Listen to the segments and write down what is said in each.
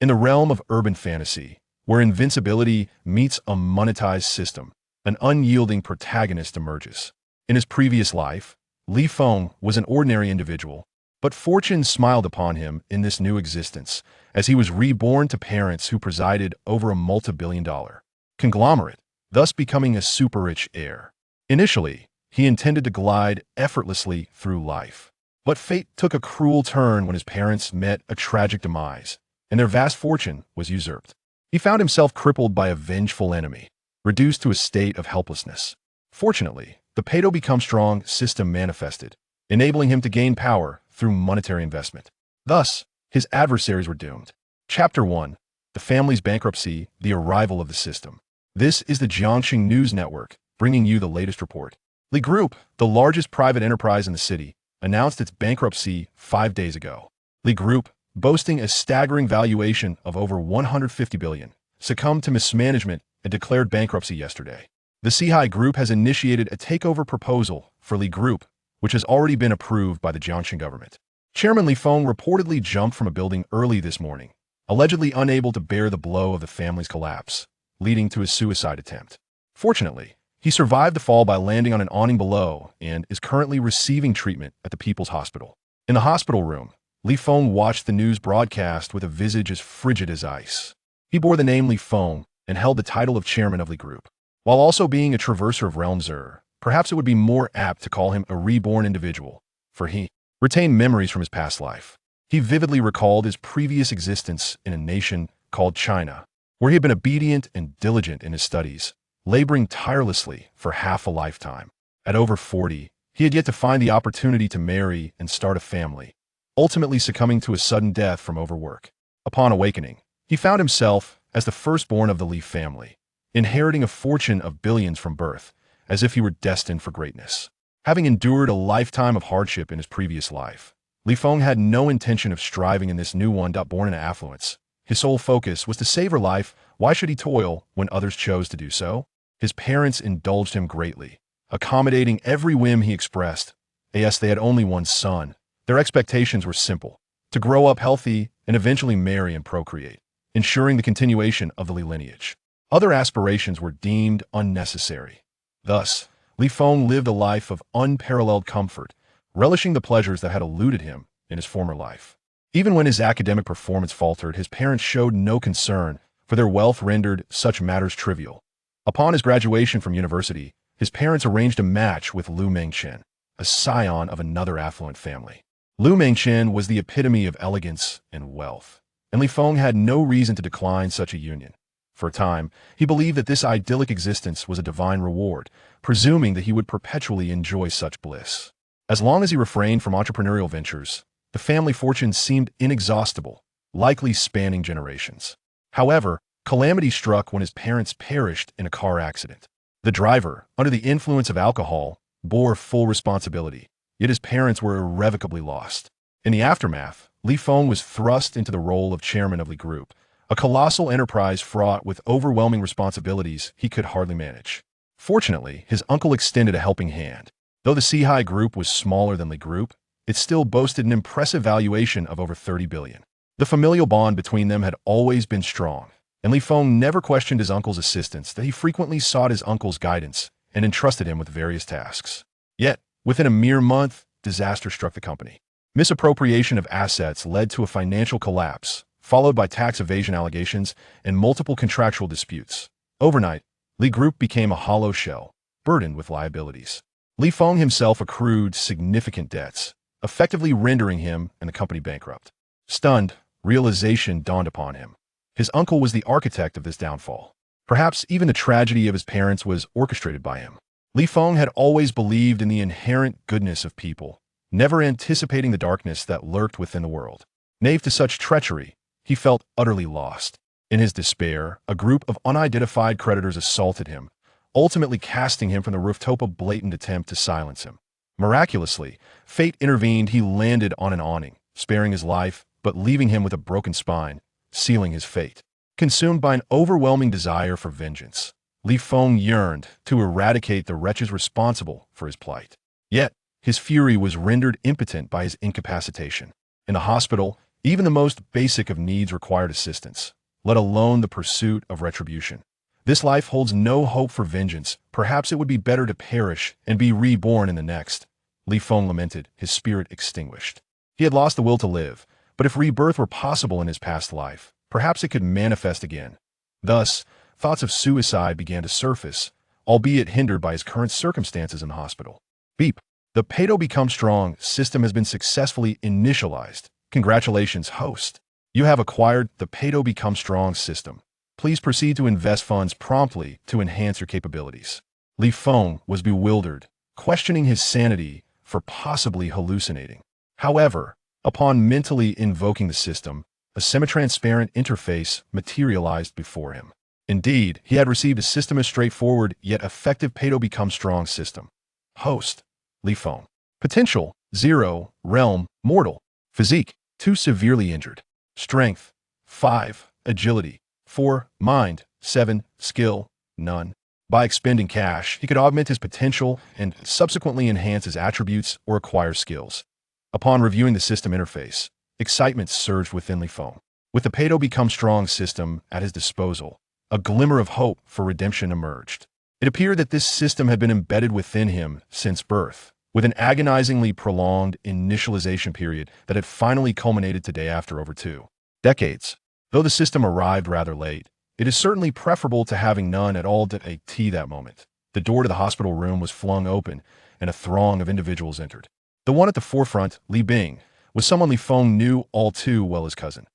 In the realm of urban fantasy, where invincibility meets a monetized system, an unyielding protagonist emerges. In his previous life, Li Feng was an ordinary individual, but fortune smiled upon him in this new existence, as he was reborn to parents who presided over a multi-billion-dollar conglomerate, thus becoming a super-rich heir. Initially, he intended to glide effortlessly through life. But fate took a cruel turn when his parents met a tragic demise, and their vast fortune was usurped. He found himself crippled by a vengeful enemy, reduced to a state of helplessness. Fortunately, the pay-to-become-strong system manifested, enabling him to gain power through monetary investment. Thus, his adversaries were doomed. Chapter 1. The Family's Bankruptcy, the Arrival of the System. This is the Jiangxing News Network, bringing you the latest report. Li Group, the largest private enterprise in the city, announced its bankruptcy 5 days ago. Li Group, boasting a staggering valuation of over 150 billion, succumbed to mismanagement and declared bankruptcy yesterday. The Sihai Group has initiated a takeover proposal for Li Group, which has already been approved by the Jiangxing government. Chairman Li Feng reportedly jumped from a building early this morning, allegedly unable to bear the blow of the family's collapse, leading to his suicide attempt. Fortunately, he survived the fall by landing on an awning below and is currently receiving treatment at the People's Hospital. In the hospital room, Li Feng watched the news broadcast with a visage as frigid as ice. He bore the name Li Feng and held the title of chairman of Li Group. While also being a traverser of realms, perhaps it would be more apt to call him a reborn individual, for he retained memories from his past life. He vividly recalled his previous existence in a nation called China, where he had been obedient and diligent in his studies, laboring tirelessly for half a lifetime. At over 40, he had yet to find the opportunity to marry and start a family, ultimately succumbing to a sudden death from overwork. Upon awakening, he found himself as the firstborn of the Li family, inheriting a fortune of billions from birth, as if he were destined for greatness. Having endured a lifetime of hardship in his previous life, Li Feng had no intention of striving in this new one. Born in affluence, his sole focus was to savor life. Why should he toil when others chose to do so? His parents indulged him greatly, accommodating every whim he expressed. Yes, they had only one son. Their expectations were simple: to grow up healthy and eventually marry and procreate, ensuring the continuation of the Li lineage. Other aspirations were deemed unnecessary. Thus, Li Feng lived a life of unparalleled comfort, relishing the pleasures that had eluded him in his former life. Even when his academic performance faltered, his parents showed no concern, for their wealth rendered such matters trivial. Upon his graduation from university, his parents arranged a match with Lu Mengchen, a scion of another affluent family. Lu Mengchen was the epitome of elegance and wealth, and Li Feng had no reason to decline such a union. For a time, he believed that this idyllic existence was a divine reward, presuming that he would perpetually enjoy such bliss. As long as he refrained from entrepreneurial ventures, the family fortune seemed inexhaustible, likely spanning generations. However, calamity struck when his parents perished in a car accident. The driver, under the influence of alcohol, bore full responsibility, yet his parents were irrevocably lost. In the aftermath, Li Feng was thrust into the role of chairman of Li Group, a colossal enterprise fraught with overwhelming responsibilities he could hardly manage. Fortunately, his uncle extended a helping hand. Though the Sihai Group was smaller than Li Group, it still boasted an impressive valuation of over 30 billion. The familial bond between them had always been strong, and Li Feng never questioned his uncle's assistance. That he frequently sought his uncle's guidance and entrusted him with various tasks. Yet, within a mere month, disaster struck the company. Misappropriation of assets led to a financial collapse, followed by tax evasion allegations and multiple contractual disputes. Overnight, Li Group became a hollow shell, burdened with liabilities. Li Feng himself accrued significant debts, effectively rendering him and the company bankrupt. Stunned, realization dawned upon him. His uncle was the architect of this downfall. Perhaps even the tragedy of his parents was orchestrated by him. Li Feng had always believed in the inherent goodness of people, never anticipating the darkness that lurked within the world. Knave to such treachery, he felt utterly lost. In his despair, a group of unidentified creditors assaulted him, ultimately casting him from the rooftop. A blatant attempt to silence him. Miraculously, fate intervened. He landed on an awning, sparing his life, but leaving him with a broken spine, sealing his fate. Consumed by an overwhelming desire for vengeance, Li Feng yearned to eradicate the wretches responsible for his plight. Yet, his fury was rendered impotent by his incapacitation. In the hospital, Even the most basic of needs required assistance, let alone the pursuit of retribution. This life holds no hope for vengeance. Perhaps it would be better to perish and be reborn in the next. Li Feng lamented, his spirit extinguished. He had lost the will to live, but if rebirth were possible in his past life, perhaps it could manifest again. Thus, thoughts of suicide began to surface, albeit hindered by his current circumstances in the hospital. Beep. The Pay to Become Strong system has been successfully initialized. Congratulations, host. You have acquired the Pay to Become Strong system. Please proceed to invest funds promptly to enhance your capabilities. Li Feng was bewildered, questioning his sanity for possibly hallucinating. However, upon mentally invoking the system, a semi-transparent interface materialized before him. Indeed, he had received a system as straightforward yet effective Pay to Become Strong system. Host, Li Feng. Potential, 0, realm, mortal. Physique, 2 severely injured. Strength, 5, agility, 4, mind, 7, skill, none. By expending cash, he could augment his potential and subsequently enhance his attributes or acquire skills. Upon reviewing the system interface, excitement surged within Li Feng. With the Pay to Become Strong system at his disposal, a glimmer of hope for redemption emerged. It appeared that this system had been embedded within him since birth, with an agonizingly prolonged initialization period that had finally culminated today after over 2 decades. Though the system arrived rather late, it is certainly preferable to having none at all at that moment. The door to the hospital room was flung open, and a throng of individuals entered. The one at the forefront, Li Bing, was someone Li Feng knew all too well as cousin.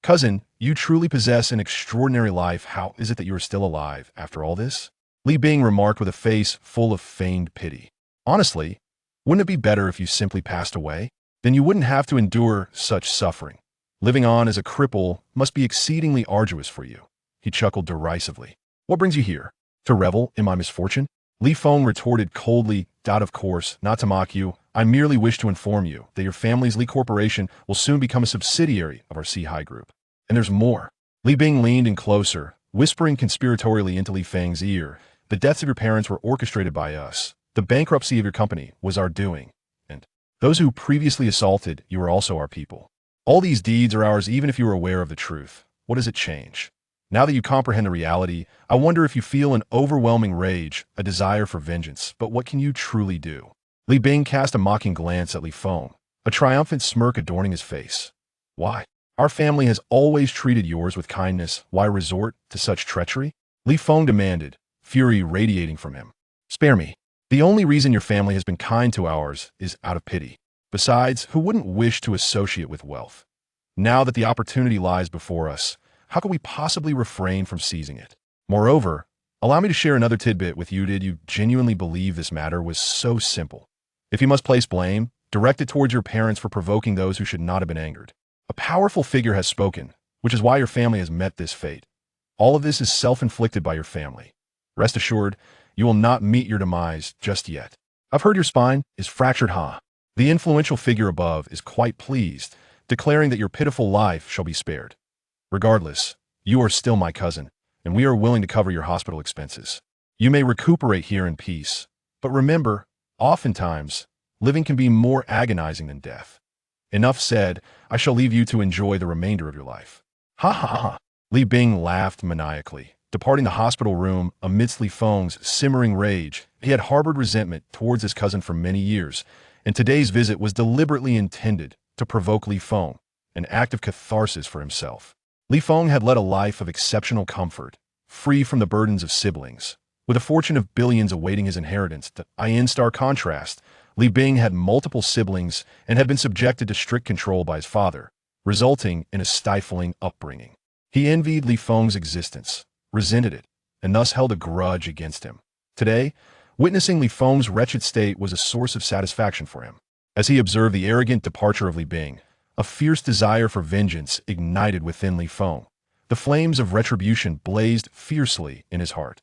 Cousin, you truly possess an extraordinary life. How is it that you are still alive after all this? Li Bing remarked with a face full of feigned pity. Honestly, wouldn't it be better if you simply passed away? Then you wouldn't have to endure such suffering. Living on as a cripple must be exceedingly arduous for you. He chuckled derisively. What brings you here? To revel in my misfortune? Li Feng retorted coldly, Of course, not to mock you. I merely wish to inform you that your family's Li Corporation will soon become a subsidiary of our High Group. And there's more. Li Bing leaned in closer, whispering conspiratorially into Li Feng's ear. The deaths of your parents were orchestrated by us. The bankruptcy of your company was our doing. And those who previously assaulted you are also our people. All these deeds are ours even if you are aware of the truth. What does it change? Now that you comprehend the reality, I wonder if you feel an overwhelming rage, a desire for vengeance. But what can you truly do? Li Bing cast a mocking glance at Li Feng, a triumphant smirk adorning his face. Why? Our family has always treated yours with kindness. Why resort to such treachery? Li Feng demanded, fury radiating from him. Spare me. The only reason your family has been kind to ours is out of pity. Besides, who wouldn't wish to associate with wealth? Now that the opportunity lies before us, how could we possibly refrain from seizing it? Moreover, allow me to share another tidbit with you. Did you genuinely believe this matter was so simple? If you must place blame, direct it towards your parents for provoking those who should not have been angered. A powerful figure has spoken, which is why your family has met this fate. All of this is self-inflicted by your family. Rest assured, you will not meet your demise just yet. I've heard your spine is fractured, huh? The influential figure above is quite pleased, declaring that your pitiful life shall be spared. Regardless, you are still my cousin, and we are willing to cover your hospital expenses. You may recuperate here in peace, but remember, oftentimes, living can be more agonizing than death. Enough said, I shall leave you to enjoy the remainder of your life. Ha ha ha. Li Bing laughed maniacally, departing the hospital room amidst Li Feng's simmering rage. He had harbored resentment towards his cousin for many years, and today's visit was deliberately intended to provoke Li Feng, an act of catharsis for himself. Li Feng had led a life of exceptional comfort, free from the burdens of siblings. With a fortune of billions awaiting his inheritance, in stark contrast, Li Bing had multiple siblings and had been subjected to strict control by his father, resulting in a stifling upbringing. He envied Li Feng's existence, resented it, and thus held a grudge against him. Today, witnessing Li Feng's wretched state was a source of satisfaction for him. As he observed the arrogant departure of Li Bing, a fierce desire for vengeance ignited within Li Feng. The flames of retribution blazed fiercely in his heart.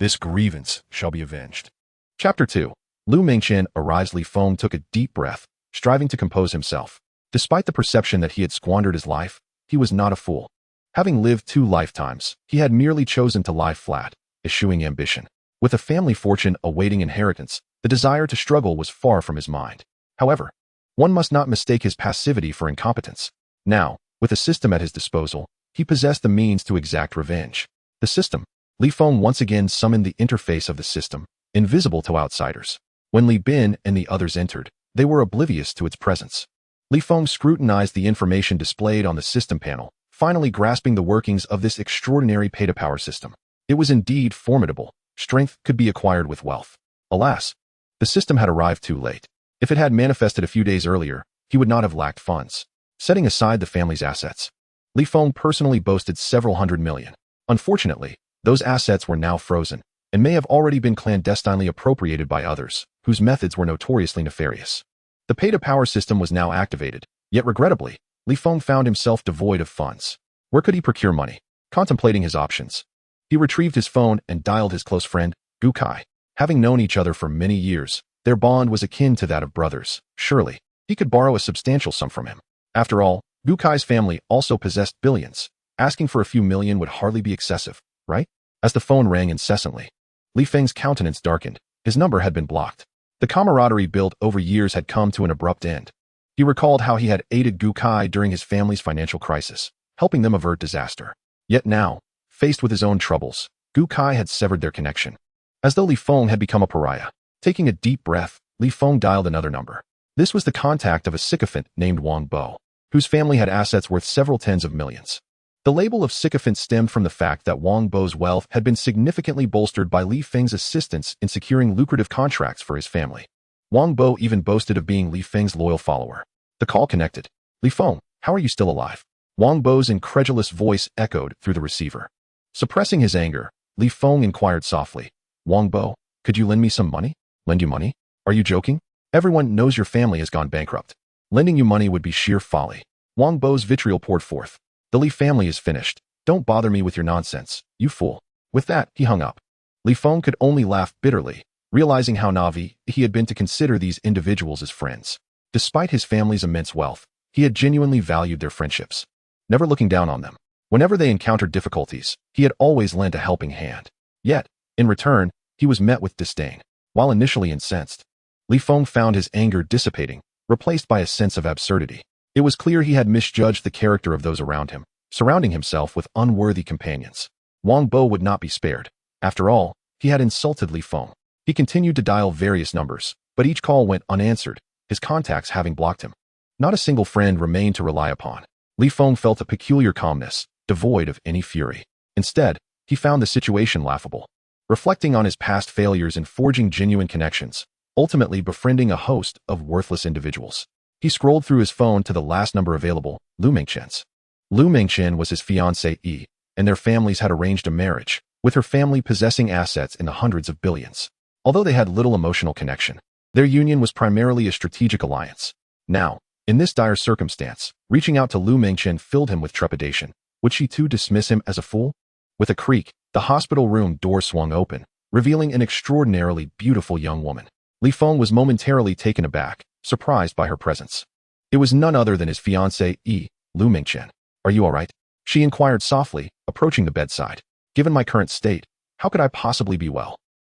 This grievance shall be avenged. Chapter 2. Lu Mingchen arrives. Li Feng took a deep breath, striving to compose himself. Despite the perception that he had squandered his life, he was not a fool. Having lived 2 lifetimes, he had merely chosen to lie flat, eschewing ambition. With a family fortune awaiting inheritance, the desire to struggle was far from his mind. However, one must not mistake his passivity for incompetence. Now, With a system at his disposal, he possessed the means to exact revenge. The system. Li Feng once again summoned the interface of the system, invisible to outsiders. When Li Bin and the others entered, they were oblivious to its presence. Li Feng scrutinized the information displayed on the system panel, finally grasping the workings of this extraordinary pay-to-power system. It was indeed formidable. Strength could be acquired with wealth. Alas, the system had arrived too late. If it had manifested a few days earlier, he would not have lacked funds. Setting aside the family's assets, Li Feng personally boasted several hundred million. Unfortunately, those assets were now frozen, and may have already been clandestinely appropriated by others, whose methods were notoriously nefarious. The pay-to-power system was now activated, yet regrettably, Li Feng found himself devoid of funds. Where could he procure money? Contemplating his options, he retrieved his phone and dialed his close friend, Gu Kai. Having known each other for many years, their bond was akin to that of brothers. Surely, he could borrow a substantial sum from him. After all, Gu Kai's family also possessed billions. Asking for a few million would hardly be excessive, right? As the phone rang incessantly, Li Feng's countenance darkened. His number had been blocked. The camaraderie built over years had come to an abrupt end. He recalled how he had aided Gu Kai during his family's financial crisis, helping them avert disaster. Yet now, faced with his own troubles, Gu Kai had severed their connection. As though Li Feng had become a pariah. Taking a deep breath, Li Feng dialed another number. This was the contact of a sycophant named Wang Bo, whose family had assets worth several tens of millions. The label of sycophant stemmed from the fact that Wang Bo's wealth had been significantly bolstered by Li Feng's assistance in securing lucrative contracts for his family. Wang Bo even boasted of being Li Feng's loyal follower. The call connected. Li Feng, how are you still alive? Wang Bo's incredulous voice echoed through the receiver. Suppressing his anger, Li Feng inquired softly, Wang Bo, could you lend me some money? Lend you money? Are you joking? Everyone knows your family has gone bankrupt. Lending you money would be sheer folly. Wang Bo's vitriol poured forth. The Li family is finished. Don't bother me with your nonsense, you fool. With that, he hung up. Li Feng could only laugh bitterly, realizing how naive he had been to consider these individuals as friends. Despite his family's immense wealth, he had genuinely valued their friendships, never looking down on them. Whenever they encountered difficulties, he had always lent a helping hand. Yet, in return, he was met with disdain. While initially incensed, Li Feng found his anger dissipating, replaced by a sense of absurdity. It was clear he had misjudged the character of those around him, surrounding himself with unworthy companions. Wang Bo would not be spared. After all, he had insulted Li Feng. He continued to dial various numbers, but each call went unanswered, his contacts having blocked him. Not a single friend remained to rely upon. Li Feng felt a peculiar calmness, devoid of any fury. Instead, he found the situation laughable. Reflecting on his past failures in forging genuine connections, ultimately befriending a host of worthless individuals, he scrolled through his phone to the last number available, Lu Mengchen's. Lu Mengchen was his fiancée, and their families had arranged a marriage, with her family possessing assets in the hundreds of billions. Although they had little emotional connection, their union was primarily a strategic alliance. Now, in this dire circumstance, reaching out to Lu Mengchen filled him with trepidation. Would she too dismiss him as a fool? With a creak, the hospital room door swung open, revealing an extraordinarily beautiful young woman. Li Feng was momentarily taken aback, surprised by her presence. It was none other than his fiancée, Lu Mengchen. Are you all right? She inquired softly, approaching the bedside. Given my current state, how could I possibly be well?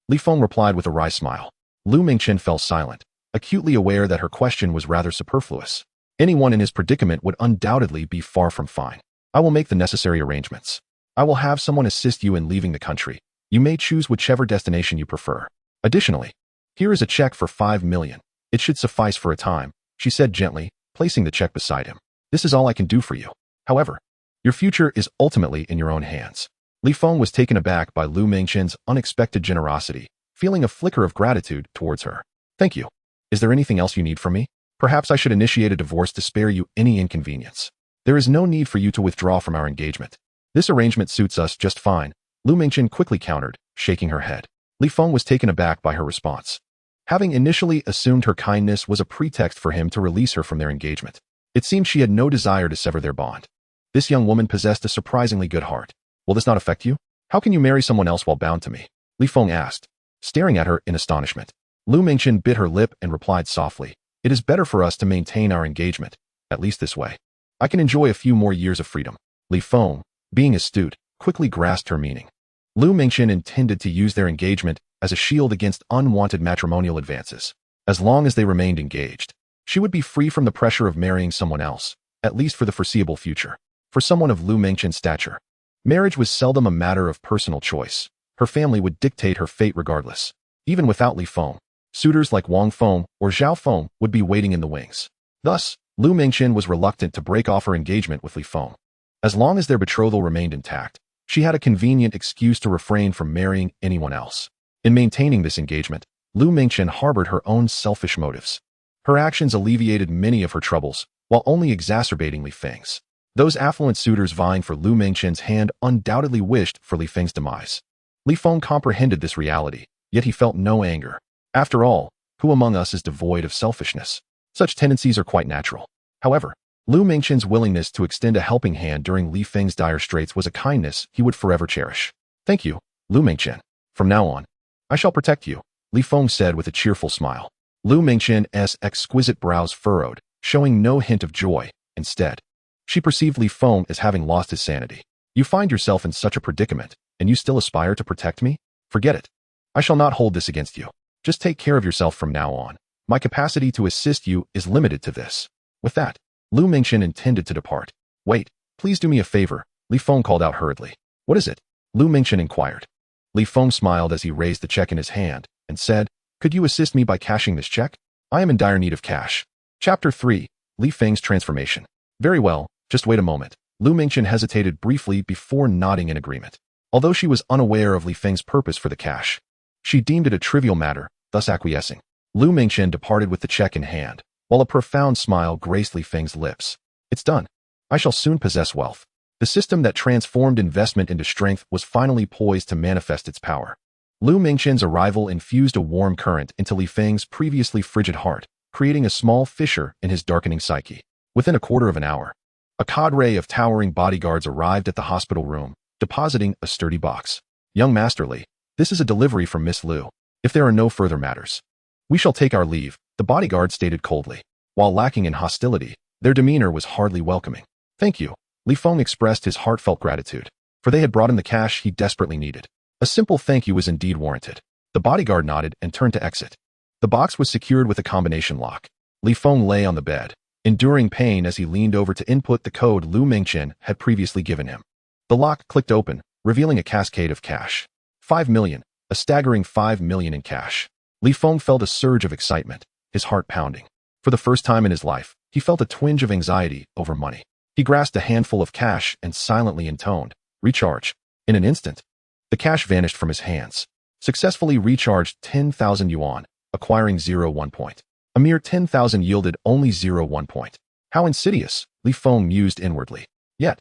Li Feng replied with a wry smile. Lu Mengchen fell silent, acutely aware that her question was rather superfluous. Anyone in his predicament would undoubtedly be far from fine. I will make the necessary arrangements. I will have someone assist you in leaving the country. You may choose whichever destination you prefer. Additionally, here is a check for 5 million. It should suffice for a time, she said gently, placing the check beside him. This is all I can do for you. However, your future is ultimately in your own hands. Li Feng was taken aback by Lu Mengchen's unexpected generosity, feeling a flicker of gratitude towards her. Thank you. Is there anything else you need from me? Perhaps I should initiate a divorce to spare you any inconvenience. There is no need for you to withdraw from our engagement. This arrangement suits us just fine, Lu Mengchen quickly countered, shaking her head. Li Feng was taken aback by her response. Having initially assumed her kindness was a pretext for him to release her from their engagement, it seemed she had no desire to sever their bond. This young woman possessed a surprisingly good heart. Will this not affect you? How can you marry someone else while bound to me? Li Feng asked, staring at her in astonishment. Lu Mengchen bit her lip and replied softly, it is better for us to maintain our engagement, at least this way. I can enjoy a few more years of freedom. Li Feng, being astute, quickly grasped her meaning. Lu Mengchen intended to use their engagement as a shield against unwanted matrimonial advances. As long as they remained engaged, she would be free from the pressure of marrying someone else, at least for the foreseeable future. For someone of Lu Mengchen's stature, marriage was seldom a matter of personal choice. Her family would dictate her fate regardless. Even without Li Feng, suitors like Wang Feng or Zhao Feng would be waiting in the wings. Thus, Lu Mengchen was reluctant to break off her engagement with Li Feng. As long as their betrothal remained intact, she had a convenient excuse to refrain from marrying anyone else. In maintaining this engagement, Lu Mengchen harbored her own selfish motives. Her actions alleviated many of her troubles, while only exacerbating Li Feng's. Those affluent suitors vying for Lu Mengchen's hand undoubtedly wished for Li Feng's demise. Li Feng comprehended this reality, yet he felt no anger. After all, who among us is devoid of selfishness? Such tendencies are quite natural. However, Lu Mengchen's willingness to extend a helping hand during Li Feng's dire straits was a kindness he would forever cherish. "Thank you, Lu Mengchen. From now on, I shall protect you," Li Feng said with a cheerful smile. Lu Mengchen's exquisite brows furrowed, showing no hint of joy. Instead, she perceived Li Feng as having lost his sanity. "You find yourself in such a predicament, and you still aspire to protect me? Forget it. I shall not hold this against you. Just take care of yourself from now on. My capacity to assist you is limited to this." With that, Lu Mengchen intended to depart. "Wait, please do me a favor," Li Feng called out hurriedly. "What is it?" Lu Mengchen inquired. Li Feng smiled as he raised the check in his hand and said, "Could you assist me by cashing this check? I am in dire need of cash." Chapter 3. Li Feng's Transformation. "Very well, just wait a moment." Lu Mengchen hesitated briefly before nodding in agreement. Although she was unaware of Li Feng's purpose for the cash, she deemed it a trivial matter, thus acquiescing. Lu Mengchen departed with the check in hand, while a profound smile graced Li Feng's lips. "It's done. I shall soon possess wealth." The system that transformed investment into strength was finally poised to manifest its power. Lu Mengchen's arrival infused a warm current into Li Feng's previously frigid heart, creating a small fissure in his darkening psyche. Within a quarter of an hour, a cadre of towering bodyguards arrived at the hospital room, depositing a sturdy box. "Young Master Li, this is a delivery from Miss Lu. If there are no further matters, we shall take our leave," the bodyguard stated coldly. While lacking in hostility, their demeanor was hardly welcoming. "Thank you." Li Feng expressed his heartfelt gratitude, for they had brought in the cash he desperately needed. A simple thank you was indeed warranted. The bodyguard nodded and turned to exit. The box was secured with a combination lock. Li Feng lay on the bed, enduring pain as he leaned over to input the code Lu Mengchen had previously given him. The lock clicked open, revealing a cascade of cash. 5 million, a staggering 5 million in cash. Li Feng felt a surge of excitement, his heart pounding. For the first time in his life, he felt a twinge of anxiety over money. He grasped a handful of cash and silently intoned, "Recharge." In an instant, the cash vanished from his hands. Successfully recharged 10,000 yuan, acquiring 0.1 point. A mere 10,000 yielded only 0.1 point. How insidious, Li Feng mused inwardly. Yet,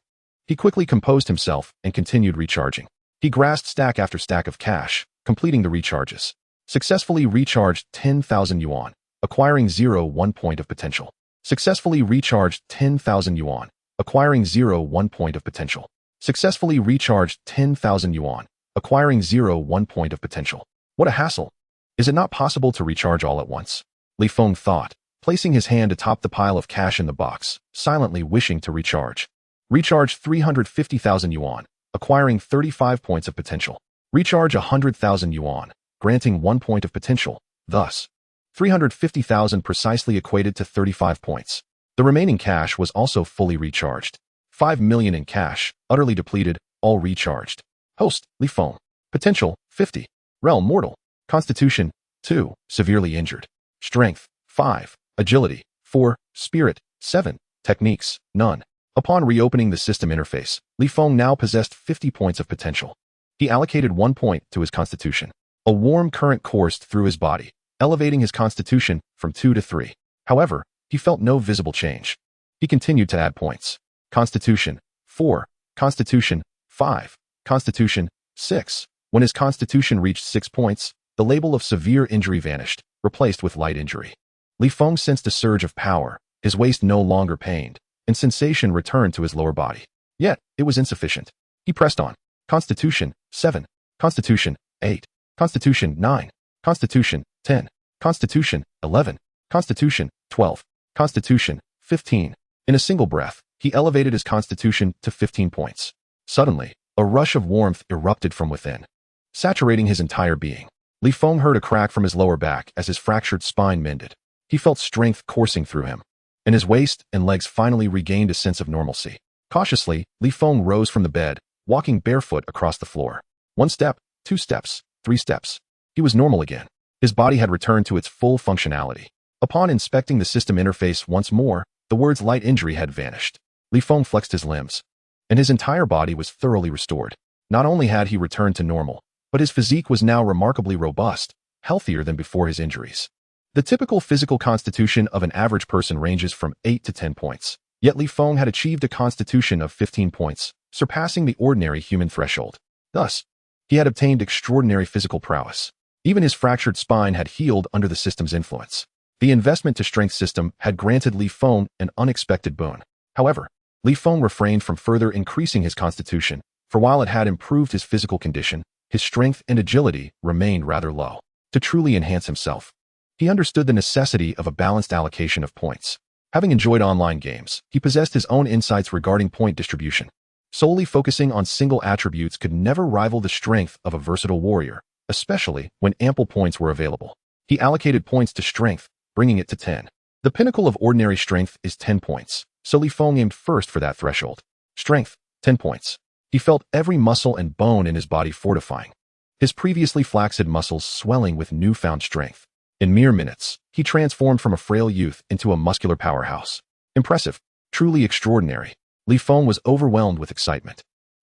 he quickly composed himself and continued recharging. He grasped stack after stack of cash, completing the recharges. Successfully recharged 10,000 yuan, acquiring 0.1 point of potential. Successfully recharged 10,000 yuan, acquiring 0.1 point of potential. Successfully recharged 10,000 yuan, acquiring 0.1 point of potential. What a hassle. Is it not possible to recharge all at once? Li Feng thought, placing his hand atop the pile of cash in the box, silently wishing to recharge. Recharge 350,000 yuan, acquiring 35 points of potential. Recharge 100,000 yuan, granting 1 point of potential. Thus, 350,000 precisely equated to 35 points. The remaining cash was also fully recharged. 5 million in cash, utterly depleted, all recharged. Host, Li Feng. Potential, 50. Realm, mortal. Constitution, 2, severely injured. Strength, 5. Agility, 4. Spirit, 7. Techniques, none. Upon reopening the system interface, Li Feng now possessed 50 points of potential. He allocated 1 point to his constitution. A warm current coursed through his body, elevating his constitution from 2 to 3. However, he felt no visible change. He continued to add points. Constitution, 4. Constitution, 5. Constitution, 6. When his constitution reached 6 points, the label of severe injury vanished, replaced with light injury. Li Feng sensed a surge of power, his waist no longer pained, and sensation returned to his lower body. Yet, it was insufficient. He pressed on. Constitution, 7. Constitution, 8. Constitution, 9. Constitution, 10. Constitution, 11. Constitution, 12. Constitution, 15. In a single breath, he elevated his constitution to 15 points. Suddenly, a rush of warmth erupted from within, saturating his entire being. Li Feng heard a crack from his lower back as his fractured spine mended. He felt strength coursing through him. and his waist and legs finally regained a sense of normalcy. Cautiously, Li Feng rose from the bed, walking barefoot across the floor. 1 step, 2 steps, 3 steps. He was normal again. His body had returned to its full functionality. Upon inspecting the system interface once more, the words light injury had vanished. Li Feng flexed his limbs, and his entire body was thoroughly restored. Not only had he returned to normal, but his physique was now remarkably robust, healthier than before his injuries. The typical physical constitution of an average person ranges from 8 to 10 points, yet Li Feng had achieved a constitution of 15 points, surpassing the ordinary human threshold. Thus, he had obtained extraordinary physical prowess. Even his fractured spine had healed under the system's influence. The investment to strength system had granted Li Feng an unexpected boon. However, Li Feng refrained from further increasing his constitution, for while it had improved his physical condition, his strength and agility remained rather low. To truly enhance himself, he understood the necessity of a balanced allocation of points. Having enjoyed online games, he possessed his own insights regarding point distribution. Solely focusing on single attributes could never rival the strength of a versatile warrior, especially when ample points were available. He allocated points to strength, bringing it to 10. The pinnacle of ordinary strength is 10 points, so Li Feng aimed first for that threshold. Strength, 10 points. He felt every muscle and bone in his body fortifying, his previously flaccid muscles swelling with newfound strength. In mere minutes, he transformed from a frail youth into a muscular powerhouse. Impressive, truly extraordinary. Li Feng was overwhelmed with excitement.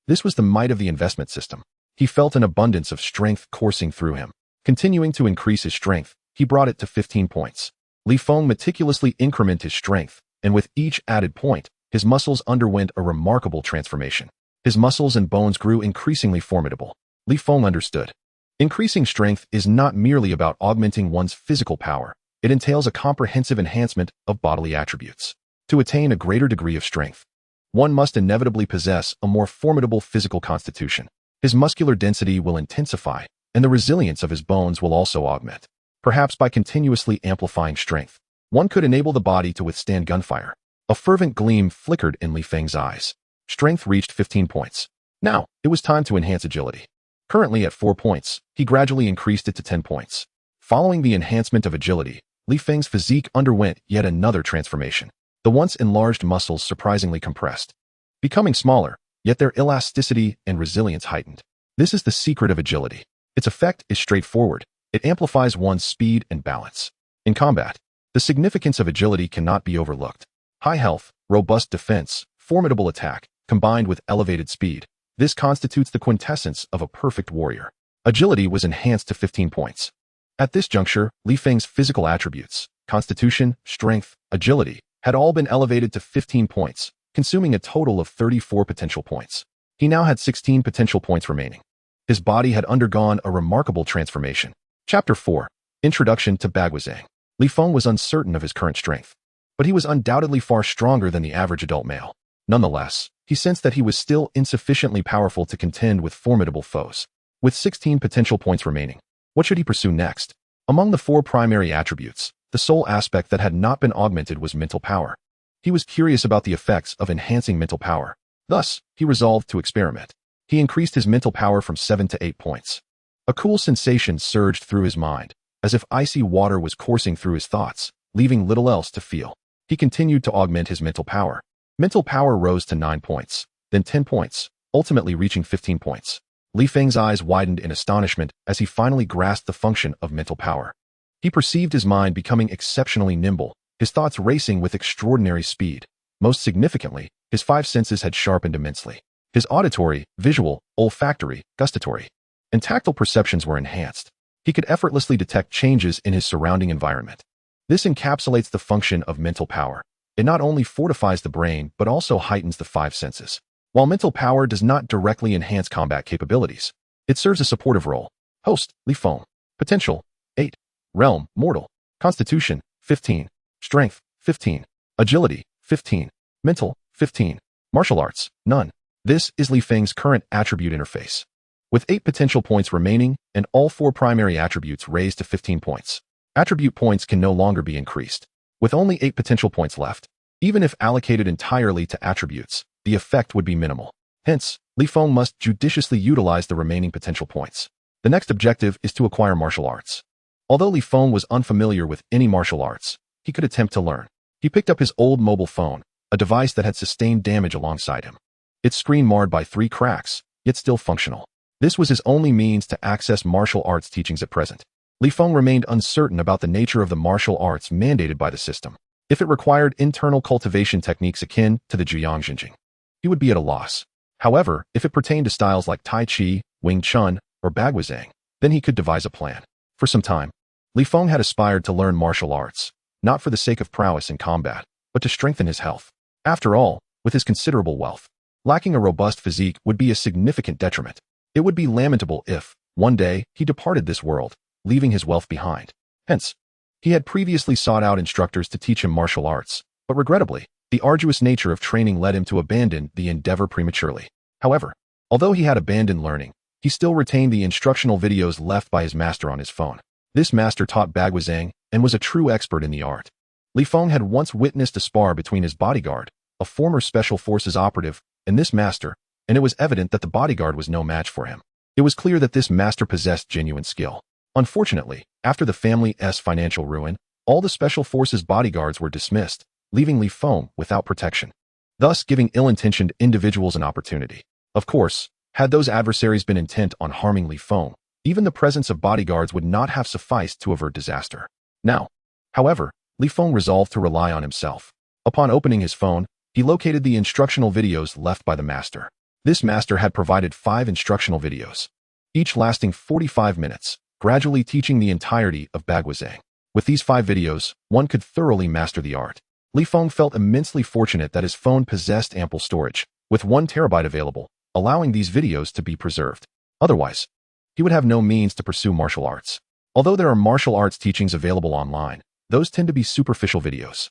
This was the might of the investment system. He felt an abundance of strength coursing through him. Continuing to increase his strength, he brought it to 15 points. Li Feng meticulously incremented his strength, and with each added point, his muscles underwent a remarkable transformation. His muscles and bones grew increasingly formidable. Li Feng understood. Increasing strength is not merely about augmenting one's physical power. It entails a comprehensive enhancement of bodily attributes. To attain a greater degree of strength, one must inevitably possess a more formidable physical constitution. His muscular density will intensify, and the resilience of his bones will also augment. Perhaps by continuously amplifying strength, one could enable the body to withstand gunfire. A fervent gleam flickered in Li Feng's eyes. Strength reached 15 points. Now, it was time to enhance agility. Currently at 4 points, he gradually increased it to 10 points. Following the enhancement of agility, Li Feng's physique underwent yet another transformation. The once enlarged muscles surprisingly compressed, becoming smaller, yet their elasticity and resilience heightened. This is the secret of agility. Its effect is straightforward. It amplifies one's speed and balance. In combat, the significance of agility cannot be overlooked. High health, robust defense, formidable attack, combined with elevated speed. This constitutes the quintessence of a perfect warrior. Agility was enhanced to 15 points. At this juncture, Li Feng's physical attributes, constitution, strength, agility, had all been elevated to 15 points, consuming a total of 34 potential points. He now had 16 potential points remaining. His body had undergone a remarkable transformation. Chapter 4. Introduction to Bagwazang. Li Feng was uncertain of his current strength, but he was undoubtedly far stronger than the average adult male. Nonetheless, he sensed that he was still insufficiently powerful to contend with formidable foes. With 16 potential points remaining, what should he pursue next? Among the 4 primary attributes, the sole aspect that had not been augmented was mental power. He was curious about the effects of enhancing mental power. Thus, he resolved to experiment. He increased his mental power from 7 to 8 points. A cool sensation surged through his mind, as if icy water was coursing through his thoughts, leaving little else to feel. He continued to augment his mental power. Mental power rose to 9 points, then 10 points, ultimately reaching 15 points. Li Feng's eyes widened in astonishment as he finally grasped the function of mental power. He perceived his mind becoming exceptionally nimble, his thoughts racing with extraordinary speed. Most significantly, his 5 senses had sharpened immensely. His auditory, visual, olfactory, gustatory, and tactile perceptions were enhanced. He could effortlessly detect changes in his surrounding environment. This encapsulates the function of mental power. It not only fortifies the brain, but also heightens the 5 senses. While mental power does not directly enhance combat capabilities, it serves a supportive role. Host, Li Feng. Potential, 8. Realm, mortal. Constitution, 15. Strength, 15. Agility, 15. Mental, 15. Martial arts, none. This is Li Feng's current attribute interface. With 8 potential points remaining and all 4 primary attributes raised to 15 points, attribute points can no longer be increased. With only 8 potential points left, even if allocated entirely to attributes, the effect would be minimal. Hence, Li Feng must judiciously utilize the remaining potential points. The next objective is to acquire martial arts. Although Li Feng was unfamiliar with any martial arts, he could attempt to learn. He picked up his old mobile phone, a device that had sustained damage alongside him. Its screen marred by 3 cracks, yet still functional. This was his only means to access martial arts teachings at present. Li Feng remained uncertain about the nature of the martial arts mandated by the system. If it required internal cultivation techniques akin to the Jiangjinjing, he would be at a loss. However, if it pertained to styles like Tai Chi, Wing Chun, or Baguazhang, then he could devise a plan. For some time, Li Feng had aspired to learn martial arts, not for the sake of prowess in combat, but to strengthen his health. After all, with his considerable wealth, lacking a robust physique would be a significant detriment. It would be lamentable if, one day, he departed this world, leaving his wealth behind. Hence, he had previously sought out instructors to teach him martial arts, but regrettably, the arduous nature of training led him to abandon the endeavor prematurely. However, although he had abandoned learning, he still retained the instructional videos left by his master on his phone. This master taught Baguazhang and was a true expert in the art. Li Feng had once witnessed a spar between his bodyguard, a former special forces operative, and this master, and it was evident that the bodyguard was no match for him. It was clear that this master possessed genuine skill. Unfortunately, after the family's financial ruin, all the special forces bodyguards were dismissed, leaving Li Feng without protection, thus giving ill-intentioned individuals an opportunity. Of course, had those adversaries been intent on harming Li Feng, even the presence of bodyguards would not have sufficed to avert disaster. Now, however, Li Feng resolved to rely on himself. Upon opening his phone, he located the instructional videos left by the master. This master had provided 5 instructional videos, each lasting 45 minutes, gradually teaching the entirety of Baguazhang. With these 5 videos, one could thoroughly master the art. Li Feng felt immensely fortunate that his phone possessed ample storage, with 1 terabyte available, allowing these videos to be preserved. Otherwise, he would have no means to pursue martial arts. Although there are martial arts teachings available online, those tend to be superficial videos.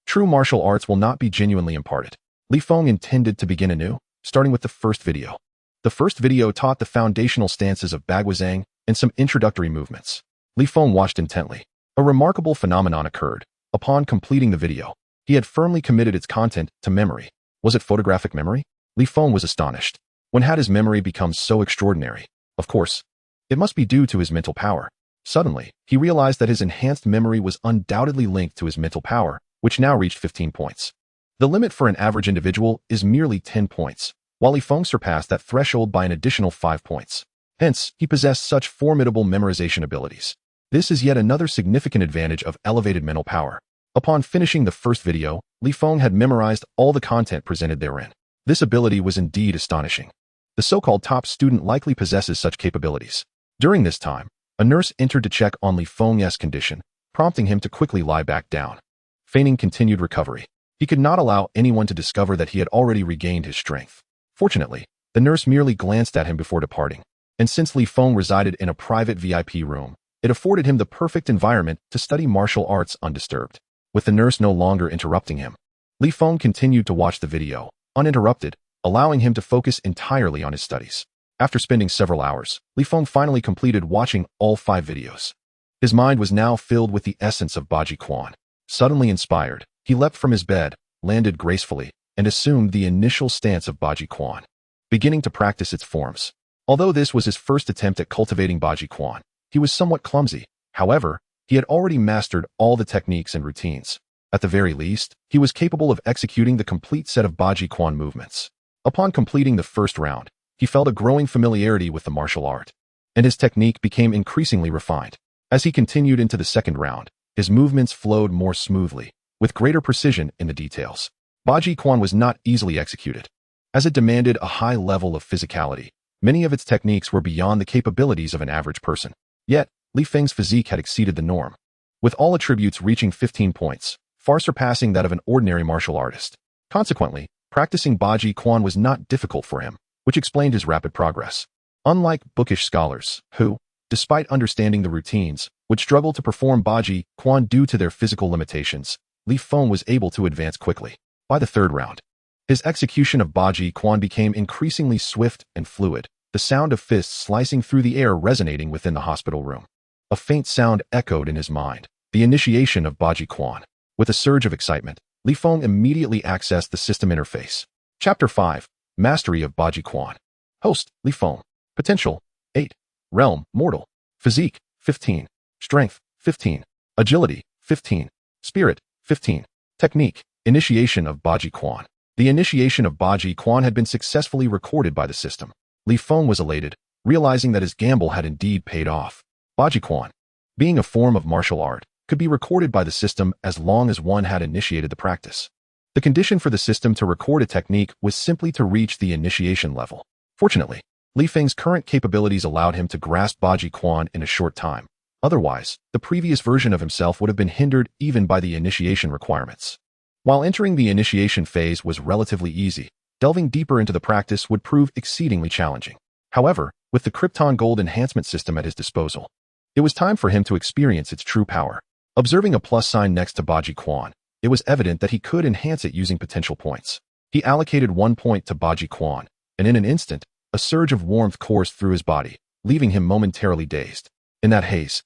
True martial arts will not be genuinely imparted. Li Feng intended to begin anew, starting with the first video. The first video taught the foundational stances of Baguazhang and some introductory movements. Li Feng watched intently. A remarkable phenomenon occurred. Upon completing the video, he had firmly committed its content to memory. Was it photographic memory? Li Feng was astonished. When had his memory become so extraordinary? Of course, it must be due to his mental power. Suddenly, he realized that his enhanced memory was undoubtedly linked to his mental power, which now reached 15 points. The limit for an average individual is merely 10 points, while Li Feng surpassed that threshold by an additional 5 points. Hence, he possessed such formidable memorization abilities. This is yet another significant advantage of elevated mental power. Upon finishing the first video, Li Feng had memorized all the content presented therein. This ability was indeed astonishing. The so-called top student likely possesses such capabilities. During this time, a nurse entered to check on Li Feng's condition, prompting him to quickly lie back down. Feigning continued recovery, he could not allow anyone to discover that he had already regained his strength. Fortunately, the nurse merely glanced at him before departing, and since Li Feng resided in a private VIP room, it afforded him the perfect environment to study martial arts undisturbed. With the nurse no longer interrupting him, Li Feng continued to watch the video, uninterrupted, allowing him to focus entirely on his studies. After spending several hours, Li Feng finally completed watching all 5 videos. His mind was now filled with the essence of Baji Quan. Suddenly inspired, he leapt from his bed, landed gracefully, and assumed the initial stance of Baji Quan, beginning to practice its forms. Although this was his first attempt at cultivating Baji Quan, he was somewhat clumsy. However, he had already mastered all the techniques and routines. At the very least, he was capable of executing the complete set of Baji Quan movements. Upon completing the first round, he felt a growing familiarity with the martial art, and his technique became increasingly refined. As he continued into the second round, his movements flowed more smoothly, with greater precision in the details. Baji Quan was not easily executed, as it demanded a high level of physicality. Many of its techniques were beyond the capabilities of an average person. Yet, Li Feng's physique had exceeded the norm, with all attributes reaching 15 points, far surpassing that of an ordinary martial artist. Consequently, practicing Baji Quan was not difficult for him, which explained his rapid progress. Unlike bookish scholars, who, despite understanding the routines, would struggle to perform Baji Quan due to their physical limitations, Li Feng was able to advance quickly. By the third round, his execution of Baji Quan became increasingly swift and fluid, the sound of fists slicing through the air resonating within the hospital room. A faint sound echoed in his mind, the initiation of Baji Quan. With a surge of excitement, Li Feng immediately accessed the system interface. Chapter 5. Mastery of Baji Quan. Host, Li Feng. Potential, 8. Realm, mortal. Physique, 15. Strength, 15. Agility, 15. Spirit, 15. Technique: Initiation of Baji Quan. The initiation of Baji Quan had been successfully recorded by the system. Li Feng was elated, realizing that his gamble had indeed paid off. Baji Quan, being a form of martial art, could be recorded by the system as long as one had initiated the practice. The condition for the system to record a technique was simply to reach the initiation level. Fortunately, Li Feng's current capabilities allowed him to grasp Baji Quan in a short time. Otherwise, the previous version of himself would have been hindered even by the initiation requirements. While entering the initiation phase was relatively easy, delving deeper into the practice would prove exceedingly challenging. However, with the Krypton Gold enhancement system at his disposal, it was time for him to experience its true power. Observing a plus sign next to Baji Quan, it was evident that he could enhance it using potential points. He allocated 1 point to Baji Quan, and in an instant, a surge of warmth coursed through his body, leaving him momentarily dazed. In that haze,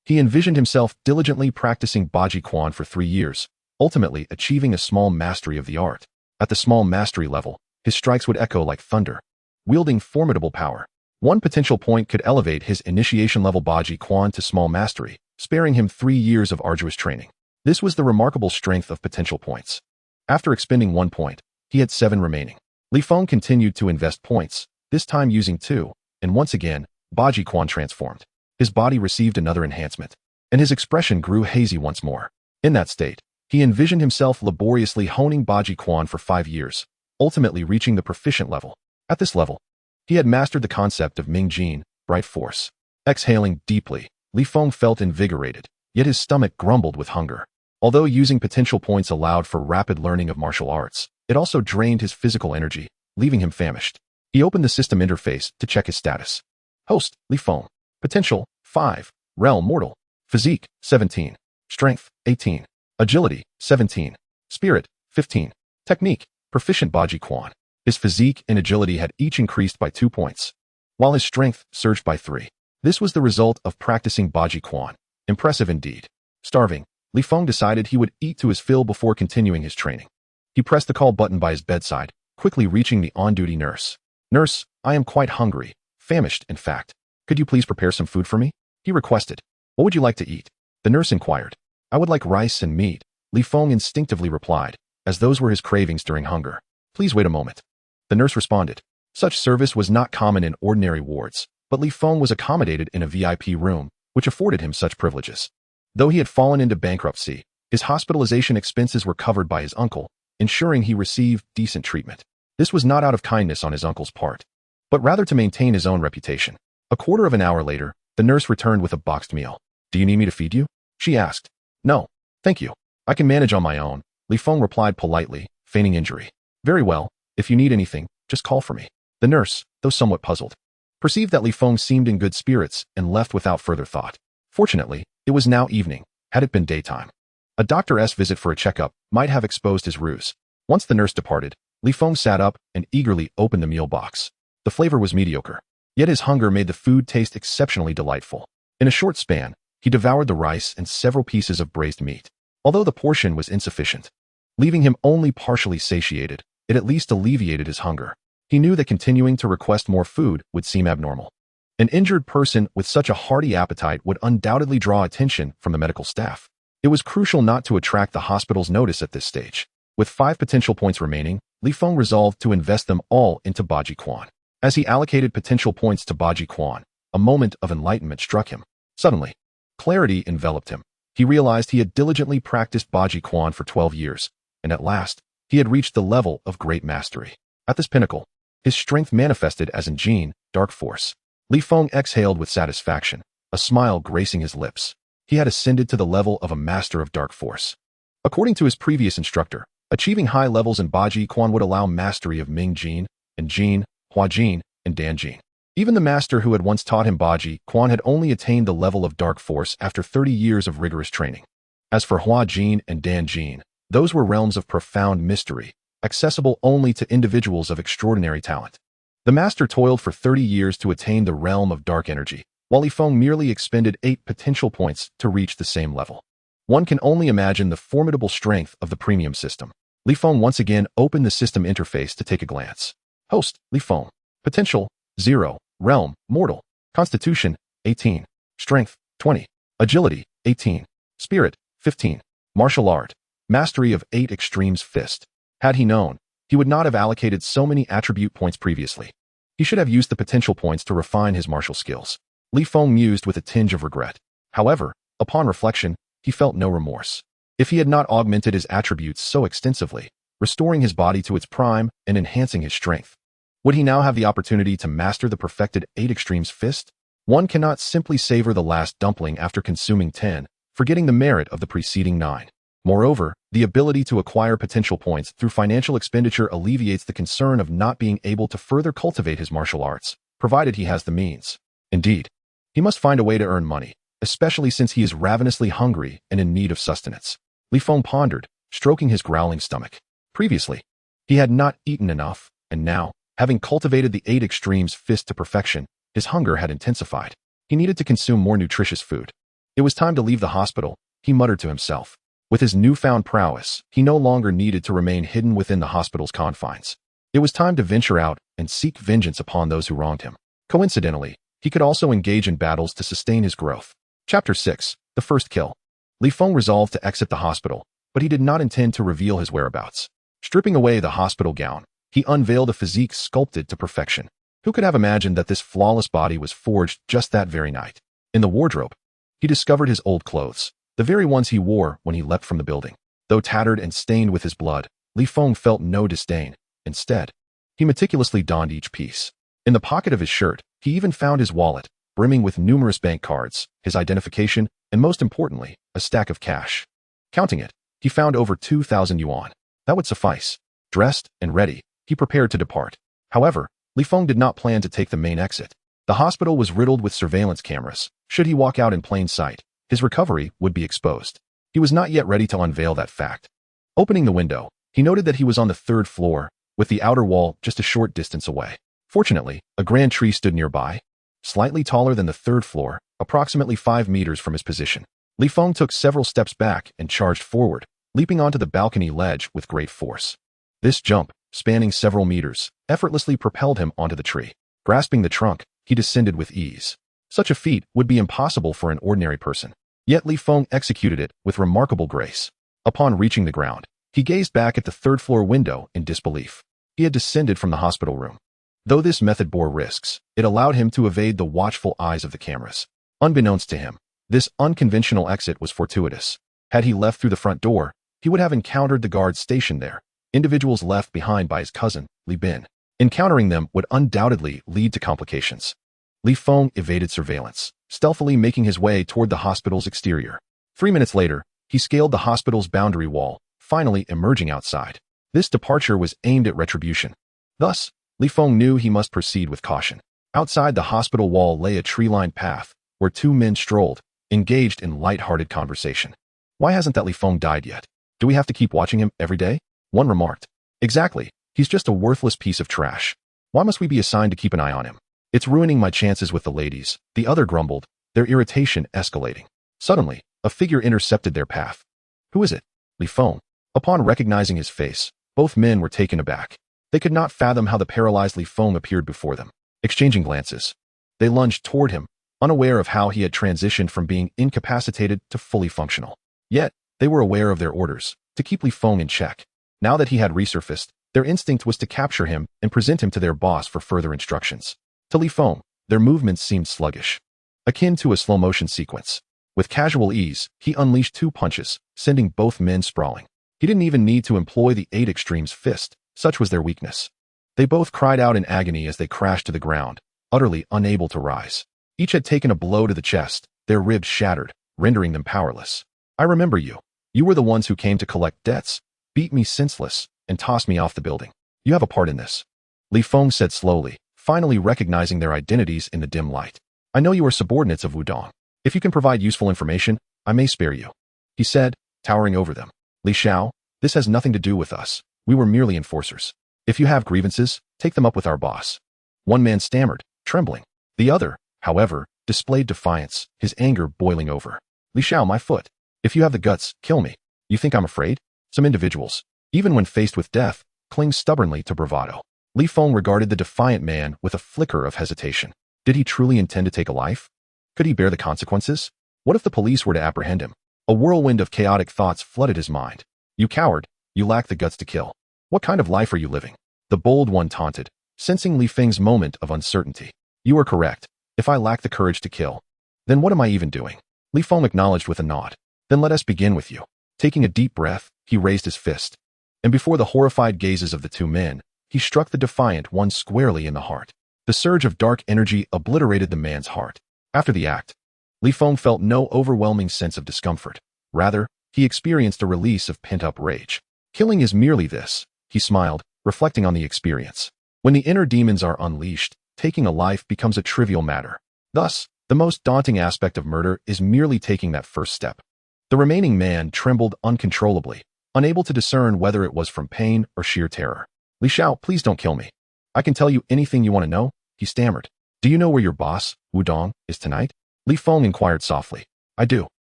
he envisioned himself diligently practicing Baji Quan for 3 years, ultimately achieving a small mastery of the art. At the small mastery level, his strikes would echo like thunder, wielding formidable power. 1 potential point could elevate his initiation level Baji Quan to small mastery, sparing him 3 years of arduous training. This was the remarkable strength of potential points. After expending 1 point, he had 7 remaining. Li Feng continued to invest points, this time using 2, and once again, Baji Quan transformed. His body received another enhancement, and his expression grew hazy once more. In that state, he envisioned himself laboriously honing Baji Quan for 5 years, ultimately reaching the proficient level. At this level, he had mastered the concept of Ming Jin, bright force. Exhaling deeply, Li Feng felt invigorated, yet his stomach grumbled with hunger. Although using potential points allowed for rapid learning of martial arts, it also drained his physical energy, leaving him famished. He opened the system interface to check his status. Host, Li Feng. Potential, 5. Realm, mortal. Physique, 17. Strength, 18. Agility, 17. Spirit, 15. Technique, proficient Baji Quan. His physique and agility had each increased by 2 points, while his strength surged by 3. This was the result of practicing Baji Quan. Impressive indeed. Starving, Li Feng decided he would eat to his fill before continuing his training. He pressed the call button by his bedside, quickly reaching the on-duty nurse. Nurse, I am quite hungry, famished in fact. Could you please prepare some food for me? He requested. What would you like to eat? The nurse inquired. I would like rice and meat, Li Feng instinctively replied, as those were his cravings during hunger. Please wait a moment. The nurse responded. Such service was not common in ordinary wards, but Li Feng was accommodated in a VIP room, which afforded him such privileges. Though he had fallen into bankruptcy, his hospitalization expenses were covered by his uncle, ensuring he received decent treatment. This was not out of kindness on his uncle's part, but rather to maintain his own reputation. A quarter of an hour later, the nurse returned with a boxed meal. Do you need me to feed you? She asked. No, thank you. I can manage on my own, Li Feng replied politely, feigning injury. Very well, if you need anything, just call for me. The nurse, though somewhat puzzled, perceived that Li Feng seemed in good spirits and left without further thought. Fortunately, it was now evening. Had it been daytime, a doctor's visit for a checkup might have exposed his ruse. Once the nurse departed, Li Feng sat up and eagerly opened the meal box. The flavor was mediocre, yet his hunger made the food taste exceptionally delightful. In a short span, he devoured the rice and several pieces of braised meat. Although the portion was insufficient, leaving him only partially satiated, it at least alleviated his hunger. He knew that continuing to request more food would seem abnormal. An injured person with such a hearty appetite would undoubtedly draw attention from the medical staff. It was crucial not to attract the hospital's notice at this stage. With 5 potential points remaining, Li Feng resolved to invest them all into Baji Quan. As he allocated potential points to Baji Quan, a moment of enlightenment struck him. Suddenly, clarity enveloped him. He realized he had diligently practiced Baji Quan for 12 years, and at last, he had reached the level of great mastery. At this pinnacle, his strength manifested as in Jin, dark force. Li Feng exhaled with satisfaction, a smile gracing his lips. He had ascended to the level of a master of dark force. According to his previous instructor, achieving high levels in Baji Quan would allow mastery of Ming Jin, and Jin, Hua Jin, and Dan Jin. Even the master who had once taught him Baji Quan had only attained the level of dark force after 30 years of rigorous training. As for Hua Jin and Dan Jin, those were realms of profound mystery, accessible only to individuals of extraordinary talent. The master toiled for 30 years to attain the realm of dark energy, while Li Feng merely expended 8 potential points to reach the same level. One can only imagine the formidable strength of the premium system. Li Feng once again opened the system interface to take a glance. Host, Li Feng. Potential, 0. Realm, mortal. Constitution, 18. Strength, 20. Agility, 18. Spirit, 15. Martial art, Mastery of 8 Extremes Fist. Had he known, he would not have allocated so many attribute points previously. He should have used the potential points to refine his martial skills. Li Feng mused with a tinge of regret. However, upon reflection, he felt no remorse. If he had not augmented his attributes so extensively, restoring his body to its prime and enhancing his strength, would he now have the opportunity to master the perfected 8 Extremes Fist? One cannot simply savor the last dumpling after consuming 10, forgetting the merit of the preceding 9. Moreover, the ability to acquire potential points through financial expenditure alleviates the concern of not being able to further cultivate his martial arts, provided he has the means. Indeed, he must find a way to earn money, especially since he is ravenously hungry and in need of sustenance. Li Feng pondered, stroking his growling stomach. Previously, he had not eaten enough, and now, having cultivated the 8 Extremes Fist to perfection, his hunger had intensified. He needed to consume more nutritious food. It was time to leave the hospital, he muttered to himself. With his newfound prowess, he no longer needed to remain hidden within the hospital's confines. It was time to venture out and seek vengeance upon those who wronged him. Coincidentally, he could also engage in battles to sustain his growth. Chapter 6. The First Kill. Li Feng resolved to exit the hospital, but he did not intend to reveal his whereabouts. Stripping away the hospital gown, he unveiled a physique sculpted to perfection. Who could have imagined that this flawless body was forged just that very night? In the wardrobe, he discovered his old clothes, the very ones he wore when he leapt from the building. Though tattered and stained with his blood, Li Feng felt no disdain. Instead, he meticulously donned each piece. In the pocket of his shirt, he even found his wallet, brimming with numerous bank cards, his identification, and most importantly, a stack of cash. Counting it, he found over 2,000 yuan. That would suffice. Dressed and ready, he prepared to depart. However, Li Feng did not plan to take the main exit. The hospital was riddled with surveillance cameras. Should he walk out in plain sight, his recovery would be exposed. He was not yet ready to unveil that fact. Opening the window, he noted that he was on the 3rd floor, with the outer wall just a short distance away. Fortunately, a grand tree stood nearby, slightly taller than the 3rd floor, approximately 5 meters from his position. Li Feng took several steps back and charged forward, leaping onto the balcony ledge with great force. This jump, spanning several meters, effortlessly propelled him onto the tree. Grasping the trunk, he descended with ease. Such a feat would be impossible for an ordinary person. Yet Li Feng executed it with remarkable grace. Upon reaching the ground, he gazed back at the 3rd floor window in disbelief. He had descended from the hospital room. Though this method bore risks, it allowed him to evade the watchful eyes of the cameras. Unbeknownst to him, this unconventional exit was fortuitous. Had he left through the front door, he would have encountered the guards stationed there, individuals left behind by his cousin, Li Bin. Encountering them would undoubtedly lead to complications. Li Feng evaded surveillance, stealthily making his way toward the hospital's exterior. 3 minutes later, he scaled the hospital's boundary wall, finally emerging outside. This departure was aimed at retribution. Thus, Li Feng knew he must proceed with caution. Outside the hospital wall lay a tree-lined path, where 2 men strolled, engaged in light-hearted conversation. Why hasn't that Li Feng died yet? Do we have to keep watching him every day? One remarked. Exactly, he's just a worthless piece of trash. Why must we be assigned to keep an eye on him? It's ruining my chances with the ladies, the other grumbled, their irritation escalating. Suddenly, a figure intercepted their path. Who is it? Li Feng. Upon recognizing his face, both men were taken aback. They could not fathom how the paralyzed Li Feng appeared before them. Exchanging glances, they lunged toward him, unaware of how he had transitioned from being incapacitated to fully functional. Yet, they were aware of their orders, to keep Li Feng in check. Now that he had resurfaced, their instinct was to capture him and present him to their boss for further instructions. To Li Feng, their movements seemed sluggish, akin to a slow-motion sequence. With casual ease, he unleashed 2 punches, sending both men sprawling. He didn't even need to employ the 8 Extremes Fist, such was their weakness. They both cried out in agony as they crashed to the ground, utterly unable to rise. Each had taken a blow to the chest, their ribs shattered, rendering them powerless. I remember you. You were the ones who came to collect debts, beat me senseless, and tossed me off the building. You have a part in this. Li Feng said slowly, finally recognizing their identities in the dim light. I know you are subordinates of Wudong. If you can provide useful information, I may spare you. He said, towering over them. Li Xiao, this has nothing to do with us. We were merely enforcers. If you have grievances, take them up with our boss. One man stammered, trembling. The other, however, displayed defiance, his anger boiling over. Li Xiao, my foot. If you have the guts, kill me. You think I'm afraid? Some individuals, even when faced with death, cling stubbornly to bravado. Li Feng regarded the defiant man with a flicker of hesitation. Did he truly intend to take a life? Could he bear the consequences? What if the police were to apprehend him? A whirlwind of chaotic thoughts flooded his mind. You coward, you lack the guts to kill. What kind of life are you living? The bold one taunted, sensing Li Feng's moment of uncertainty. You are correct. If I lack the courage to kill, then what am I even doing? Li Feng acknowledged with a nod. Then let us begin with you. Taking a deep breath, he raised his fist. And before the horrified gazes of the two men, he struck the defiant one squarely in the heart. The surge of dark energy obliterated the man's heart. After the act, Li Feng felt no overwhelming sense of discomfort. Rather, he experienced a release of pent-up rage. Killing is merely this, he smiled, reflecting on the experience. When the inner demons are unleashed, taking a life becomes a trivial matter. Thus, the most daunting aspect of murder is merely taking that first step. The remaining man trembled uncontrollably, unable to discern whether it was from pain or sheer terror. Li Xiao, please don't kill me. I can tell you anything you want to know, he stammered. Do you know where your boss, Wudong, is tonight? Li Feng inquired softly. I do.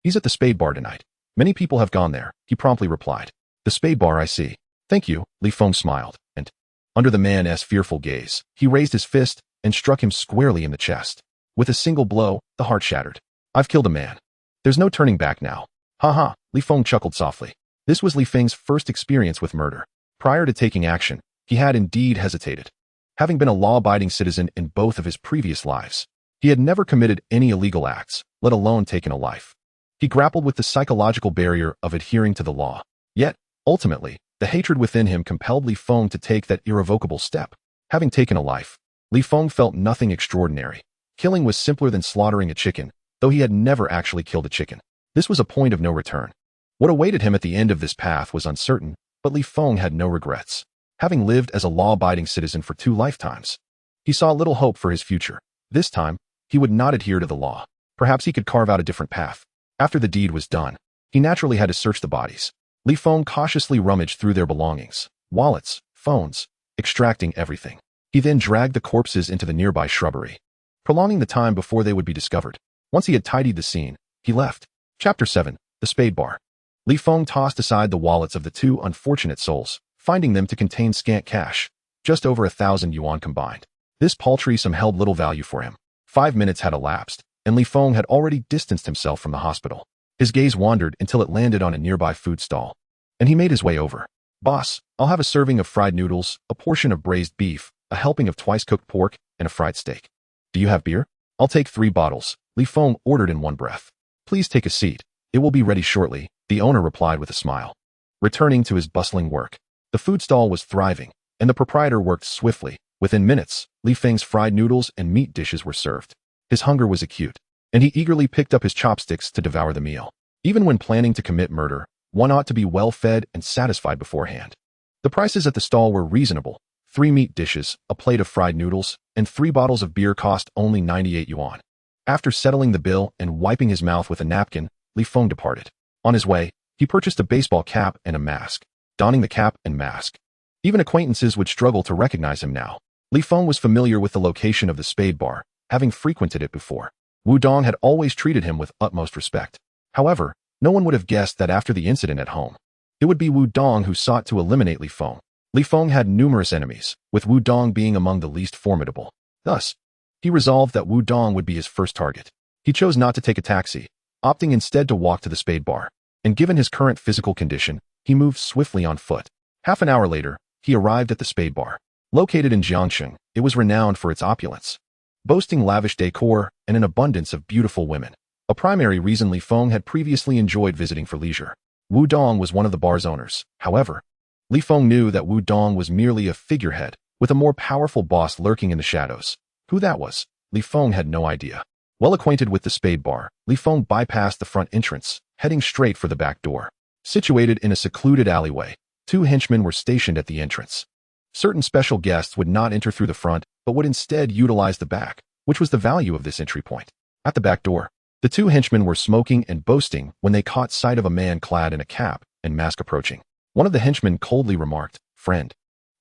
He's at the Spade Bar tonight. Many people have gone there, he promptly replied. The Spade Bar, I see. Thank you, Li Feng smiled, and, under the man's fearful gaze, he raised his fist and struck him squarely in the chest. With a single blow, the heart shattered. I've killed a man. There's no turning back now. Ha ha, Li Feng chuckled softly. This was Li Feng's first experience with murder. Prior to taking action, he had indeed hesitated. Having been a law-abiding citizen in both of his previous lives, he had never committed any illegal acts, let alone taken a life. He grappled with the psychological barrier of adhering to the law. Yet, ultimately, the hatred within him compelled Li Feng to take that irrevocable step. Having taken a life, Li Feng felt nothing extraordinary. Killing was simpler than slaughtering a chicken, though he had never actually killed a chicken. This was a point of no return. What awaited him at the end of this path was uncertain, but Li Feng had no regrets. Having lived as a law-abiding citizen for 2 lifetimes, he saw little hope for his future. This time, he would not adhere to the law. Perhaps he could carve out a different path. After the deed was done, he naturally had to search the bodies. Li Feng cautiously rummaged through their belongings, wallets, phones, extracting everything. He then dragged the corpses into the nearby shrubbery, prolonging the time before they would be discovered. Once he had tidied the scene, he left. Chapter 7. The Spade Bar. Li Feng tossed aside the wallets of the 2 unfortunate souls, finding them to contain scant cash, just over 1,000 yuan combined. This paltry sum held little value for him. 5 minutes had elapsed, and Li Feng had already distanced himself from the hospital. His gaze wandered until it landed on a nearby food stall, and he made his way over. Boss, I'll have a serving of fried noodles, a portion of braised beef, a helping of twice-cooked pork, and a fried steak. Do you have beer? I'll take 3 bottles, Li Feng ordered in one breath. Please take a seat. It will be ready shortly, the owner replied with a smile. Returning to his bustling work, the food stall was thriving, and the proprietor worked swiftly. Within minutes, Li Feng's fried noodles and meat dishes were served. His hunger was acute, and he eagerly picked up his chopsticks to devour the meal. Even when planning to commit murder, one ought to be well-fed and satisfied beforehand. The prices at the stall were reasonable. 3 meat dishes, a plate of fried noodles, and 3 bottles of beer cost only 98 yuan. After settling the bill and wiping his mouth with a napkin, Li Feng departed. On his way, he purchased a baseball cap and a mask. Donning the cap and mask, even acquaintances would struggle to recognize him now. Li Feng was familiar with the location of the Spade Bar, having frequented it before. Wudong had always treated him with utmost respect. However, no one would have guessed that after the incident at home, it would be Wudong who sought to eliminate Li Feng. Li Feng had numerous enemies, with Wudong being among the least formidable. Thus, he resolved that Wudong would be his first target. He chose not to take a taxi, opting instead to walk to the Spade Bar. And given his current physical condition, he moved swiftly on foot. Half an hour later, he arrived at the Spade Bar. Located in Jiangsheng, it was renowned for its opulence, boasting lavish decor and an abundance of beautiful women, a primary reason Li Feng had previously enjoyed visiting for leisure. Wudong was one of the bar's owners. However, Li Feng knew that Wudong was merely a figurehead, with a more powerful boss lurking in the shadows. Who that was, Li Feng had no idea. Well acquainted with the Spade Bar, Li Feng bypassed the front entrance, heading straight for the back door. Situated in a secluded alleyway, 2 henchmen were stationed at the entrance. Certain special guests would not enter through the front, but would instead utilize the back, which was the value of this entry point. At the back door, the 2 henchmen were smoking and boasting when they caught sight of a man clad in a cap and mask approaching. One of the henchmen coldly remarked, "Friend,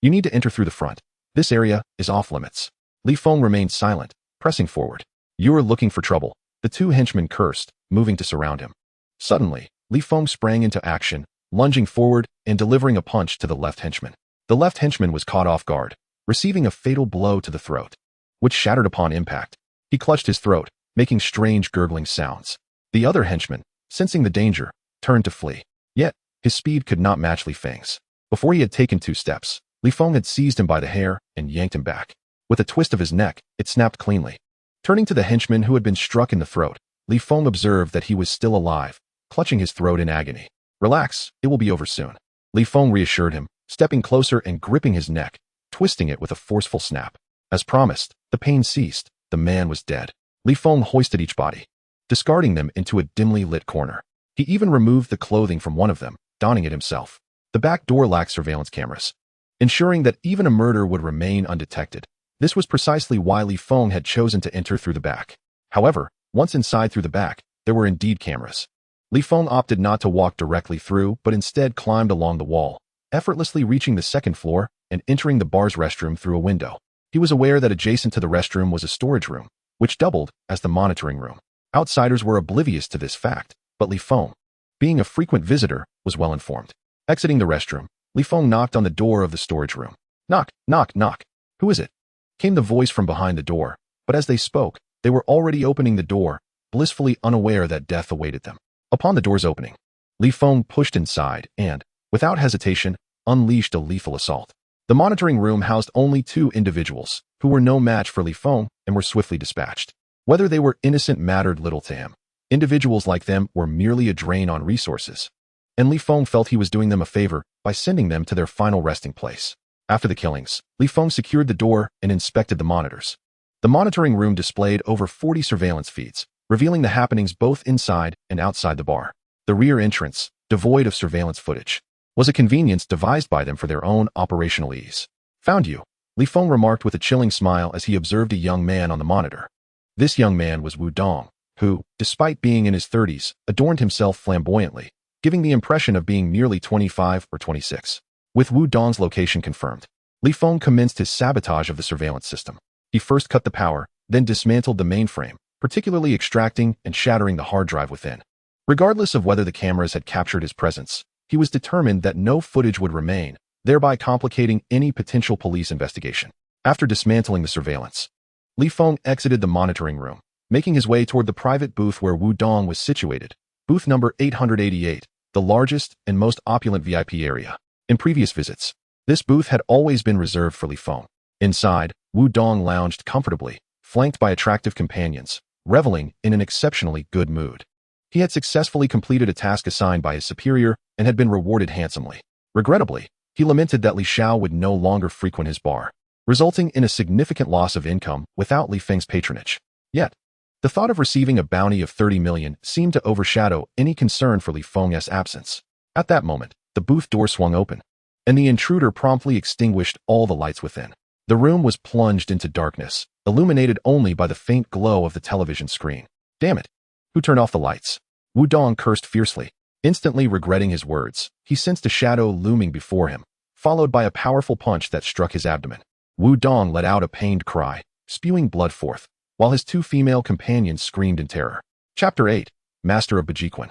you need to enter through the front. This area is off limits." Li Feng remained silent, pressing forward. "You are looking for trouble," the 2 henchmen cursed, moving to surround him. Suddenly, Li Feng sprang into action, lunging forward and delivering a punch to the left henchman. The left henchman was caught off guard, receiving a fatal blow to the throat, which shattered upon impact. He clutched his throat, making strange gurgling sounds. The other henchman, sensing the danger, turned to flee. Yet, His speed could not match Li Feng's. Before he had taken 2 steps, Li Feng had seized him by the hair and yanked him back. With a twist of his neck, it snapped cleanly. Turning to the henchman who had been struck in the throat, Li Feng observed that he was still alive, clutching his throat in agony. "Relax, it will be over soon," Li Feng reassured him, stepping closer and gripping his neck, twisting it with a forceful snap. As promised, the pain ceased. The man was dead. Li Feng hoisted each body, discarding them into a dimly lit corner. He even removed the clothing from one of them, donning it himself. The back door lacked surveillance cameras, ensuring that even a murder would remain undetected. This was precisely why Li Feng had chosen to enter through the back. However, once inside through the back, there were indeed cameras. Li Feng opted not to walk directly through, but instead climbed along the wall, effortlessly reaching the 2nd floor and entering the bar's restroom through a window. He was aware that adjacent to the restroom was a storage room, which doubled as the monitoring room. Outsiders were oblivious to this fact, but Li Feng, being a frequent visitor, was well informed. Exiting the restroom, Li Feng knocked on the door of the storage room. "Knock, knock, knock. Who is it?" came the voice from behind the door, but as they spoke, they were already opening the door, blissfully unaware that death awaited them. Upon the door's opening, Li Feng pushed inside and, without hesitation, unleashed a lethal assault. The monitoring room housed only 2 individuals, who were no match for Li Feng and were swiftly dispatched. Whether they were innocent mattered little to him. Individuals like them were merely a drain on resources, and Li Feng felt he was doing them a favor by sending them to their final resting place. After the killings, Li Feng secured the door and inspected the monitors. The monitoring room displayed over 40 surveillance feeds, revealing the happenings both inside and outside the bar. The rear entrance, devoid of surveillance footage, was a convenience devised by them for their own operational ease. "Found you," Li Feng remarked with a chilling smile as he observed a young man on the monitor. This young man was Wu Dong, who, despite being in his 30s, adorned himself flamboyantly, giving the impression of being nearly 25 or 26. With Wu Dong's location confirmed, Li Feng commenced his sabotage of the surveillance system. He first cut the power, then dismantled the mainframe, particularly extracting and shattering the hard drive within. Regardless of whether the cameras had captured his presence, he was determined that no footage would remain, thereby complicating any potential police investigation. After dismantling the surveillance, Li Feng exited the monitoring room, making his way toward the private booth where Wu Dong was situated, booth number 888, the largest and most opulent VIP area. In previous visits, this booth had always been reserved for Li Feng. Inside, Wu Dong lounged comfortably, flanked by attractive companions, reveling in an exceptionally good mood. He had successfully completed a task assigned by his superior and had been rewarded handsomely. Regrettably, he lamented that Li Xiao would no longer frequent his bar, resulting in a significant loss of income without Li Feng's patronage. Yet, the thought of receiving a bounty of 30 million seemed to overshadow any concern for Li Feng's absence. At that moment, the booth door swung open, and the intruder promptly extinguished all the lights within. The room was plunged into darkness, illuminated only by the faint glow of the television screen. "Damn it! Who turned off the lights?" Wu Dong cursed fiercely. Instantly regretting his words, he sensed a shadow looming before him, followed by a powerful punch that struck his abdomen. Wu Dong let out a pained cry, spewing blood forth, while his 2 female companions screamed in terror. Chapter 8. Master of Bajiquan.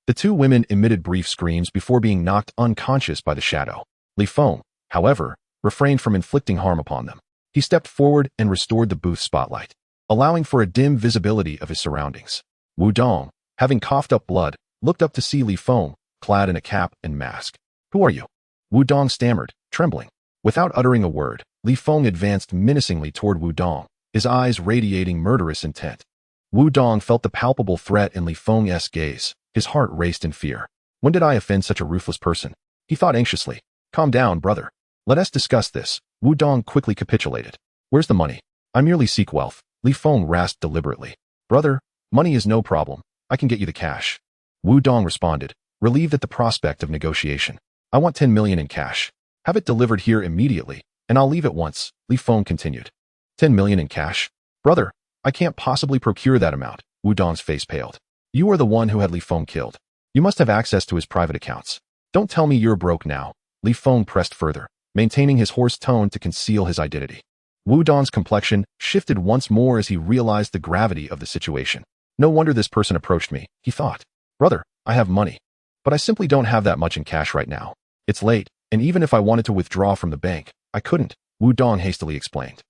The 2 women emitted brief screams before being knocked unconscious by the shadow. Li Feng, however, refrained from inflicting harm upon them. He stepped forward and restored the booth's spotlight, allowing for a dim visibility of his surroundings. Wu Dong, having coughed up blood, looked up to see Li Feng, clad in a cap and mask. "Who are you?" Wu Dong stammered, trembling. Without uttering a word, Li Feng advanced menacingly toward Wu Dong, his eyes radiating murderous intent. Wu Dong felt the palpable threat in Li Feng's gaze. His heart raced in fear. When did I offend such a ruthless person? He thought anxiously. "Calm down, brother. Let us discuss this." Wu Dong quickly capitulated. "Where's the money?" "I merely seek wealth," Li Feng rasped deliberately. "Brother, money is no problem. I can get you the cash." Wu Dong responded, relieved at the prospect of negotiation. "I want 10 million in cash. Have it delivered here immediately, and I'll leave at once," Li Feng continued. 10 million in cash? "Brother, I can't possibly procure that amount." Wu Dong's face paled. "You are the one who had Li Feng killed. You must have access to his private accounts. Don't tell me you're broke now." Li Feng pressed further, maintaining his hoarse tone to conceal his identity. Wu Dong's complexion shifted once more as he realized the gravity of the situation. No wonder this person approached me, he thought. "Brother, I have money, but I simply don't have that much in cash right now. It's late, and even if I wanted to withdraw from the bank, I couldn't," Wu Dong hastily explained.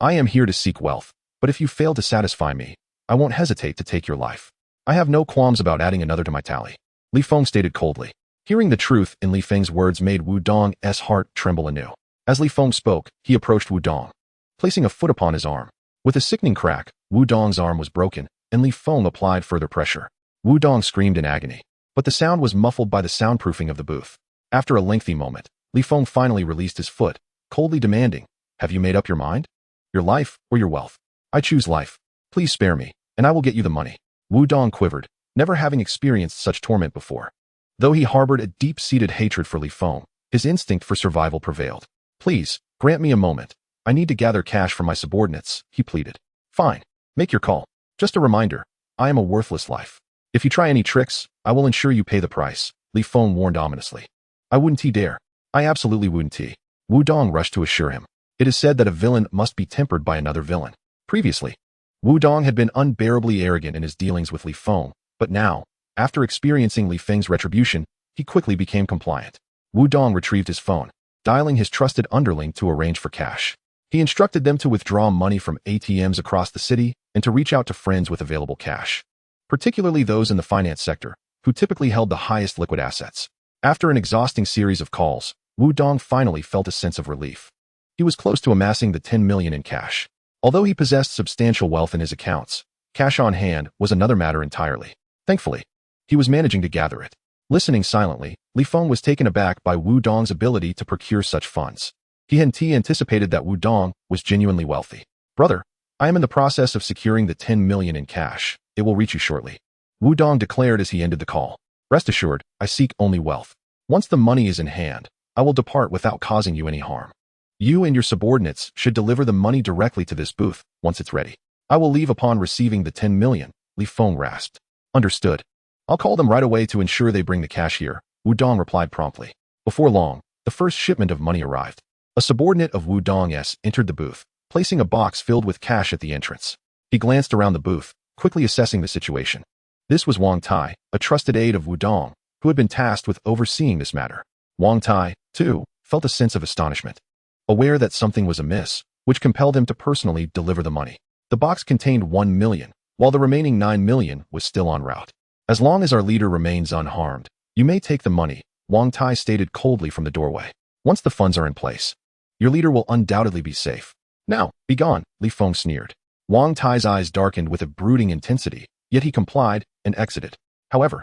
"I am here to seek wealth, but if you fail to satisfy me, I won't hesitate to take your life. I have no qualms about adding another to my tally," Li Feng stated coldly. Hearing the truth in Li Feng's words made Wu Dong's heart tremble anew. As Li Feng spoke, he approached Wu Dong, placing a foot upon his arm. With a sickening crack, Wu Dong's arm was broken, and Li Feng applied further pressure. Wu Dong screamed in agony, but the sound was muffled by the soundproofing of the booth. After a lengthy moment, Li Feng finally released his foot, coldly demanding, "Have you made up your mind? Your life or your wealth? I choose life. Please spare me, and I will get you the money." Wu Dong quivered, never having experienced such torment before. Though he harbored a deep-seated hatred for Li Feng, his instinct for survival prevailed. "Please, grant me a moment. I need to gather cash from my subordinates," he pleaded. "Fine. Make your call. Just a reminder, I am a worthless life. If you try any tricks, I will ensure you pay the price," Li Feng warned ominously. "I wouldn't dare. I absolutely wouldn't." Wu Dong rushed to assure him. It is said that a villain must be tempered by another villain. Previously, Wu Dong had been unbearably arrogant in his dealings with Li Feng, but now, after experiencing Li Feng's retribution, he quickly became compliant. Wu Dong retrieved his phone, dialing his trusted underling to arrange for cash. He instructed them to withdraw money from ATMs across the city and to reach out to friends with available cash, particularly those in the finance sector, who typically held the highest liquid assets. After an exhausting series of calls, Wu Dong finally felt a sense of relief. He was close to amassing the 10 million in cash. Although he possessed substantial wealth in his accounts, cash on hand was another matter entirely. Thankfully, he was managing to gather it. Listening silently, Li Feng was taken aback by Wu Dong's ability to procure such funds. He anticipated that Wu Dong was genuinely wealthy. "Brother, I am in the process of securing the 10 million in cash. It will reach you shortly," Wu Dong declared as he ended the call. "Rest assured, I seek only wealth. Once the money is in hand, I will depart without causing you any harm. You and your subordinates should deliver the money directly to this booth once it's ready. I will leave upon receiving the 10 million, Li Feng rasped. "Understood. I'll call them right away to ensure they bring the cash here," Wu Dong replied promptly. Before long, the first shipment of money arrived. A subordinate of Wu Dong's entered the booth, placing a box filled with cash at the entrance. He glanced around the booth, quickly assessing the situation. This was Wang Tai, a trusted aide of Wu Dong, who had been tasked with overseeing this matter. Wang Tai, too, felt a sense of astonishment, aware that something was amiss, which compelled him to personally deliver the money. The box contained 1 million, while the remaining 9 million was still en route. "As long as our leader remains unharmed, you may take the money," Wang Tai stated coldly from the doorway. "Once the funds are in place, your leader will undoubtedly be safe. Now, be gone," Li Feng sneered. Wang Tai's eyes darkened with a brooding intensity, yet he complied and exited. However,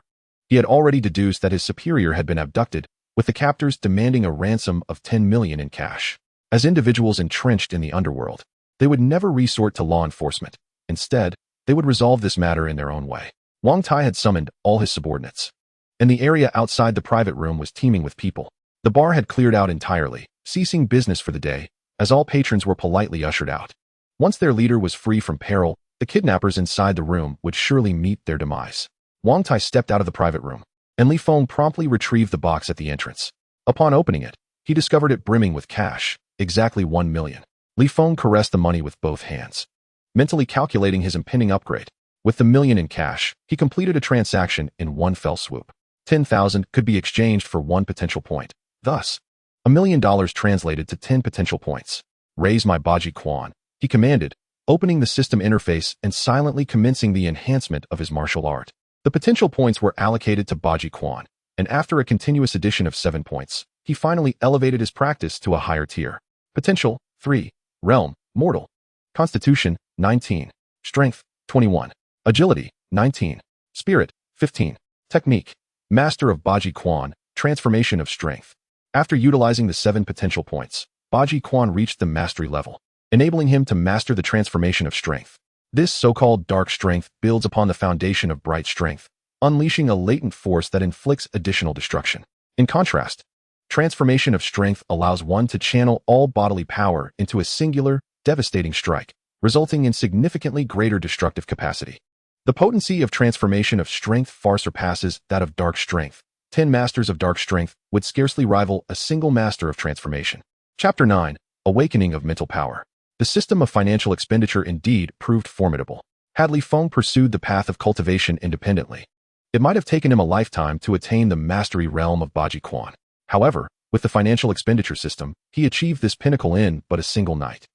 he had already deduced that his superior had been abducted, with the captors demanding a ransom of 10 million in cash. As individuals entrenched in the underworld, they would never resort to law enforcement. Instead, they would resolve this matter in their own way. Wang Tai had summoned all his subordinates, and the area outside the private room was teeming with people. The bar had cleared out entirely, ceasing business for the day, as all patrons were politely ushered out. Once their leader was free from peril, the kidnappers inside the room would surely meet their demise. Wang Tai stepped out of the private room, and Li Feng promptly retrieved the box at the entrance. Upon opening it, he discovered it brimming with cash, exactly 1 million. Li Feng caressed the money with both hands, mentally calculating his impending upgrade. With the million in cash, he completed a transaction in one fell swoop. 10,000 could be exchanged for 1 potential point. Thus, $1 million translated to 10 potential points. "Raise my Baji Quan," he commanded, opening the system interface and silently commencing the enhancement of his martial art. The potential points were allocated to Baji Quan, and after a continuous addition of 7 points, he finally elevated his practice to a higher tier. Potential, 3. Realm, Mortal. Constitution, 19. Strength, 21. Agility, 19. Spirit, 15. Technique, Master of Baji Quan, Transformation of Strength. After utilizing the 7 potential points, Baji Quan reached the mastery level, enabling him to master the transformation of strength. This so-called dark strength builds upon the foundation of bright strength, unleashing a latent force that inflicts additional destruction. In contrast, transformation of strength allows one to channel all bodily power into a singular, devastating strike, resulting in significantly greater destructive capacity. The potency of transformation of strength far surpasses that of dark strength. 10 masters of dark strength would scarcely rival a single master of transformation. Chapter 9. Awakening of Mental Power. The system of financial expenditure indeed proved formidable. Had Li Feng pursued the path of cultivation independently, it might have taken him a lifetime to attain the mastery realm of Baji Quan. However, with the financial expenditure system, he achieved this pinnacle in but a single night.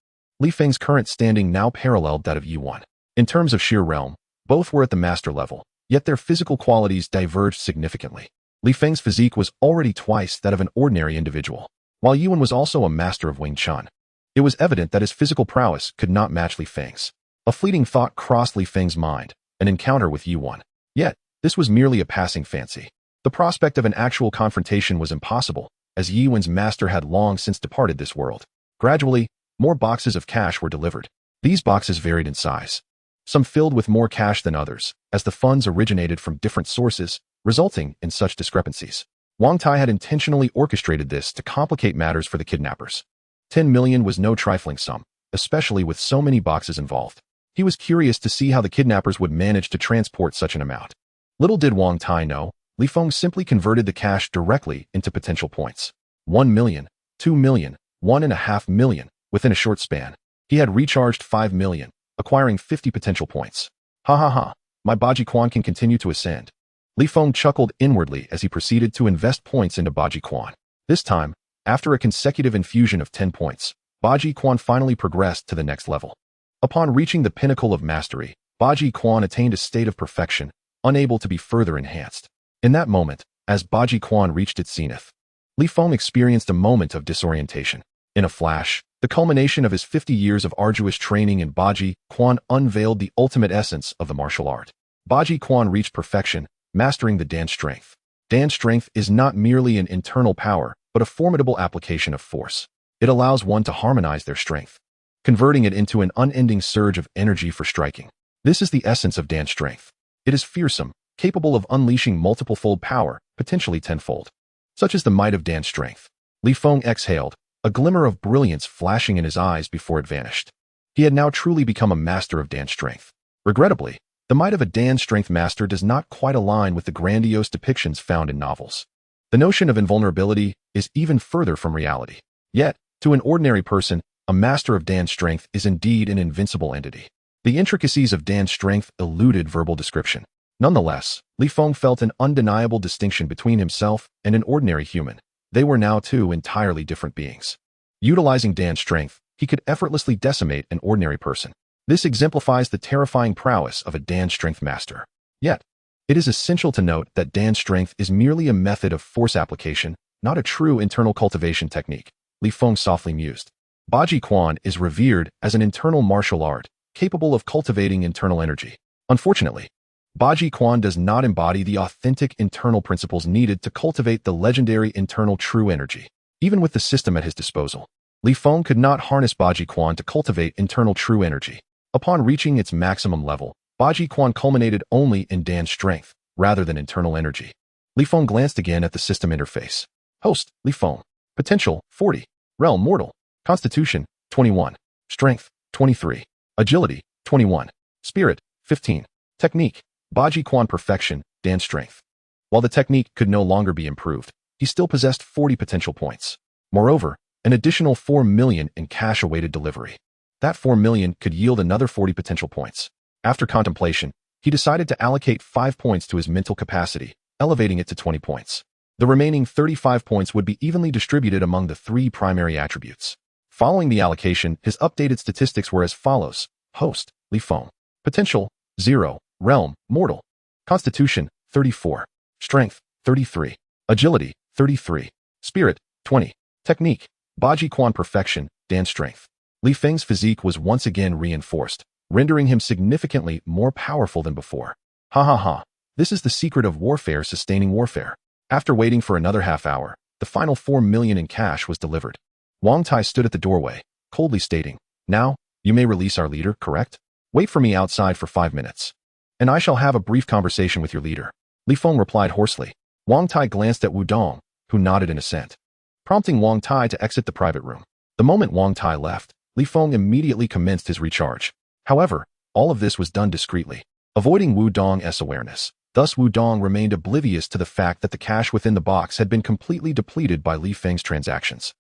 Li Feng's current standing now paralleled that of Yuan. In terms of sheer realm, both were at the master level, yet their physical qualities diverged significantly. Li Feng's physique was already twice that of an ordinary individual, while Yuan was also a master of Wing Chun. It was evident that his physical prowess could not match Li Feng's. A fleeting thought crossed Li Feng's mind, an encounter with Yuan. Yet, this was merely a passing fancy. The prospect of an actual confrontation was impossible, as Yuan's master had long since departed this world. Gradually, more boxes of cash were delivered. These boxes varied in size. Some filled with more cash than others, as the funds originated from different sources, resulting in such discrepancies. Wang Tai had intentionally orchestrated this to complicate matters for the kidnappers. 10 million was no trifling sum, especially with so many boxes involved. He was curious to see how the kidnappers would manage to transport such an amount. Little did Wang Tai know, Li Feng simply converted the cash directly into potential points. 1 million, 2 million, 1.5 million, within a short span. He had recharged 5 million, acquiring 50 potential points. Ha ha ha, my Baji Quan can continue to ascend. Li Feng chuckled inwardly as he proceeded to invest points into Baji Quan. This time, after a consecutive infusion of 10 points, Baji Quan finally progressed to the next level. Upon reaching the pinnacle of mastery, Baji Quan attained a state of perfection, unable to be further enhanced. In that moment, as Baji Quan reached its zenith, Li Feng experienced a moment of disorientation. In a flash, the culmination of his 50 years of arduous training in Baji Quan unveiled the ultimate essence of the martial art. Baji Quan reached perfection, mastering the Dan strength. Dan strength is not merely an internal power, but a formidable application of force. It allows one to harmonize their strength, converting it into an unending surge of energy for striking. This is the essence of Dan strength. It is fearsome, capable of unleashing multiple-fold power, potentially tenfold. Such is the might of Dan strength. Li Feng exhaled, a glimmer of brilliance flashing in his eyes before it vanished. He had now truly become a master of Dan strength. Regrettably, the might of a Dan strength master does not quite align with the grandiose depictions found in novels. The notion of invulnerability is even further from reality. Yet, to an ordinary person, a master of Dan strength is indeed an invincible entity. The intricacies of Dan's strength eluded verbal description. Nonetheless, Li Feng felt an undeniable distinction between himself and an ordinary human. They were now two entirely different beings. Utilizing Dan's strength, he could effortlessly decimate an ordinary person. This exemplifies the terrifying prowess of a Dan strength master. Yet, it is essential to note that Dan strength is merely a method of force application, not a true internal cultivation technique. Li Feng softly mused. Baji Quan is revered as an internal martial art, capable of cultivating internal energy. Unfortunately, Baji Quan does not embody the authentic internal principles needed to cultivate the legendary internal true energy. Even with the system at his disposal, Li Feng could not harness Baji Quan to cultivate internal true energy. Upon reaching its maximum level, Baji Quan culminated only in Dan's strength, rather than internal energy. Li Feng glanced again at the system interface. Host, Li Feng. Potential, 40. Realm, mortal. Constitution, 21. Strength, 23. Agility, 21. Spirit, 15. Technique, Baji Quan perfection, Dan strength. While the technique could no longer be improved, he still possessed 40 potential points. Moreover, an additional 4 million in cash awaited delivery. That 4 million could yield another 40 potential points. After contemplation, he decided to allocate 5 points to his mental capacity, elevating it to 20 points. The remaining 35 points would be evenly distributed among the 3 primary attributes. Following the allocation, his updated statistics were as follows. Host, Li Feng. Potential, 0. Realm, mortal. Constitution, 34. Strength, 33. Agility, 33. Spirit, 20. Technique, Baji Quan perfection, Dan strength. Li Feng's physique was once again reinforced, rendering him significantly more powerful than before. Ha ha ha, this is the secret of warfare sustaining warfare. After waiting for another half hour, the final 4 million in cash was delivered. Wang Tai stood at the doorway, coldly stating, "Now, you may release our leader, correct? Wait for me outside for 5 minutes, and I shall have a brief conversation with your leader." Li Feng replied hoarsely. Wang Tai glanced at Wu Dong, who nodded in assent, prompting Wang Tai to exit the private room. The moment Wang Tai left, Li Feng immediately commenced his recharge. However, all of this was done discreetly, avoiding Wu Dong's awareness. Thus Wu Dong remained oblivious to the fact that the cash within the box had been completely depleted by Li Feng's transactions.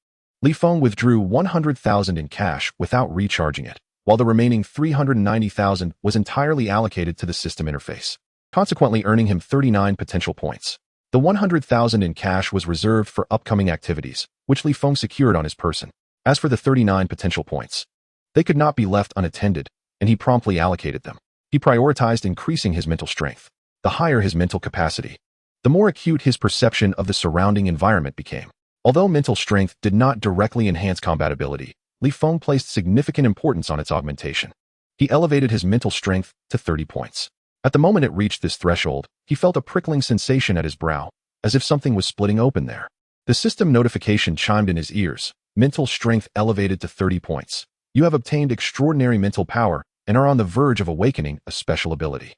Li Feng withdrew 100,000 in cash without recharging it, while the remaining 390,000 was entirely allocated to the system interface, consequently earning him 39 potential points. The 100,000 in cash was reserved for upcoming activities, which Li Feng secured on his person. As for the 39 potential points, they could not be left unattended, and he promptly allocated them. He prioritized increasing his mental strength. The higher his mental capacity, the more acute his perception of the surrounding environment became. Although mental strength did not directly enhance combatability, Li Feng placed significant importance on its augmentation. He elevated his mental strength to 30 points. At the moment it reached this threshold, he felt a prickling sensation at his brow, as if something was splitting open there. The system notification chimed in his ears. Mental strength elevated to 30 points. You have obtained extraordinary mental power and are on the verge of awakening a special ability.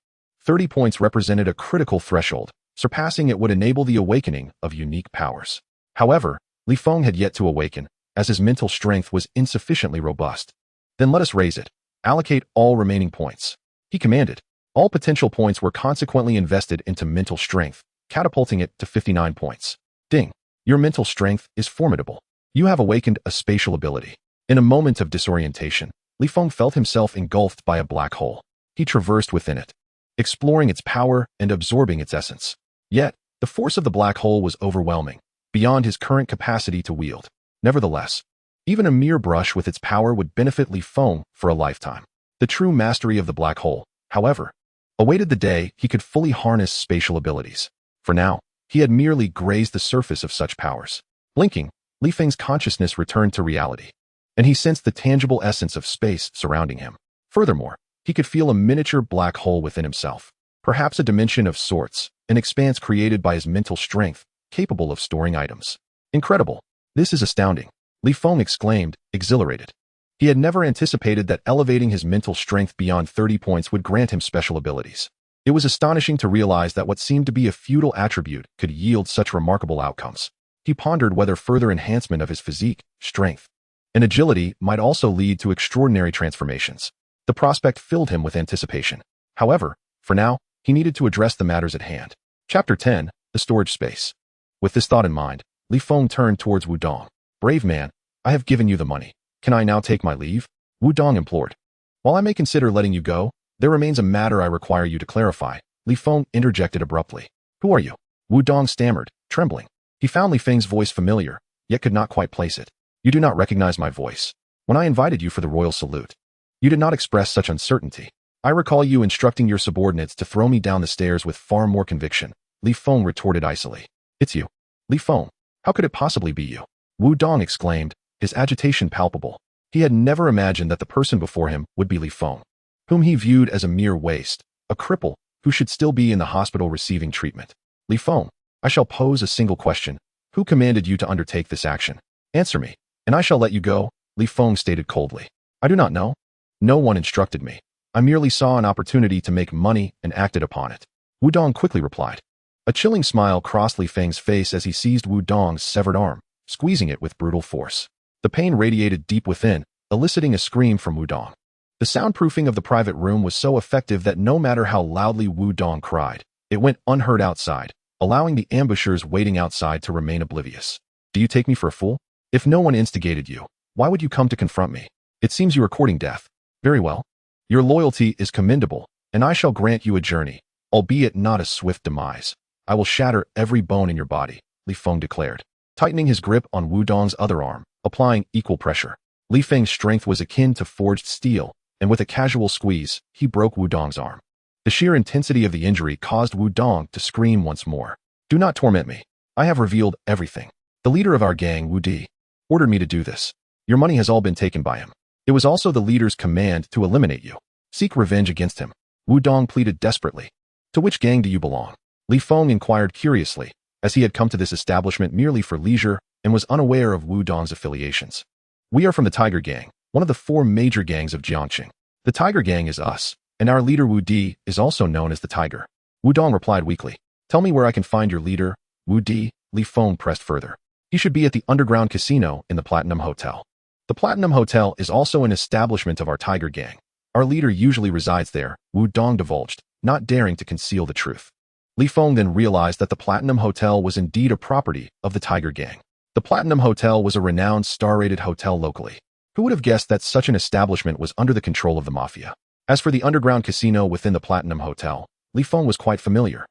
30 points represented a critical threshold. Surpassing it would enable the awakening of unique powers. However, Li Feng had yet to awaken, as his mental strength was insufficiently robust. Then let us raise it. Allocate all remaining points. He commanded. All potential points were consequently invested into mental strength, catapulting it to 59 points. Ding. Your mental strength is formidable. You have awakened a spatial ability. In a moment of disorientation, Li Feng felt himself engulfed by a black hole. He traversed within it, exploring its power and absorbing its essence. Yet, the force of the black hole was overwhelming, beyond his current capacity to wield. Nevertheless, even a mere brush with its power would benefit Li Feng for a lifetime. The true mastery of the black hole, however, awaited the day he could fully harness spatial abilities. For now, he had merely grazed the surface of such powers. Blinking, Li Feng's consciousness returned to reality, and he sensed the tangible essence of space surrounding him. Furthermore, he could feel a miniature black hole within himself, perhaps a dimension of sorts, an expanse created by his mental strength, capable of storing items. Incredible! This is astounding, Li Feng exclaimed, exhilarated. He had never anticipated that elevating his mental strength beyond 30 points would grant him special abilities. It was astonishing to realize that what seemed to be a futile attribute could yield such remarkable outcomes. He pondered whether further enhancement of his physique, strength, and agility might also lead to extraordinary transformations. The prospect filled him with anticipation. However, for now, he needed to address the matters at hand. Chapter 10, The Storage Space. With this thought in mind, Li Feng turned towards Wudong. Brave man, I have given you the money. Can I now take my leave? Wudong implored. While I may consider letting you go, there remains a matter I require you to clarify. Li Feng interjected abruptly. Who are you? Wudong stammered, trembling. He found Li Feng's voice familiar, yet could not quite place it. You do not recognize my voice. When I invited you for the royal salute, you did not express such uncertainty. I recall you instructing your subordinates to throw me down the stairs with far more conviction. Li Feng retorted icily. It's you. Li Feng. How could it possibly be you? Wudong exclaimed, his agitation palpable. He had never imagined that the person before him would be Li Feng, whom he viewed as a mere waste, a cripple who should still be in the hospital receiving treatment. Li Feng, I shall pose a single question. Who commanded you to undertake this action? Answer me, and I shall let you go, Li Feng stated coldly. I do not know. No one instructed me. I merely saw an opportunity to make money and acted upon it. Wudong quickly replied. A chilling smile crossed Li Feng's face as he seized Wudong's severed arm, squeezing it with brutal force. The pain radiated deep within, eliciting a scream from Wudong. The soundproofing of the private room was so effective that no matter how loudly Wudong cried, it went unheard outside, allowing the ambushers waiting outside to remain oblivious. Do you take me for a fool? If no one instigated you, why would you come to confront me? It seems you are courting death. Very well. Your loyalty is commendable, and I shall grant you a journey, albeit not a swift demise. I will shatter every bone in your body, Li Feng declared, tightening his grip on Wudong's other arm, applying equal pressure. Li Feng's strength was akin to forged steel, and with a casual squeeze, he broke Wudong's arm. The sheer intensity of the injury caused Wudong to scream once more. Do not torment me. I have revealed everything. The leader of our gang, Wu Di, ordered me to do this. Your money has all been taken by him. It was also the leader's command to eliminate you. Seek revenge against him. Wudong pleaded desperately. To which gang do you belong? Li Feng inquired curiously, as he had come to this establishment merely for leisure and was unaware of Wudong's affiliations. We are from the Tiger Gang, one of the 4 major gangs of Jiangqing. The Tiger Gang is us, and our leader Wu Di is also known as the Tiger. Wudong replied weakly. Tell me where I can find your leader, Wu Di. Li Feng pressed further. He should be at the underground casino in the Platinum Hotel. The Platinum Hotel is also an establishment of our Tiger Gang. Our leader usually resides there, Wudong divulged, not daring to conceal the truth. Li Feng then realized that the Platinum Hotel was indeed a property of the Tiger Gang. The Platinum Hotel was a renowned star-rated hotel locally. Who would have guessed that such an establishment was under the control of the mafia? As for the underground casino within the Platinum Hotel, Li Feng was quite familiar,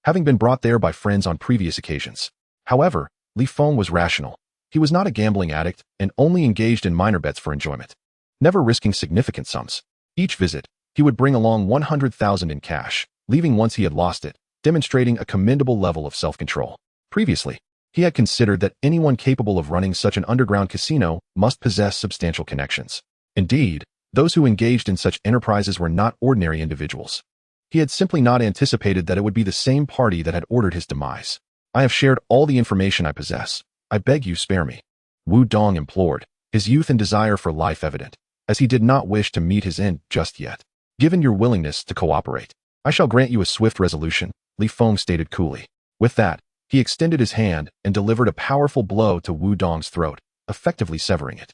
having been brought there by friends on previous occasions. However, Li Feng was rational. He was not a gambling addict and only engaged in minor bets for enjoyment, never risking significant sums. Each visit, he would bring along 100,000 in cash, leaving once he had lost it, demonstrating a commendable level of self-control. Previously, he had considered that anyone capable of running such an underground casino must possess substantial connections. Indeed, those who engaged in such enterprises were not ordinary individuals. He had simply not anticipated that it would be the same party that had ordered his demise. "I have shared all the information I possess. I beg you spare me," Wu Dong implored, his youth and desire for life evident, as he did not wish to meet his end just yet. "Given your willingness to cooperate, I shall grant you a swift resolution," Li Feng stated coolly. With that, he extended his hand and delivered a powerful blow to Wu Dong's throat, effectively severing it.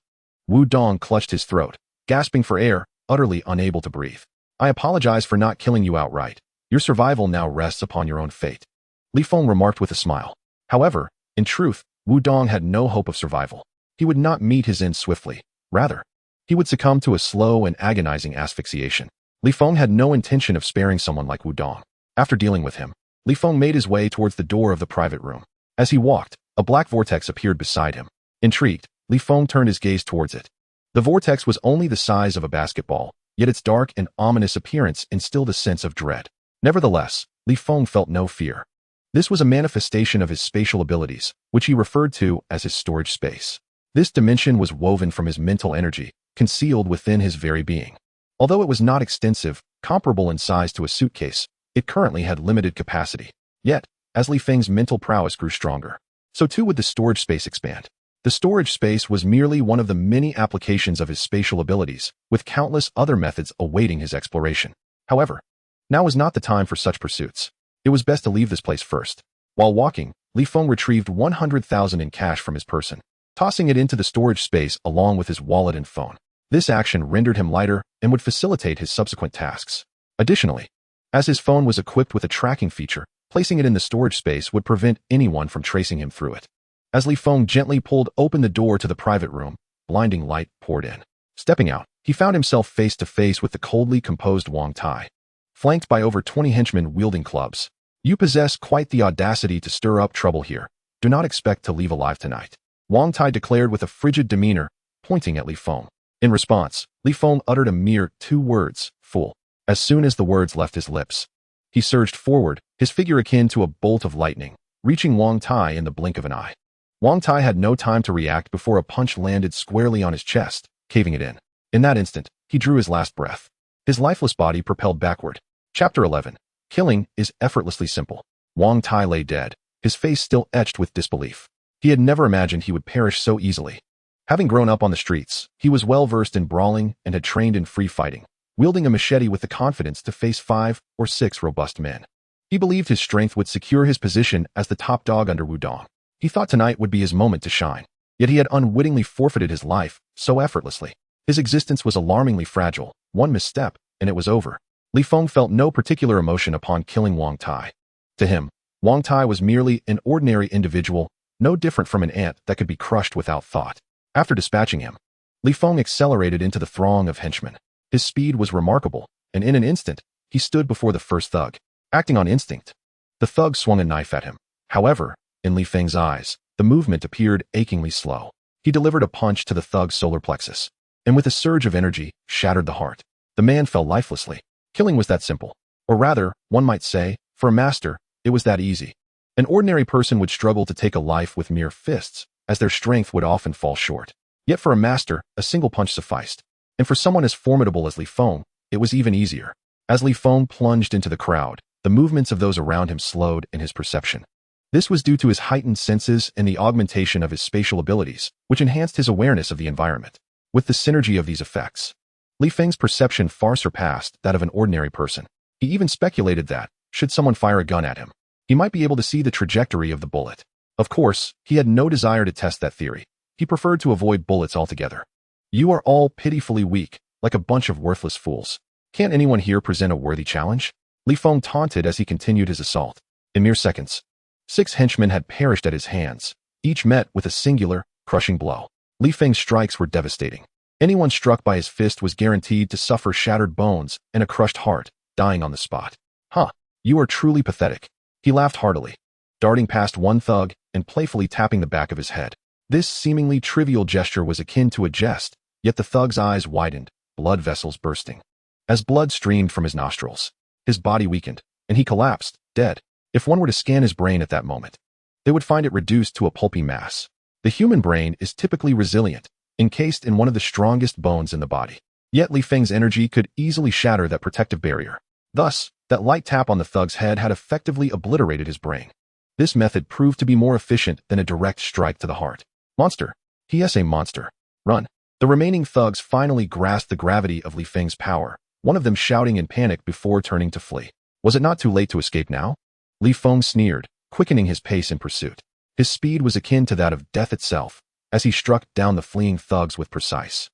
Wu Dong clutched his throat, gasping for air, utterly unable to breathe. "I apologize for not killing you outright. Your survival now rests upon your own fate," Li Feng remarked with a smile. However, in truth, Wu Dong had no hope of survival. He would not meet his end swiftly. Rather, he would succumb to a slow and agonizing asphyxiation. Li Feng had no intention of sparing someone like Wu Dong. After dealing with him, Li Feng made his way towards the door of the private room. As he walked, a black vortex appeared beside him. Intrigued, Li Feng turned his gaze towards it. The vortex was only the size of a basketball, yet its dark and ominous appearance instilled a sense of dread. Nevertheless, Li Feng felt no fear. This was a manifestation of his spatial abilities, which he referred to as his storage space. This dimension was woven from his mental energy, concealed within his very being. Although it was not extensive, comparable in size to a suitcase, it currently had limited capacity. Yet, as Li Feng's mental prowess grew stronger, so too would the storage space expand. The storage space was merely one of the many applications of his spatial abilities, with countless other methods awaiting his exploration. However, now was not the time for such pursuits. It was best to leave this place first. While walking, Li Feng retrieved 100,000 in cash from his person, tossing it into the storage space along with his wallet and phone. This action rendered him lighter and would facilitate his subsequent tasks. Additionally, as his phone was equipped with a tracking feature, placing it in the storage space would prevent anyone from tracing him through it. As Li Feng gently pulled open the door to the private room, blinding light poured in. Stepping out, he found himself face to face with the coldly composed Wang Tai. Flanked by over 20 henchmen wielding clubs. "You possess quite the audacity to stir up trouble here. Do not expect to leave alive tonight," Wang Tai declared with a frigid demeanor, pointing at Li Feng. In response, Li Feng uttered a mere 2 words, "Fool." As soon as the words left his lips, he surged forward, his figure akin to a bolt of lightning, reaching Wang Tai in the blink of an eye. Wang Tai had no time to react before a punch landed squarely on his chest, caving it in. In that instant, he drew his last breath. His lifeless body propelled backward. Chapter 11. Killing is effortlessly simple. Wang Tai lay dead, his face still etched with disbelief. He had never imagined he would perish so easily. Having grown up on the streets, he was well versed in brawling and had trained in free fighting, wielding a machete with the confidence to face 5 or 6 robust men. He believed his strength would secure his position as the top dog under Wu Dong. He thought tonight would be his moment to shine. Yet he had unwittingly forfeited his life so effortlessly. His existence was alarmingly fragile. One misstep, and it was over. Li Feng felt no particular emotion upon killing Wang Tai. To him, Wang Tai was merely an ordinary individual, no different from an ant that could be crushed without thought. After dispatching him, Li Feng accelerated into the throng of henchmen. His speed was remarkable, and in an instant, he stood before the first thug. Acting on instinct, the thug swung a knife at him. However, in Li Feng's eyes, the movement appeared achingly slow. He delivered a punch to the thug's solar plexus, and with a surge of energy, shattered the heart. The man fell lifelessly. Killing was that simple. Or rather, one might say, for a master, it was that easy. An ordinary person would struggle to take a life with mere fists, as their strength would often fall short. Yet for a master, a single punch sufficed. And for someone as formidable as Li Feng, it was even easier. As Li Feng plunged into the crowd, the movements of those around him slowed in his perception. This was due to his heightened senses and the augmentation of his spatial abilities, which enhanced his awareness of the environment. With the synergy of these effects, Li Feng's perception far surpassed that of an ordinary person. He even speculated that, should someone fire a gun at him, he might be able to see the trajectory of the bullet. Of course, he had no desire to test that theory. He preferred to avoid bullets altogether. "You are all pitifully weak, like a bunch of worthless fools. Can't anyone here present a worthy challenge?" Li Feng taunted as he continued his assault. In mere seconds, 6 henchmen had perished at his hands, each met with a singular, crushing blow. Li Feng's strikes were devastating. Anyone struck by his fist was guaranteed to suffer shattered bones and a crushed heart, dying on the spot. "Huh, you are truly pathetic." He laughed heartily, darting past one thug and playfully tapping the back of his head. This seemingly trivial gesture was akin to a jest, yet the thug's eyes widened, blood vessels bursting. As blood streamed from his nostrils, his body weakened, and he collapsed, dead. If one were to scan his brain at that moment, they would find it reduced to a pulpy mass. The human brain is typically resilient, encased in one of the strongest bones in the body. Yet Li Feng's energy could easily shatter that protective barrier. Thus, that light tap on the thug's head had effectively obliterated his brain. This method proved to be more efficient than a direct strike to the heart. Monster. He is a monster. Run. The remaining thugs finally grasped the gravity of Li Feng's power, one of them shouting in panic before turning to flee. Was it not too late to escape now? Li Feng sneered, quickening his pace in pursuit. His speed was akin to that of death itself, as he struck down the fleeing thugs with precise,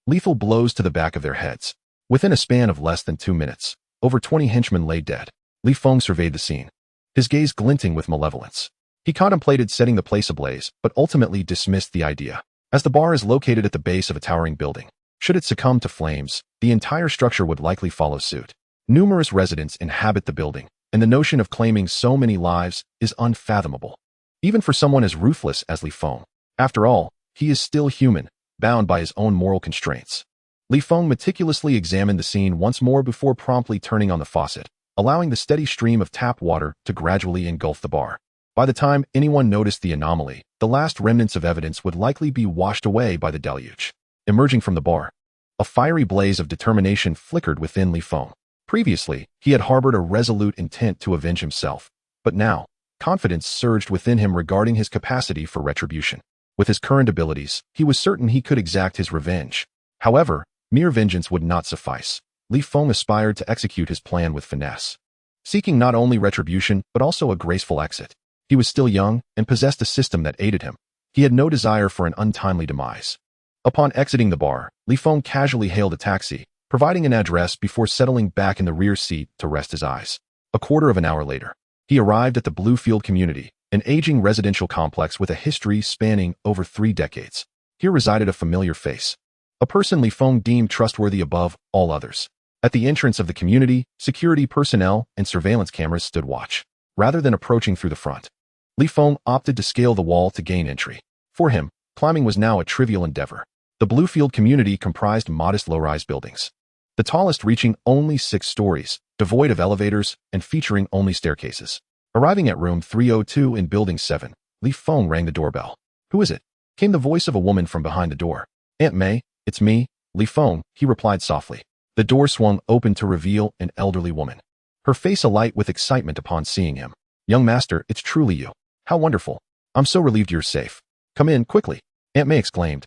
lethal blows to the back of their heads. Within a span of less than 2 minutes, over 20 henchmen lay dead. Li Feng surveyed the scene, his gaze glinting with malevolence. He contemplated setting the place ablaze, but ultimately dismissed the idea. As the bar is located at the base of a towering building, should it succumb to flames, the entire structure would likely follow suit. Numerous residents inhabit the building, and the notion of claiming so many lives is unfathomable. Even for someone as ruthless as Li Feng. After all, he is still human, bound by his own moral constraints. Li Feng meticulously examined the scene once more before promptly turning on the faucet, allowing the steady stream of tap water to gradually engulf the bar. By the time anyone noticed the anomaly, the last remnants of evidence would likely be washed away by the deluge. Emerging from the bar, a fiery blaze of determination flickered within Li Feng. Previously, he had harbored a resolute intent to avenge himself, but now, confidence surged within him regarding his capacity for retribution. With his current abilities, he was certain he could exact his revenge. However, mere vengeance would not suffice. Li Feng aspired to execute his plan with finesse, seeking not only retribution but also a graceful exit. He was still young and possessed a system that aided him. He had no desire for an untimely demise. Upon exiting the bar, Li Feng casually hailed a taxi, providing an address before settling back in the rear seat to rest his eyes. A quarter of an hour later, he arrived at the Bluefield community, an aging residential complex with a history spanning over 3 decades. Here resided a familiar face, a person Li Feng deemed trustworthy above all others. At the entrance of the community, security personnel and surveillance cameras stood watch. Rather than approaching through the front, Li Feng opted to scale the wall to gain entry. For him, climbing was now a trivial endeavor. The Bluefield community comprised modest low-rise buildings, the tallest reaching only 6 stories, devoid of elevators and featuring only staircases. Arriving at room 302 in Building 7, Li Feng rang the doorbell. "Who is it?" came the voice of a woman from behind the door. "Aunt May, it's me, Li Feng," he replied softly. The door swung open to reveal an elderly woman, her face alight with excitement upon seeing him. "Young master, it's truly you. How wonderful. I'm so relieved you're safe. Come in, quickly," Aunt May exclaimed,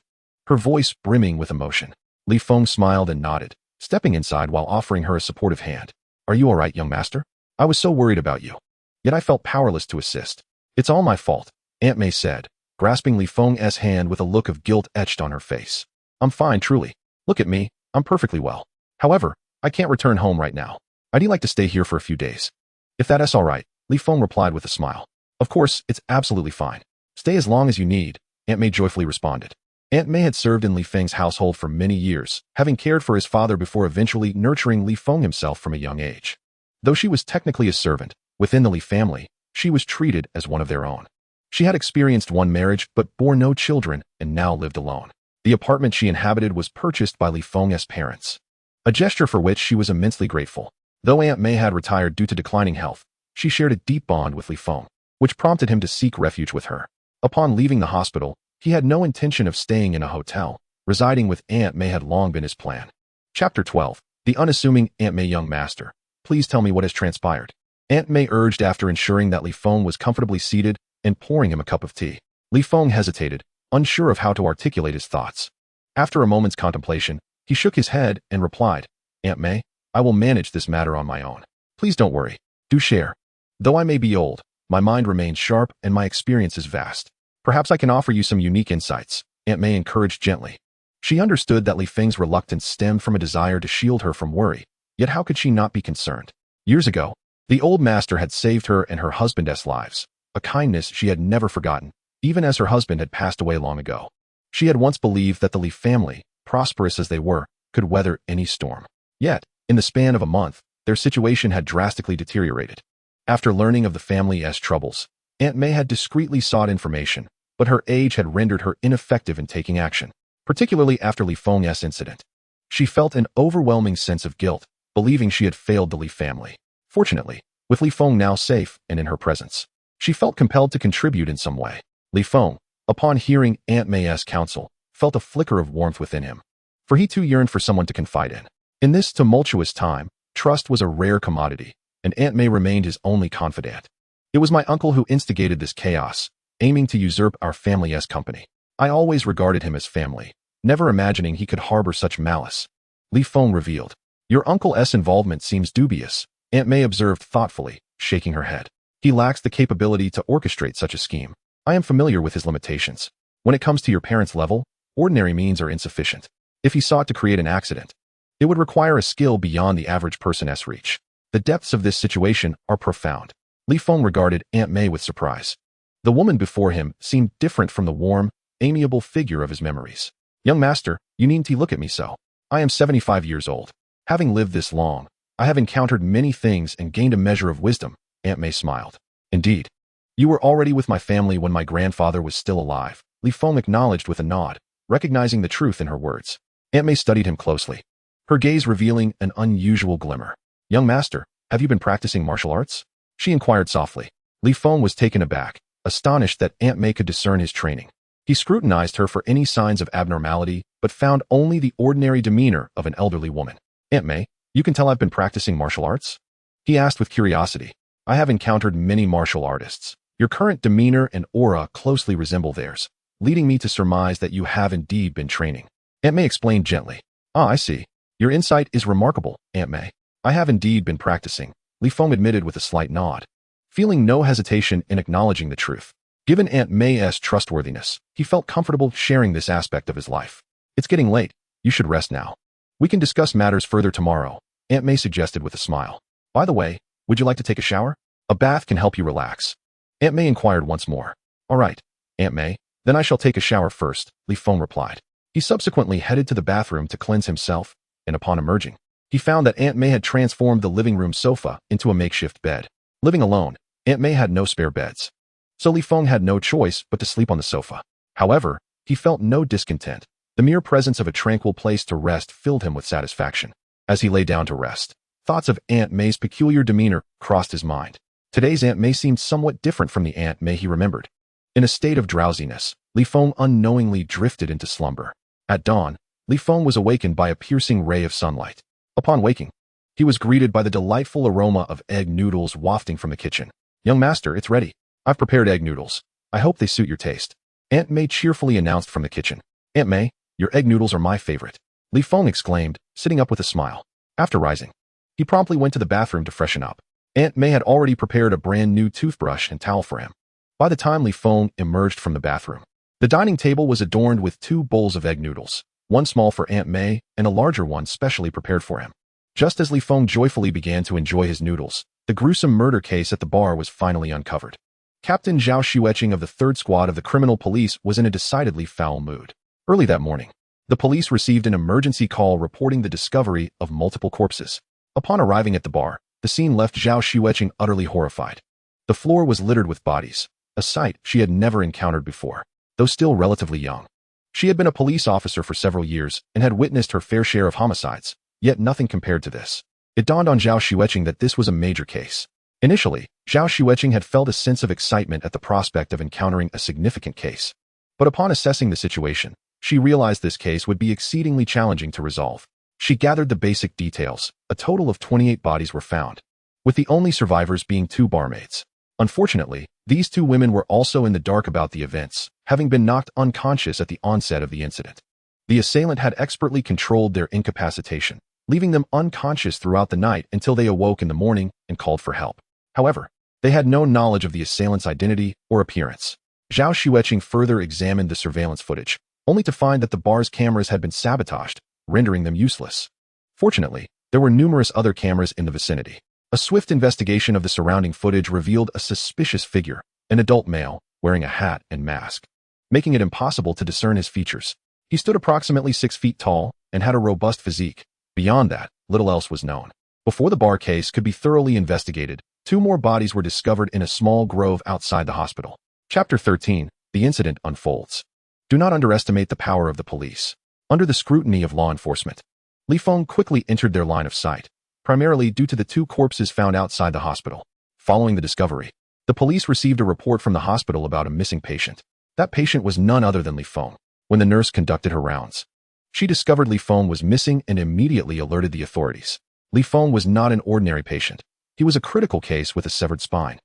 her voice brimming with emotion. Li Feng smiled and nodded, stepping inside while offering her a supportive hand. "Are you all right, young master? I was so worried about you. Yet I felt powerless to assist." "It's all my fault," Aunt May said, grasping Li Feng's hand with a look of guilt etched on her face. "I'm fine, truly. Look at me, I'm perfectly well. However, I can't return home right now. I'd like to stay here for a few days." "If that's all right," Li Feng replied with a smile. "Of course, it's absolutely fine. Stay as long as you need," Aunt May joyfully responded. Aunt May had served in Li Feng's household for many years, having cared for his father before eventually nurturing Li Feng himself from a young age. Though she was technically a servant, within the Li family, she was treated as one of their own. She had experienced one marriage but bore no children and now lived alone. The apartment she inhabited was purchased by Li Feng's parents, a gesture for which she was immensely grateful. Though Aunt May had retired due to declining health, she shared a deep bond with Li Feng, which prompted him to seek refuge with her. Upon leaving the hospital, he had no intention of staying in a hotel. Residing with Aunt May had long been his plan. Chapter 12. The unassuming Aunt May. "Young master, please tell me what has transpired," Aunt May urged after ensuring that Li Feng was comfortably seated and pouring him a cup of tea. Li Feng hesitated, unsure of how to articulate his thoughts. After a moment's contemplation, he shook his head and replied, "Aunt May, I will manage this matter on my own. Please don't worry. Do share. Though I may be old, my mind remains sharp and my experience is vast. Perhaps I can offer you some unique insights," Aunt May encouraged gently. She understood that Li Feng's reluctance stemmed from a desire to shield her from worry, yet how could she not be concerned? Years ago, the old master had saved her and her husband's lives, a kindness she had never forgotten, even as her husband had passed away long ago. She had once believed that the Li family, prosperous as they were, could weather any storm. Yet, in the span of a month, their situation had drastically deteriorated. After learning of the family's troubles, Aunt May had discreetly sought information, but her age had rendered her ineffective in taking action, particularly after Li Feng's incident. She felt an overwhelming sense of guilt, believing she had failed the Li family. Fortunately, With Li Feng now safe and in her presence, she felt compelled to contribute in some way. Li Feng, upon hearing Aunt May's counsel, felt a flicker of warmth within him, for he too yearned for someone to confide in. In this tumultuous time, trust was a rare commodity, and Aunt May remained his only confidant. It was my uncle who instigated this chaos, aiming to usurp our family's company. I always regarded him as family, never imagining he could harbor such malice. Li Feng revealed. Your uncle's involvement seems dubious, Aunt May observed thoughtfully, shaking her head. He lacks the capability to orchestrate such a scheme. I am familiar with his limitations. When it comes to your parents' level, ordinary means are insufficient. If he sought to create an accident, it would require a skill beyond the average person's reach. The depths of this situation are profound. Li Feng regarded Aunt May with surprise. The woman before him seemed different from the warm, amiable figure of his memories. Young master, you needn't look at me so. I am 75 years old. Having lived this long, I have encountered many things and gained a measure of wisdom, Aunt May smiled. Indeed. You were already with my family when my grandfather was still alive, Li Feng acknowledged with a nod, recognizing the truth in her words. Aunt May studied him closely, her gaze revealing an unusual glimmer. Young master, have you been practicing martial arts? She inquired softly. Li Feng was taken aback, astonished that Aunt May could discern his training. He scrutinized her for any signs of abnormality, but found only the ordinary demeanor of an elderly woman. Aunt May, you can tell I've been practicing martial arts? He asked with curiosity. I have encountered many martial artists. Your current demeanor and aura closely resemble theirs, leading me to surmise that you have indeed been training. Aunt May explained gently. Ah, I see. Your insight is remarkable, Aunt May. I have indeed been practicing, Li Feng admitted with a slight nod, feeling no hesitation in acknowledging the truth. Given Aunt May's trustworthiness, he felt comfortable sharing this aspect of his life. It's getting late. You should rest now. We can discuss matters further tomorrow, Aunt May suggested with a smile. By the way, would you like to take a shower? A bath can help you relax. Aunt May inquired once more. All right, Aunt May, then I shall take a shower first, Li Feng replied. He subsequently headed to the bathroom to cleanse himself, and upon emerging, he found that Aunt May had transformed the living room sofa into a makeshift bed. Living alone, Aunt May had no spare beds, so Li Feng had no choice but to sleep on the sofa. However, he felt no discontent. The mere presence of a tranquil place to rest filled him with satisfaction. As he lay down to rest, thoughts of Aunt May's peculiar demeanor crossed his mind. Today's Aunt May seemed somewhat different from the Aunt May he remembered. In a state of drowsiness, Li Feng unknowingly drifted into slumber. At dawn, Li Feng was awakened by a piercing ray of sunlight. Upon waking, he was greeted by the delightful aroma of egg noodles wafting from the kitchen. Young master, it's ready. I've prepared egg noodles. I hope they suit your taste, Aunt May cheerfully announced from the kitchen. Aunt May, your egg noodles are my favorite, Li Feng exclaimed, sitting up with a smile. After rising, he promptly went to the bathroom to freshen up. Aunt May had already prepared a brand new toothbrush and towel for him. By the time Li Feng emerged from the bathroom, the dining table was adorned with 2 bowls of egg noodles, one small for Aunt May and a larger one specially prepared for him. Just as Li Feng joyfully began to enjoy his noodles, the gruesome murder case at the bar was finally uncovered. Captain Zhao Xueqing of the 3rd Squad of the Criminal Police was in a decidedly foul mood. Early that morning, the police received an emergency call reporting the discovery of multiple corpses. Upon arriving at the bar, the scene left Zhao Xueqing utterly horrified. The floor was littered with bodies, a sight she had never encountered before. Though still relatively young, she had been a police officer for several years and had witnessed her fair share of homicides, yet nothing compared to this. It dawned on Zhao Xueqing that this was a major case. Initially, Zhao Xueqing had felt a sense of excitement at the prospect of encountering a significant case. But upon assessing the situation, she realized this case would be exceedingly challenging to resolve. She gathered the basic details. A total of 28 bodies were found, with the only survivors being 2 barmaids. Unfortunately, these 2 women were also in the dark about the events, having been knocked unconscious at the onset of the incident. The assailant had expertly controlled their incapacitation, leaving them unconscious throughout the night until they awoke in the morning and called for help. However, they had no knowledge of the assailant's identity or appearance. Zhao Xueqing further examined the surveillance footage, only to find that the bar's cameras had been sabotaged, rendering them useless. Fortunately, there were numerous other cameras in the vicinity. A swift investigation of the surrounding footage revealed a suspicious figure, an adult male, wearing a hat and mask, making it impossible to discern his features. He stood approximately 6 feet tall and had a robust physique. Beyond that, little else was known. Before the bar case could be thoroughly investigated, 2 more bodies were discovered in a small grove outside the hospital. Chapter 13. The incident unfolds. Do not underestimate the power of the police. Under the scrutiny of law enforcement, Li Feng quickly entered their line of sight, primarily due to the 2 corpses found outside the hospital. Following the discovery, the police received a report from the hospital about a missing patient. That patient was none other than Li Feng. When the nurse conducted her rounds, she discovered Li Feng was missing and immediately alerted the authorities. Li Feng was not an ordinary patient. He was a critical case with a severed spine,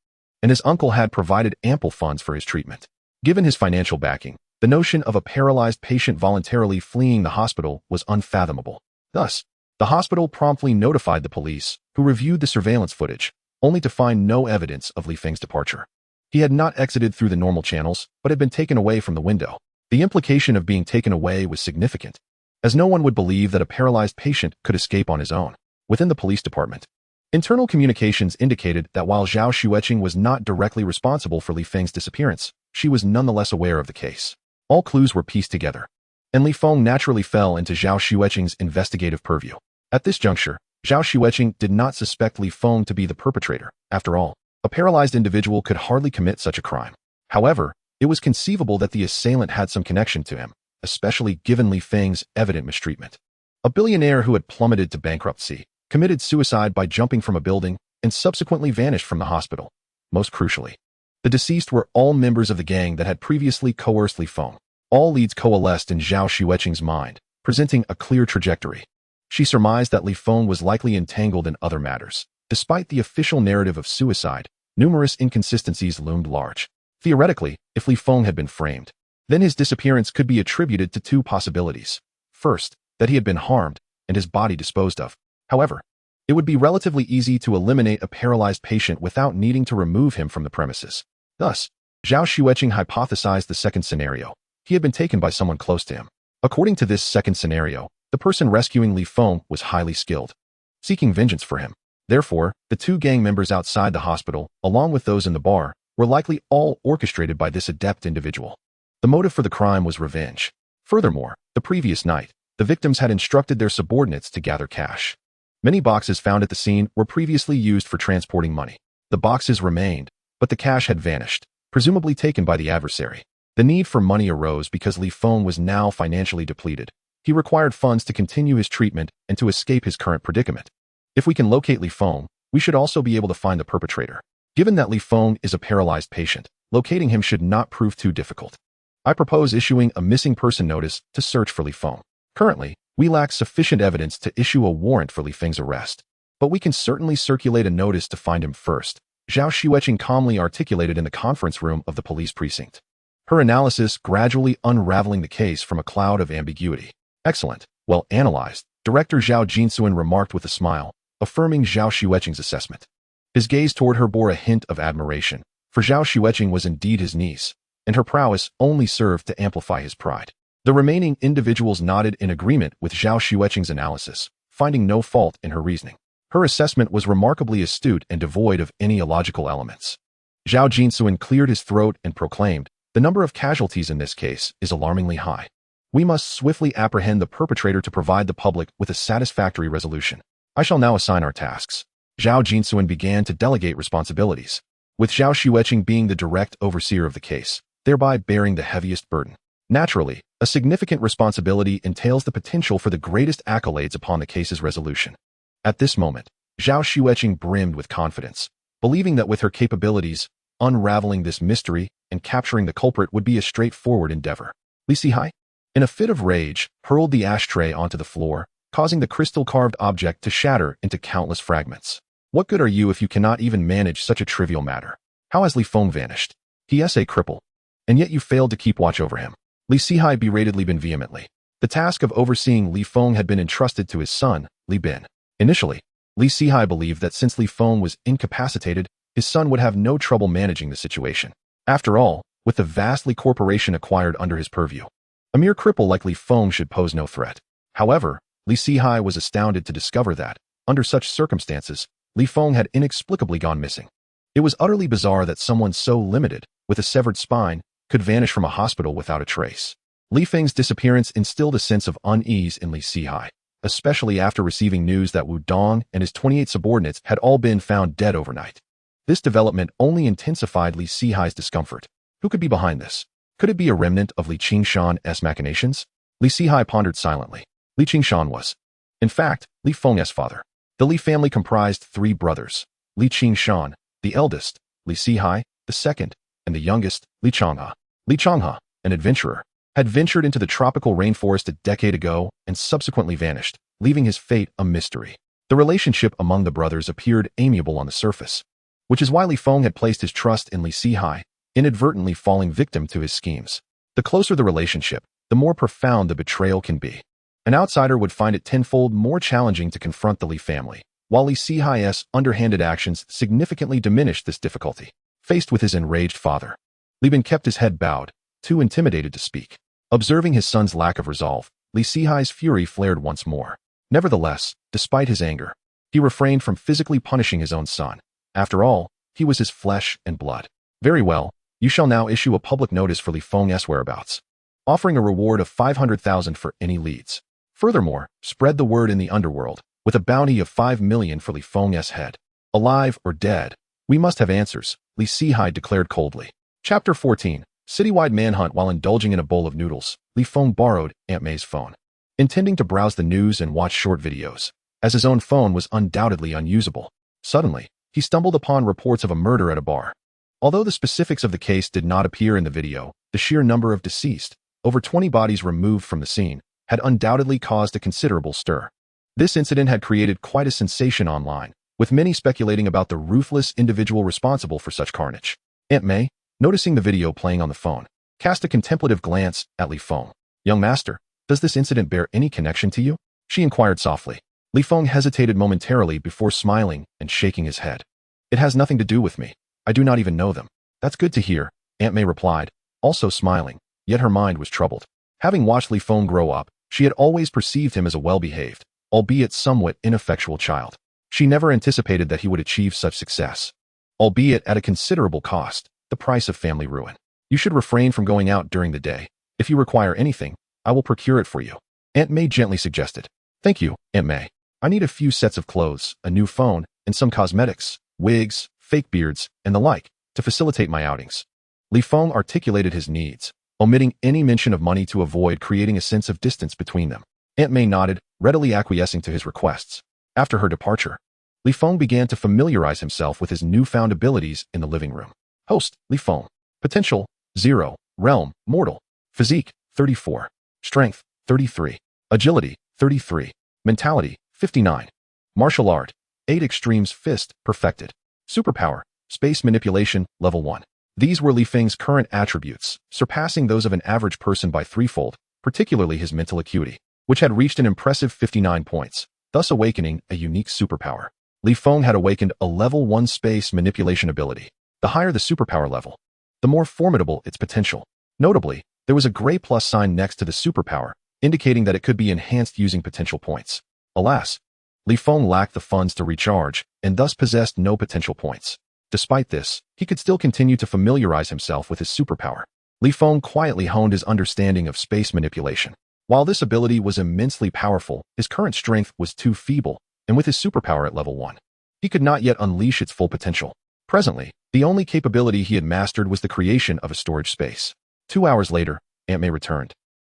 and his uncle had provided ample funds for his treatment. Given his financial backing, the notion of a paralyzed patient voluntarily fleeing the hospital was unfathomable. Thus, the hospital promptly notified the police, who reviewed the surveillance footage, only to find no evidence of Li Feng's departure. He had not exited through the normal channels, but had been taken away from the window. The implication of being taken away was significant, as no one would believe that a paralyzed patient could escape on his own. Within the police department, internal communications indicated that while Zhao Xueqing was not directly responsible for Li Feng's disappearance, she was nonetheless aware of the case. All clues were pieced together, and Li Feng naturally fell into Zhao Xueqing's investigative purview. At this juncture, Zhao Xueqing did not suspect Li Feng to be the perpetrator. After all, a paralyzed individual could hardly commit such a crime. However, it was conceivable that the assailant had some connection to him, especially given Li Feng's evident mistreatment. A billionaire who had plummeted to bankruptcy, committed suicide by jumping from a building, and subsequently vanished from the hospital. Most crucially, the deceased were all members of the gang that had previously coerced Li Feng. All leads coalesced in Zhao Xueqing's mind, presenting a clear trajectory. She surmised that Li Feng was likely entangled in other matters. Despite the official narrative of suicide, numerous inconsistencies loomed large. Theoretically, if Li Feng had been framed, then his disappearance could be attributed to two possibilities. First, that he had been harmed and his body disposed of. However, it would be relatively easy to eliminate a paralyzed patient without needing to remove him from the premises. Thus, Zhao Xueqing hypothesized the second scenario. He had been taken by someone close to him. According to this second scenario, the person rescuing Li Feng was highly skilled, seeking vengeance for him. Therefore, the two gang members outside the hospital, along with those in the bar, were likely all orchestrated by this adept individual. The motive for the crime was revenge. Furthermore, the previous night, the victims had instructed their subordinates to gather cash. Many boxes found at the scene were previously used for transporting money. The boxes remained, but the cash had vanished, presumably taken by the adversary. The need for money arose because Li Feng was now financially depleted. He required funds to continue his treatment and to escape his current predicament. If we can locate Li Feng, we should also be able to find the perpetrator. Given that Li Feng is a paralyzed patient, locating him should not prove too difficult. I propose issuing a missing person notice to search for Li Feng. Currently, we lack sufficient evidence to issue a warrant for Li Feng's arrest, but we can certainly circulate a notice to find him first, Zhao Xueqing calmly articulated in the conference room of the police precinct. Her analysis gradually unraveling the case from a cloud of ambiguity. Excellent, well analyzed, Director Zhao Jinsuan remarked with a smile, affirming Zhao Xueqing's assessment. His gaze toward her bore a hint of admiration, for Zhao Xueqing was indeed his niece, and her prowess only served to amplify his pride. The remaining individuals nodded in agreement with Zhao Xueqing's analysis, finding no fault in her reasoning. Her assessment was remarkably astute and devoid of any illogical elements. Zhao Jinsuan cleared his throat and proclaimed, "The number of casualties in this case is alarmingly high. We must swiftly apprehend the perpetrator to provide the public with a satisfactory resolution. I shall now assign our tasks." Zhao Jinsuan began to delegate responsibilities, with Zhao Xueqing being the direct overseer of the case, thereby bearing the heaviest burden. Naturally, a significant responsibility entails the potential for the greatest accolades upon the case's resolution. At this moment, Zhao Xueqing brimmed with confidence, believing that with her capabilities, unraveling this mystery and capturing the culprit would be a straightforward endeavor. Li Sihai, in a fit of rage, hurled the ashtray onto the floor, causing the crystal-carved object to shatter into countless fragments. What good are you if you cannot even manage such a trivial matter? How has Li Feng vanished? He is a cripple, and yet you failed to keep watch over him. Li Sihai berated Li Bin vehemently. The task of overseeing Li Feng had been entrusted to his son, Li Bin. Initially, Li Sihai believed that since Li Feng was incapacitated, his son would have no trouble managing the situation. After all, with the vastly corporation acquired under his purview, a mere cripple like Li Feng should pose no threat. However, Li Sihai was astounded to discover that, under such circumstances, Li Feng had inexplicably gone missing. It was utterly bizarre that someone so limited, with a severed spine, could vanish from a hospital without a trace. Li Feng's disappearance instilled a sense of unease in Li Sihai, especially after receiving news that Wu Dong and his 28 subordinates had all been found dead overnight. This development only intensified Li Sihai's discomfort. Who could be behind this? Could it be a remnant of Li Qingshan's machinations? Li Sihai pondered silently. Li Qingshan was, in fact, Li Feng's father. The Li family comprised 3 brothers, Li Qingshan, The eldest, Li Sihai, the second, and the youngest, Li Changhe. Li Changhe, an adventurer, had ventured into the tropical rainforest a decade ago and subsequently vanished, leaving his fate a mystery. The relationship among the brothers appeared amiable on the surface, which is why Li Feng had placed his trust in Li Sihai, inadvertently falling victim to his schemes. The closer the relationship, the more profound the betrayal can be. An outsider would find it tenfold more challenging to confront the Li family, while Li Sihai's underhanded actions significantly diminished this difficulty. Faced with his enraged father, Li Ben kept his head bowed, too intimidated to speak. Observing his son's lack of resolve, Li Sihai's fury flared once more. Nevertheless, despite his anger, he refrained from physically punishing his own son. After all, he was his flesh and blood. Very well, you shall now issue a public notice for Li Feng's whereabouts, offering a reward of 500,000 for any leads. Furthermore, spread the word in the underworld, with a bounty of 5 million for Li Feng's head. Alive or dead, we must have answers, Li Sihai declared coldly. Chapter 14. Citywide manhunt. While indulging in a bowl of noodles, Li Feng borrowed Aunt May's phone, intending to browse the news and watch short videos, as his own phone was undoubtedly unusable. Suddenly, he stumbled upon reports of a murder at a bar. Although the specifics of the case did not appear in the video, the sheer number of deceased, over 20 bodies removed from the scene, had undoubtedly caused a considerable stir. This incident had created quite a sensation online, with many speculating about the ruthless individual responsible for such carnage. Aunt May, noticing the video playing on the phone, cast a contemplative glance at Li Feng. "Young master, does this incident bear any connection to you?" she inquired softly. Li Feng hesitated momentarily before smiling and shaking his head. "It has nothing to do with me. I do not even know them." "That's good to hear," Aunt May replied, also smiling, yet her mind was troubled. Having watched Li Feng grow up, she had always perceived him as a well-behaved, albeit somewhat ineffectual child. She never anticipated that he would achieve such success, albeit at a considerable cost, the price of family ruin. "You should refrain from going out during the day. If you require anything, I will procure it for you," Aunt May gently suggested. "Thank you, Aunt May. I need a few sets of clothes, a new phone, and some cosmetics, wigs, fake beards, and the like, to facilitate my outings." Li Feng articulated his needs, omitting any mention of money to avoid creating a sense of distance between them. Aunt May nodded, readily acquiescing to his requests. After her departure, Li Feng began to familiarize himself with his newfound abilities in the living room. Host, Li Feng. Potential, 0. Realm, mortal. Physique, 34. Strength, 33. Agility, 33. Mentality, 59. Martial art, 8 extremes fist, perfected. Superpower, space manipulation, level 1. These were Li Feng's current attributes, surpassing those of an average person by threefold, particularly his mental acuity, which had reached an impressive 59 points, thus awakening a unique superpower. Li Feng had awakened a level 1 space manipulation ability. The higher the superpower level, the more formidable its potential. Notably, there was a gray plus sign next to the superpower, indicating that it could be enhanced using potential points. Alas, Li Feng lacked the funds to recharge, and thus possessed no potential points. Despite this, he could still continue to familiarize himself with his superpower. Li Feng quietly honed his understanding of space manipulation. While this ability was immensely powerful, his current strength was too feeble, and with his superpower at level 1, he could not yet unleash its full potential. Presently, the only capability he had mastered was the creation of a storage space. 2 hours later, Aunt May returned,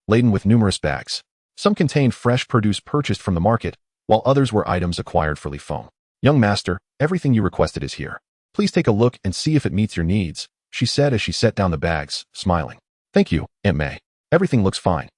laden with numerous bags. Some contained fresh produce purchased from the market, while others were items acquired for Li Feng. "Young master, everything you requested is here. Please take a look and see if it meets your needs," she said as she set down the bags, smiling. "Thank you, Aunt May. Everything looks fine,"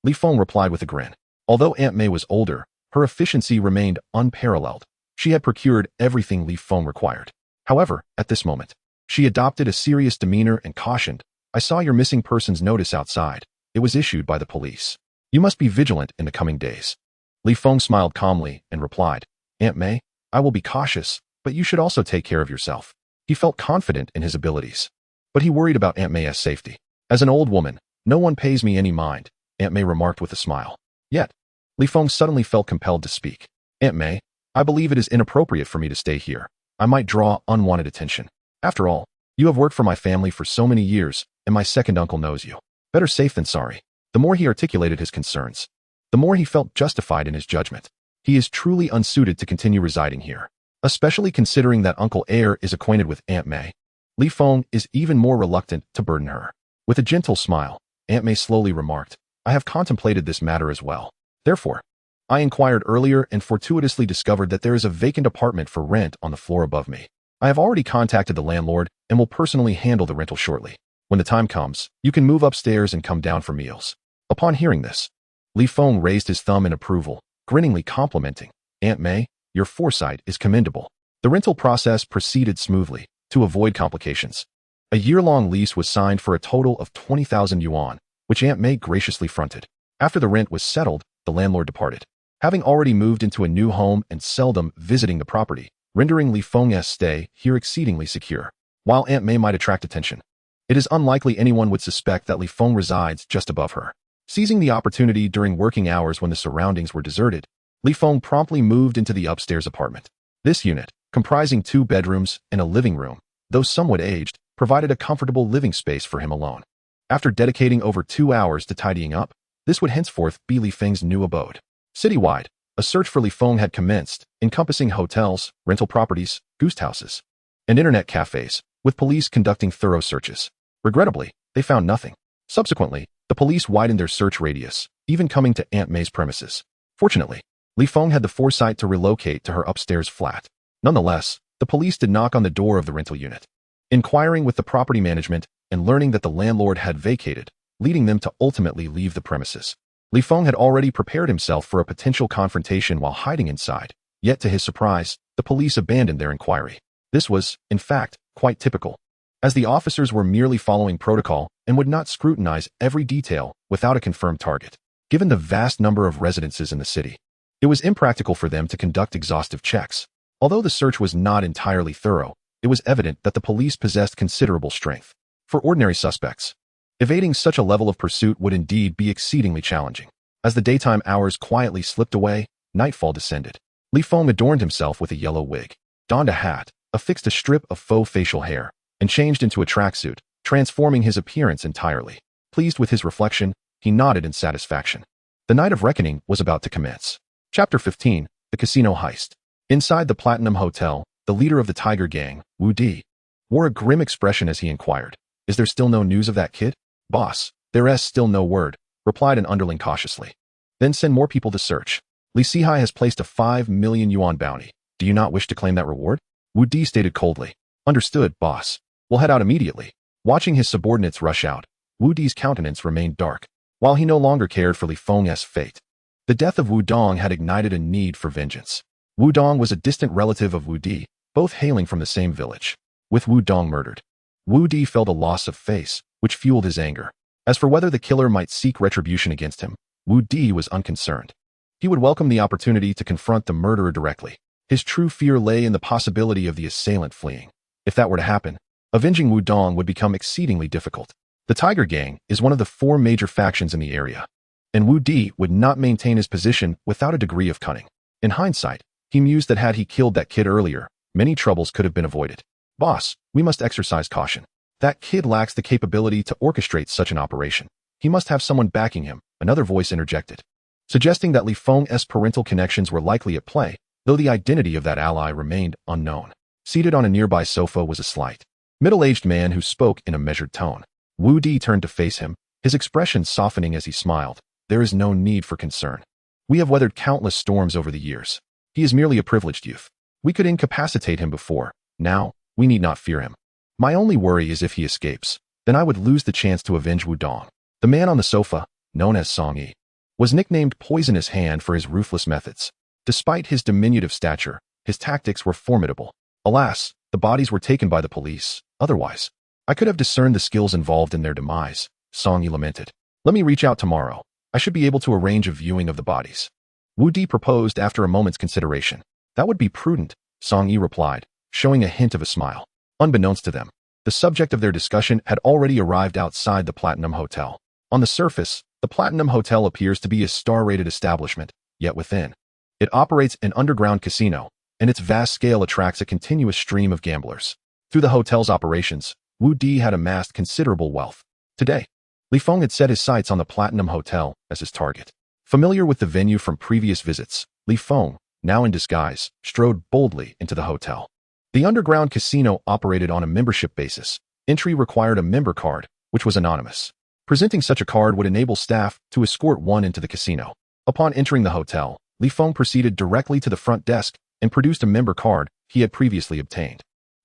Li Feng replied with a grin. Although Aunt May was older, her efficiency remained unparalleled. She had procured everything Li Feng required. However, at this moment, she adopted a serious demeanor and cautioned, "I saw your missing persons notice outside. It was issued by the police. You must be vigilant in the coming days." Li Feng smiled calmly and replied, "Aunt May, I will be cautious, but you should also take care of yourself." He felt confident in his abilities, but he worried about Aunt May's safety. "As an old woman, no one pays me any mind," Aunt May remarked with a smile. Yet, Li Feng suddenly felt compelled to speak. "Aunt May, I believe it is inappropriate for me to stay here. I might draw unwanted attention. After all, you have worked for my family for so many years, and my second uncle knows you. Better safe than sorry." The more he articulated his concerns, the more he felt justified in his judgment. He is truly unsuited to continue residing here, especially considering that Uncle Air is acquainted with Aunt May. Li Feng is even more reluctant to burden her. With a gentle smile, Aunt May slowly remarked, "I have contemplated this matter as well. Therefore, I inquired earlier and fortuitously discovered that there is a vacant apartment for rent on the floor above me. I have already contacted the landlord and will personally handle the rental shortly. When the time comes, you can move upstairs and come down for meals." Upon hearing this, Li Feng raised his thumb in approval, grinningly complimenting, "Aunt May, your foresight is commendable." The rental process proceeded smoothly, to avoid complications. A year-long lease was signed for a total of 20,000 yuan, which Aunt May graciously fronted. After the rent was settled, the landlord departed. Having already moved into a new home and seldom visiting the property, rendering Li Feng's stay here exceedingly secure. While Aunt May might attract attention, it is unlikely anyone would suspect that Li Feng resides just above her. Seizing the opportunity during working hours when the surroundings were deserted, Li Feng promptly moved into the upstairs apartment. This unit, comprising 2 bedrooms and a living room, though somewhat aged, provided a comfortable living space for him alone. After dedicating over 2 hours to tidying up, this would henceforth be Li Feng's new abode. Citywide, a search for Li Feng had commenced, encompassing hotels, rental properties, ghost houses, and internet cafes, with police conducting thorough searches. Regrettably, they found nothing. Subsequently, the police widened their search radius, even coming to Aunt May's premises. Fortunately, Li Feng had the foresight to relocate to her upstairs flat. Nonetheless, the police did knock on the door of the rental unit, inquiring with the property management and learning that the landlord had vacated, leading them to ultimately leave the premises. Li Feng had already prepared himself for a potential confrontation while hiding inside, yet to his surprise, the police abandoned their inquiry. This was, in fact, quite typical, as the officers were merely following protocol and would not scrutinize every detail without a confirmed target. Given the vast number of residences in the city, it was impractical for them to conduct exhaustive checks. Although the search was not entirely thorough, it was evident that the police possessed considerable strength. For ordinary suspects, evading such a level of pursuit would indeed be exceedingly challenging. As the daytime hours quietly slipped away, nightfall descended. Li Feng adorned himself with a yellow wig, donned a hat, affixed a strip of faux facial hair, and changed into a tracksuit, transforming his appearance entirely. Pleased with his reflection, he nodded in satisfaction. The night of reckoning was about to commence. Chapter 15, The Casino Heist. Inside the Platinum Hotel, the leader of the Tiger Gang, Wu Di, wore a grim expression as he inquired, "Is there still no news of that kid?" "Boss, there's still no word," replied an underling cautiously. "Then send more people to search. Li Sihai has placed a 5 million yuan bounty. Do you not wish to claim that reward?" Wu Di stated coldly. "Understood, boss. We'll head out immediately." Watching his subordinates rush out, Wu Di's countenance remained dark, while he no longer cared for Li Feng's fate. The death of Wu Dong had ignited a need for vengeance. Wu Dong was a distant relative of Wu Di, both hailing from the same village. With Wu Dong murdered, Wu Di felt a loss of face, which fueled his anger. As for whether the killer might seek retribution against him, Wu Di was unconcerned. He would welcome the opportunity to confront the murderer directly. His true fear lay in the possibility of the assailant fleeing. If that were to happen, avenging Wu Dong would become exceedingly difficult. The Tiger Gang is one of the 4 major factions in the area, and Wu Di would not maintain his position without a degree of cunning. In hindsight, he mused that had he killed that kid earlier, many troubles could have been avoided. "Boss, we must exercise caution. That kid lacks the capability to orchestrate such an operation. He must have someone backing him," another voice interjected, suggesting that Li Feng's parental connections were likely at play, though the identity of that ally remained unknown. Seated on a nearby sofa was a slight, middle-aged man who spoke in a measured tone. Wu Di turned to face him, his expression softening as he smiled. "There is no need for concern. We have weathered countless storms over the years. He is merely a privileged youth. We could incapacitate him before. Now, we need not fear him. My only worry is if he escapes, then I would lose the chance to avenge Wu Dong." The man on the sofa, known as Song Yi, was nicknamed Poisonous Hand for his ruthless methods. Despite his diminutive stature, his tactics were formidable. Alas, the bodies were taken by the police. Otherwise, I could have discerned the skills involved in their demise, Song Yi lamented. "Let me reach out tomorrow. I should be able to arrange a viewing of the bodies," Wu Di proposed after a moment's consideration. "That would be prudent," Song Yi replied, showing a hint of a smile. Unbeknownst to them, the subject of their discussion had already arrived outside the Platinum Hotel. On the surface, the Platinum Hotel appears to be a star-rated establishment, yet within, it operates an underground casino, and its vast scale attracts a continuous stream of gamblers. Through the hotel's operations, Wu Di had amassed considerable wealth. Today, Li Feng had set his sights on the Platinum Hotel as his target. Familiar with the venue from previous visits, Li Feng, now in disguise, strode boldly into the hotel. The underground casino operated on a membership basis. Entry required a member card, which was anonymous. Presenting such a card would enable staff to escort one into the casino. Upon entering the hotel, Li Feng proceeded directly to the front desk and produced a member card he had previously obtained.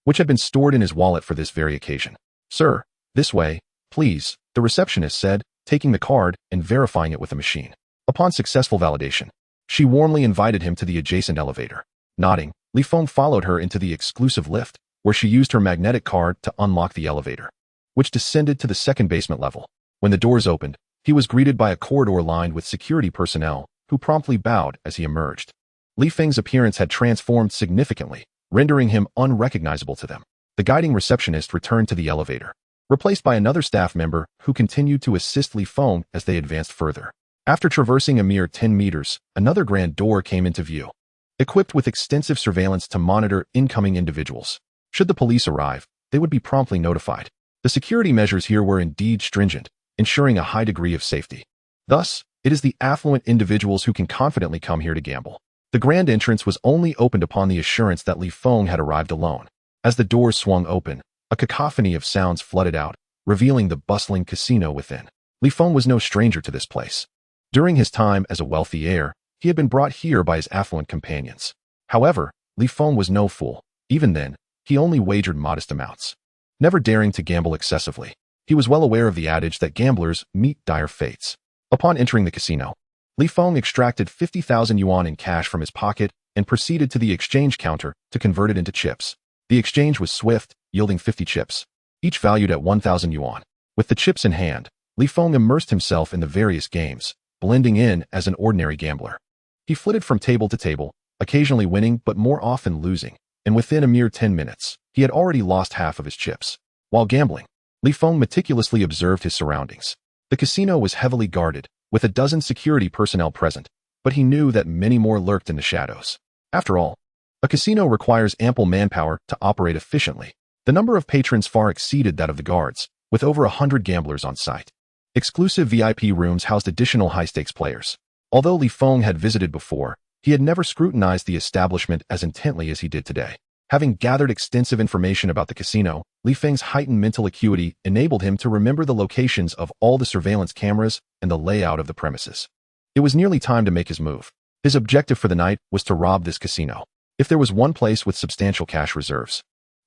which had been stored in his wallet for this very occasion. "Sir, this way, please," the receptionist said, taking the card and verifying it with a machine. Upon successful validation, she warmly invited him to the adjacent elevator. Nodding, Li Feng followed her into the exclusive lift, where she used her magnetic card to unlock the elevator, which descended to the second basement level. When the doors opened, he was greeted by a corridor lined with security personnel, who promptly bowed as he emerged. Li Feng's appearance had transformed significantly, rendering him unrecognizable to them. The guiding receptionist returned to the elevator, replaced by another staff member who continued to assist Li Feng as they advanced further. After traversing a mere 10 meters, another grand door came into view, equipped with extensive surveillance to monitor incoming individuals. Should the police arrive, they would be promptly notified. The security measures here were indeed stringent, ensuring a high degree of safety. Thus, it is the affluent individuals who can confidently come here to gamble. The grand entrance was only opened upon the assurance that Li Feng had arrived alone. As the doors swung open, a cacophony of sounds flooded out, revealing the bustling casino within. Li Feng was no stranger to this place. During his time as a wealthy heir, he had been brought here by his affluent companions. However, Li Feng was no fool. Even then, he only wagered modest amounts, never daring to gamble excessively. He was well aware of the adage that gamblers meet dire fates. Upon entering the casino, Li Feng extracted 50,000 yuan in cash from his pocket and proceeded to the exchange counter to convert it into chips. The exchange was swift, yielding 50 chips, each valued at 1,000 yuan. With the chips in hand, Li Feng immersed himself in the various games, blending in as an ordinary gambler. He flitted from table to table, occasionally winning but more often losing, and within a mere 10 minutes, he had already lost half of his chips. While gambling, Li Feng meticulously observed his surroundings. The casino was heavily guarded, with a dozen security personnel present, but he knew that many more lurked in the shadows. After all, a casino requires ample manpower to operate efficiently. The number of patrons far exceeded that of the guards, with over 100 gamblers on site. Exclusive VIP rooms housed additional high-stakes players. Although Li Feng had visited before, he had never scrutinized the establishment as intently as he did today. Having gathered extensive information about the casino, Li Feng's heightened mental acuity enabled him to remember the locations of all the surveillance cameras and the layout of the premises. It was nearly time to make his move. His objective for the night was to rob this casino. If there was one place with substantial cash reserves,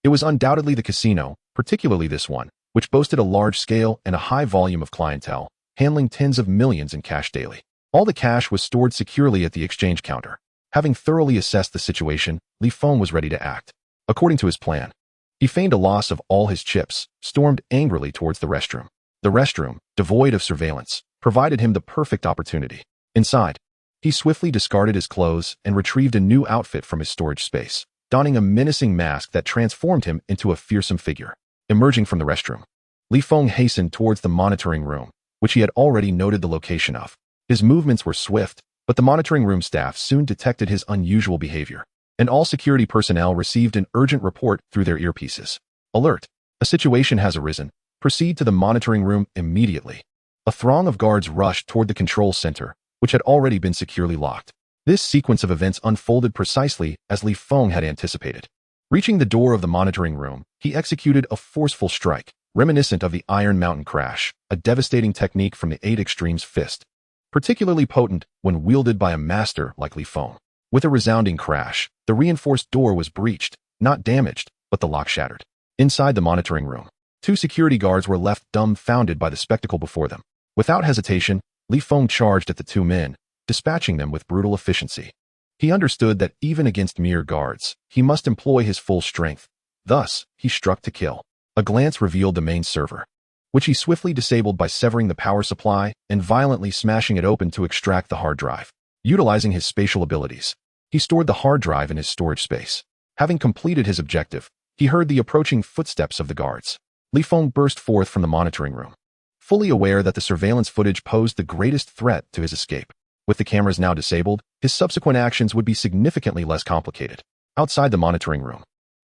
it was undoubtedly the casino, particularly this one, which boasted a large scale and a high volume of clientele, handling tens of millions in cash daily. All the cash was stored securely at the exchange counter. Having thoroughly assessed the situation, Li Feng was ready to act. According to his plan, he feigned a loss of all his chips, stormed angrily towards the restroom. The restroom, devoid of surveillance, provided him the perfect opportunity. Inside, he swiftly discarded his clothes and retrieved a new outfit from his storage space, donning a menacing mask that transformed him into a fearsome figure. Emerging from the restroom, Li Feng hastened towards the monitoring room, which he had already noted the location of. His movements were swift, but the monitoring room staff soon detected his unusual behavior, and all security personnel received an urgent report through their earpieces. Alert! A situation has arisen. Proceed to the monitoring room immediately. A throng of guards rushed toward the control center, which had already been securely locked. This sequence of events unfolded precisely as Li Feng had anticipated. Reaching the door of the monitoring room, he executed a forceful strike, reminiscent of the Iron Mountain crash, a devastating technique from the Eight Extremes fist, particularly potent when wielded by a master like Li Feng. With a resounding crash, the reinforced door was breached, not damaged, but the lock shattered. Inside the monitoring room, two security guards were left dumbfounded by the spectacle before them. Without hesitation, Li Feng charged at the two men, dispatching them with brutal efficiency. He understood that even against mere guards, he must employ his full strength. Thus, he struck to kill. A glance revealed the main server, which he swiftly disabled by severing the power supply and violently smashing it open to extract the hard drive. Utilizing his spatial abilities, he stored the hard drive in his storage space. Having completed his objective, he heard the approaching footsteps of the guards. Li Feng burst forth from the monitoring room, fully aware that the surveillance footage posed the greatest threat to his escape. With the cameras now disabled, his subsequent actions would be significantly less complicated. Outside the monitoring room,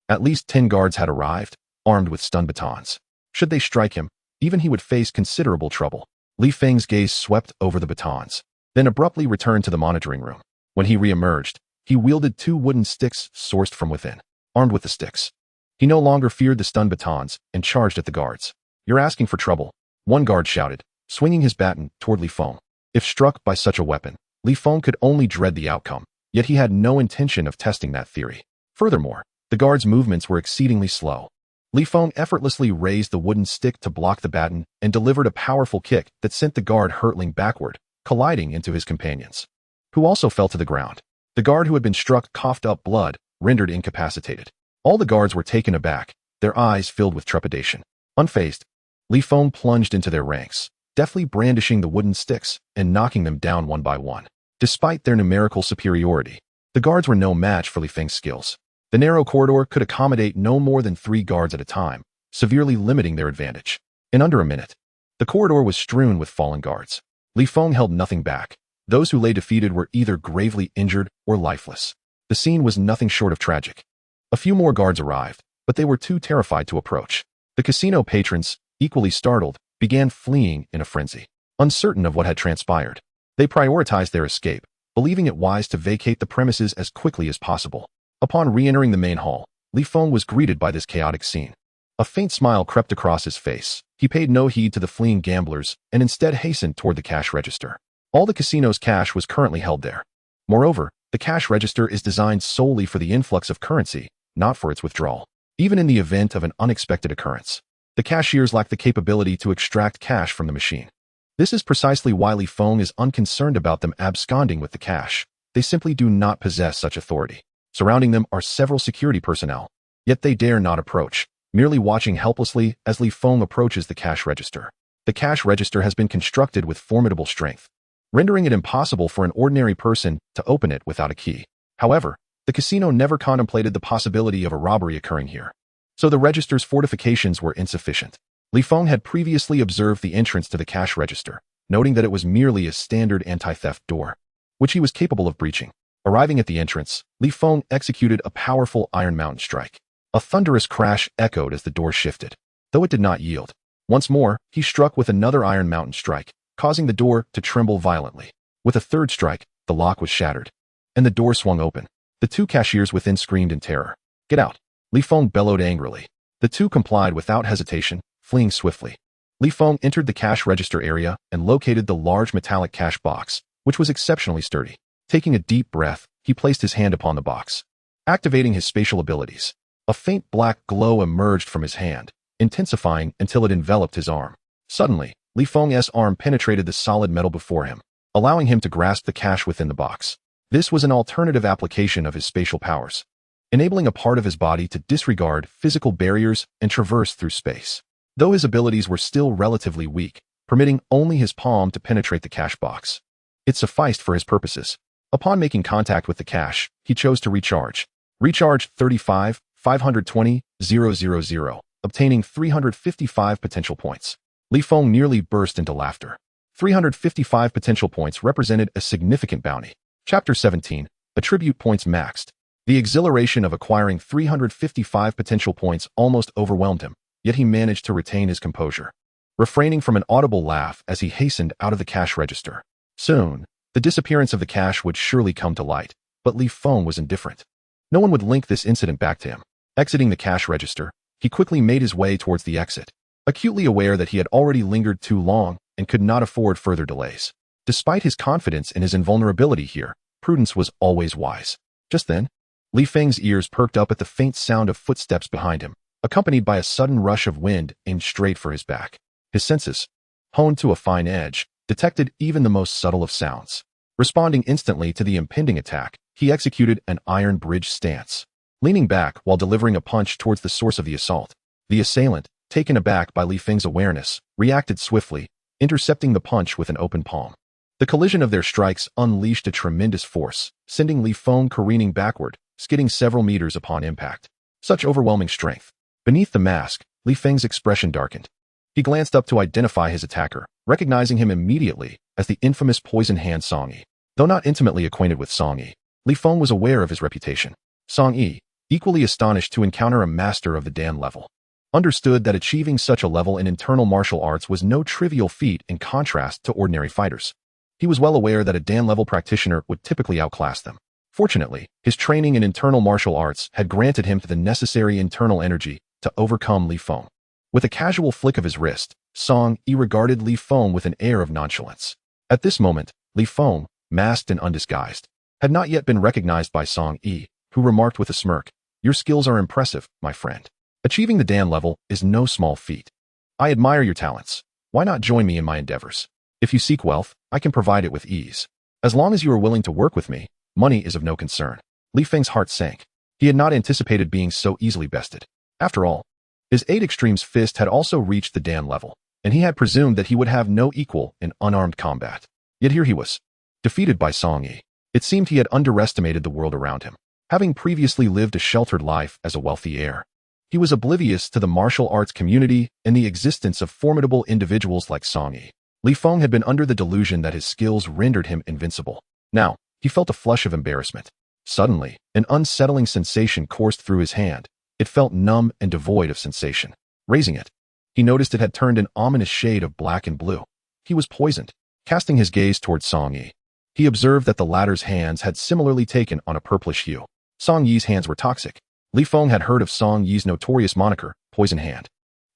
at least 10 guards had arrived, armed with stun batons. Should they strike him, even he would face considerable trouble. Li Feng's gaze swept over the batons, then abruptly returned to the monitoring room. When he re-emerged, he wielded 2 wooden sticks sourced from within. Armed with the sticks, he no longer feared the stun batons and charged at the guards. "You're asking for trouble," one guard shouted, swinging his baton toward Li Feng. If struck by such a weapon, Li Feng could only dread the outcome, yet he had no intention of testing that theory. Furthermore, The guard's movements were exceedingly slow. Li Feng effortlessly raised the wooden stick to block the baton and delivered a powerful kick that sent the guard hurtling backward, colliding into his companions, who also fell to the ground. The guard who had been struck coughed up blood, rendered incapacitated. All the guards were taken aback, their eyes filled with trepidation. Unfazed, Li Feng plunged into their ranks, deftly brandishing the wooden sticks and knocking them down one by one. Despite their numerical superiority, the guards were no match for Li Feng's skills. The narrow corridor could accommodate no more than 3 guards at a time, severely limiting their advantage. In under a minute, the corridor was strewn with fallen guards. Li Feng held nothing back. Those who lay defeated were either gravely injured or lifeless. The scene was nothing short of tragic. A few more guards arrived, but they were too terrified to approach. The casino patrons, equally startled, began fleeing in a frenzy, uncertain of what had transpired. They prioritized their escape, believing it wise to vacate the premises as quickly as possible. Upon re-entering the main hall, Li Feng was greeted by this chaotic scene. A faint smile crept across his face. He paid no heed to the fleeing gamblers and instead hastened toward the cash register. All the casino's cash was currently held there. Moreover, the cash register is designed solely for the influx of currency, not for its withdrawal. Even in the event of an unexpected occurrence, the cashiers lack the capability to extract cash from the machine. This is precisely why Li Feng is unconcerned about them absconding with the cash. They simply do not possess such authority. Surrounding them are several security personnel, yet they dare not approach, merely watching helplessly as Li Feng approaches the cash register. The cash register has been constructed with formidable strength, rendering it impossible for an ordinary person to open it without a key. However, the casino never contemplated the possibility of a robbery occurring here, so the register's fortifications were insufficient. Li Feng had previously observed the entrance to the cash register, noting that it was merely a standard anti-theft door, which he was capable of breaching. Arriving at the entrance, Li Feng executed a powerful Iron Mountain strike. A thunderous crash echoed as the door shifted, though it did not yield. Once more, he struck with another Iron Mountain strike, causing the door to tremble violently. With a third strike, the lock was shattered, and the door swung open. The 2 cashiers within screamed in terror. "Get out!" Li Feng bellowed angrily. The 2 complied without hesitation, fleeing swiftly. Li Feng entered the cash register area and located the large metallic cash box, which was exceptionally sturdy. Taking a deep breath, he placed his hand upon the box. Activating his spatial abilities, a faint black glow emerged from his hand, intensifying until it enveloped his arm. Suddenly, Li Feng's arm penetrated the solid metal before him, allowing him to grasp the cash within the box. This was an alternative application of his spatial powers, enabling a part of his body to disregard physical barriers and traverse through space. Though his abilities were still relatively weak, permitting only his palm to penetrate the cash box, it sufficed for his purposes. Upon making contact with the cash, he chose to recharge. Recharge 35,520,000, obtaining 355 potential points. Li Feng nearly burst into laughter. 355 potential points represented a significant bounty. Chapter 17, Attribute Points Maxed. The exhilaration of acquiring 355 potential points almost overwhelmed him, yet he managed to retain his composure, refraining from an audible laugh as he hastened out of the cash register. Soon, the disappearance of the cash would surely come to light, but Li Feng was indifferent. No one would link this incident back to him. Exiting the cash register, he quickly made his way towards the exit, acutely aware that he had already lingered too long and could not afford further delays. Despite his confidence in his invulnerability here, prudence was always wise. Just then, Li Feng's ears perked up at the faint sound of footsteps behind him, accompanied by a sudden rush of wind aimed straight for his back. His senses, honed to a fine edge, detected even the most subtle of sounds. Responding instantly to the impending attack, he executed an iron bridge stance, leaning back while delivering a punch towards the source of the assault. The assailant, taken aback by Li Feng's awareness, reacted swiftly, intercepting the punch with an open palm. The collision of their strikes unleashed a tremendous force, sending Li Feng careening backward, skidding several meters upon impact. Such overwhelming strength. Beneath the mask, Li Feng's expression darkened. He glanced up to identify his attacker, recognizing him immediately as the infamous Poison Hand Song Yi. Though not intimately acquainted with Song Yi, Li Feng was aware of his reputation. Song Yi, equally astonished to encounter a master of the Dan level, understood that achieving such a level in internal martial arts was no trivial feat in contrast to ordinary fighters. He was well aware that a Dan level practitioner would typically outclass them. Fortunately, his training in internal martial arts had granted him the necessary internal energy to overcome Li Feng. With a casual flick of his wrist, Song Yi regarded Li Feng with an air of nonchalance. At this moment, Li Feng, masked and undisguised, had not yet been recognized by Song Yi, who remarked with a smirk, Your skills are impressive, my friend. Achieving the Dan level is no small feat. I admire your talents. Why not join me in my endeavors? If you seek wealth, I can provide it with ease. As long as you are willing to work with me, money is of no concern. Li Feng's heart sank. He had not anticipated being so easily bested. After all, his 8 Extremes fist had also reached the Dan level, and he had presumed that he would have no equal in unarmed combat. Yet here he was, defeated by Song Yi. It seemed he had underestimated the world around him. Having previously lived a sheltered life as a wealthy heir, he was oblivious to the martial arts community and the existence of formidable individuals like Song Yi. Li Feng had been under the delusion that his skills rendered him invincible. Now, he felt a flush of embarrassment. Suddenly, an unsettling sensation coursed through his hand. It felt numb and devoid of sensation. Raising it, he noticed it had turned an ominous shade of black and blue. He was poisoned. Casting his gaze towards Song Yi, he observed that the latter's hands had similarly taken on a purplish hue. Song Yi's hands were toxic. Li Feng had heard of Song Yi's notorious moniker, Poison Hand,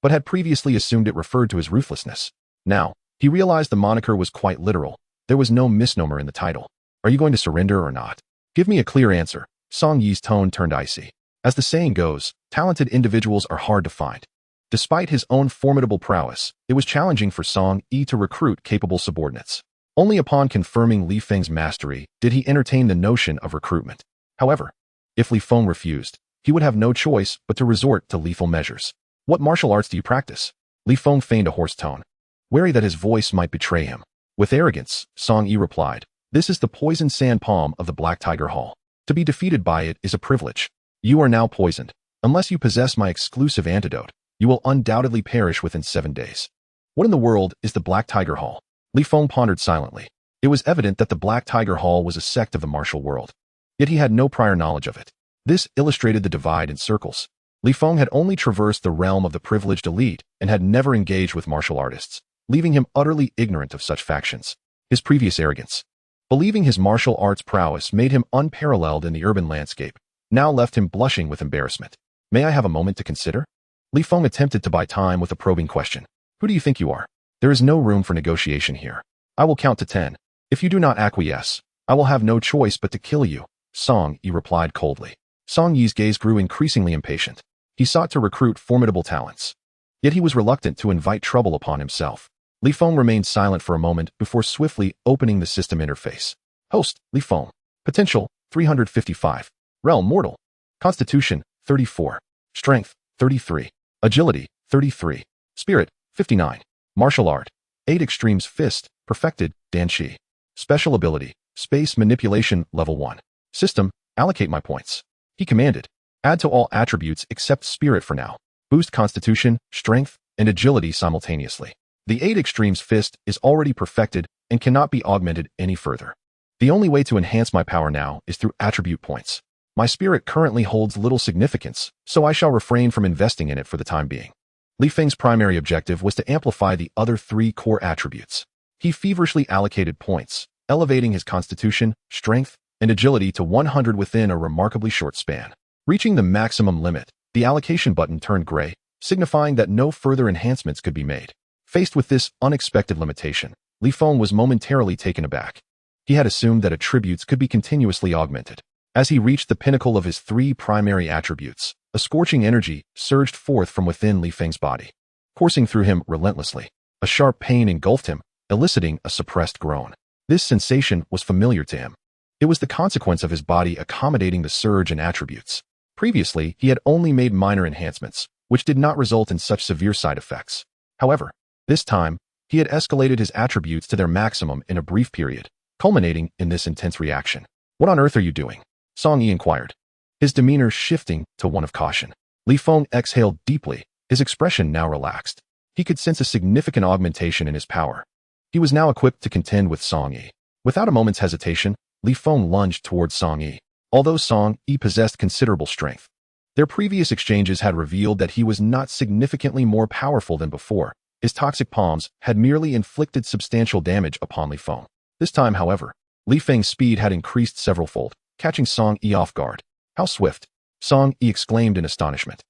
but had previously assumed it referred to his ruthlessness. Now, he realized the moniker was quite literal. There was no misnomer in the title. Are you going to surrender or not? Give me a clear answer. Song Yi's tone turned icy. As the saying goes, talented individuals are hard to find. Despite his own formidable prowess, it was challenging for Song Yi to recruit capable subordinates. Only upon confirming Li Feng's mastery did he entertain the notion of recruitment. However, if Li Feng refused, he would have no choice but to resort to lethal measures. What martial arts do you practice? Li Feng feigned a hoarse tone, wary that his voice might betray him. With arrogance, Song Yi replied, "This is the poison sand palm of the Black Tiger Hall. To be defeated by it is a privilege. You are now poisoned. Unless you possess my exclusive antidote, you will undoubtedly perish within 7 days." What in the world is the Black Tiger Hall? Li Feng pondered silently. It was evident that the Black Tiger Hall was a sect of the martial world. Yet he had no prior knowledge of it. This illustrated the divide in circles. Li Feng had only traversed the realm of the privileged elite and had never engaged with martial artists, leaving him utterly ignorant of such factions. His previous arrogance, believing his martial arts prowess made him unparalleled in the urban landscape, now left him blushing with embarrassment. May I have a moment to consider? Li Feng attempted to buy time with a probing question. Who do you think you are? There is no room for negotiation here. I will count to 10. If you do not acquiesce, I will have no choice but to kill you. Song Yi replied coldly. Song Yi's gaze grew increasingly impatient. He sought to recruit formidable talents. Yet he was reluctant to invite trouble upon himself. Li Feng remained silent for a moment before swiftly opening the system interface. Host, Li Feng. Potential, 355. Realm, mortal. Constitution, 34. Strength, 33. Agility, 33. Spirit, 59. Martial art, 8 Extremes fist, perfected, Dan Shi. Special ability, space manipulation, level 1. System, allocate my points. He commanded. Add to all attributes except spirit for now. Boost constitution, strength, and agility simultaneously. The 8 Extremes fist is already perfected and cannot be augmented any further. The only way to enhance my power now is through attribute points. My spirit currently holds little significance, so I shall refrain from investing in it for the time being. Li Feng's primary objective was to amplify the other 3 core attributes. He feverishly allocated points, elevating his constitution, strength, and agility to 100 within a remarkably short span. Reaching the maximum limit, the allocation button turned gray, signifying that no further enhancements could be made. Faced with this unexpected limitation, Li Feng was momentarily taken aback. He had assumed that attributes could be continuously augmented. As he reached the pinnacle of his 3 primary attributes, a scorching energy surged forth from within Li Feng's body, coursing through him relentlessly. A sharp pain engulfed him, eliciting a suppressed groan. This sensation was familiar to him. It was the consequence of his body accommodating the surge in attributes. Previously, he had only made minor enhancements, which did not result in such severe side effects. However, this time, he had escalated his attributes to their maximum in a brief period, culminating in this intense reaction. What on earth are you doing? Song Yi inquired, his demeanor shifting to one of caution. Li Feng exhaled deeply, his expression now relaxed. He could sense a significant augmentation in his power. He was now equipped to contend with Song Yi. Without a moment's hesitation, Li Feng lunged towards Song Yi. Although Song Yi possessed considerable strength, their previous exchanges had revealed that he was not significantly more powerful than before. His toxic palms had merely inflicted substantial damage upon Li Feng. This time, however, Li Feng's speed had increased severalfold, catching Song Yi off guard. How swift! Song Yi exclaimed in astonishment.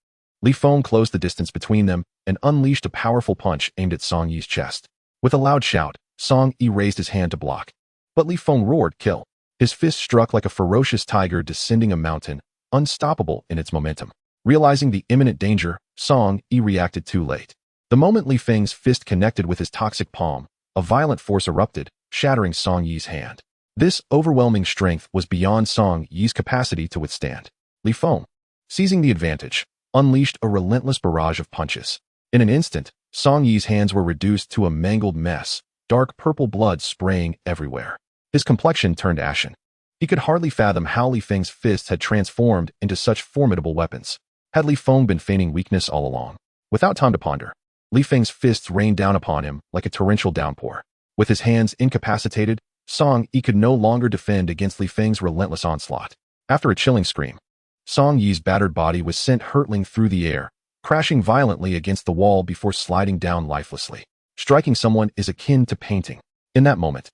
Li Feng closed the distance between them and unleashed a powerful punch aimed at Song Yi's chest. With a loud shout, Song Yi raised his hand to block. But Li Feng roared, "Kill!" His fist struck like a ferocious tiger descending a mountain, unstoppable in its momentum. Realizing the imminent danger, Song Yi reacted too late. The moment Li Feng's fist connected with his toxic palm, a violent force erupted, shattering Song Yi's hand. This overwhelming strength was beyond Song Yi's capacity to withstand. Li Feng, seizing the advantage, unleashed a relentless barrage of punches. In an instant, Song Yi's hands were reduced to a mangled mess, dark purple blood spraying everywhere. His complexion turned ashen. He could hardly fathom how Li Feng's fists had transformed into such formidable weapons. Had Li Feng been feigning weakness all along? Without time to ponder, Li Feng's fists rained down upon him like a torrential downpour. With his hands incapacitated, Song Yi could no longer defend against Li Feng's relentless onslaught. After a chilling scream, Song Yi's battered body was sent hurtling through the air, crashing violently against the wall before sliding down lifelessly. Striking someone is akin to painting. In that moment,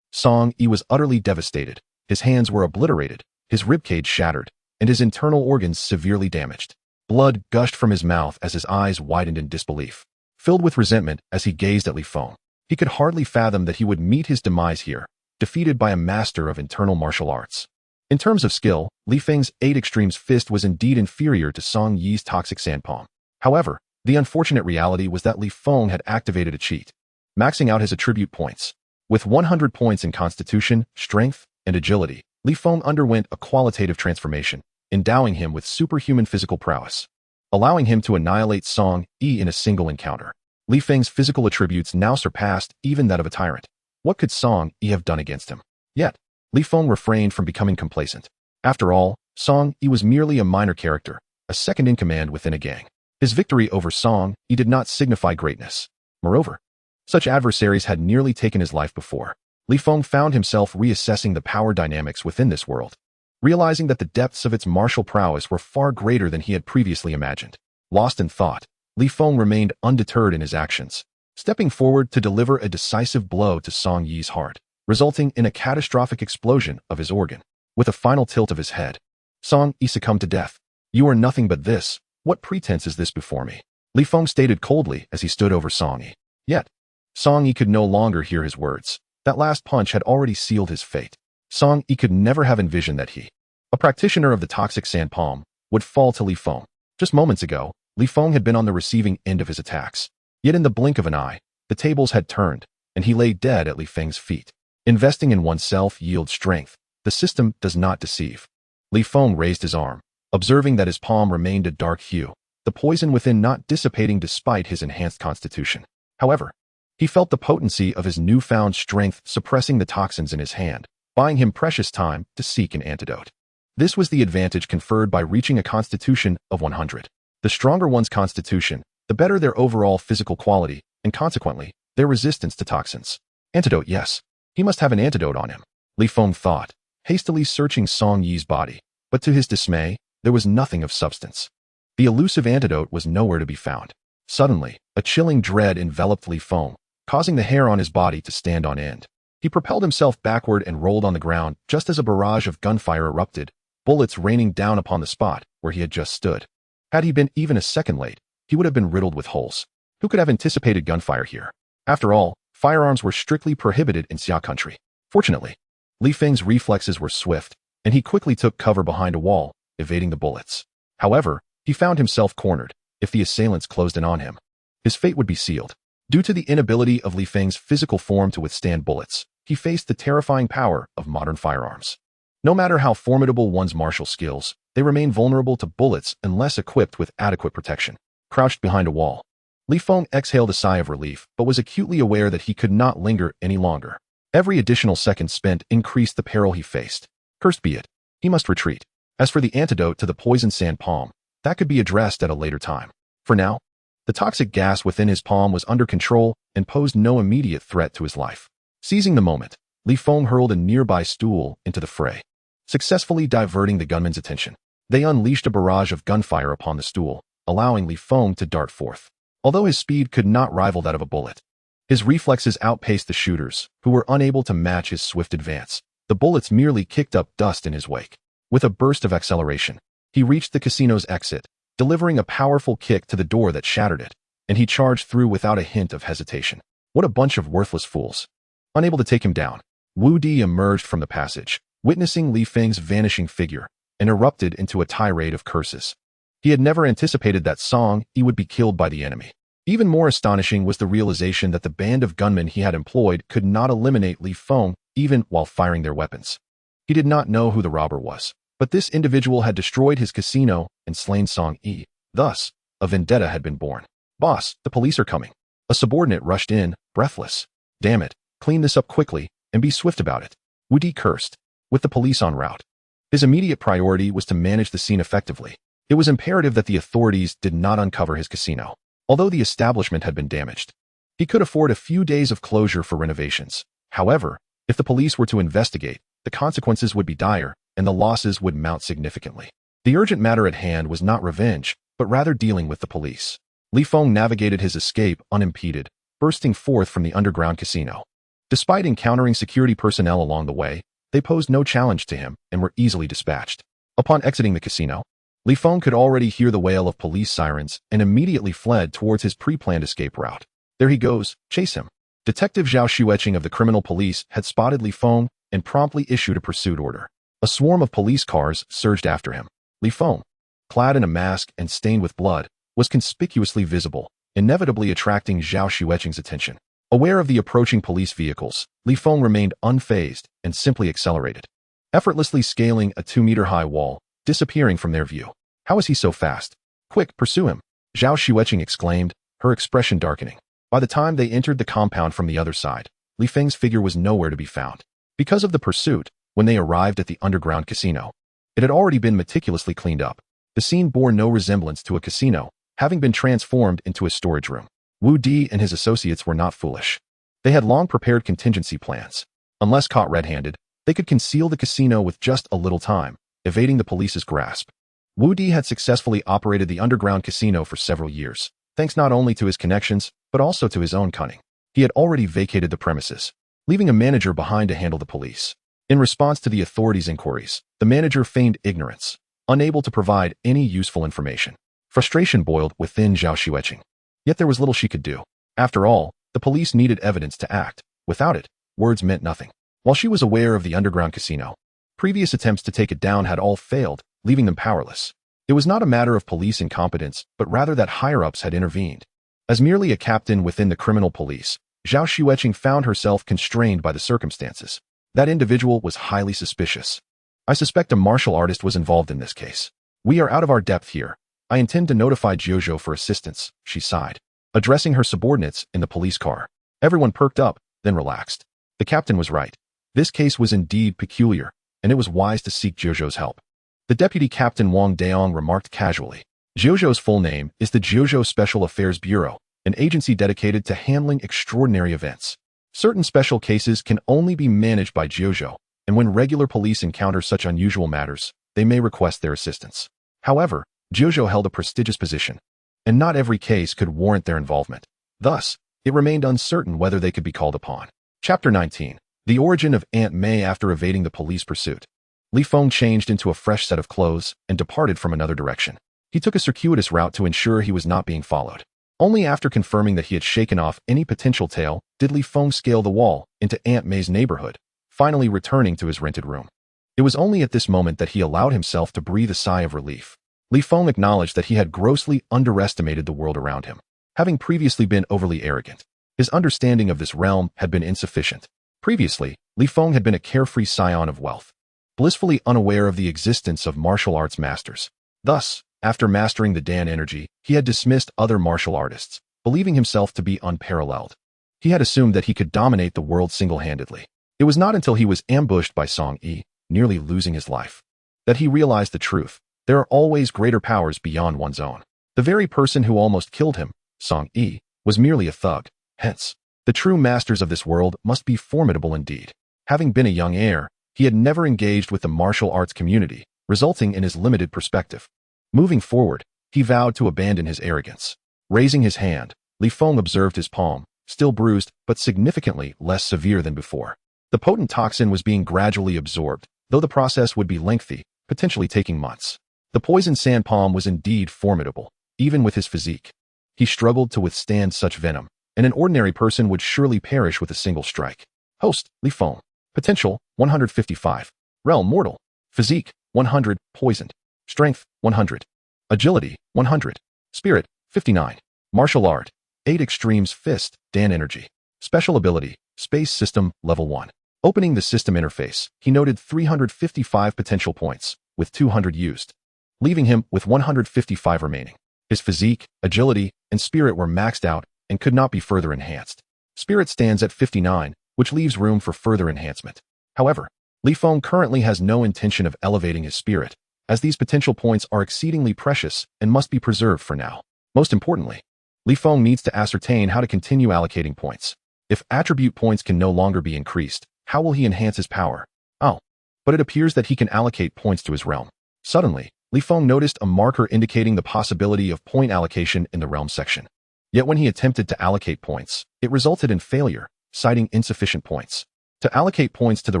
Song Yi was utterly devastated. His hands were obliterated, his ribcage shattered, and his internal organs severely damaged. Blood gushed from his mouth as his eyes widened in disbelief. Filled with resentment as he gazed at Li Feng, he could hardly fathom that he would meet his demise here, defeated by a master of internal martial arts. In terms of skill, Li Feng's 8 Extremes fist was indeed inferior to Song Yi's toxic sand palm. However, the unfortunate reality was that Li Feng had activated a cheat, maxing out his attribute points. With 100 points in constitution, strength, and agility, Li Feng underwent a qualitative transformation, endowing him with superhuman physical prowess, allowing him to annihilate Song Yi in a single encounter. Li Feng's physical attributes now surpassed even that of a tyrant. What could Song Yi have done against him? Yet, Li Feng refrained from becoming complacent. After all, Song Yi was merely a minor character, a second-in-command within a gang. His victory over Song Yi did not signify greatness. Moreover, such adversaries had nearly taken his life before. Li Feng found himself reassessing the power dynamics within this world, realizing that the depths of its martial prowess were far greater than he had previously imagined. Lost in thought, Li Feng remained undeterred in his actions, stepping forward to deliver a decisive blow to Song Yi's heart, resulting in a catastrophic explosion of his organ. With a final tilt of his head, Song Yi succumbed to death. "You are nothing but this. What pretense is this before me?" Li Feng stated coldly as he stood over Song Yi. Yet, Song Yi could no longer hear his words. That last punch had already sealed his fate. Song Yi could never have envisioned that he, a practitioner of the toxic sand palm, would fall to Li Feng. Just moments ago, Li Feng had been on the receiving end of his attacks. Yet in the blink of an eye, the tables had turned, and he lay dead at Li Feng's feet. Investing in oneself yields strength. The system does not deceive. Li Feng raised his arm, observing that his palm remained a dark hue, the poison within not dissipating despite his enhanced constitution. However, he felt the potency of his newfound strength suppressing the toxins in his hand, buying him precious time to seek an antidote. This was the advantage conferred by reaching a constitution of 100. The stronger one's constitution, the better their overall physical quality, and consequently, their resistance to toxins. Antidote, yes. He must have an antidote on him, Li Feng thought, hastily searching Song Yi's body. But to his dismay, there was nothing of substance. The elusive antidote was nowhere to be found. Suddenly, a chilling dread enveloped Li Feng, causing the hair on his body to stand on end. He propelled himself backward and rolled on the ground just as a barrage of gunfire erupted, bullets raining down upon the spot where he had just stood. Had he been even a second late, he would have been riddled with holes. Who could have anticipated gunfire here? After all, firearms were strictly prohibited in Xia country. Fortunately, Li Feng's reflexes were swift, and he quickly took cover behind a wall, evading the bullets. However, he found himself cornered. If the assailants closed in on him, his fate would be sealed. Due to the inability of Li Feng's physical form to withstand bullets, he faced the terrifying power of modern firearms. No matter how formidable one's martial skills, they remain vulnerable to bullets unless equipped with adequate protection. Crouched behind a wall, Li Feng exhaled a sigh of relief, but was acutely aware that he could not linger any longer. Every additional second spent increased the peril he faced. Cursed be it. He must retreat. As for the antidote to the poisoned sand palm, that could be addressed at a later time. For now, the toxic gas within his palm was under control and posed no immediate threat to his life. Seizing the moment, Li Feng hurled a nearby stool into the fray, successfully diverting the gunmen's attention. They unleashed a barrage of gunfire upon the stool, allowing Li Feng to dart forth. Although his speed could not rival that of a bullet, his reflexes outpaced the shooters, who were unable to match his swift advance. The bullets merely kicked up dust in his wake. With a burst of acceleration, he reached the casino's exit, delivering a powerful kick to the door that shattered it, and he charged through without a hint of hesitation. What a bunch of worthless fools. Unable to take him down, Wu Di emerged from the passage, witnessing Li Feng's vanishing figure. and erupted into a tirade of curses. He had never anticipated that Song Yi would be killed by the enemy. Even more astonishing was the realization that the band of gunmen he had employed could not eliminate Li Feng even while firing their weapons. He did not know who the robber was, but this individual had destroyed his casino and slain Song Yi. Thus, a vendetta had been born. "Boss, the police are coming." A subordinate rushed in, breathless. "Damn it, clean this up quickly and be swift about it." Wu Di cursed. With the police en route, his immediate priority was to manage the scene effectively. It was imperative that the authorities did not uncover his casino. Although the establishment had been damaged, he could afford a few days of closure for renovations. However, if the police were to investigate, the consequences would be dire and the losses would mount significantly. The urgent matter at hand was not revenge, but rather dealing with the police. Li Feng navigated his escape unimpeded, bursting forth from the underground casino. Despite encountering security personnel along the way, they posed no challenge to him and were easily dispatched. Upon exiting the casino, Li Feng could already hear the wail of police sirens and immediately fled towards his pre-planned escape route. "There he goes, chase him." Detective Zhao Xueqing of the criminal police had spotted Li Feng and promptly issued a pursuit order. A swarm of police cars surged after him. Li Feng, clad in a mask and stained with blood, was conspicuously visible, inevitably attracting Zhao Xueqing's attention. Aware of the approaching police vehicles, Li Feng remained unfazed and simply accelerated, effortlessly scaling a 2-meter-high wall, disappearing from their view. "How is he so fast? Quick, pursue him!" Zhao Xueqing exclaimed, her expression darkening. By the time they entered the compound from the other side, Li Feng's figure was nowhere to be found. Because of the pursuit, when they arrived at the underground casino, it had already been meticulously cleaned up. The scene bore no resemblance to a casino, having been transformed into a storage room. Wu Di and his associates were not foolish. They had long prepared contingency plans. Unless caught red-handed, they could conceal the casino with just a little time, evading the police's grasp. Wu Di had successfully operated the underground casino for several years, thanks not only to his connections, but also to his own cunning. He had already vacated the premises, leaving a manager behind to handle the police. In response to the authorities' inquiries, the manager feigned ignorance, unable to provide any useful information. Frustration boiled within Zhao Xueqing. Yet there was little she could do. After all, the police needed evidence to act. Without it, words meant nothing. While she was aware of the underground casino, previous attempts to take it down had all failed, leaving them powerless. It was not a matter of police incompetence, but rather that higher-ups had intervened. As merely a captain within the criminal police, Zhao Xueqing found herself constrained by the circumstances. That individual was highly suspicious. "I suspect a martial artist was involved in this case. We are out of our depth here. I intend to notify Jiuzhou for assistance," she sighed, addressing her subordinates in the police car. Everyone perked up, then relaxed. The captain was right. This case was indeed peculiar, and it was wise to seek Jiuzhou's help. The deputy captain Wang Daong remarked casually. Jiuzhou's full name is the Jiuzhou Special Affairs Bureau, an agency dedicated to handling extraordinary events. Certain special cases can only be managed by Jiuzhou, and when regular police encounter such unusual matters, they may request their assistance. However, Jiuzhou held a prestigious position, and not every case could warrant their involvement. Thus, it remained uncertain whether they could be called upon. Chapter 19. The origin of Aunt May after evading the police pursuit. Li Feng changed into a fresh set of clothes and departed from another direction. He took a circuitous route to ensure he was not being followed. Only after confirming that he had shaken off any potential tail did Li Feng scale the wall into Aunt May's neighborhood, finally returning to his rented room. It was only at this moment that he allowed himself to breathe a sigh of relief. Li Feng acknowledged that he had grossly underestimated the world around him. Having previously been overly arrogant, his understanding of this realm had been insufficient. Previously, Li Feng had been a carefree scion of wealth, blissfully unaware of the existence of martial arts masters. Thus, after mastering the Dan energy, he had dismissed other martial artists, believing himself to be unparalleled. He had assumed that he could dominate the world single-handedly. It was not until he was ambushed by Song Yi, nearly losing his life, that he realized the truth. There are always greater powers beyond one's own. The very person who almost killed him, Song Yi, was merely a thug. Hence, the true masters of this world must be formidable indeed. Having been a young heir, he had never engaged with the martial arts community, resulting in his limited perspective. Moving forward, he vowed to abandon his arrogance. Raising his hand, Li Feng observed his palm, still bruised but significantly less severe than before. The potent toxin was being gradually absorbed, though the process would be lengthy, potentially taking months. The poison sand palm was indeed formidable, even with his physique. He struggled to withstand such venom, and an ordinary person would surely perish with a single strike. Host, Li Feng. Potential, 155. Realm, mortal. Physique, 100, poisoned. Strength, 100. Agility, 100. Spirit, 59. Martial art, 8 extremes fist, Dan energy. Special ability, space system, level 1. Opening the system interface, he noted 355 potential points, with 200 used, leaving him with 155 remaining. His physique, agility, and spirit were maxed out and could not be further enhanced. Spirit stands at 59, which leaves room for further enhancement. However, Li Feng currently has no intention of elevating his spirit, as these potential points are exceedingly precious and must be preserved for now. Most importantly, Li Feng needs to ascertain how to continue allocating points. If attribute points can no longer be increased, how will he enhance his power? Oh, but it appears that he can allocate points to his realm. Suddenly, Li Feng noticed a marker indicating the possibility of point allocation in the realm section. Yet when he attempted to allocate points, it resulted in failure, citing insufficient points. To allocate points to the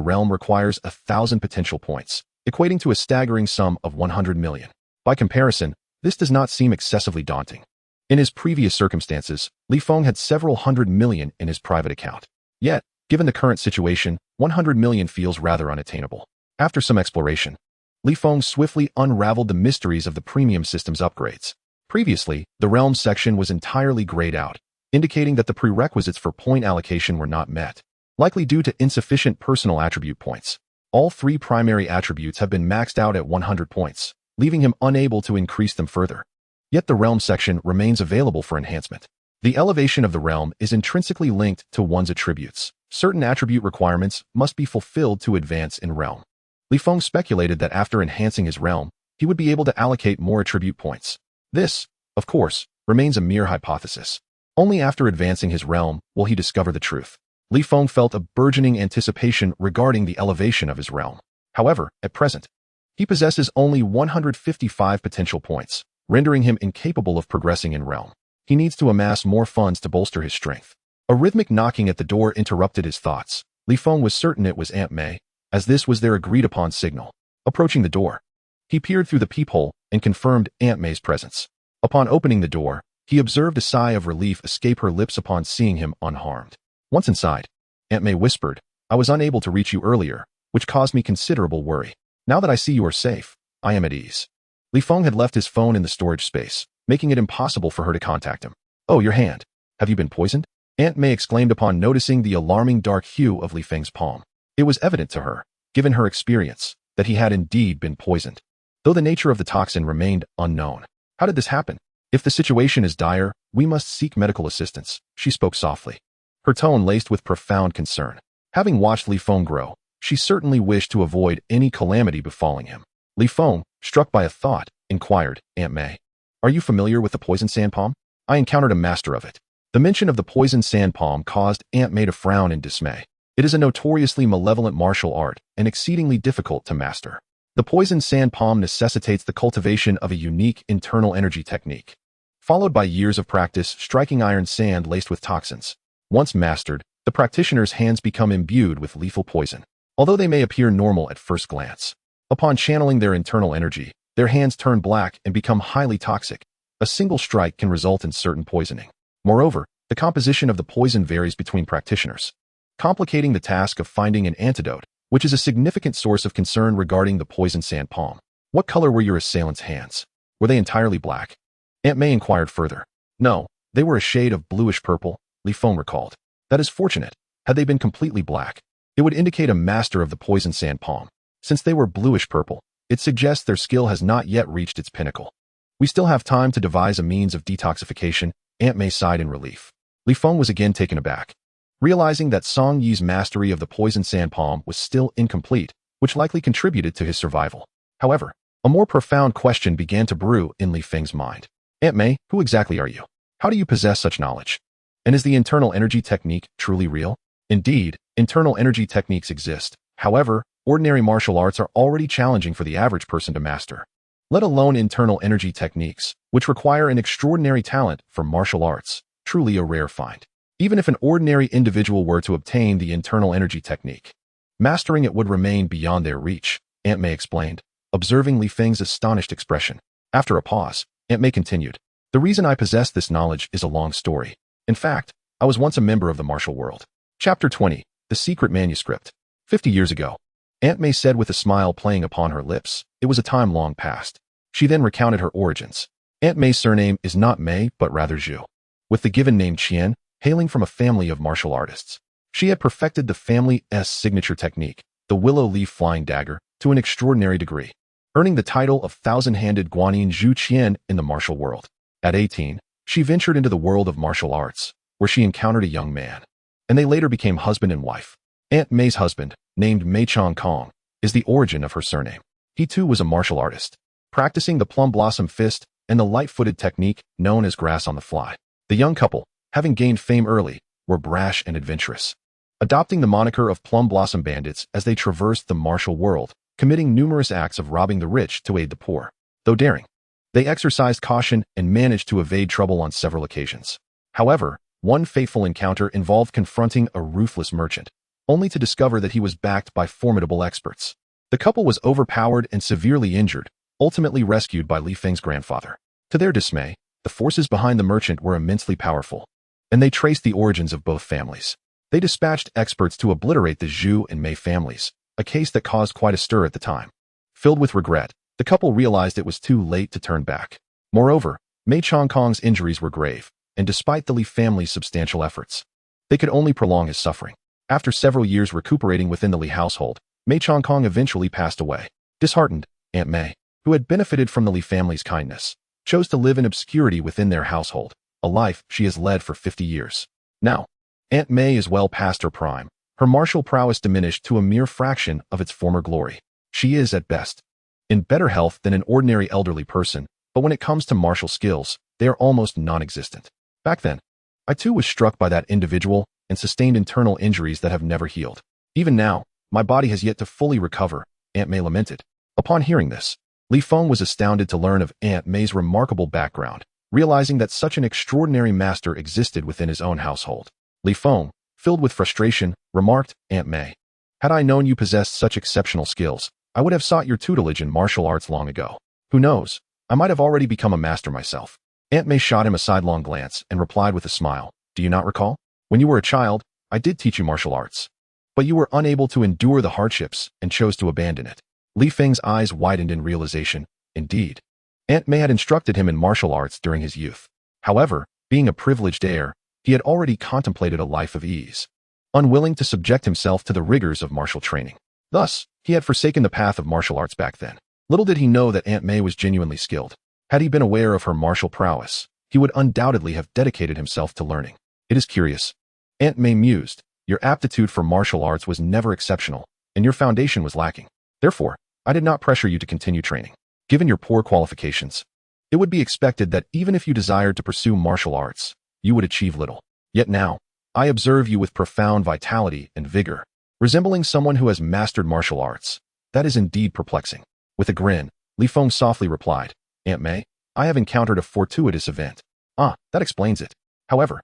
realm requires 1,000 potential points, equating to a staggering sum of 100 million. By comparison, this does not seem excessively daunting. In his previous circumstances, Li Feng had several hundred million in his private account. Yet, given the current situation, 100 million feels rather unattainable. After some exploration, Li Feng swiftly unraveled the mysteries of the premium system's upgrades. Previously, the realm section was entirely grayed out, indicating that the prerequisites for point allocation were not met, likely due to insufficient personal attribute points. All 3 primary attributes have been maxed out at 100 points, leaving him unable to increase them further. Yet the realm section remains available for enhancement. The elevation of the realm is intrinsically linked to one's attributes. Certain attribute requirements must be fulfilled to advance in realm. Li Feng speculated that after enhancing his realm, he would be able to allocate more attribute points. This, of course, remains a mere hypothesis. Only after advancing his realm will he discover the truth. Li Feng felt a burgeoning anticipation regarding the elevation of his realm. However, at present, he possesses only 155 potential points, rendering him incapable of progressing in realm. He needs to amass more funds to bolster his strength. A rhythmic knocking at the door interrupted his thoughts. Li Feng was certain it was Aunt May, as this was their agreed-upon signal. Approaching the door, he peered through the peephole and confirmed Aunt May's presence. Upon opening the door, he observed a sigh of relief escape her lips upon seeing him unharmed. Once inside, Aunt May whispered, "I was unable to reach you earlier, which caused me considerable worry. Now that I see you are safe, I am at ease." Li Feng had left his phone in the storage space, making it impossible for her to contact him. "Oh, your hand. Have you been poisoned?" Aunt May exclaimed upon noticing the alarming dark hue of Li Feng's palm. It was evident to her, given her experience, that he had indeed been poisoned, though the nature of the toxin remained unknown. "How did this happen? If the situation is dire, we must seek medical assistance," she spoke softly, her tone laced with profound concern. Having watched Li Feng grow, she certainly wished to avoid any calamity befalling him. Li Feng, struck by a thought, inquired, "Aunt May, are you familiar with the poison sand palm? I encountered a master of it." The mention of the poison sand palm caused Aunt May to frown in dismay. It is a notoriously malevolent martial art and exceedingly difficult to master. The poison sand palm necessitates the cultivation of a unique internal energy technique, followed by years of practice striking iron sand laced with toxins. Once mastered, the practitioner's hands become imbued with lethal poison. Although they may appear normal at first glance, upon channeling their internal energy, their hands turn black and become highly toxic. A single strike can result in certain poisoning. Moreover, the composition of the poison varies between practitioners, complicating the task of finding an antidote, which is a significant source of concern regarding the poison sand palm. "What color were your assailant's hands? Were they entirely black?" Aunt May inquired further. "No, they were a shade of bluish purple," Li Feng recalled. "That is fortunate. Had they been completely black, it would indicate a master of the poison sand palm. Since they were bluish purple, it suggests their skill has not yet reached its pinnacle. We still have time to devise a means of detoxification." Aunt May sighed in relief. Li Feng was again taken aback, realizing that Song Yi's mastery of the poison sand palm was still incomplete, which likely contributed to his survival. However, a more profound question began to brew in Li Feng's mind. "Aunt May, who exactly are you? How do you possess such knowledge? And is the internal energy technique truly real?" Indeed, internal energy techniques exist. However, ordinary martial arts are already challenging for the average person to master, let alone internal energy techniques, which require an extraordinary talent for martial arts, truly a rare find. Even if an ordinary individual were to obtain the internal energy technique, mastering it would remain beyond their reach, Aunt May explained, observing Li Feng's astonished expression. After a pause, Aunt May continued, "The reason I possess this knowledge is a long story. In fact, I was once a member of the martial world." Chapter 20, The Secret Manuscript. 50 years ago, Aunt May said with a smile playing upon her lips. It was a time long past. She then recounted her origins. Aunt May's surname is not May, but rather Zhu, with the given name Qian, hailing from a family of martial artists. She had perfected the family's signature technique, the willow leaf flying dagger, to an extraordinary degree, earning the title of thousand-handed Guanyin Zhu Qian in the martial world. At 18, she ventured into the world of martial arts, where she encountered a young man, and they later became husband and wife. Aunt May's husband, named Mei Chong Kong, is the origin of her surname. He too was a martial artist, practicing the plum blossom fist and the light-footed technique known as grass on the fly. The young couple, having gained fame early, were brash and adventurous, adopting the moniker of Plum Blossom Bandits as they traversed the martial world, committing numerous acts of robbing the rich to aid the poor. Though daring, they exercised caution and managed to evade trouble on several occasions. However, one fateful encounter involved confronting a ruthless merchant, only to discover that he was backed by formidable experts. The couple was overpowered and severely injured, ultimately rescued by Li Feng's grandfather. To their dismay, the forces behind the merchant were immensely powerful, and they traced the origins of both families. They dispatched experts to obliterate the Zhu and Mei families, a case that caused quite a stir at the time. Filled with regret, the couple realized it was too late to turn back. Moreover, Mei Chong Kong's injuries were grave, and despite the Li family's substantial efforts, they could only prolong his suffering. After several years recuperating within the Li household, Mei Chong Kong eventually passed away. Disheartened, Aunt May, who had benefited from the Li family's kindness, chose to live in obscurity within their household, a life she has led for 50 years. Now, Aunt May is well past her prime, her martial prowess diminished to a mere fraction of its former glory. She is, at best, in better health than an ordinary elderly person, but when it comes to martial skills, they are almost non-existent. Back then, I too was struck by that individual and sustained internal injuries that have never healed. Even now, my body has yet to fully recover, Aunt May lamented. Upon hearing this, Li Feng was astounded to learn of Aunt May's remarkable background, realizing that such an extraordinary master existed within his own household. Li Feng, filled with frustration, remarked, Aunt May, had I known you possessed such exceptional skills, I would have sought your tutelage in martial arts long ago. Who knows, I might have already become a master myself. Aunt May shot him a sidelong glance and replied with a smile, do you not recall? When you were a child, I did teach you martial arts, but you were unable to endure the hardships and chose to abandon it. Li Feng's eyes widened in realization. Indeed, Aunt May had instructed him in martial arts during his youth. However, being a privileged heir, he had already contemplated a life of ease, unwilling to subject himself to the rigors of martial training. Thus, he had forsaken the path of martial arts back then. Little did he know that Aunt May was genuinely skilled. Had he been aware of her martial prowess, he would undoubtedly have dedicated himself to learning. It is curious, Aunt May mused, your aptitude for martial arts was never exceptional, and your foundation was lacking. Therefore, I did not pressure you to continue training. Given your poor qualifications, it would be expected that even if you desired to pursue martial arts, you would achieve little. Yet now, I observe you with profound vitality and vigor, resembling someone who has mastered martial arts. That is indeed perplexing. With a grin, Li Feng softly replied, Aunt May, I have encountered a fortuitous event. Ah, that explains it. However,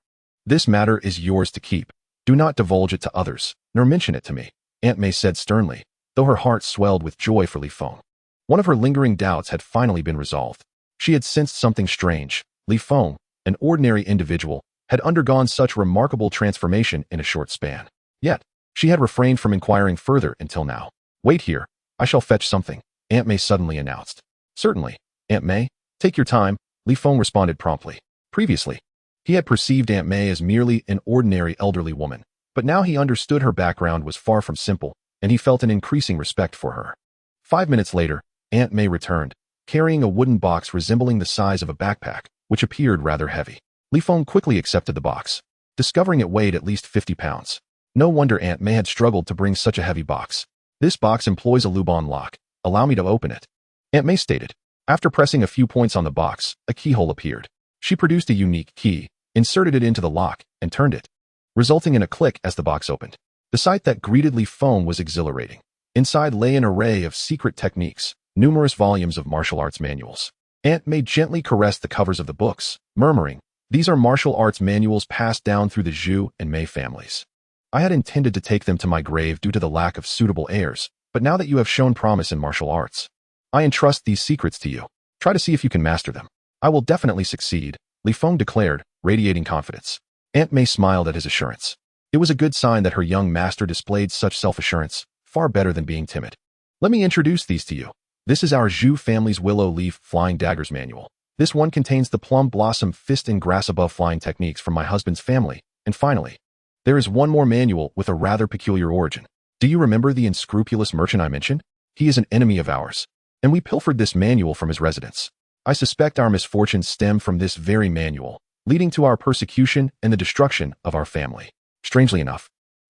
this matter is yours to keep. Do not divulge it to others, nor mention it to me, Aunt May said sternly, though her heart swelled with joy for Li Feng. One of her lingering doubts had finally been resolved. She had sensed something strange. Li Feng, an ordinary individual, had undergone such remarkable transformation in a short span. Yet, she had refrained from inquiring further until now. Wait here, I shall fetch something, Aunt May suddenly announced. Certainly, Aunt May, take your time, Li Feng responded promptly. Previously, he had perceived Aunt May as merely an ordinary elderly woman, but now he understood her background was far from simple, and he felt an increasing respect for her. 5 minutes later, Aunt May returned, carrying a wooden box resembling the size of a backpack, which appeared rather heavy. Li Feng quickly accepted the box, discovering it weighed at least 50 pounds. No wonder Aunt May had struggled to bring such a heavy box. This box employs a Lubon lock. Allow me to open it, Aunt May stated. After pressing a few points on the box, a keyhole appeared. She produced a unique key, inserted it into the lock, and turned it, resulting in a click as the box opened. The sight that greeted Li Feng was exhilarating. Inside lay an array of secret techniques, numerous volumes of martial arts manuals. Aunt May gently caressed the covers of the books, murmuring, these are martial arts manuals passed down through the Zhu and Mei families. I had intended to take them to my grave due to the lack of suitable heirs, but now that you have shown promise in martial arts, I entrust these secrets to you. Try to see if you can master them. I will definitely succeed, Li Feng declared, radiating confidence. Aunt May smiled at his assurance. It was a good sign that her young master displayed such self-assurance. far better than being timid. Let me introduce these to you. This is our Zhu family's Willow Leaf Flying Daggers manual. This one contains the Plum Blossom Fist and Grass Above flying techniques from my husband's family. And finally, there is one more manual with a rather peculiar origin. Do you remember the unscrupulous merchant I mentioned? He is an enemy of ours, and we pilfered this manual from his residence. I suspect our misfortunes stem from this very manual, leading to our persecution and the destruction of our family. Strangely enough,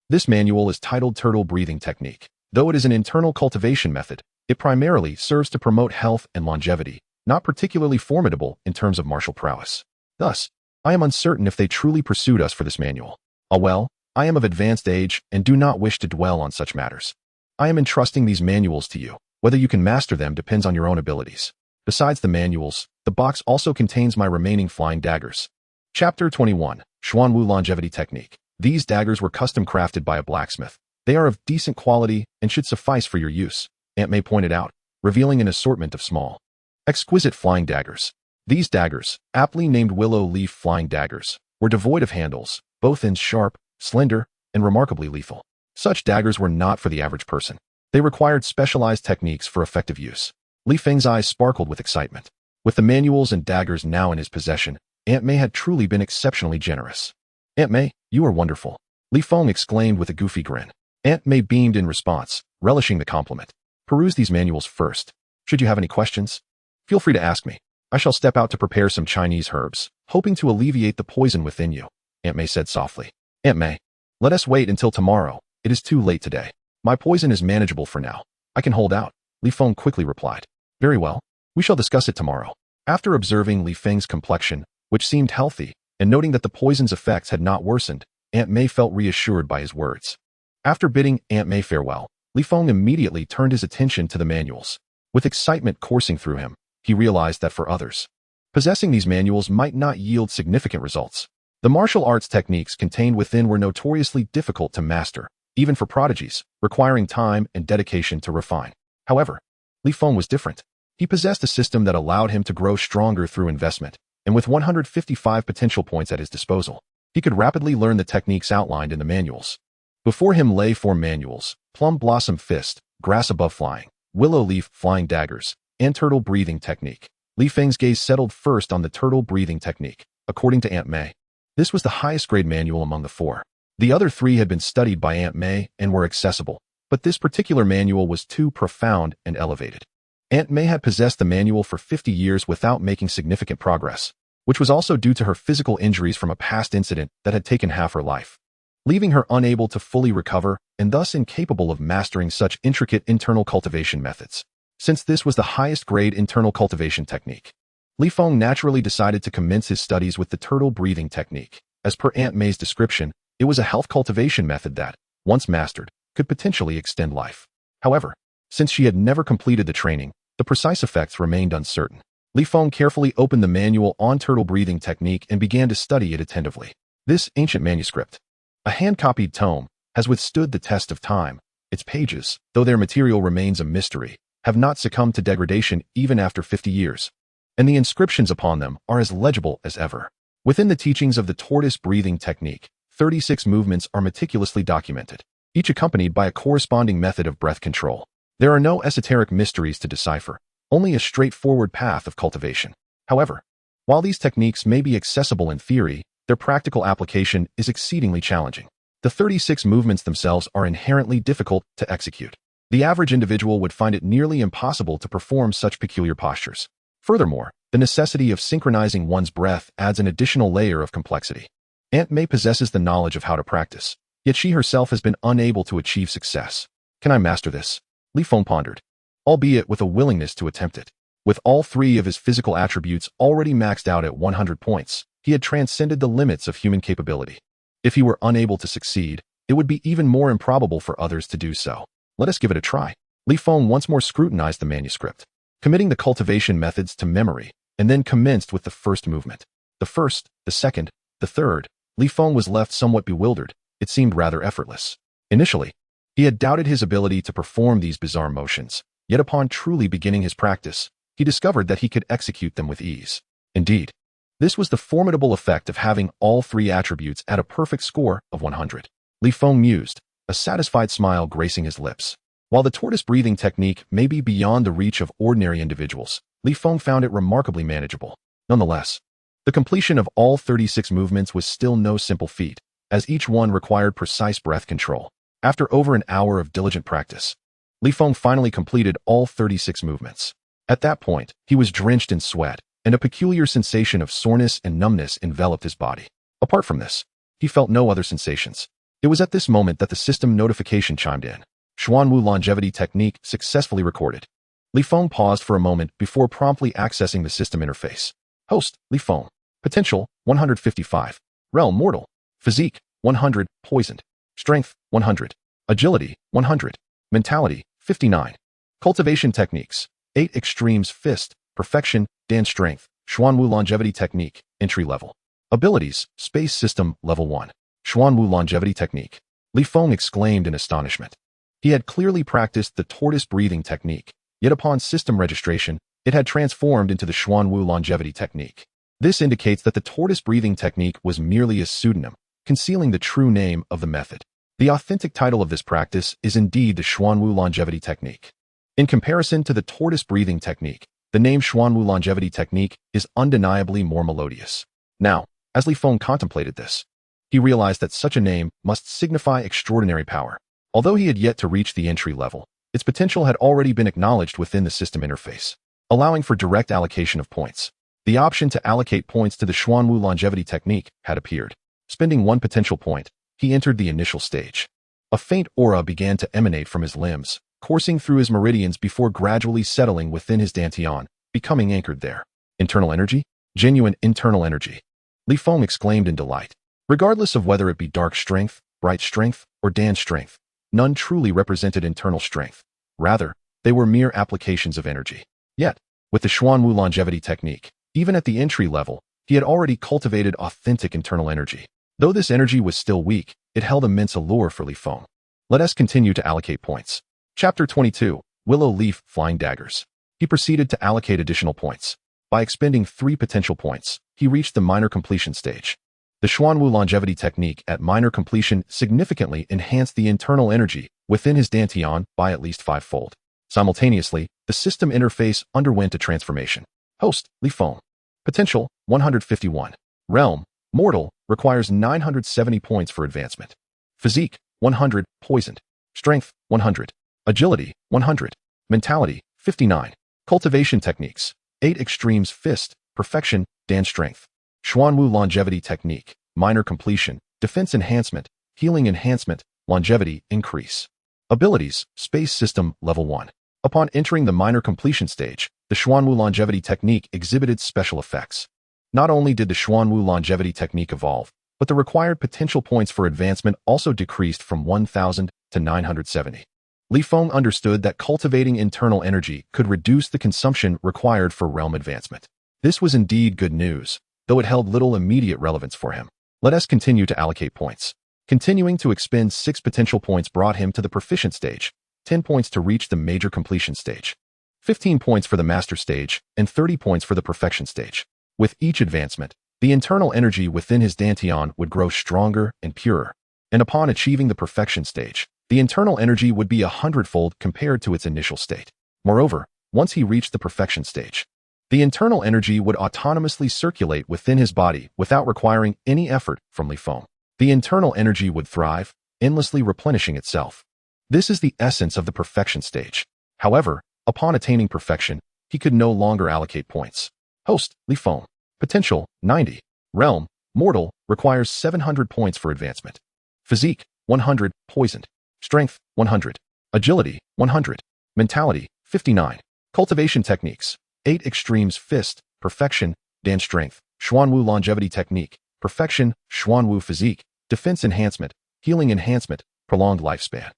this manual is titled Turtle Breathing Technique. Though it is an internal cultivation method, it primarily serves to promote health and longevity, not particularly formidable in terms of martial prowess. Thus, I am uncertain if they truly pursued us for this manual. Well, I am of advanced age and do not wish to dwell on such matters. I am entrusting these manuals to you. Whether you can master them depends on your own abilities. Besides the manuals, the box also contains my remaining flying daggers. Chapter 21, Xuanwu Longevity Technique. These daggers were custom crafted by a blacksmith. They are of decent quality and should suffice for your use, Aunt May pointed out, revealing an assortment of small, exquisite flying daggers. These daggers, aptly named Willow Leaf Flying Daggers, were devoid of handles, both ends sharp, slender, and remarkably lethal. Such daggers were not for the average person. They required specialized techniques for effective use. Li Feng's eyes sparkled with excitement. With the manuals and daggers now in his possession, Aunt May had truly been exceptionally generous. Aunt May, you are wonderful, Li Feng exclaimed with a goofy grin. Aunt May beamed in response, relishing the compliment. Peruse these manuals first. Should you have any questions, feel free to ask me. I shall step out to prepare some Chinese herbs, hoping to alleviate the poison within you, Aunt May said softly. Aunt May, let us wait until tomorrow. It is too late today. My poison is manageable for now. I can hold out, Li Feng quickly replied. Very well. We shall discuss it tomorrow. After observing Li Feng's complexion, which seemed healthy, and noting that the poison's effects had not worsened, Aunt May felt reassured by his words. After bidding Aunt May farewell, Li Feng immediately turned his attention to the manuals. With excitement coursing through him, he realized that for others, possessing these manuals might not yield significant results. The martial arts techniques contained within were notoriously difficult to master, even for prodigies, requiring time and dedication to refine. However, Li Feng was different. He possessed a system that allowed him to grow stronger through investment, and with 155 potential points at his disposal, he could rapidly learn the techniques outlined in the manuals. Before him lay 4 manuals: Plum Blossom Fist, Grass Above Flying, Willow Leaf Flying Daggers, and Turtle Breathing Technique. Li Feng's gaze settled first on the Turtle Breathing Technique. According to Aunt May, this was the highest grade manual among the 4. The other 3 had been studied by Aunt May and were accessible, but this particular manual was too profound and elevated. Aunt May had possessed the manual for 50 years without making significant progress, which was also due to her physical injuries from a past incident that had taken half her life, leaving her unable to fully recover and thus incapable of mastering such intricate internal cultivation methods. Since this was the highest grade internal cultivation technique, Li Feng naturally decided to commence his studies with the turtle breathing technique. As per Aunt May's description, it was a health cultivation method that, once mastered, could potentially extend life. However, since she had never completed the training, the precise effects remained uncertain. Li Feng carefully opened the manual on turtle breathing technique and began to study it attentively. This ancient manuscript, a hand-copied tome, has withstood the test of time. Its pages, though their material remains a mystery, have not succumbed to degradation even after 50 years, and the inscriptions upon them are as legible as ever. Within the teachings of the tortoise breathing technique, 36 movements are meticulously documented, each accompanied by a corresponding method of breath control. There are no esoteric mysteries to decipher, only a straightforward path of cultivation. However, while these techniques may be accessible in theory, their practical application is exceedingly challenging. The 36 movements themselves are inherently difficult to execute. The average individual would find it nearly impossible to perform such peculiar postures. Furthermore, the necessity of synchronizing one's breath adds an additional layer of complexity. Aunt May possesses the knowledge of how to practice, yet she herself has been unable to achieve success. Can I master this? Li Feng pondered, albeit with a willingness to attempt it. With all 3 of his physical attributes already maxed out at 100 points, he had transcended the limits of human capability. If he were unable to succeed, it would be even more improbable for others to do so. Let us give it a try. Li Feng once more scrutinized the manuscript, committing the cultivation methods to memory, and then commenced with the first movement. The first, the second, the third. Li Feng was left somewhat bewildered. It seemed rather effortless. Initially, he had doubted his ability to perform these bizarre motions, yet upon truly beginning his practice, he discovered that he could execute them with ease. Indeed, this was the formidable effect of having all 3 attributes at a perfect score of 100. Li Feng mused, a satisfied smile gracing his lips. While the tortoise breathing technique may be beyond the reach of ordinary individuals, Li Feng found it remarkably manageable. Nonetheless, the completion of all 36 movements was still no simple feat, as each one required precise breath control. After over an hour of diligent practice, Li Feng finally completed all 36 movements. At that point, he was drenched in sweat, and a peculiar sensation of soreness and numbness enveloped his body. Apart from this, he felt no other sensations. It was at this moment that the system notification chimed in. Xuanwu longevity technique successfully recorded. Li Feng paused for a moment before promptly accessing the system interface. Host, Li Feng. Potential, 155. Realm, mortal. Physique, 100. Poisoned. Strength, 100. Agility, 100. Mentality, 59. Cultivation techniques. 8 extremes fist, perfection, dance strength, Xuanwu longevity technique, entry level. Abilities, space system, level 1. Xuanwu longevity technique. Li Feng exclaimed in astonishment. He had clearly practiced the tortoise breathing technique, yet upon system registration, it had transformed into the Xuanwu longevity technique. This indicates that the tortoise breathing technique was merely a pseudonym, concealing the true name of the method. The authentic title of this practice is indeed the Xuanwu longevity technique. In comparison to the tortoise breathing technique, the name Xuanwu longevity technique is undeniably more melodious. Now, as Li Feng contemplated this, he realized that such a name must signify extraordinary power. Although he had yet to reach the entry level, its potential had already been acknowledged within the system interface, allowing for direct allocation of points. The option to allocate points to the Xuanwu longevity technique had appeared. Spending 1 potential point, he entered the initial stage. A faint aura began to emanate from his limbs, coursing through his meridians before gradually settling within his dantian, becoming anchored there. Internal energy? Genuine internal energy. Li Feng exclaimed in delight. Regardless of whether it be dark strength, bright strength, or dance strength, none truly represented internal strength. Rather, they were mere applications of energy. Yet, with the Xuanwu longevity technique, even at the entry level, he had already cultivated authentic internal energy. Though this energy was still weak, it held immense allure for Li Feng. Let us continue to allocate points. Chapter 22, Willow Leaf Flying Daggers. He proceeded to allocate additional points. By expending 3 potential points, he reached the minor completion stage. The Xuanwu longevity technique at minor completion significantly enhanced the internal energy within his dantian by at least 5-fold. Simultaneously, the system interface underwent a transformation. Host, Li Feng. Potential, 151. Realm, mortal, requires 970 points for advancement. Physique, 100. Poisoned. Strength, 100. Agility, 100. Mentality, 59. Cultivation techniques. 8 extremes fist, perfection, dance strength. Xuanwu longevity technique, minor completion, defense enhancement, healing enhancement, longevity increase. Abilities, space system, level 1. Upon entering the minor completion stage, the Xuanwu longevity technique exhibited special effects. Not only did the Xuanwu longevity technique evolve, but the required potential points for advancement also decreased from 1,000 to 970. Li Feng understood that cultivating internal energy could reduce the consumption required for realm advancement. This was indeed good news, though it held little immediate relevance for him. Let us continue to allocate points. Continuing to expend 6 potential points brought him to the proficient stage, 10 points to reach the major completion stage, 15 points for the master stage, and 30 points for the perfection stage. With each advancement, the internal energy within his dantian would grow stronger and purer, and upon achieving the perfection stage, the internal energy would be 100-fold compared to its initial state. Moreover, once he reached the perfection stage, the internal energy would autonomously circulate within his body without requiring any effort from Li Feng. The internal energy would thrive, endlessly replenishing itself. This is the essence of the perfection stage. However, upon attaining perfection, he could no longer allocate points. Host, Li Feng. Potential, 90. Realm, mortal, requires 700 points for advancement. Physique, 100. Poisoned. Strength, 100. Agility, 100. Mentality, 59. Cultivation techniques. 8 extremes fist, perfection, dance strength, Xuanwu longevity technique, perfection, Xuanwu physique, defense enhancement, healing enhancement, prolonged lifespan.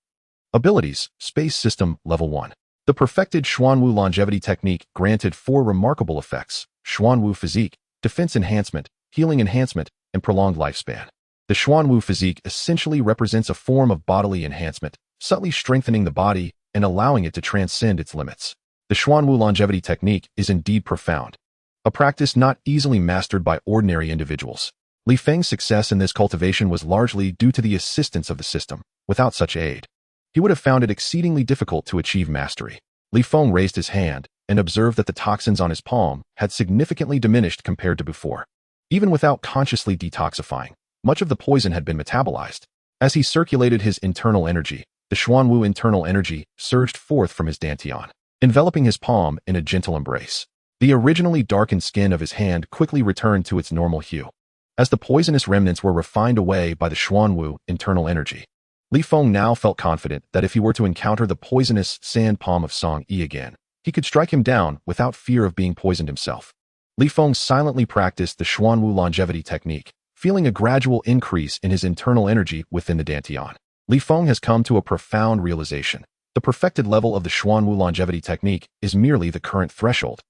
Abilities, space system, level 1. The perfected Xuanwu longevity technique granted 4 remarkable effects: Xuanwu physique, defense enhancement, healing enhancement, and prolonged lifespan. The Xuanwu physique essentially represents a form of bodily enhancement, subtly strengthening the body and allowing it to transcend its limits. The Xuanwu longevity technique is indeed profound, a practice not easily mastered by ordinary individuals. Li Feng's success in this cultivation was largely due to the assistance of the system. Without such aid, he would have found it exceedingly difficult to achieve mastery. Li Feng raised his hand and observed that the toxins on his palm had significantly diminished compared to before. Even without consciously detoxifying, much of the poison had been metabolized. As he circulated his internal energy, the Xuanwu internal energy surged forth from his dantian, enveloping his palm in a gentle embrace. The originally darkened skin of his hand quickly returned to its normal hue. As the poisonous remnants were refined away by the Xuanwu internal energy, Li Feng now felt confident that if he were to encounter the poisonous sand palm of Song Yi again, he could strike him down without fear of being poisoned himself. Li Feng silently practiced the Xuanwu longevity technique, feeling a gradual increase in his internal energy within the dantian. Li Feng has come to a profound realization. The perfected level of the Xuanwu longevity technique is merely the current threshold.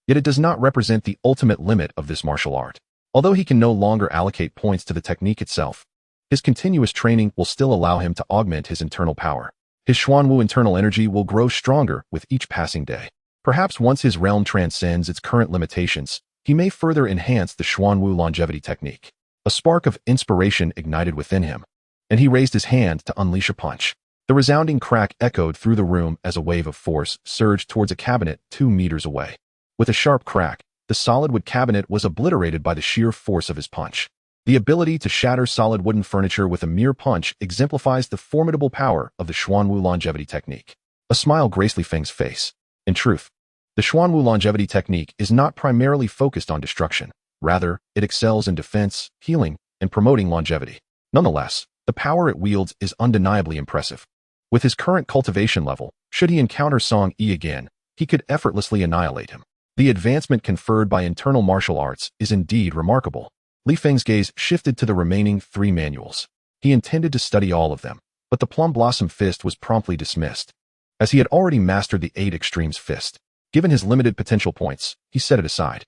Yet it does not represent the ultimate limit of this martial art. Although he can no longer allocate points to the technique itself, his continuous training will still allow him to augment his internal power. His Xuanwu internal energy will grow stronger with each passing day. Perhaps once his realm transcends its current limitations, he may further enhance the Xuanwu longevity technique. A spark of inspiration ignited within him, and he raised his hand to unleash a punch. The resounding crack echoed through the room as a wave of force surged towards a cabinet 2 meters away. With a sharp crack, the solid wood cabinet was obliterated by the sheer force of his punch. The ability to shatter solid wooden furniture with a mere punch exemplifies the formidable power of the Xuanwu longevity technique. A smile graced Li Feng's face. In truth, the Xuanwu longevity technique is not primarily focused on destruction. Rather, it excels in defense, healing, and promoting longevity. Nonetheless, the power it wields is undeniably impressive. With his current cultivation level, should he encounter Song Yi again, he could effortlessly annihilate him. The advancement conferred by internal martial arts is indeed remarkable. Li Feng's gaze shifted to the remaining 3 manuals. He intended to study all of them, but the Plum Blossom Fist was promptly dismissed, as he had already mastered the 8 Extremes Fist. Given his limited potential points, he set it aside.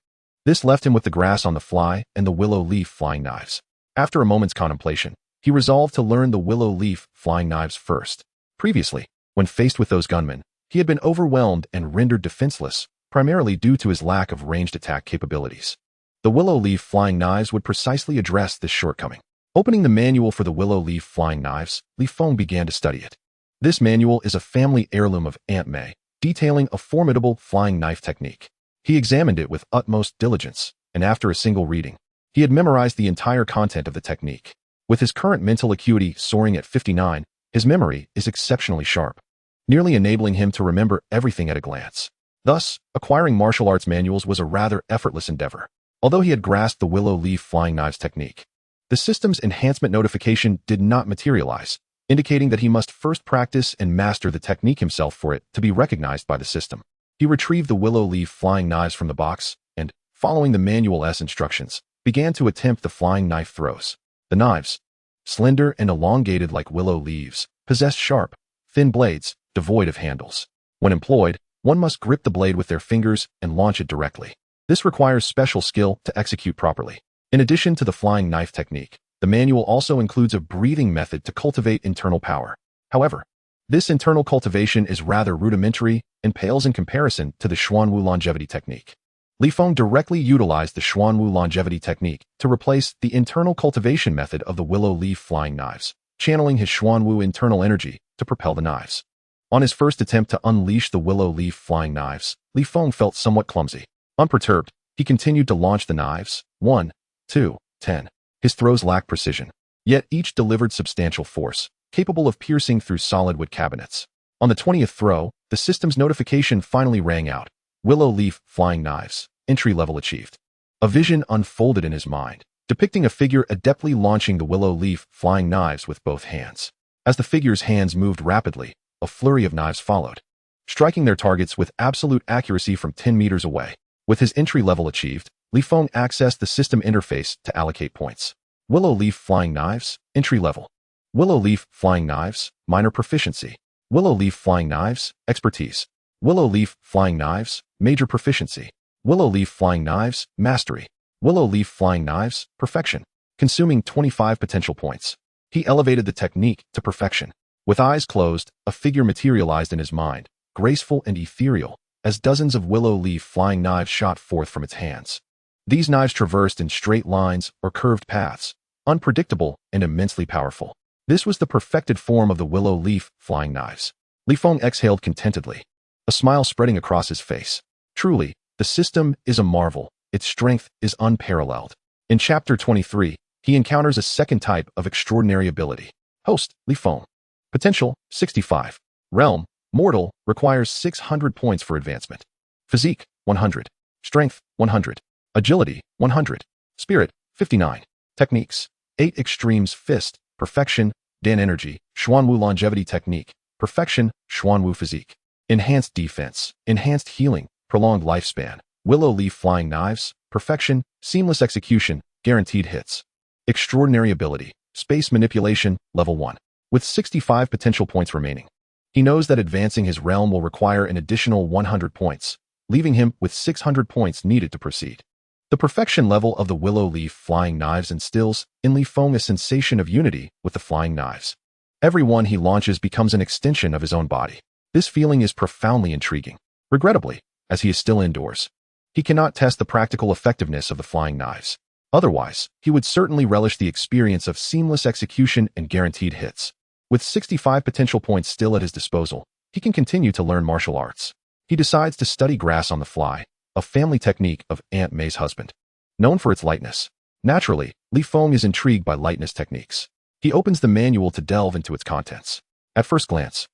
This left him with the Grass on the Fly and the Willow Leaf Flying Knives. After a moment's contemplation, he resolved to learn the Willow Leaf Flying Knives first. Previously, when faced with those gunmen, he had been overwhelmed and rendered defenseless, primarily due to his lack of ranged attack capabilities. The Willow Leaf Flying Knives would precisely address this shortcoming. Opening the manual for the Willow Leaf Flying Knives, Li Feng began to study it. This manual is a family heirloom of Aunt May, detailing a formidable flying knife technique. He examined it with utmost diligence, and after a single reading, he had memorized the entire content of the technique. With his current mental acuity soaring at 59, his memory is exceptionally sharp, nearly enabling him to remember everything at a glance. Thus, acquiring martial arts manuals was a rather effortless endeavor. Although he had grasped the Willow Leaf Flying Knives technique, the system's enhancement notification did not materialize, indicating that he must first practice and master the technique himself for it to be recognized by the system. He retrieved the Willow Leaf Flying Knives from the box and, following the Manual S instructions, began to attempt the flying knife throws. The knives, slender and elongated like willow leaves, possessed sharp, thin blades, devoid of handles. When employed, one must grip the blade with their fingers and launch it directly. This requires special skill to execute properly. In addition to the flying knife technique, the manual also includes a breathing method to cultivate internal power. However, this internal cultivation is rather rudimentary and pales in comparison to the Xuanwu longevity technique. Li Feng directly utilized the Xuanwu longevity technique to replace the internal cultivation method of the Willow Leaf Flying Knives, channeling his Xuanwu internal energy to propel the knives. On his first attempt to unleash the Willow Leaf Flying Knives, Li Feng felt somewhat clumsy. Unperturbed, he continued to launch the knives, 1, 2, 10. His throws lacked precision, yet each delivered substantial force, capable of piercing through solid wood cabinets. On the 20th throw, the system's notification finally rang out. Willow Leaf Flying Knives, entry level achieved. A vision unfolded in his mind, depicting a figure adeptly launching the Willow Leaf Flying Knives with both hands. As the figure's hands moved rapidly, a flurry of knives followed, striking their targets with absolute accuracy from 10 meters away. With his entry level achieved, Li Feng accessed the system interface to allocate points. Willow Leaf Flying Knives, entry level. Willow Leaf Flying Knives, minor proficiency. Willow Leaf Flying Knives, expertise. Willow Leaf Flying Knives, major proficiency. Willow Leaf Flying Knives, mastery. Willow Leaf Flying Knives, perfection. Consuming 25 potential points. He elevated the technique to perfection. With eyes closed, a figure materialized in his mind, graceful and ethereal, as dozens of Willow Leaf Flying Knives shot forth from its hands. These knives traversed in straight lines or curved paths, unpredictable and immensely powerful. This was the perfected form of the willow leaf flying knives. Li Feng exhaled contentedly, a smile spreading across his face. Truly, the system is a marvel. Its strength is unparalleled. In Chapter 23, he encounters a second type of extraordinary ability. Host, Li Feng. Potential, 65. Realm, mortal, requires 600 points for advancement. Physique, 100. Strength, 100. Agility, 100. Spirit, 59. Techniques, 8 extremes fist, perfection, Dan energy, Xuanwu longevity technique, perfection, Xuanwu physique. Enhanced defense, enhanced healing, prolonged lifespan, willow leaf flying knives, perfection, seamless execution, guaranteed hits. Extraordinary ability, space manipulation, level 1. With 65 potential points remaining. He knows that advancing his realm will require an additional 100 points, leaving him with 600 points needed to proceed. The perfection level of the willow leaf flying knives instills in Li Feng a sensation of unity with the flying knives. Every one he launches becomes an extension of his own body. This feeling is profoundly intriguing. Regrettably, as he is still indoors, he cannot test the practical effectiveness of the flying knives. Otherwise, he would certainly relish the experience of seamless execution and guaranteed hits. With 65 potential points still at his disposal, he can continue to learn martial arts. He decides to study grass on the fly, a family technique of Aunt May's husband. Known for its lightness. Naturally, Li Feng is intrigued by lightness techniques. He opens the manual to delve into its contents. At first glance,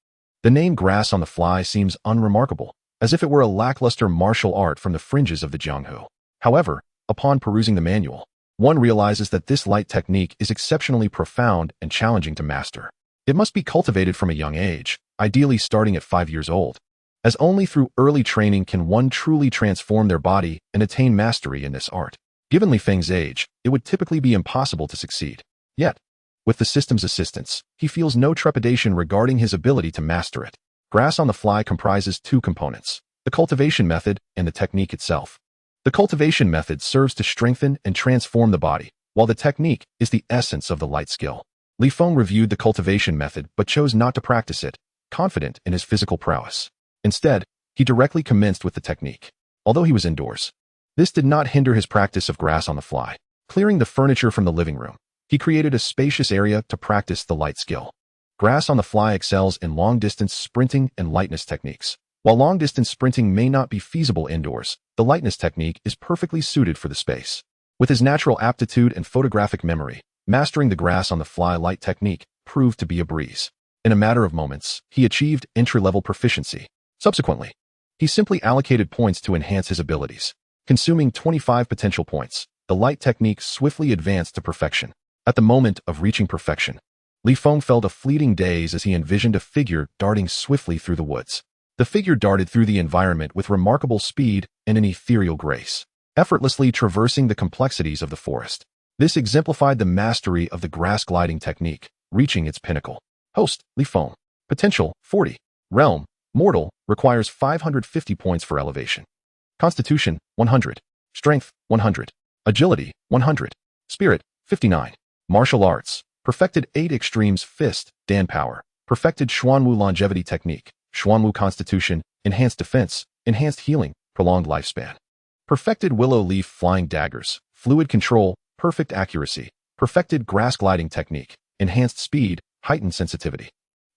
the name grass on the fly seems unremarkable, as if it were a lackluster martial art from the fringes of the Jianghu. However, upon perusing the manual, one realizes that this light technique is exceptionally profound and challenging to master. It must be cultivated from a young age, ideally starting at 5 years old, as only through early training can one truly transform their body and attain mastery in this art. Given Li Feng's age, it would typically be impossible to succeed. Yet, with the system's assistance, he feels no trepidation regarding his ability to master it. Grass on the fly comprises 2 components, the cultivation method and the technique itself. The cultivation method serves to strengthen and transform the body, while the technique is the essence of the light skill. Li Feng reviewed the cultivation method but chose not to practice it, confident in his physical prowess. Instead, he directly commenced with the technique. Although he was indoors, this did not hinder his practice of grass on the fly. Clearing the furniture from the living room, he created a spacious area to practice the light skill. Grass on the fly excels in long-distance sprinting and lightness techniques. While long-distance sprinting may not be feasible indoors, the lightness technique is perfectly suited for the space. With his natural aptitude and photographic memory, mastering the grass on the fly light technique proved to be a breeze. In a matter of moments, he achieved entry-level proficiency. Subsequently, he simply allocated points to enhance his abilities. Consuming 25 potential points, the light technique swiftly advanced to perfection. At the moment of reaching perfection, Li Feng felt a fleeting daze as he envisioned a figure darting swiftly through the woods. The figure darted through the environment with remarkable speed and an ethereal grace, effortlessly traversing the complexities of the forest. This exemplified the mastery of the grass gliding technique, reaching its pinnacle. Host, Li Feng. Potential, 40. Realm, mortal, requires 550 points for elevation. Constitution, 100. Strength, 100. Agility, 100. Spirit, 59. Martial arts, perfected 8 extremes fist, Dan power, perfected Xuanwu longevity technique, Xuanwu constitution, enhanced defense, enhanced healing, prolonged lifespan. Perfected willow leaf flying daggers, fluid control, perfect accuracy, perfected grass gliding technique, enhanced speed, heightened sensitivity.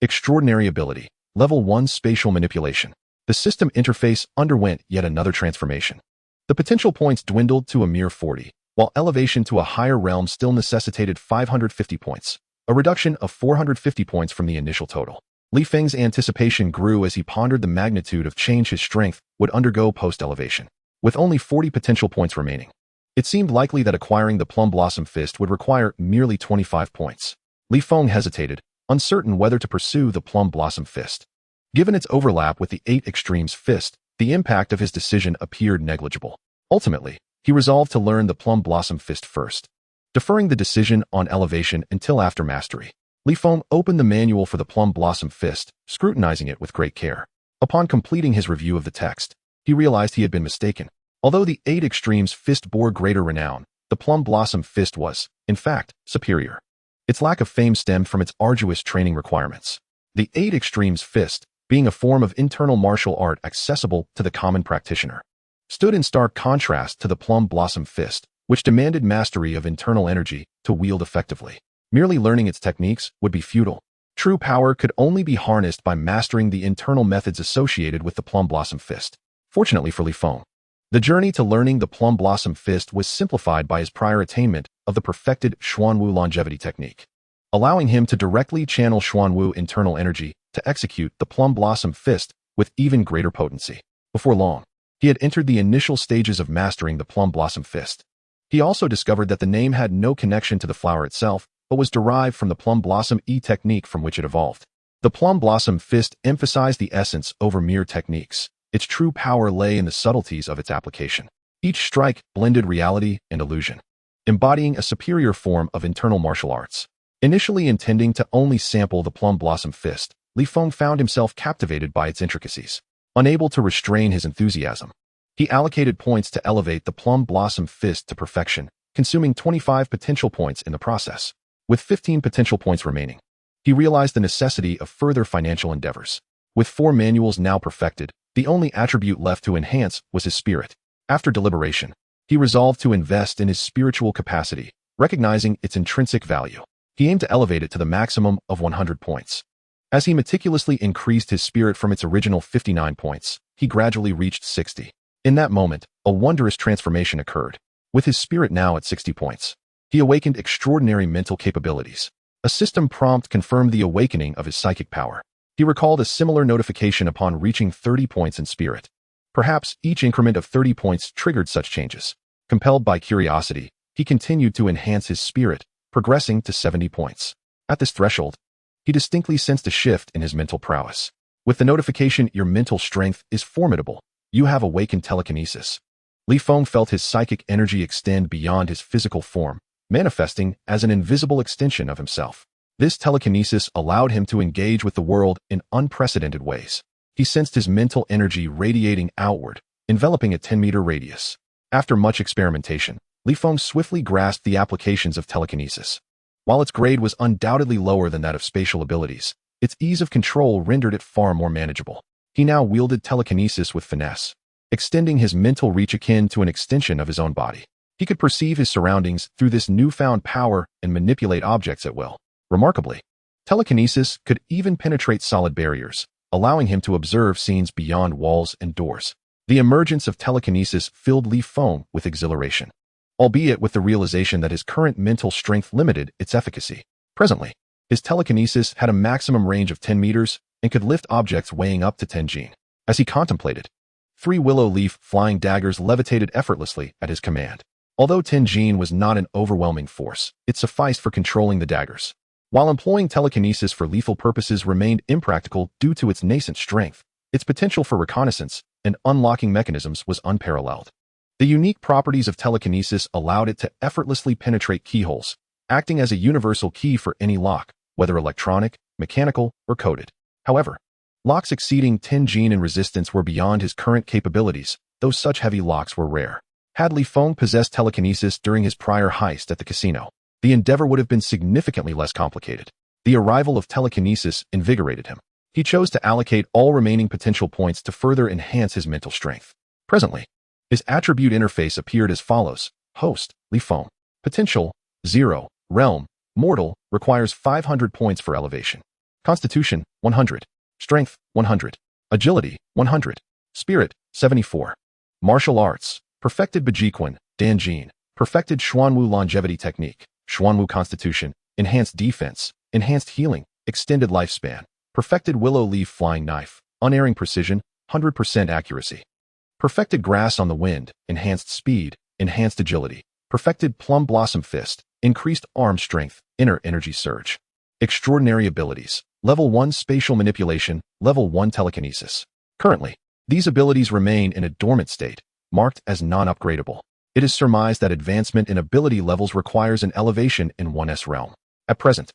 Extraordinary ability, level 1 spatial manipulation. The system interface underwent yet another transformation. The potential points dwindled to a mere 40, while elevation to a higher realm still necessitated 550 points, a reduction of 450 points from the initial total. Li Feng's anticipation grew as he pondered the magnitude of change his strength would undergo post-elevation. With only 40 potential points remaining, it seemed likely that acquiring the Plum Blossom Fist would require merely 25 points. Li Feng hesitated, uncertain whether to pursue the Plum Blossom Fist. Given its overlap with the 8 Extremes Fist, the impact of his decision appeared negligible. Ultimately, he resolved to learn the Plum Blossom Fist first. Deferring the decision on elevation until after mastery, Li Feng opened the manual for the Plum Blossom Fist, scrutinizing it with great care. Upon completing his review of the text, he realized he had been mistaken. Although the 8 Extremes Fist bore greater renown, the Plum Blossom Fist was, in fact, superior. Its lack of fame stemmed from its arduous training requirements. The 8 Extremes Fist, being a form of internal martial art accessible to the common practitioner, stood in stark contrast to the Plum Blossom Fist, which demanded mastery of internal energy to wield effectively. Merely learning its techniques would be futile. True power could only be harnessed by mastering the internal methods associated with the Plum Blossom Fist. Fortunately for Li Feng, the journey to learning the Plum Blossom Fist was simplified by his prior attainment of the perfected Xuanwu longevity technique, allowing him to directly channel Xuanwu internal energy to execute the Plum Blossom Fist with even greater potency. Before long, he had entered the initial stages of mastering the Plum Blossom Fist. He also discovered that the name had no connection to the flower itself, but was derived from the Plum Blossom technique from which it evolved. The Plum Blossom Fist emphasized the essence over mere techniques. Its true power lay in the subtleties of its application. Each strike blended reality and illusion, embodying a superior form of internal martial arts. Initially intending to only sample the Plum Blossom Fist, Li Feng found himself captivated by its intricacies. Unable to restrain his enthusiasm, he allocated points to elevate the Plum Blossom Fist to perfection, consuming 25 potential points in the process. With 15 potential points remaining, he realized the necessity of further financial endeavors. With 4 manuals now perfected, the only attribute left to enhance was his spirit. After deliberation, he resolved to invest in his spiritual capacity, recognizing its intrinsic value. He aimed to elevate it to the maximum of 100 points. As he meticulously increased his spirit from its original 59 points, he gradually reached 60. In that moment, a wondrous transformation occurred. With his spirit now at 60 points, he awakened extraordinary mental capabilities. A system prompt confirmed the awakening of his psychic power. He recalled a similar notification upon reaching 30 points in spirit. Perhaps each increment of 30 points triggered such changes. Compelled by curiosity, he continued to enhance his spirit, progressing to 70 points. At this threshold, he distinctly sensed a shift in his mental prowess. With the notification, "Your mental strength is formidable. You have awakened telekinesis." Li Feng felt his psychic energy extend beyond his physical form, manifesting as an invisible extension of himself. This telekinesis allowed him to engage with the world in unprecedented ways. He sensed his mental energy radiating outward, enveloping a 10-meter radius. After much experimentation, Li Feng swiftly grasped the applications of telekinesis. While its grade was undoubtedly lower than that of spatial abilities, its ease of control rendered it far more manageable. He now wielded telekinesis with finesse, extending his mental reach akin to an extension of his own body. He could perceive his surroundings through this newfound power and manipulate objects at will. Remarkably, telekinesis could even penetrate solid barriers, allowing him to observe scenes beyond walls and doors. The emergence of telekinesis filled Li Feng with exhilaration, albeit with the realization that his current mental strength limited its efficacy. Presently, his telekinesis had a maximum range of 10 meters and could lift objects weighing up to 10 jin. As he contemplated, 3 willow leaf flying daggers levitated effortlessly at his command. Although 10 jin was not an overwhelming force, it sufficed for controlling the daggers. While employing telekinesis for lethal purposes remained impractical due to its nascent strength, its potential for reconnaissance and unlocking mechanisms was unparalleled. The unique properties of telekinesis allowed it to effortlessly penetrate keyholes, acting as a universal key for any lock, whether electronic, mechanical, or coded. However, locks exceeding 10 jin in resistance were beyond his current capabilities, though such heavy locks were rare. Had Li Feng possessed telekinesis during his prior heist at the casino, the endeavor would have been significantly less complicated. The arrival of telekinesis invigorated him. He chose to allocate all remaining potential points to further enhance his mental strength. Presently, his attribute interface appeared as follows: Host, Li Feng. Potential, 0. Realm, Mortal, requires 500 points for elevation. Constitution, 100. Strength, 100. Agility, 100. Spirit, 74. Martial Arts, Perfected Bajiquan, Danjin. Perfected Xuanwu Longevity Technique, Xuanwu Constitution, Enhanced Defense, Enhanced Healing, Extended Lifespan. Perfected Willow Leaf Flying Knife, Unerring Precision, 100% Accuracy. Perfected Grass on the Wind, Enhanced Speed, Enhanced Agility. Perfected Plum Blossom Fist, Increased Arm Strength, Inner Energy Surge. Extraordinary Abilities, Level 1 Spatial Manipulation, Level 1 Telekinesis. Currently, these abilities remain in a dormant state, marked as non-upgradable. It is surmised that advancement in ability levels requires an elevation in 1's realm. At present,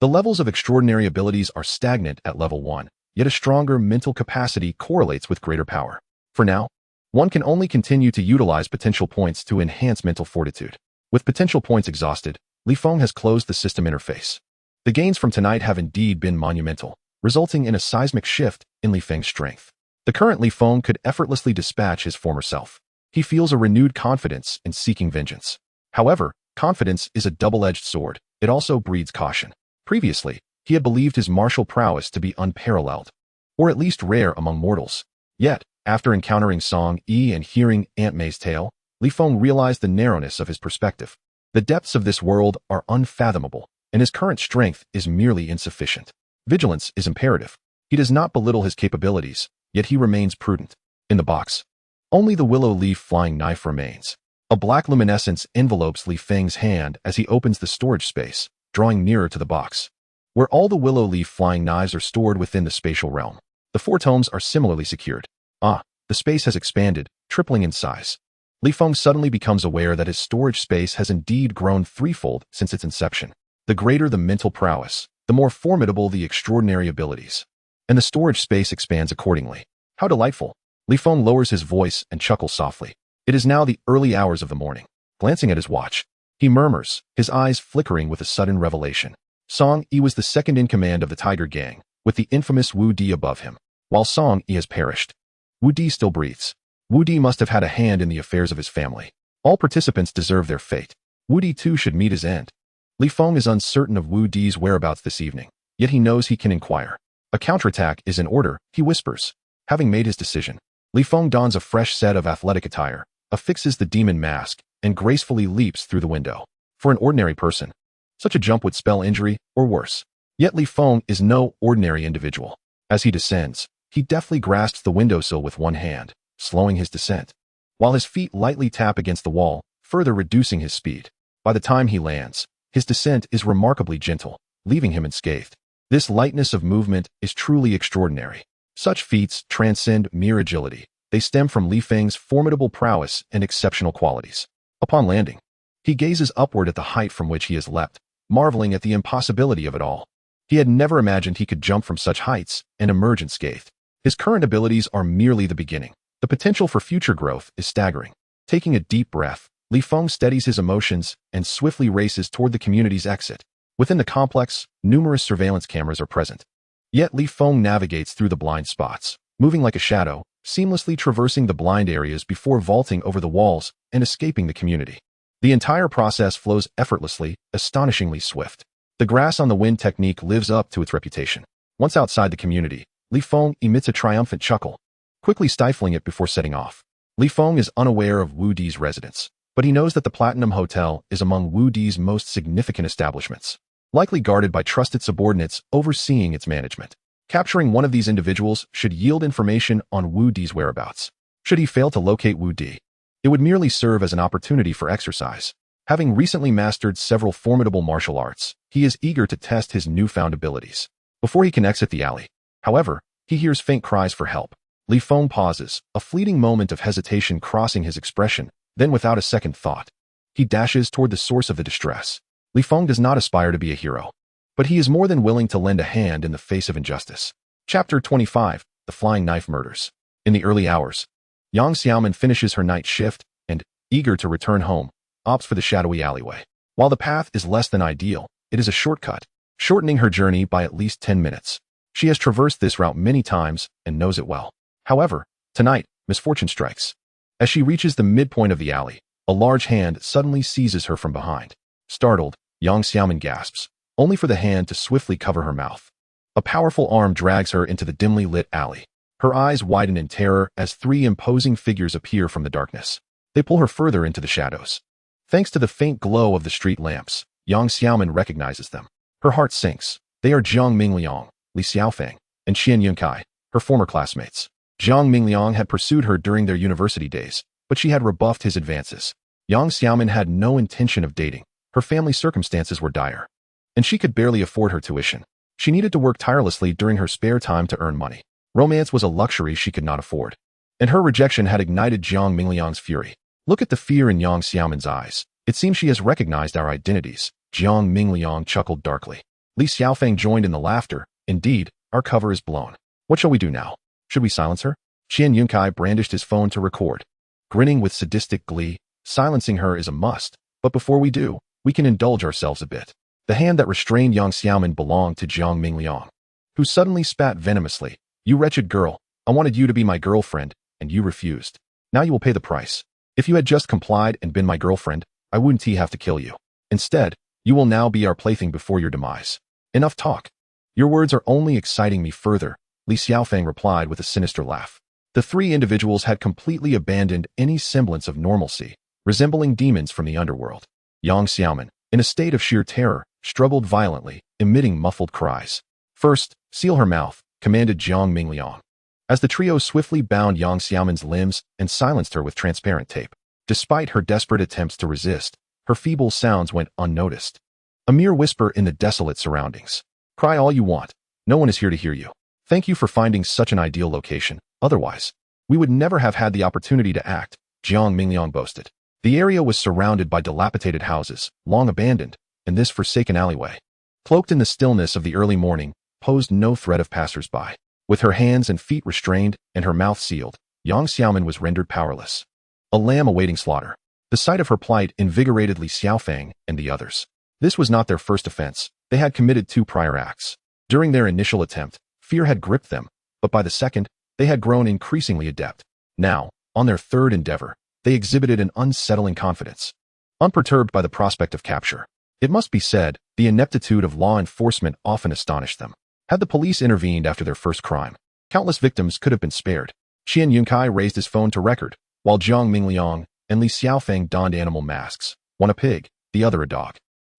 the levels of extraordinary abilities are stagnant at level 1, yet a stronger mental capacity correlates with greater power. For now, one can only continue to utilize potential points to enhance mental fortitude. With potential points exhausted, Li Feng has closed the system interface. The gains from tonight have indeed been monumental, resulting in a seismic shift in Li Feng's strength. The current Li Feng could effortlessly dispatch his former self. He feels a renewed confidence in seeking vengeance. However, confidence is a double-edged sword. it also breeds caution. Previously, he had believed his martial prowess to be unparalleled, or at least rare among mortals. Yet, after encountering Song Yi and hearing Aunt May's tale, Li Feng realized the narrowness of his perspective. The depths of this world are unfathomable, and his current strength is merely insufficient. Vigilance is imperative. He does not belittle his capabilities, yet he remains prudent. In the box, only the willow leaf flying knife remains. A black luminescence envelopes Li Feng's hand as he opens the storage space, drawing nearer to the box, where all the willow leaf flying knives are stored within the spatial realm. The 4 tomes are similarly secured. The space has expanded, tripling in size. Li Feng suddenly becomes aware that his storage space has indeed grown threefold since its inception. The greater the mental prowess, the more formidable the extraordinary abilities. And the storage space expands accordingly. How delightful! Li Feng lowers his voice and chuckles softly. It is now the early hours of the morning. Glancing at his watch, he murmurs, his eyes flickering with a sudden revelation. Song Yi was the second in command of the Tiger Gang, with the infamous Wu Di above him. While Song Yi has perished, Wu Di still breathes. Wu Di must have had a hand in the affairs of his family. All participants deserve their fate. Wu Di too should meet his end. Li Feng is uncertain of Wu Di's whereabouts this evening, yet he knows he can inquire. A counterattack is in order, he whispers. Having made his decision, Li Feng dons a fresh set of athletic attire, affixes the demon mask, and gracefully leaps through the window. For an ordinary person, such a jump would spell injury, or worse. Yet Li Feng is no ordinary individual. As he descends, he deftly grasps the windowsill with one hand, slowing his descent, while his feet lightly tap against the wall, further reducing his speed. By the time he lands, his descent is remarkably gentle, leaving him unscathed. This lightness of movement is truly extraordinary. Such feats transcend mere agility. They stem from Li Feng's formidable prowess and exceptional qualities. Upon landing, he gazes upward at the height from which he has leapt, marveling at the impossibility of it all. He had never imagined he could jump from such heights and emerge unscathed. His current abilities are merely the beginning. The potential for future growth is staggering. Taking a deep breath, Li Feng steadies his emotions and swiftly races toward the community's exit. Within the complex, numerous surveillance cameras are present. Yet Li Feng navigates through the blind spots, moving like a shadow, seamlessly traversing the blind areas before vaulting over the walls and escaping the community. The entire process flows effortlessly, astonishingly swift. The grass on the wind technique lives up to its reputation. Once outside the community, Li Feng emits a triumphant chuckle, quickly stifling it before setting off. Li Feng is unaware of Wu Di's residence, but he knows that the Platinum Hotel is among Wu Di's most significant establishments, likely guarded by trusted subordinates overseeing its management. Capturing one of these individuals should yield information on Wu Di's whereabouts. Should he fail to locate Wu Di, it would merely serve as an opportunity for exercise. Having recently mastered several formidable martial arts, he is eager to test his newfound abilities. Before he can exit the alley, however, he hears faint cries for help. Li Feng pauses, a fleeting moment of hesitation crossing his expression, then without a second thought, he dashes toward the source of the distress. Li Feng does not aspire to be a hero, but he is more than willing to lend a hand in the face of injustice. Chapter 25, The Flying Knife Murders. In the early hours, Yang Xiaoman finishes her night shift and, eager to return home, opts for the shadowy alleyway. While the path is less than ideal, it is a shortcut, shortening her journey by at least 10 minutes. She has traversed this route many times and knows it well. However, tonight, misfortune strikes. As she reaches the midpoint of the alley, a large hand suddenly seizes her from behind. Startled, Yang Xiaoman gasps, only for the hand to swiftly cover her mouth. A powerful arm drags her into the dimly lit alley. Her eyes widen in terror as 3 imposing figures appear from the darkness. They pull her further into the shadows. Thanks to the faint glow of the street lamps, Yang Xiaoman recognizes them. Her heart sinks. They are Jiang Mingliang, Li Xiaofeng, and Qian Yunkai, her former classmates. Jiang Mingliang had pursued her during their university days, but she had rebuffed his advances. Yang Xiaoman had no intention of dating. Her family circumstances were dire, and she could barely afford her tuition. She needed to work tirelessly during her spare time to earn money. Romance was a luxury she could not afford, and her rejection had ignited Jiang Mingliang's fury. Look at the fear in Yang Xiaoman's eyes. It seems she has recognized our identities. Jiang Mingliang chuckled darkly. Li Xiaofeng joined in the laughter. Indeed, our cover is blown. What shall we do now? Should we silence her? Qian Yunkai brandished his phone to record, grinning with sadistic glee. Silencing her is a must, but before we do, we can indulge ourselves a bit. The hand that restrained Yang Xiaoman belonged to Jiang Mingliang, who suddenly spat venomously. You wretched girl, I wanted you to be my girlfriend, and you refused. Now you will pay the price. If you had just complied and been my girlfriend, I wouldn't have to kill you. Instead, You will now be our plaything before your demise. Enough talk. Your words are only exciting me further, Li Feng replied with a sinister laugh. The three individuals had completely abandoned any semblance of normalcy, resembling demons from the underworld. Yang Xiaoman, in a state of sheer terror, struggled violently, emitting muffled cries. First, seal her mouth, commanded Jiang Mingliang. As the trio swiftly bound Yang Xiaoman's limbs and silenced her with transparent tape. Despite her desperate attempts to resist, her feeble sounds went unnoticed. A mere whisper in the desolate surroundings. Cry all you want. No one is here to hear you. Thank you for finding such an ideal location. Otherwise, we would never have had the opportunity to act, Jiang Mingliang boasted. The area was surrounded by dilapidated houses, long abandoned, and this forsaken alleyway, cloaked in the stillness of the early morning, posed no threat of passers-by. With her hands and feet restrained and her mouth sealed, Yang Xiaoman was rendered powerless. A lamb awaiting slaughter. The sight of her plight invigorated Li Feng and the others. This was not their first offense. They had committed 2 prior acts. During their initial attempt, fear had gripped them, but by the second, they had grown increasingly adept. Now, on their third endeavor, they exhibited an unsettling confidence. Unperturbed by the prospect of capture. It must be said, the ineptitude of law enforcement often astonished them. Had the police intervened after their first crime, countless victims could have been spared. Qian Yunkai raised his phone to record, while Jiang Mingliang and Li Feng donned animal masks, one a pig, the other a dog.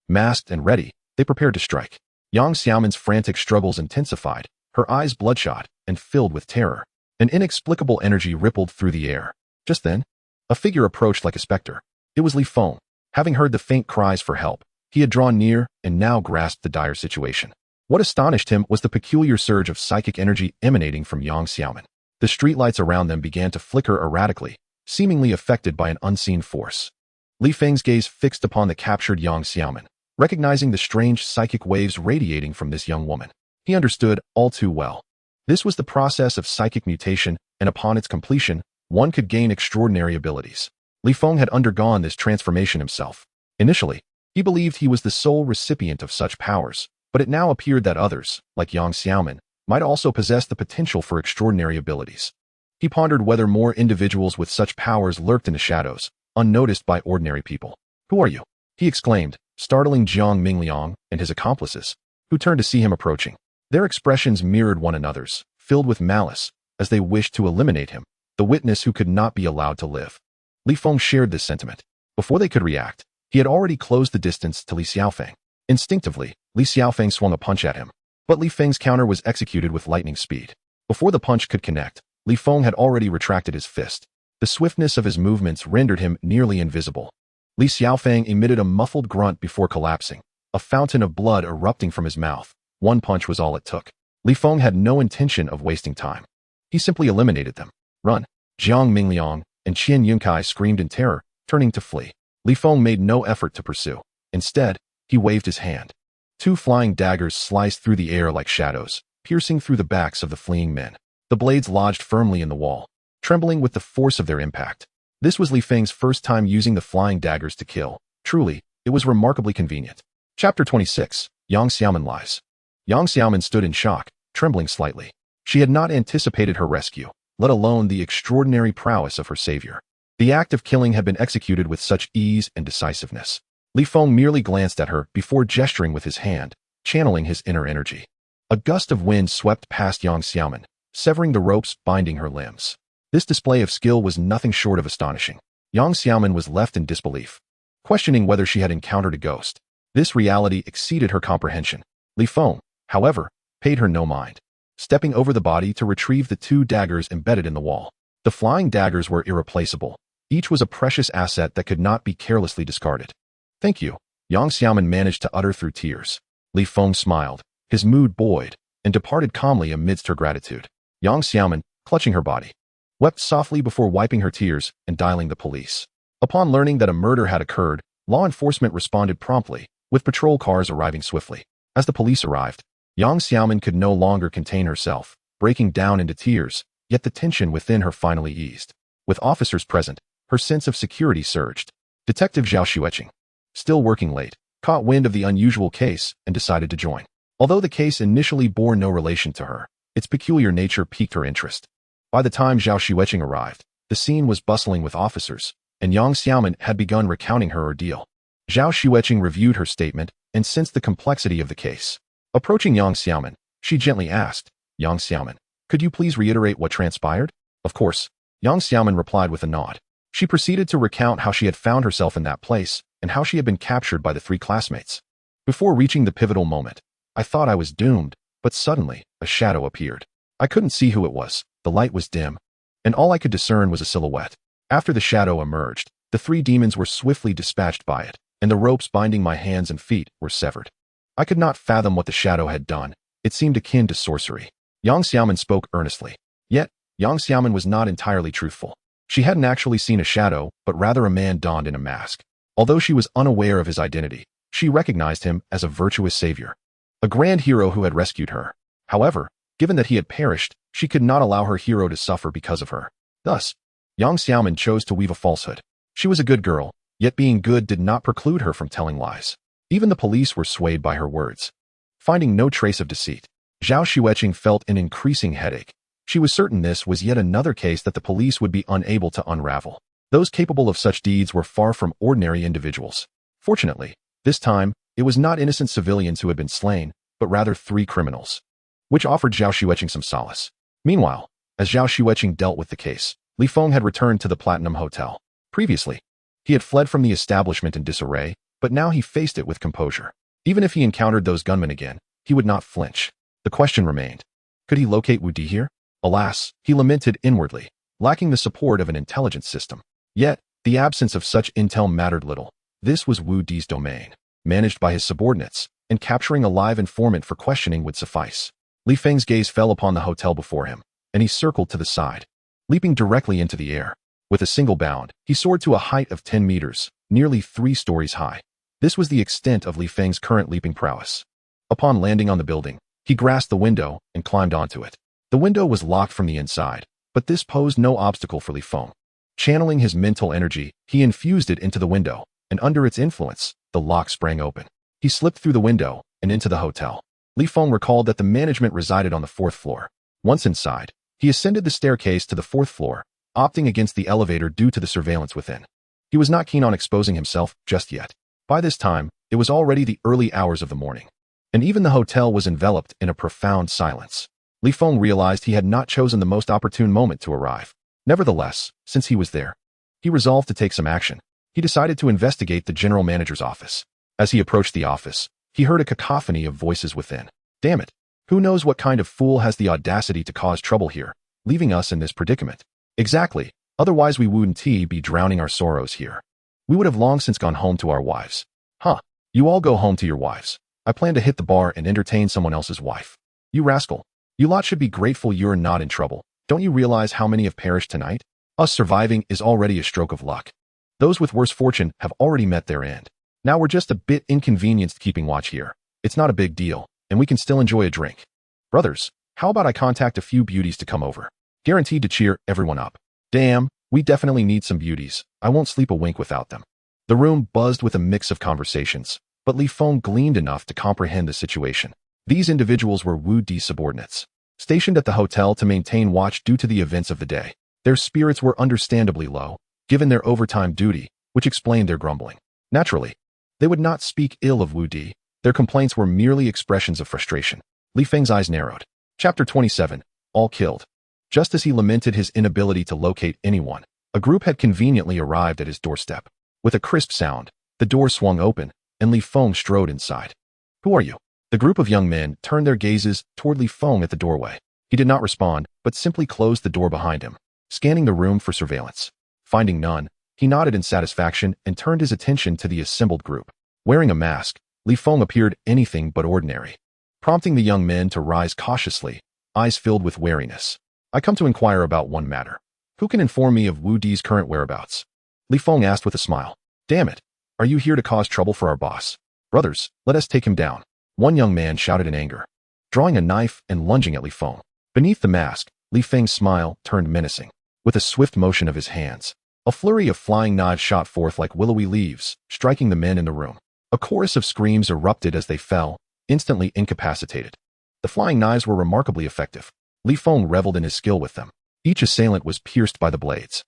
Masked and ready, they prepared to strike. Yang Xiaoman's frantic struggles intensified, her eyes bloodshot and filled with terror. An inexplicable energy rippled through the air. Just then, a figure approached like a specter. It was Li Feng. Having heard the faint cries for help, he had drawn near and now grasped the dire situation. What astonished him was the peculiar surge of psychic energy emanating from Yang Xiaoman. The streetlights around them began to flicker erratically, seemingly affected by an unseen force. Li Feng's gaze fixed upon the captured Yang Xiaoman, recognizing the strange psychic waves radiating from this young woman. He understood all too well. This was the process of psychic mutation, and upon its completion, one could gain extraordinary abilities. Li Feng had undergone this transformation himself. Initially, he believed he was the sole recipient of such powers, but it now appeared that others, like Yang Xiaoman, might also possess the potential for extraordinary abilities. He pondered whether more individuals with such powers lurked in the shadows, unnoticed by ordinary people. "Who are you?" he exclaimed, startling Jiang Mingliang and his accomplices, who turned to see him approaching. Their expressions mirrored one another's, filled with malice, as they wished to eliminate him, the witness who could not be allowed to live. Li Feng shared this sentiment. Before they could react, he had already closed the distance to Li Feng. Instinctively, Li Feng swung a punch at him, but Li Feng's counter was executed with lightning speed. Before the punch could connect, Li Feng had already retracted his fist. The swiftness of his movements rendered him nearly invisible. Li Feng emitted a muffled grunt before collapsing, a fountain of blood erupting from his mouth. One punch was all it took. Li Feng had no intention of wasting time. He simply eliminated them. "Run!" Jiang Mingliang and Qian Yunkai screamed in terror, turning to flee. Li Feng made no effort to pursue. Instead, he waved his hand. 2 flying daggers sliced through the air like shadows, piercing through the backs of the fleeing men. The blades lodged firmly in the wall, trembling with the force of their impact. This was Li Feng's first time using the flying daggers to kill. Truly, it was remarkably convenient. Chapter 26, Yang Xiaoman Lies. Yang Xiaoman stood in shock, trembling slightly. She had not anticipated her rescue, let alone the extraordinary prowess of her savior. The act of killing had been executed with such ease and decisiveness. Li Feng merely glanced at her before gesturing with his hand, channeling his inner energy. A gust of wind swept past Yang Xiaoman, severing the ropes binding her limbs. This display of skill was nothing short of astonishing. Yang Xiaoman was left in disbelief, questioning whether she had encountered a ghost. This reality exceeded her comprehension. Li Feng, however, paid her no mind, stepping over the body to retrieve the 2 daggers embedded in the wall. The flying daggers were irreplaceable. Each was a precious asset that could not be carelessly discarded. "Thank you," Yang Xiaoman managed to utter through tears. Li Feng smiled, his mood buoyed, and departed calmly amidst her gratitude. Yang Xiaoman, clutching her body, wept softly before wiping her tears and dialing the police. Upon learning that a murder had occurred, law enforcement responded promptly, with patrol cars arriving swiftly. As the police arrived, Yang Xiaoman could no longer contain herself, breaking down into tears, yet the tension within her finally eased. With officers present, her sense of security surged. Detective Zhao Xueqing, still working late, caught wind of the unusual case and decided to join. Although the case initially bore no relation to her, its peculiar nature piqued her interest. By the time Zhao Xueqing arrived, the scene was bustling with officers, and Yang Xiaoman had begun recounting her ordeal. Zhao Xueqing reviewed her statement and sensed the complexity of the case. Approaching Yang Xiaoman, she gently asked, "Yang Xiaoman, could you please reiterate what transpired?" "Of course," Yang Xiaoman replied with a nod. She proceeded to recount how she had found herself in that place and how she had been captured by the three classmates. Before reaching the pivotal moment, I thought I was doomed, but suddenly, a shadow appeared. I couldn't see who it was, the light was dim, and all I could discern was a silhouette. After the shadow emerged, the three demons were swiftly dispatched by it, and the ropes binding my hands and feet were severed. I could not fathom what the shadow had done. It seemed akin to sorcery. Yang Xiaoman spoke earnestly. Yet, Yang Xiaoman was not entirely truthful. She hadn't actually seen a shadow, but rather a man donned in a mask. Although she was unaware of his identity, she recognized him as a virtuous savior, a grand hero who had rescued her. However, given that he had perished, she could not allow her hero to suffer because of her. Thus, Yang Xiaoman chose to weave a falsehood. She was a good girl, yet being good did not preclude her from telling lies. Even the police were swayed by her words. Finding no trace of deceit, Zhao Xueqing felt an increasing headache. She was certain this was yet another case that the police would be unable to unravel. Those capable of such deeds were far from ordinary individuals. Fortunately, this time, it was not innocent civilians who had been slain, but rather three criminals, which offered Zhao Xueqing some solace. Meanwhile, as Zhao Xueqing dealt with the case, Li Feng had returned to the Platinum Hotel. Previously, he had fled from the establishment in disarray, but now he faced it with composure. Even if he encountered those gunmen again, he would not flinch. The question remained, could he locate Wu Di here? Alas, he lamented inwardly, lacking the support of an intelligence system. Yet, the absence of such intel mattered little. This was Wu Di's domain, managed by his subordinates, and capturing a live informant for questioning would suffice. Li Feng's gaze fell upon the hotel before him, and he circled to the side, leaping directly into the air. With a single bound, he soared to a height of 10 meters, nearly 3 stories high. This was the extent of Li Feng's current leaping prowess. Upon landing on the building, he grasped the window and climbed onto it. The window was locked from the inside, but this posed no obstacle for Li Feng. Channeling his mental energy, he infused it into the window, and under its influence, the lock sprang open. He slipped through the window and into the hotel. Li Feng recalled that the management resided on the 4th floor. Once inside, he ascended the staircase to the 4th floor, opting against the elevator due to the surveillance within. He was not keen on exposing himself just yet. By this time, it was already the early hours of the morning, and even the hotel was enveloped in a profound silence. Li Feng realized he had not chosen the most opportune moment to arrive. Nevertheless, since he was there, he resolved to take some action. He decided to investigate the general manager's office. As he approached the office, he heard a cacophony of voices within. Damn it! Who knows what kind of fool has the audacity to cause trouble here, leaving us in this predicament? Exactly, otherwise we wouldn't be drowning our sorrows here. We would have long since gone home to our wives. Huh, you all go home to your wives. I plan to hit the bar and entertain someone else's wife. You rascal. You lot should be grateful you're not in trouble. Don't you realize how many have perished tonight? Us surviving is already a stroke of luck. Those with worse fortune have already met their end. Now we're just a bit inconvenienced keeping watch here. It's not a big deal, and we can still enjoy a drink. Brothers, how about I contact a few beauties to come over? Guaranteed to cheer everyone up. Damn, we definitely need some beauties. I won't sleep a wink without them. The room buzzed with a mix of conversations, but Li Feng gleaned enough to comprehend the situation. These individuals were Wu Di's subordinates, stationed at the hotel to maintain watch due to the events of the day. Their spirits were understandably low, given their overtime duty, which explained their grumbling. Naturally, they would not speak ill of Wu Di. Their complaints were merely expressions of frustration. Li Feng's eyes narrowed. Chapter 27, All Killed. Just as he lamented his inability to locate anyone, a group had conveniently arrived at his doorstep. With a crisp sound, the door swung open, and Li Feng strode inside. Who are you? The group of young men turned their gazes toward Li Feng at the doorway. He did not respond, but simply closed the door behind him, scanning the room for surveillance. Finding none, he nodded in satisfaction and turned his attention to the assembled group. Wearing a mask, Li Feng appeared anything but ordinary, prompting the young men to rise cautiously, eyes filled with wariness. I come to inquire about one matter. Who can inform me of Wu Di's current whereabouts? Li Feng asked with a smile. Damn it, are you here to cause trouble for our boss? Brothers, let us take him down. One young man shouted in anger, drawing a knife and lunging at Li Feng. Beneath the mask, Li Feng's smile turned menacing. With a swift motion of his hands, a flurry of flying knives shot forth like willowy leaves, striking the men in the room. A chorus of screams erupted as they fell, instantly incapacitated. The flying knives were remarkably effective. Li Feng reveled in his skill with them. Each assailant was pierced by the blades,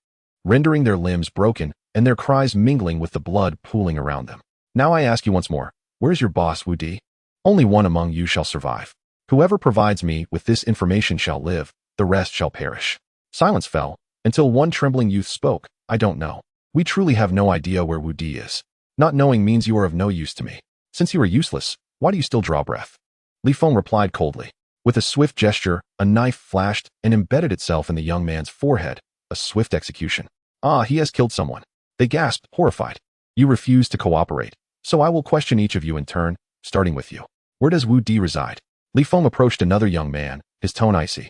rendering their limbs broken and their cries mingling with the blood pooling around them. Now I ask you once more, Where's your boss, Wu Di? Only one among you shall survive. Whoever provides me with this information shall live, the rest shall perish. Silence fell, until one trembling youth spoke. I don't know. We truly have no idea where Wu Di is. Not knowing means you are of no use to me. Since you are useless, why do you still draw breath? Li Feng replied coldly. With a swift gesture, a knife flashed and embedded itself in the young man's forehead, a swift execution. Ah, he has killed someone. They gasped, horrified. You refuse to cooperate, so I will question each of you in turn, starting with you. Where does Wu Di reside? Li Feng approached another young man, his tone icy.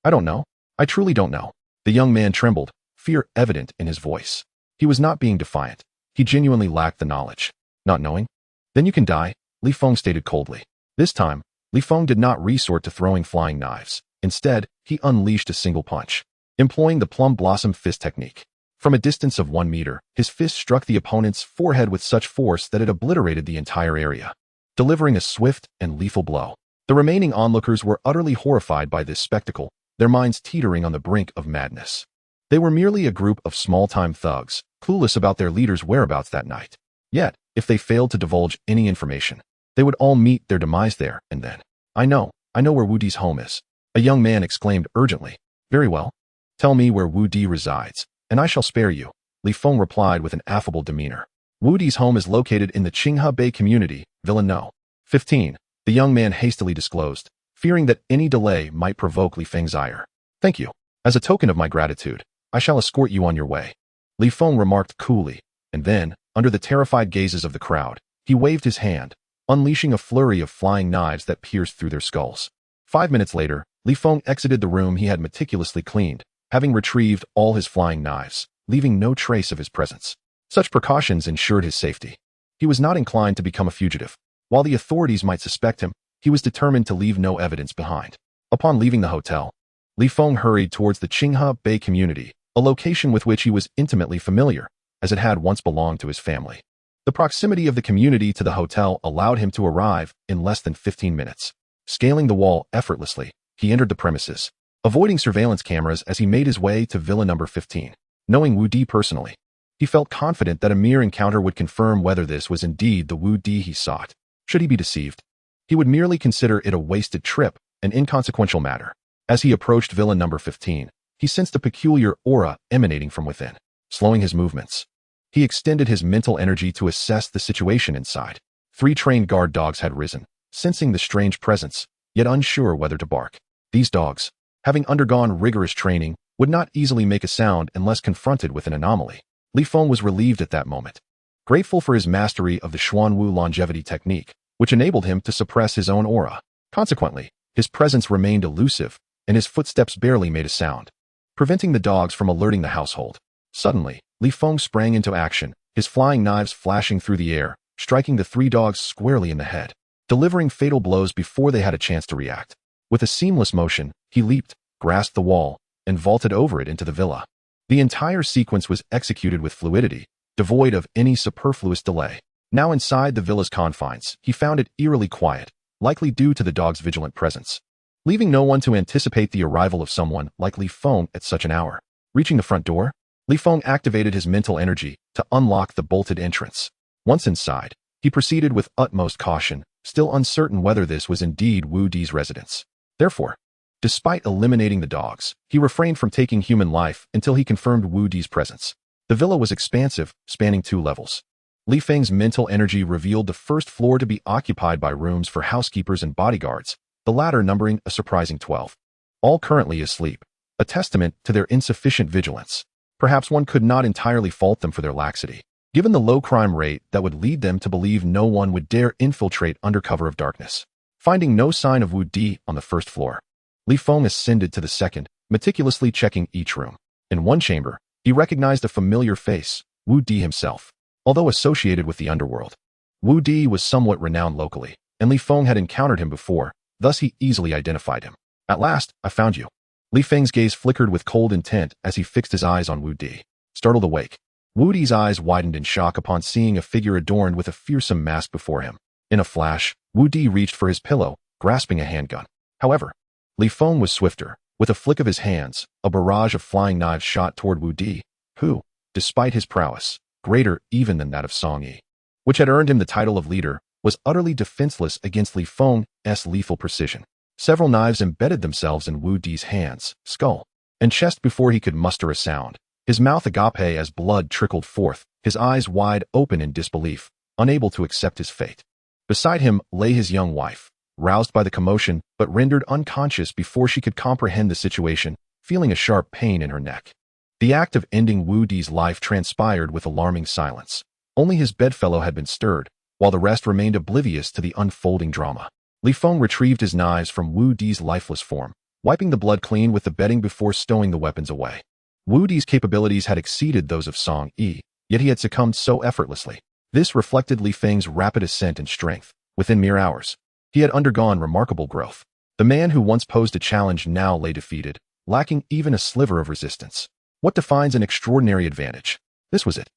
I don't know. I truly don't know. The young man trembled, fear evident in his voice. He was not being defiant. He genuinely lacked the knowledge. Not knowing? Then you can die, Li Feng stated coldly. This time, Li Feng did not resort to throwing flying knives. Instead, he unleashed a single punch, employing the plum blossom fist technique. From a distance of 1 meter, his fist struck the opponent's forehead with such force that it obliterated the entire area, delivering a swift and lethal blow. The remaining onlookers were utterly horrified by this spectacle, their minds teetering on the brink of madness. They were merely a group of small-time thugs, clueless about their leader's whereabouts that night. Yet, if they failed to divulge any information, they would all meet their demise there and then. I know where Wu Di's home is. A young man exclaimed urgently. Very well. Tell me where Wu Di resides, and I shall spare you, Li Feng replied with an affable demeanor. Wu Di's home is located in the Qinghe Bay community, Villa No. 15. The young man hastily disclosed, fearing that any delay might provoke Li Feng's ire. Thank you. As a token of my gratitude, I shall escort you on your way, Li Feng remarked coolly, and then, under the terrified gazes of the crowd, he waved his hand, unleashing a flurry of flying knives that pierced through their skulls. 5 minutes later, Li Feng exited the room he had meticulously cleaned, having retrieved all his flying knives, leaving no trace of his presence. Such precautions ensured his safety. He was not inclined to become a fugitive. While the authorities might suspect him, he was determined to leave no evidence behind. Upon leaving the hotel, Li Feng hurried towards the Qinghe Bay community, a location with which he was intimately familiar, as it had once belonged to his family. The proximity of the community to the hotel allowed him to arrive in less than 15 minutes. Scaling the wall effortlessly, he entered the premises, avoiding surveillance cameras as he made his way to Villa number 15. Knowing Wu Di personally, he felt confident that a mere encounter would confirm whether this was indeed the Wu Di he sought. Should he be deceived, he would merely consider it a wasted trip, an inconsequential matter. As he approached Villa number 15, he sensed a peculiar aura emanating from within. Slowing his movements, he extended his mental energy to assess the situation inside. 3 trained guard dogs had risen, sensing the strange presence, yet unsure whether to bark. These dogs, having undergone rigorous training, would not easily make a sound unless confronted with an anomaly. Li Feng was relieved at that moment, grateful for his mastery of the Xuanwu longevity technique, which enabled him to suppress his own aura. Consequently, his presence remained elusive, and his footsteps barely made a sound, preventing the dogs from alerting the household. Suddenly, Li Feng sprang into action, his flying knives flashing through the air, striking the 3 dogs squarely in the head, delivering fatal blows before they had a chance to react. With a seamless motion, he leaped, grasped the wall, and vaulted over it into the villa. The entire sequence was executed with fluidity, devoid of any superfluous delay. Now inside the villa's confines, he found it eerily quiet, likely due to the dog's vigilant presence, leaving no one to anticipate the arrival of someone like Li Feng at such an hour. Reaching the front door, Li Feng activated his mental energy to unlock the bolted entrance. Once inside, he proceeded with utmost caution, still uncertain whether this was indeed Wu Di's residence. Therefore, despite eliminating the dogs, he refrained from taking human life until he confirmed Wu Di's presence. The villa was expansive, spanning 2 levels. Li Feng's mental energy revealed the first floor to be occupied by rooms for housekeepers and bodyguards, the latter numbering a surprising 12. All currently asleep, a testament to their insufficient vigilance. Perhaps one could not entirely fault them for their laxity, given the low crime rate that would lead them to believe no one would dare infiltrate under cover of darkness. Finding no sign of Wu Di on the first floor, Li Feng ascended to the second, meticulously checking each room. In one chamber, he recognized a familiar face, Wu Di himself. Although associated with the underworld, Wu Di was somewhat renowned locally, and Li Feng had encountered him before, thus he easily identified him. At last, I found you. Li Feng's gaze flickered with cold intent as he fixed his eyes on Wu Di. Startled awake, Wu Di's eyes widened in shock upon seeing a figure adorned with a fearsome mask before him. In a flash, Wu Di reached for his pillow, grasping a handgun. However, Li Feng was swifter. With a flick of his hands, a barrage of flying knives shot toward Wu Di, who, despite his prowess, greater even than that of Song Yi, which had earned him the title of leader, was utterly defenseless against Li Feng's lethal precision. Several knives embedded themselves in Wu Di's hands, skull, and chest before he could muster a sound. His mouth agape as blood trickled forth, his eyes wide open in disbelief, unable to accept his fate. Beside him lay his young wife, roused by the commotion but rendered unconscious before she could comprehend the situation, feeling a sharp pain in her neck. The act of ending Wu Di's life transpired with alarming silence. Only his bedfellow had been stirred, while the rest remained oblivious to the unfolding drama. Li Feng retrieved his knives from Wu Di's lifeless form, wiping the blood clean with the bedding before stowing the weapons away. Wu Di's capabilities had exceeded those of Song Yi, yet he had succumbed so effortlessly. This reflected Li Feng's rapid ascent in strength. Within mere hours, he had undergone remarkable growth. The man who once posed a challenge now lay defeated, lacking even a sliver of resistance. What defines an extraordinary advantage? This was it.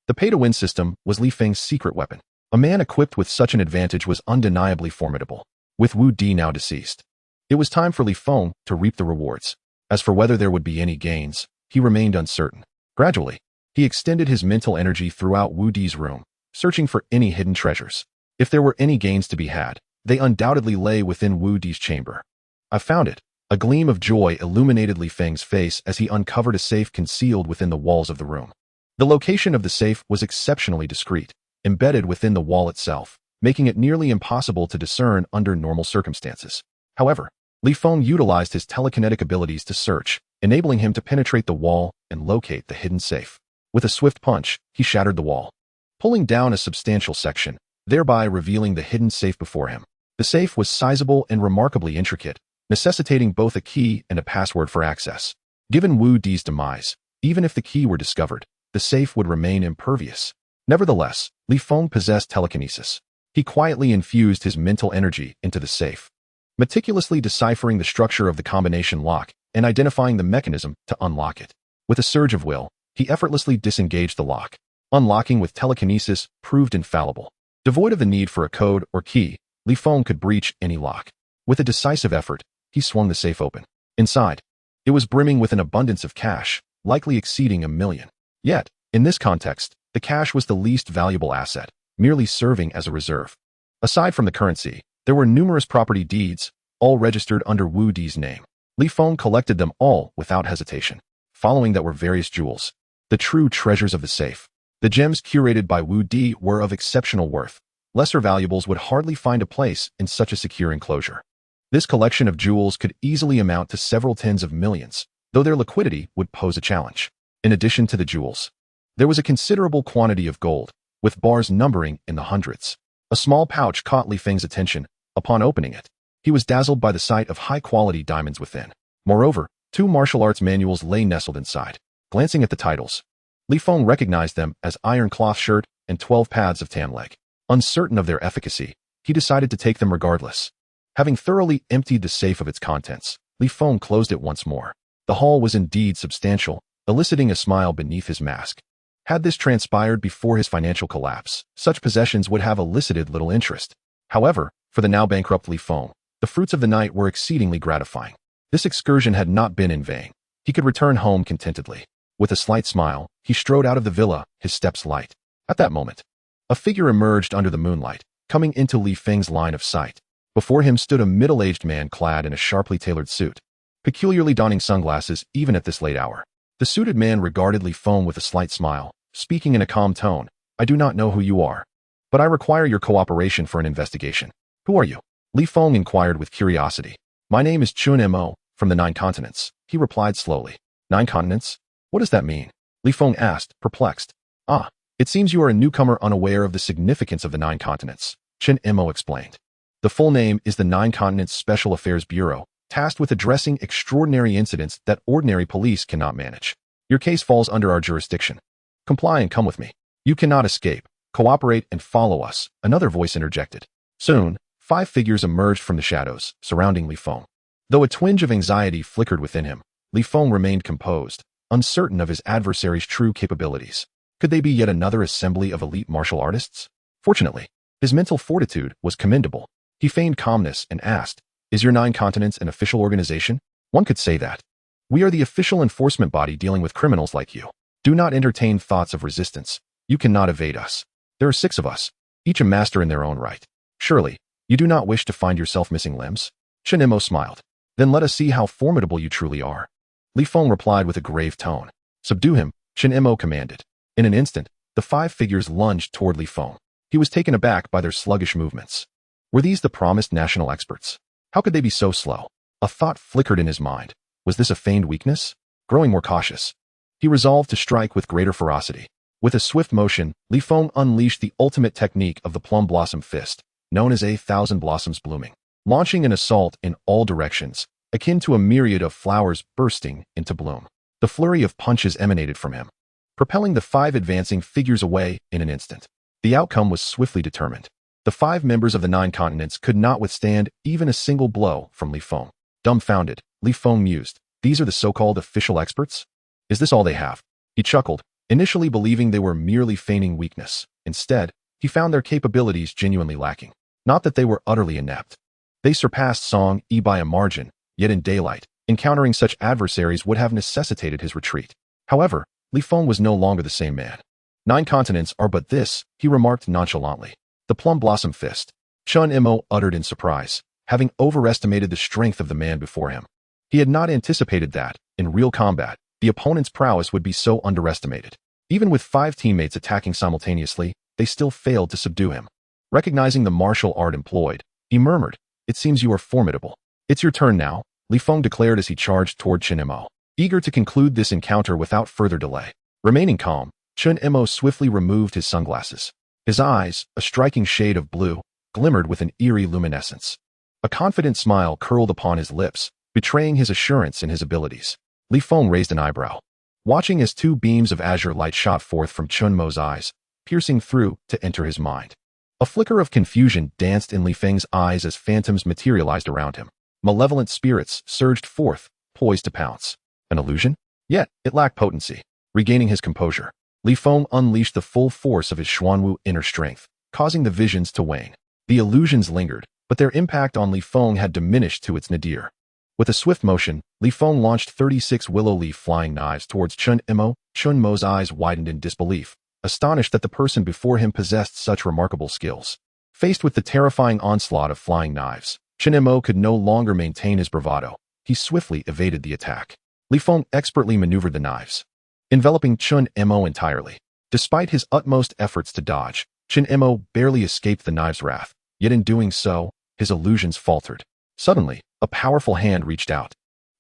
The pay-to-win system was Li Feng's secret weapon. A man equipped with such an advantage was undeniably formidable. With Wu Di now deceased, it was time for Li Feng to reap the rewards. As for whether there would be any gains, he remained uncertain. Gradually, he extended his mental energy throughout Wu Di's room, searching for any hidden treasures. If there were any gains to be had, they undoubtedly lay within Wu Di's chamber. I found it. A gleam of joy illuminated Li Feng's face as he uncovered a safe concealed within the walls of the room. The location of the safe was exceptionally discreet, embedded within the wall itself, making it nearly impossible to discern under normal circumstances. However, Li Feng utilized his telekinetic abilities to search, enabling him to penetrate the wall and locate the hidden safe. With a swift punch, he shattered the wall, pulling down a substantial section, thereby revealing the hidden safe before him. The safe was sizable and remarkably intricate, necessitating both a key and a password for access. Given Wu Di's demise, even if the key were discovered, the safe would remain impervious. Nevertheless, Li Feng possessed telekinesis. He quietly infused his mental energy into the safe, meticulously deciphering the structure of the combination lock and identifying the mechanism to unlock it. With a surge of will, he effortlessly disengaged the lock. Unlocking with telekinesis proved infallible. Devoid of the need for a code or key, Li Feng could breach any lock. With a decisive effort, he swung the safe open. Inside, it was brimming with an abundance of cash, likely exceeding 1 million. Yet, in this context, the cash was the least valuable asset, merely serving as a reserve. Aside from the currency, there were numerous property deeds, all registered under Wu Di's name. Li Feng collected them all without hesitation. Following that were various jewels, the true treasures of the safe. The gems curated by Wu Di were of exceptional worth. Lesser valuables would hardly find a place in such a secure enclosure. This collection of jewels could easily amount to several tens of millions, though their liquidity would pose a challenge. In addition to the jewels, there was a considerable quantity of gold, with bars numbering in the hundreds. A small pouch caught Li Feng's attention. Upon opening it, he was dazzled by the sight of high-quality diamonds within. Moreover, 2 martial arts manuals lay nestled inside. Glancing at the titles, Li Feng recognized them as Iron Cloth Shirt and 12 Paths of Tan Leg. Uncertain of their efficacy, he decided to take them regardless. Having thoroughly emptied the safe of its contents, Li Feng closed it once more. The haul was indeed substantial, eliciting a smile beneath his mask. Had this transpired before his financial collapse, such possessions would have elicited little interest. However, for the now bankrupt Li Feng, the fruits of the night were exceedingly gratifying. This excursion had not been in vain. He could return home contentedly. With a slight smile, he strode out of the villa, his steps light. At that moment, a figure emerged under the moonlight, coming into Li Feng's line of sight. Before him stood a middle-aged man clad in a sharply tailored suit, peculiarly donning sunglasses even at this late hour. The suited man regarded Li Feng with a slight smile, speaking in a calm tone. "I do not know who you are, but I require your cooperation for an investigation." "Who are you?" Li Feng inquired with curiosity. "My name is Chun Mo, from the 9 continents," he replied slowly. 9 continents? What does that mean? Li Feng asked, perplexed. "Ah, it seems you are a newcomer unaware of the significance of the 9 continents," Chun Mo explained. "The full name is the 9 Continents Special Affairs Bureau, tasked with addressing extraordinary incidents that ordinary police cannot manage. Your case falls under our jurisdiction. Comply and come with me. You cannot escape. Cooperate and follow us," another voice interjected. Soon, 5 figures emerged from the shadows, surrounding Li Feng. Though a twinge of anxiety flickered within him, Li Feng remained composed, uncertain of his adversary's true capabilities. Could they be yet another assembly of elite martial artists? Fortunately, his mental fortitude was commendable. He feigned calmness and asked, "Is your 9 Continents an official organization?" "One could say that. We are the official enforcement body dealing with criminals like you. Do not entertain thoughts of resistance. You cannot evade us. There are 6 of us, each a master in their own right. Surely, you do not wish to find yourself missing limbs? Chen Imo smiled. Then let us see how formidable you truly are. Li Feng replied with a grave tone. Subdue him, Chen Imo commanded. In an instant, the 5 figures lunged toward Li Feng. He was taken aback by their sluggish movements. Were these the promised national experts? How could they be so slow? A thought flickered in his mind. Was this a feigned weakness? Growing more cautious, he resolved to strike with greater ferocity. With a swift motion, Li Feng unleashed the ultimate technique of the plum blossom fist, known as 1,000 blossoms blooming, launching an assault in all directions, akin to a myriad of flowers bursting into bloom. The flurry of punches emanated from him, propelling the 5 advancing figures away in an instant. The outcome was swiftly determined. The 5 members of the 9 continents could not withstand even a single blow from Li Feng. Dumbfounded, Li Feng mused, these are the so-called official experts? Is this all they have? He chuckled, initially believing they were merely feigning weakness. Instead, he found their capabilities genuinely lacking. Not that they were utterly inept. They surpassed Song Yi by a margin, yet in daylight, encountering such adversaries would have necessitated his retreat. However, Li Feng was no longer the same man. 9 continents are but this, he remarked nonchalantly. The plum blossom fist. Chen Imo uttered in surprise, having overestimated the strength of the man before him. He had not anticipated that, in real combat, the opponent's prowess would be so underestimated. Even with 5 teammates attacking simultaneously, they still failed to subdue him. Recognizing the martial art employed, he murmured, it seems you are formidable. It's your turn now, Li Feng declared as he charged toward Chen Imo, eager to conclude this encounter without further delay. Remaining calm, Chen Imo swiftly removed his sunglasses. His eyes, a striking shade of blue, glimmered with an eerie luminescence. A confident smile curled upon his lips, betraying his assurance in his abilities. Li Feng raised an eyebrow, watching as 2 beams of azure light shot forth from Chen Mo's eyes, piercing through to enter his mind. A flicker of confusion danced in Li Feng's eyes as phantoms materialized around him. Malevolent spirits surged forth, poised to pounce. An illusion? Yet, it lacked potency. Regaining his composure, Li Feng unleashed the full force of his Xuanwu inner strength, causing the visions to wane. The illusions lingered, but their impact on Li Feng had diminished to its nadir. With a swift motion, Li Feng launched 36 willow leaf flying knives towards Chen Imo. Chen Mo's eyes widened in disbelief, astonished that the person before him possessed such remarkable skills. Faced with the terrifying onslaught of flying knives, Chen Imo could no longer maintain his bravado. He swiftly evaded the attack. Li Feng expertly maneuvered the knives, enveloping Chen Imo entirely. Despite his utmost efforts to dodge, Chen Imo barely escaped the knives' wrath, yet in doing so, his illusions faltered. Suddenly, a powerful hand reached out,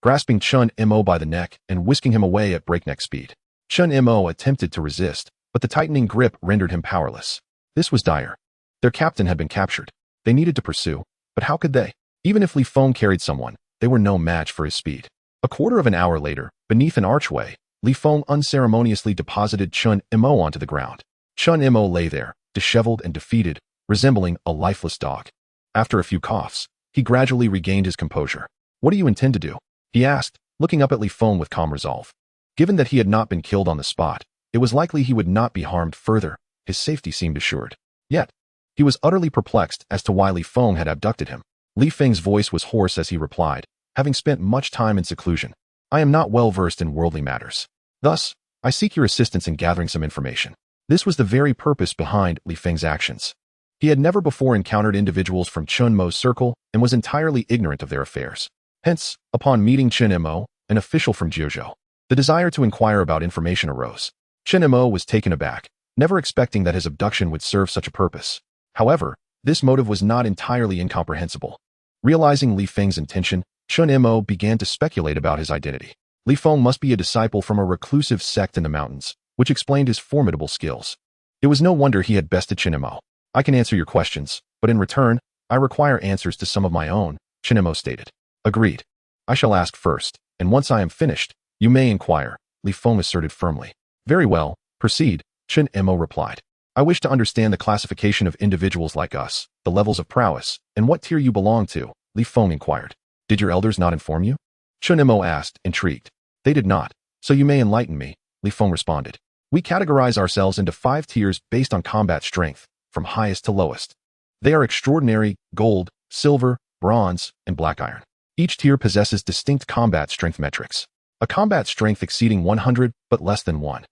grasping Chen Imo by the neck and whisking him away at breakneck speed. Chen Imo attempted to resist, but the tightening grip rendered him powerless. This was dire. Their captain had been captured. They needed to pursue, but how could they? Even if Li Feng carried someone, they were no match for his speed. A quarter of an hour later, beneath an archway, Li Feng unceremoniously deposited Chen Imo onto the ground. Chen Imo lay there, disheveled and defeated, resembling a lifeless dog. After a few coughs, he gradually regained his composure. What do you intend to do? He asked, looking up at Li Feng with calm resolve. Given that he had not been killed on the spot, it was likely he would not be harmed further. His safety seemed assured. Yet, he was utterly perplexed as to why Li Feng had abducted him. Li Feng's voice was hoarse as he replied, having spent much time in seclusion. I am not well versed in worldly matters. Thus, I seek your assistance in gathering some information. This was the very purpose behind Li Feng's actions. He had never before encountered individuals from Chen Mo's circle and was entirely ignorant of their affairs. Hence, upon meeting Chen Imo, an official from Jiuzhou, the desire to inquire about information arose. Chen Imo was taken aback, never expecting that his abduction would serve such a purpose. However, this motive was not entirely incomprehensible. Realizing Li Feng's intention, Chen Imo began to speculate about his identity. Li Feng must be a disciple from a reclusive sect in the mountains, which explained his formidable skills. It was no wonder he had bested Chen Imo. I can answer your questions, but in return, I require answers to some of my own, Chen Imo stated. Agreed. I shall ask first, and once I am finished, you may inquire, Li Feng asserted firmly. Very well, proceed, Chen Imo replied. I wish to understand the classification of individuals like us, the levels of prowess, and what tier you belong to, Li Feng inquired. Did your elders not inform you? Chen Imo asked, intrigued. They did not, so you may enlighten me, Li Feng responded. We categorize ourselves into 5 tiers based on combat strength, from highest to lowest. They are extraordinary, gold, silver, bronze, and black iron. Each tier possesses distinct combat strength metrics. A combat strength exceeding 100 but less than 1,000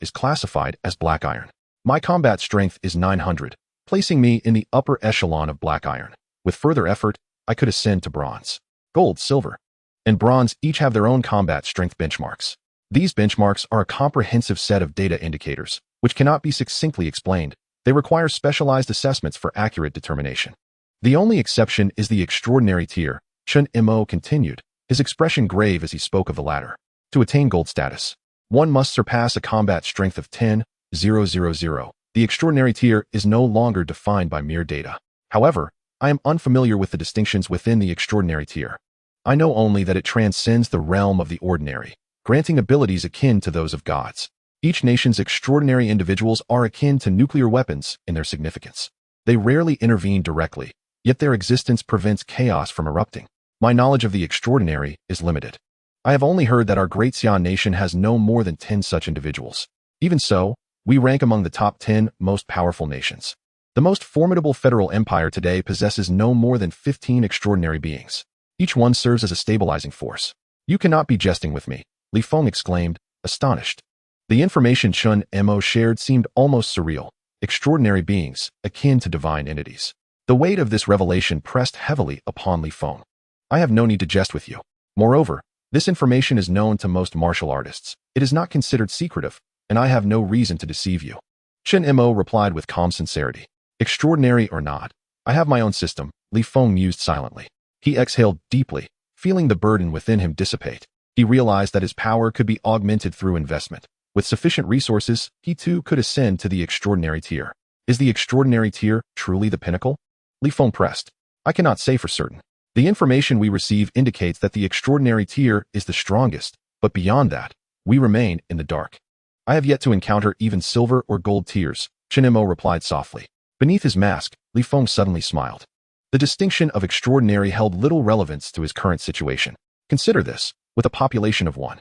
is classified as black iron. My combat strength is 900, placing me in the upper echelon of black iron. With further effort, I could ascend to bronze. Gold, silver, and bronze each have their own combat strength benchmarks. These benchmarks are a comprehensive set of data indicators, which cannot be succinctly explained. They require specialized assessments for accurate determination. The only exception is the extraordinary tier, Chen Mo continued, his expression grave as he spoke of the latter. To attain gold status, one must surpass a combat strength of 10,000. The extraordinary tier is no longer defined by mere data. However, I am unfamiliar with the distinctions within the extraordinary tier. I know only that it transcends the realm of the ordinary, granting abilities akin to those of gods. Each nation's extraordinary individuals are akin to nuclear weapons in their significance. They rarely intervene directly, yet their existence prevents chaos from erupting. My knowledge of the extraordinary is limited. I have only heard that our great Xian nation has no more than 10 such individuals. Even so, we rank among the top 10 most powerful nations. The most formidable federal empire today possesses no more than 15 extraordinary beings. Each one serves as a stabilizing force. You cannot be jesting with me, Li Feng exclaimed, astonished. The information Chen Mo shared seemed almost surreal. Extraordinary beings, akin to divine entities. The weight of this revelation pressed heavily upon Li Feng. I have no need to jest with you. Moreover, this information is known to most martial artists. It is not considered secretive, and I have no reason to deceive you. Chen Mo replied with calm sincerity. Extraordinary or not, I have my own system, Li Feng mused silently. He exhaled deeply, feeling the burden within him dissipate. He realized that his power could be augmented through investment. With sufficient resources, he too could ascend to the extraordinary tier. Is the extraordinary tier truly the pinnacle? Li Feng pressed. I cannot say for certain. The information we receive indicates that the extraordinary tier is the strongest, but beyond that, we remain in the dark. I have yet to encounter even silver or gold tiers, Chen Mo replied softly. Beneath his mask, Li Feng suddenly smiled. The distinction of extraordinary held little relevance to his current situation. Consider this, with a population of 1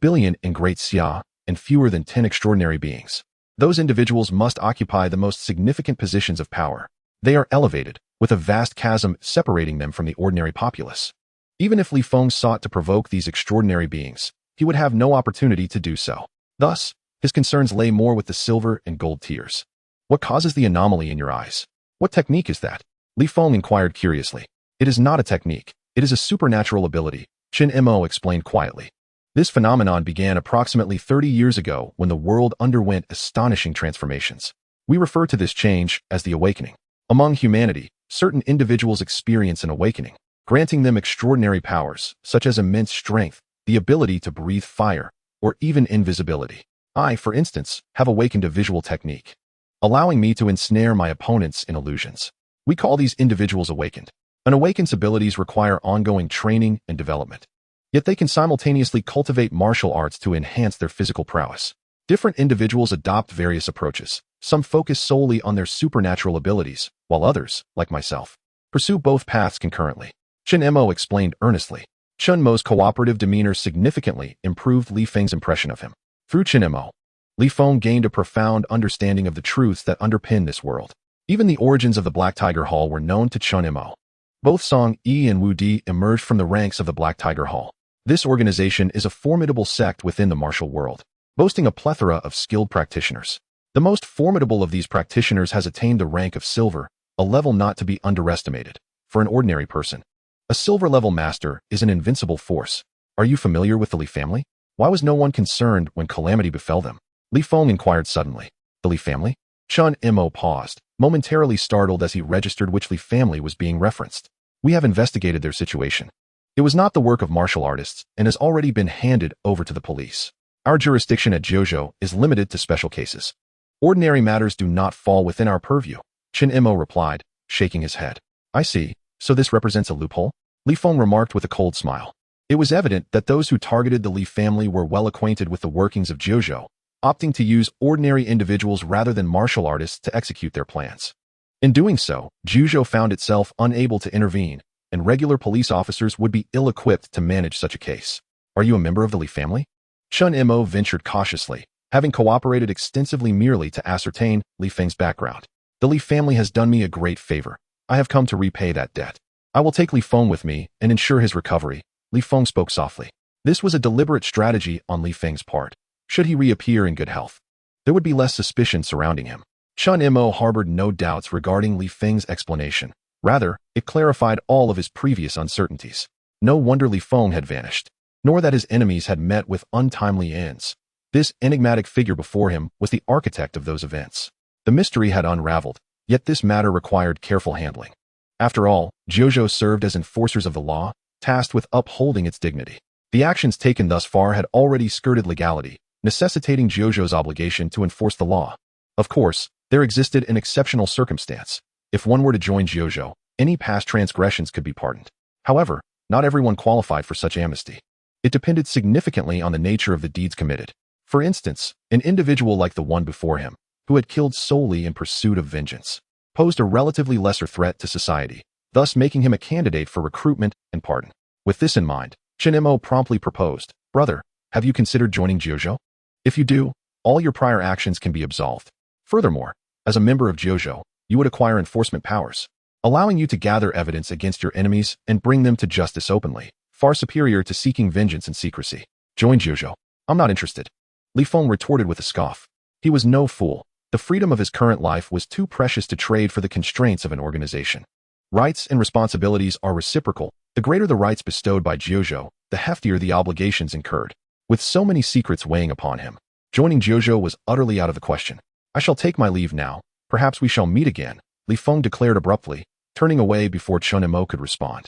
billion in Great Xia and fewer than 10 extraordinary beings. Those individuals must occupy the most significant positions of power. They are elevated, with a vast chasm separating them from the ordinary populace. Even if Li Feng sought to provoke these extraordinary beings, he would have no opportunity to do so. Thus, his concerns lay more with the silver and gold tiers. What causes the anomaly in your eyes? What technique is that? Li Feng inquired curiously. It is not a technique. It is a supernatural ability, Chen Mo explained quietly. This phenomenon began approximately 30 years ago when the world underwent astonishing transformations. We refer to this change as the awakening. Among humanity, certain individuals experience an awakening, granting them extraordinary powers, such as immense strength, the ability to breathe fire, or even invisibility. I, for instance, have awakened a visual technique, allowing me to ensnare my opponents in illusions. We call these individuals awakened. An awakened's abilities require ongoing training and development. Yet they can simultaneously cultivate martial arts to enhance their physical prowess. Different individuals adopt various approaches. Some focus solely on their supernatural abilities, while others, like myself, pursue both paths concurrently. Chen Mo explained earnestly. Chen Mo's cooperative demeanor significantly improved Li Feng's impression of him. Through Chen Mo, Li Feng gained a profound understanding of the truths that underpin this world. Even the origins of the Black Tiger Hall were known to Chen Mo. Both Song Yi and Wu Di emerged from the ranks of the Black Tiger Hall. This organization is a formidable sect within the martial world, boasting a plethora of skilled practitioners. The most formidable of these practitioners has attained the rank of silver, a level not to be underestimated. For an ordinary person, a silver-level master is an invincible force. Are you familiar with the Li family? Why was no one concerned when calamity befell them? Li Feng inquired suddenly. The Li family? Chen Mo paused, momentarily startled as he registered which Li family was being referenced. We have investigated their situation. It was not the work of martial artists and has already been handed over to the police. Our jurisdiction at Jiuzhou is limited to special cases. Ordinary matters do not fall within our purview, Chen Mo replied, shaking his head. I see, so this represents a loophole? Li Feng remarked with a cold smile. It was evident that those who targeted the Li family were well acquainted with the workings of Jiuzhou, opting to use ordinary individuals rather than martial artists to execute their plans. In doing so, Jiuzhou found itself unable to intervene, and regular police officers would be ill-equipped to manage such a case. Are you a member of the Li family? Chen Mo ventured cautiously, having cooperated extensively merely to ascertain Li Feng's background. The Li family has done me a great favor. I have come to repay that debt. I will take Li Feng with me and ensure his recovery. Li Feng spoke softly. This was a deliberate strategy on Li Feng's part. Should he reappear in good health, there would be less suspicion surrounding him. Chun Imo harbored no doubts regarding Li Feng's explanation. Rather, it clarified all of his previous uncertainties. No wonder Li Feng had vanished, nor that his enemies had met with untimely ends. This enigmatic figure before him was the architect of those events. The mystery had unraveled, yet this matter required careful handling. After all, Jiuzhou served as enforcers of the law, tasked with upholding its dignity. The actions taken thus far had already skirted legality, necessitating Jiuzhou's obligation to enforce the law. Of course, there existed an exceptional circumstance. If one were to join Jiuzhou, any past transgressions could be pardoned. However, not everyone qualified for such amnesty. It depended significantly on the nature of the deeds committed. For instance, an individual like the one before him, who had killed solely in pursuit of vengeance, posed a relatively lesser threat to society, thus making him a candidate for recruitment and pardon. With this in mind, Chun Imo promptly proposed, "Brother, have you considered joining Jiuzhou? If you do, all your prior actions can be absolved. Furthermore, as a member of Jiuzhou, you would acquire enforcement powers, allowing you to gather evidence against your enemies and bring them to justice openly, far superior to seeking vengeance in secrecy. Join Jiuzhou. I'm not interested." Li Feng retorted with a scoff. He was no fool. The freedom of his current life was too precious to trade for the constraints of an organization. Rights and responsibilities are reciprocal. The greater the rights bestowed by Jiuzhou, the heftier the obligations incurred. With so many secrets weighing upon him, joining Jiuzhou was utterly out of the question. "I shall take my leave now. Perhaps we shall meet again," Li Feng declared abruptly, turning away before Chun Imo could respond.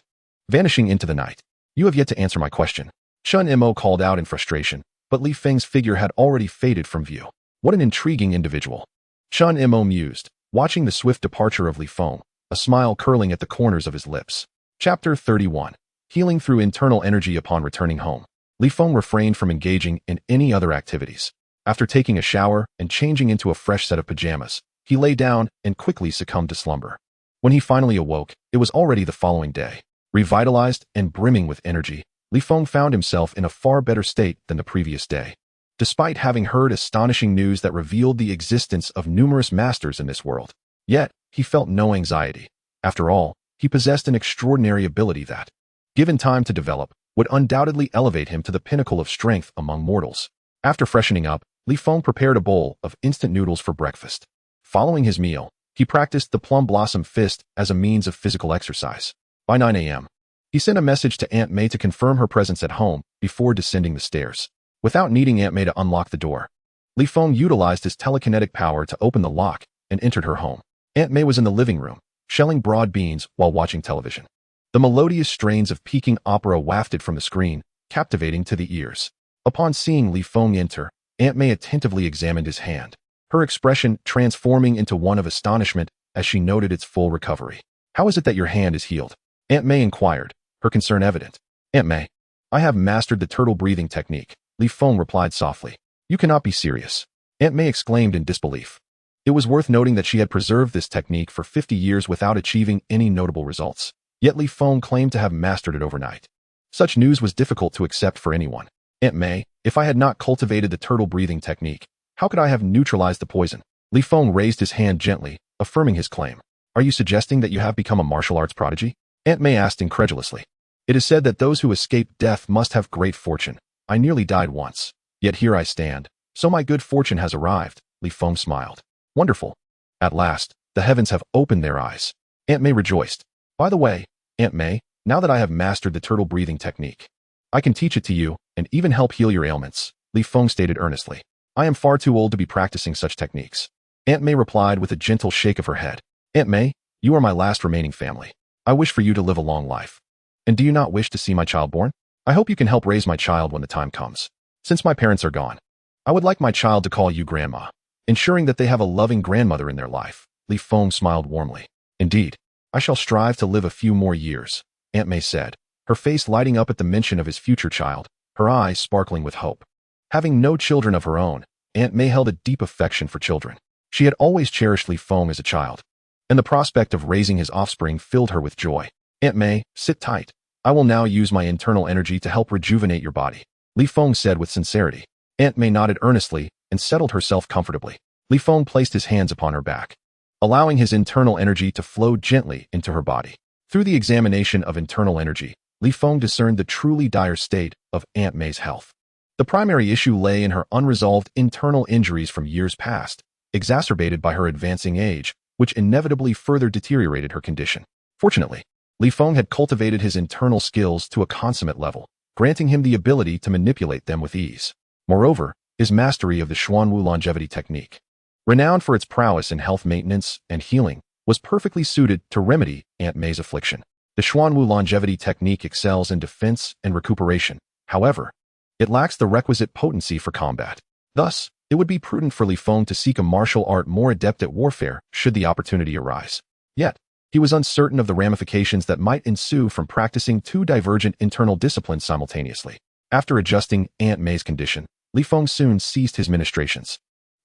Vanishing into the night. "You have yet to answer my question," Chun Imo called out in frustration, but Li Feng's figure had already faded from view. What an intriguing individual. Chun Imo mused, watching the swift departure of Li Feng, a smile curling at the corners of his lips. Chapter 31. Healing through internal energy upon returning home. Li Feng refrained from engaging in any other activities. After taking a shower and changing into a fresh set of pajamas, he lay down and quickly succumbed to slumber. When he finally awoke, it was already the following day. Revitalized and brimming with energy, Li Feng found himself in a far better state than the previous day. Despite having heard astonishing news that revealed the existence of numerous masters in this world, yet he felt no anxiety. After all, he possessed an extraordinary ability that, given time to develop, would undoubtedly elevate him to the pinnacle of strength among mortals. After freshening up, Li Feng prepared a bowl of instant noodles for breakfast. Following his meal, he practiced the plum blossom fist as a means of physical exercise. By 9 a.m., he sent a message to Aunt May to confirm her presence at home before descending the stairs. Without needing Aunt May to unlock the door, Li Feng utilized his telekinetic power to open the lock and entered her home. Aunt May was in the living room, shelling broad beans while watching television. The melodious strains of Peking opera wafted from the screen, captivating to the ears. Upon seeing Li Feng enter, Aunt May attentively examined his hand, her expression transforming into one of astonishment as she noted its full recovery. "How is it that your hand is healed?" Aunt May inquired, her concern evident. "Aunt May, I have mastered the turtle breathing technique," Li Feng replied softly. "You cannot be serious," Aunt May exclaimed in disbelief. It was worth noting that she had preserved this technique for 50 years without achieving any notable results. Yet Li Feng claimed to have mastered it overnight. Such news was difficult to accept for anyone. "Aunt May, if I had not cultivated the turtle breathing technique, how could I have neutralized the poison?" Li Feng raised his hand gently, affirming his claim. "Are you suggesting that you have become a martial arts prodigy?" Aunt May asked incredulously. "It is said that those who escape death must have great fortune. I nearly died once, yet here I stand, so my good fortune has arrived," Li Feng smiled. "Wonderful. At last, the heavens have opened their eyes." Aunt May rejoiced. "By the way, Aunt May, now that I have mastered the turtle breathing technique, I can teach it to you and even help heal your ailments," Li Feng stated earnestly. "I am far too old to be practicing such techniques." Aunt May replied with a gentle shake of her head. "Aunt May, you are my last remaining family. I wish for you to live a long life. And do you not wish to see my child born? I hope you can help raise my child when the time comes. Since my parents are gone, I would like my child to call you Grandma, ensuring that they have a loving grandmother in their life." Li Feng smiled warmly. "Indeed, I shall strive to live a few more years," Aunt May said, her face lighting up at the mention of his future child, her eyes sparkling with hope. Having no children of her own, Aunt May held a deep affection for children. She had always cherished Li Feng as a child, and the prospect of raising his offspring filled her with joy. "Aunt May, sit tight. I will now use my internal energy to help rejuvenate your body," Li Feng said with sincerity. Aunt May nodded earnestly and settled herself comfortably. Li Feng placed his hands upon her back, allowing his internal energy to flow gently into her body. Through the examination of internal energy, Li Feng discerned the truly dire state of Aunt May's health. The primary issue lay in her unresolved internal injuries from years past, exacerbated by her advancing age, which inevitably further deteriorated her condition. Fortunately, Li Feng had cultivated his internal skills to a consummate level, granting him the ability to manipulate them with ease. Moreover, his mastery of the Xuanwu longevity technique, renowned for its prowess in health maintenance and healing, was perfectly suited to remedy Aunt May's affliction. The Xuanwu longevity technique excels in defense and recuperation. However, it lacks the requisite potency for combat. Thus, it would be prudent for Li Feng to seek a martial art more adept at warfare should the opportunity arise. Yet, he was uncertain of the ramifications that might ensue from practicing two divergent internal disciplines simultaneously. After adjusting Aunt May's condition, Li Feng soon ceased his ministrations.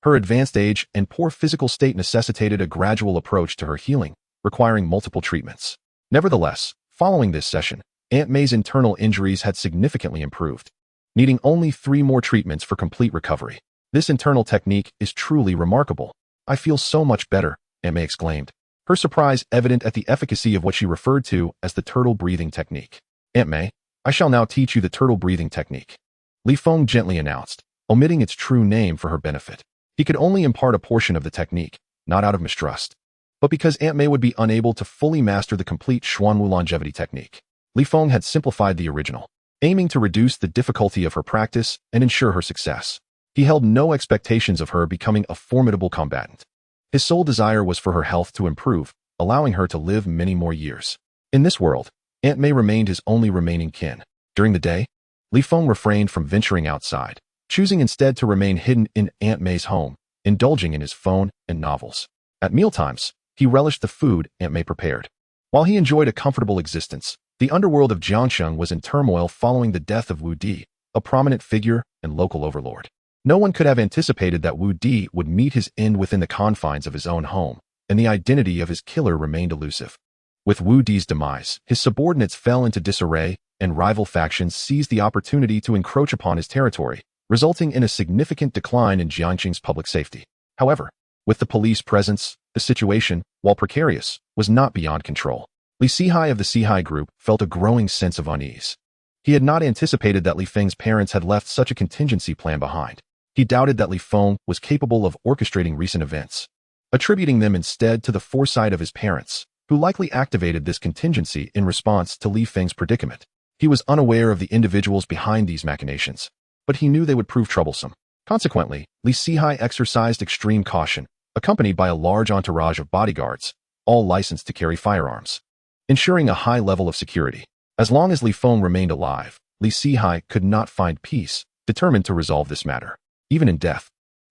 Her advanced age and poor physical state necessitated a gradual approach to her healing, requiring multiple treatments. Nevertheless, following this session, Aunt May's internal injuries had significantly improved, needing only 3 more treatments for complete recovery. This internal technique is truly remarkable. I feel so much better, Aunt May exclaimed, her surprise evident at the efficacy of what she referred to as the turtle breathing technique. Aunt May, I shall now teach you the turtle breathing technique, Li Feng gently announced, omitting its true name for her benefit. He could only impart a portion of the technique, not out of mistrust, but because Aunt May would be unable to fully master the complete Xuanwu longevity technique. Li Feng had simplified the original, aiming to reduce the difficulty of her practice and ensure her success. He held no expectations of her becoming a formidable combatant. His sole desire was for her health to improve, allowing her to live many more years. In this world, Aunt May remained his only remaining kin. During the day, Li Feng refrained from venturing outside, choosing instead to remain hidden in Aunt May's home, indulging in his phone and novels. At mealtimes, he relished the food Aunt May prepared. While he enjoyed a comfortable existence, the underworld of Jiangsheng was in turmoil following the death of Wu Di, a prominent figure and local overlord. No one could have anticipated that Wu Di would meet his end within the confines of his own home, and the identity of his killer remained elusive. With Wu Di's demise, his subordinates fell into disarray, and rival factions seized the opportunity to encroach upon his territory, resulting in a significant decline in Jiangsheng's public safety. However, with the police presence, the situation, while precarious, was not beyond control. Li Sihai of the Sihai group felt a growing sense of unease. He had not anticipated that Li Feng's parents had left such a contingency plan behind. He doubted that Li Feng was capable of orchestrating recent events, attributing them instead to the foresight of his parents, who likely activated this contingency in response to Li Feng's predicament. He was unaware of the individuals behind these machinations, but he knew they would prove troublesome. Consequently, Li Sihai exercised extreme caution, accompanied by a large entourage of bodyguards, all licensed to carry firearms, ensuring a high level of security. As long as Li Feng remained alive, Li Sihai could not find peace, determined to resolve this matter. Even in death,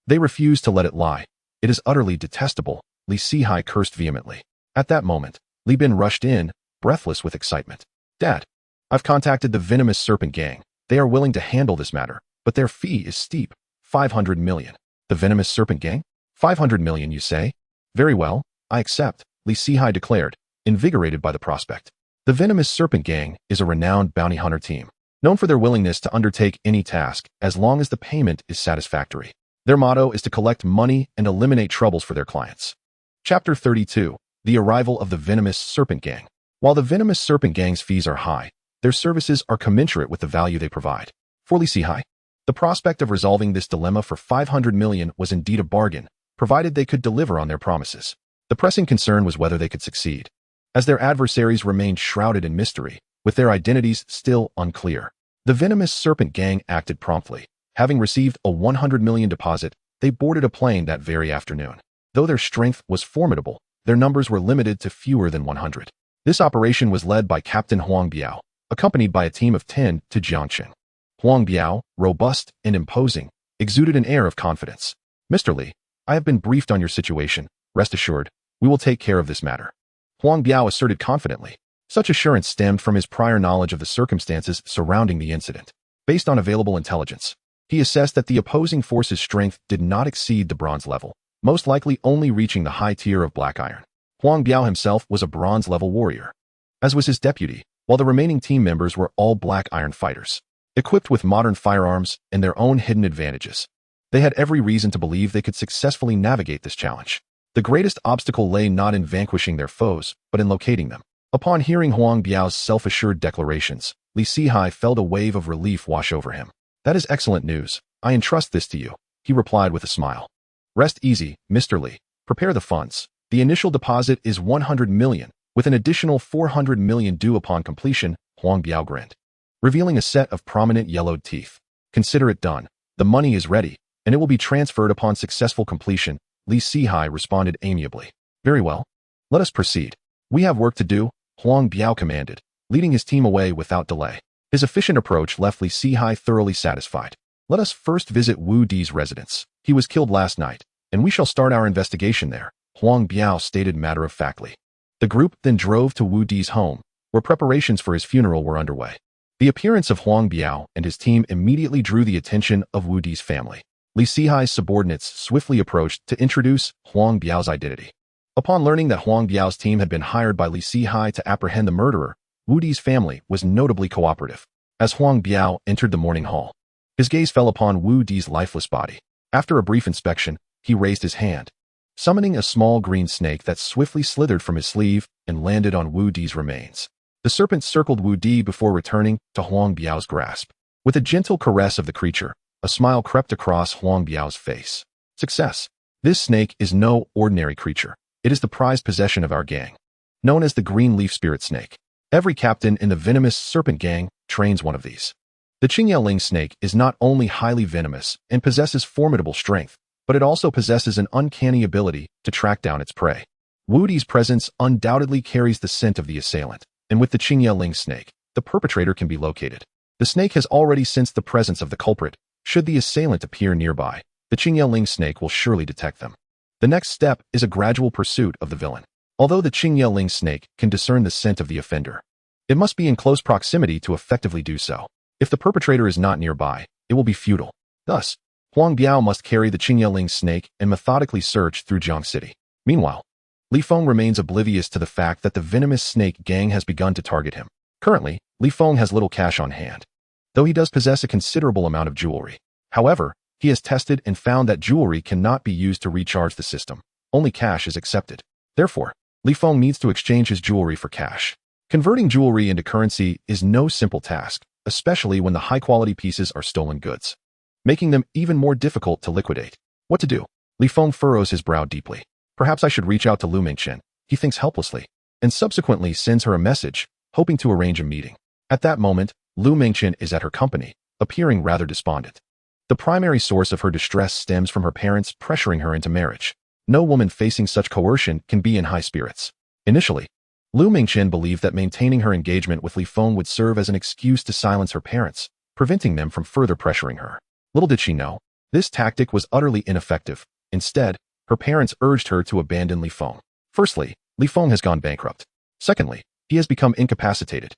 they refused to let it lie. It is utterly detestable, Li Sihai cursed vehemently. At that moment, Li Bin rushed in, breathless with excitement. Dad, I've contacted the venomous serpent gang. They are willing to handle this matter, but their fee is steep, 500 million. The venomous serpent gang? 500 million, you say? Very well, I accept, Li Sihai declared, invigorated by the prospect. The venomous serpent gang is a renowned bounty hunter team, known for their willingness to undertake any task as long as the payment is satisfactory. Their motto is to collect money and eliminate troubles for their clients. Chapter 32. The Arrival of the Venomous Serpent Gang. While the Venomous Serpent Gang's fees are high, their services are commensurate with the value they provide. For Li Sihai, the prospect of resolving this dilemma for 500 million was indeed a bargain, provided they could deliver on their promises. The pressing concern was whether they could succeed, as their adversaries remained shrouded in mystery, with their identities still unclear. The Venomous Serpent Gang acted promptly. Having received a 100 million deposit, they boarded a plane that very afternoon. Though their strength was formidable, their numbers were limited to fewer than 100. This operation was led by Captain Huang Biao, accompanied by a team of 10 to Jiangsheng. Huang Biao, robust and imposing, exuded an air of confidence. Mr. Li, I have been briefed on your situation. Rest assured, we will take care of this matter. Huang Biao asserted confidently. Such assurance stemmed from his prior knowledge of the circumstances surrounding the incident. Based on available intelligence, he assessed that the opposing force's strength did not exceed the bronze level, most likely only reaching the high tier of black iron. Huang Biao himself was a bronze-level warrior, as was his deputy, while the remaining team members were all black iron fighters, equipped with modern firearms and their own hidden advantages. They had every reason to believe they could successfully navigate this challenge. The greatest obstacle lay not in vanquishing their foes, but in locating them. Upon hearing Huang Biao's self-assured declarations, Li Sihai felt a wave of relief wash over him. That is excellent news. I entrust this to you, he replied with a smile. Rest easy, Mr. Li. Prepare the funds. The initial deposit is 100 million, with an additional 400 million due upon completion, Huang Biao grinned, revealing a set of prominent yellowed teeth. Consider it done. The money is ready, and it will be transferred upon successful completion, Li Sihai responded amiably. Very well. Let us proceed. We have work to do, Huang Biao commanded, leading his team away without delay. His efficient approach left Li Sihai thoroughly satisfied. Let us first visit Wu Di's residence. He was killed last night, and we shall start our investigation there, Huang Biao stated matter-of-factly. The group then drove to Wu Di's home, where preparations for his funeral were underway. The appearance of Huang Biao and his team immediately drew the attention of Wu Di's family. Li Sihai's subordinates swiftly approached to introduce Huang Biao's identity. Upon learning that Huang Biao's team had been hired by Li Sihai to apprehend the murderer, Wu Di's family was notably cooperative. As Huang Biao entered the morning hall, his gaze fell upon Wu Di's lifeless body. After a brief inspection, he raised his hand, summoning a small green snake that swiftly slithered from his sleeve and landed on Wu Di's remains. The serpent circled Wu Di before returning to Huang Biao's grasp. With a gentle caress of the creature, a smile crept across Huang Biao's face. Success. This snake is no ordinary creature. It is the prized possession of our gang, known as the green leaf spirit snake. Every captain in the venomous serpent gang trains one of these. The Qingyaoling snake is not only highly venomous and possesses formidable strength, but it also possesses an uncanny ability to track down its prey. Wu Di's presence undoubtedly carries the scent of the assailant, and with the Qingyaoling snake, the perpetrator can be located. The snake has already sensed the presence of the culprit. Should the assailant appear nearby, the Qingyaoling snake will surely detect them. The next step is a gradual pursuit of the villain. Although the Qingyaoling snake can discern the scent of the offender, it must be in close proximity to effectively do so. If the perpetrator is not nearby, it will be futile. Thus, Huang Biao must carry the Qingyaoling snake and methodically search through Jiang City. Meanwhile, Li Feng remains oblivious to the fact that the venomous snake gang has begun to target him. Currently, Li Feng has little cash on hand, though he does possess a considerable amount of jewelry. However, he has tested and found that jewelry cannot be used to recharge the system. Only cash is accepted. Therefore, Li Feng needs to exchange his jewelry for cash. Converting jewelry into currency is no simple task, especially when the high-quality pieces are stolen goods, making them even more difficult to liquidate. What to do? Li Feng furrows his brow deeply. Perhaps I should reach out to Lu Mingchen, he thinks helplessly, and subsequently sends her a message, hoping to arrange a meeting. At that moment, Lu Mingchen is at her company, appearing rather despondent. The primary source of her distress stems from her parents pressuring her into marriage. No woman facing such coercion can be in high spirits. Initially, Lu Mingchen believed that maintaining her engagement with Li Feng would serve as an excuse to silence her parents, preventing them from further pressuring her. Little did she know, this tactic was utterly ineffective. Instead, her parents urged her to abandon Li Feng. Firstly, Li Feng has gone bankrupt. Secondly, he has become incapacitated,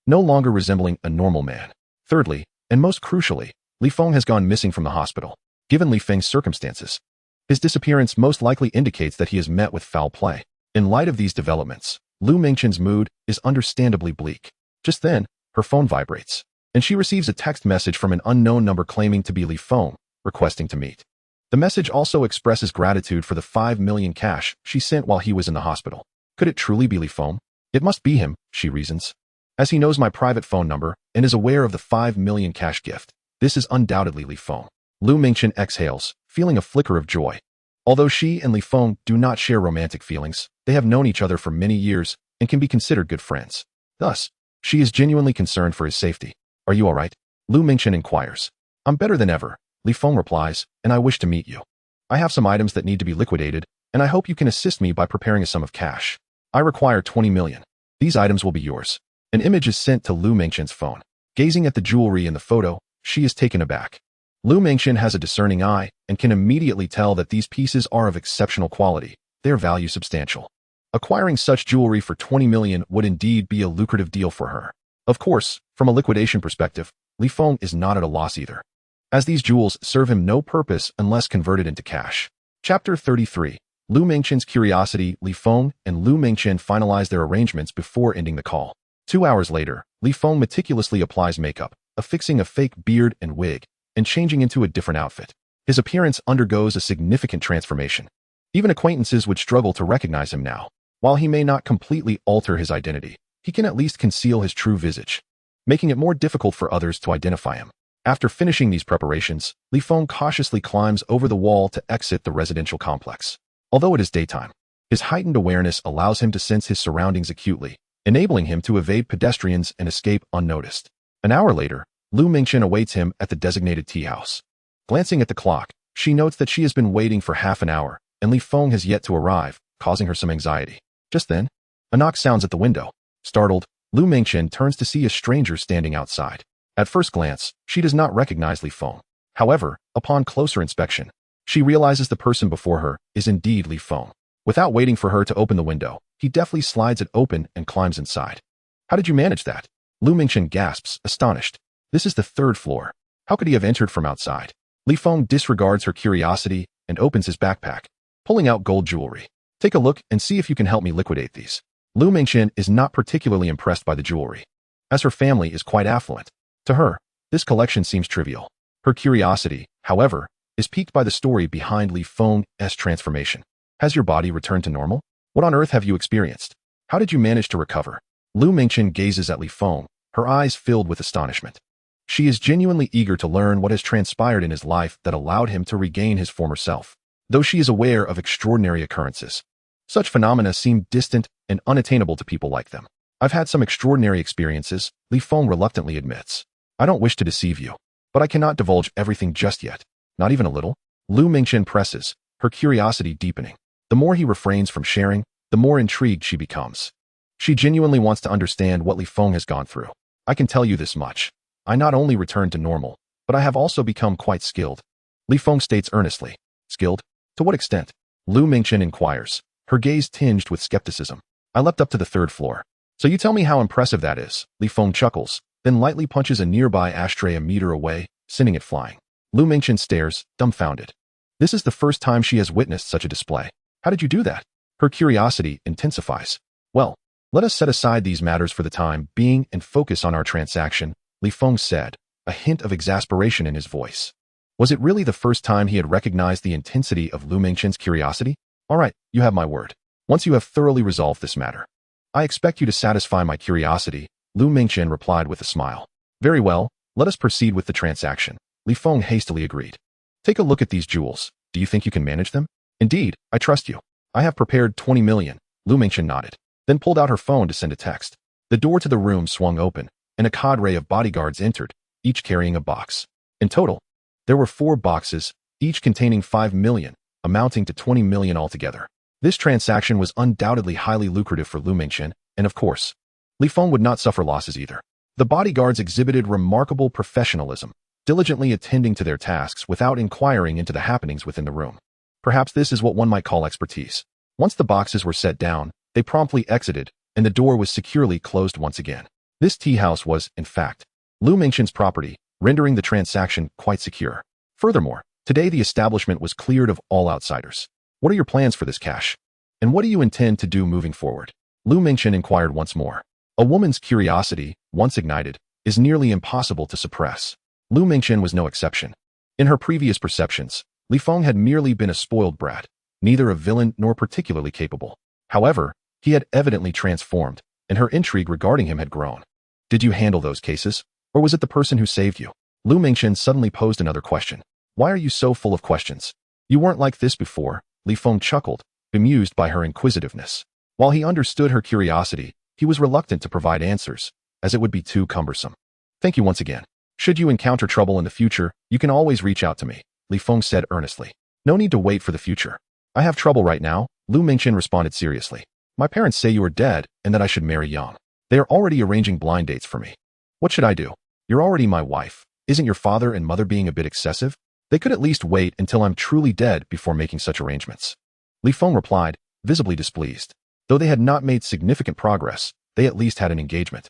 no longer resembling a normal man. Thirdly, and most crucially, Li Feng has gone missing from the hospital. Given Li Feng's circumstances, his disappearance most likely indicates that he has met with foul play. In light of these developments, Lu Mingchen's mood is understandably bleak. Just then, her phone vibrates, and she receives a text message from an unknown number claiming to be Li Feng, requesting to meet. The message also expresses gratitude for the 5 million cash she sent while he was in the hospital. Could it truly be Li Feng? It must be him, she reasons, as he knows my private phone number and is aware of the 5 million cash gift. This is undoubtedly Li Feng. Lu Mingchen exhales, feeling a flicker of joy. Although she and Li Feng do not share romantic feelings, they have known each other for many years and can be considered good friends. Thus, she is genuinely concerned for his safety. Are you all right? Lu Mingchen inquires. I'm better than ever, Li Feng replies, and I wish to meet you. I have some items that need to be liquidated, and I hope you can assist me by preparing a sum of cash. I require 20 million. These items will be yours. An image is sent to Lu Mingchen's phone. Gazing at the jewelry in the photo, she is taken aback. Lu Mingchen has a discerning eye and can immediately tell that these pieces are of exceptional quality, their value substantial. Acquiring such jewelry for 20 million would indeed be a lucrative deal for her. Of course, from a liquidation perspective, Li Feng is not at a loss either, as these jewels serve him no purpose unless converted into cash. Chapter 33. Lu Mingchen's curiosity. Li Feng and Lu Mingchen finalize their arrangements before ending the call. 2 hours later, Li Feng meticulously applies makeup, affixing a fake beard and wig, and changing into a different outfit. His appearance undergoes a significant transformation. Even acquaintances would struggle to recognize him now. While he may not completely alter his identity, he can at least conceal his true visage, making it more difficult for others to identify him. After finishing these preparations, Li Feng cautiously climbs over the wall to exit the residential complex. Although it is daytime, his heightened awareness allows him to sense his surroundings acutely, enabling him to evade pedestrians and escape unnoticed. An hour later, Lu Mingchen awaits him at the designated tea house. Glancing at the clock, she notes that she has been waiting for half an hour, and Li Feng has yet to arrive, causing her some anxiety. Just then, a knock sounds at the window. Startled, Lu Mingchen turns to see a stranger standing outside. At first glance, she does not recognize Li Feng. However, upon closer inspection, she realizes the person before her is indeed Li Feng. Without waiting for her to open the window, he deftly slides it open and climbs inside. How did you manage that? Lu Mingchen gasps, astonished. This is the third floor. How could he have entered from outside? Li Feng disregards her curiosity and opens his backpack, pulling out gold jewelry. Take a look and see if you can help me liquidate these. Lu Mingchen is not particularly impressed by the jewelry, as her family is quite affluent. To her, this collection seems trivial. Her curiosity, however, is piqued by the story behind Li Feng's transformation. Has your body returned to normal? What on earth have you experienced? How did you manage to recover? Lu Mingchen gazes at Li Feng, her eyes filled with astonishment. She is genuinely eager to learn what has transpired in his life that allowed him to regain his former self. Though she is aware of extraordinary occurrences, such phenomena seem distant and unattainable to people like them. I've had some extraordinary experiences, Li Feng reluctantly admits. I don't wish to deceive you, but I cannot divulge everything just yet. Not even a little? Lu Mingchen presses, her curiosity deepening. The more he refrains from sharing, the more intrigued she becomes. She genuinely wants to understand what Li Feng has gone through. I can tell you this much. I not only returned to normal, but I have also become quite skilled. Li Feng states earnestly. Skilled? To what extent? Lu Mingchen inquires, her gaze tinged with skepticism. I leapt up to the third floor. So you tell me how impressive that is. Li Feng chuckles, then lightly punches a nearby ashtray a meter away, sending it flying. Lu Mingchen stares, dumbfounded. This is the first time she has witnessed such a display. How did you do that? Her curiosity intensifies. Well, let us set aside these matters for the time being and focus on our transaction, Li Feng said, a hint of exasperation in his voice. Was it really the first time he had recognized the intensity of Lu Mingchen's curiosity? All right, you have my word. Once you have thoroughly resolved this matter, I expect you to satisfy my curiosity, Lu Mingchen replied with a smile. Very well, let us proceed with the transaction. Li Feng hastily agreed. Take a look at these jewels. Do you think you can manage them? Indeed, I trust you. I have prepared 20 million. Lu Mingchen nodded, then pulled out her phone to send a text. The door to the room swung open, and a cadre of bodyguards entered, each carrying a box. In total, there were 4 boxes, each containing 5 million, amounting to 20 million altogether. This transaction was undoubtedly highly lucrative for Lu Mingchen, and of course, Li Feng would not suffer losses either. The bodyguards exhibited remarkable professionalism, diligently attending to their tasks without inquiring into the happenings within the room. Perhaps this is what one might call expertise. Once the boxes were set down, they promptly exited, and the door was securely closed once again. This tea house was, in fact, Lu Mingchen's property, rendering the transaction quite secure. Furthermore, today the establishment was cleared of all outsiders. What are your plans for this cash? And what do you intend to do moving forward? Lu Mingchen inquired once more. A woman's curiosity, once ignited, is nearly impossible to suppress. Lu Mingchen was no exception. In her previous perceptions, Li Feng had merely been a spoiled brat, neither a villain nor particularly capable. However, he had evidently transformed, and her intrigue regarding him had grown. Did you handle those cases, or was it the person who saved you? Lu Mingchen suddenly posed another question. Why are you so full of questions? You weren't like this before. Li Feng chuckled, bemused by her inquisitiveness. While he understood her curiosity, he was reluctant to provide answers, as it would be too cumbersome. Thank you once again. Should you encounter trouble in the future, you can always reach out to me, Li Feng said earnestly. No need to wait for the future. I have trouble right now, Lu Mingchen responded seriously. My parents say you are dead and that I should marry young. They are already arranging blind dates for me. What should I do? You're already my wife. Isn't your father and mother being a bit excessive? They could at least wait until I'm truly dead before making such arrangements. Li Feng replied, visibly displeased. Though they had not made significant progress, they at least had an engagement.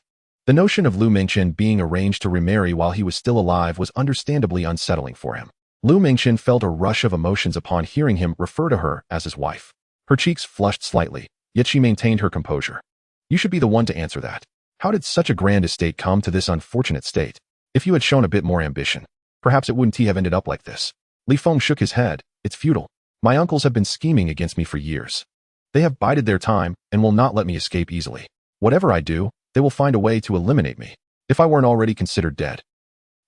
The notion of Lu Mingchen being arranged to remarry while he was still alive was understandably unsettling for him. Lu Mingchen felt a rush of emotions upon hearing him refer to her as his wife. Her cheeks flushed slightly, yet she maintained her composure. You should be the one to answer that. How did such a grand estate come to this unfortunate state? If you had shown a bit more ambition, perhaps it wouldn't have ended up like this. Li Feng shook his head. It's futile. My uncles have been scheming against me for years. They have bided their time and will not let me escape easily. Whatever I do, they will find a way to eliminate me, if I weren't already considered dead.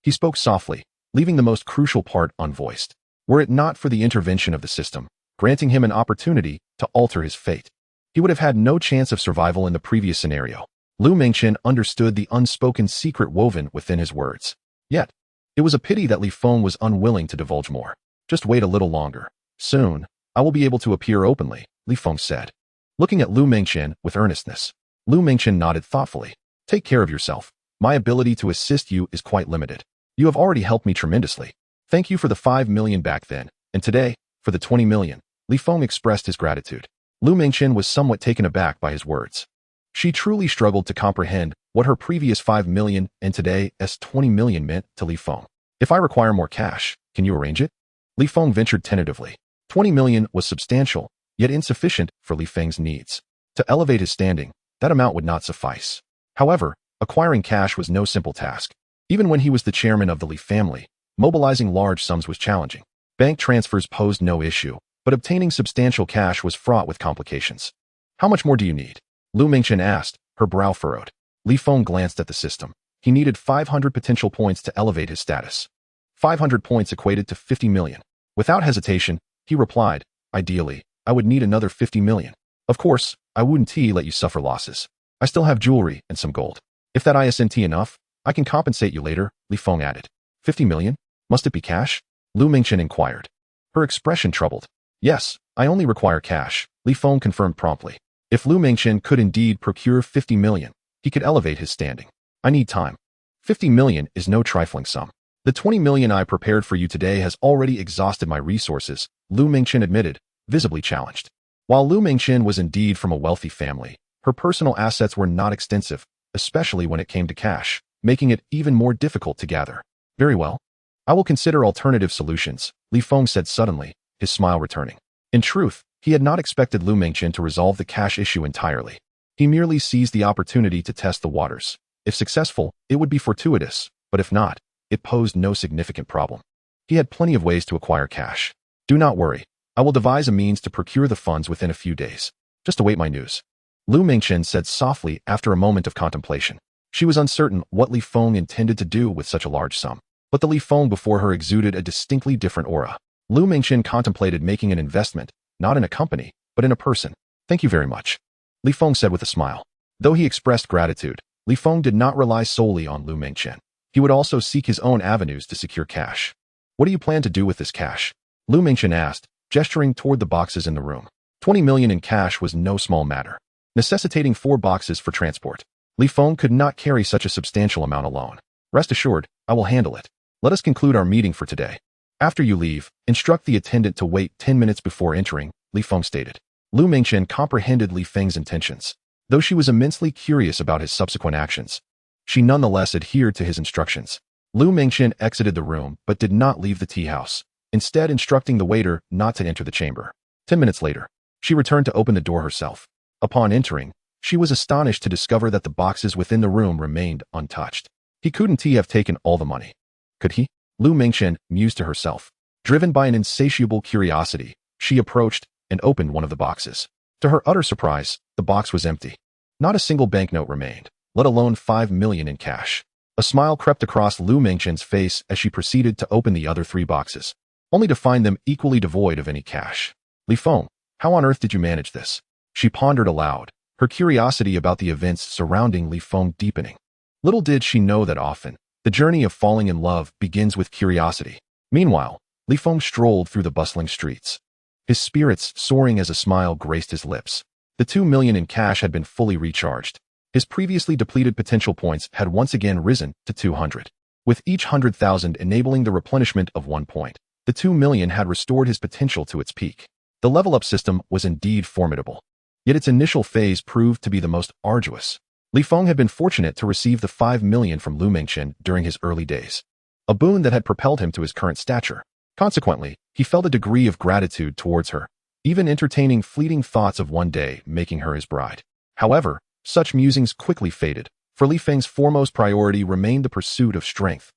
He spoke softly, leaving the most crucial part unvoiced. Were it not for the intervention of the system, granting him an opportunity to alter his fate, he would have had no chance of survival in the previous scenario. Lu Mengchen understood the unspoken secret woven within his words. Yet, it was a pity that Li Feng was unwilling to divulge more. Just wait a little longer. Soon, I will be able to appear openly, Li Feng said. Looking at Lu Mengchen with earnestness, Lu Mengchen nodded thoughtfully. Take care of yourself. My ability to assist you is quite limited. You have already helped me tremendously. Thank you for the 5 million back then, and today, for the 20 million. Li Feng expressed his gratitude. Lu Mengchen was somewhat taken aback by his words. She truly struggled to comprehend what her previous 5 million and today's 20 million meant to Li Feng. If I require more cash, can you arrange it? Li Feng ventured tentatively. 20 million was substantial, yet insufficient for Li Feng's needs. To elevate his standing, that amount would not suffice. However, acquiring cash was no simple task. Even when he was the chairman of the Li family, mobilizing large sums was challenging. Bank transfers posed no issue, but obtaining substantial cash was fraught with complications. How much more do you need? Lu Mengchen asked, her brow furrowed. Li Feng glanced at the system. He needed 500 potential points to elevate his status. 500 points equated to 50 million. Without hesitation, he replied, ideally, I would need another 50 million. Of course, I wouldn't let you suffer losses. I still have jewelry and some gold. If that isn't enough, I can compensate you later, Li Feng added. 50 million? Must it be cash? Lu Mengchen inquired. Her expression troubled. Yes, I only require cash, Li Feng confirmed promptly. If Lu Mengchen could indeed procure 50 million, he could elevate his standing. I need time. 50 million is no trifling sum. The 20 million I prepared for you today has already exhausted my resources, Lu Mengchen admitted, visibly challenged. While Lu Mengchen was indeed from a wealthy family, her personal assets were not extensive, especially when it came to cash, making it even more difficult to gather. Very well. I will consider alternative solutions, Li Feng said suddenly, his smile returning. In truth, he had not expected Lu Mengchen to resolve the cash issue entirely. He merely seized the opportunity to test the waters. If successful, it would be fortuitous, but if not, it posed no significant problem. He had plenty of ways to acquire cash. Do not worry. I will devise a means to procure the funds within a few days. Just await my news. Lu Mengchen said softly after a moment of contemplation. She was uncertain what Li Feng intended to do with such a large sum, but the Li Feng before her exuded a distinctly different aura. Lu Mengchen contemplated making an investment, not in a company, but in a person. Thank you very much, Li Feng said with a smile. Though he expressed gratitude, Li Feng did not rely solely on Lu Mengchen. He would also seek his own avenues to secure cash. What do you plan to do with this cash? Lu Mengchen asked, gesturing toward the boxes in the room. 20 million in cash was no small matter, necessitating 4 boxes for transport. Li Feng could not carry such a substantial amount alone. Rest assured, I will handle it. Let us conclude our meeting for today. After you leave, instruct the attendant to wait 10 minutes before entering, Li Feng stated. Lu Mengchen comprehended Li Feng's intentions. Though she was immensely curious about his subsequent actions, she nonetheless adhered to his instructions. Lu Mengchen exited the room but did not leave the tea house, instead instructing the waiter not to enter the chamber. 10 minutes later, she returned to open the door herself. Upon entering, she was astonished to discover that the boxes within the room remained untouched. He couldn't have taken all the money. Could he? Lu Mengchen mused to herself. Driven by an insatiable curiosity, she approached and opened one of the boxes. To her utter surprise, the box was empty. Not a single banknote remained, let alone 5 million in cash. A smile crept across Lu Mengchen's face as she proceeded to open the other 3 boxes, only to find them equally devoid of any cash. Li Feng, how on earth did you manage this? She pondered aloud, her curiosity about the events surrounding Li Feng deepening. Little did she know that often, the journey of falling in love begins with curiosity. Meanwhile, Li Feng strolled through the bustling streets, his spirits soaring as a smile graced his lips. The 2 million in cash had been fully recharged. His previously depleted potential points had once again risen to 200. With each 100,000 enabling the replenishment of 1 point, the 2 million had restored his potential to its peak. The level-up system was indeed formidable. Yet its initial phase proved to be the most arduous. Li Feng had been fortunate to receive the 5 million from Lu Mengchen during his early days, a boon that had propelled him to his current stature. Consequently, he felt a degree of gratitude towards her, even entertaining fleeting thoughts of one day making her his bride. However, such musings quickly faded, for Li Feng's foremost priority remained the pursuit of strength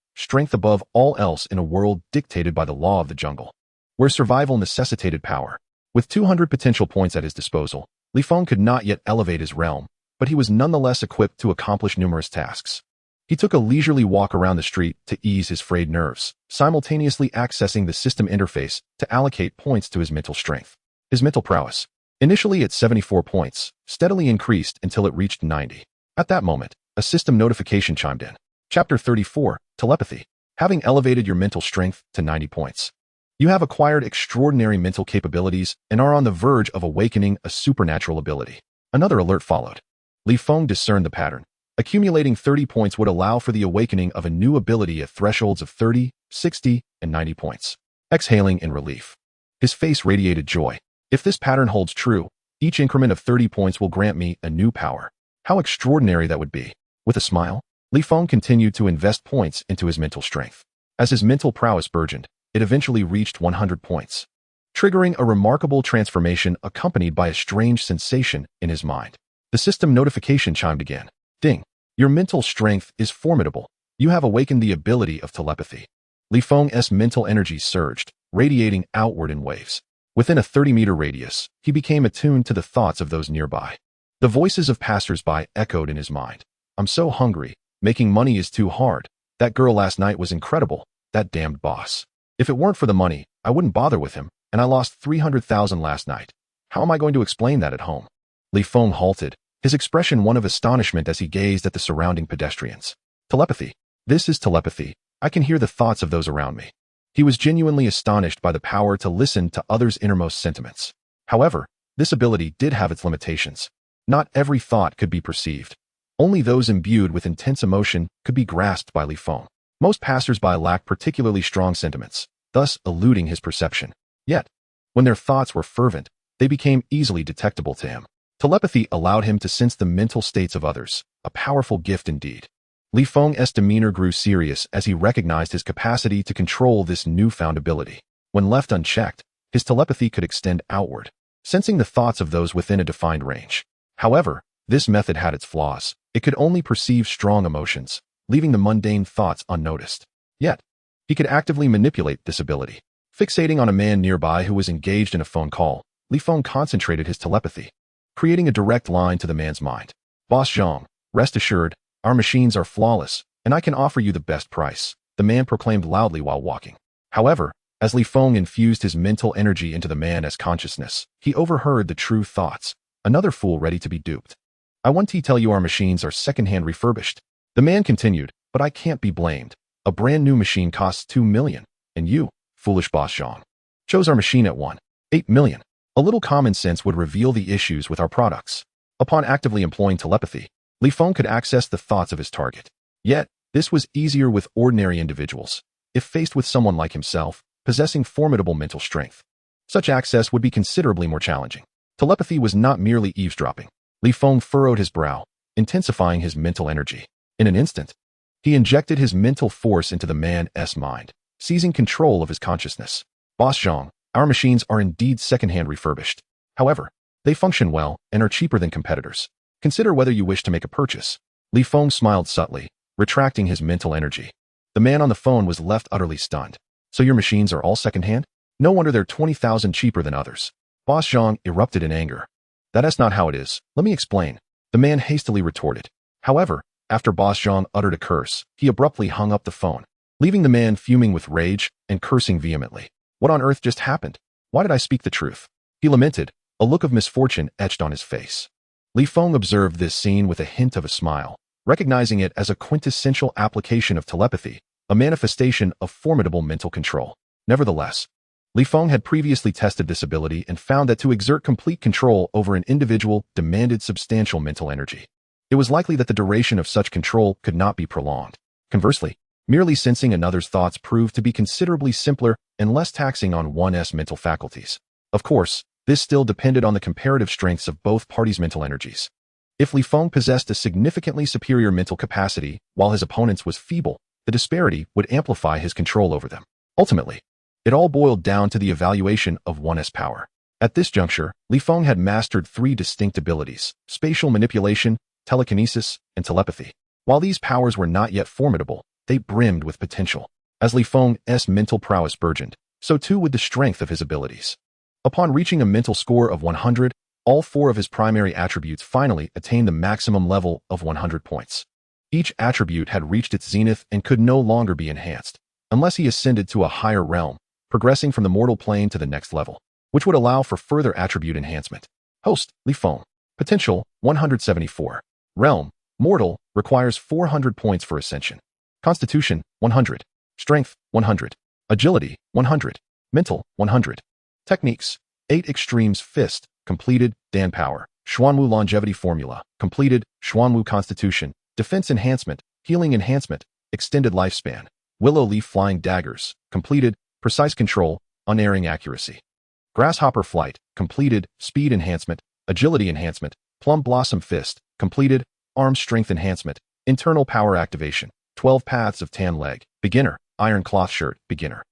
above all else in a world dictated by the law of the jungle, where survival necessitated power. With 200 potential points at his disposal, Li Feng could not yet elevate his realm, but he was nonetheless equipped to accomplish numerous tasks. He took a leisurely walk around the street to ease his frayed nerves, simultaneously accessing the system interface to allocate points to his mental strength. His mental prowess, initially at 74 points, steadily increased until it reached 90. At that moment, a system notification chimed in. Chapter 34, Telepathy. Having elevated your mental strength to 90 points, you have acquired extraordinary mental capabilities and are on the verge of awakening a supernatural ability. Another alert followed. Li Feng discerned the pattern. Accumulating 30 points would allow for the awakening of a new ability at thresholds of 30, 60, and 90 points. Exhaling in relief, his face radiated joy. If this pattern holds true, each increment of 30 points will grant me a new power. How extraordinary that would be. With a smile, Li Feng continued to invest points into his mental strength. As his mental prowess burgeoned, it eventually reached 100 points, triggering a remarkable transformation accompanied by a strange sensation in his mind. The system notification chimed again. Ding. Your mental strength is formidable. You have awakened the ability of telepathy. Li Feng's mental energy surged, radiating outward in waves. Within a 30-meter radius, he became attuned to the thoughts of those nearby. The voices of passers-by echoed in his mind. I'm so hungry. Making money is too hard. That girl last night was incredible. That damned boss. If it weren't for the money, I wouldn't bother with him, and I lost 300,000 last night. How am I going to explain that at home? Li Feng halted, his expression one of astonishment as he gazed at the surrounding pedestrians. Telepathy. This is telepathy. I can hear the thoughts of those around me. He was genuinely astonished by the power to listen to others' innermost sentiments. However, this ability did have its limitations. Not every thought could be perceived. Only those imbued with intense emotion could be grasped by Li Feng. Most passers-by lacked particularly strong sentiments, thus eluding his perception. Yet, when their thoughts were fervent, they became easily detectable to him. Telepathy allowed him to sense the mental states of others, a powerful gift indeed. Li Feng's demeanor grew serious as he recognized his capacity to control this newfound ability. When left unchecked, his telepathy could extend outward, sensing the thoughts of those within a defined range. However, this method had its flaws. It could only perceive strong emotions, leaving the mundane thoughts unnoticed. Yet, he could actively manipulate this ability. Fixating on a man nearby who was engaged in a phone call, Li Feng concentrated his telepathy, creating a direct line to the man's mind. Boss Zhang, rest assured, our machines are flawless, and I can offer you the best price, the man proclaimed loudly while walking. However, as Li Feng infused his mental energy into the man's consciousness, he overheard the true thoughts. Another fool ready to be duped. I want to tell you our machines are second-hand refurbished. The man continued, but I can't be blamed. A brand new machine costs 2 million, and you, foolish boss Zhang, chose our machine at 1.8 million. A little common sense would reveal the issues with our products. Upon actively employing telepathy, Li Feng could access the thoughts of his target. Yet, this was easier with ordinary individuals. If faced with someone like himself, possessing formidable mental strength, such access would be considerably more challenging. Telepathy was not merely eavesdropping. Li Feng furrowed his brow, intensifying his mental energy. In an instant, he injected his mental force into the man's mind, seizing control of his consciousness. Boss Zhang, our machines are indeed second-hand refurbished. However, they function well and are cheaper than competitors. Consider whether you wish to make a purchase. Li Feng smiled subtly, retracting his mental energy. The man on the phone was left utterly stunned. So your machines are all second-hand? No wonder they're 20,000 cheaper than others. Boss Zhang erupted in anger. That's not how it is. Let me explain. The man hastily retorted. However, after Boss Zhang uttered a curse, he abruptly hung up the phone, leaving the man fuming with rage and cursing vehemently. What on earth just happened? Why did I speak the truth? He lamented, a look of misfortune etched on his face. Li Feng observed this scene with a hint of a smile, recognizing it as a quintessential application of telepathy, a manifestation of formidable mental control. Nevertheless, Li Feng had previously tested this ability and found that to exert complete control over an individual demanded substantial mental energy. It was likely that the duration of such control could not be prolonged. Conversely, merely sensing another's thoughts proved to be considerably simpler and less taxing on one's mental faculties. Of course, this still depended on the comparative strengths of both parties' mental energies. If Li Feng possessed a significantly superior mental capacity while his opponent's was feeble, the disparity would amplify his control over them. Ultimately, it all boiled down to the evaluation of one's power. At this juncture, Li Feng had mastered 3 distinct abilities: spatial manipulation, telekinesis, and telepathy. While these powers were not yet formidable, they brimmed with potential. As Li Feng's mental prowess burgeoned, so too would the strength of his abilities. Upon reaching a mental score of 100, all 4 of his primary attributes finally attained the maximum level of 100 points. Each attribute had reached its zenith and could no longer be enhanced, unless he ascended to a higher realm, progressing from the mortal plane to the next level, which would allow for further attribute enhancement. Host, Li Feng. Potential, 174. Realm, mortal, requires 400 points for ascension. Constitution, 100. Strength, 100. Agility, 100. Mental, 100. Techniques, 8 Extremes Fist, completed, Dan Power. Xuanwu Longevity Formula, completed, Xuanwu Constitution. Defense Enhancement, Healing Enhancement, Extended Lifespan. Willow Leaf Flying Daggers, completed, Precise Control, Unerring Accuracy. Grasshopper Flight, completed, Speed Enhancement, Agility Enhancement. Plum Blossom Fist, completed, Arm Strength Enhancement, Internal Power Activation. 12 Paths of Tan Leg, Beginner, Iron Cloth Shirt, Beginner.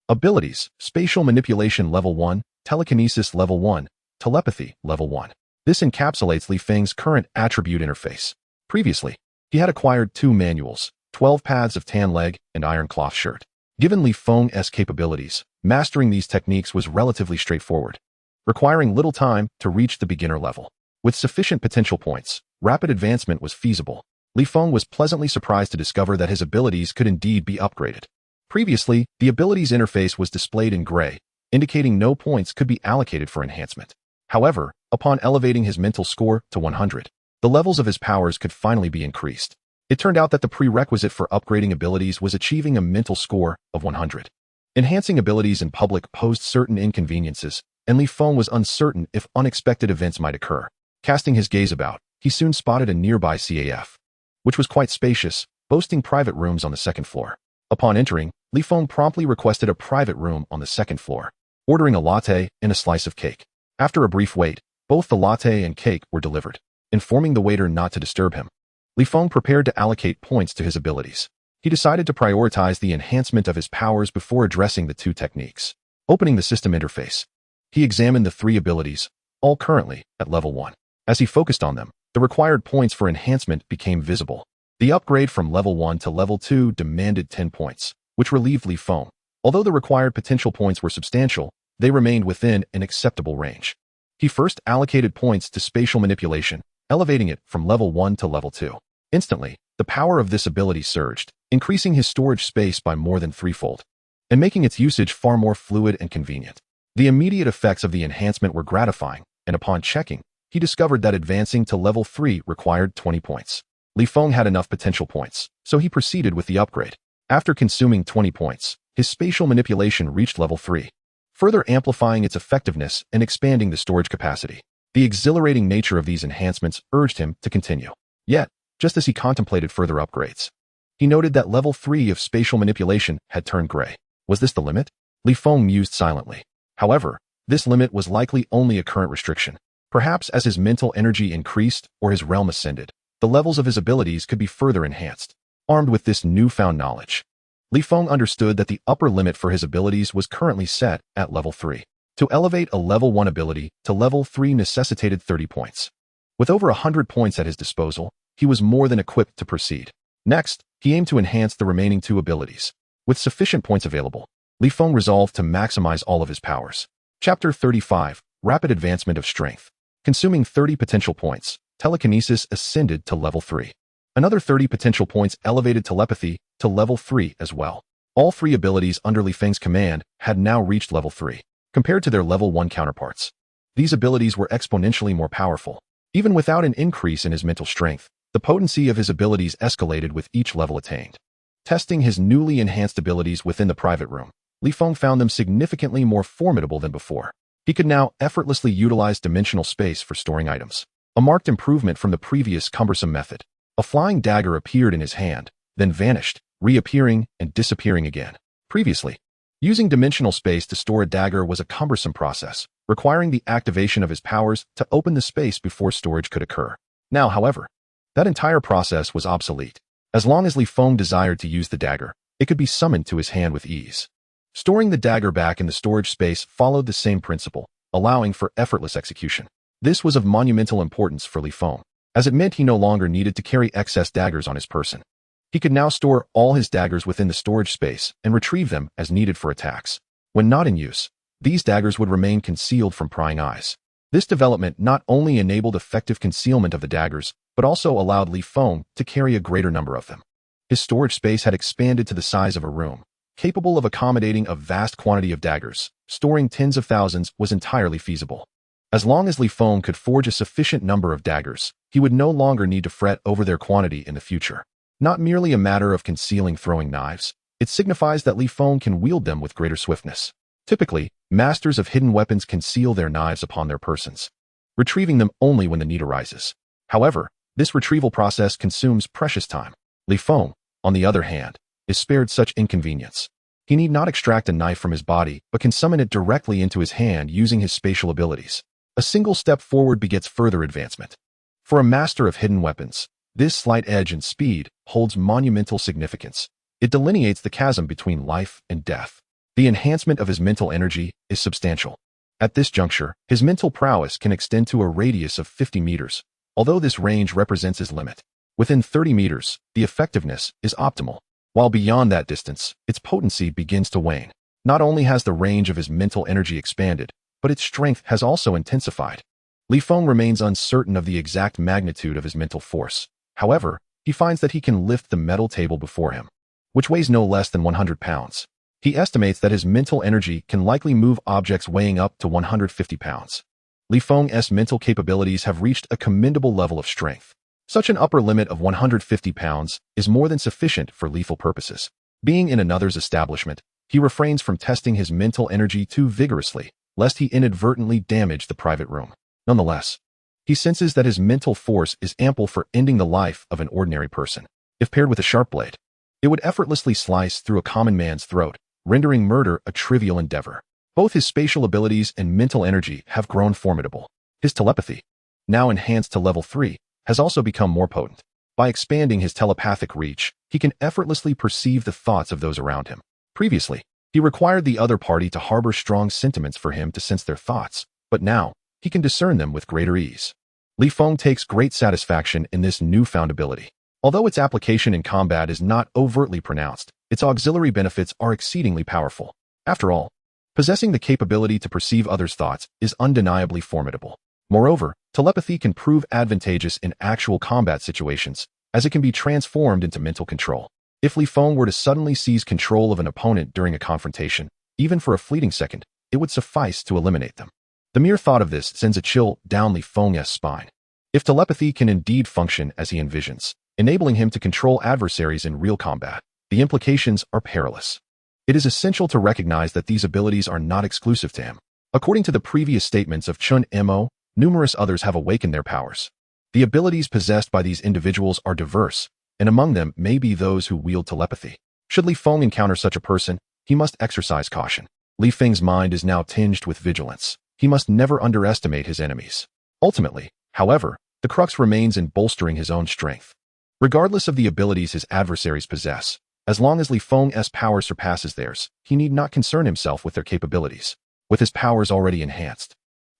Abilities, Spatial Manipulation Level 1, Telekinesis Level 1, Telepathy Level 1. This encapsulates Li Feng's current attribute interface. Previously, he had acquired 2 manuals, 12 Paths of Tan Leg and Iron Cloth Shirt. Given Li Feng's capabilities, mastering these techniques was relatively straightforward, requiring little time to reach the beginner level. With sufficient potential points, rapid advancement was feasible. Li Feng was pleasantly surprised to discover that his abilities could indeed be upgraded. Previously, the abilities interface was displayed in gray, indicating no points could be allocated for enhancement. However, upon elevating his mental score to 100, the levels of his powers could finally be increased. It turned out that the prerequisite for upgrading abilities was achieving a mental score of 100. Enhancing abilities in public posed certain inconveniences, and Li Feng was uncertain if unexpected events might occur. Casting his gaze about, he soon spotted a nearby CAF, which was quite spacious, boasting private rooms on the second floor. Upon entering, Li Feng promptly requested a private room on the second floor, ordering a latte and a slice of cake. After a brief wait, both the latte and cake were delivered. Informing the waiter not to disturb him, Li Feng prepared to allocate points to his abilities. He decided to prioritize the enhancement of his powers before addressing the 2 techniques. Opening the system interface, he examined the 3 abilities, all currently at level 1. As he focused on them, the required points for enhancement became visible. The upgrade from level 1 to level 2 demanded 10 points, which relieved Li Feng. Although the required potential points were substantial, they remained within an acceptable range. He first allocated points to spatial manipulation, elevating it from level 1 to level 2. Instantly, the power of this ability surged, increasing his storage space by more than 3-fold, and making its usage far more fluid and convenient. The immediate effects of the enhancement were gratifying, and upon checking, he discovered that advancing to level 3 required 20 points. Li Feng had enough potential points, so he proceeded with the upgrade. After consuming 20 points, his spatial manipulation reached level 3, further amplifying its effectiveness and expanding the storage capacity. The exhilarating nature of these enhancements urged him to continue. Yet, just as he contemplated further upgrades, he noted that level 3 of spatial manipulation had turned gray. Was this the limit? Li Feng mused silently. However, this limit was likely only a current restriction. Perhaps as his mental energy increased or his realm ascended, the levels of his abilities could be further enhanced. Armed with this newfound knowledge, Li Feng understood that the upper limit for his abilities was currently set at level 3. To elevate a level 1 ability to level 3 necessitated 30 points. With over 100 points at his disposal, he was more than equipped to proceed. Next, he aimed to enhance the remaining 2 abilities. With sufficient points available, Li Feng resolved to maximize all of his powers. Chapter 35, Rapid Advancement of Strength. Consuming 30 potential points, telekinesis ascended to level 3. Another 30 potential points elevated telepathy to level 3 as well. All 3 abilities under Li Feng's command had now reached level 3. Compared to their level 1 counterparts, these abilities were exponentially more powerful. Even without an increase in his mental strength, the potency of his abilities escalated with each level attained. Testing his newly enhanced abilities within the private room, Li Feng found them significantly more formidable than before. He could now effortlessly utilize dimensional space for storing items, a marked improvement from the previous cumbersome method. A flying dagger appeared in his hand, then vanished, reappearing and disappearing again. Previously, using dimensional space to store a dagger was a cumbersome process, requiring the activation of his powers to open the space before storage could occur. Now, however, that entire process was obsolete. As long as Li Feng desired to use the dagger, it could be summoned to his hand with ease. Storing the dagger back in the storage space followed the same principle, allowing for effortless execution. This was of monumental importance for Li Feng, as it meant he no longer needed to carry excess daggers on his person. He could now store all his daggers within the storage space and retrieve them as needed for attacks. When not in use, these daggers would remain concealed from prying eyes. This development not only enabled effective concealment of the daggers, but also allowed Li Feng to carry a greater number of them. His storage space had expanded to the size of a room, capable of accommodating a vast quantity of daggers. Storing tens of thousands was entirely feasible. As long as Li Feng could forge a sufficient number of daggers, he would no longer need to fret over their quantity in the future. Not merely a matter of concealing throwing knives, it signifies that Li Feng can wield them with greater swiftness. Typically, masters of hidden weapons conceal their knives upon their persons, retrieving them only when the need arises. However, this retrieval process consumes precious time. Li Feng, on the other hand, is spared such inconvenience. He need not extract a knife from his body, but can summon it directly into his hand using his spatial abilities. A single step forward begets further advancement. For a master of hidden weapons, this slight edge in speed holds monumental significance. It delineates the chasm between life and death. The enhancement of his mental energy is substantial. At this juncture, his mental prowess can extend to a radius of 50 meters, although this range represents his limit. Within 30 meters, the effectiveness is optimal, while beyond that distance, its potency begins to wane. Not only has the range of his mental energy expanded, but its strength has also intensified. Li Feng remains uncertain of the exact magnitude of his mental force. However, he finds that he can lift the metal table before him, which weighs no less than 100 pounds. He estimates that his mental energy can likely move objects weighing up to 150 pounds. Li Feng's mental capabilities have reached a commendable level of strength. Such an upper limit of 150 pounds is more than sufficient for lethal purposes. Being in another's establishment, he refrains from testing his mental energy too vigorously, lest he inadvertently damage the private room. Nonetheless, he senses that his mental force is ample for ending the life of an ordinary person. If paired with a sharp blade, it would effortlessly slice through a common man's throat, rendering murder a trivial endeavor. Both his spatial abilities and mental energy have grown formidable. His telepathy, now enhanced to level 3, has also become more potent. By expanding his telepathic reach, he can effortlessly perceive the thoughts of those around him. Previously, he required the other party to harbor strong sentiments for him to sense their thoughts, but now, he can discern them with greater ease. Li Feng takes great satisfaction in this newfound ability. Although its application in combat is not overtly pronounced, its auxiliary benefits are exceedingly powerful. After all, possessing the capability to perceive others' thoughts is undeniably formidable. Moreover, telepathy can prove advantageous in actual combat situations, as it can be transformed into mental control. If Li Feng were to suddenly seize control of an opponent during a confrontation, even for a fleeting second, it would suffice to eliminate them. The mere thought of this sends a chill down Li Feng's spine. If telepathy can indeed function as he envisions, enabling him to control adversaries in real combat, the implications are perilous. It is essential to recognize that these abilities are not exclusive to him. According to the previous statements of Chun Mo, numerous others have awakened their powers. The abilities possessed by these individuals are diverse, and among them may be those who wield telepathy. Should Li Feng encounter such a person, he must exercise caution. Li Feng's mind is now tinged with vigilance. He must never underestimate his enemies. Ultimately, however, the crux remains in bolstering his own strength. Regardless of the abilities his adversaries possess, as long as Li Feng's power surpasses theirs, he need not concern himself with their capabilities. With his powers already enhanced,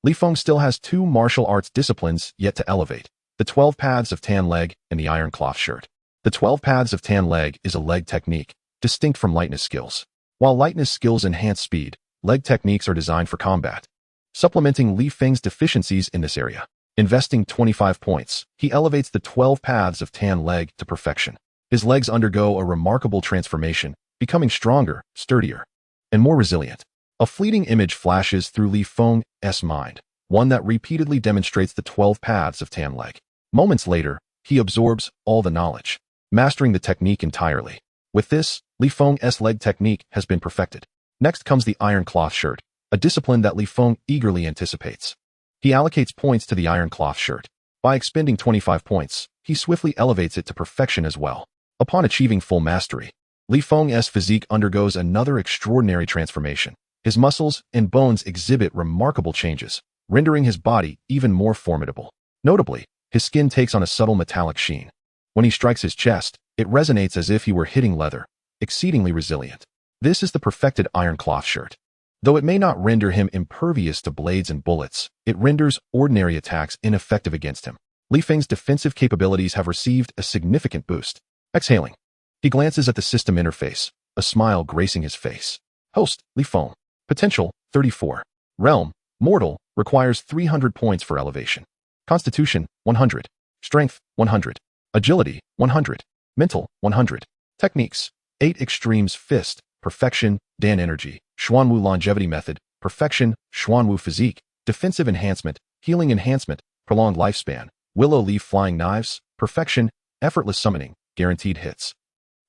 Li Feng still has 2 martial arts disciplines yet to elevate: the 12 Paths of Tan Leg and the Iron Cloth Shirt. The 12 Paths of Tan Leg is a leg technique, distinct from lightness skills. While lightness skills enhance speed, leg techniques are designed for combat, supplementing Li Feng's deficiencies in this area. Investing 25 points, he elevates the 12 Paths of Tan Leg to perfection. His legs undergo a remarkable transformation, becoming stronger, sturdier, and more resilient. A fleeting image flashes through Li Feng's mind, one that repeatedly demonstrates the 12 Paths of Tan Leg. Moments later, he absorbs all the knowledge, mastering the technique entirely. With this, Li Feng's leg technique has been perfected. Next comes the Iron Cloth Shirt, a discipline that Li Feng eagerly anticipates. He allocates points to the Iron Cloth Shirt. By expending 25 points, he swiftly elevates it to perfection as well. Upon achieving full mastery, Li Feng's physique undergoes another extraordinary transformation. His muscles and bones exhibit remarkable changes, rendering his body even more formidable. Notably, his skin takes on a subtle metallic sheen. When he strikes his chest, it resonates as if he were hitting leather, exceedingly resilient. This is the perfected Iron Cloth Shirt. Though it may not render him impervious to blades and bullets, it renders ordinary attacks ineffective against him. Li Feng's defensive capabilities have received a significant boost. Exhaling, he glances at the system interface, a smile gracing his face. Host, Li Feng. Potential, 34. Realm, mortal, requires 300 points for elevation. Constitution, 100. Strength, 100. Agility, 100. Mental, 100. Techniques, 8 extremes fist, perfection, Dan energy, Xuanwu longevity method, perfection, Xuanwu physique, defensive enhancement, healing enhancement, prolonged lifespan, willow leaf flying knives, perfection, effortless summoning, guaranteed hits.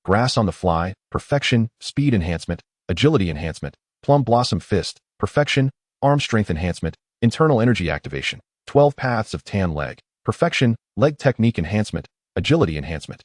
Grass on the fly, perfection, speed enhancement, agility enhancement, plum blossom fist, perfection, arm strength enhancement, internal energy activation, 12 paths of tan leg, perfection, leg technique enhancement, agility enhancement.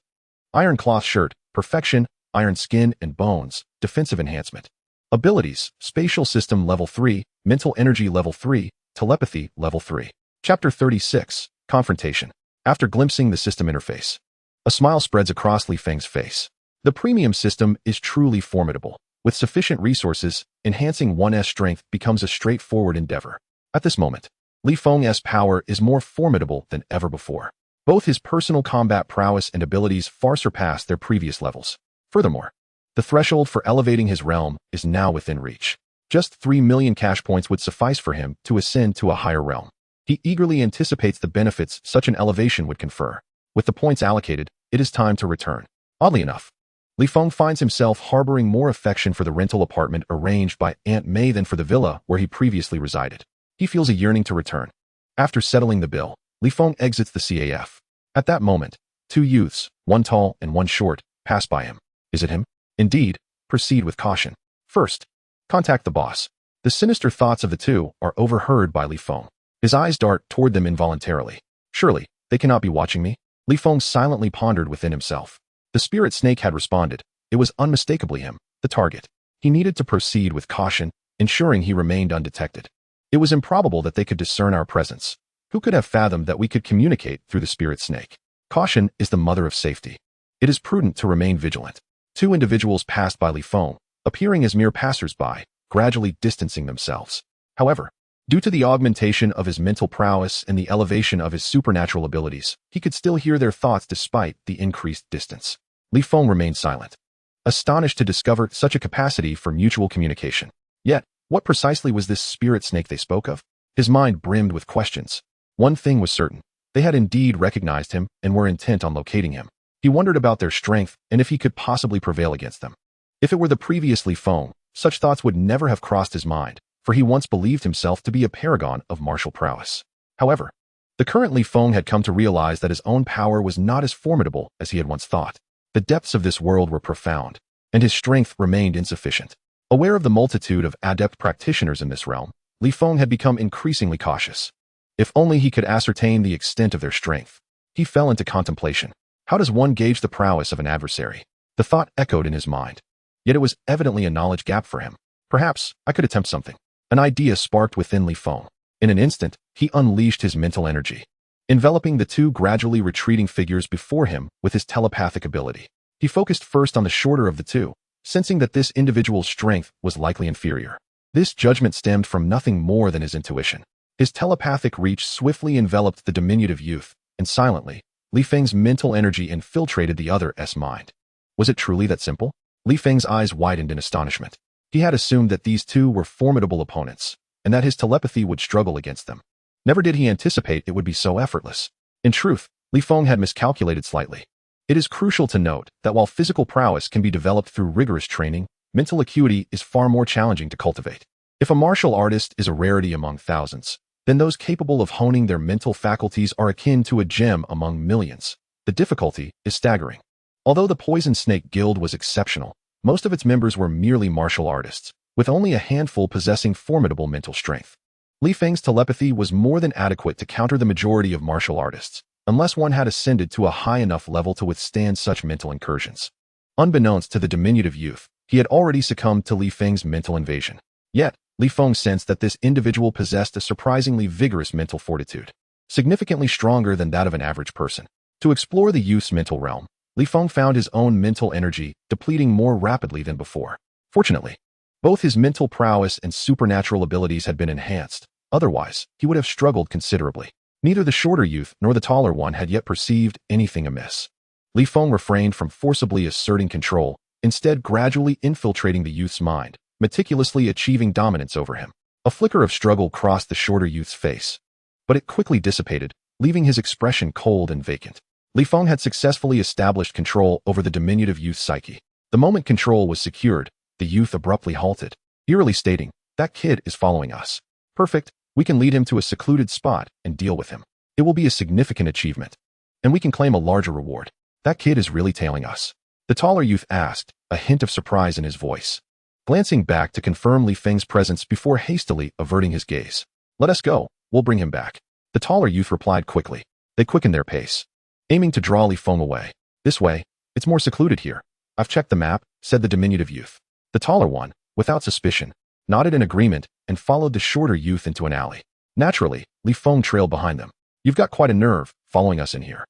Iron cloth shirt, perfection, iron skin and bones, defensive enhancement. Abilities, spatial system level 3, mental energy level 3, telepathy level 3. Chapter 36, Confrontation. After glimpsing the system interface, a smile spreads across Li Feng's face. The premium system is truly formidable. With sufficient resources, enhancing one's strength becomes a straightforward endeavor. At this moment, Li Feng's power is more formidable than ever before. Both his personal combat prowess and abilities far surpass their previous levels. Furthermore, the threshold for elevating his realm is now within reach. Just 3 million cash points would suffice for him to ascend to a higher realm. He eagerly anticipates the benefits such an elevation would confer. With the points allocated, it is time to return. Oddly enough, Li Feng finds himself harboring more affection for the rental apartment arranged by Aunt May than for the villa where he previously resided. He feels a yearning to return. After settling the bill, Li Feng exits the CAF. At that moment, 2 youths, one tall and one short, pass by him. Is it him? Indeed, proceed with caution. First, contact the boss. The sinister thoughts of the two are overheard by Li Feng. His eyes dart toward them involuntarily. Surely, they cannot be watching me? Li Feng silently pondered within himself. The spirit snake had responded. It was unmistakably him, the target. He needed to proceed with caution, ensuring he remained undetected. It was improbable that they could discern our presence. Who could have fathomed that we could communicate through the spirit snake? Caution is the mother of safety. It is prudent to remain vigilant. 2 individuals passed by Li Feng, appearing as mere passers-by, gradually distancing themselves. However, due to the augmentation of his mental prowess and the elevation of his supernatural abilities, he could still hear their thoughts despite the increased distance. Li Feng remained silent, astonished to discover such a capacity for mutual communication. Yet, what precisely was this spirit snake they spoke of? His mind brimmed with questions. One thing was certain. They had indeed recognized him and were intent on locating him. He wondered about their strength and if he could possibly prevail against them. If it were the previous Li Feng, such thoughts would never have crossed his mind, for he once believed himself to be a paragon of martial prowess. However, the current Li Feng had come to realize that his own power was not as formidable as he had once thought. The depths of this world were profound, and his strength remained insufficient. Aware of the multitude of adept practitioners in this realm, Li Feng had become increasingly cautious. If only he could ascertain the extent of their strength. He fell into contemplation. How does one gauge the prowess of an adversary? The thought echoed in his mind. Yet it was evidently a knowledge gap for him. Perhaps I could attempt something. An idea sparked within Li Feng. In an instant, he unleashed his mental energy, enveloping the 2 gradually retreating figures before him with his telepathic ability. He focused first on the shorter of the 2, sensing that this individual's strength was likely inferior. This judgment stemmed from nothing more than his intuition. His telepathic reach swiftly enveloped the diminutive youth, and silently, Li Feng's mental energy infiltrated the other's mind. Was it truly that simple? Li Feng's eyes widened in astonishment. He had assumed that these 2 were formidable opponents, and that his telepathy would struggle against them. Never did he anticipate it would be so effortless. In truth, Li Feng had miscalculated slightly. It is crucial to note that while physical prowess can be developed through rigorous training, mental acuity is far more challenging to cultivate. If a martial artist is a rarity among thousands, then those capable of honing their mental faculties are akin to a gem among millions. The difficulty is staggering. Although the Poison Snake Guild was exceptional, most of its members were merely martial artists, with only a handful possessing formidable mental strength. Li Feng's telepathy was more than adequate to counter the majority of martial artists, unless one had ascended to a high enough level to withstand such mental incursions. Unbeknownst to the diminutive youth, he had already succumbed to Li Feng's mental invasion. Yet, Li Feng sensed that this individual possessed a surprisingly vigorous mental fortitude, significantly stronger than that of an average person. To explore the youth's mental realm, Li Feng found his own mental energy depleting more rapidly than before. Fortunately, both his mental prowess and supernatural abilities had been enhanced. Otherwise, he would have struggled considerably. Neither the shorter youth nor the taller one had yet perceived anything amiss. Li Feng refrained from forcibly asserting control, instead gradually infiltrating the youth's mind, meticulously achieving dominance over him. A flicker of struggle crossed the shorter youth's face, but it quickly dissipated leaving his expression cold and vacant. Li Feng had successfully established control over the diminutive youth's psyche. The moment control was secured, the youth abruptly halted, eerily stating, "That kid is following us. Perfect, we can lead him to a secluded spot and deal with him. It will be a significant achievement. And we can claim a larger reward. That kid is really tailing us." The taller youth asked, a hint of surprise in his voice, glancing back to confirm Li Feng's presence before hastily averting his gaze. "Let us go, we'll bring him back." The taller youth replied quickly. They quickened their pace, aiming to draw Li Feng away. "This way, it's more secluded here. I've checked the map," said the diminutive youth. The taller one, without suspicion, nodded in agreement and followed the shorter youth into an alley. Naturally, Li Feng trailed behind them. "You've got quite a nerve, following us in here."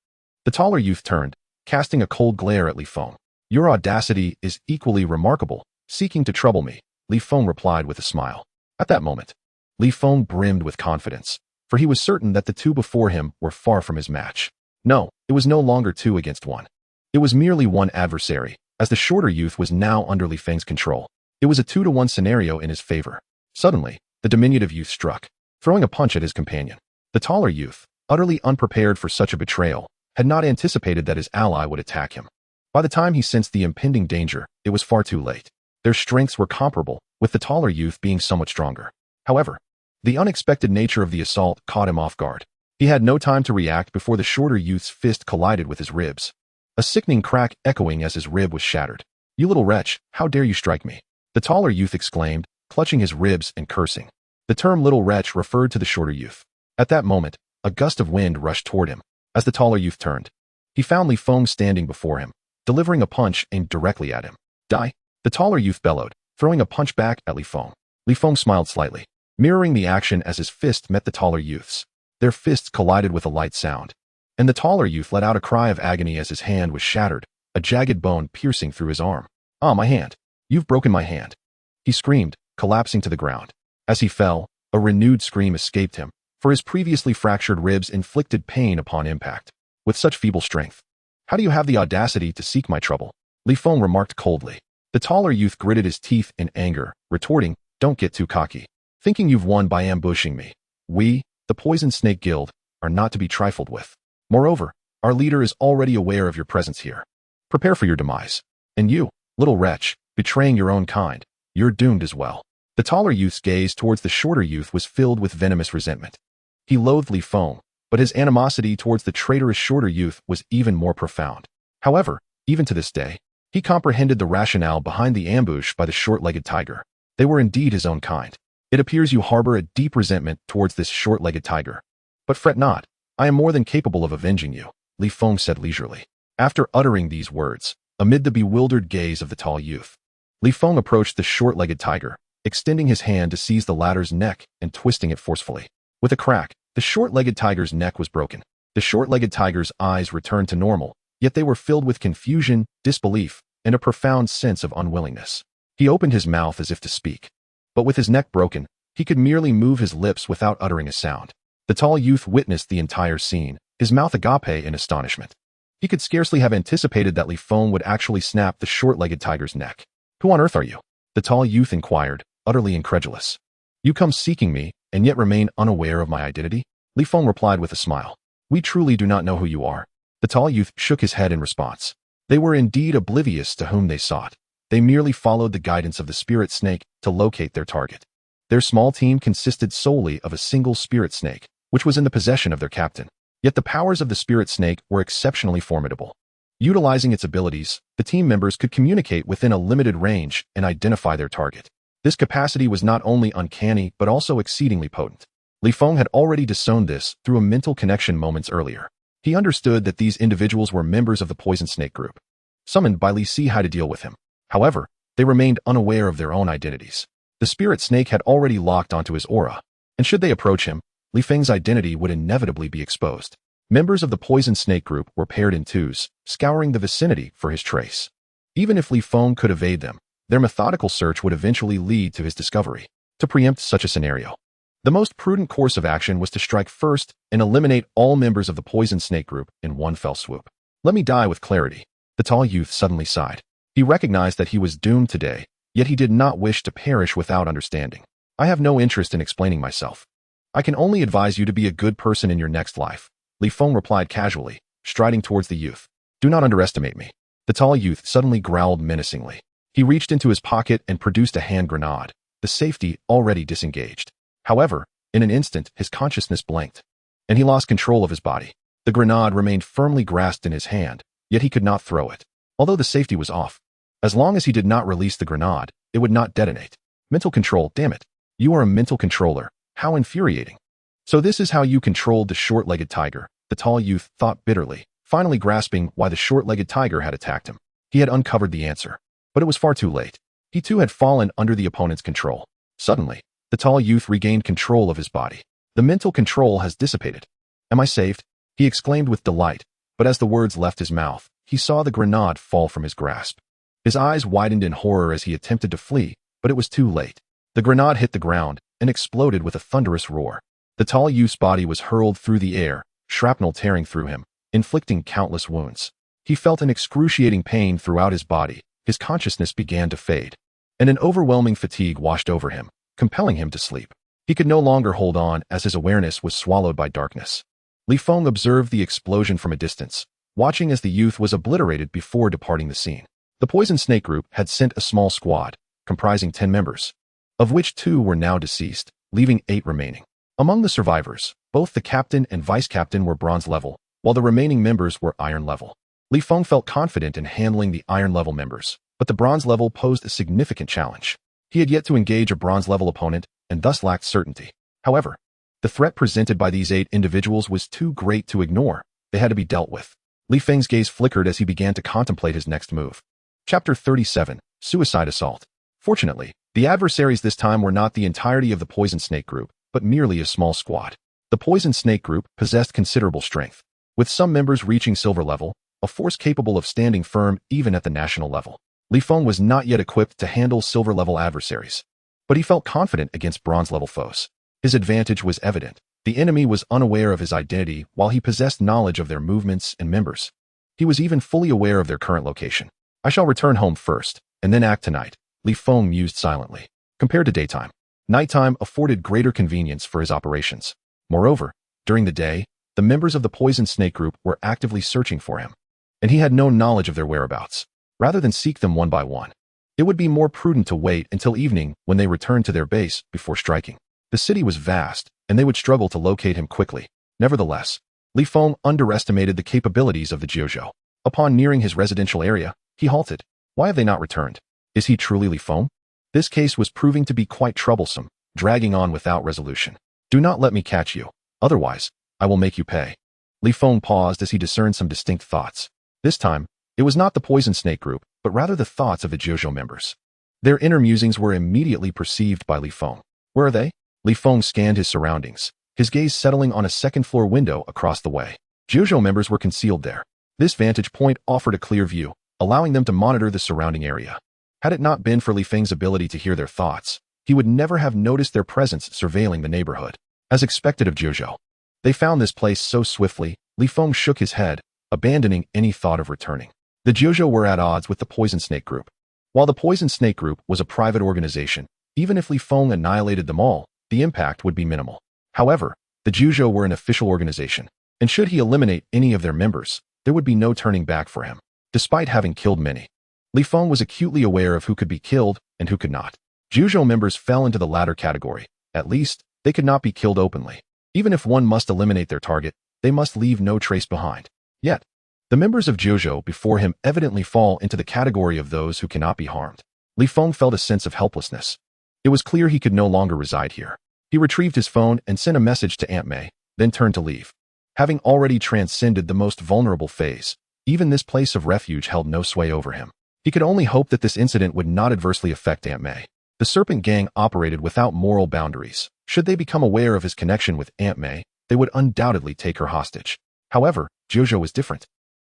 The taller youth turned, casting a cold glare at Li Feng. "Your audacity is equally remarkable, seeking to trouble me," Li Feng replied with a smile. At that moment, Li Feng brimmed with confidence, for he was certain that the two before him were far from his match. No, it was no longer 2 against 1. It was merely one adversary, as the shorter youth was now under Li Feng's control. It was a 2-to-1 scenario in his favor. Suddenly, the diminutive youth struck, throwing a punch at his companion. The taller youth, utterly unprepared for such a betrayal, had not anticipated that his ally would attack him. By the time he sensed the impending danger, it was far too late. Their strengths were comparable, with the taller youth being somewhat stronger. However, the unexpected nature of the assault caught him off guard. He had no time to react before the shorter youth's fist collided with his ribs, a sickening crack echoing as his rib was shattered. "You little wretch, how dare you strike me?" the taller youth exclaimed, clutching his ribs and cursing. The term little wretch referred to the shorter youth. At that moment, a gust of wind rushed toward him. As the taller youth turned, he found Li Feng standing before him, delivering a punch aimed directly at him. "Die!" the taller youth bellowed, throwing a punch back at Li Feng. Li Feng smiled slightly, mirroring the action as his fist met the taller youth's. Their fists collided with a light sound, and the taller youth let out a cry of agony as his hand was shattered, a jagged bone piercing through his arm. "Ah, my hand! You've broken my hand!" he screamed, collapsing to the ground. As he fell, a renewed scream escaped him, for his previously fractured ribs inflicted pain upon impact. "With such feeble strength, how do you have the audacity to seek my trouble?" Li Feng remarked coldly. The taller youth gritted his teeth in anger, retorting, "Don't get too cocky, thinking you've won by ambushing me. We, the Poison Snake Guild, are not to be trifled with. Moreover, our leader is already aware of your presence here. Prepare for your demise. And you, little wretch, betraying your own kind, you're doomed as well." The taller youth's gaze towards the shorter youth was filled with venomous resentment. He loathed Li Feng, but his animosity towards the traitorous shorter youth was even more profound. However, even to this day, he comprehended the rationale behind the ambush by the short-legged tiger. They were indeed his own kind. "It appears you harbor a deep resentment towards this short-legged tiger. But fret not, I am more than capable of avenging you," Li Feng said leisurely. After uttering these words, amid the bewildered gaze of the tall youth, Li Feng approached the short-legged tiger, extending his hand to seize the latter's neck and twisting it forcefully. With a crack, the short-legged tiger's neck was broken. The short-legged tiger's eyes returned to normal, yet they were filled with confusion, disbelief, and a profound sense of unwillingness. He opened his mouth as if to speak, but with his neck broken, he could merely move his lips without uttering a sound. The tall youth witnessed the entire scene, his mouth agape in astonishment. He could scarcely have anticipated that Li Feng would actually snap the short-legged tiger's neck. "Who on earth are you?" the tall youth inquired, utterly incredulous. "You come seeking me, and yet remain unaware of my identity?" Li Feng replied with a smile. "We truly do not know who you are." The tall youth shook his head in response. They were indeed oblivious to whom they sought. They merely followed the guidance of the spirit snake to locate their target. Their small team consisted solely of a single spirit snake, which was in the possession of their captain. Yet the powers of the spirit snake were exceptionally formidable. Utilizing its abilities, the team members could communicate within a limited range and identify their target. This capacity was not only uncanny but also exceedingly potent. Li Feng had already discerned this through a mental connection moments earlier. He understood that these individuals were members of the Poison Snake group, summoned by Li Feng to deal with him. However, they remained unaware of their own identities. The spirit snake had already locked onto his aura, and should they approach him, Li Feng's identity would inevitably be exposed. Members of the Poison Snake group were paired in twos, scouring the vicinity for his trace. Even if Li Feng could evade them, their methodical search would eventually lead to his discovery. To preempt such a scenario, the most prudent course of action was to strike first and eliminate all members of the Poison Snake group in one fell swoop. "Let me die with clarity," the tall youth suddenly sighed. He recognized that he was doomed today, yet he did not wish to perish without understanding. "I have no interest in explaining myself. I can only advise you to be a good person in your next life. Li Feng replied casually, striding towards the youth. Do not underestimate me. The tall youth suddenly growled menacingly. He reached into his pocket and produced a hand grenade, the safety already disengaged. However, in an instant, his consciousness blanked, and he lost control of his body. The grenade remained firmly grasped in his hand, yet he could not throw it. Although the safety was off, as long as he did not release the grenade, it would not detonate. Mental control, damn it. You are a mental controller. How infuriating. So this is how you controlled the short-legged tiger, the tall youth thought bitterly, finally grasping why the short-legged tiger had attacked him. He had uncovered the answer, but it was far too late. He too had fallen under the opponent's control. Suddenly, the tall youth regained control of his body. The mental control has dissipated. Am I saved? He exclaimed with delight, but as the words left his mouth, he saw the grenade fall from his grasp. His eyes widened in horror as he attempted to flee, but it was too late. The grenade hit the ground and exploded with a thunderous roar. The tall youth's body was hurled through the air, shrapnel tearing through him, inflicting countless wounds. He felt an excruciating pain throughout his body. His consciousness began to fade, and an overwhelming fatigue washed over him, compelling him to sleep. He could no longer hold on as his awareness was swallowed by darkness. Li Feng observed the explosion from a distance, watching as the youth was obliterated before departing the scene. The Poison Snake Group had sent a small squad, comprising 10 members, of which 2 were now deceased, leaving 8 remaining. Among the survivors, both the captain and vice-captain were bronze level, while the remaining members were iron level. Li Feng felt confident in handling the iron level members, but the bronze level posed a significant challenge. He had yet to engage a bronze level opponent and thus lacked certainty. However, the threat presented by these 8 individuals was too great to ignore. They had to be dealt with. Li Feng's gaze flickered as he began to contemplate his next move. Chapter 37, Suicide Assault. Fortunately, the adversaries this time were not the entirety of the Poison Snake Group, but merely a small squad. The Poison Snake Group possessed considerable strength, with some members reaching silver level, a force capable of standing firm even at the national level. Li Feng was not yet equipped to handle silver-level adversaries, but he felt confident against bronze-level foes. His advantage was evident. The enemy was unaware of his identity while he possessed knowledge of their movements and members. He was even fully aware of their current location. I shall return home first, and then act tonight, Li Feng mused silently. Compared to daytime, nighttime afforded greater convenience for his operations. Moreover, during the day, the members of the Poison Snake Group were actively searching for him, and he had no knowledge of their whereabouts. Rather than seek them one by one, it would be more prudent to wait until evening when they returned to their base before striking. The city was vast, and they would struggle to locate him quickly. Nevertheless, Li Feng underestimated the capabilities of the Jiuzhou. Upon nearing his residential area, he halted. Why have they not returned? Is he truly Li Feng? This case was proving to be quite troublesome, dragging on without resolution. Do not let me catch you. Otherwise, I will make you pay. Li Feng paused as he discerned some distinct thoughts. This time, it was not the Poison Snake Group, but rather the thoughts of the Jiuzhou members. Their inner musings were immediately perceived by Li Feng. Where are they? Li Feng scanned his surroundings, his gaze settling on a second-floor window across the way. Jiuzhou members were concealed there. This vantage point offered a clear view, allowing them to monitor the surrounding area. Had it not been for Li Feng's ability to hear their thoughts, he would never have noticed their presence surveilling the neighborhood. As expected of Jiuzhou, they found this place so swiftly, Li Feng shook his head, abandoning any thought of returning. The Jiuzhou were at odds with the Poison Snake Group. While the Poison Snake Group was a private organization, even if Li Feng annihilated them all, the impact would be minimal. However, the Jiuzhou were an official organization, and should he eliminate any of their members, there would be no turning back for him. Despite having killed many, Li Feng was acutely aware of who could be killed and who could not. Jiuzhou members fell into the latter category. At least, they could not be killed openly. Even if one must eliminate their target, they must leave no trace behind. Yet, the members of Jiuzhou before him evidently fall into the category of those who cannot be harmed. Li Feng felt a sense of helplessness. It was clear he could no longer reside here. He retrieved his phone and sent a message to Aunt May, then turned to leave. Having already transcended the most vulnerable phase, even this place of refuge held no sway over him. He could only hope that this incident would not adversely affect Aunt May. The Serpent Gang operated without moral boundaries. Should they become aware of his connection with Aunt May, they would undoubtedly take her hostage. However, Jiuzhou was different.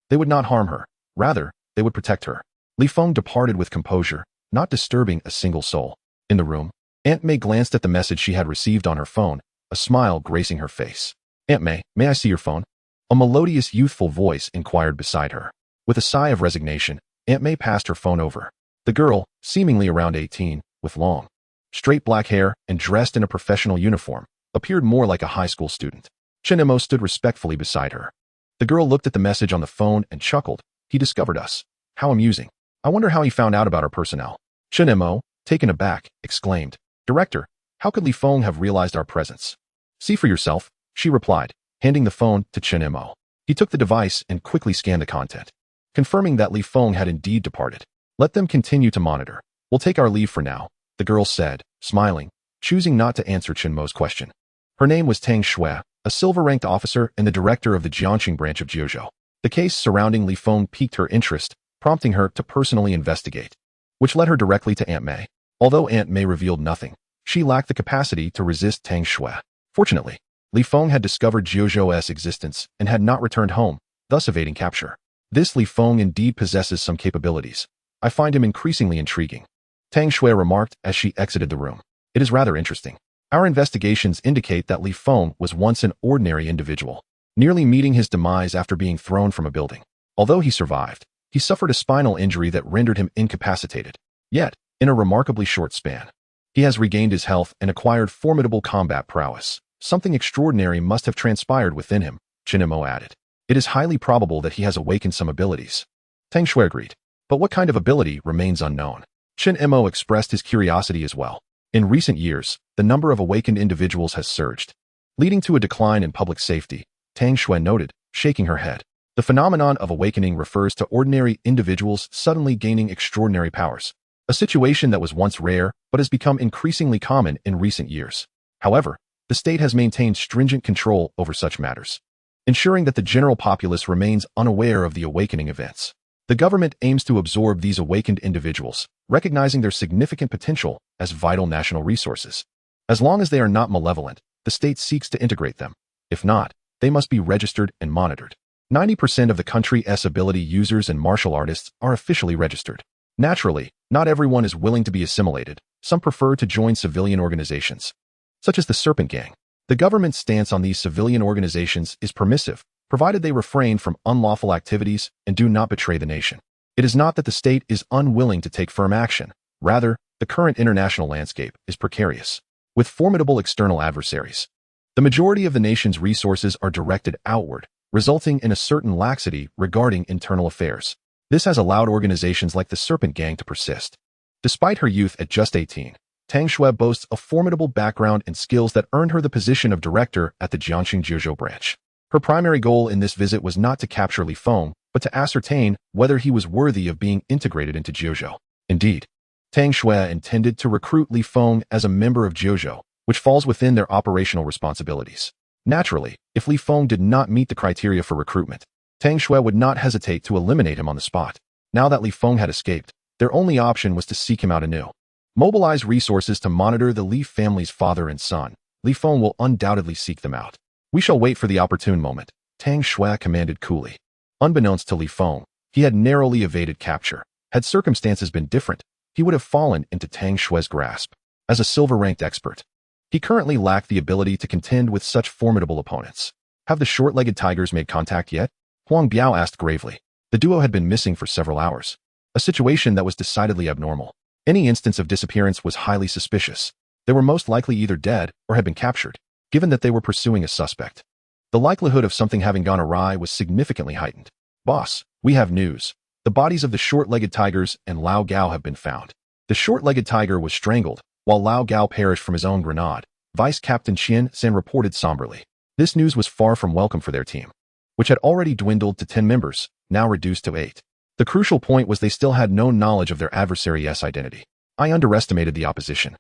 They would not harm her. Rather, they would protect her. Li Feng departed with composure, not disturbing a single soul. In the room, Aunt May glanced at the message she had received on her phone, a smile gracing her face. Aunt May I see your phone? A melodious, youthful voice inquired beside her. With a sigh of resignation, Aunt May passed her phone over. The girl, seemingly around 18, with long, straight black hair and dressed in a professional uniform, appeared more like a high school student. Chen Mo stood respectfully beside her. The girl looked at the message on the phone and chuckled. He discovered us. How amusing. I wonder how he found out about our personnel. Chen Mo, taken aback, exclaimed, Director, how could Li Feng have realized our presence? See for yourself, she replied, handing the phone to Chen Mo. He took the device and quickly scanned the content, confirming that Li Feng had indeed departed. Let them continue to monitor. We'll take our leave for now, the girl said, smiling, choosing not to answer Chen Mo's question. Her name was Tang Shui, a silver-ranked officer and the director of the Jiangxing branch of Jiuzhou. The case surrounding Li Feng piqued her interest, prompting her to personally investigate, which led her directly to Aunt Mei. Although Aunt Mei revealed nothing, she lacked the capacity to resist Tang Shui. Fortunately, Li Feng had discovered Jiuzhou's existence and had not returned home, thus evading capture. This Li Feng indeed possesses some capabilities. I find him increasingly intriguing, Tang Shui remarked as she exited the room. It is rather interesting. Our investigations indicate that Li Feng was once an ordinary individual, nearly meeting his demise after being thrown from a building. Although he survived, he suffered a spinal injury that rendered him incapacitated. Yet, in a remarkably short span, he has regained his health and acquired formidable combat prowess. Something extraordinary must have transpired within him, Chen Mo added. It is highly probable that he has awakened some abilities. Tang Shui agreed. But what kind of ability remains unknown? Chen Mo expressed his curiosity as well. In recent years, the number of awakened individuals has surged, leading to a decline in public safety, Tang Shui noted, shaking her head. The phenomenon of awakening refers to ordinary individuals suddenly gaining extraordinary powers, a situation that was once rare but has become increasingly common in recent years. However, the state has maintained stringent control over such matters, ensuring that the general populace remains unaware of the awakening events. The government aims to absorb these awakened individuals, recognizing their significant potential as vital national resources. As long as they are not malevolent, the state seeks to integrate them. If not, they must be registered and monitored. 90% of the country's ability users and martial artists are officially registered. Naturally, not everyone is willing to be assimilated. Some prefer to join civilian organizations, such as the Serpent Gang. The government's stance on these civilian organizations is permissive, provided they refrain from unlawful activities and do not betray the nation. It is not that the state is unwilling to take firm action. Rather, the current international landscape is precarious, with formidable external adversaries. The majority of the nation's resources are directed outward, resulting in a certain laxity regarding internal affairs. This has allowed organizations like the Serpent Gang to persist. Despite her youth at just 18, Tang Shui boasts a formidable background and skills that earned her the position of director at the Jiangxing Jiuzhou branch. Her primary goal in this visit was not to capture Li Feng, but to ascertain whether he was worthy of being integrated into Jiuzhou. Indeed, Tang Shui intended to recruit Li Feng as a member of Jiuzhou, which falls within their operational responsibilities. Naturally, if Li Feng did not meet the criteria for recruitment, Tang Shui would not hesitate to eliminate him on the spot. Now that Li Feng had escaped, their only option was to seek him out anew. Mobilize resources to monitor the Li family's father and son. Li Feng will undoubtedly seek them out. We shall wait for the opportune moment, Tang Shui commanded coolly. Unbeknownst to Li Feng, he had narrowly evaded capture. Had circumstances been different, he would have fallen into Tang Shui's grasp. As a silver-ranked expert, he currently lacked the ability to contend with such formidable opponents. Have the short-legged tigers made contact yet? Huang Biao asked gravely. The duo had been missing for several hours, a situation that was decidedly abnormal. Any instance of disappearance was highly suspicious. They were most likely either dead or had been captured, given that they were pursuing a suspect. The likelihood of something having gone awry was significantly heightened. Boss, we have news. The bodies of the short-legged tigers and Lao Gao have been found. The short-legged tiger was strangled, while Lao Gao perished from his own grenade, Vice Captain Qian San reported somberly. This news was far from welcome for their team, which had already dwindled to 10 members, now reduced to 8. The crucial point was they still had no knowledge of their adversary's identity. I underestimated the opposition.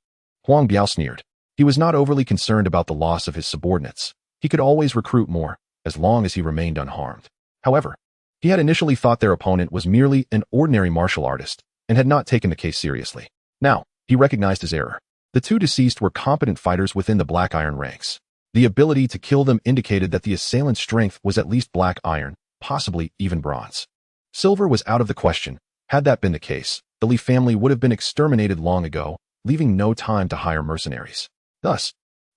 Huang Biao sneered. He was not overly concerned about the loss of his subordinates. He could always recruit more, as long as he remained unharmed. However, he had initially thought their opponent was merely an ordinary martial artist and had not taken the case seriously. Now, he recognized his error. The two deceased were competent fighters within the Black Iron ranks. The ability to kill them indicated that the assailant's strength was at least Black Iron, possibly even Bronze. Silver was out of the question. Had that been the case, the Li family would have been exterminated long ago, leaving no time to hire mercenaries. Thus,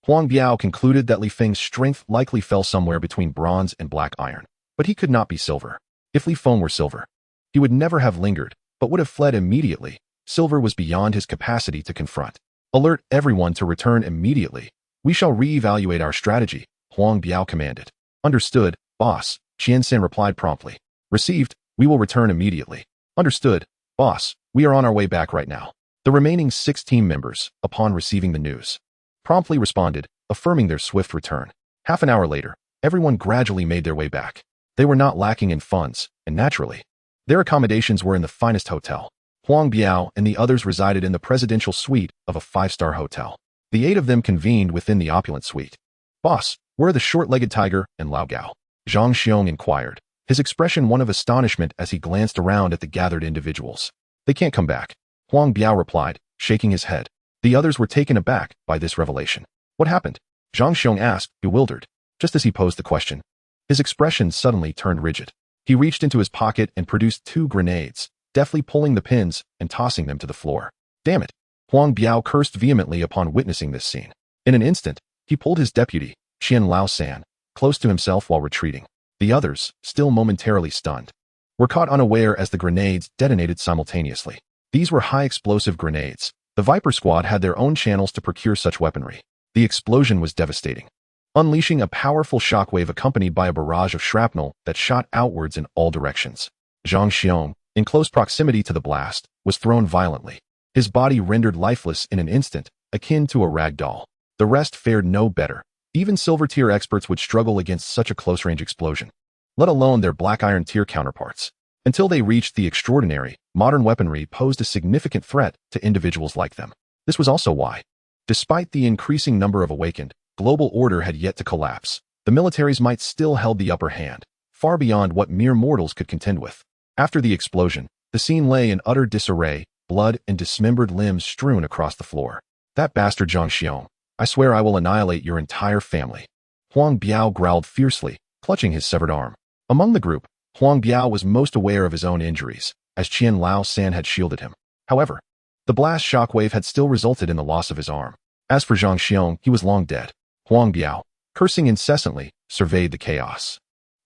Huang Biao concluded that Li Feng's strength likely fell somewhere between Bronze and Black Iron, but he could not be Silver. If Li Feng were Silver, he would never have lingered, but would have fled immediately. Silver was beyond his capacity to confront. Alert everyone to return immediately. We shall re-evaluate our strategy, Huang Biao commanded. Understood, boss, Qiansan replied promptly. Received, we will return immediately. Understood, boss, we are on our way back right now. The remaining 6 team members, upon receiving the news, promptly responded, affirming their swift return. Half an hour later, everyone gradually made their way back. They were not lacking in funds, and naturally, their accommodations were in the finest hotel. Huang Biao and the others resided in the presidential suite of a 5-star hotel. The 8 of them convened within the opulent suite. Boss, where are the short-legged tiger and Lao Gao? Zhang Xiong inquired, his expression one of astonishment as he glanced around at the gathered individuals. They can't come back, Huang Biao replied, shaking his head. The others were taken aback by this revelation. What happened? Zhang Xiong asked, bewildered. Just as he posed the question, his expression suddenly turned rigid. He reached into his pocket and produced 2 grenades, deftly pulling the pins and tossing them to the floor. Damn it! Huang Biao cursed vehemently upon witnessing this scene. In an instant, he pulled his deputy, Qian Lao San, close to himself while retreating. The others, still momentarily stunned, were caught unaware as the grenades detonated simultaneously. These were high-explosive grenades. The Viper Squad had their own channels to procure such weaponry. The explosion was devastating, unleashing a powerful shockwave accompanied by a barrage of shrapnel that shot outwards in all directions. Zhang Xiong, in close proximity to the blast, was thrown violently. His body rendered lifeless in an instant, akin to a rag doll. The rest fared no better. Even silver-tier experts would struggle against such a close-range explosion, let alone their black iron tier counterparts. Until they reached the extraordinary, modern weaponry posed a significant threat to individuals like them. This was also why, despite the increasing number of awakened, global order had yet to collapse. The military's might still held the upper hand, far beyond what mere mortals could contend with. After the explosion, the scene lay in utter disarray, blood and dismembered limbs strewn across the floor. That bastard Zhang Xiong, I swear I will annihilate your entire family. Huang Biao growled fiercely, clutching his severed arm. Among the group, Huang Biao was most aware of his own injuries, as Qian Lao San had shielded him. However, the blast shockwave had still resulted in the loss of his arm. As for Zhang Xiong, he was long dead. Huang Biao, cursing incessantly, surveyed the chaos.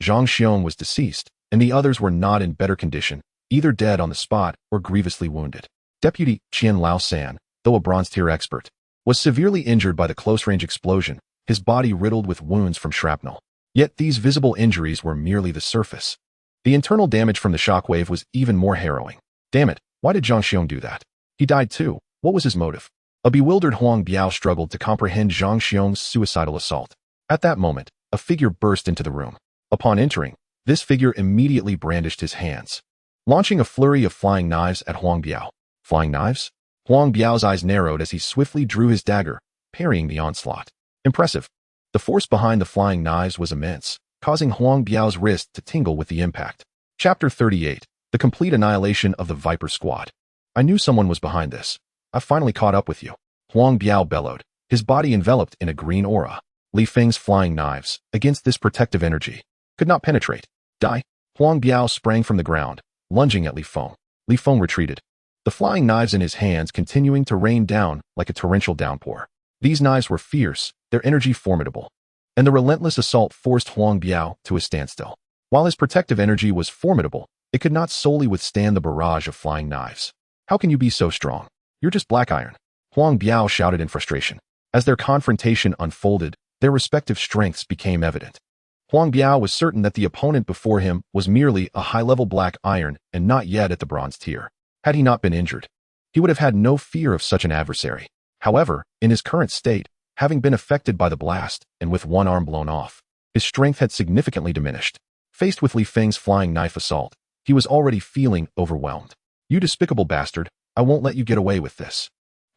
Zhang Xiong was deceased, and the others were not in better condition, either dead on the spot or grievously wounded. Deputy Qian Lao San, though a bronze-tier expert, was severely injured by the close-range explosion, his body riddled with wounds from shrapnel. Yet these visible injuries were merely the surface. The internal damage from the shockwave was even more harrowing. Damn it, why did Zhang Xiong do that? He died too. What was his motive? A bewildered Huang Biao struggled to comprehend Zhang Xiong's suicidal assault. At that moment, a figure burst into the room. Upon entering, this figure immediately brandished his hands, launching a flurry of flying knives at Huang Biao. Flying knives? Huang Biao's eyes narrowed as he swiftly drew his dagger, parrying the onslaught. Impressive. The force behind the flying knives was immense, causing Huang Biao's wrist to tingle with the impact. Chapter 38. The complete annihilation of the Viper Squad. I knew someone was behind this. I finally caught up with you. Huang Biao bellowed, his body enveloped in a green aura. Li Feng's flying knives, against this protective energy, could not penetrate. Die. Huang Biao sprang from the ground, lunging at Li Feng. Li Feng retreated, the flying knives in his hands continuing to rain down like a torrential downpour. These knives were fierce, their energy formidable, and the relentless assault forced Huang Biao to a standstill. While his protective energy was formidable, it could not solely withstand the barrage of flying knives. How can you be so strong? You're just black iron, Huang Biao shouted in frustration. As their confrontation unfolded, their respective strengths became evident. Huang Biao was certain that the opponent before him was merely a high-level black iron and not yet at the bronze tier. Had he not been injured, he would have had no fear of such an adversary. However, in his current state, having been affected by the blast and with one arm blown off, his strength had significantly diminished. Faced with Li Feng's flying knife assault, he was already feeling overwhelmed. You despicable bastard, I won't let you get away with this.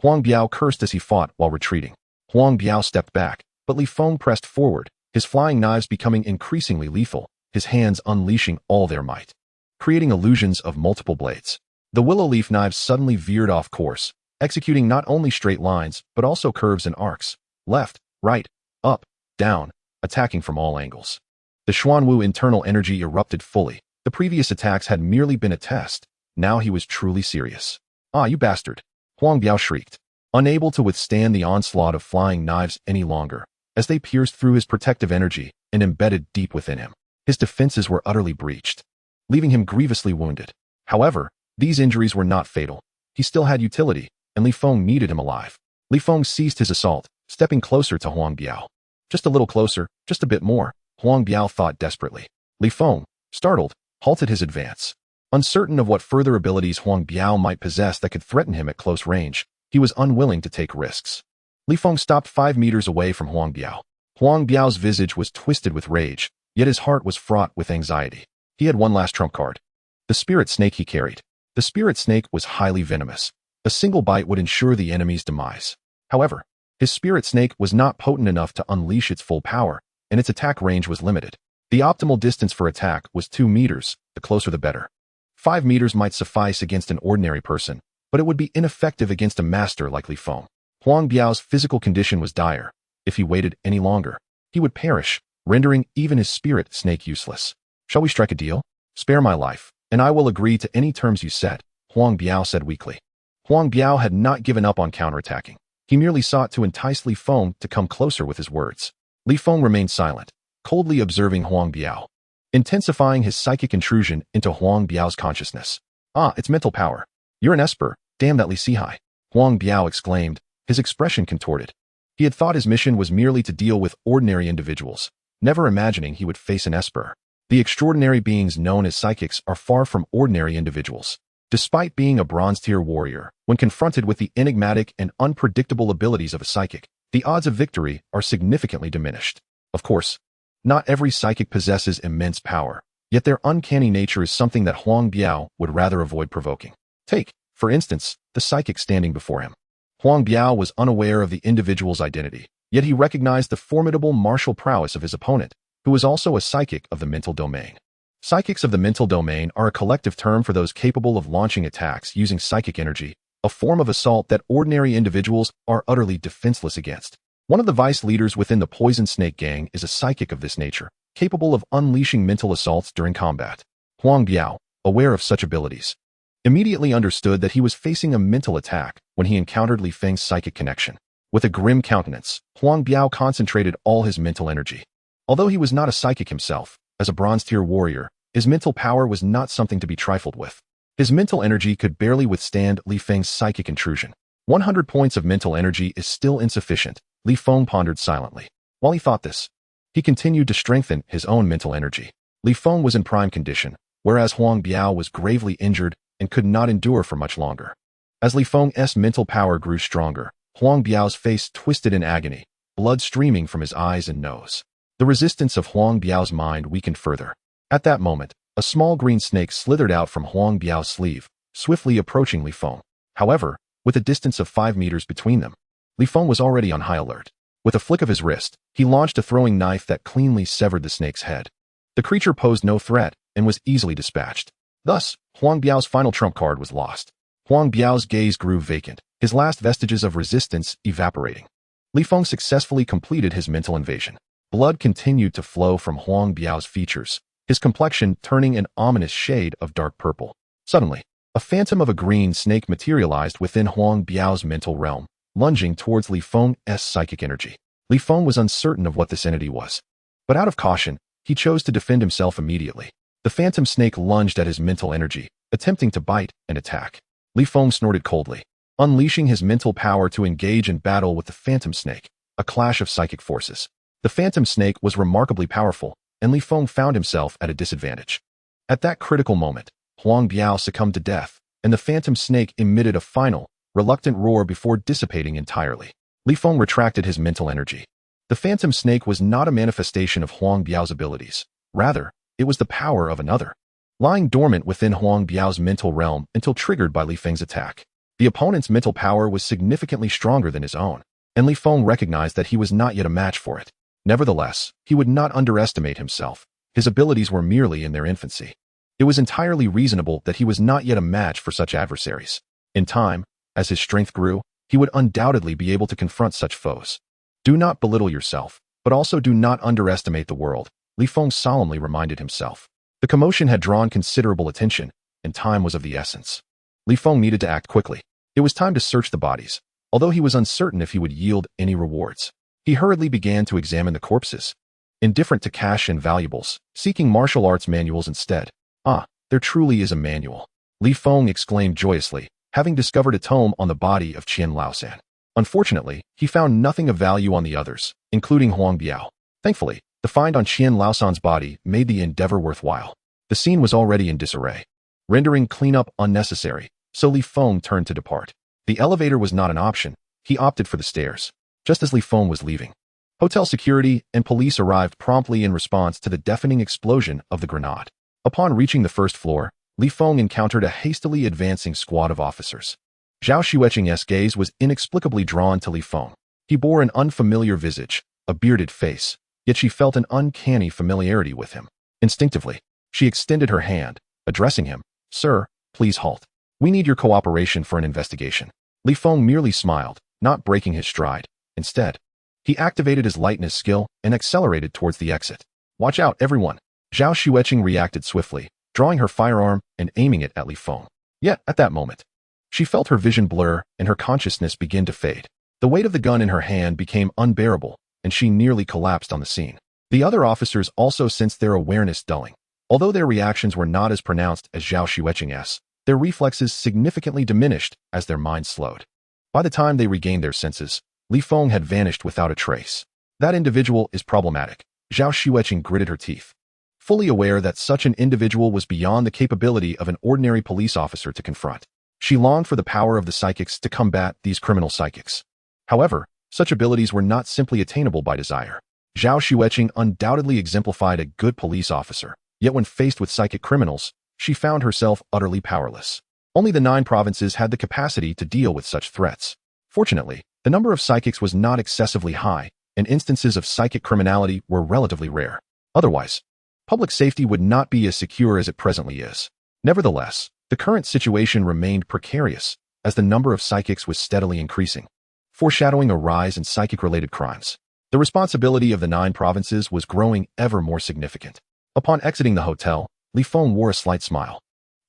Huang Biao cursed as he fought while retreating. Huang Biao stepped back, but Li Feng pressed forward, his flying knives becoming increasingly lethal, his hands unleashing all their might, creating illusions of multiple blades. The willow leaf knives suddenly veered off course, executing not only straight lines, but also curves and arcs, left, right, up, down, attacking from all angles. The Xuanwu internal energy erupted fully. The previous attacks had merely been a test. Now he was truly serious. Ah, you bastard! Huang Biao shrieked, unable to withstand the onslaught of flying knives any longer, as they pierced through his protective energy and embedded deep within him. His defenses were utterly breached, leaving him grievously wounded. However, these injuries were not fatal. He still had utility, and Li Feng needed him alive. Li Feng ceased his assault, stepping closer to Huang Biao. Just a little closer, just a bit more, Huang Biao thought desperately. Li Feng, startled, halted his advance. Uncertain of what further abilities Huang Biao might possess that could threaten him at close range, he was unwilling to take risks. Li Feng stopped 5 meters away from Huang Biao. Huang Biao's visage was twisted with rage, yet his heart was fraught with anxiety. He had one last trump card. The spirit snake he carried. The spirit snake was highly venomous. A single bite would ensure the enemy's demise. However, his spirit snake was not potent enough to unleash its full power, and its attack range was limited. The optimal distance for attack was 2 meters, the closer the better. 5 meters might suffice against an ordinary person, but it would be ineffective against a master like Li Feng. Huang Biao's physical condition was dire. If he waited any longer, he would perish, rendering even his spirit snake useless. Shall we strike a deal? Spare my life, and I will agree to any terms you set, Huang Biao said weakly. Huang Biao had not given up on counterattacking. He merely sought to entice Li Feng to come closer with his words. Li Feng remained silent, coldly observing Huang Biao, intensifying his psychic intrusion into Huang Biao's consciousness. Ah, it's mental power. You're an esper, damn that Li Sihai, Huang Biao exclaimed, his expression contorted. He had thought his mission was merely to deal with ordinary individuals, never imagining he would face an esper. The extraordinary beings known as psychics are far from ordinary individuals. Despite being a bronze-tier warrior, when confronted with the enigmatic and unpredictable abilities of a psychic, the odds of victory are significantly diminished. Of course, not every psychic possesses immense power, yet their uncanny nature is something that Huang Biao would rather avoid provoking. Take, for instance, the psychic standing before him. Huang Biao was unaware of the individual's identity, yet he recognized the formidable martial prowess of his opponent, who was also a psychic of the mental domain. Psychics of the mental domain are a collective term for those capable of launching attacks using psychic energy, a form of assault that ordinary individuals are utterly defenseless against. One of the vice leaders within the Poison Snake Gang is a psychic of this nature, capable of unleashing mental assaults during combat. Huang Biao, aware of such abilities, immediately understood that he was facing a mental attack when he encountered Li Feng's psychic connection. With a grim countenance, Huang Biao concentrated all his mental energy. Although he was not a psychic himself, as a bronze-tier warrior, his mental power was not something to be trifled with. His mental energy could barely withstand Li Feng's psychic intrusion. 100 points of mental energy is still insufficient, Li Feng pondered silently. While he thought this, he continued to strengthen his own mental energy. Li Feng was in prime condition, whereas Huang Biao was gravely injured and could not endure for much longer. As Li Feng's mental power grew stronger, Huang Biao's face twisted in agony, blood streaming from his eyes and nose. The resistance of Huang Biao's mind weakened further. At that moment, a small green snake slithered out from Huang Biao's sleeve, swiftly approaching Li Feng. However, with a distance of 5 meters between them, Li Feng was already on high alert. With a flick of his wrist, he launched a throwing knife that cleanly severed the snake's head. The creature posed no threat and was easily dispatched. Thus, Huang Biao's final trump card was lost. Huang Biao's gaze grew vacant, his last vestiges of resistance evaporating. Li Feng successfully completed his mental invasion. Blood continued to flow from Huang Biao's features, his complexion turning an ominous shade of dark purple. Suddenly, a phantom of a green snake materialized within Huang Biao's mental realm, lunging towards Li Feng's psychic energy. Li Feng was uncertain of what this entity was, but out of caution, he chose to defend himself immediately. The phantom snake lunged at his mental energy, attempting to bite and attack. Li Feng snorted coldly, unleashing his mental power to engage in battle with the phantom snake, a clash of psychic forces. The phantom snake was remarkably powerful, and Li Feng found himself at a disadvantage. At that critical moment, Huang Biao succumbed to death, and the phantom snake emitted a final, reluctant roar before dissipating entirely. Li Feng retracted his mental energy. The phantom snake was not a manifestation of Huang Biao's abilities. Rather, it was the power of another, lying dormant within Huang Biao's mental realm until triggered by Li Feng's attack. The opponent's mental power was significantly stronger than his own, and Li Feng recognized that he was not yet a match for it. Nevertheless, he would not underestimate himself. His abilities were merely in their infancy. It was entirely reasonable that he was not yet a match for such adversaries. In time, as his strength grew, he would undoubtedly be able to confront such foes. Do not belittle yourself, but also do not underestimate the world, Li Feng solemnly reminded himself. The commotion had drawn considerable attention, and time was of the essence. Li Feng needed to act quickly. It was time to search the bodies, although he was uncertain if he would yield any rewards. He hurriedly began to examine the corpses, indifferent to cash and valuables, seeking martial arts manuals instead. Ah, there truly is a manual, Li Feng exclaimed joyously, having discovered a tome on the body of Qian Laosan. Unfortunately, he found nothing of value on the others, including Huang Biao. Thankfully, the find on Qian Laosan's body made the endeavor worthwhile. The scene was already in disarray, rendering cleanup unnecessary, so Li Feng turned to depart. The elevator was not an option. He opted for the stairs. Just as Li Feng was leaving, hotel security and police arrived promptly in response to the deafening explosion of the grenade. Upon reaching the first floor, Li Feng encountered a hastily advancing squad of officers. Zhao Xueqing's gaze was inexplicably drawn to Li Feng. He bore an unfamiliar visage, a bearded face, yet she felt an uncanny familiarity with him. Instinctively, she extended her hand, addressing him. "Sir, please halt. We need your cooperation for an investigation." Li Feng merely smiled, not breaking his stride. Instead, he activated his lightness skill and accelerated towards the exit. "Watch out, everyone!" Zhao Xueqing reacted swiftly, drawing her firearm and aiming it at Li Feng. Yet, at that moment, she felt her vision blur and her consciousness begin to fade. The weight of the gun in her hand became unbearable, and she nearly collapsed on the scene. The other officers also sensed their awareness dulling. Although their reactions were not as pronounced as Zhao Xueqing's, their reflexes significantly diminished as their minds slowed. By the time they regained their senses, Li Feng had vanished without a trace. "That individual is problematic." Zhao Xueqing gritted her teeth, fully aware that such an individual was beyond the capability of an ordinary police officer to confront. She longed for the power of the psychics to combat these criminal psychics. However, such abilities were not simply attainable by desire. Zhao Xueqing undoubtedly exemplified a good police officer, yet when faced with psychic criminals, she found herself utterly powerless. Only the 9 provinces had the capacity to deal with such threats. Fortunately, the number of psychics was not excessively high, and instances of psychic criminality were relatively rare. Otherwise, public safety would not be as secure as it presently is. Nevertheless, the current situation remained precarious, as the number of psychics was steadily increasing, foreshadowing a rise in psychic-related crimes. The responsibility of the 9 provinces was growing ever more significant. Upon exiting the hotel, Li Feng wore a slight smile.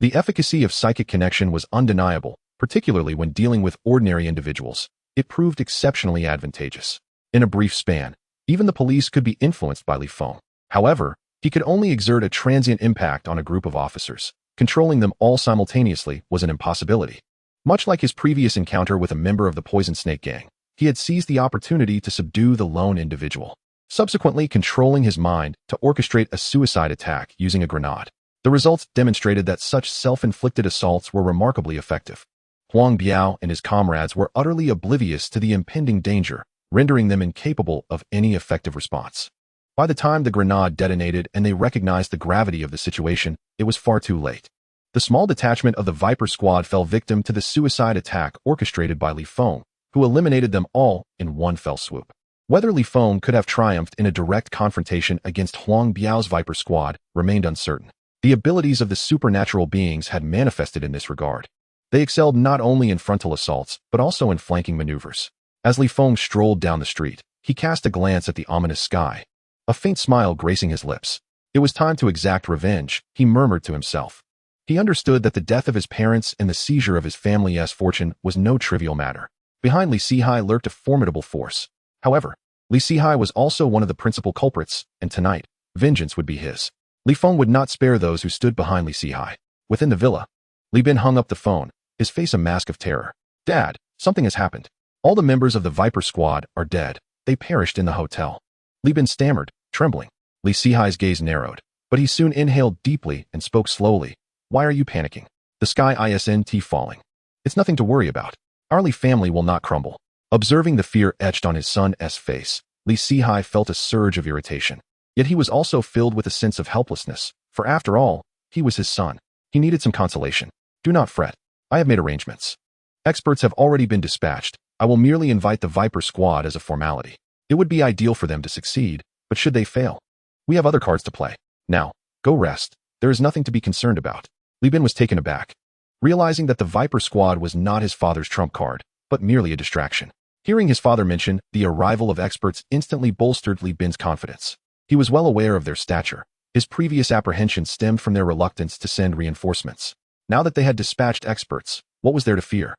The efficacy of psychic connection was undeniable, particularly when dealing with ordinary individuals. It proved exceptionally advantageous. In a brief span, even the police could be influenced by Li Feng. However, he could only exert a transient impact on a group of officers. Controlling them all simultaneously was an impossibility. Much like his previous encounter with a member of the Poison Snake Gang, he had seized the opportunity to subdue the lone individual, subsequently controlling his mind to orchestrate a suicide attack using a grenade. The results demonstrated that such self-inflicted assaults were remarkably effective. Huang Biao and his comrades were utterly oblivious to the impending danger, rendering them incapable of any effective response. By the time the grenade detonated and they recognized the gravity of the situation, it was far too late. The small detachment of the Viper Squad fell victim to the suicide attack orchestrated by Li Feng, who eliminated them all in one fell swoop. Whether Li Feng could have triumphed in a direct confrontation against Huang Biao's Viper Squad remained uncertain. The abilities of the supernatural beings had manifested in this regard. They excelled not only in frontal assaults, but also in flanking maneuvers. As Li Feng strolled down the street, he cast a glance at the ominous sky, a faint smile gracing his lips. It was time to exact revenge, he murmured to himself. He understood that the death of his parents and the seizure of his family's fortune was no trivial matter. Behind Li Sihai lurked a formidable force. However, Li Sihai was also one of the principal culprits, and tonight, vengeance would be his. Li Feng would not spare those who stood behind Li Sihai. Within the villa, Li Bin hung up the phone, his face a mask of terror. "Dad, something has happened. All the members of the Viper Squad are dead. They perished in the hotel." Li Bin stammered, trembling. Li Sihai's gaze narrowed, but he soon inhaled deeply and spoke slowly. "Why are you panicking? The sky isn't falling. It's nothing to worry about. Our Li family will not crumble." Observing the fear etched on his son's face, Li Sihai felt a surge of irritation. Yet he was also filled with a sense of helplessness, for after all, he was his son. He needed some consolation. "Do not fret. I have made arrangements. Experts have already been dispatched. I will merely invite the Viper Squad as a formality. It would be ideal for them to succeed, but should they fail, we have other cards to play. Now, go rest. There is nothing to be concerned about." Li Bin was taken aback, realizing that the Viper Squad was not his father's trump card, but merely a distraction. Hearing his father mention the arrival of experts instantly bolstered Li Bin's confidence. He was well aware of their stature. His previous apprehension stemmed from their reluctance to send reinforcements. Now that they had dispatched experts, what was there to fear?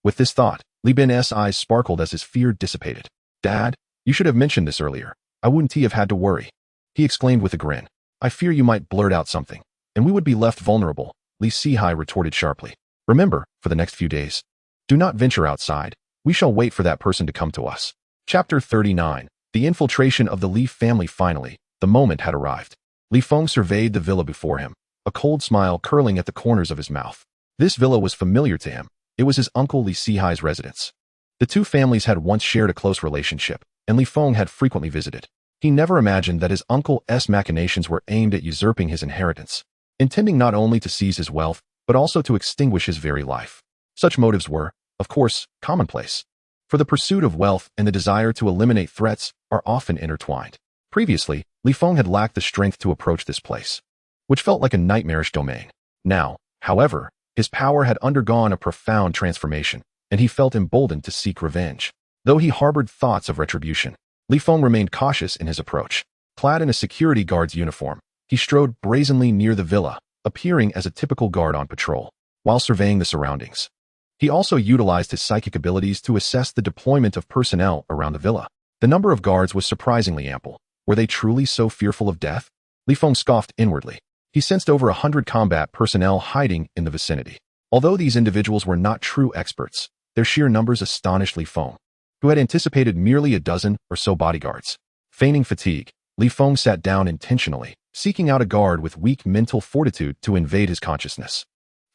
With this thought, Li Bin's eyes sparkled as his fear dissipated. "Dad, you should have mentioned this earlier. I wouldn't have had to worry," he exclaimed with a grin. "I fear you might blurt out something, and we would be left vulnerable," Li Sihai retorted sharply. "Remember, for the next few days, do not venture outside. We shall wait for that person to come to us. Chapter 39. The infiltration of the Li family. Finally, the moment had arrived. Li Feng surveyed the villa before him, a cold smile curling at the corners of his mouth. This villa was familiar to him. It was his uncle Li Sihai's residence. The two families had once shared a close relationship, and Li Feng had frequently visited. He never imagined that his uncle's machinations were aimed at usurping his inheritance, intending not only to seize his wealth, but also to extinguish his very life. Such motives were, of course, commonplace. For the pursuit of wealth and the desire to eliminate threats are often intertwined. Previously, Li Feng had lacked the strength to approach this place, which felt like a nightmarish domain. Now, however, his power had undergone a profound transformation, and he felt emboldened to seek revenge. Though he harbored thoughts of retribution, Li Feng remained cautious in his approach. Clad in a security guard's uniform, he strode brazenly near the villa, appearing as a typical guard on patrol, while surveying the surroundings. He also utilized his psychic abilities to assess the deployment of personnel around the villa. The number of guards was surprisingly ample. Were they truly so fearful of death? Li Feng scoffed inwardly. He sensed over 100 combat personnel hiding in the vicinity. Although these individuals were not true experts, their sheer numbers astonished Li Feng, who had anticipated merely a dozen or so bodyguards. Feigning fatigue, Li Feng sat down intentionally, seeking out a guard with weak mental fortitude to invade his consciousness.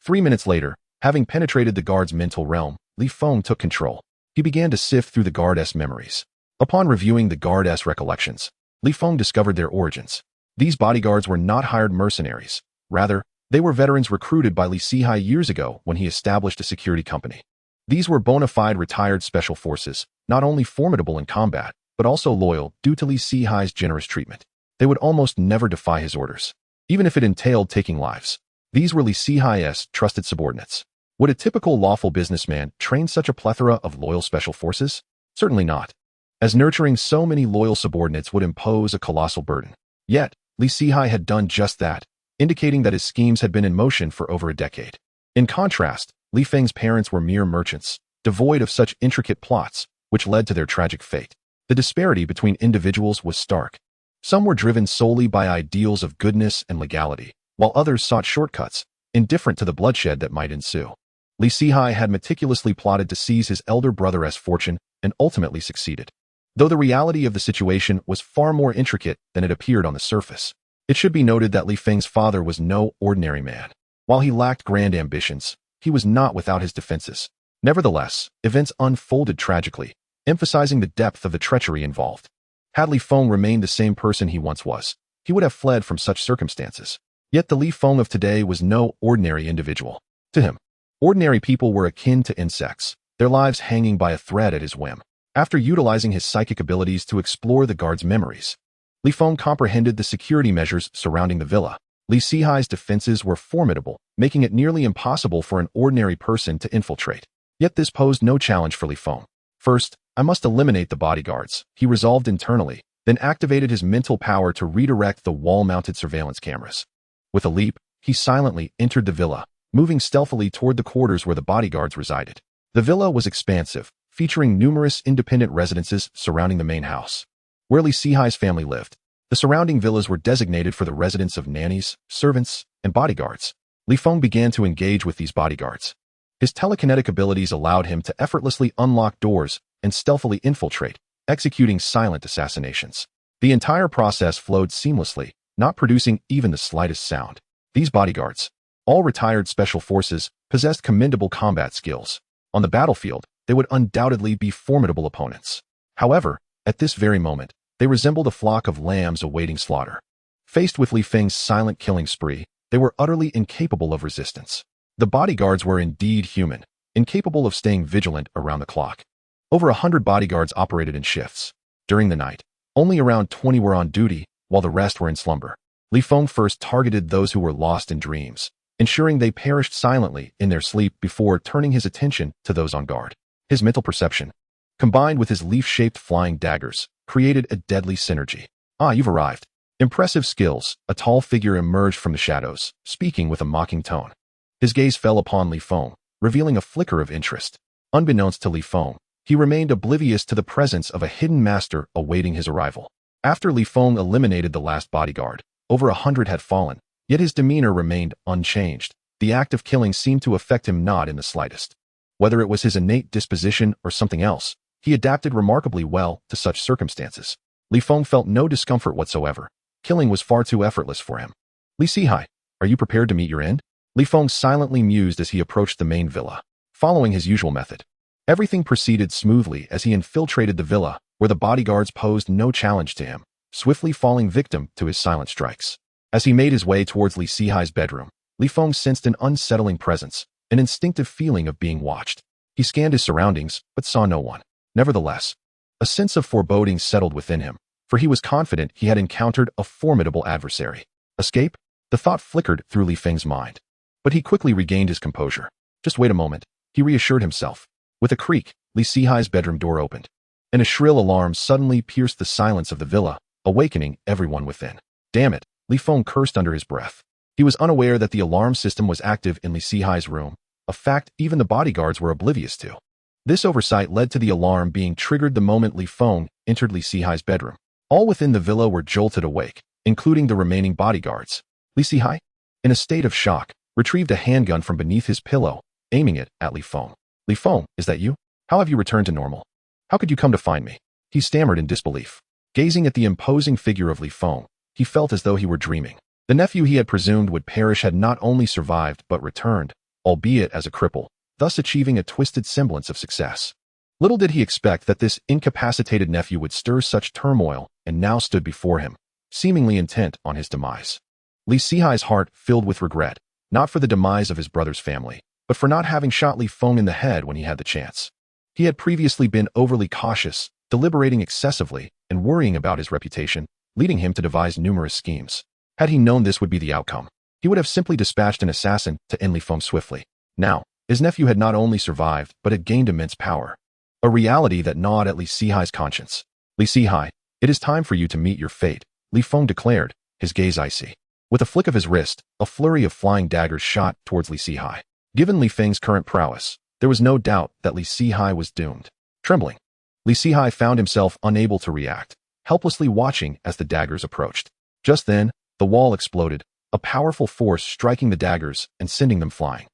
3 minutes later, having penetrated the guard's mental realm, Li Feng took control. He began to sift through the guard's memories. Upon reviewing the guard's recollections, Li Feng discovered their origins. These bodyguards were not hired mercenaries. Rather, they were veterans recruited by Li Sihai years ago when he established a security company. These were bona fide retired special forces, not only formidable in combat, but also loyal due to Li Sihai's generous treatment. They would almost never defy his orders, even if it entailed taking lives. These were Li Sihai's trusted subordinates. Would a typical lawful businessman train such a plethora of loyal special forces? Certainly not, as nurturing so many loyal subordinates would impose a colossal burden. Yet, Li Sihai had done just that, indicating that his schemes had been in motion for over a decade. In contrast, Li Feng's parents were mere merchants, devoid of such intricate plots, which led to their tragic fate. The disparity between individuals was stark. Some were driven solely by ideals of goodness and legality, while others sought shortcuts, indifferent to the bloodshed that might ensue. Li Sihai had meticulously plotted to seize his elder brother's fortune and ultimately succeeded. Though the reality of the situation was far more intricate than it appeared on the surface, it should be noted that Li Feng's father was no ordinary man. While he lacked grand ambitions, he was not without his defenses. Nevertheless, events unfolded tragically, emphasizing the depth of the treachery involved. Had Li Feng remained the same person he once was, he would have fled from such circumstances. Yet the Li Feng of today was no ordinary individual. To him, ordinary people were akin to insects, their lives hanging by a thread at his whim. After utilizing his psychic abilities to explore the guard's memories, Li Feng comprehended the security measures surrounding the villa. Li Sihai's defenses were formidable, making it nearly impossible for an ordinary person to infiltrate. Yet this posed no challenge for Li Feng. First, I must eliminate the bodyguards, he resolved internally, then activated his mental power to redirect the wall-mounted surveillance cameras. With a leap, he silently entered the villa, moving stealthily toward the quarters where the bodyguards resided. The villa was expansive, featuring numerous independent residences surrounding the main house, where Li Sihai's family lived. The surrounding villas were designated for the residence of nannies, servants, and bodyguards. Li Feng began to engage with these bodyguards. His telekinetic abilities allowed him to effortlessly unlock doors and stealthily infiltrate, executing silent assassinations. The entire process flowed seamlessly, not producing even the slightest sound. These bodyguards, all retired special forces, possessed commendable combat skills. On the battlefield, they would undoubtedly be formidable opponents. However, at this very moment, they resembled a flock of lambs awaiting slaughter. Faced with Li Feng's silent killing spree, they were utterly incapable of resistance. The bodyguards were indeed human, incapable of staying vigilant around the clock. Over 100 bodyguards operated in shifts. During the night, only around 20 were on duty, while the rest were in slumber. Li Feng first targeted those who were lost in dreams, ensuring they perished silently in their sleep before turning his attention to those on guard. His mental perception, combined with his leaf-shaped flying daggers, created a deadly synergy. "Ah, you've arrived." Impressive skills, a tall figure emerged from the shadows, speaking with a mocking tone. His gaze fell upon Li Feng, revealing a flicker of interest. Unbeknownst to Li Feng, he remained oblivious to the presence of a hidden master awaiting his arrival. After Li Feng eliminated the last bodyguard, over 100 had fallen, yet his demeanor remained unchanged. The act of killing seemed to affect him not in the slightest. Whether it was his innate disposition or something else, he adapted remarkably well to such circumstances. Li Feng felt no discomfort whatsoever. Killing was far too effortless for him. Li Sihai, are you prepared to meet your end? Li Feng silently mused as he approached the main villa, following his usual method. Everything proceeded smoothly as he infiltrated the villa, where the bodyguards posed no challenge to him, swiftly falling victim to his silent strikes. As he made his way towards Li Sihai's bedroom, Li Feng sensed an unsettling presence, an instinctive feeling of being watched. He scanned his surroundings, but saw no one. Nevertheless, a sense of foreboding settled within him, for he was confident he had encountered a formidable adversary. Escape? The thought flickered through Li Feng's mind. But he quickly regained his composure. Just wait a moment, he reassured himself. With a creak, Li Sihai's bedroom door opened, and a shrill alarm suddenly pierced the silence of the villa, awakening everyone within. Damn it, Li Feng cursed under his breath. He was unaware that the alarm system was active in Li Sihai's room, a fact even the bodyguards were oblivious to. This oversight led to the alarm being triggered the moment Li Feng entered Li Sihai's bedroom. All within the villa were jolted awake, including the remaining bodyguards. Li Sihai, in a state of shock, retrieved a handgun from beneath his pillow, aiming it at Li Feng. Li Feng, is that you? How have you returned to normal? How could you come to find me? He stammered in disbelief. Gazing at the imposing figure of Li Feng, he felt as though he were dreaming. The nephew he had presumed would perish had not only survived but returned, albeit as a cripple, thus achieving a twisted semblance of success. Little did he expect that this incapacitated nephew would stir such turmoil and now stood before him, seemingly intent on his demise. Li Sihai's heart filled with regret, not for the demise of his brother's family, but for not having shot Li Feng in the head when he had the chance. He had previously been overly cautious, deliberating excessively, and worrying about his reputation, leading him to devise numerous schemes. Had he known this would be the outcome, he would have simply dispatched an assassin to end Li Feng swiftly. Now, his nephew had not only survived, but had gained immense power. A reality that gnawed at Li Sihai's conscience. Li Sihai, it is time for you to meet your fate, Li Feng declared, his gaze icy. With a flick of his wrist, a flurry of flying daggers shot towards Li Sihai. Given Li Feng's current prowess, there was no doubt that Li Sihai was doomed. Trembling, Li Sihai found himself unable to react, helplessly watching as the daggers approached. Just then, the wall exploded, a powerful force striking the daggers and sending them flying.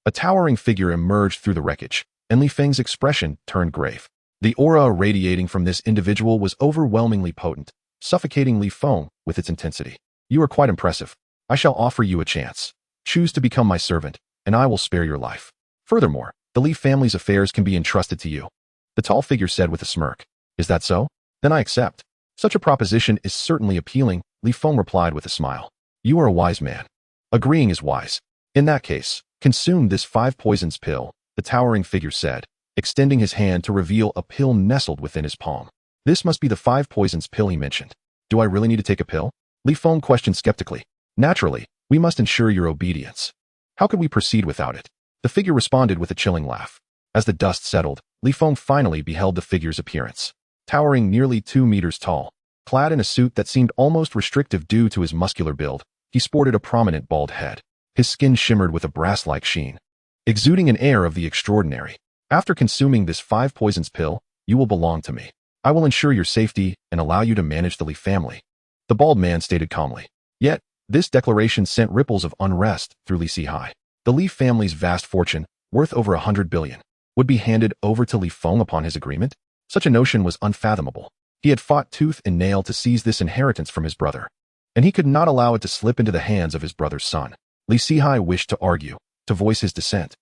A towering figure emerged through the wreckage, and Li Feng's expression turned grave. The aura radiating from this individual was overwhelmingly potent, suffocating Li Feng with its intensity. You are quite impressive. I shall offer you a chance. Choose to become my servant, and I will spare your life. Furthermore, the Li family's affairs can be entrusted to you. The tall figure said with a smirk. Is that so? Then I accept. Such a proposition is certainly appealing, Li Feng replied with a smile. You are a wise man. Agreeing is wise. In that case, consume this 5 poisons pill, the towering figure said, extending his hand to reveal a pill nestled within his palm. This must be the 5 poisons pill he mentioned. Do I really need to take a pill? Li Feng questioned skeptically. Naturally, we must ensure your obedience. How could we proceed without it? The figure responded with a chilling laugh. As the dust settled, Li Feng finally beheld the figure's appearance. Towering nearly 2 meters tall, clad in a suit that seemed almost restrictive due to his muscular build, he sported a prominent bald head. His skin shimmered with a brass-like sheen, exuding an air of the extraordinary. After consuming this 5 poisons pill, you will belong to me. I will ensure your safety and allow you to manage the Li family. The bald man stated calmly. Yet, this declaration sent ripples of unrest through Li Sihai. The Li family's vast fortune, worth over 100 billion, would be handed over to Li Feng upon his agreement? Such a notion was unfathomable. He had fought tooth and nail to seize this inheritance from his brother, and he could not allow it to slip into the hands of his brother's son. Li Sihai wished to argue, to voice his dissent,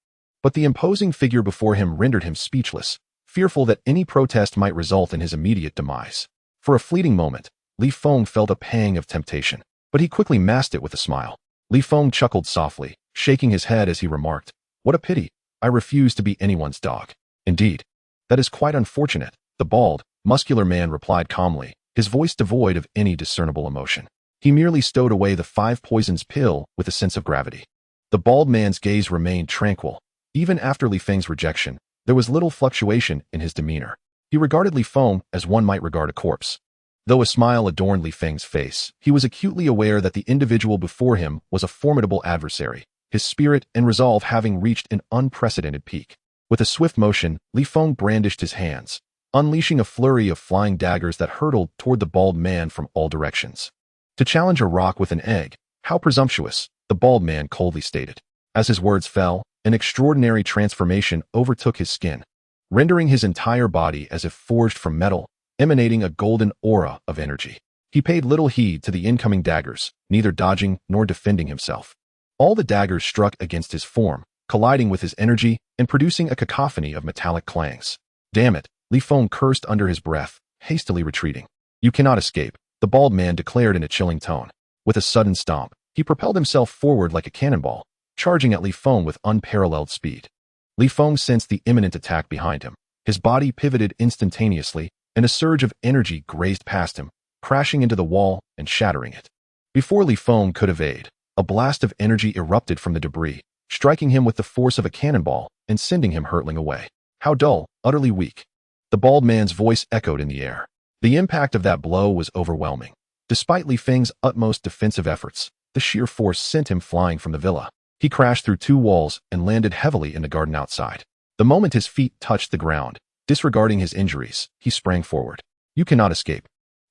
but the imposing figure before him rendered him speechless, fearful that any protest might result in his immediate demise. For a fleeting moment, Li Feng felt a pang of temptation, but he quickly masked it with a smile. Li Feng chuckled softly, shaking his head as he remarked, "What a pity, I refuse to be anyone's dog." "Indeed, that is quite unfortunate," the bald, muscular man replied calmly, his voice devoid of any discernible emotion. He merely stowed away the 5 poisons pill with a sense of gravity. The bald man's gaze remained tranquil. Even after Li Feng's rejection, there was little fluctuation in his demeanor. He regarded Li Feng as one might regard a corpse. Though a smile adorned Li Feng's face, he was acutely aware that the individual before him was a formidable adversary, his spirit and resolve having reached an unprecedented peak. With a swift motion, Li Feng brandished his hands, unleashing a flurry of flying daggers that hurtled toward the bald man from all directions. To challenge a rock with an egg, how presumptuous, the bald man coldly stated. As his words fell, an extraordinary transformation overtook his skin, rendering his entire body as if forged from metal, emanating a golden aura of energy. He paid little heed to the incoming daggers, neither dodging nor defending himself. All the daggers struck against his form, colliding with his energy and producing a cacophony of metallic clangs. Damn it, Li Feng cursed under his breath, hastily retreating. You cannot escape, the bald man declared in a chilling tone. With a sudden stomp, he propelled himself forward like a cannonball, charging at Li Feng with unparalleled speed. Li Feng sensed the imminent attack behind him. His body pivoted instantaneously, and a surge of energy grazed past him, crashing into the wall and shattering it. Before Li Feng could evade, a blast of energy erupted from the debris, striking him with the force of a cannonball and sending him hurtling away. How dull, utterly weak. The bald man's voice echoed in the air. The impact of that blow was overwhelming. Despite Li Feng's utmost defensive efforts, the sheer force sent him flying from the villa. He crashed through 2 walls and landed heavily in the garden outside. The moment his feet touched the ground, disregarding his injuries, he sprang forward. You cannot escape.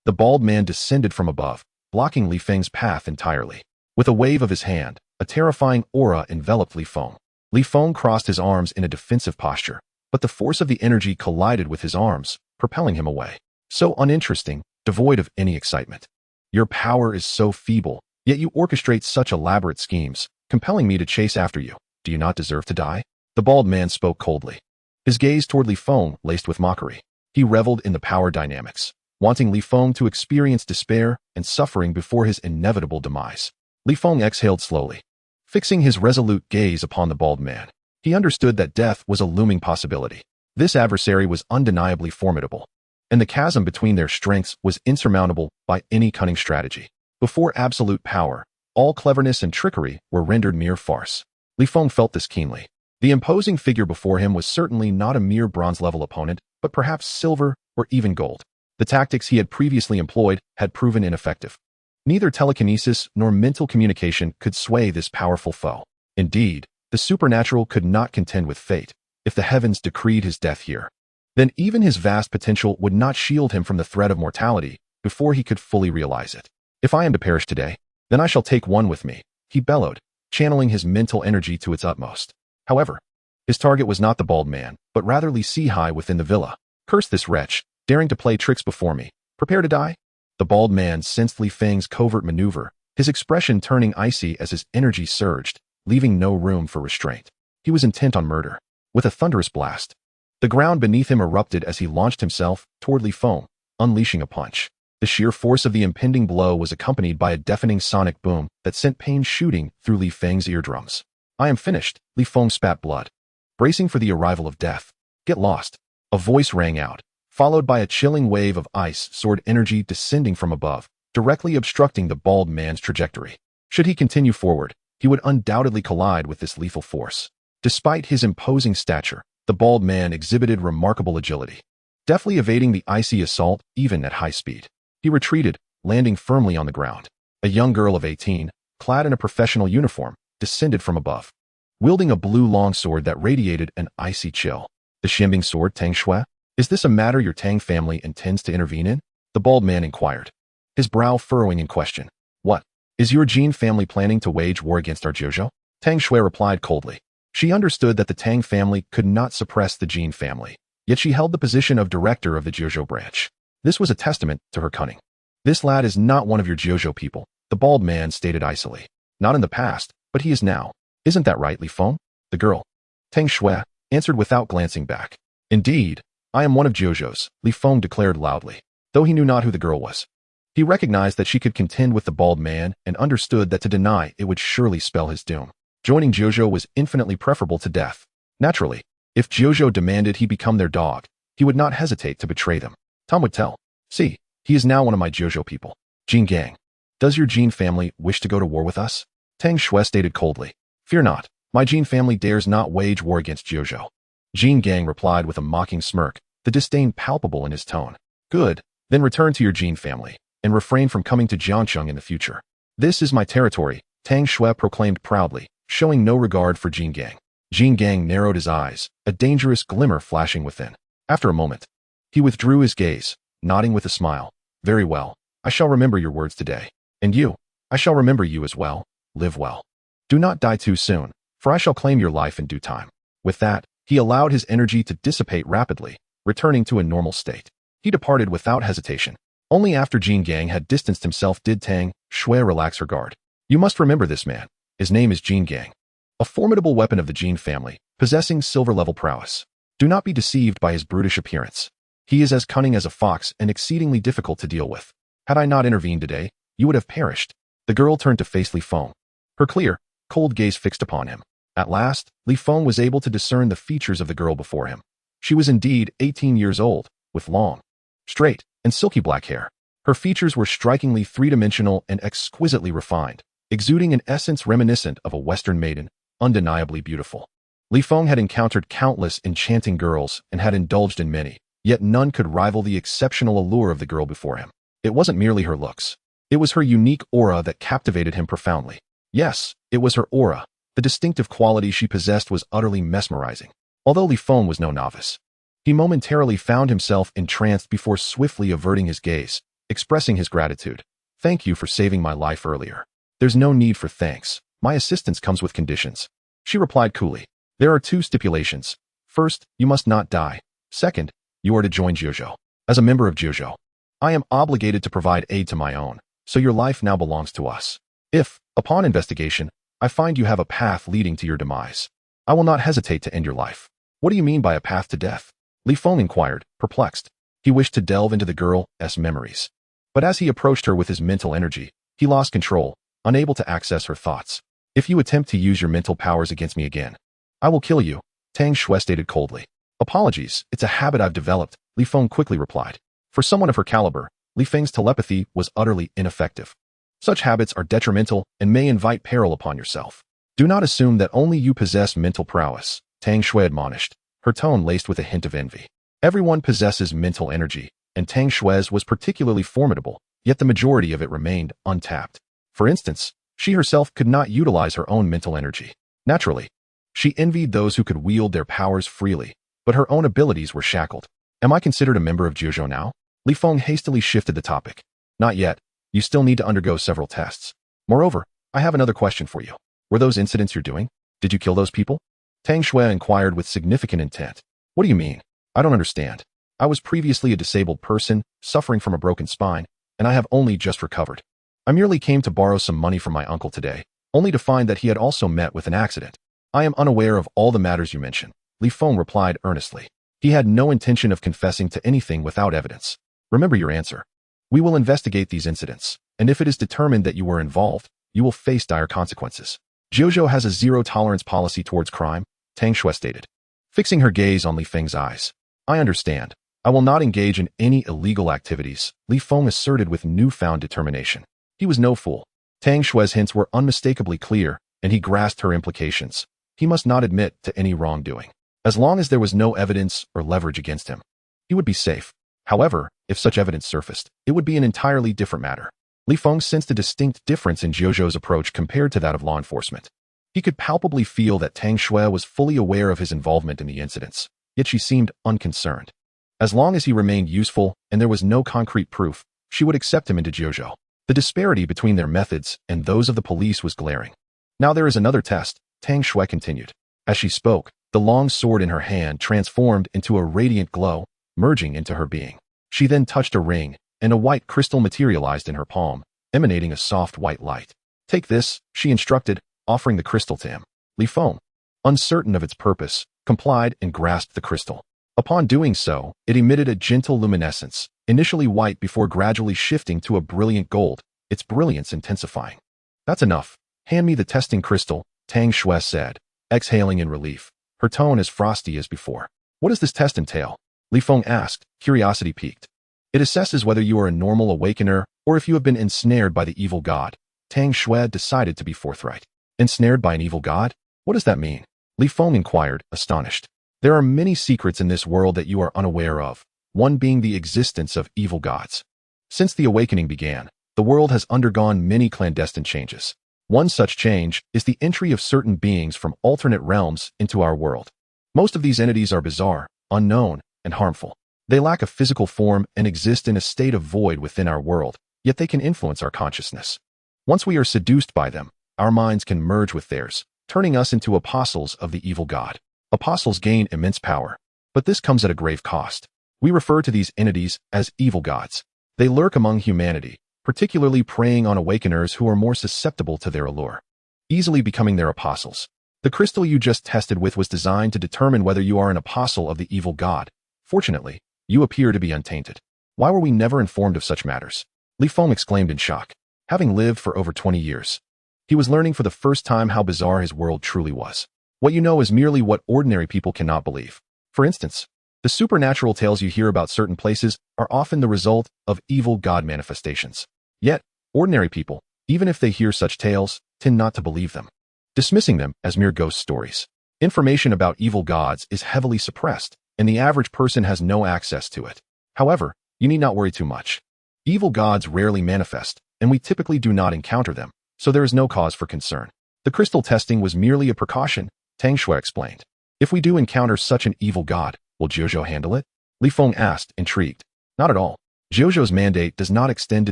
The bald man descended from above, blocking Li Feng's path entirely. With a wave of his hand, a terrifying aura enveloped Li Feng. Li Feng crossed his arms in a defensive posture, but the force of the energy collided with his arms, propelling him away. So uninteresting, devoid of any excitement. Your power is so feeble, yet you orchestrate such elaborate schemes, compelling me to chase after you. Do you not deserve to die? The bald man spoke coldly. His gaze toward Li Feng laced with mockery. He reveled in the power dynamics, wanting Li Feng to experience despair and suffering before his inevitable demise. Li Feng exhaled slowly, fixing his resolute gaze upon the bald man. He understood that death was a looming possibility. This adversary was undeniably formidable, and the chasm between their strengths was insurmountable by any cunning strategy. Before absolute power, all cleverness and trickery were rendered mere farce. Li Feng felt this keenly. The imposing figure before him was certainly not a mere bronze-level opponent, but perhaps silver or even gold. The tactics he had previously employed had proven ineffective. Neither telekinesis nor mental communication could sway this powerful foe. Indeed, the supernatural could not contend with fate. If the heavens decreed his death here, then even his vast potential would not shield him from the threat of mortality before he could fully realize it. If I am to perish today, then I shall take one with me, he bellowed, channeling his mental energy to its utmost. However, his target was not the bald man, but rather Li Sihai within the villa. Curse this wretch, daring to play tricks before me. Prepare to die? The bald man sensed Li Feng's covert maneuver, his expression turning icy as his energy surged, leaving no room for restraint. He was intent on murder. With a thunderous blast, the ground beneath him erupted as he launched himself toward Li Feng, unleashing a punch. The sheer force of the impending blow was accompanied by a deafening sonic boom that sent pain shooting through Li Feng's eardrums. I am finished, Li Feng spat blood, bracing for the arrival of death. Get lost. A voice rang out, followed by a chilling wave of ice sword energy descending from above, directly obstructing the bald man's trajectory. Should he continue forward, he would undoubtedly collide with this lethal force. Despite his imposing stature, the bald man exhibited remarkable agility, deftly evading the icy assault even at high speed. He retreated, landing firmly on the ground. A young girl of 18, clad in a professional uniform, descended from above, wielding a blue longsword that radiated an icy chill. The Xianbing sword, Tang Shui? Is this a matter your Tang family intends to intervene in? The bald man inquired, his brow furrowing in question. What? Is your Jin family planning to wage war against our Jiuzhou? Tang Shui replied coldly. She understood that the Tang family could not suppress the Jin family, yet she held the position of director of the Jiuzhou branch. This was a testament to her cunning. This lad is not one of your Jiuzhou people, the bald man stated icily. Not in the past, but he is now. Isn't that right, Li Feng? The girl, Tang Shui, answered without glancing back. Indeed, I am one of Jiuzhou's, Li Feng declared loudly, though he knew not who the girl was. He recognized that she could contend with the bald man and understood that to deny it would surely spell his doom. Joining Jiuzhou was infinitely preferable to death. Naturally, if Jiuzhou demanded he become their dog, he would not hesitate to betray them. Tom would tell. See, he is now one of my Jiuzhou people. Jin Gang, does your Jin family wish to go to war with us? Tang Shui stated coldly. Fear not, my Jin family dares not wage war against Jiuzhou. Jin Gang replied with a mocking smirk, the disdain palpable in his tone. Good, then return to your Jin family, and refrain from coming to Jiangcheng in the future. This is my territory, Tang Shui proclaimed proudly, showing no regard for Jin Gang. Jin Gang narrowed his eyes, a dangerous glimmer flashing within. After a moment, he withdrew his gaze, nodding with a smile. Very well, I shall remember your words today. And you, I shall remember you as well. Live well. Do not die too soon, for I shall claim your life in due time." With that, he allowed his energy to dissipate rapidly, returning to a normal state. He departed without hesitation. Only after Jin Gang had distanced himself did Tang Shui relax her guard. "You must remember this man. His name is Jin Gang, a formidable weapon of the Jin family, possessing silver-level prowess. Do not be deceived by his brutish appearance. He is as cunning as a fox and exceedingly difficult to deal with. Had I not intervened today, you would have perished." The girl turned to face Li Feng, her clear, cold gaze fixed upon him. At last, Li Feng was able to discern the features of the girl before him. She was indeed 18 years old, with long, straight, and silky black hair. Her features were strikingly three-dimensional and exquisitely refined, exuding an essence reminiscent of a Western maiden, undeniably beautiful. Li Feng had encountered countless enchanting girls and had indulged in many, yet none could rival the exceptional allure of the girl before him. It wasn't merely her looks. It was her unique aura that captivated him profoundly. Yes, it was her aura. The distinctive quality she possessed was utterly mesmerizing. Although Li Feng was no novice, he momentarily found himself entranced before swiftly averting his gaze, expressing his gratitude. "Thank you for saving my life earlier." "There's no need for thanks. My assistance comes with conditions," she replied coolly. "There are two stipulations. First, you must not die. Second, you are to join Jiuzhou. As a member of Jiuzhou, I am obligated to provide aid to my own, so your life now belongs to us. If, upon investigation, I find you have a path leading to your demise, I will not hesitate to end your life." "What do you mean by a path to death?" Li Feng inquired, perplexed. He wished to delve into the girl's memories, but as he approached her with his mental energy, he lost control, unable to access her thoughts. "If you attempt to use your mental powers against me again, I will kill you," Tang Shui stated coldly. "Apologies, it's a habit I've developed," Li Feng quickly replied. For someone of her caliber, Li Feng's telepathy was utterly ineffective. Such habits are detrimental and may invite peril upon yourself. "Do not assume that only you possess mental prowess," Tang Shui admonished, her tone laced with a hint of envy. Everyone possesses mental energy, and Tang Shui's was particularly formidable, yet the majority of it remained untapped. For instance, she herself could not utilize her own mental energy. Naturally, she envied those who could wield their powers freely, but her own abilities were shackled. "Am I considered a member of Jiuzhou now?" Li Feng hastily shifted the topic. "Not yet. You still need to undergo several tests. Moreover, I have another question for you. Were those incidents you're doing? Did you kill those people?" Tang Shui inquired with significant intent. "What do you mean? I don't understand. I was previously a disabled person, suffering from a broken spine, and I have only just recovered. I merely came to borrow some money from my uncle today, only to find that he had also met with an accident. I am unaware of all the matters you mention," Li Feng replied earnestly. He had no intention of confessing to anything without evidence. "Remember your answer. We will investigate these incidents, and if it is determined that you were involved, you will face dire consequences. Jiuzhou has a zero-tolerance policy towards crime," Tang Shui stated, fixing her gaze on Li Feng's eyes. "I understand. I will not engage in any illegal activities," Li Feng asserted with newfound determination. He was no fool. Tang Shui's hints were unmistakably clear, and he grasped her implications. He must not admit to any wrongdoing. As long as there was no evidence or leverage against him, he would be safe. However, if such evidence surfaced, it would be an entirely different matter. Li Feng sensed a distinct difference in Jiuzhou's approach compared to that of law enforcement. He could palpably feel that Tang Shui was fully aware of his involvement in the incidents, yet she seemed unconcerned. As long as he remained useful and there was no concrete proof, she would accept him into Jiuzhou. The disparity between their methods and those of the police was glaring. "Now there is another test," Tang Shui continued. As she spoke, the long sword in her hand transformed into a radiant glow, merging into her being. She then touched a ring, and a white crystal materialized in her palm, emanating a soft white light. "Take this," she instructed, offering the crystal to him. Li Feng, uncertain of its purpose, complied and grasped the crystal. Upon doing so, it emitted a gentle luminescence, initially white before gradually shifting to a brilliant gold, its brilliance intensifying. "That's enough. Hand me the testing crystal," Tang Shui said, exhaling in relief, her tone as frosty as before. "What does this test entail?" Li Feng asked, curiosity piqued. "It assesses whether you are a normal awakener or if you have been ensnared by the evil god." Tang Shui decided to be forthright. "Ensnared by an evil god? What does that mean?" Li Feng inquired, astonished. "There are many secrets in this world that you are unaware of, one being the existence of evil gods. Since the awakening began, the world has undergone many clandestine changes. One such change is the entry of certain beings from alternate realms into our world. Most of these entities are bizarre, unknown, and harmful. They lack a physical form and exist in a state of void within our world, yet they can influence our consciousness. Once we are seduced by them, our minds can merge with theirs, turning us into apostles of the evil god. Apostles gain immense power, but this comes at a grave cost. We refer to these entities as evil gods. They lurk among humanity, particularly preying on awakeners who are more susceptible to their allure, easily becoming their apostles. The crystal you just tested with was designed to determine whether you are an apostle of the evil god. Fortunately, you appear to be untainted. Why were we never informed of such matters? Li Feng exclaimed in shock. Having lived for over 20 years, he was learning for the first time how bizarre his world truly was. What you know is merely what ordinary people cannot believe. For instance, the supernatural tales you hear about certain places are often the result of evil god manifestations. Yet, ordinary people, even if they hear such tales, tend not to believe them, dismissing them as mere ghost stories. Information about evil gods is heavily suppressed, and the average person has no access to it. However, you need not worry too much. Evil gods rarely manifest, and we typically do not encounter them, so there is no cause for concern. The crystal testing was merely a precaution, Tang Shui explained. If we do encounter such an evil god, will Jojo handle it? Li Feng asked, intrigued. Not at all. Jojo's mandate does not extend to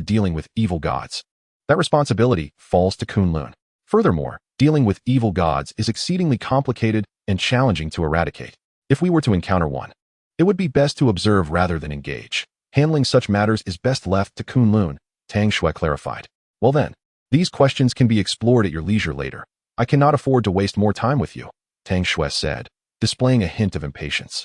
dealing with evil gods. That responsibility falls to Kunlun. Furthermore, dealing with evil gods is exceedingly complicated and challenging to eradicate. If we were to encounter one, it would be best to observe rather than engage. Handling such matters is best left to Kunlun, Tang Shui clarified. Well then, these questions can be explored at your leisure later. I cannot afford to waste more time with you, Tang Shui said, displaying a hint of impatience.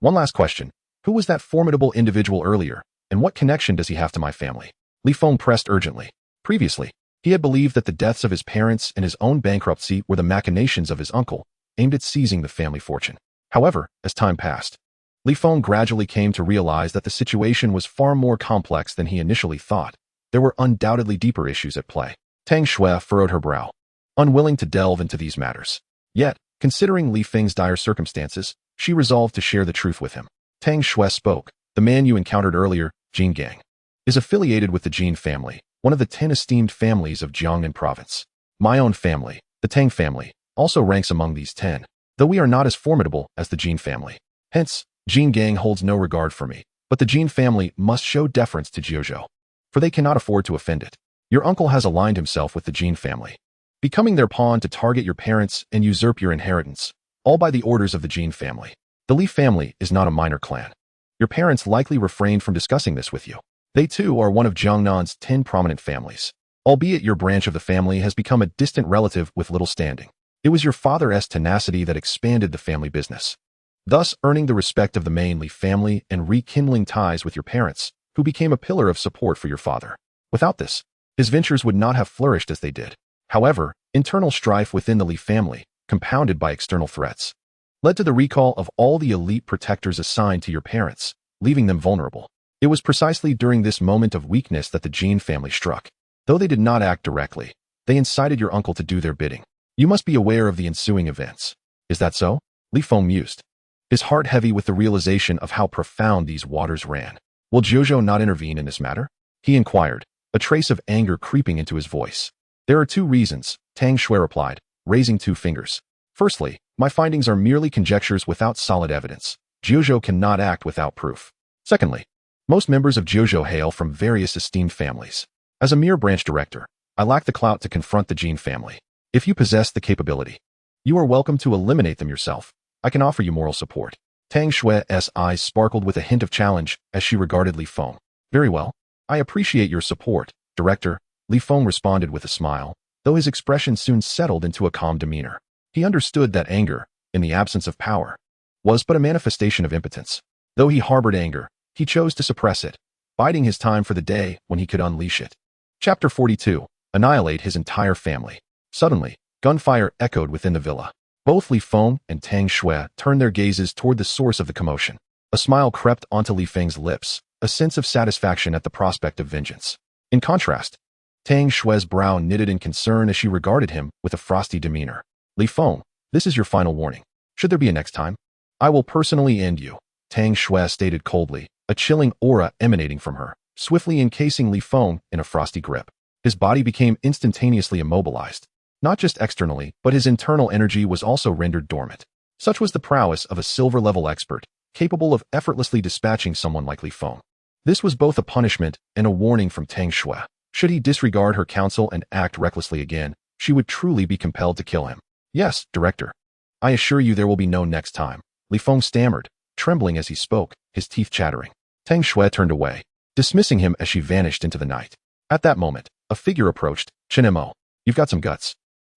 One last question. Who was that formidable individual earlier, and what connection does he have to my family? Li Feng pressed urgently. Previously, he had believed that the deaths of his parents and his own bankruptcy were the machinations of his uncle, aimed at seizing the family fortune. However, as time passed, Li Feng gradually came to realize that the situation was far more complex than he initially thought. There were undoubtedly deeper issues at play. Tang Shui furrowed her brow, unwilling to delve into these matters. Yet, considering Li Feng's dire circumstances, she resolved to share the truth with him. Tang Shui spoke. The man you encountered earlier, Jin Gang, is affiliated with the Jin family, one of the 10 esteemed families of Jiangnan province. My own family, the Tang family, also ranks among these 10, though we are not as formidable as the Jin family. Hence, Jin Gang holds no regard for me, but the Jin family must show deference to Jojo, for they cannot afford to offend it. Your uncle has aligned himself with the Jin family, becoming their pawn to target your parents and usurp your inheritance, all by the orders of the Jin family. The Li family is not a minor clan. Your parents likely refrained from discussing this with you. They too are one of Jiangnan's 10 prominent families, albeit your branch of the family has become a distant relative with little standing. It was your father's tenacity that expanded the family business, thus earning the respect of the main Li family and rekindling ties with your parents, who became a pillar of support for your father. Without this, his ventures would not have flourished as they did. However, internal strife within the Li family, compounded by external threats, led to the recall of all the elite protectors assigned to your parents, leaving them vulnerable. It was precisely during this moment of weakness that the Jin family struck. Though they did not act directly, they incited your uncle to do their bidding. You must be aware of the ensuing events. Is that so? Li Feng mused, his heart heavy with the realization of how profound these waters ran. Will Jojo not intervene in this matter? He inquired, a trace of anger creeping into his voice. There are 2 reasons, Tang Shui replied, raising 2 fingers. Firstly, my findings are merely conjectures without solid evidence. Jojo cannot act without proof. Secondly, most members of Jojo hail from various esteemed families. As a mere branch director, I lack the clout to confront the Jin family. If you possess the capability, you are welcome to eliminate them yourself. I can offer you moral support. Tang Shui's eyes sparkled with a hint of challenge as she regarded Li Feng. Very well. I appreciate your support, Director. Li Feng responded with a smile, though his expression soon settled into a calm demeanor. He understood that anger, in the absence of power, was but a manifestation of impotence. Though he harbored anger, he chose to suppress it, biding his time for the day when he could unleash it. Chapter 42. Annihilate his entire family. Suddenly, gunfire echoed within the villa. Both Li Feng and Tang Shui turned their gazes toward the source of the commotion. A smile crept onto Li Feng's lips, a sense of satisfaction at the prospect of vengeance. In contrast, Tang Shui's brow knitted in concern as she regarded him with a frosty demeanor. Li Feng, this is your final warning. Should there be a next time, I will personally end you, Tang Shui stated coldly, a chilling aura emanating from her, swiftly encasing Li Feng in a frosty grip. His body became instantaneously immobilized. Not just externally, but his internal energy was also rendered dormant. Such was the prowess of a silver-level expert, capable of effortlessly dispatching someone like Li Feng. This was both a punishment and a warning from Tang Shui. Should he disregard her counsel and act recklessly again, she would truly be compelled to kill him. Yes, director. I assure you there will be no next time. Li Feng stammered, trembling as he spoke, his teeth chattering. Tang Shui turned away, dismissing him as she vanished into the night. At that moment, a figure approached. Chen Mo, you've got some guts.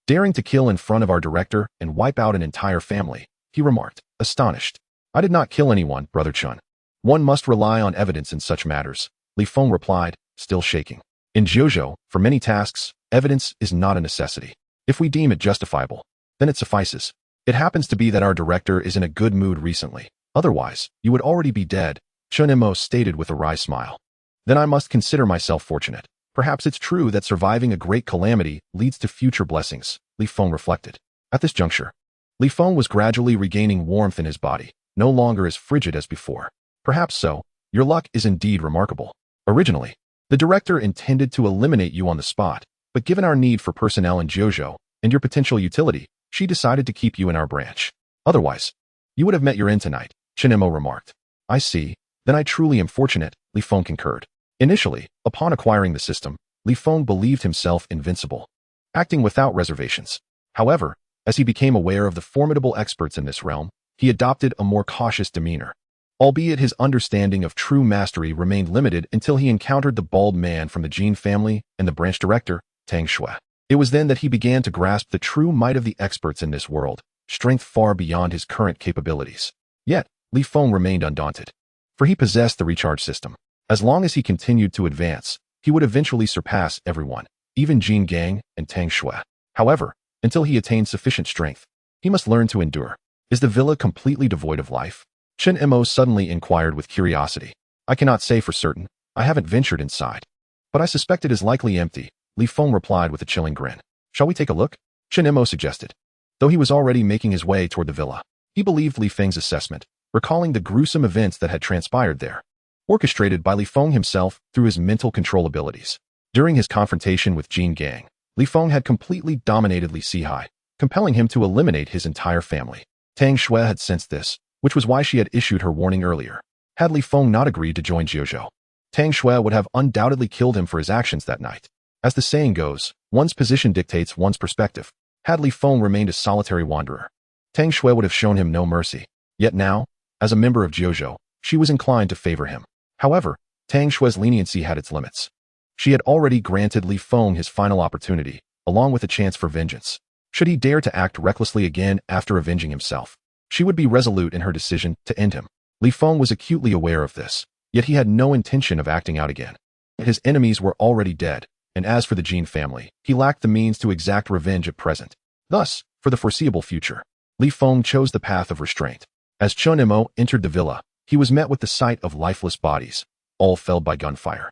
Daring to kill in front of our director and wipe out an entire family, he remarked, astonished. I did not kill anyone, Brother Chun. One must rely on evidence in such matters, Li Feng replied, still shaking. In Jiuzhou, for many tasks, evidence is not a necessity. If we deem it justifiable, then it suffices. It happens to be that our director is in a good mood recently. Otherwise, you would already be dead, Chen Mo stated with a wry smile. Then I must consider myself fortunate. Perhaps it's true that surviving a great calamity leads to future blessings, Li Feng reflected. At this juncture, Li Feng was gradually regaining warmth in his body, no longer as frigid as before. Perhaps so, your luck is indeed remarkable. Originally, the director intended to eliminate you on the spot, but given our need for personnel in Jiuzhou and your potential utility, she decided to keep you in our branch. Otherwise, you would have met your end tonight, Chen Mo remarked. I see, then I truly am fortunate, Li Feng concurred. Initially, upon acquiring the system, Li Feng believed himself invincible, acting without reservations. However, as he became aware of the formidable experts in this realm, he adopted a more cautious demeanor. Albeit his understanding of true mastery remained limited until he encountered the bald man from the Jin family and the branch director, Tang Shui. It was then that he began to grasp the true might of the experts in this world, strength far beyond his current capabilities. Yet, Li Feng remained undaunted, for he possessed the recharge system. As long as he continued to advance, he would eventually surpass everyone, even Jin Gang and Tang Shui. However, until he attained sufficient strength, he must learn to endure. Is the villa completely devoid of life? Chen Mo suddenly inquired with curiosity. I cannot say for certain. I haven't ventured inside. But I suspect it is likely empty, Li Feng replied with a chilling grin. Shall we take a look? Chen Mo suggested. Though he was already making his way toward the villa, he believed Li Feng's assessment, recalling the gruesome events that had transpired there, orchestrated by Li Feng himself through his mental control abilities. During his confrontation with Jin Gang, Li Feng had completely dominated Li Sihai, compelling him to eliminate his entire family. Tang Shui had sensed this, which was why she had issued her warning earlier. Had Li Feng not agreed to join Jiuzhou, Tang Shui would have undoubtedly killed him for his actions that night. As the saying goes, one's position dictates one's perspective. Had Li Feng remained a solitary wanderer, Tang Shui would have shown him no mercy. Yet now, as a member of Jiuzhou, she was inclined to favor him. However, Tang Shui's leniency had its limits. She had already granted Li Feng his final opportunity, along with a chance for vengeance. Should he dare to act recklessly again after avenging himself, she would be resolute in her decision to end him. Li Feng was acutely aware of this, yet he had no intention of acting out again. His enemies were already dead, and as for the Jin family, he lacked the means to exact revenge at present. Thus, for the foreseeable future, Li Feng chose the path of restraint. As Chen Mo entered the villa, he was met with the sight of lifeless bodies, all felled by gunfire.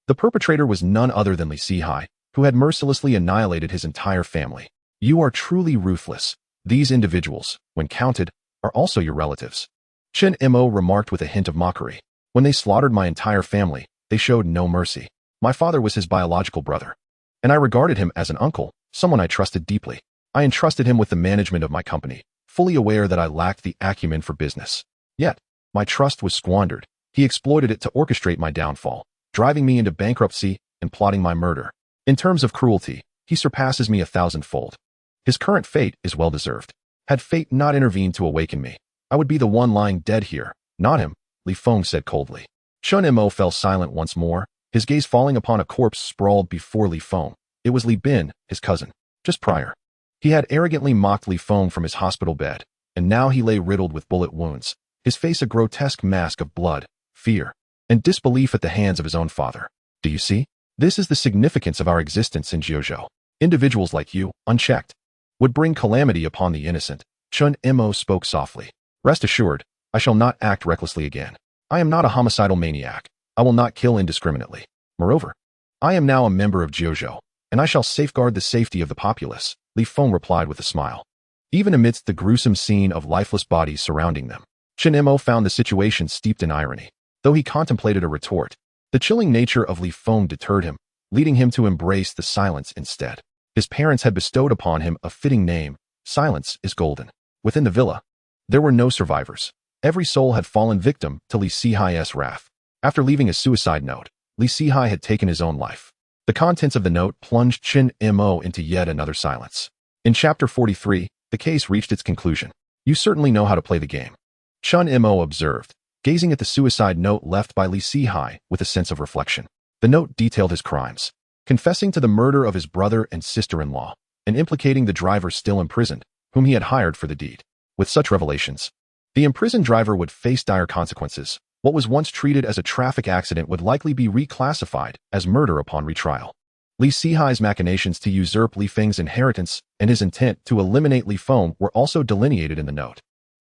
The perpetrator was none other than Li Sihai, who had mercilessly annihilated his entire family. You are truly ruthless. These individuals, when counted, are also your relatives, Chen Mo remarked with a hint of mockery. When they slaughtered my entire family, they showed no mercy. My father was his biological brother, and I regarded him as an uncle, someone I trusted deeply. I entrusted him with the management of my company, fully aware that I lacked the acumen for business. Yet, my trust was squandered. He exploited it to orchestrate my downfall, driving me into bankruptcy and plotting my murder. In terms of cruelty, he surpasses me 1,000-fold. His current fate is well-deserved. Had fate not intervened to awaken me, I would be the one lying dead here, not him, Li Feng said coldly. Chen Mo fell silent once more, his gaze falling upon a corpse sprawled before Li Feng. It was Li Bin, his cousin. Just prior, he had arrogantly mocked Li Feng from his hospital bed, and now he lay riddled with bullet wounds, his face a grotesque mask of blood, fear, and disbelief at the hands of his own father. Do you see? This is the significance of our existence in Jiuzhou. Individuals like you, unchecked, would bring calamity upon the innocent. Chen Mo spoke softly. Rest assured, I shall not act recklessly again. I am not a homicidal maniac. I will not kill indiscriminately. Moreover, I am now a member of Jiuzhou, and I shall safeguard the safety of the populace, Li Feng replied with a smile. Even amidst the gruesome scene of lifeless bodies surrounding them, Chen Mo found the situation steeped in irony. Though he contemplated a retort, the chilling nature of Li Feng deterred him, leading him to embrace the silence instead. His parents had bestowed upon him a fitting name. Silence is golden. Within the villa, there were no survivors. Every soul had fallen victim to Li Sihai's wrath. After leaving a suicide note, Li Sihai had taken his own life. The contents of the note plunged Chen Mo into yet another silence. In Chapter 43, the case reached its conclusion. You certainly know how to play the game. Chun Mo observed, gazing at the suicide note left by Li Feng with a sense of reflection. The note detailed his crimes, confessing to the murder of his brother and sister-in-law, and implicating the driver still imprisoned, whom he had hired for the deed. With such revelations, the imprisoned driver would face dire consequences. What was once treated as a traffic accident would likely be reclassified as murder upon retrial. Li Feng's machinations to usurp Li Feng's inheritance and his intent to eliminate Li Feng were also delineated in the note,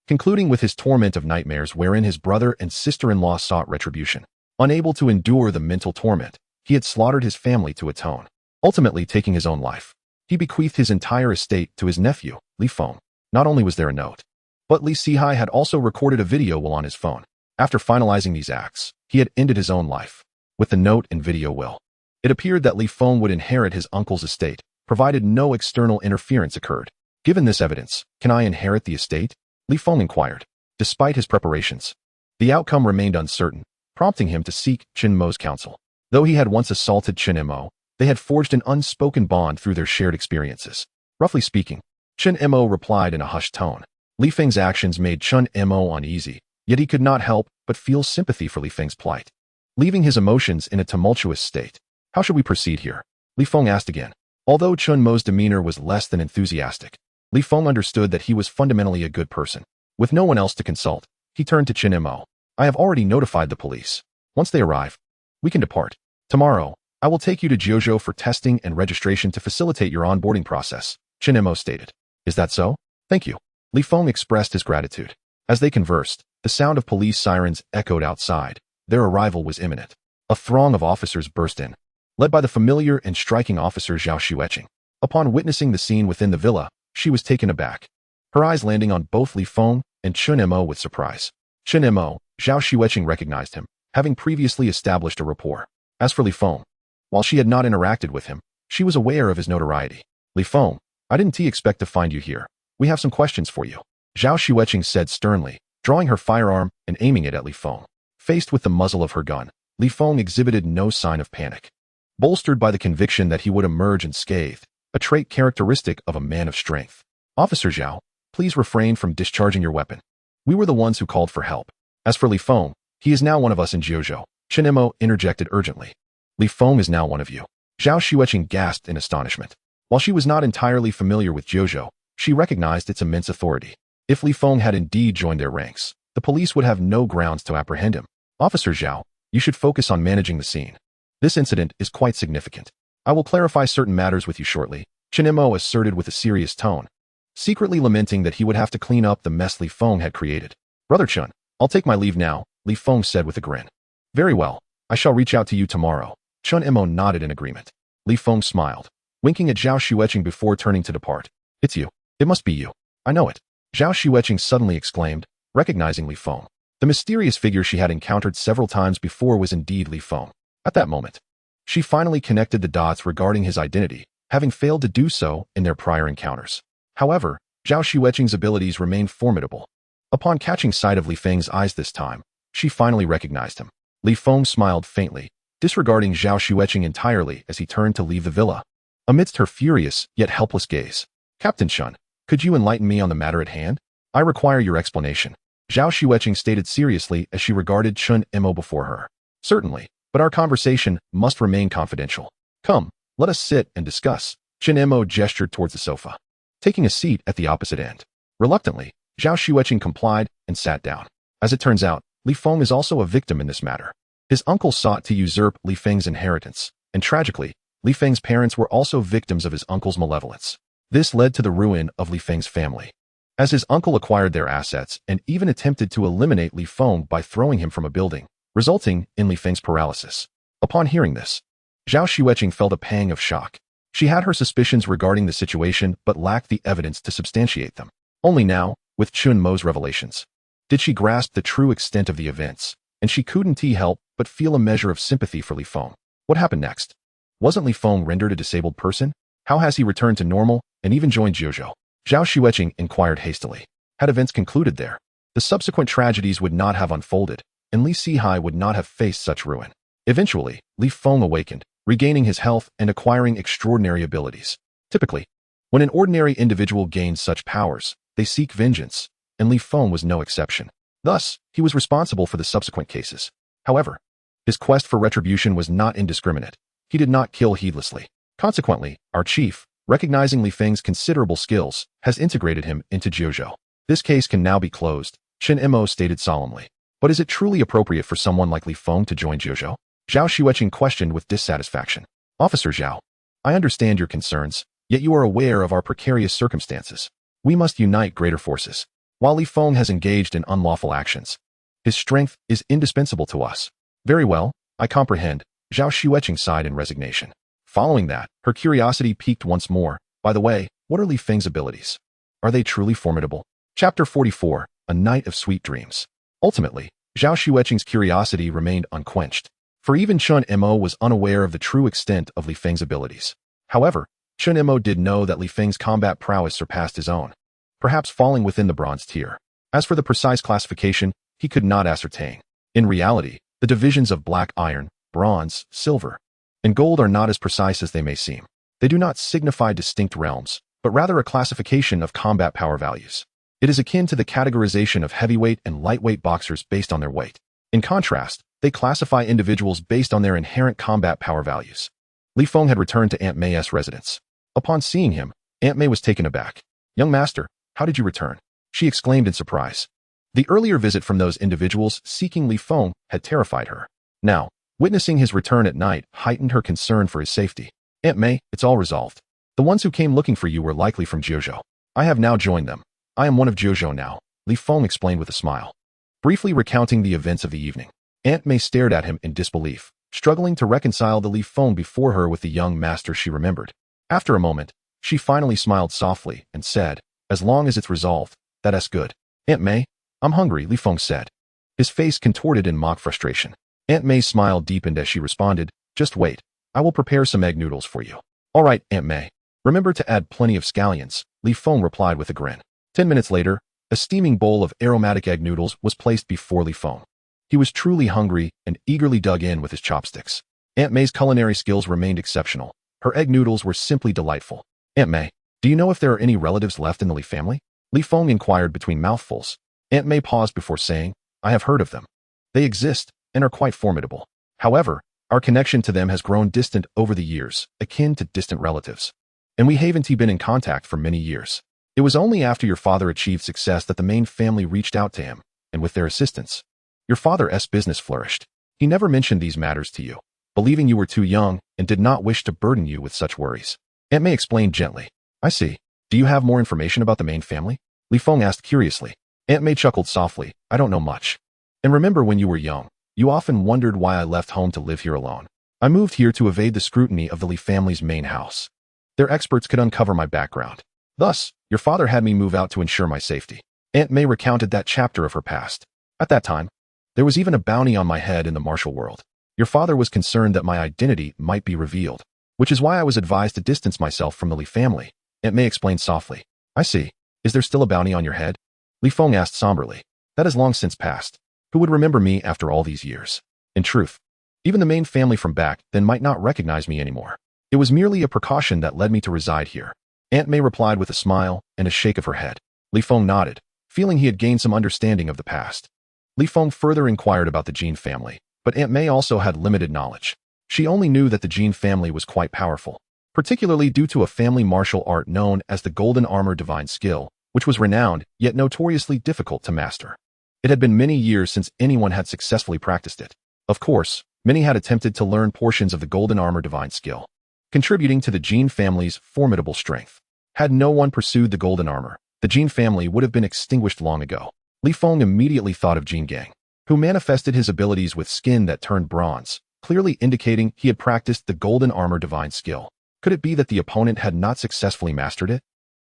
concluding with his torment of nightmares wherein his brother and sister-in-law sought retribution. Unable to endure the mental torment, he had slaughtered his family to atone, ultimately taking his own life. He bequeathed his entire estate to his nephew, Li Feng. Not only was there a note, but Li Feng had also recorded a video while on his phone. After finalizing these acts, he had ended his own life. With the note and video will, it appeared that Li Feng would inherit his uncle's estate, provided no external interference occurred. Given this evidence, can I inherit the estate? Li Feng inquired. Despite his preparations, the outcome remained uncertain, prompting him to seek Chun Mo's counsel. Though he had once assaulted Chun Mo, they had forged an unspoken bond through their shared experiences. Roughly speaking, Chun Mo replied in a hushed tone. Li Feng's actions made Chun Mo uneasy, yet he could not help but feel sympathy for Li Feng's plight. Leaving his emotions in a tumultuous state, how should we proceed here? Li Feng asked again. Although Chun Mo's demeanor was less than enthusiastic, Li Feng understood that he was fundamentally a good person. With no one else to consult, he turned to Chun Mo. I have already notified the police. Once they arrive, we can depart. Tomorrow, I will take you to Jiuzhou for testing and registration to facilitate your onboarding process, Chun Mo stated. Is that so? Thank you. Li Feng expressed his gratitude. As they conversed, the sound of police sirens echoed outside. Their arrival was imminent. A throng of officers burst in, led by the familiar and striking officer Zhao Xueqing. Upon witnessing the scene within the villa, she was taken aback, her eyes landing on both Li Feng and Chun Mo with surprise. Chun Mo, Zhao Xueqing recognized him, having previously established a rapport. As for Li Feng, while she had not interacted with him, she was aware of his notoriety. Li Feng, I didn't expect to find you here. We have some questions for you, Zhao Xueqing said sternly, drawing her firearm and aiming it at Li Feng. Faced with the muzzle of her gun, Li Feng exhibited no sign of panic, bolstered by the conviction that he would emerge unscathed, a trait characteristic of a man of strength. Officer Zhao, please refrain from discharging your weapon. We were the ones who called for help. As for Li Feng, he is now one of us in Jiuzhou, Chun Mo interjected urgently. Li Feng is now one of you. Zhao Xueqing gasped in astonishment. While she was not entirely familiar with Jiuzhou, she recognized its immense authority. If Li Feng had indeed joined their ranks, the police would have no grounds to apprehend him. Officer Zhao, you should focus on managing the scene. This incident is quite significant. I will clarify certain matters with you shortly, Chun Mo asserted with a serious tone, secretly lamenting that he would have to clean up the mess Li Feng had created. Brother Chun, I'll take my leave now, Li Feng said with a grin. Very well, I shall reach out to you tomorrow. Chun Mo nodded in agreement. Li Feng smiled, winking at Zhao Xueqing before turning to depart. It's you. It must be you. I know it. Zhao Xueqing suddenly exclaimed, recognizing Li Feng. The mysterious figure she had encountered several times before was indeed Li Feng. At that moment, she finally connected the dots regarding his identity, having failed to do so in their prior encounters. However, Zhao Xueqing's abilities remained formidable. Upon catching sight of Li Feng's eyes this time, she finally recognized him. Li Feng smiled faintly, disregarding Zhao Xueqing entirely as he turned to leave the villa. Amidst her furious yet helpless gaze, Captain Chun, could you enlighten me on the matter at hand? I require your explanation, Zhao Xueqing stated seriously as she regarded Chun Mo before her. Certainly, but our conversation must remain confidential. Come, let us sit and discuss. Chun Mo gestured towards the sofa, taking a seat at the opposite end. Reluctantly, Zhao Xueqing complied and sat down. As it turns out, Li Feng is also a victim in this matter. His uncle sought to usurp Li Feng's inheritance, and tragically, Li Feng's parents were also victims of his uncle's malevolence. This led to the ruin of Li Feng's family, as his uncle acquired their assets and even attempted to eliminate Li Feng by throwing him from a building, resulting in Li Feng's paralysis. Upon hearing this, Zhao Xueqing felt a pang of shock. She had her suspicions regarding the situation but lacked the evidence to substantiate them. Only now, with Chun Mo's revelations, did she grasp the true extent of the events, and she couldn't help but feel a measure of sympathy for Li Feng. What happened next? Wasn't Li Feng rendered a disabled person? How has he returned to normal and even joined Jiuzhou? Zhao Xueqing inquired hastily. Had events concluded there, the subsequent tragedies would not have unfolded, and Li Feng would not have faced such ruin. Eventually, Li Feng awakened, regaining his health and acquiring extraordinary abilities. Typically, When an ordinary individual gains such powers, they seek vengeance, and Li Feng was no exception. Thus, he was responsible for the subsequent cases. However, his quest for retribution was not indiscriminate. He did not kill heedlessly. Consequently, our chief, recognizing Li Feng's considerable skills, has integrated him into Jiuzhou. This case can now be closed, Chen Mo stated solemnly. But is it truly appropriate for someone like Li Feng to join Jiuzhou? Zhao Xueqing questioned with dissatisfaction. Officer Zhao, I understand your concerns, yet you are aware of our precarious circumstances. We must unite greater forces. While Li Feng has engaged in unlawful actions, his strength is indispensable to us. Very well, I comprehend, Zhao Xueqing sighed in resignation. Following that, her curiosity piqued once more. By the way, what are Li Feng's abilities? Are they truly formidable? Chapter 44, A Night of Sweet Dreams. Ultimately, Zhao Xueqing's curiosity remained unquenched, for even Chen Mo was unaware of the true extent of Li Feng's abilities. However, Chen Mo did know that Li Feng's combat prowess surpassed his own, perhaps falling within the bronze tier. As for the precise classification, he could not ascertain. In reality, the divisions of black iron, bronze, silver, and gold are not as precise as they may seem. They do not signify distinct realms, but rather a classification of combat power values. It is akin to the categorization of heavyweight and lightweight boxers based on their weight. In contrast, they classify individuals based on their inherent combat power values. Li Feng had returned to Aunt May's residence. Upon seeing him, Aunt May was taken aback. Young master, how did you return? She exclaimed in surprise. The earlier visit from those individuals seeking Li Feng had terrified her. Now, witnessing his return at night heightened her concern for his safety. Aunt May, it's all resolved. The ones who came looking for you were likely from Jiuzhou. I have now joined them. I am one of Jiuzhou now, Li Feng explained with a smile. Briefly recounting the events of the evening, Aunt May stared at him in disbelief, struggling to reconcile the Li Feng before her with the young master she remembered. After a moment, she finally smiled softly and said, as long as it's resolved, that's good. Aunt May, I'm hungry, Li Feng said. His face contorted in mock frustration. Aunt May's smile deepened as she responded, just wait, I will prepare some egg noodles for you. All right, Aunt May. Remember to add plenty of scallions, Li Feng replied with a grin. 10 minutes later, a steaming bowl of aromatic egg noodles was placed before Li Feng. He was truly hungry and eagerly dug in with his chopsticks. Aunt May's culinary skills remained exceptional. Her egg noodles were simply delightful. Aunt May, do you know if there are any relatives left in the Li family? Li Feng inquired between mouthfuls. Aunt May paused before saying, I have heard of them. They exist and are quite formidable. However, our connection to them has grown distant over the years, akin to distant relatives. And we haven't been in contact for many years. It was only after your father achieved success that the main family reached out to him, and with their assistance, your father's business flourished. He never mentioned these matters to you, believing you were too young and did not wish to burden you with such worries. Aunt May explained gently. I see. Do you have more information about the main family? Li Feng asked curiously. Aunt May chuckled softly. I don't know much. And remember when you were young, you often wondered why I left home to live here alone. I moved here to evade the scrutiny of the Li family's main house. Their experts could uncover my background. Thus, your father had me move out to ensure my safety. Aunt May recounted that chapter of her past. At that time, there was even a bounty on my head in the martial world. Your father was concerned that my identity might be revealed, which is why I was advised to distance myself from the Li family. Aunt May explained softly. I see. Is there still a bounty on your head? Li Feng asked somberly. That has long since passed. Who would remember me after all these years? In truth, even the main family from back then might not recognize me anymore. It was merely a precaution that led me to reside here. Aunt May replied with a smile and a shake of her head. Li Feng nodded, feeling he had gained some understanding of the past. Li Feng further inquired about the Jin family, but Aunt May also had limited knowledge. She only knew that the Jin family was quite powerful, particularly due to a family martial art known as the Golden Armor Divine Skill, which was renowned yet notoriously difficult to master. It had been many years since anyone had successfully practiced it. Of course, many had attempted to learn portions of the Golden Armor Divine Skill, contributing to the Jin family's formidable strength. Had no one pursued the Golden Armor, the Jin family would have been extinguished long ago. Li Feng immediately thought of Jin Gang, who manifested his abilities with skin that turned bronze, clearly indicating he had practiced the Golden Armor Divine Skill. Could it be that the opponent had not successfully mastered it?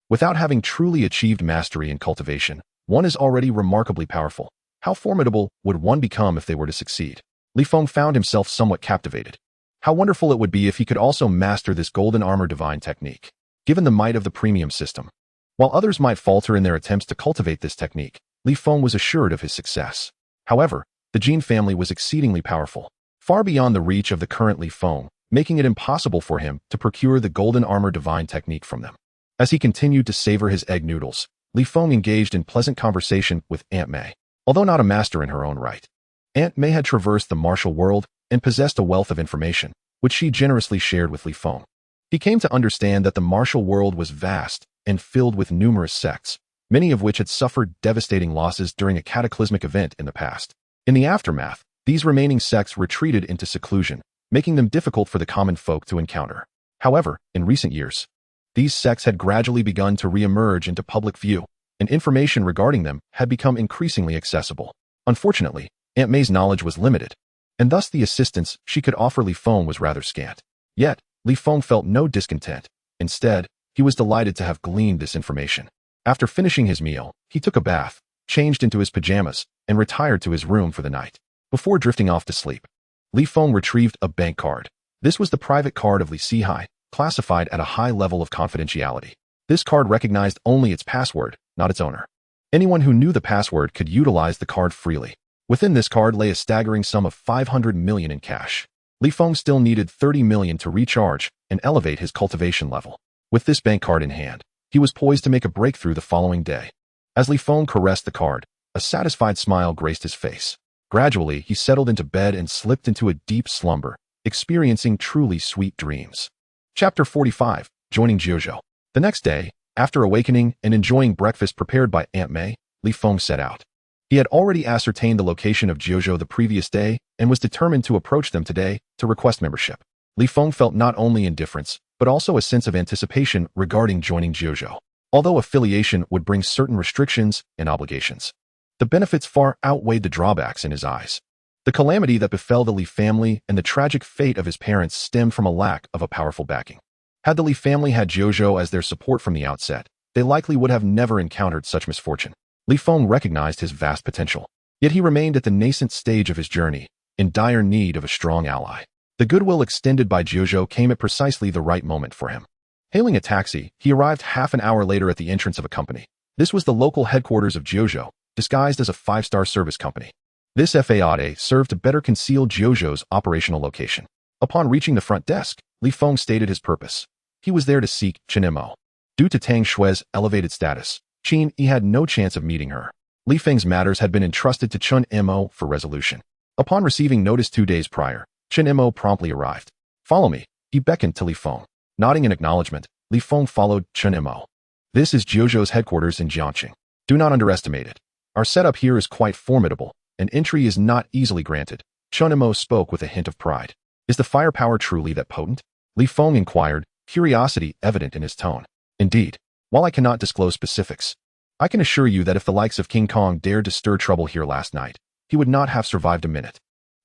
Without having truly achieved mastery and cultivation, one is already remarkably powerful. How formidable would one become if they were to succeed? Li Feng found himself somewhat captivated. How wonderful it would be if he could also master this Golden Armor Divine technique, given the might of the premium system. While others might falter in their attempts to cultivate this technique, Li Feng was assured of his success. However, the Jin family was exceedingly powerful, far beyond the reach of the current Li Feng, making it impossible for him to procure the Golden Armor Divine technique from them. As he continued to savor his egg noodles, Li Feng engaged in pleasant conversation with Aunt May. Although not a master in her own right, Aunt May had traversed the martial world and possessed a wealth of information, which she generously shared with Li Feng. He came to understand that the martial world was vast and filled with numerous sects, many of which had suffered devastating losses during a cataclysmic event in the past. In the aftermath, these remaining sects retreated into seclusion, making them difficult for the common folk to encounter. However, in recent years, these sects had gradually begun to re-emerge into public view, and information regarding them had become increasingly accessible. Unfortunately, Aunt May's knowledge was limited, and thus the assistance she could offer Li Feng was rather scant. Yet, Li Feng felt no discontent. Instead, he was delighted to have gleaned this information. After finishing his meal, he took a bath, changed into his pajamas, and retired to his room for the night. Before drifting off to sleep, Li Feng retrieved a bank card. This was the private card of Li Sihai, classified at a high level of confidentiality. This card recognized only its password, not its owner. Anyone who knew the password could utilize the card freely. Within this card lay a staggering sum of 500 million in cash. Li Feng still needed 30 million to recharge and elevate his cultivation level. With this bank card in hand, he was poised to make a breakthrough the following day. As Li Feng caressed the card, a satisfied smile graced his face. Gradually, he settled into bed and slipped into a deep slumber, experiencing truly sweet dreams. Chapter 45. Joining Jiuzhou. The next day, after awakening and enjoying breakfast prepared by Aunt May, Li Feng set out. He had already ascertained the location of Jiuzhou the previous day and was determined to approach them today to request membership. Li Feng felt not only indifference, but also a sense of anticipation regarding joining Jiuzhou. Although affiliation would bring certain restrictions and obligations, the benefits far outweighed the drawbacks in his eyes. The calamity that befell the Li family and the tragic fate of his parents stemmed from a lack of a powerful backing. Had the Li family had Jiuzhou as their support from the outset, they likely would have never encountered such misfortune. Li Feng recognized his vast potential, yet he remained at the nascent stage of his journey, in dire need of a strong ally. The goodwill extended by Jiuzhou came at precisely the right moment for him. Hailing a taxi, he arrived half an hour later at the entrance of a company. This was the local headquarters of Jiuzhou, disguised as a five-star service company. This FAAD served to better conceal Jiuzhou's operational location. Upon reaching the front desk, Li Feng stated his purpose. He was there to seek Chen Mo. Due to Tang Xue's elevated status, Qin Yi had no chance of meeting her. Li Feng's matters had been entrusted to Chen Mo for resolution. Upon receiving notice 2 days prior, Chen Mo promptly arrived. "Follow me," he beckoned to Li Feng. Nodding in acknowledgement, Li Feng followed Chen Mo. "This is Jiuzhou's headquarters in Jiangqing. Do not underestimate it. Our setup here is quite formidable, and entry is not easily granted." Chen Mo spoke with a hint of pride. "Is the firepower truly that potent?" Li Feng inquired, curiosity evident in his tone. "Indeed. While I cannot disclose specifics, I can assure you that if the likes of King Kong dared to stir trouble here last night, he would not have survived a minute.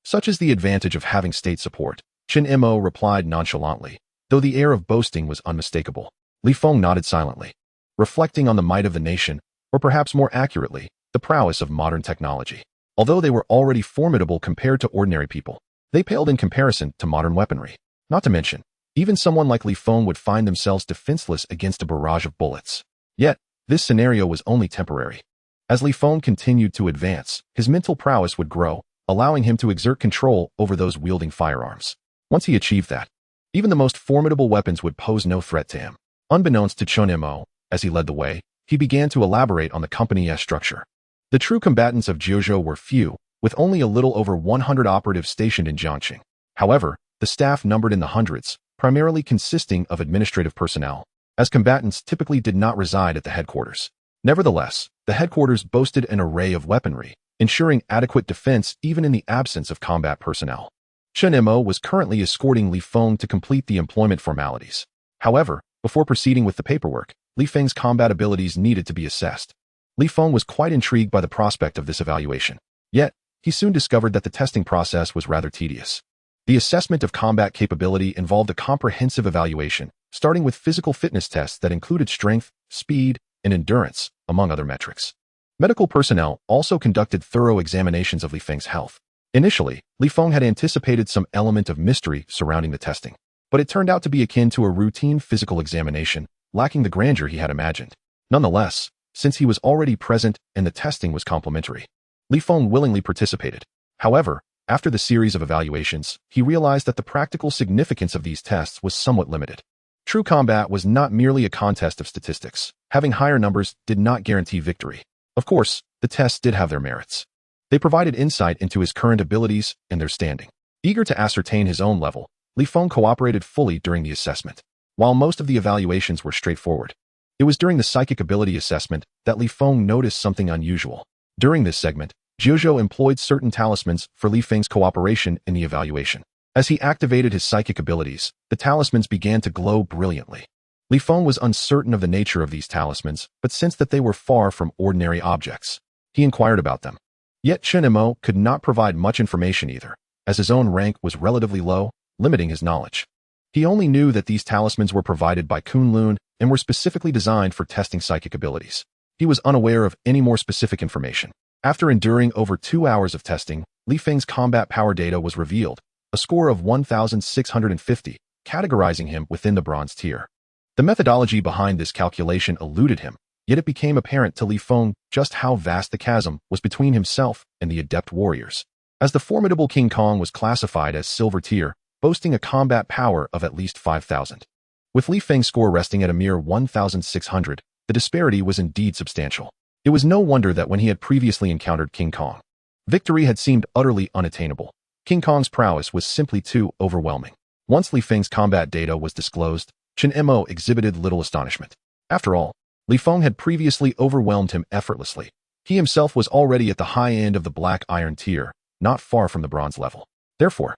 Such is the advantage of having state support," Chen Mo replied nonchalantly, though the air of boasting was unmistakable. Li Feng nodded silently, reflecting on the might of the nation, or perhaps more accurately, the prowess of modern technology. Although they were already formidable compared to ordinary people, they paled in comparison to modern weaponry. Not to mention, even someone like Li Feng would find themselves defenseless against a barrage of bullets. Yet, this scenario was only temporary. As Li Feng continued to advance, his mental prowess would grow, allowing him to exert control over those wielding firearms. Once he achieved that, even the most formidable weapons would pose no threat to him. Unbeknownst to Chen Mo, as he led the way, he began to elaborate on the company's structure. The true combatants of Jiuzhou were few, with only a little over 100 operatives stationed in Jiangqing. However, the staff numbered in the hundreds, primarily consisting of administrative personnel, as combatants typically did not reside at the headquarters. Nevertheless, the headquarters boasted an array of weaponry, ensuring adequate defense even in the absence of combat personnel. Chen Mo was currently escorting Li Feng to complete the employment formalities. However, before proceeding with the paperwork, Li Feng's combat abilities needed to be assessed. Li Feng was quite intrigued by the prospect of this evaluation. Yet, he soon discovered that the testing process was rather tedious. The assessment of combat capability involved a comprehensive evaluation, starting with physical fitness tests that included strength, speed, and endurance, among other metrics. Medical personnel also conducted thorough examinations of Li Feng's health. Initially, Li Feng had anticipated some element of mystery surrounding the testing, but it turned out to be akin to a routine physical examination, lacking the grandeur he had imagined. Nonetheless, since he was already present and the testing was complimentary, Li Feng willingly participated. However, after the series of evaluations, he realized that the practical significance of these tests was somewhat limited. True combat was not merely a contest of statistics. Having higher numbers did not guarantee victory. Of course, the tests did have their merits. They provided insight into his current abilities and their standing. Eager to ascertain his own level, Li Feng cooperated fully during the assessment. While most of the evaluations were straightforward, it was during the psychic ability assessment that Li Feng noticed something unusual. During this segment, Jiuzhou employed certain talismans for Li Feng's cooperation in the evaluation. As he activated his psychic abilities, the talismans began to glow brilliantly. Li Feng was uncertain of the nature of these talismans, but sensed that they were far from ordinary objects. He inquired about them. Yet Chen Mo could not provide much information either, as his own rank was relatively low, limiting his knowledge. He only knew that these talismans were provided by Kunlun and were specifically designed for testing psychic abilities. He was unaware of any more specific information. After enduring over 2 hours of testing, Li Feng's combat power data was revealed, a score of 1,650, categorizing him within the bronze tier. The methodology behind this calculation eluded him, yet it became apparent to Li Feng just how vast the chasm was between himself and the adept warriors. As the formidable King Kong was classified as silver tier, boasting a combat power of at least 5,000. With Li Feng's score resting at a mere 1,600, the disparity was indeed substantial. It was no wonder that when he had previously encountered King Kong, victory had seemed utterly unattainable. King Kong's prowess was simply too overwhelming. Once Li Feng's combat data was disclosed, Chen Mo exhibited little astonishment. After all, Li Feng had previously overwhelmed him effortlessly. He himself was already at the high end of the black iron tier, not far from the bronze level. Therefore,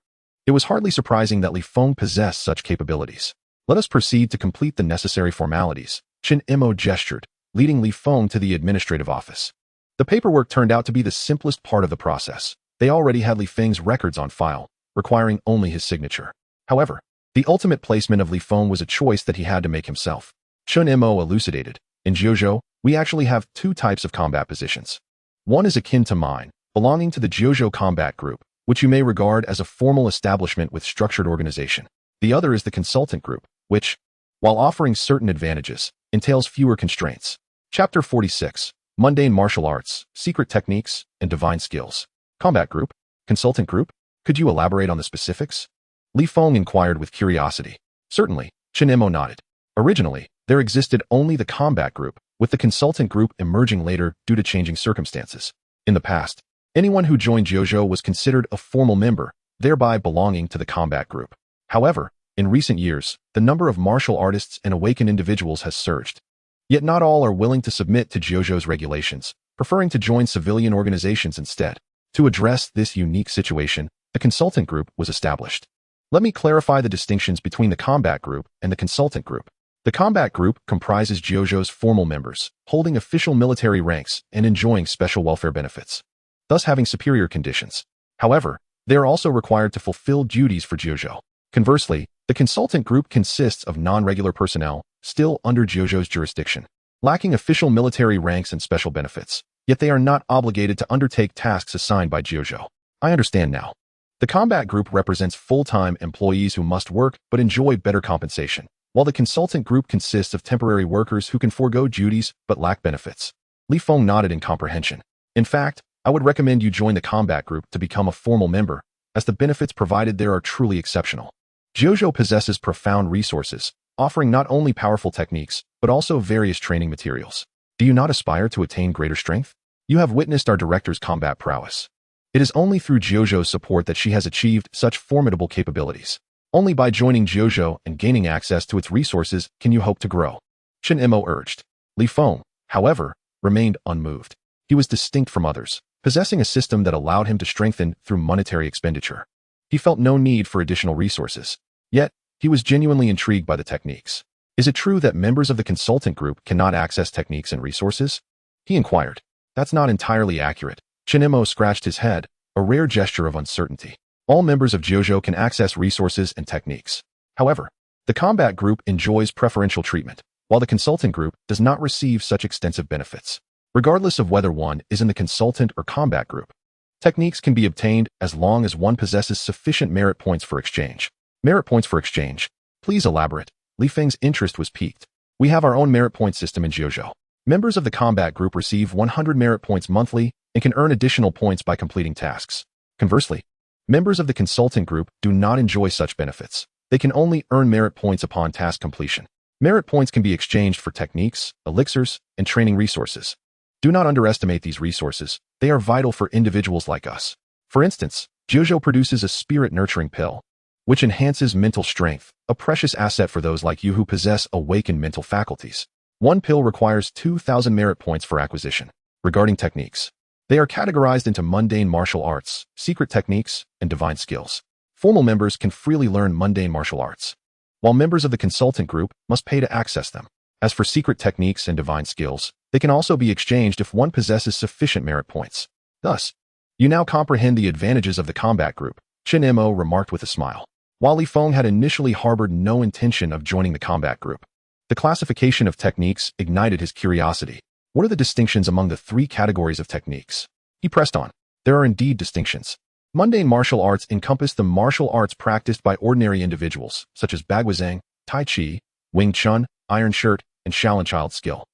it was hardly surprising that Li Feng possessed such capabilities. Let us proceed to complete the necessary formalities, Chen Mo gestured, leading Li Feng to the administrative office. The paperwork turned out to be the simplest part of the process. They already had Li Feng's records on file, requiring only his signature. However, the ultimate placement of Li Feng was a choice that he had to make himself. Chen Mo elucidated. In Jiuzhou, we actually have 2 types of combat positions. One is akin to mine, belonging to the Jiuzhou combat group, which you may regard as a formal establishment with structured organization. The other is the consultant group, which, while offering certain advantages, entails fewer constraints. Chapter 46, Mundane Martial Arts, Secret Techniques, and Divine Skills. Combat group? Consultant group? Could you elaborate on the specifics? Li Feng inquired with curiosity. Certainly, Chen Mo nodded. Originally, there existed only the combat group, with the consultant group emerging later due to changing circumstances. In the past, anyone who joined Jiuzhou was considered a formal member, thereby belonging to the combat group. However, in recent years, the number of martial artists and awakened individuals has surged. Yet not all are willing to submit to Jiuzhou's regulations, preferring to join civilian organizations instead. To address this unique situation, the consultant group was established. Let me clarify the distinctions between the combat group and the consultant group. The combat group comprises Jiuzhou's formal members, holding official military ranks and enjoying special welfare benefits, thus having superior conditions. However, they are also required to fulfill duties for Jiuzhou. Conversely, the consultant group consists of non-regular personnel, still under Jiuzhou's jurisdiction, lacking official military ranks and special benefits, yet they are not obligated to undertake tasks assigned by Jiuzhou. I understand now. The combat group represents full-time employees who must work but enjoy better compensation, while the consultant group consists of temporary workers who can forego duties but lack benefits. Li Feng nodded in comprehension. In fact, I would recommend you join the combat group to become a formal member, as the benefits provided there are truly exceptional. Jiuzhou possesses profound resources, offering not only powerful techniques, but also various training materials. Do you not aspire to attain greater strength? You have witnessed our director's combat prowess. It is only through Jiuzhou's support that she has achieved such formidable capabilities. Only by joining Jiuzhou and gaining access to its resources can you hope to grow. Chen Mo urged. Li Feng, however, remained unmoved. He was distinct from others, possessing a system that allowed him to strengthen through monetary expenditure. He felt no need for additional resources. Yet, he was genuinely intrigued by the techniques. Is it true that members of the consultant group cannot access techniques and resources? He inquired. That's not entirely accurate. Chen Mo scratched his head, a rare gesture of uncertainty. All members of Jiuzhou can access resources and techniques. However, the combat group enjoys preferential treatment, while the consultant group does not receive such extensive benefits. Regardless of whether one is in the consultant or combat group, techniques can be obtained as long as one possesses sufficient merit points for exchange. Merit points for exchange. Please elaborate. Li Feng's interest was piqued. We have our own merit point system in Jiuzhou. Members of the combat group receive 100 merit points monthly and can earn additional points by completing tasks. Conversely, members of the consultant group do not enjoy such benefits. They can only earn merit points upon task completion. Merit points can be exchanged for techniques, elixirs, and training resources. Do not underestimate these resources. They are vital for individuals like us. For instance, Jojo produces a spirit-nurturing pill, which enhances mental strength, a precious asset for those like you who possess awakened mental faculties. One pill requires 2,000 merit points for acquisition. Regarding techniques, they are categorized into mundane martial arts, secret techniques, and divine skills. Formal members can freely learn mundane martial arts, while members of the consultant group must pay to access them. As for secret techniques and divine skills, they can also be exchanged if one possesses sufficient merit points. Thus, you now comprehend the advantages of the combat group, Chen Mo remarked with a smile. While Li Feng had initially harbored no intention of joining the combat group, the classification of techniques ignited his curiosity. What are the distinctions among the three categories of techniques? He pressed on. There are indeed distinctions. Mundane martial arts encompass the martial arts practiced by ordinary individuals, such as Bagwazang, Tai Chi, Wing Chun, Iron Shirt, and Shaolin skill.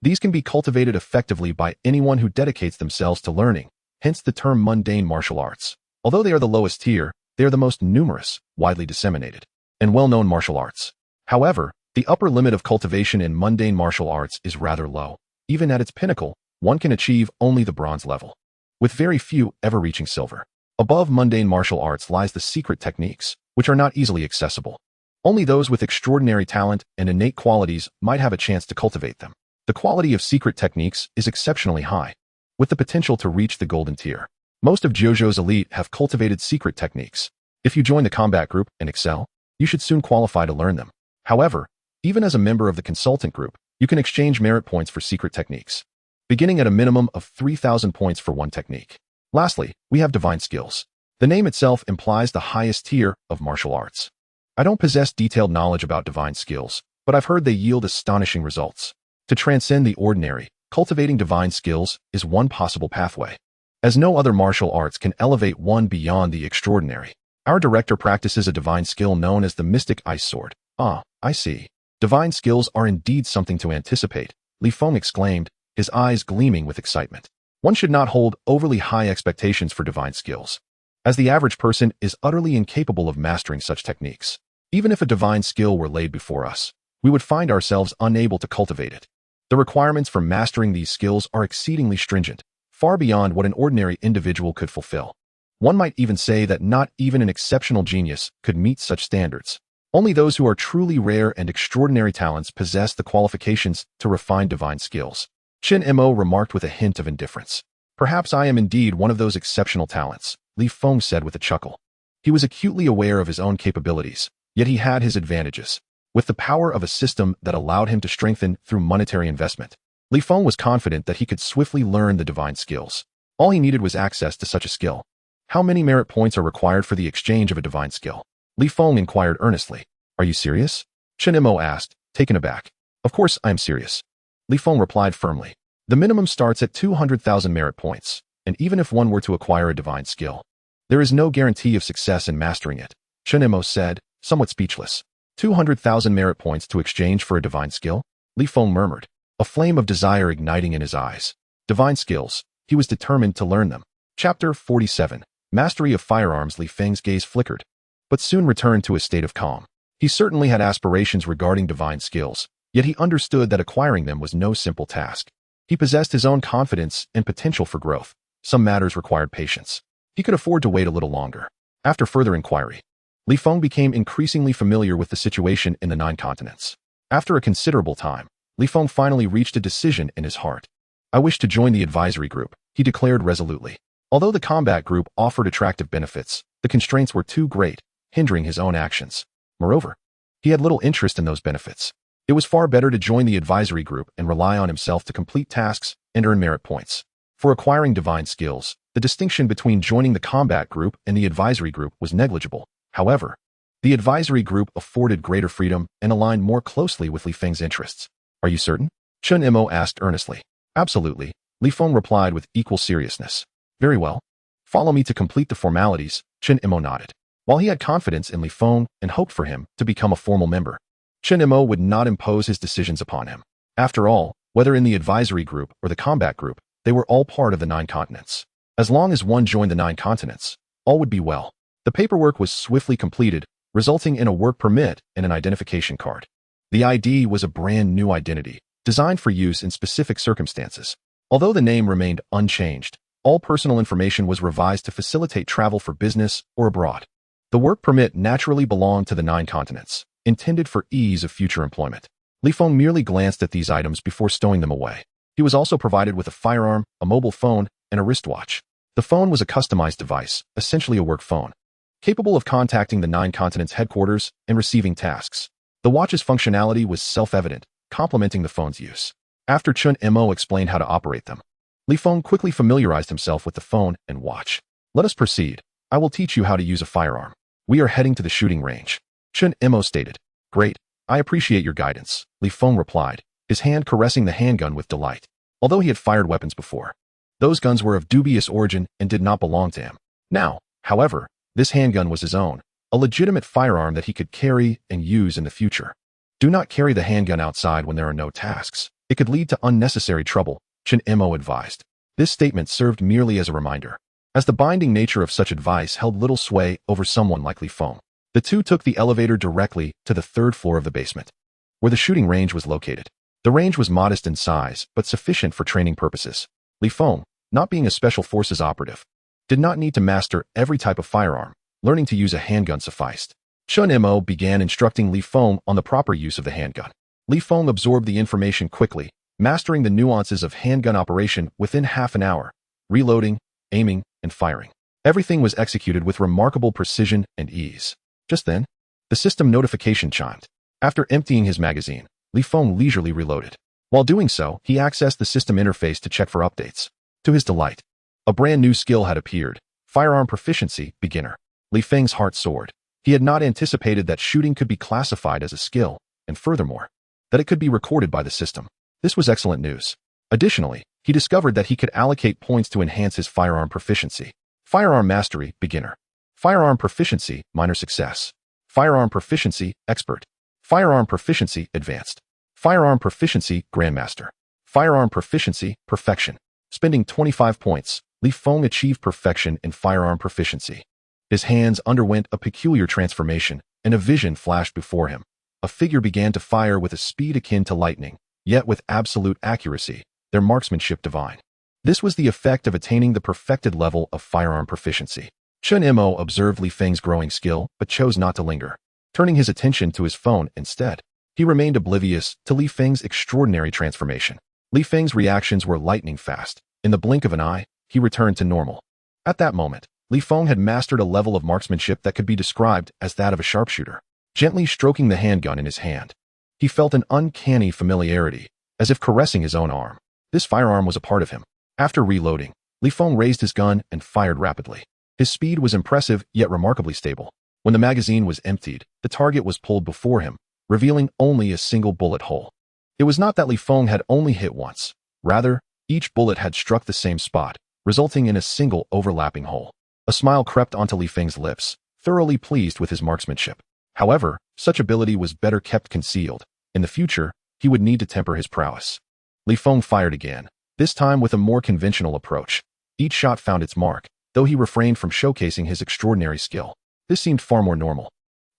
These can be cultivated effectively by anyone who dedicates themselves to learning, hence the term mundane martial arts. Although they are the lowest tier, they are the most numerous, widely disseminated, and well-known martial arts. However, the upper limit of cultivation in mundane martial arts is rather low. Even at its pinnacle, one can achieve only the bronze level, with very few ever reaching silver. Above mundane martial arts lies the secret techniques, which are not easily accessible. Only those with extraordinary talent and innate qualities might have a chance to cultivate them. The quality of secret techniques is exceptionally high, with the potential to reach the golden tier. Most of JoJo's elite have cultivated secret techniques. If you join the combat group and excel, you should soon qualify to learn them. However, even as a member of the consultant group, you can exchange merit points for secret techniques, beginning at a minimum of 3,000 points for one technique. Lastly, we have divine skills. The name itself implies the highest tier of martial arts. I don't possess detailed knowledge about divine skills, but I've heard they yield astonishing results. To transcend the ordinary, cultivating divine skills is one possible pathway, as no other martial arts can elevate one beyond the extraordinary. Our director practices a divine skill known as the Mystic Ice Sword. Ah, I see. Divine skills are indeed something to anticipate, Li Feng exclaimed, his eyes gleaming with excitement. One should not hold overly high expectations for divine skills, as the average person is utterly incapable of mastering such techniques. Even if a divine skill were laid before us, we would find ourselves unable to cultivate it. The requirements for mastering these skills are exceedingly stringent, far beyond what an ordinary individual could fulfill. One might even say that not even an exceptional genius could meet such standards. Only those who are truly rare and extraordinary talents possess the qualifications to refine divine skills. Chen Mo remarked with a hint of indifference. Perhaps I am indeed one of those exceptional talents, Li Feng said with a chuckle. He was acutely aware of his own capabilities, yet he had his advantages. With the power of a system that allowed him to strengthen through monetary investment, Li Feng was confident that he could swiftly learn the divine skills. All he needed was access to such a skill. How many merit points are required for the exchange of a divine skill? Li Feng inquired earnestly. Are you serious? Chen Mo asked, taken aback. Of course I am serious. Li Feng replied firmly. The minimum starts at 200,000 merit points, and even if one were to acquire a divine skill, there is no guarantee of success in mastering it, Chen Mo said, somewhat speechless. 200,000 merit points to exchange for a divine skill? Li Feng murmured, a flame of desire igniting in his eyes. Divine skills. He was determined to learn them. Chapter 47. Mastery of Firearms. Li Feng's gaze flickered, but soon returned to a state of calm. He certainly had aspirations regarding divine skills, yet he understood that acquiring them was no simple task. He possessed his own confidence and potential for growth. Some matters required patience. He could afford to wait a little longer. After further inquiry, Li Feng became increasingly familiar with the situation in the 9 continents. After a considerable time, Li Feng finally reached a decision in his heart. I wish to join the advisory group, he declared resolutely. Although the combat group offered attractive benefits, the constraints were too great, hindering his own actions. Moreover, he had little interest in those benefits. It was far better to join the advisory group and rely on himself to complete tasks and earn merit points. For acquiring divine skills, the distinction between joining the combat group and the advisory group was negligible. However, the advisory group afforded greater freedom and aligned more closely with Li Feng's interests. Are you certain? Chen Mo asked earnestly. Absolutely, Li Feng replied with equal seriousness. Very well. Follow me to complete the formalities, Chen Mo nodded. While he had confidence in Li Feng and hoped for him to become a formal member, Chen Mo would not impose his decisions upon him. After all, whether in the advisory group or the combat group, they were all part of the 9 continents. As long as one joined the 9 continents, all would be well. The paperwork was swiftly completed, resulting in a work permit and an identification card. The ID was a brand new identity, designed for use in specific circumstances. Although the name remained unchanged, all personal information was revised to facilitate travel for business or abroad. The work permit naturally belonged to the 9 continents, intended for ease of future employment. Li Feng merely glanced at these items before stowing them away. He was also provided with a firearm, a mobile phone, and a wristwatch. The phone was a customized device, essentially a work phone, capable of contacting the 9 continents' headquarters and receiving tasks. The watch's functionality was self-evident, complementing the phone's use. After Chun Mo explained how to operate them, Li Feng quickly familiarized himself with the phone and watch. Let us proceed. I will teach you how to use a firearm. We are heading to the shooting range, Chun Mo stated. Great. I appreciate your guidance, Li Feng replied, his hand caressing the handgun with delight. Although he had fired weapons before, those guns were of dubious origin and did not belong to him. Now, however, this handgun was his own, a legitimate firearm that he could carry and use in the future. Do not carry the handgun outside when there are no tasks. It could lead to unnecessary trouble, Chun Mo advised. This statement served merely as a reminder, as the binding nature of such advice held little sway over someone like Li Feng. The two took the elevator directly to the 3rd floor of the basement, where the shooting range was located. The range was modest in size, but sufficient for training purposes. Li Feng, not being a special forces operative, did not need to master every type of firearm. Learning to use a handgun sufficed. Chun Mo began instructing Li Feng on the proper use of the handgun. Li Feng absorbed the information quickly, mastering the nuances of handgun operation within half an hour, reloading, aiming, and firing. Everything was executed with remarkable precision and ease. Just then, the system notification chimed. After emptying his magazine, Li Feng leisurely reloaded. While doing so, he accessed the system interface to check for updates. To his delight, a brand new skill had appeared, Firearm Proficiency, Beginner. Li Feng's heart soared. He had not anticipated that shooting could be classified as a skill, and furthermore, that it could be recorded by the system. This was excellent news. Additionally, he discovered that he could allocate points to enhance his firearm proficiency. Firearm Mastery, Beginner. Firearm Proficiency, Minor Success. Firearm Proficiency, Expert. Firearm Proficiency, Advanced. Firearm Proficiency, Grandmaster. Firearm Proficiency, Perfection. Spending 25 points, Li Feng achieved perfection in firearm proficiency. His hands underwent a peculiar transformation, and a vision flashed before him. A figure began to fire with a speed akin to lightning, yet with absolute accuracy, their marksmanship divine. This was the effect of attaining the perfected level of firearm proficiency. Chun Mo observed Li Feng's growing skill, but chose not to linger, turning his attention to his phone instead. He remained oblivious to Li Feng's extraordinary transformation. Li Feng's reactions were lightning fast. In the blink of an eye, he returned to normal. At that moment, Li Feng had mastered a level of marksmanship that could be described as that of a sharpshooter. Gently stroking the handgun in his hand, he felt an uncanny familiarity, as if caressing his own arm. This firearm was a part of him. After reloading, Li Feng raised his gun and fired rapidly. His speed was impressive yet remarkably stable. When the magazine was emptied, the target was pulled before him, revealing only a single bullet hole. It was not that Li Feng had only hit once. Rather, each bullet had struck the same spot, resulting in a single overlapping hole. A smile crept onto Li Feng's lips, thoroughly pleased with his marksmanship. However, such ability was better kept concealed. In the future, he would need to temper his prowess. Li Feng fired again, this time with a more conventional approach. Each shot found its mark, though he refrained from showcasing his extraordinary skill. This seemed far more normal.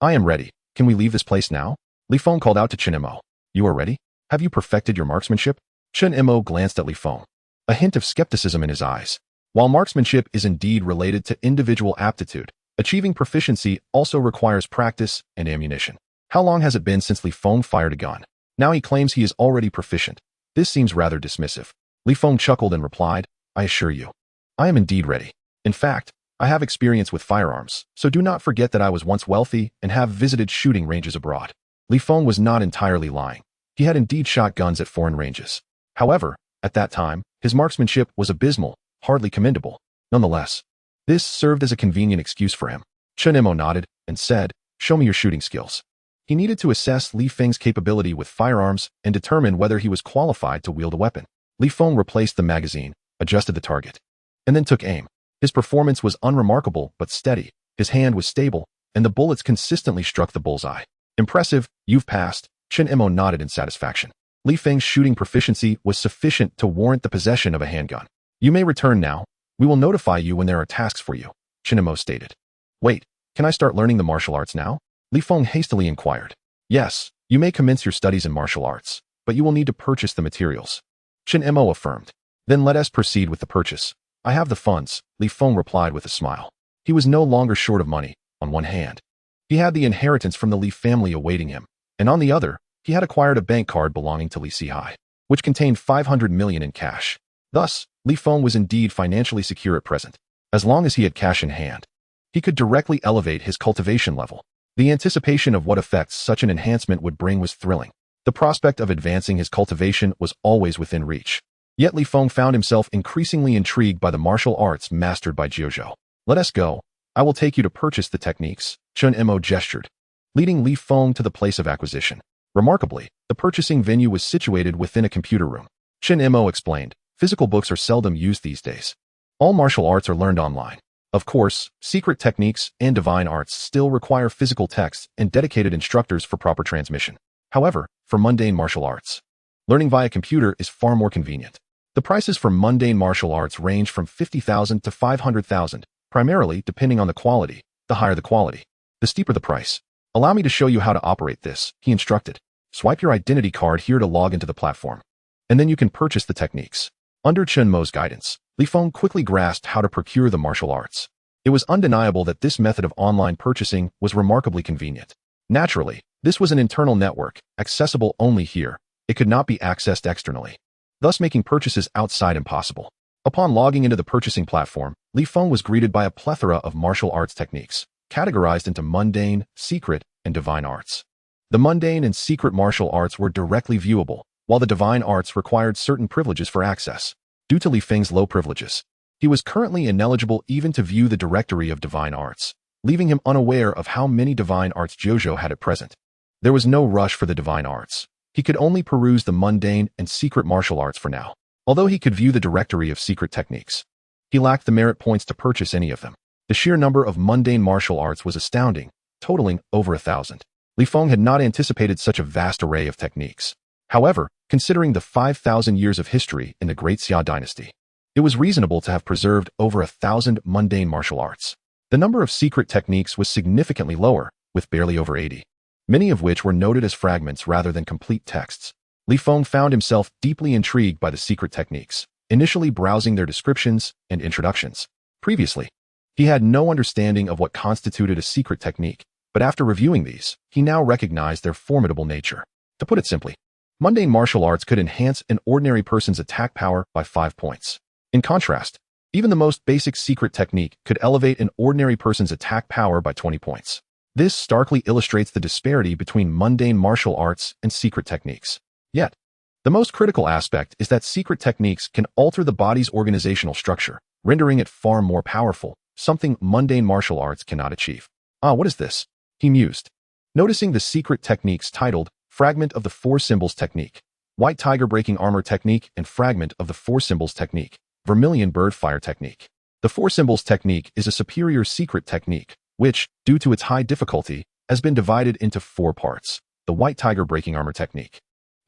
I am ready. Can we leave this place now? Li Feng called out to Chun Mo. You are ready? Have you perfected your marksmanship? Chun Mo glanced at Li Feng, a hint of skepticism in his eyes. While marksmanship is indeed related to individual aptitude, achieving proficiency also requires practice and ammunition. How long has it been since Li Feng fired a gun? Now he claims he is already proficient. This seems rather dismissive. Li Feng chuckled and replied, I assure you, I am indeed ready. In fact, I have experience with firearms, so do not forget that I was once wealthy and have visited shooting ranges abroad. Li Feng was not entirely lying. He had indeed shot guns at foreign ranges. However, at that time, his marksmanship was abysmal, hardly commendable. Nonetheless, this served as a convenient excuse for him. Chun Mo nodded and said, show me your shooting skills. He needed to assess Li Feng's capability with firearms and determine whether he was qualified to wield a weapon. Li Feng replaced the magazine, adjusted the target, and then took aim. His performance was unremarkable but steady. His hand was stable, and the bullets consistently struck the bullseye. Impressive, you've passed. Chun Mo nodded in satisfaction. Li Feng's shooting proficiency was sufficient to warrant the possession of a handgun. You may return now. We will notify you when there are tasks for you, Chun Mo stated. Wait, can I start learning the martial arts now? Li Feng hastily inquired. Yes, you may commence your studies in martial arts, but you will need to purchase the materials. Chen Mo affirmed. Then let us proceed with the purchase. I have the funds, Li Feng replied with a smile. He was no longer short of money. On one hand, he had the inheritance from the Li family awaiting him, and on the other, he had acquired a bank card belonging to Li Sihai, which contained 500 million in cash. Thus, Li Feng was indeed financially secure at present. As long as he had cash in hand, he could directly elevate his cultivation level. The anticipation of what effects such an enhancement would bring was thrilling. The prospect of advancing his cultivation was always within reach. Yet Li Feng found himself increasingly intrigued by the martial arts mastered by Jiuzhou. Let us go. I will take you to purchase the techniques, Chen Mo gestured, leading Li Feng to the place of acquisition. Remarkably, the purchasing venue was situated within a computer room. Chen Mo explained, physical books are seldom used these days. All martial arts are learned online. Of course, secret techniques and divine arts still require physical texts and dedicated instructors for proper transmission. However, for mundane martial arts, learning via computer is far more convenient. The prices for mundane martial arts range from 50,000 to 500,000, primarily depending on the quality. The higher the quality, the steeper the price. Allow me to show you how to operate this, he instructed. Swipe your identity card here to log into the platform, and then you can purchase the techniques. Under Chen Mo's guidance, Li Feng quickly grasped how to procure the martial arts. It was undeniable that this method of online purchasing was remarkably convenient. Naturally, this was an internal network, accessible only here. It could not be accessed externally, thus making purchases outside impossible. Upon logging into the purchasing platform, Li Feng was greeted by a plethora of martial arts techniques, categorized into mundane, secret, and divine arts. The mundane and secret martial arts were directly viewable, while the divine arts required certain privileges for access. Due to Li Feng's low privileges, he was currently ineligible even to view the directory of divine arts, leaving him unaware of how many divine arts Jiuzhou had at present. There was no rush for the divine arts. He could only peruse the mundane and secret martial arts for now. Although he could view the directory of secret techniques, he lacked the merit points to purchase any of them. The sheer number of mundane martial arts was astounding, totaling over 1,000. Li Feng had not anticipated such a vast array of techniques. However, considering the 5,000 years of history in the Great Xia dynasty, it was reasonable to have preserved over 1,000 mundane martial arts. The number of secret techniques was significantly lower, with barely over 80, many of which were noted as fragments rather than complete texts. Li Feng found himself deeply intrigued by the secret techniques, initially browsing their descriptions and introductions. Previously, he had no understanding of what constituted a secret technique, but after reviewing these, he now recognized their formidable nature. To put it simply, mundane martial arts could enhance an ordinary person's attack power by 5 points. In contrast, even the most basic secret technique could elevate an ordinary person's attack power by 20 points. This starkly illustrates the disparity between mundane martial arts and secret techniques. Yet, the most critical aspect is that secret techniques can alter the body's organizational structure, rendering it far more powerful, something mundane martial arts cannot achieve. Ah, what is this? He mused, noticing the secret techniques titled Fragment of the Four Symbols Technique, White Tiger Breaking Armor Technique, and Fragment of the Four Symbols Technique, Vermilion Bird Fire Technique. The Four Symbols Technique is a superior secret technique, which, due to its high difficulty, has been divided into 4 parts. The White Tiger Breaking Armor Technique,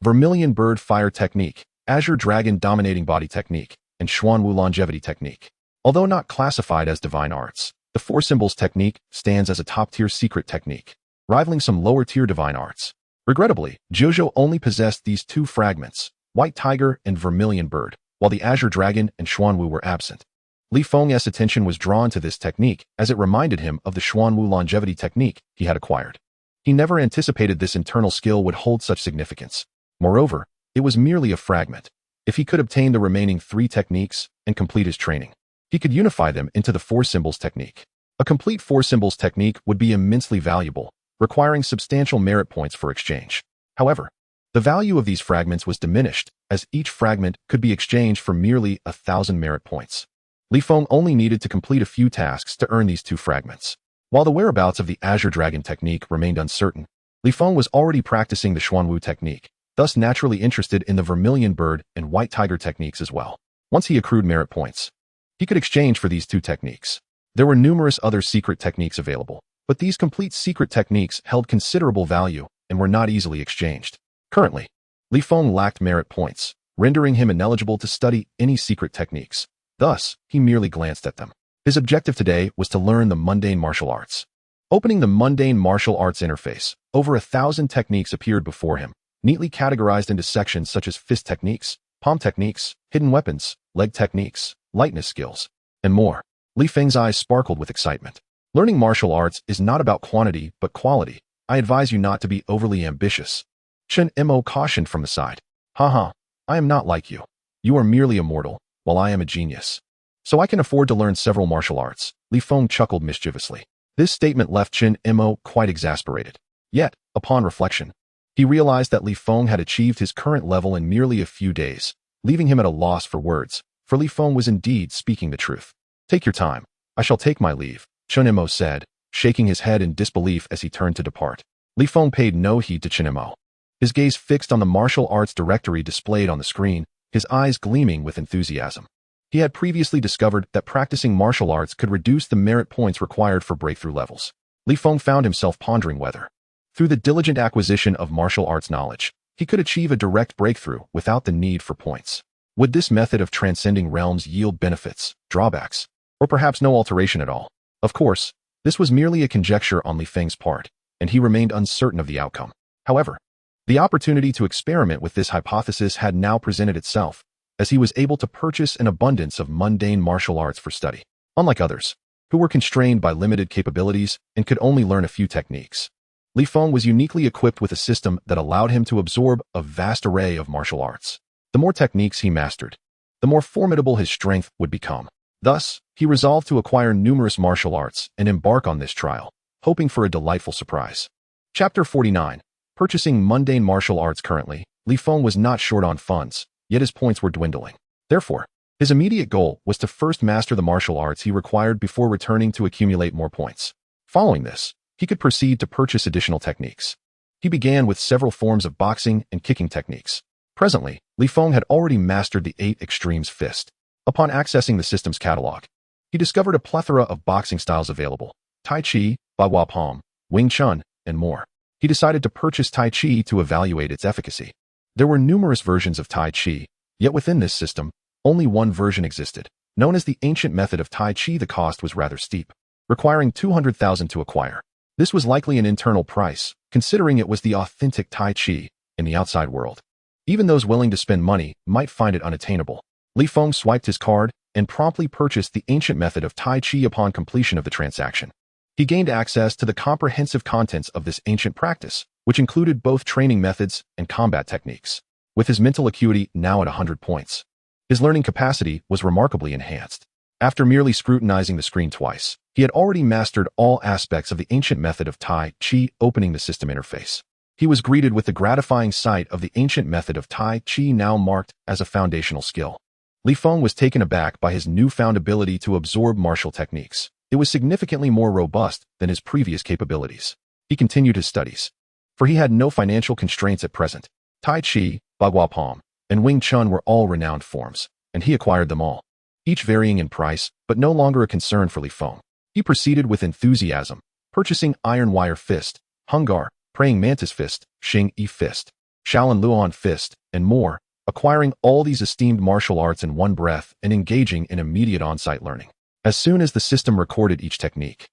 Vermilion Bird Fire Technique, Azure Dragon Dominating Body Technique, and Xuanwu Longevity Technique. Although not classified as divine arts, the Four Symbols Technique stands as a top-tier secret technique, rivaling some lower-tier divine arts. Regrettably, Jiuzhou only possessed these 2 fragments, White Tiger and Vermilion Bird, while the Azure Dragon and Xuanwu were absent. Li Feng's attention was drawn to this technique as it reminded him of the Xuanwu Longevity Technique he had acquired. He never anticipated this internal skill would hold such significance. Moreover, it was merely a fragment. If he could obtain the remaining 3 techniques and complete his training, he could unify them into the Four Symbols Technique. A complete Four Symbols Technique would be immensely valuable, requiring substantial merit points for exchange. However, the value of these fragments was diminished, as each fragment could be exchanged for merely 1,000 merit points. Li Feng only needed to complete a few tasks to earn these 2 fragments. While the whereabouts of the Azure Dragon technique remained uncertain, Li Feng was already practicing the Xuanwu technique, thus naturally interested in the Vermilion Bird and White Tiger techniques as well. Once he accrued merit points, he could exchange for these 2 techniques. There were numerous other secret techniques available, but these complete secret techniques held considerable value and were not easily exchanged. Currently, Li Feng lacked merit points, rendering him ineligible to study any secret techniques. Thus, he merely glanced at them. His objective today was to learn the mundane martial arts. Opening the mundane martial arts interface, over 1,000 techniques appeared before him, neatly categorized into sections such as fist techniques, palm techniques, hidden weapons, leg techniques, lightness skills, and more. Li Feng's eyes sparkled with excitement. Learning martial arts is not about quantity but quality. I advise you not to be overly ambitious. Chen Mo cautioned from the side. Haha, I am not like you. You are merely a mortal, while I am a genius. So I can afford to learn several martial arts. Li Feng chuckled mischievously. This statement left Chen Mo quite exasperated. Yet, upon reflection, he realized that Li Feng had achieved his current level in merely a few days, leaving him at a loss for words, for Li Feng was indeed speaking the truth. Take your time. I shall take my leave, Chen Mo said, shaking his head in disbelief as he turned to depart. Li Feng paid no heed to Chen Mo. His gaze fixed on the martial arts directory displayed on the screen, his eyes gleaming with enthusiasm. He had previously discovered that practicing martial arts could reduce the merit points required for breakthrough levels. Li Feng found himself pondering whether, through the diligent acquisition of martial arts knowledge, he could achieve a direct breakthrough without the need for points. Would this method of transcending realms yield benefits, drawbacks, or perhaps no alteration at all? Of course, this was merely a conjecture on Li Feng's part, and he remained uncertain of the outcome. However, the opportunity to experiment with this hypothesis had now presented itself, as he was able to purchase an abundance of mundane martial arts for study. Unlike others, who were constrained by limited capabilities and could only learn a few techniques, Li Feng was uniquely equipped with a system that allowed him to absorb a vast array of martial arts. The more techniques he mastered, the more formidable his strength would become. Thus, he resolved to acquire numerous martial arts and embark on this trial, hoping for a delightful surprise. Chapter 49. Purchasing mundane martial arts. Currently, Li Feng was not short on funds, yet his points were dwindling. Therefore, his immediate goal was to first master the martial arts he required before returning to accumulate more points. Following this, he could proceed to purchase additional techniques. He began with several forms of boxing and kicking techniques. Presently, Li Feng had already mastered the 8 Extremes Fist. Upon accessing the system's catalog, he discovered a plethora of boxing styles available: Tai Chi, Bagua Palm, Wing Chun, and more. He decided to purchase Tai Chi to evaluate its efficacy. There were numerous versions of Tai Chi, yet within this system, only one version existed. Known as the ancient method of Tai Chi, the cost was rather steep, requiring 200,000 to acquire. This was likely an internal price, considering it was the authentic Tai Chi in the outside world. Even those willing to spend money might find it unattainable. Li Feng swiped his card and promptly purchased the ancient method of Tai Chi upon completion of the transaction. He gained access to the comprehensive contents of this ancient practice, which included both training methods and combat techniques. With his mental acuity now at 100 points, his learning capacity was remarkably enhanced. After merely scrutinizing the screen twice, he had already mastered all aspects of the ancient method of Tai Chi. Opening the system interface, he was greeted with the gratifying sight of the ancient method of Tai Chi now marked as a foundational skill. Li Feng was taken aback by his newfound ability to absorb martial techniques. It was significantly more robust than his previous capabilities. He continued his studies, for he had no financial constraints at present. Tai Chi, Bagua Palm, and Wing Chun were all renowned forms, and he acquired them all, each varying in price, but no longer a concern for Li Feng. He proceeded with enthusiasm, purchasing Iron Wire Fist, Hungar, Praying Mantis Fist, Xing Yi Fist, Shaolin Luan Fist, and more, acquiring all these esteemed martial arts in one breath and engaging in immediate on-site learning. As soon as the system recorded each technique,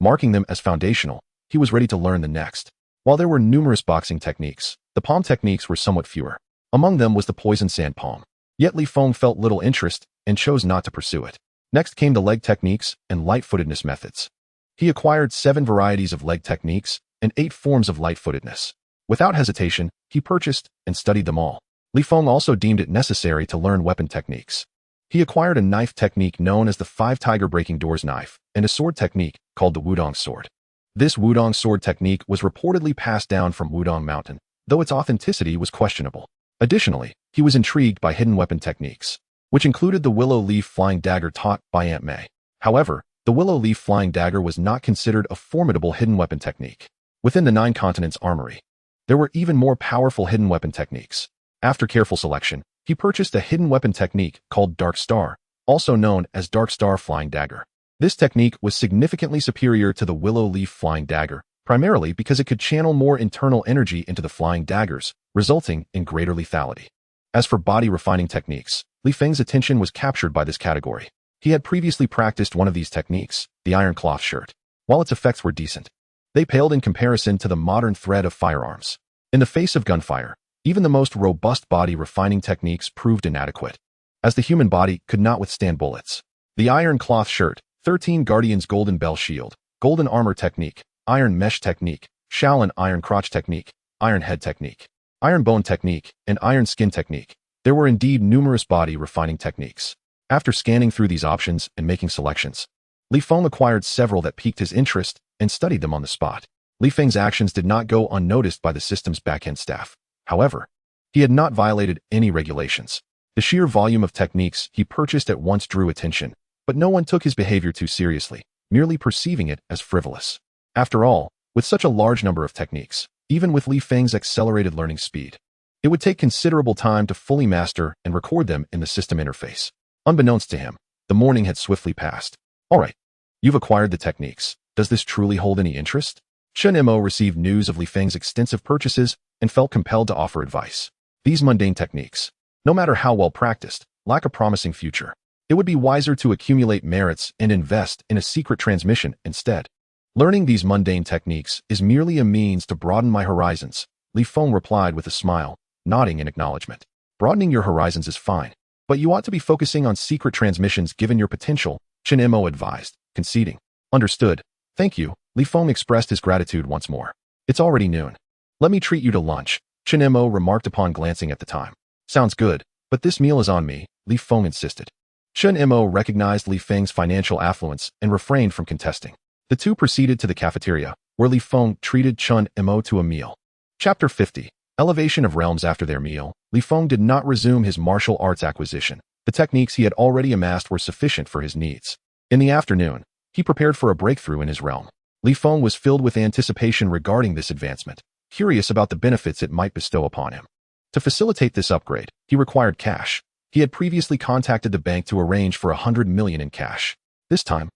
marking them as foundational, he was ready to learn the next. While there were numerous boxing techniques, the palm techniques were somewhat fewer. Among them was the poison sand palm. Yet Li Feng felt little interest and chose not to pursue it. Next came the leg techniques and light-footedness methods. He acquired 7 varieties of leg techniques and 8 forms of light-footedness. Without hesitation, he purchased and studied them all. Li Feng also deemed it necessary to learn weapon techniques. He acquired a knife technique known as the 5 Tiger Breaking Doors knife and a sword technique called the Wudong sword. This Wudong sword technique was reportedly passed down from Wudong Mountain, though its authenticity was questionable. Additionally, he was intrigued by hidden weapon techniques, which included the willow leaf flying dagger taught by Aunt May. However, the willow leaf flying dagger was not considered a formidable hidden weapon technique. Within the 9 Continents armory, there were even more powerful hidden weapon techniques. After careful selection, he purchased a hidden weapon technique called Dark Star, also known as Dark Star Flying Dagger. This technique was significantly superior to the willow leaf flying dagger, primarily because it could channel more internal energy into the flying daggers, resulting in greater lethality. As for body refining techniques, Li Feng's attention was captured by this category. He had previously practiced one of these techniques, the Iron Cloth Shirt. While its effects were decent, They paled in comparison to the modern threat of firearms. In the face of gunfire, even the most robust body refining techniques proved inadequate, as the human body could not withstand bullets. The iron cloth shirt, 13 Guardians golden bell shield, golden armor technique, iron mesh technique, Shaolin iron crotch technique, iron head technique, iron bone technique, and iron skin technique. There were indeed numerous body refining techniques. After scanning through these options and making selections, Li Feng acquired several that piqued his interest and studied them on the spot. Li Feng's actions did not go unnoticed by the system's back-end staff. However, he had not violated any regulations. The sheer volume of techniques he purchased at once drew attention, but no one took his behavior too seriously, merely perceiving it as frivolous. After all, with such a large number of techniques, even with Li Feng's accelerated learning speed, it would take considerable time to fully master and record them in the system interface. Unbeknownst to him, the morning had swiftly passed. All right, you've acquired the techniques. Does this truly hold any interest? Chen Mo received news of Li Feng's extensive purchases and felt compelled to offer advice. These mundane techniques, no matter how well practiced, lack a promising future. It would be wiser to accumulate merits and invest in a secret transmission instead. Learning these mundane techniques is merely a means to broaden my horizons, Li Feng replied with a smile, nodding in acknowledgement. Broadening your horizons is fine, but you ought to be focusing on secret transmissions given your potential, Chen Mo advised, conceding. Understood. Thank you. Li Feng expressed his gratitude once more. It's already noon. Let me treat you to lunch, Chen Mo remarked upon glancing at the time. Sounds good, but this meal is on me, Li Feng insisted. Chen Mo recognized Li Feng's financial affluence and refrained from contesting. The two proceeded to the cafeteria, where Li Feng treated Chen Mo to a meal. Chapter 50. Elevation of Realms. After their meal, Li Feng did not resume his martial arts acquisition. The techniques he had already amassed were sufficient for his needs. In the afternoon, he prepared for a breakthrough in his realm. Li Feng was filled with anticipation regarding this advancement, curious about the benefits it might bestow upon him. To facilitate this upgrade, he required cash. He had previously contacted the bank to arrange for 100 million in cash. This time,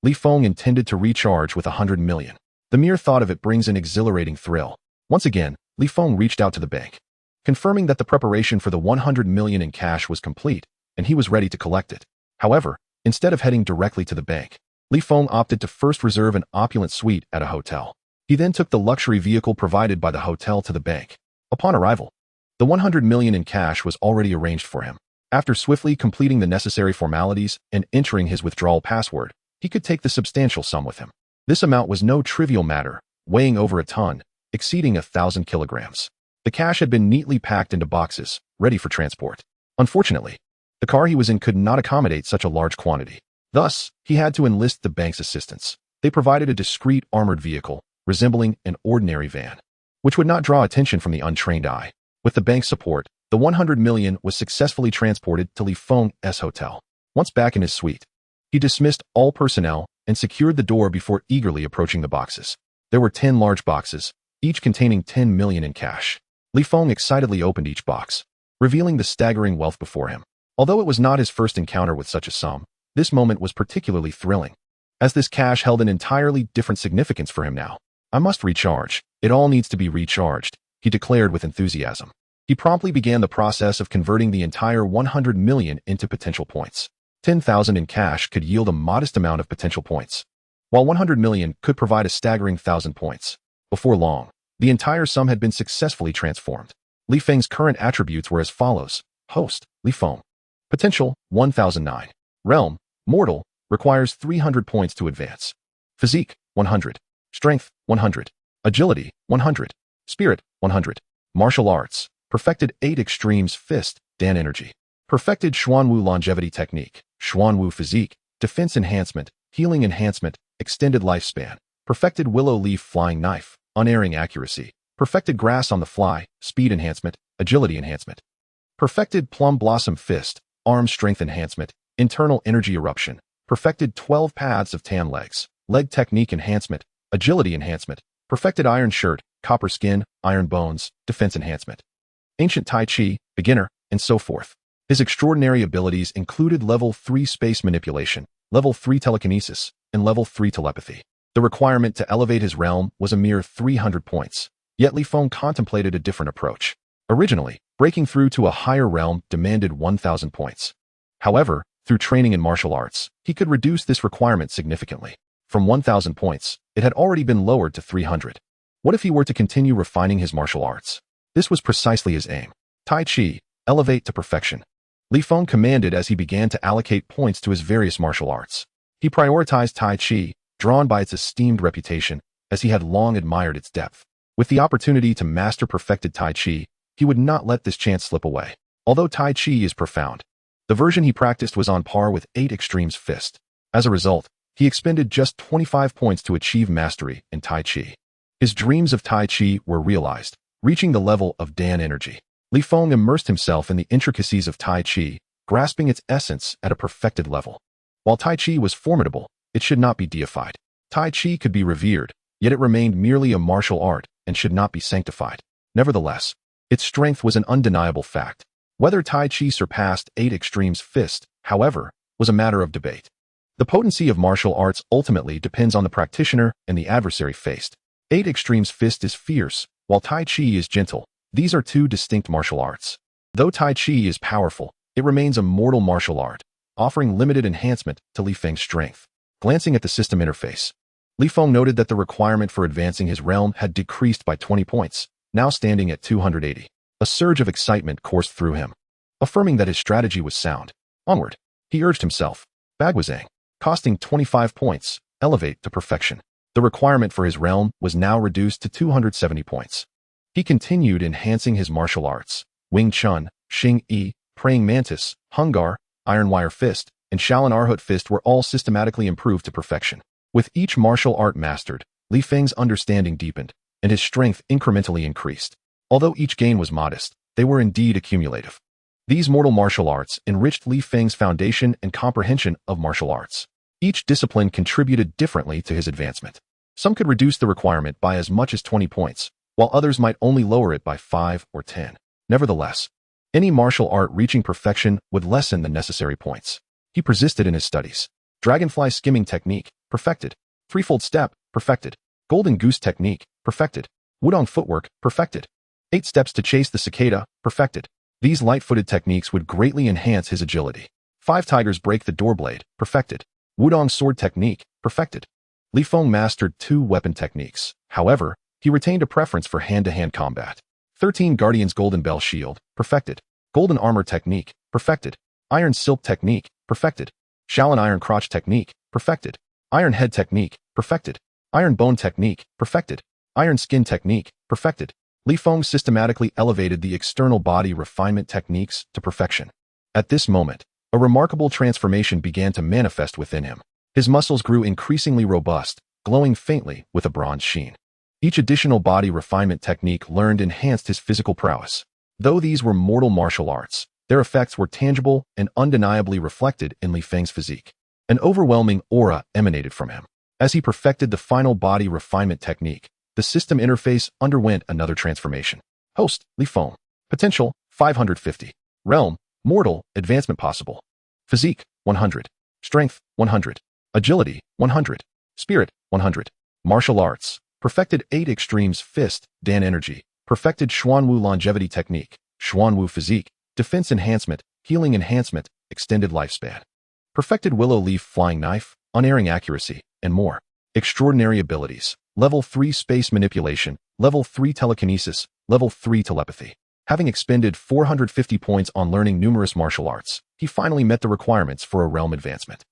Li Feng intended to recharge with 100 million. The mere thought of it brings an exhilarating thrill. Once again, Li Feng reached out to the bank, confirming that the preparation for the 100 million in cash was complete, and he was ready to collect it. However, instead of heading directly to the bank, Li Feng opted to first reserve an opulent suite at a hotel. He then took the luxury vehicle provided by the hotel to the bank. Upon arrival, the 100 million in cash was already arranged for him. After swiftly completing the necessary formalities and entering his withdrawal password, he could take the substantial sum with him. This amount was no trivial matter, weighing over a ton, exceeding 1,000 kilograms. The cash had been neatly packed into boxes, ready for transport. Unfortunately, the car he was in could not accommodate such a large quantity. Thus, he had to enlist the bank's assistance. They provided a discreet armored vehicle, resembling an ordinary van, which would not draw attention from the untrained eye. With the bank's support, the 100 million was successfully transported to Li Feng's hotel. Once back in his suite, he dismissed all personnel and secured the door before eagerly approaching the boxes. There were 10 large boxes, each containing 10 million in cash. Li Feng excitedly opened each box, revealing the staggering wealth before him. Although it was not his first encounter with such a sum, this moment was particularly thrilling, as this cash held an entirely different significance for him now. I must recharge. It all needs to be recharged, he declared with enthusiasm. He promptly began the process of converting the entire 100 million into potential points. 10,000 in cash could yield a modest amount of potential points, while 100 million could provide a staggering 1,000 points. Before long, the entire sum had been successfully transformed. Li Feng's current attributes were as follows. Host, Li Feng. Potential, 1009. Realm, mortal, requires 300 points to advance. Physique, 100. Strength, 100. Agility, 100. Spirit, 100. Martial arts, perfected 8 extremes fist, Dan energy. Perfected Xuanwu longevity technique, Xuanwu physique, defense enhancement, healing enhancement, extended lifespan. Perfected willow leaf flying knife, unerring accuracy. Perfected grass on the fly, speed enhancement, agility enhancement. Perfected plum blossom fist, arm strength enhancement, internal energy eruption. Perfected 12 paths of tan legs, leg technique enhancement, agility enhancement. Perfected iron shirt, copper skin, iron bones, defense enhancement. Ancient Tai Chi, beginner, and so forth. His extraordinary abilities included level 3 space manipulation, level 3 telekinesis, and level 3 telepathy. The requirement to elevate his realm was a mere 300 points, yet Li Feng contemplated a different approach. Originally, breaking through to a higher realm demanded 1,000 points. However, through training in martial arts, he could reduce this requirement significantly. From 1,000 points, it had already been lowered to 300. What if he were to continue refining his martial arts? This was precisely his aim. Tai Chi, elevate to perfection. Li Feng commanded as he began to allocate points to his various martial arts. He prioritized Tai Chi, drawn by its esteemed reputation, as he had long admired its depth. With the opportunity to master perfected Tai Chi, he would not let this chance slip away. Although Tai Chi is profound, the version he practiced was on par with 8 Extremes Fist. As a result, he expended just 25 points to achieve mastery in Tai Chi. His dreams of Tai Chi were realized, reaching the level of Dan energy. Li Feng immersed himself in the intricacies of Tai Chi, grasping its essence at a perfected level. While Tai Chi was formidable, it should not be deified. Tai Chi could be revered, yet it remained merely a martial art and should not be sanctified. Nevertheless, its strength was an undeniable fact. Whether Tai Chi surpassed 8 Extremes Fist, however, was a matter of debate. The potency of martial arts ultimately depends on the practitioner and the adversary faced. 8 Extremes Fist is fierce, while Tai Chi is gentle. These are two distinct martial arts. Though Tai Chi is powerful, it remains a mortal martial art, offering limited enhancement to Li Feng's strength. Glancing at the system interface, Li Feng noted that the requirement for advancing his realm had decreased by 20 points, now standing at 280. A surge of excitement coursed through him, affirming that his strategy was sound. Onward, he urged himself. Bagwazang, costing 25 points, elevate to perfection. The requirement for his realm was now reduced to 270 points. He continued enhancing his martial arts. Wing Chun, Xing Yi, Praying Mantis, Hungar, Iron Wire Fist, and Shaolin Arhut Fist were all systematically improved to perfection. With each martial art mastered, Li Feng's understanding deepened, and his strength incrementally increased. Although each gain was modest, they were indeed accumulative. These mortal martial arts enriched Li Feng's foundation and comprehension of martial arts. Each discipline contributed differently to his advancement. Some could reduce the requirement by as much as 20 points, while others might only lower it by 5 or 10. Nevertheless, any martial art reaching perfection would lessen the necessary points. He persisted in his studies. Dragonfly Skimming Technique, perfected. Threefold Step, perfected. Golden Goose Technique, perfected. Wudong Footwork, perfected. 8 Steps to Chase the Cicada, perfected. These light-footed techniques would greatly enhance his agility. 5 Tigers Break the Doorblade, perfected. Wudong Sword Technique, perfected. Li Feng mastered 2 weapon techniques. However, he retained a preference for hand-to-hand combat. 13 Guardian's Golden Bell Shield, perfected. Golden Armor Technique, perfected. Iron Silk Technique, perfected. Shaolin Iron Crotch Technique, perfected. Iron Head Technique, perfected. Iron Bone Technique, perfected. Iron Skin Technique, perfected. Li Feng systematically elevated the external body refinement techniques to perfection. At this moment, a remarkable transformation began to manifest within him. His muscles grew increasingly robust, glowing faintly with a bronze sheen. Each additional body refinement technique learned enhanced his physical prowess. Though these were mortal martial arts, their effects were tangible and undeniably reflected in Li Feng's physique. An overwhelming aura emanated from him. As he perfected the final body refinement technique, the system interface underwent another transformation. Host, Li Feng. Potential, 550. Realm, mortal, advancement possible. Physique, 100. Strength, 100. Agility, 100. Spirit, 100. Martial arts. Perfected 8 Extremes Fist, Dan Energy. Perfected Xuanwu Longevity Technique, Xuanwu Physique, Defense Enhancement, Healing Enhancement, Extended Lifespan. Perfected Willow Leaf Flying Knife, Unerring Accuracy, and more. Extraordinary abilities. Level 3 Space Manipulation, Level 3 Telekinesis, Level 3 Telepathy. Having expended 450 points on learning numerous martial arts, he finally met the requirements for a realm advancement.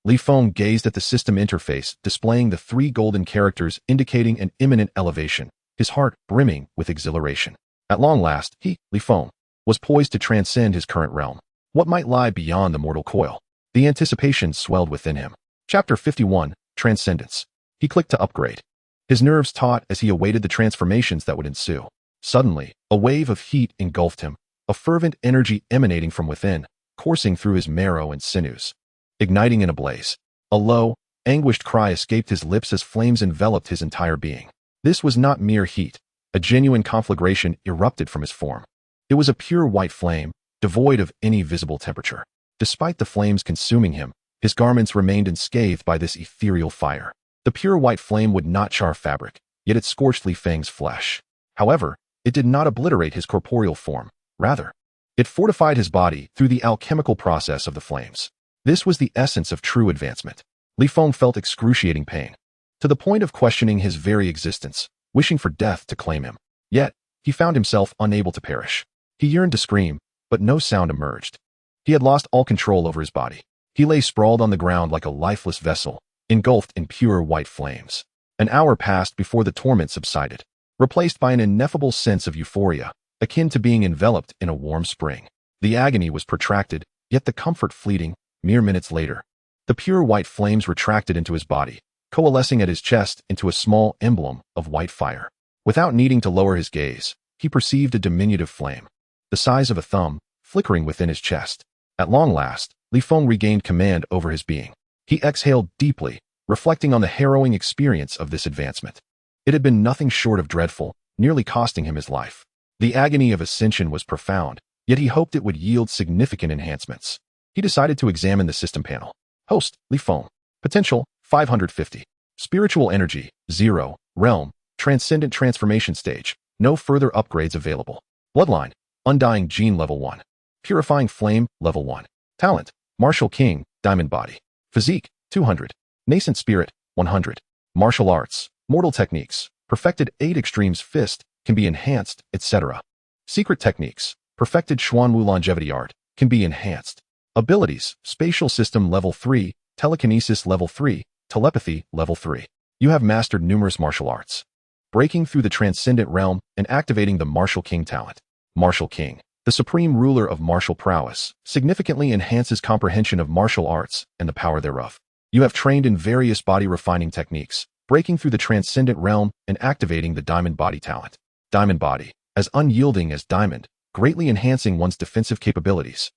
Li Feng gazed at the system interface, displaying the 3 golden characters indicating an imminent elevation, his heart brimming with exhilaration. At long last, he, Li Feng, was poised to transcend his current realm. What might lie beyond the mortal coil? The anticipation swelled within him. Chapter 51, Transcendence. He clicked to upgrade. His nerves taut as he awaited the transformations that would ensue. Suddenly, a wave of heat engulfed him, a fervent energy emanating from within, coursing through his marrow and sinews. Igniting in a blaze, a low, anguished cry escaped his lips as flames enveloped his entire being. This was not mere heat. A genuine conflagration erupted from his form. It was a pure white flame, devoid of any visible temperature. Despite the flames consuming him, his garments remained unscathed by this ethereal fire. The pure white flame would not char fabric, yet it scorched Li Feng's flesh. However, it did not obliterate his corporeal form. Rather, it fortified his body through the alchemical process of the flames. This was the essence of true advancement. Li Feng felt excruciating pain, to the point of questioning his very existence, wishing for death to claim him. Yet, he found himself unable to perish. He yearned to scream, but no sound emerged. He had lost all control over his body. He lay sprawled on the ground like a lifeless vessel, engulfed in pure white flames. An hour passed before the torment subsided, replaced by an ineffable sense of euphoria, akin to being enveloped in a warm spring. The agony was protracted, yet the comfort fleeting. Mere minutes later, the pure white flames retracted into his body, coalescing at his chest into a small emblem of white fire. Without needing to lower his gaze, he perceived a diminutive flame, the size of a thumb, flickering within his chest. At long last, Li Feng regained command over his being. He exhaled deeply, reflecting on the harrowing experience of this advancement. It had been nothing short of dreadful, nearly costing him his life. The agony of ascension was profound, yet he hoped it would yield significant enhancements. He decided to examine the system panel. Host, Li Feng. Potential, 550. Spiritual energy, 0. Realm, transcendent transformation stage. No further upgrades available. Bloodline, undying gene level 1. Purifying flame, level 1. Talent, martial king, diamond body. Physique, 200. Nascent spirit, 100. Martial arts, mortal techniques, perfected 8 extremes fist, can be enhanced, etc. Secret techniques, perfected Xuanwu longevity art, can be enhanced. Abilities, spatial system level 3, telekinesis level 3, telepathy level 3. You have mastered numerous martial arts. Breaking through the transcendent realm and activating the martial king talent. Martial king, the supreme ruler of martial prowess, significantly enhances comprehension of martial arts and the power thereof. You have trained in various body refining techniques, breaking through the transcendent realm and activating the diamond body talent. Diamond body, as unyielding as diamond, greatly enhancing one's defensive capabilities,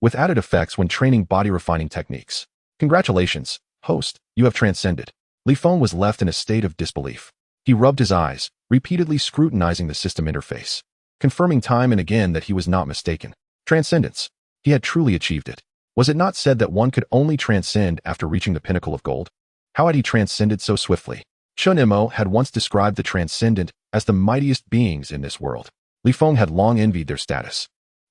with added effects when training body refining techniques. Congratulations, host, you have transcended. Li Feng was left in a state of disbelief. He rubbed his eyes, repeatedly scrutinizing the system interface, confirming time and again that he was not mistaken. Transcendence. He had truly achieved it. Was it not said that one could only transcend after reaching the pinnacle of gold? How had he transcended so swiftly? Chen Mo had once described the transcendent as the mightiest beings in this world. Li Feng had long envied their status,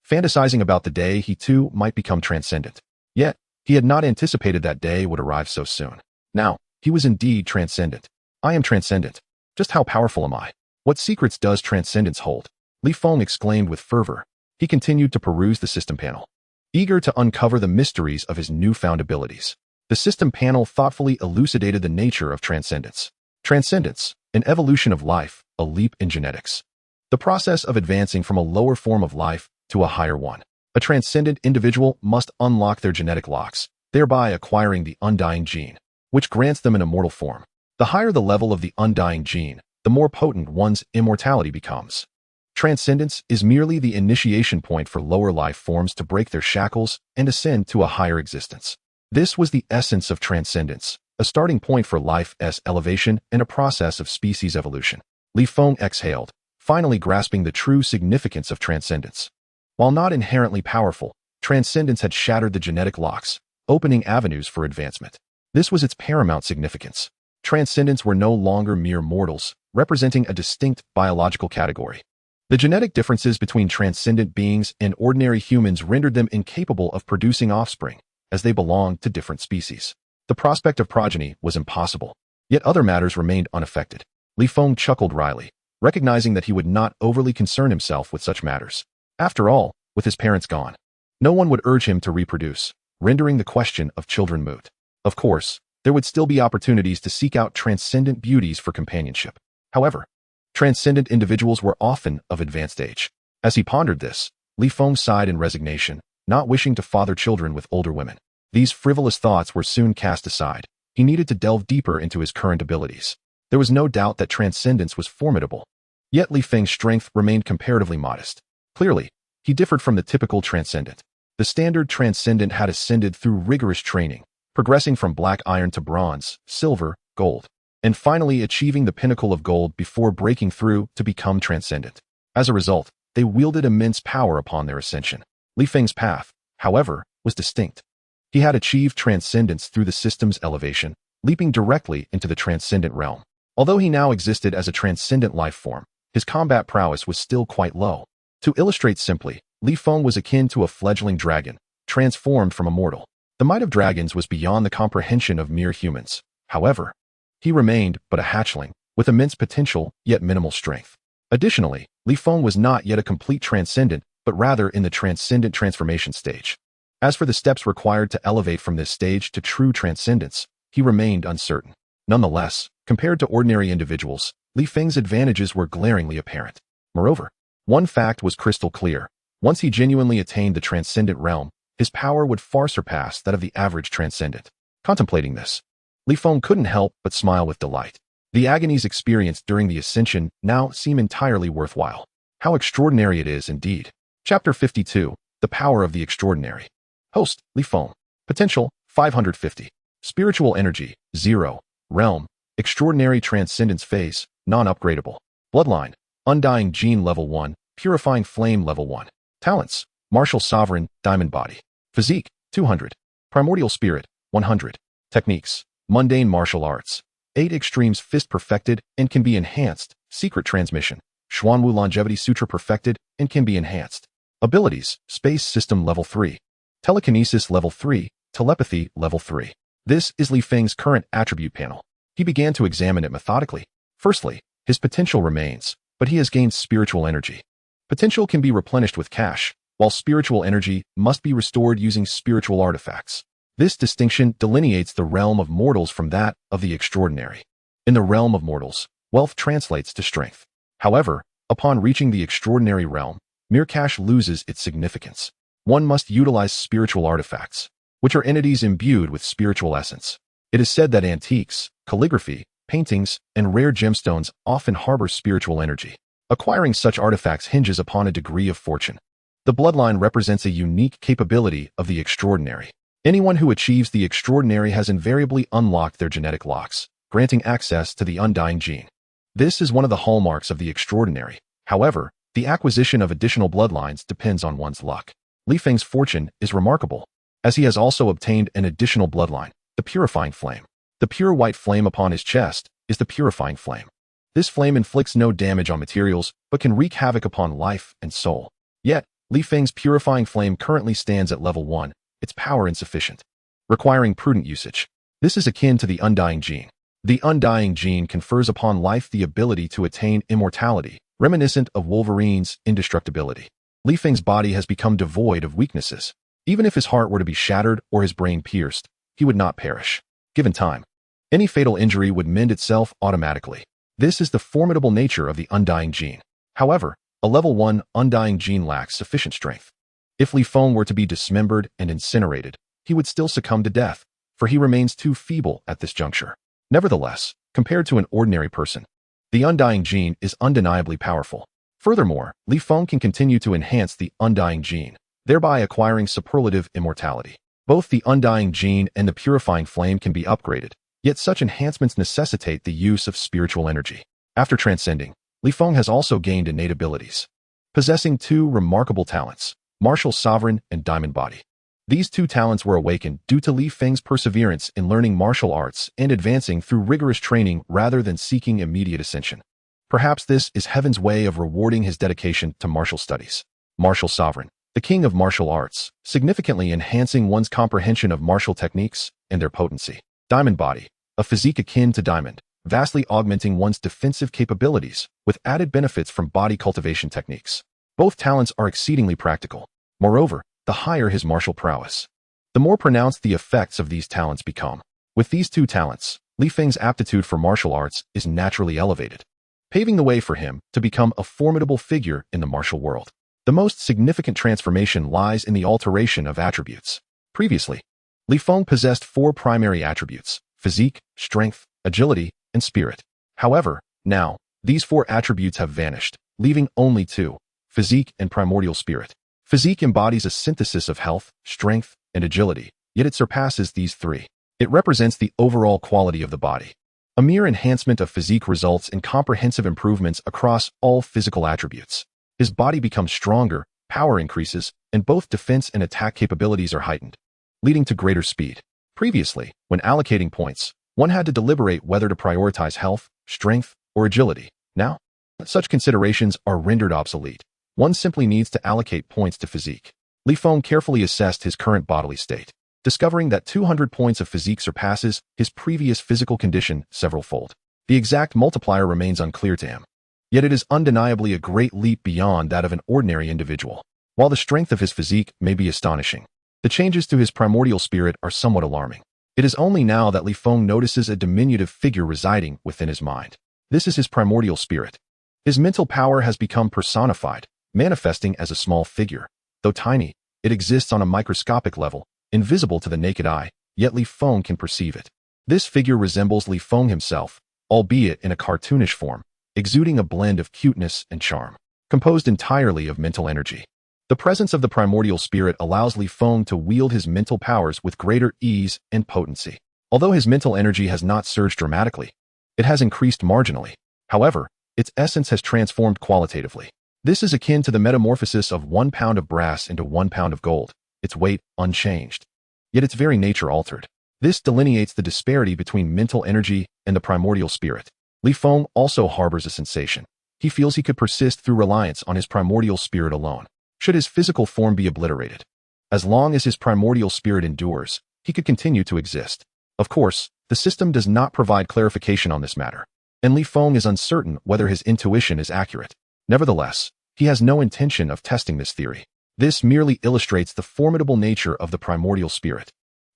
fantasizing about the day he too might become transcendent. Yet, he had not anticipated that day would arrive so soon. Now, he was indeed transcendent. I am transcendent. Just how powerful am I? What secrets does transcendence hold? Li Feng exclaimed with fervor. He continued to peruse the system panel, eager to uncover the mysteries of his newfound abilities. The system panel thoughtfully elucidated the nature of transcendence. Transcendence, an evolution of life, a leap in genetics. The process of advancing from a lower form of life to a higher one. A transcendent individual must unlock their genetic locks, thereby acquiring the undying gene, which grants them an immortal form. The higher the level of the undying gene, the more potent one's immortality becomes. Transcendence is merely the initiation point for lower life forms to break their shackles and ascend to a higher existence. This was the essence of transcendence, a starting point for life's elevation and a process of species evolution. Li Feng exhaled, finally grasping the true significance of transcendence. While not inherently powerful, transcendence had shattered the genetic locks, opening avenues for advancement. This was its paramount significance. Transcendents were no longer mere mortals, representing a distinct biological category. The genetic differences between transcendent beings and ordinary humans rendered them incapable of producing offspring, as they belonged to different species. The prospect of progeny was impossible, yet other matters remained unaffected. Li Feng chuckled wryly, recognizing that he would not overly concern himself with such matters. After all, with his parents gone, no one would urge him to reproduce, rendering the question of children moot. Of course, there would still be opportunities to seek out transcendent beauties for companionship. However, transcendent individuals were often of advanced age. As he pondered this, Li Feng sighed in resignation, not wishing to father children with older women. These frivolous thoughts were soon cast aside. He needed to delve deeper into his current abilities. There was no doubt that transcendence was formidable. Yet Li Feng's strength remained comparatively modest. Clearly, he differed from the typical transcendent. The standard transcendent had ascended through rigorous training, progressing from black iron to bronze, silver, gold, and finally achieving the pinnacle of gold before breaking through to become transcendent. As a result, they wielded immense power upon their ascension. Li Feng's path, however, was distinct. He had achieved transcendence through the system's elevation, leaping directly into the transcendent realm. Although he now existed as a transcendent life form, his combat prowess was still quite low. To illustrate simply, Li Feng was akin to a fledgling dragon, transformed from a mortal. The might of dragons was beyond the comprehension of mere humans. However, he remained but a hatchling, with immense potential yet minimal strength. Additionally, Li Feng was not yet a complete transcendent, but rather in the transcendent transformation stage. As for the steps required to elevate from this stage to true transcendence, he remained uncertain. Nonetheless, compared to ordinary individuals, Li Feng's advantages were glaringly apparent. Moreover, one fact was crystal clear. Once he genuinely attained the transcendent realm, his power would far surpass that of the average transcendent. Contemplating this, Li Feng couldn't help but smile with delight. The agonies experienced during the ascension now seem entirely worthwhile. How extraordinary it is indeed. Chapter 52, The Power of the Extraordinary. Host, Li Feng. Potential, 550. Spiritual energy, 0. Realm, Extraordinary Transcendence Phase, non-upgradable. Bloodline, Undying Gene Level 1, Purifying Flame Level 1. Talents, Martial Sovereign, Diamond Body. Physique, 200. Primordial Spirit, 100. Techniques, Mundane Martial Arts. 8 Extremes Fist perfected and can be enhanced. Secret Transmission, Xuanwu Longevity Sutra perfected and can be enhanced. Abilities, Space System Level 3. Telekinesis Level 3, Telepathy Level 3. This is Li Feng's current attribute panel. He began to examine it methodically. Firstly, his potential remains, but he has gained spiritual energy. Potential can be replenished with cash, while spiritual energy must be restored using spiritual artifacts. This distinction delineates the realm of mortals from that of the extraordinary. In the realm of mortals, wealth translates to strength. However, upon reaching the extraordinary realm, mere cash loses its significance. One must utilize spiritual artifacts, which are entities imbued with spiritual essence. It is said that antiques, calligraphy, paintings, and rare gemstones often harbor spiritual energy. Acquiring such artifacts hinges upon a degree of fortune. The bloodline represents a unique capability of the extraordinary. Anyone who achieves the extraordinary has invariably unlocked their genetic locks, granting access to the undying gene. This is one of the hallmarks of the extraordinary. However, the acquisition of additional bloodlines depends on one's luck. Li Feng's fortune is remarkable, as he has also obtained an additional bloodline, the Purifying Flame. The pure white flame upon his chest is the Purifying Flame. This flame inflicts no damage on materials, but can wreak havoc upon life and soul. Yet, Li Feng's Purifying Flame currently stands at level 1, its power insufficient, requiring prudent usage. This is akin to the undying gene. The undying gene confers upon life the ability to attain immortality, reminiscent of Wolverine's indestructibility. Li Feng's body has become devoid of weaknesses. Even if his heart were to be shattered or his brain pierced, he would not perish. Given time, any fatal injury would mend itself automatically. This is the formidable nature of the undying gene. However, a level 1 undying gene lacks sufficient strength. If Li Feng were to be dismembered and incinerated, he would still succumb to death, for he remains too feeble at this juncture. Nevertheless, compared to an ordinary person, the undying gene is undeniably powerful. Furthermore, Li Feng can continue to enhance the undying gene, thereby acquiring superlative immortality. Both the undying gene and the Purifying Flame can be upgraded, yet such enhancements necessitate the use of spiritual energy. After transcending, Li Feng has also gained innate abilities, possessing 2 remarkable talents, Martial Sovereign and Diamond Body. These 2 talents were awakened due to Li Feng's perseverance in learning martial arts and advancing through rigorous training rather than seeking immediate ascension. Perhaps this is heaven's way of rewarding his dedication to martial studies. Martial Sovereign, the king of martial arts, significantly enhancing one's comprehension of martial techniques and their potency. Diamond Body, a physique akin to diamond, vastly augmenting one's defensive capabilities with added benefits from body cultivation techniques. Both talents are exceedingly practical. Moreover, the higher his martial prowess, the more pronounced the effects of these talents become. With these 2 talents, Li Feng's aptitude for martial arts is naturally elevated, paving the way for him to become a formidable figure in the martial world. The most significant transformation lies in the alteration of attributes. Previously, Li Feng possessed 4 primary attributes: physique, strength, agility, and spirit. However, now, these 4 attributes have vanished, leaving only 2, physique and primordial spirit. Physique embodies a synthesis of health, strength, and agility, yet it surpasses these 3. It represents the overall quality of the body. A mere enhancement of physique results in comprehensive improvements across all physical attributes. His body becomes stronger, power increases, and both defense and attack capabilities are heightened, leading to greater speed. Previously, when allocating points, one had to deliberate whether to prioritize health, strength, or agility. Now, such considerations are rendered obsolete. One simply needs to allocate points to physique. Li Feng carefully assessed his current bodily state. discovering that 200 points of physique surpasses his previous physical condition several-fold. The exact multiplier remains unclear to him. Yet it is undeniably a great leap beyond that of an ordinary individual. While the strength of his physique may be astonishing, the changes to his primordial spirit are somewhat alarming. It is only now that Li Feng notices a diminutive figure residing within his mind. This is his primordial spirit. His mental power has become personified, manifesting as a small figure. Though tiny, it exists on a microscopic level, invisible to the naked eye, yet Li Feng can perceive it. This figure resembles Li Feng himself, albeit in a cartoonish form, exuding a blend of cuteness and charm, composed entirely of mental energy. The presence of the primordial spirit allows Li Feng to wield his mental powers with greater ease and potency. Although his mental energy has not surged dramatically, it has increased marginally. However, its essence has transformed qualitatively. This is akin to the metamorphosis of 1 pound of brass into 1 pound of gold, its weight unchanged, yet its very nature altered. This delineates the disparity between mental energy and the primordial spirit. Li Feng also harbors a sensation. He feels he could persist through reliance on his primordial spirit alone, should his physical form be obliterated. As long as his primordial spirit endures, he could continue to exist. Of course, the system does not provide clarification on this matter, and Li Feng is uncertain whether his intuition is accurate. Nevertheless, he has no intention of testing this theory. This merely illustrates the formidable nature of the primordial spirit.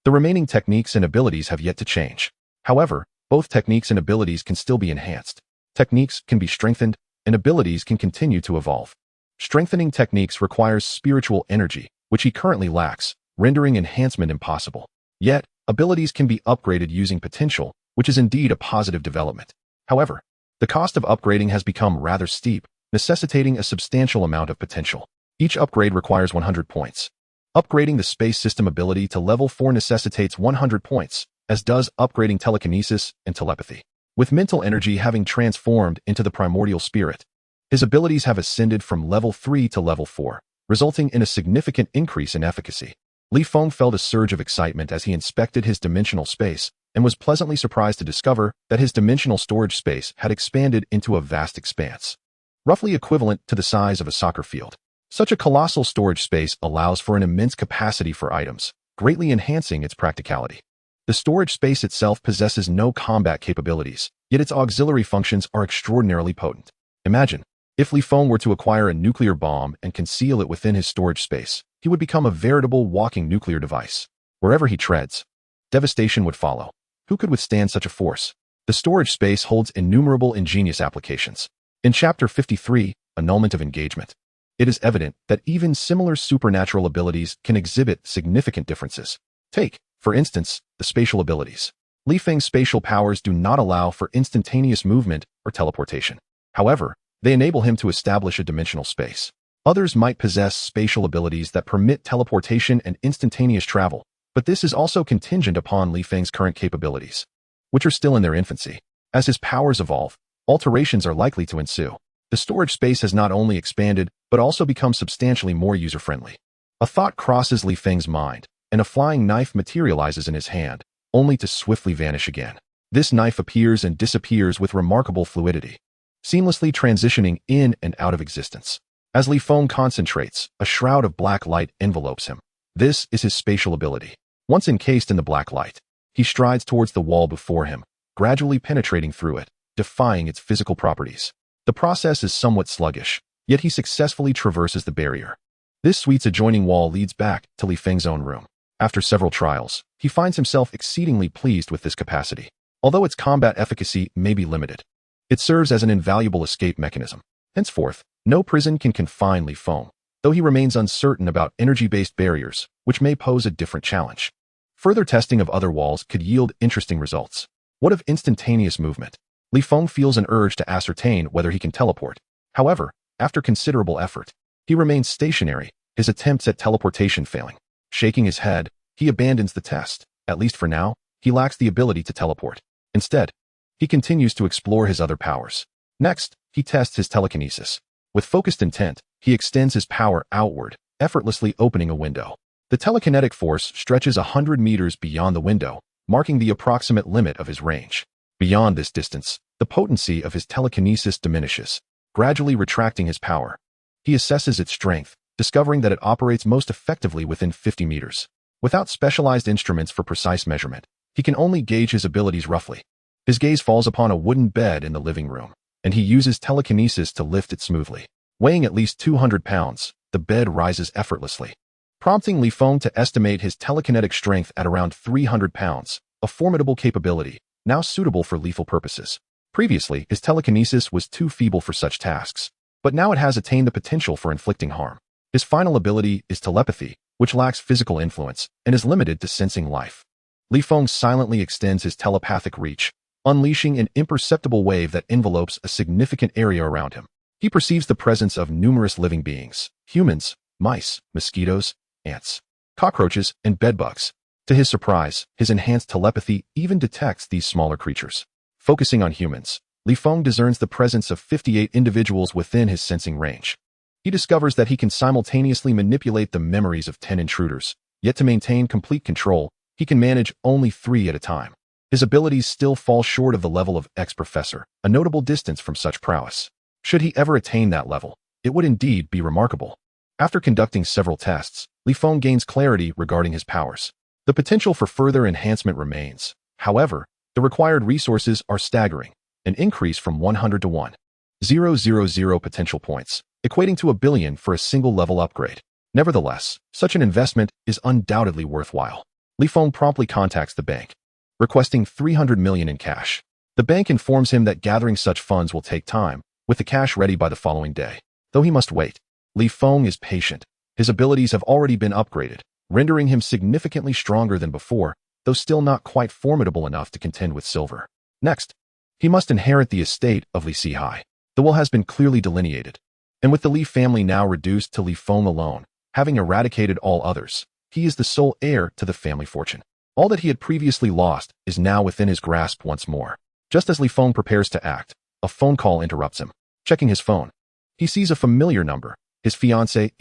The remaining techniques and abilities have yet to change. However, both techniques and abilities can still be enhanced. Techniques can be strengthened, and abilities can continue to evolve. Strengthening techniques requires spiritual energy, which he currently lacks, rendering enhancement impossible. Yet, abilities can be upgraded using potential, which is indeed a positive development. However, the cost of upgrading has become rather steep, necessitating a substantial amount of potential. Each upgrade requires 100 points. Upgrading the space system ability to level 4 necessitates 100 points, as does upgrading telekinesis and telepathy. With mental energy having transformed into the primordial spirit, his abilities have ascended from level 3 to level 4, resulting in a significant increase in efficacy. Li Feng felt a surge of excitement as he inspected his dimensional space and was pleasantly surprised to discover that his dimensional storage space had expanded into a vast expanse, roughly equivalent to the size of a soccer field. Such a colossal storage space allows for an immense capacity for items, greatly enhancing its practicality. The storage space itself possesses no combat capabilities, yet its auxiliary functions are extraordinarily potent. Imagine, if Li Feng were to acquire a nuclear bomb and conceal it within his storage space, he would become a veritable walking nuclear device. Wherever he treads, devastation would follow. Who could withstand such a force? The storage space holds innumerable ingenious applications. In Chapter 53, Annulment of Engagement, it is evident that even similar supernatural abilities can exhibit significant differences. Take, for instance, the spatial abilities. Li Feng's spatial powers do not allow for instantaneous movement or teleportation. However, they enable him to establish a dimensional space. Others might possess spatial abilities that permit teleportation and instantaneous travel, but this is also contingent upon Li Feng's current capabilities, which are still in their infancy. As his powers evolve, alterations are likely to ensue. The storage space has not only expanded, but also become substantially more user-friendly. A thought crosses Li Feng's mind, and a flying knife materializes in his hand, only to swiftly vanish again. This knife appears and disappears with remarkable fluidity, seamlessly transitioning in and out of existence. As Li Feng concentrates, a shroud of black light envelopes him. This is his spatial ability. Once encased in the black light, he strides towards the wall before him, gradually penetrating through it, defying its physical properties. The process is somewhat sluggish, yet he successfully traverses the barrier. This suite's adjoining wall leads back to Li Feng's own room. After several trials, he finds himself exceedingly pleased with this capacity. Although its combat efficacy may be limited, it serves as an invaluable escape mechanism. Henceforth, no prison can confine Li Feng, though he remains uncertain about energy-based barriers, which may pose a different challenge. Further testing of other walls could yield interesting results. What of instantaneous movement? Li Feng feels an urge to ascertain whether he can teleport. However, after considerable effort, he remains stationary, his attempts at teleportation failing. Shaking his head, he abandons the test. At least for now, he lacks the ability to teleport. Instead, he continues to explore his other powers. Next, he tests his telekinesis. With focused intent, he extends his power outward, effortlessly opening a window. The telekinetic force stretches 100 meters beyond the window, marking the approximate limit of his range. Beyond this distance, the potency of his telekinesis diminishes, gradually retracting his power. He assesses its strength, discovering that it operates most effectively within 50 meters. Without specialized instruments for precise measurement, he can only gauge his abilities roughly. His gaze falls upon a wooden bed in the living room, and he uses telekinesis to lift it smoothly. Weighing at least 200 pounds, the bed rises effortlessly, prompting Li Feng to estimate his telekinetic strength at around 300 pounds, a formidable capability, now suitable for lethal purposes. Previously, his telekinesis was too feeble for such tasks, but now it has attained the potential for inflicting harm. His final ability is telepathy, which lacks physical influence and is limited to sensing life. Li Feng silently extends his telepathic reach, unleashing an imperceptible wave that envelopes a significant area around him. He perceives the presence of numerous living beings: humans, mice, mosquitoes, ants, cockroaches, and bedbugs. To his surprise, his enhanced telepathy even detects these smaller creatures. Focusing on humans, Li Feng discerns the presence of 58 individuals within his sensing range. He discovers that he can simultaneously manipulate the memories of 10 intruders, yet to maintain complete control, he can manage only 3 at a time. His abilities still fall short of the level of ex-professor, a notable distance from such prowess. Should he ever attain that level, it would indeed be remarkable. After conducting several tests, Li Feng gains clarity regarding his powers. The potential for further enhancement remains. However, the required resources are staggering, an increase from 100 to 1,000 potential points, equating to 1 billion for a single level upgrade. Nevertheless, such an investment is undoubtedly worthwhile. Li Feng promptly contacts the bank, requesting 300 million in cash. The bank informs him that gathering such funds will take time, with the cash ready by the following day. Though he must wait, Li Feng is patient. His abilities have already been upgraded, rendering him significantly stronger than before, though still not quite formidable enough to contend with silver. Next, he must inherit the estate of Li Sihai. The will has been clearly delineated, and with the Li family now reduced to Li Feng alone, having eradicated all others, he is the sole heir to the family fortune. All that he had previously lost is now within his grasp once more. Just as Li Feng prepares to act, a phone call interrupts him. Checking his phone, he sees a familiar number. His fiancée,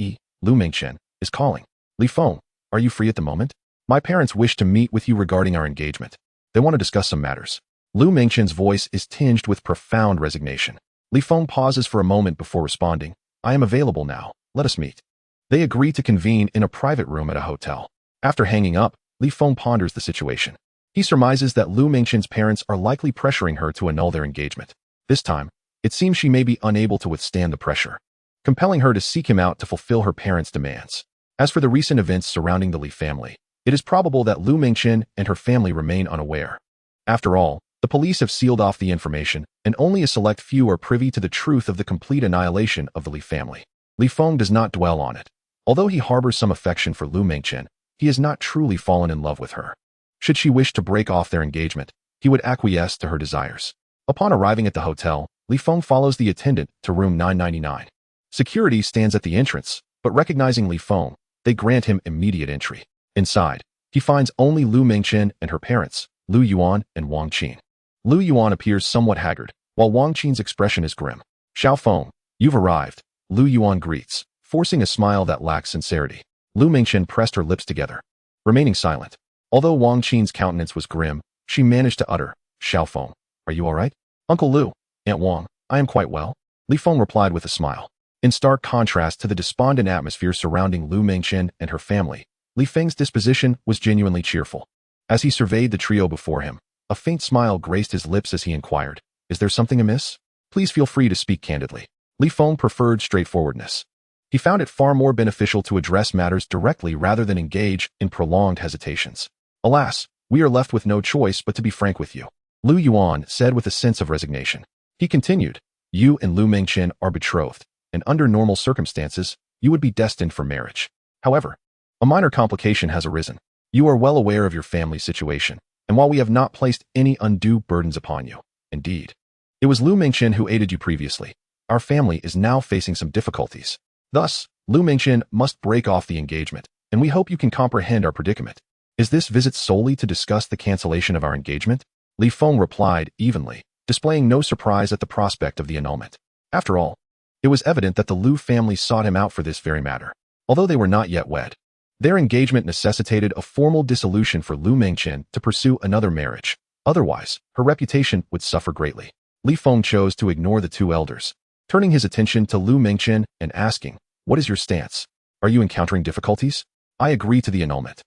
Lu Mingchen, is calling. Li Feng, are you free at the moment? My parents wish to meet with you regarding our engagement. They want to discuss some matters. Lu Mingchen's voice is tinged with profound resignation. Li Feng pauses for a moment before responding. I am available now. Let us meet. They agree to convene in a private room at a hotel. After hanging up, Li Feng ponders the situation. He surmises that Lu Mingchen's parents are likely pressuring her to annul their engagement. This time, it seems she may be unable to withstand the pressure, compelling her to seek him out to fulfill her parents' demands. As for the recent events surrounding the Li family, it is probable that Lu Mingchen and her family remain unaware. After all, the police have sealed off the information, and only a select few are privy to the truth of the complete annihilation of the Li family. Li Feng does not dwell on it. Although he harbors some affection for Lu Mingchen, he has not truly fallen in love with her. Should she wish to break off their engagement, he would acquiesce to her desires. Upon arriving at the hotel, Li Feng follows the attendant to room 999. Security stands at the entrance, but recognizing Li Feng, they grant him immediate entry. Inside, he finds only Lu Mingchen and her parents, Lu Yuan and Wang Qin. Lu Yuan appears somewhat haggard, while Wang Qin's expression is grim. Xiao Feng, you've arrived, Lu Yuan greets, forcing a smile that lacks sincerity. Lu Mingchen pressed her lips together, remaining silent. Although Wang Qin's countenance was grim, she managed to utter, Xiao Feng, are you all right? Uncle Lu, Aunt Wang, I am quite well, Li Feng replied with a smile. In stark contrast to the despondent atmosphere surrounding Lu Mingchen and her family, Li Feng's disposition was genuinely cheerful. As he surveyed the trio before him, a faint smile graced his lips as he inquired, is there something amiss? Please feel free to speak candidly. Li Feng preferred straightforwardness. He found it far more beneficial to address matters directly rather than engage in prolonged hesitations. Alas, we are left with no choice but to be frank with you, Lu Yuan said with a sense of resignation. He continued, you and Lu Mingchen are betrothed, and under normal circumstances, you would be destined for marriage. However, a minor complication has arisen. You are well aware of your family's situation, and while we have not placed any undue burdens upon you, indeed, it was Lu Mingchen who aided you previously. Our family is now facing some difficulties. Thus, Lu Mingchen must break off the engagement, and we hope you can comprehend our predicament. Is this visit solely to discuss the cancellation of our engagement? Li Feng replied evenly, displaying no surprise at the prospect of the annulment. After all, it was evident that the Lu family sought him out for this very matter. Although they were not yet wed, their engagement necessitated a formal dissolution for Lu Mingchen to pursue another marriage. Otherwise, her reputation would suffer greatly. Li Feng chose to ignore the two elders, turning his attention to Lu Mingchen and asking, what is your stance? Are you encountering difficulties? I agree to the annulment.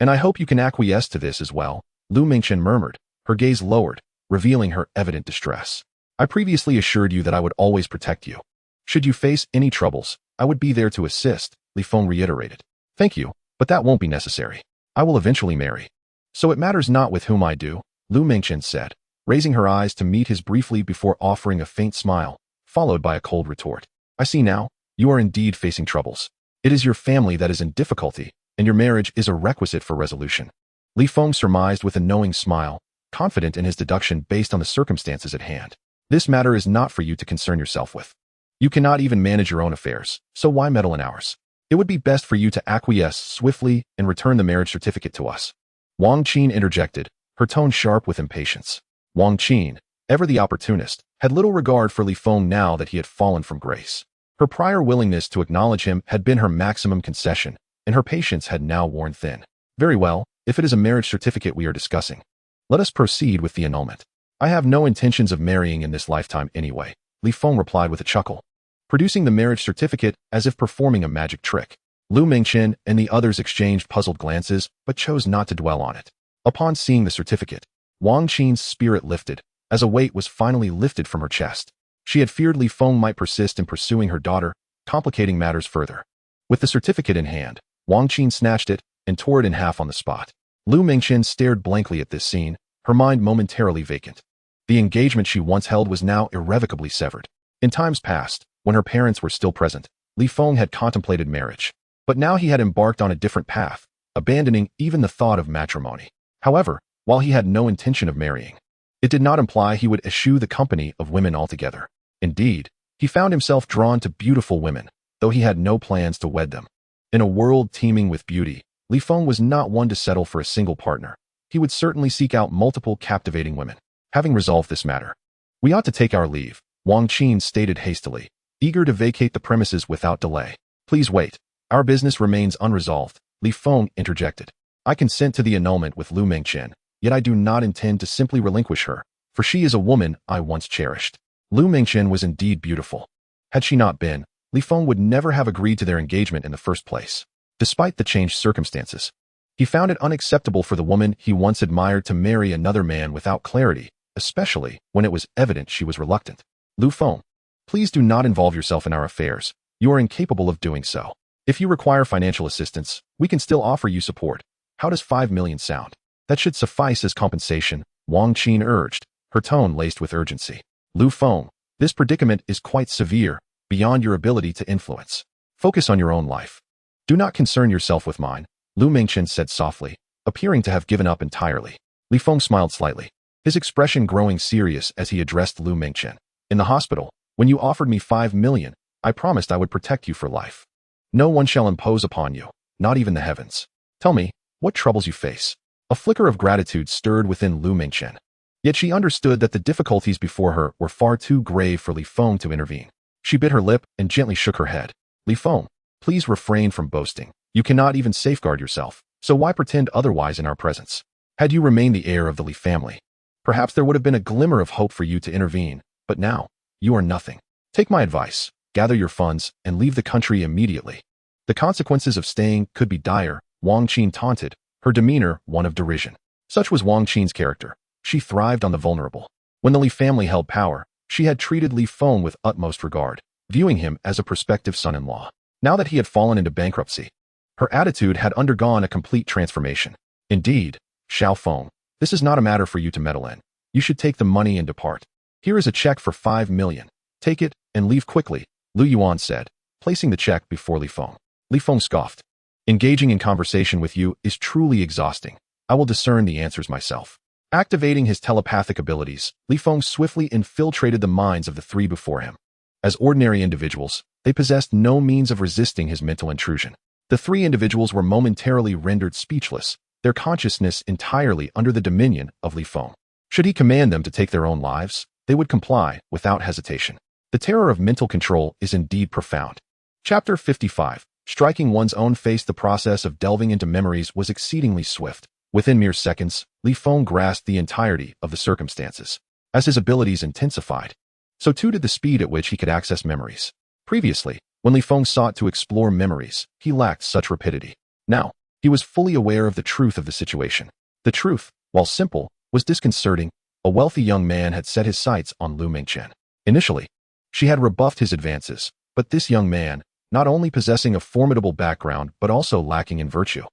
And I hope you can acquiesce to this as well, Lu Mingchen murmured, her gaze lowered, revealing her evident distress. I previously assured you that I would always protect you. Should you face any troubles, I would be there to assist, Li Feng reiterated. Thank you, but that won't be necessary. I will eventually marry. So it matters not with whom I do, Lu Mingchen said, raising her eyes to meet his briefly before offering a faint smile, followed by a cold retort. I see now, you are indeed facing troubles. It is your family that is in difficulty, and your marriage is a requisite for resolution. Li Feng surmised with a knowing smile, confident in his deduction based on the circumstances at hand. This matter is not for you to concern yourself with. You cannot even manage your own affairs, so why meddle in ours? It would be best for you to acquiesce swiftly and return the marriage certificate to us. Wang Qin interjected, her tone sharp with impatience. Wang Qin, ever the opportunist, had little regard for Li Feng now that he had fallen from grace. Her prior willingness to acknowledge him had been her maximum concession, and her patience had now worn thin. Very well, if it is a marriage certificate we are discussing, let us proceed with the annulment. I have no intentions of marrying in this lifetime anyway, Li Feng replied with a chuckle, producing the marriage certificate as if performing a magic trick. Lu Mingchen and the others exchanged puzzled glances, but chose not to dwell on it. Upon seeing the certificate, Wang Qin's spirit lifted, as a weight was finally lifted from her chest. She had feared Li Feng might persist in pursuing her daughter, complicating matters further. With the certificate in hand, Wang Qin snatched it and tore it in half on the spot. Lu Mingchen stared blankly at this scene, her mind momentarily vacant. The engagement she once held was now irrevocably severed. In times past, when her parents were still present, Li Feng had contemplated marriage. But now he had embarked on a different path, abandoning even the thought of matrimony. However, while he had no intention of marrying, it did not imply he would eschew the company of women altogether. Indeed, he found himself drawn to beautiful women, though he had no plans to wed them. In a world teeming with beauty, Li Feng was not one to settle for a single partner. He would certainly seek out multiple captivating women. Having resolved this matter, we ought to take our leave, Wang Qin stated hastily, eager to vacate the premises without delay. Please wait. Our business remains unresolved, Li Feng interjected. I consent to the annulment with Lu Mingchen, yet I do not intend to simply relinquish her, for she is a woman I once cherished. Lu Mingchen was indeed beautiful. Had she not been, Li Feng would never have agreed to their engagement in the first place. Despite the changed circumstances, he found it unacceptable for the woman he once admired to marry another man without clarity, especially when it was evident she was reluctant. Lu Feng, please do not involve yourself in our affairs. You are incapable of doing so. If you require financial assistance, we can still offer you support. How does 5 million sound? That should suffice as compensation, Wang Qin urged, her tone laced with urgency. Lu Feng, this predicament is quite severe, beyond your ability to influence. Focus on your own life. Do not concern yourself with mine, Lu Mingchen said softly, appearing to have given up entirely. Li Feng smiled slightly, his expression growing serious as he addressed Lu Mingchen. In the hospital, when you offered me 5 million, I promised I would protect you for life. No one shall impose upon you, not even the heavens. Tell me, what troubles you face? A flicker of gratitude stirred within Lu Mingchen. Yet she understood that the difficulties before her were far too grave for Li Feng to intervene. She bit her lip and gently shook her head. Li Feng, please refrain from boasting. You cannot even safeguard yourself, so why pretend otherwise in our presence? Had you remained the heir of the Li family, perhaps there would have been a glimmer of hope for you to intervene, but now, you are nothing. Take my advice. Gather your funds, and leave the country immediately. The consequences of staying could be dire, Wang Qin taunted, her demeanor one of derision. Such was Wang Qin's character. She thrived on the vulnerable. When the Li family held power, she had treated Li Feng with utmost regard, viewing him as a prospective son-in-law. Now that he had fallen into bankruptcy, her attitude had undergone a complete transformation. Indeed, Xiao Feng, this is not a matter for you to meddle in. You should take the money and depart. Here is a check for 5 million. Take it, and leave quickly, Lu Yuan said, placing the check before Li Feng. Li Feng scoffed. Engaging in conversation with you is truly exhausting. I will discern the answers myself. Activating his telepathic abilities, Li Feng swiftly infiltrated the minds of the three before him. As ordinary individuals, they possessed no means of resisting his mental intrusion. The three individuals were momentarily rendered speechless, their consciousness entirely under the dominion of Li Feng. Should he command them to take their own lives, they would comply without hesitation. The terror of mental control is indeed profound. Chapter 55. Striking one's own face. The process of delving into memories was exceedingly swift. Within mere seconds, Li Feng grasped the entirety of the circumstances. As his abilities intensified, so too did the speed at which he could access memories. Previously, when Li Feng sought to explore memories, he lacked such rapidity. Now, He was fully aware of the truth of the situation. The truth, while simple, was disconcerting. A wealthy young man had set his sights on Lu Mengchen. Initially, she had rebuffed his advances, but this young man, not only possessing a formidable background but also lacking in virtue,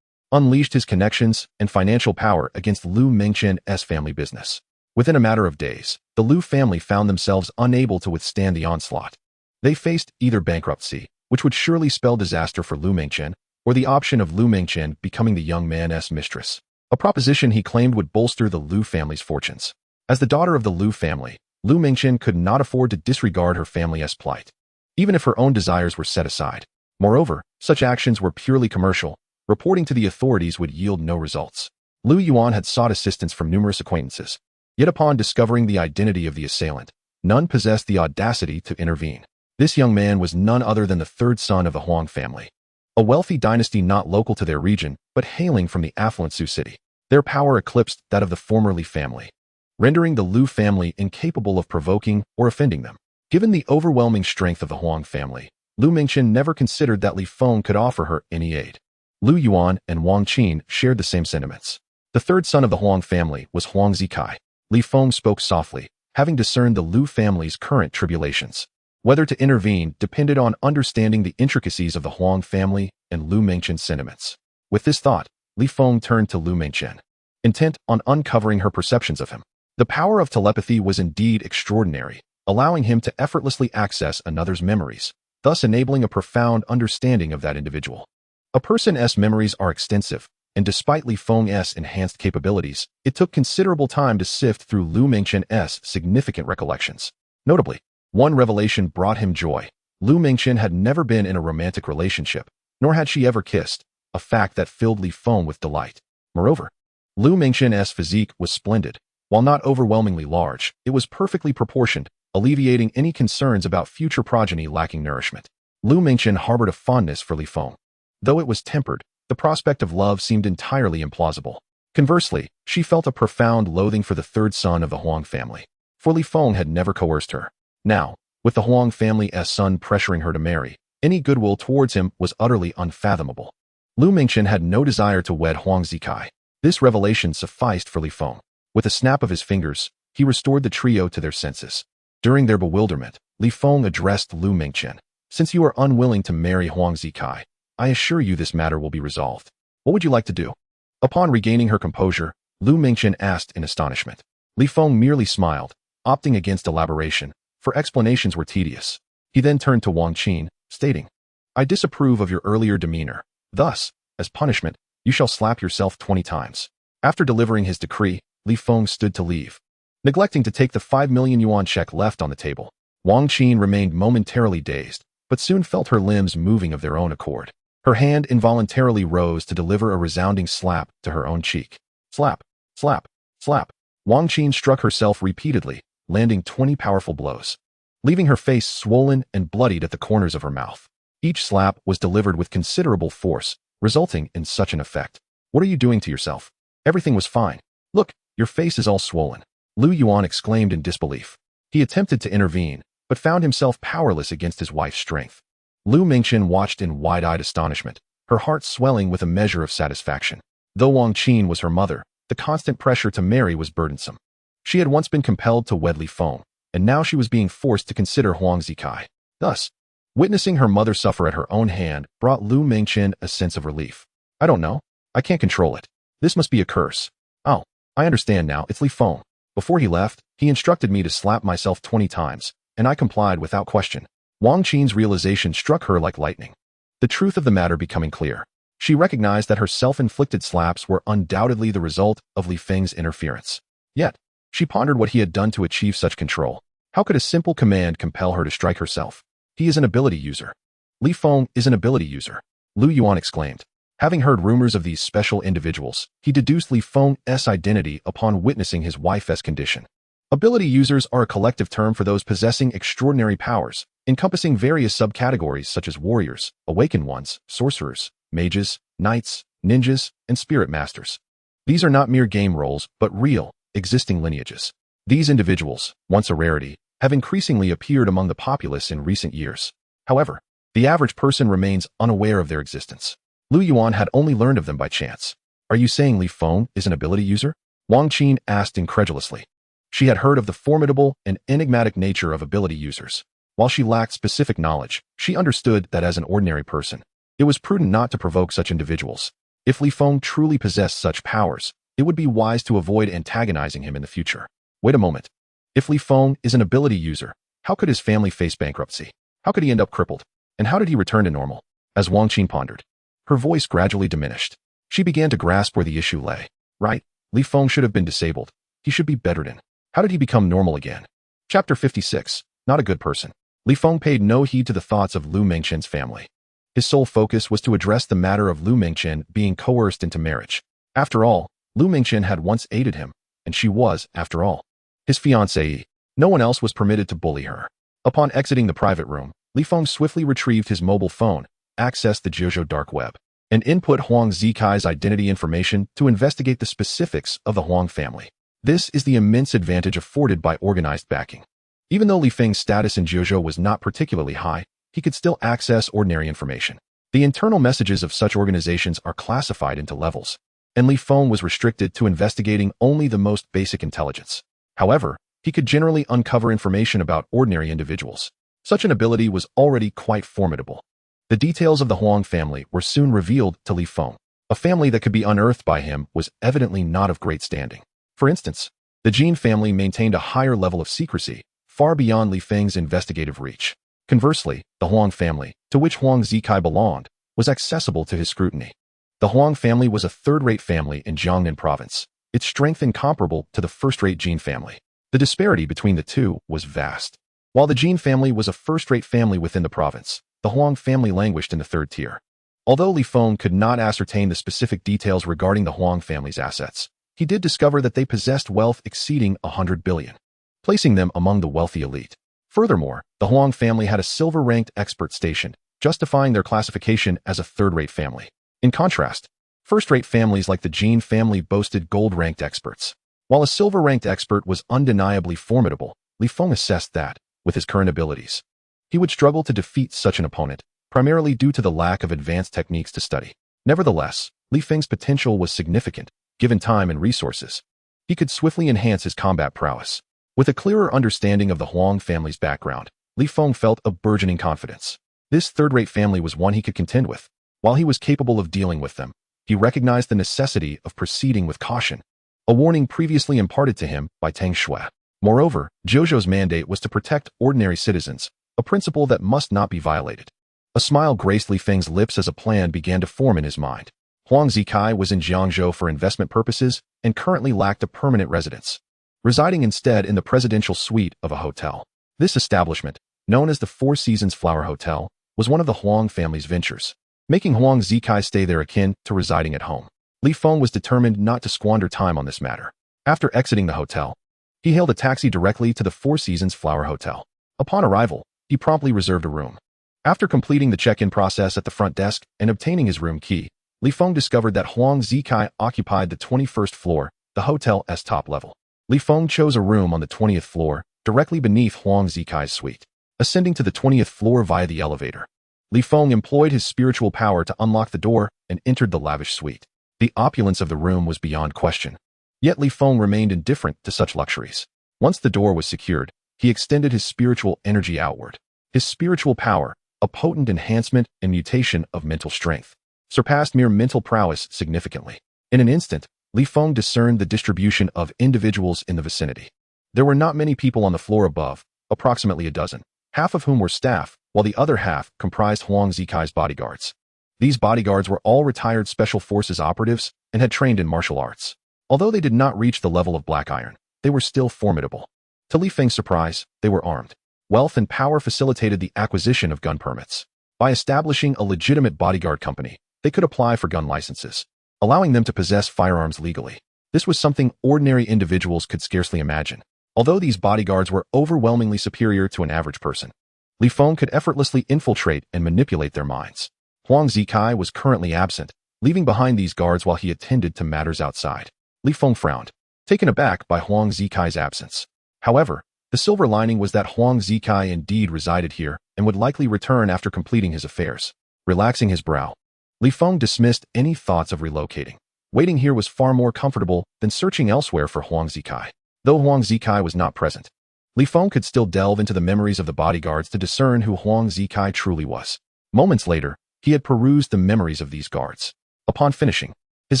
unleashed his connections and financial power against Lu Mengchen's family business. Within a matter of days, the Lu family found themselves unable to withstand the onslaught. They faced either bankruptcy, which would surely spell disaster for Lu Mengchen, or the option of Lu Mengchen becoming the young man's mistress, a proposition he claimed would bolster the Lu family's fortunes. As the daughter of the Lu family, Lu Mengchen could not afford to disregard her family's plight, even if her own desires were set aside. Moreover, such actions were purely commercial. Reporting to the authorities would yield no results. Lu Yuan had sought assistance from numerous acquaintances, yet upon discovering the identity of the assailant, none possessed the audacity to intervene. This young man was none other than the third son of the Huang family, a wealthy dynasty not local to their region, but hailing from the affluent Sioux city. Their power eclipsed that of the former Li family, rendering the Lu family incapable of provoking or offending them. Given the overwhelming strength of the Huang family, Lu Mengchen never considered that Li Feng could offer her any aid. Lu Yuan and Wang Qin shared the same sentiments. The third son of the Huang family was Huang Zikai. Li Feng spoke softly, having discerned the Lu family's current tribulations. Whether to intervene depended on understanding the intricacies of the Huang family and Lu Mengchen's sentiments. With this thought, Li Feng turned to Lu Mengchen, intent on uncovering her perceptions of him. The power of telepathy was indeed extraordinary, allowing him to effortlessly access another's memories, thus enabling a profound understanding of that individual. A person's memories are extensive, and despite Li Feng's enhanced capabilities, it took considerable time to sift through Lu Mengchen's significant recollections. Notably, one revelation brought him joy. Lu Mengchen had never been in a romantic relationship, nor had she ever kissed, a fact that filled Li Feng with delight. Moreover, Lu Mengchen's physique was splendid. While not overwhelmingly large, it was perfectly proportioned, alleviating any concerns about future progeny lacking nourishment. Lu Mengchen harbored a fondness for Li Feng. Though it was tempered, the prospect of love seemed entirely implausible. Conversely, she felt a profound loathing for the third son of the Huang family, for Li Feng had never coerced her. Now, with the Huang family's son pressuring her to marry, any goodwill towards him was utterly unfathomable. Lu Mengchen had no desire to wed Huang Zikai. This revelation sufficed for Li Feng. With a snap of his fingers, he restored the trio to their senses. During their bewilderment, Li Feng addressed Lu Mengchen. Since you are unwilling to marry Huang Zikai, I assure you this matter will be resolved. What would you like to do? Upon regaining her composure, Lu Mengchen asked in astonishment. Li Feng merely smiled, opting against elaboration, for explanations were tedious. He then turned to Wang Qin, stating, I disapprove of your earlier demeanor. Thus, as punishment, you shall slap yourself 20 times. After delivering his decree, Li Feng stood to leave, neglecting to take the 5 million yuan check left on the table. Wang Qin remained momentarily dazed, but soon felt her limbs moving of their own accord. Her hand involuntarily rose to deliver a resounding slap to her own cheek. Slap, slap, slap. Wang Qin struck herself repeatedly, landing 20 powerful blows, leaving her face swollen and bloodied at the corners of her mouth. Each slap was delivered with considerable force, resulting in such an effect. What are you doing to yourself? Everything was fine. Look, your face is all swollen. Lu Yuan exclaimed in disbelief. He attempted to intervene, but found himself powerless against his wife's strength. Lu Mengchen watched in wide-eyed astonishment, her heart swelling with a measure of satisfaction. Though Wang Qin was her mother, the constant pressure to marry was burdensome. She had once been compelled to wed Li Feng, and now she was being forced to consider Huang Zikai. Thus, witnessing her mother suffer at her own hand brought Lu Mengchen a sense of relief. I don't know. I can't control it. This must be a curse. Oh, I understand now, it's Li Feng. Before he left, he instructed me to slap myself 20 times, and I complied without question. Wang Qin's realization struck her like lightning. The truth of the matter becoming clear. She recognized that her self-inflicted slaps were undoubtedly the result of Li Feng's interference. Yet, she pondered what he had done to achieve such control. How could a simple command compel her to strike herself? He is an ability user. Li Feng is an ability user, Lu Yuan exclaimed. Having heard rumors of these special individuals, he deduced Li Feng's identity upon witnessing his wife's condition. Ability users are a collective term for those possessing extraordinary powers, encompassing various subcategories such as warriors, awakened ones, sorcerers, mages, knights, ninjas, and spirit masters. These are not mere game roles, but real, existing lineages. These individuals, once a rarity, have increasingly appeared among the populace in recent years. However, the average person remains unaware of their existence. Lu Yuan had only learned of them by chance. Are you saying Li Feng is an ability user? Wang Qin asked incredulously. She had heard of the formidable and enigmatic nature of ability users. While she lacked specific knowledge, she understood that as an ordinary person, it was prudent not to provoke such individuals. If Li Feng truly possessed such powers, it would be wise to avoid antagonizing him in the future. Wait a moment. If Li Feng is an ability user, how could his family face bankruptcy? How could he end up crippled? And how did he return to normal? As Wang Qin pondered, her voice gradually diminished. She began to grasp where the issue lay. Right, Li Feng should have been disabled. He should be bedridden. How did he become normal again? Chapter 56. Not a good person. Li Feng paid no heed to the thoughts of Lu Mengqian's family. His sole focus was to address the matter of Lu Mengqian being coerced into marriage. After all, Lu Mengqian had once aided him, and she was, after all, his fiancée. No one else was permitted to bully her. Upon exiting the private room, Li Feng swiftly retrieved his mobile phone, accessed the Zhuzhou dark web, and input Huang Zikai's identity information to investigate the specifics of the Huang family. This is the immense advantage afforded by organized backing. Even though Li Feng's status in Zhuzhou was not particularly high, he could still access ordinary information. The internal messages of such organizations are classified into levels, and Li Feng was restricted to investigating only the most basic intelligence. However, he could generally uncover information about ordinary individuals. Such an ability was already quite formidable. The details of the Huang family were soon revealed to Li Feng. A family that could be unearthed by him was evidently not of great standing. For instance, the Jin family maintained a higher level of secrecy, far beyond Li Feng's investigative reach. Conversely, the Huang family, to which Huang Zikai belonged, was accessible to his scrutiny. The Huang family was a third-rate family in Jiangnan province, its strength incomparable to the first-rate Jin family. The disparity between the two was vast. While the Jin family was a first-rate family within the province, the Huang family languished in the third tier. Although Li Feng could not ascertain the specific details regarding the Huang family's assets, he did discover that they possessed wealth exceeding 100 billion, placing them among the wealthy elite. Furthermore, the Huang family had a silver-ranked expert station, justifying their classification as a third-rate family. In contrast, first-rate families like the Jin family boasted gold-ranked experts. While a silver-ranked expert was undeniably formidable, Li Feng assessed that, with his current abilities, he would struggle to defeat such an opponent, primarily due to the lack of advanced techniques to study. Nevertheless, Li Feng's potential was significant, given time and resources. He could swiftly enhance his combat prowess. With a clearer understanding of the Huang family's background, Li Feng felt a burgeoning confidence. This third-rate family was one he could contend with. While he was capable of dealing with them, he recognized the necessity of proceeding with caution, a warning previously imparted to him by Tang Shui. Moreover, Zhuzhou's mandate was to protect ordinary citizens, a principle that must not be violated. A smile graced Li Feng's lips as a plan began to form in his mind. Huang Zikai was in Jiangzhou for investment purposes and currently lacked a permanent residence, residing instead in the presidential suite of a hotel. This establishment, known as the Four Seasons Flower Hotel, was one of the Huang family's ventures, making Huang Zikai's stay there akin to residing at home. Li Feng was determined not to squander time on this matter. After exiting the hotel, he hailed a taxi directly to the Four Seasons Flower Hotel. Upon arrival, he promptly reserved a room. After completing the check-in process at the front desk and obtaining his room key, Li Feng discovered that Huang Zikai occupied the 21st floor, the hotel's top level. Li Feng chose a room on the 20th floor, directly beneath Huang Zikai's suite. Ascending to the 20th floor via the elevator, Li Feng employed his spiritual power to unlock the door and entered the lavish suite. The opulence of the room was beyond question. Yet Li Feng remained indifferent to such luxuries. Once the door was secured, he extended his spiritual energy outward. His spiritual power, a potent enhancement and mutation of mental strength, surpassed mere mental prowess significantly. In an instant, Li Feng discerned the distribution of individuals in the vicinity. There were not many people on the floor above, approximately a dozen, half of whom were staff, while the other half comprised Huang Zikai's bodyguards. These bodyguards were all retired Special Forces operatives and had trained in martial arts. Although they did not reach the level of Black Iron, they were still formidable. To Li Feng's surprise, they were armed. Wealth and power facilitated the acquisition of gun permits. By establishing a legitimate bodyguard company, they could apply for gun licenses, allowing them to possess firearms legally. This was something ordinary individuals could scarcely imagine. Although these bodyguards were overwhelmingly superior to an average person, Li Feng could effortlessly infiltrate and manipulate their minds. Huang Zikai was currently absent, leaving behind these guards while he attended to matters outside. Li Feng frowned, taken aback by Huang Zikai's absence. However, the silver lining was that Huang Zikai indeed resided here and would likely return after completing his affairs. Relaxing his brow, Li Feng dismissed any thoughts of relocating. Waiting here was far more comfortable than searching elsewhere for Huang Zikai. Though Huang Zikai was not present, Li Feng could still delve into the memories of the bodyguards to discern who Huang Zikai truly was. Moments later, he had perused the memories of these guards. Upon finishing, his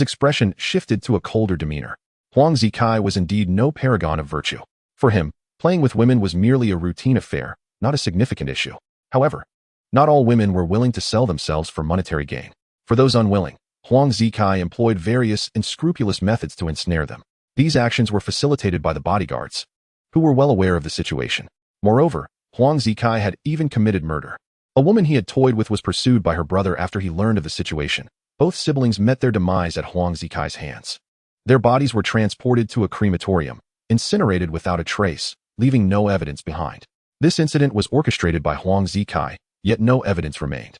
expression shifted to a colder demeanor. Huang Zikai was indeed no paragon of virtue. For him, playing with women was merely a routine affair, not a significant issue. However, not all women were willing to sell themselves for monetary gain. For those unwilling, Huang Zikai employed various unscrupulous methods to ensnare them. These actions were facilitated by the bodyguards, who were well aware of the situation. Moreover, Huang Zikai had even committed murder. A woman he had toyed with was pursued by her brother after he learned of the situation. Both siblings met their demise at Huang Zikai's hands. Their bodies were transported to a crematorium, incinerated without a trace, leaving no evidence behind. This incident was orchestrated by Huang Zikai, yet no evidence remained.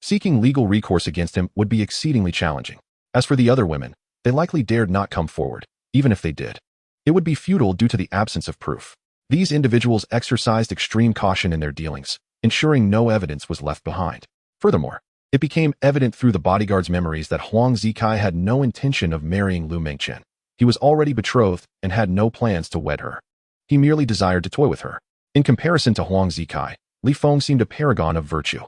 Seeking legal recourse against him would be exceedingly challenging. As for the other women, they likely dared not come forward, even if they did. It would be futile due to the absence of proof. These individuals exercised extreme caution in their dealings, ensuring no evidence was left behind. Furthermore, it became evident through the bodyguard's memories that Huang Zikai had no intention of marrying Lu Mengchen. He was already betrothed and had no plans to wed her. He merely desired to toy with her. In comparison to Huang Zikai, Li Feng seemed a paragon of virtue.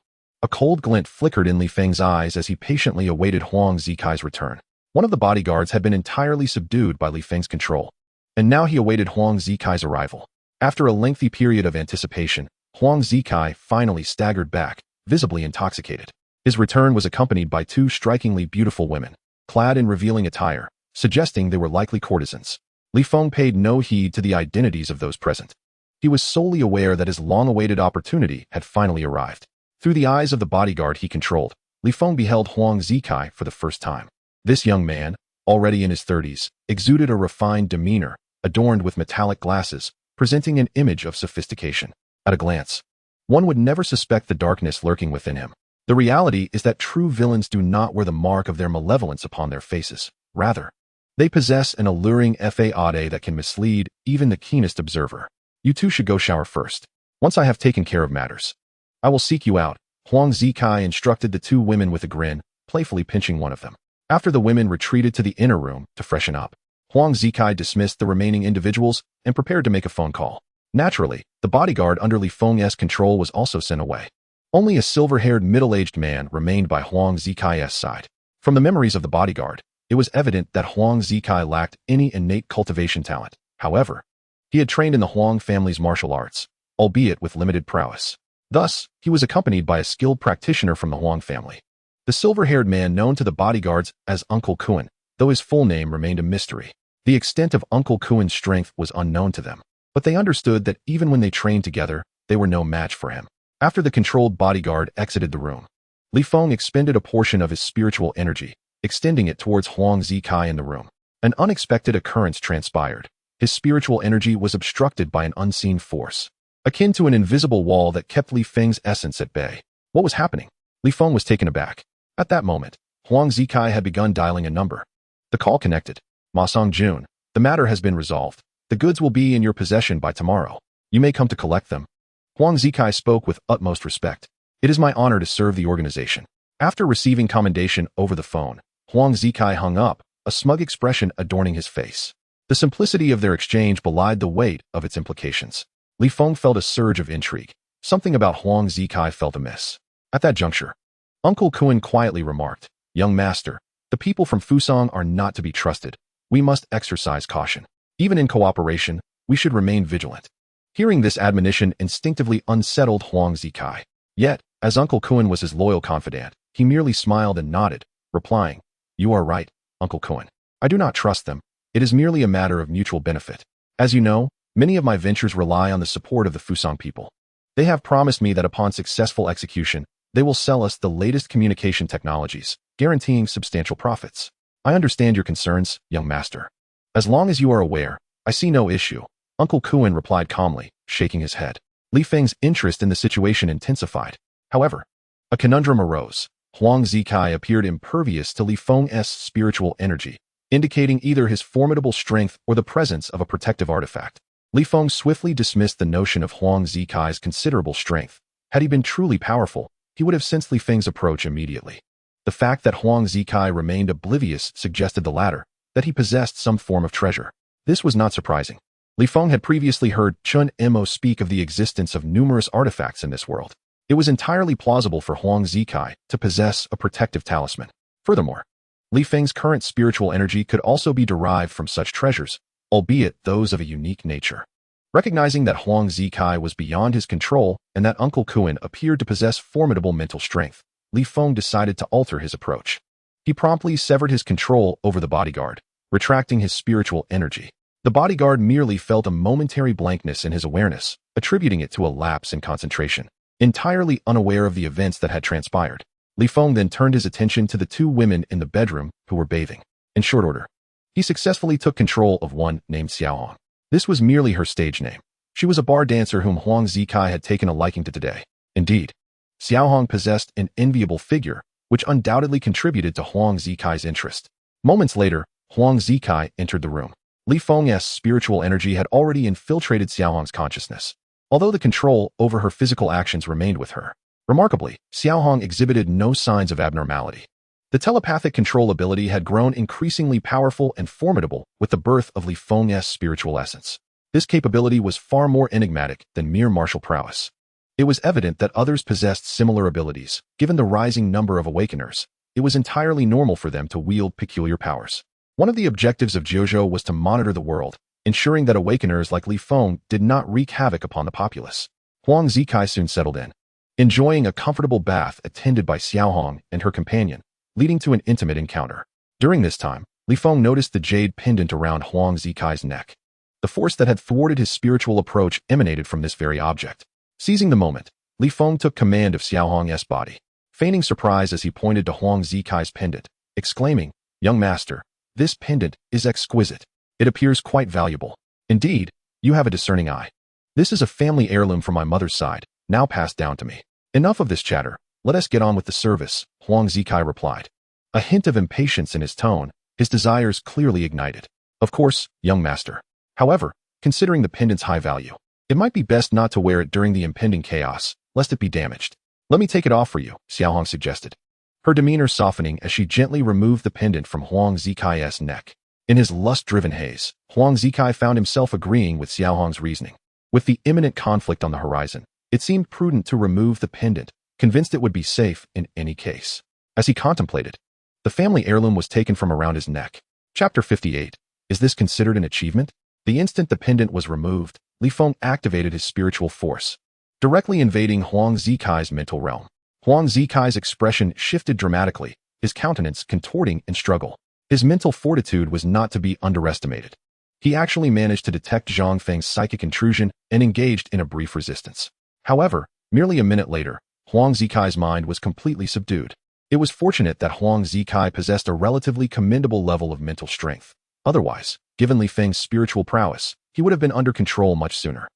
A cold glint flickered in Li Feng's eyes as he patiently awaited Huang Zikai's return. One of the bodyguards had been entirely subdued by Li Feng's control, and now he awaited Huang Zikai's arrival. After a lengthy period of anticipation, Huang Zikai finally staggered back, visibly intoxicated. His return was accompanied by two strikingly beautiful women, clad in revealing attire, suggesting they were likely courtesans. Li Feng paid no heed to the identities of those present. He was solely aware that his long-awaited opportunity had finally arrived. Through the eyes of the bodyguard he controlled, Li Feng beheld Huang Zikai for the first time. This young man, already in his 30s, exuded a refined demeanor, adorned with metallic glasses, presenting an image of sophistication. At a glance, one would never suspect the darkness lurking within him. The reality is that true villains do not wear the mark of their malevolence upon their faces. Rather, they possess an alluring facade that can mislead even the keenest observer. You two should go shower first. Once I have taken care of matters, I will seek you out, Huang Zikai instructed the two women with a grin, playfully pinching one of them. After the women retreated to the inner room to freshen up, Huang Zikai dismissed the remaining individuals and prepared to make a phone call. Naturally, the bodyguard under Li Feng's control was also sent away. Only a silver-haired middle-aged man remained by Huang Zikai's side. From the memories of the bodyguard, it was evident that Huang Zikai lacked any innate cultivation talent. However, he had trained in the Huang family's martial arts, albeit with limited prowess. Thus, he was accompanied by a skilled practitioner from the Huang family. The silver-haired man known to the bodyguards as Uncle Kuan, though his full name remained a mystery. The extent of Uncle Kuan's strength was unknown to them, but they understood that even when they trained together, they were no match for him. After the controlled bodyguard exited the room, Li Feng expended a portion of his spiritual energy, extending it towards Huang Zikai in the room. An unexpected occurrence transpired. His spiritual energy was obstructed by an unseen force, akin to an invisible wall that kept Li Feng's essence at bay. What was happening? Li Feng was taken aback. At that moment, Huang Zikai had begun dialing a number. The call connected. Ma Songjun, the matter has been resolved. The goods will be in your possession by tomorrow. You may come to collect them. Huang Zikai spoke with utmost respect. It is my honor to serve the organization. After receiving commendation over the phone, Huang Zikai hung up, a smug expression adorning his face. The simplicity of their exchange belied the weight of its implications. Li Feng felt a surge of intrigue. Something about Huang Zikai felt amiss. At that juncture, Uncle Kuan quietly remarked, "Young master, the people from Fusang are not to be trusted. We must exercise caution. Even in cooperation, we should remain vigilant." Hearing this admonition instinctively unsettled Huang Zikai. Yet, as Uncle Kuan was his loyal confidant, he merely smiled and nodded, replying, "You are right, Uncle Kuan. I do not trust them. It is merely a matter of mutual benefit. As you know, many of my ventures rely on the support of the Fusang people. They have promised me that upon successful execution, they will sell us the latest communication technologies, guaranteeing substantial profits. I understand your concerns, young master. As long as you are aware, I see no issue," Uncle Kuan replied calmly, shaking his head. Li Feng's interest in the situation intensified. However, a conundrum arose. Huang Zikai appeared impervious to Li Feng's spiritual energy, indicating either his formidable strength or the presence of a protective artifact. Li Feng swiftly dismissed the notion of Huang Zikai's considerable strength. Had he been truly powerful, he would have sensed Li Feng's approach immediately. The fact that Huang Zikai remained oblivious suggested the latter, that he possessed some form of treasure. This was not surprising. Li Feng had previously heard Chun Mo speak of the existence of numerous artifacts in this world. It was entirely plausible for Huang Zikai to possess a protective talisman. Furthermore, Li Feng's current spiritual energy could also be derived from such treasures, albeit those of a unique nature. Recognizing that Huang Zikai was beyond his control and that Uncle Kuan appeared to possess formidable mental strength, Li Feng decided to alter his approach. He promptly severed his control over the bodyguard, retracting his spiritual energy. The bodyguard merely felt a momentary blankness in his awareness, attributing it to a lapse in concentration. Entirely unaware of the events that had transpired, Li Feng then turned his attention to the two women in the bedroom who were bathing. In short order, he successfully took control of one named Xiaohong. This was merely her stage name. She was a bar dancer whom Huang Zikai had taken a liking to today. Indeed, Xiaohong possessed an enviable figure, which undoubtedly contributed to Huang Zikai's interest. Moments later, Huang Zikai entered the room. Li Feng's spiritual energy had already infiltrated Xiaohong's consciousness, although the control over her physical actions remained with her. Remarkably, Xiaohong exhibited no signs of abnormality. The telepathic control ability had grown increasingly powerful and formidable with the birth of Li Feng's spiritual essence. This capability was far more enigmatic than mere martial prowess. It was evident that others possessed similar abilities. Given the rising number of awakeners, it was entirely normal for them to wield peculiar powers. One of the objectives of Jojo was to monitor the world, ensuring that awakeners like Li Feng did not wreak havoc upon the populace. Huang Zikai soon settled in, enjoying a comfortable bath attended by Xiaohong and her companion, leading to an intimate encounter. During this time, Li Feng noticed the jade pendant around Huang Zikai's neck. The force that had thwarted his spiritual approach emanated from this very object. Seizing the moment, Li Feng took command of Xiaohong's body, feigning surprise as he pointed to Huang Zikai's pendant, exclaiming, "Young master, this pendant is exquisite. It appears quite valuable. Indeed, you have a discerning eye. This is a family heirloom from my mother's side, now passed down to me." "Enough of this chatter. Let us get on with the service," Huang Zikai replied. A hint of impatience in his tone, his desires clearly ignited. "Of course, young master. However, considering the pendant's high value, it might be best not to wear it during the impending chaos, lest it be damaged. Let me take it off for you," Xiaohong suggested, her demeanor softening as she gently removed the pendant from Huang Zikai's neck. In his lust-driven haze, Huang Zikai found himself agreeing with Xiaohong's reasoning. With the imminent conflict on the horizon, it seemed prudent to remove the pendant, convinced it would be safe in any case. As he contemplated, the family heirloom was taken from around his neck. Chapter 58. Is this considered an achievement? The instant the pendant was removed, Li Feng activated his spiritual force, directly invading Huang Zikai's mental realm. Huang Zikai's expression shifted dramatically, his countenance contorting in struggle. His mental fortitude was not to be underestimated. He actually managed to detect Zhang Feng's psychic intrusion and engaged in a brief resistance. However, merely a minute later, Huang Zikai's mind was completely subdued. It was fortunate that Huang Zikai possessed a relatively commendable level of mental strength. Otherwise, given Li Feng's spiritual prowess, he would have been under control much sooner.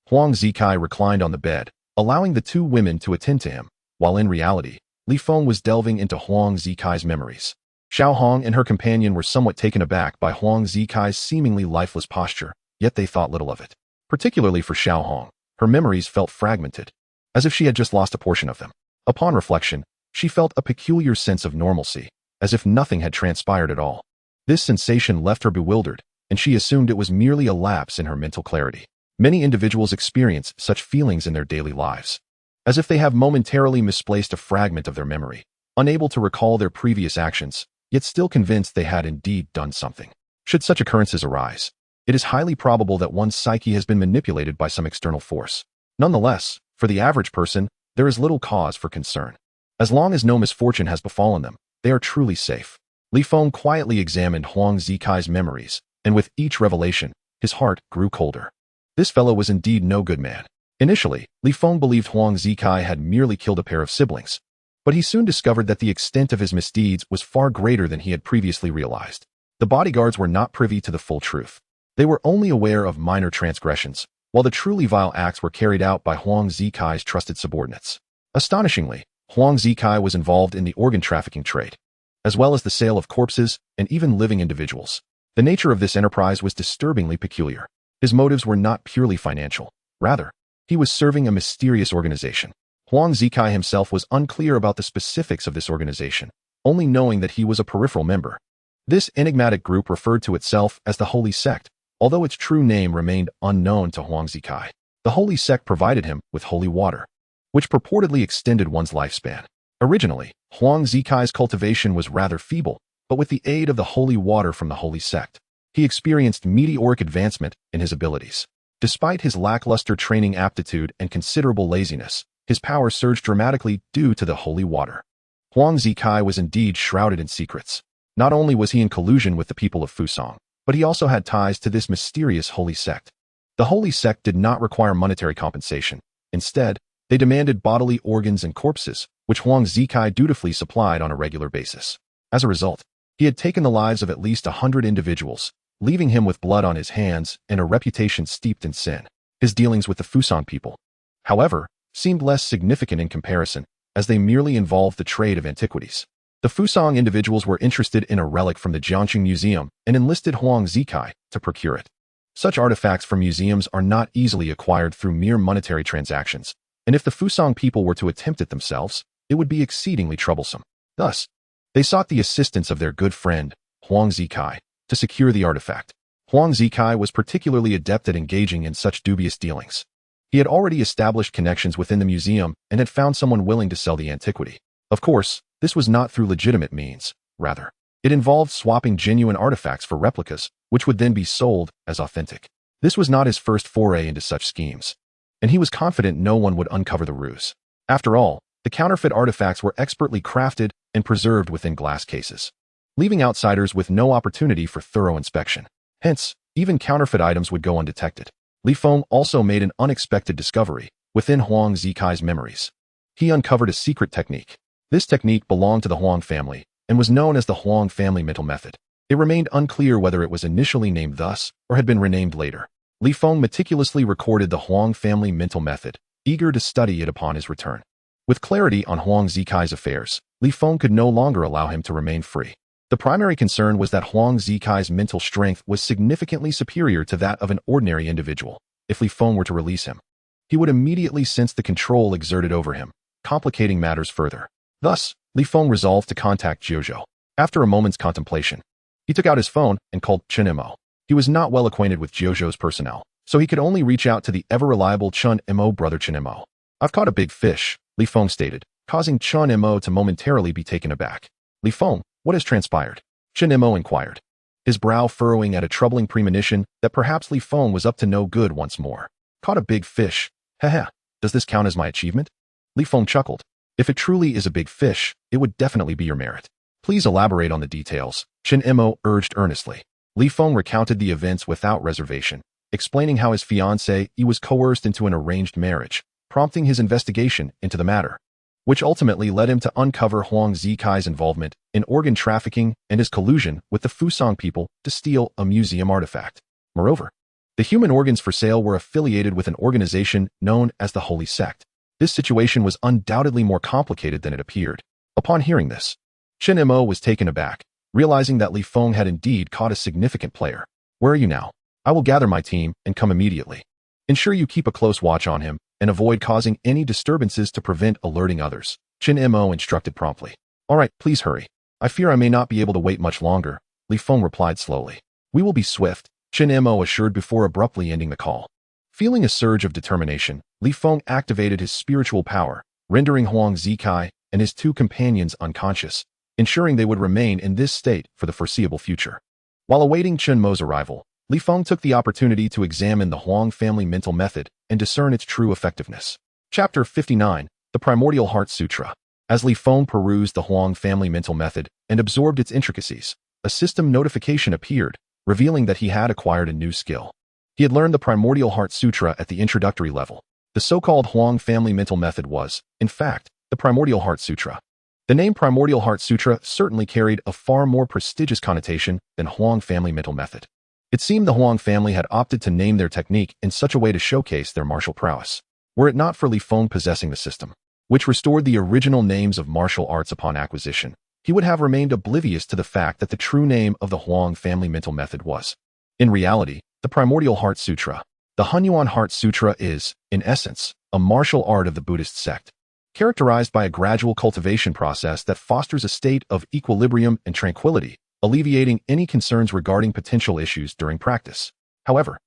Huang Zikai reclined on the bed, allowing the two women to attend to him, while in reality, Li Feng was delving into Huang Zikai's memories. Xiaohong and her companion were somewhat taken aback by Huang Zikai's seemingly lifeless posture, yet they thought little of it. Particularly for Xiaohong, her memories felt fragmented, as if she had just lost a portion of them. Upon reflection, she felt a peculiar sense of normalcy, as if nothing had transpired at all. This sensation left her bewildered, and she assumed it was merely a lapse in her mental clarity. Many individuals experience such feelings in their daily lives, as if they have momentarily misplaced a fragment of their memory, unable to recall their previous actions, yet still convinced they had indeed done something. Should such occurrences arise, it is highly probable that one's psyche has been manipulated by some external force. Nonetheless, for the average person, there is little cause for concern. As long as no misfortune has befallen them, they are truly safe. Li Feng quietly examined Huang Zikai's memories, and with each revelation, his heart grew colder. This fellow was indeed no good man. Initially, Li Feng believed Huang Zikai had merely killed a pair of siblings, but he soon discovered that the extent of his misdeeds was far greater than he had previously realized. The bodyguards were not privy to the full truth. They were only aware of minor transgressions, while the truly vile acts were carried out by Huang Zikai's trusted subordinates. Astonishingly, Huang Zikai was involved in the organ trafficking trade, as well as the sale of corpses and even living individuals. The nature of this enterprise was disturbingly peculiar. His motives were not purely financial. Rather, he was serving a mysterious organization. Huang Zikai himself was unclear about the specifics of this organization, only knowing that he was a peripheral member. This enigmatic group referred to itself as the Holy Sect, although its true name remained unknown to Huang Zikai. The Holy Sect provided him with holy water, which purportedly extended one's lifespan. Originally, Huang Zikai's cultivation was rather feeble, but with the aid of the holy water from the Holy Sect, he experienced meteoric advancement in his abilities. Despite his lackluster training aptitude and considerable laziness, his power surged dramatically due to the holy water. Huang Zikai was indeed shrouded in secrets. Not only was he in collusion with the people of Fusang, but he also had ties to this mysterious holy sect. The holy sect did not require monetary compensation. Instead, they demanded bodily organs and corpses, which Huang Zikai dutifully supplied on a regular basis. As a result, he had taken the lives of at least 100 individuals, leaving him with blood on his hands and a reputation steeped in sin. His dealings with the Fusang people, however, seemed less significant in comparison, as they merely involved the trade of antiquities. The Fusang individuals were interested in a relic from the Jiangxing Museum and enlisted Huang Zikai to procure it. Such artifacts from museums are not easily acquired through mere monetary transactions, and if the Fusang people were to attempt it themselves, it would be exceedingly troublesome. Thus, they sought the assistance of their good friend, Huang Zikai, to secure the artifact. Huang Zikai was particularly adept at engaging in such dubious dealings. He had already established connections within the museum and had found someone willing to sell the antiquity. Of course, this was not through legitimate means. Rather, it involved swapping genuine artifacts for replicas, which would then be sold as authentic. This was not his first foray into such schemes, and he was confident no one would uncover the ruse. After all, the counterfeit artifacts were expertly crafted and preserved within glass cases, leaving outsiders with no opportunity for thorough inspection. Hence, even counterfeit items would go undetected. Li Feng also made an unexpected discovery within Huang Zikai's memories. He uncovered a secret technique. This technique belonged to the Huang family and was known as the Huang family mental method. It remained unclear whether it was initially named thus or had been renamed later. Li Feng meticulously recorded the Huang family mental method, eager to study it upon his return. With clarity on Huang Zikai's affairs, Li Feng could no longer allow him to remain free. The primary concern was that Huang Zikai's mental strength was significantly superior to that of an ordinary individual. If Li Feng were to release him, he would immediately sense the control exerted over him, complicating matters further. Thus, Li Feng resolved to contact Jiuzhou. After a moment's contemplation, he took out his phone and called Chen Mo. He was not well acquainted with Jiuzhou's personnel, so he could only reach out to the ever-reliable Chen Mo brother Chen Mo. "I've caught a big fish," Li Feng stated, causing Chen Mo to momentarily be taken aback. "Li Feng, what has transpired?" Chen Mo inquired, his brow furrowing at a troubling premonition that perhaps Li Feng was up to no good once more. "Caught a big fish. Haha, does this count as my achievement?" Li Feng chuckled. "If it truly is a big fish, it would definitely be your merit. Please elaborate on the details," Chen Mo urged earnestly. Li Feng recounted the events without reservation, explaining how his fiancée was coerced into an arranged marriage, prompting his investigation into the matter, which ultimately led him to uncover Huang Zikai's involvement in organ trafficking and his collusion with the Fusang people to steal a museum artifact. Moreover, the human organs for sale were affiliated with an organization known as the Holy Sect. This situation was undoubtedly more complicated than it appeared. Upon hearing this, Chen Mo was taken aback, realizing that Li Feng had indeed caught a significant player. "Where are you now? I will gather my team and come immediately. Ensure you keep a close watch on him and avoid causing any disturbances to prevent alerting others," Chen Mo instructed promptly. "All right, please hurry. I fear I may not be able to wait much longer," Li Feng replied slowly. "We will be swift," Chen Mo assured before abruptly ending the call. Feeling a surge of determination, Li Feng activated his spiritual power, rendering Huang Zikai and his two companions unconscious, ensuring they would remain in this state for the foreseeable future. While awaiting Chen Mo's arrival, Li Feng took the opportunity to examine the Huang family mental method and discern its true effectiveness. Chapter 59, The Primordial Heart Sutra. As Li Feng perused the Huang family mental method and absorbed its intricacies, a system notification appeared, revealing that he had acquired a new skill. He had learned the Primordial Heart Sutra at the introductory level. The so-called Huang family mental method was, in fact, the Primordial Heart Sutra. The name Primordial Heart Sutra certainly carried a far more prestigious connotation than Huang family mental method. It seemed the Huang family had opted to name their technique in such a way to showcase their martial prowess. Were it not for Li Feng possessing the system, which restored the original names of martial arts upon acquisition, he would have remained oblivious to the fact that the true name of the Huang family mental method was, in reality, the Primordial Heart Sutra. The Hunyuan Heart Sutra is, in essence, a martial art of the Buddhist sect. characterized by a gradual cultivation process that fosters a state of equilibrium and tranquility, alleviating any concerns regarding potential issues during practice. However,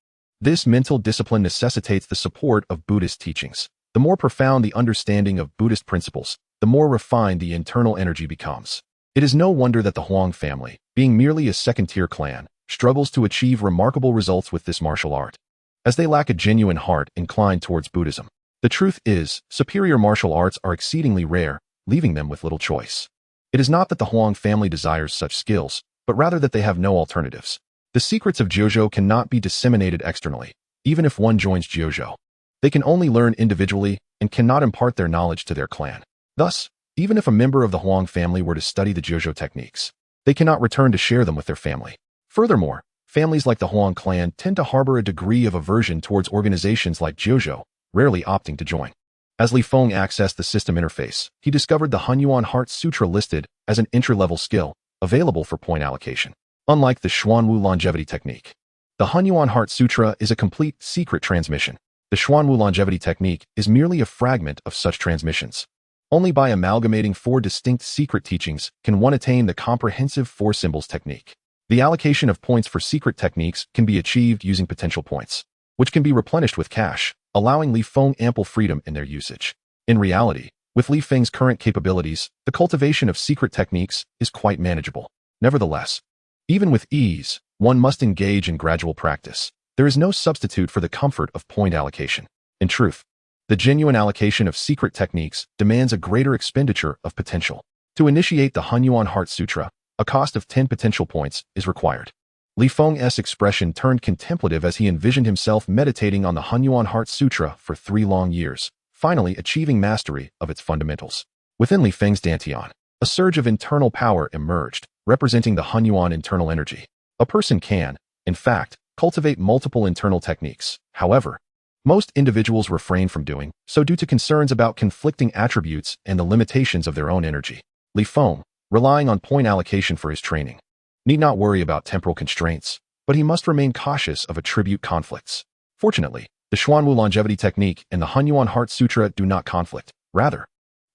this mental discipline necessitates the support of Buddhist teachings. The more profound the understanding of Buddhist principles, the more refined the internal energy becomes. It is no wonder that the Huang family, being merely a second-tier clan, struggles to achieve remarkable results with this martial art, as they lack a genuine heart inclined towards Buddhism. The truth is, superior martial arts are exceedingly rare, leaving them with little choice. It is not that the Huang family desires such skills, but rather that they have no alternatives. The secrets of Jojo cannot be disseminated externally, even if one joins Jojo. They can only learn individually and cannot impart their knowledge to their clan. Thus, even if a member of the Huang family were to study the Jojo techniques, they cannot return to share them with their family. Furthermore, families like the Huang clan tend to harbor a degree of aversion towards organizations like Jojo, rarely opting to join. As Li Feng accessed the system interface, he discovered the Hunyuan Heart Sutra listed as an entry-level skill, available for point allocation. Unlike the Xuanwu longevity technique, the Hunyuan Heart Sutra is a complete secret transmission. The Xuanwu longevity technique is merely a fragment of such transmissions. Only by amalgamating 4 distinct secret teachings can one attain the comprehensive 4 symbols technique. The allocation of points for secret techniques can be achieved using potential points, which can be replenished with cash, allowing Li Feng ample freedom in their usage. In reality, with Li Feng's current capabilities, the cultivation of secret techniques is quite manageable. Nevertheless, even with ease, one must engage in gradual practice. There is no substitute for the comfort of point allocation. In truth, the genuine allocation of secret techniques demands a greater expenditure of potential. To initiate the Hunyuan Heart Sutra, a cost of 10 potential points is required. Li Feng's expression turned contemplative as he envisioned himself meditating on the Hunyuan Heart Sutra for 3 long years, finally achieving mastery of its fundamentals. Within Li Feng's dantian, a surge of internal power emerged, representing the Hunyuan internal energy. A person can, in fact, cultivate multiple internal techniques. However, most individuals refrain from doing so due to concerns about conflicting attributes and the limitations of their own energy. Li Feng, relying on point allocation for his training, need not worry about temporal constraints, but he must remain cautious of attribute conflicts. Fortunately, the Xuanwu longevity technique and the Hunyuan Heart Sutra do not conflict. Rather,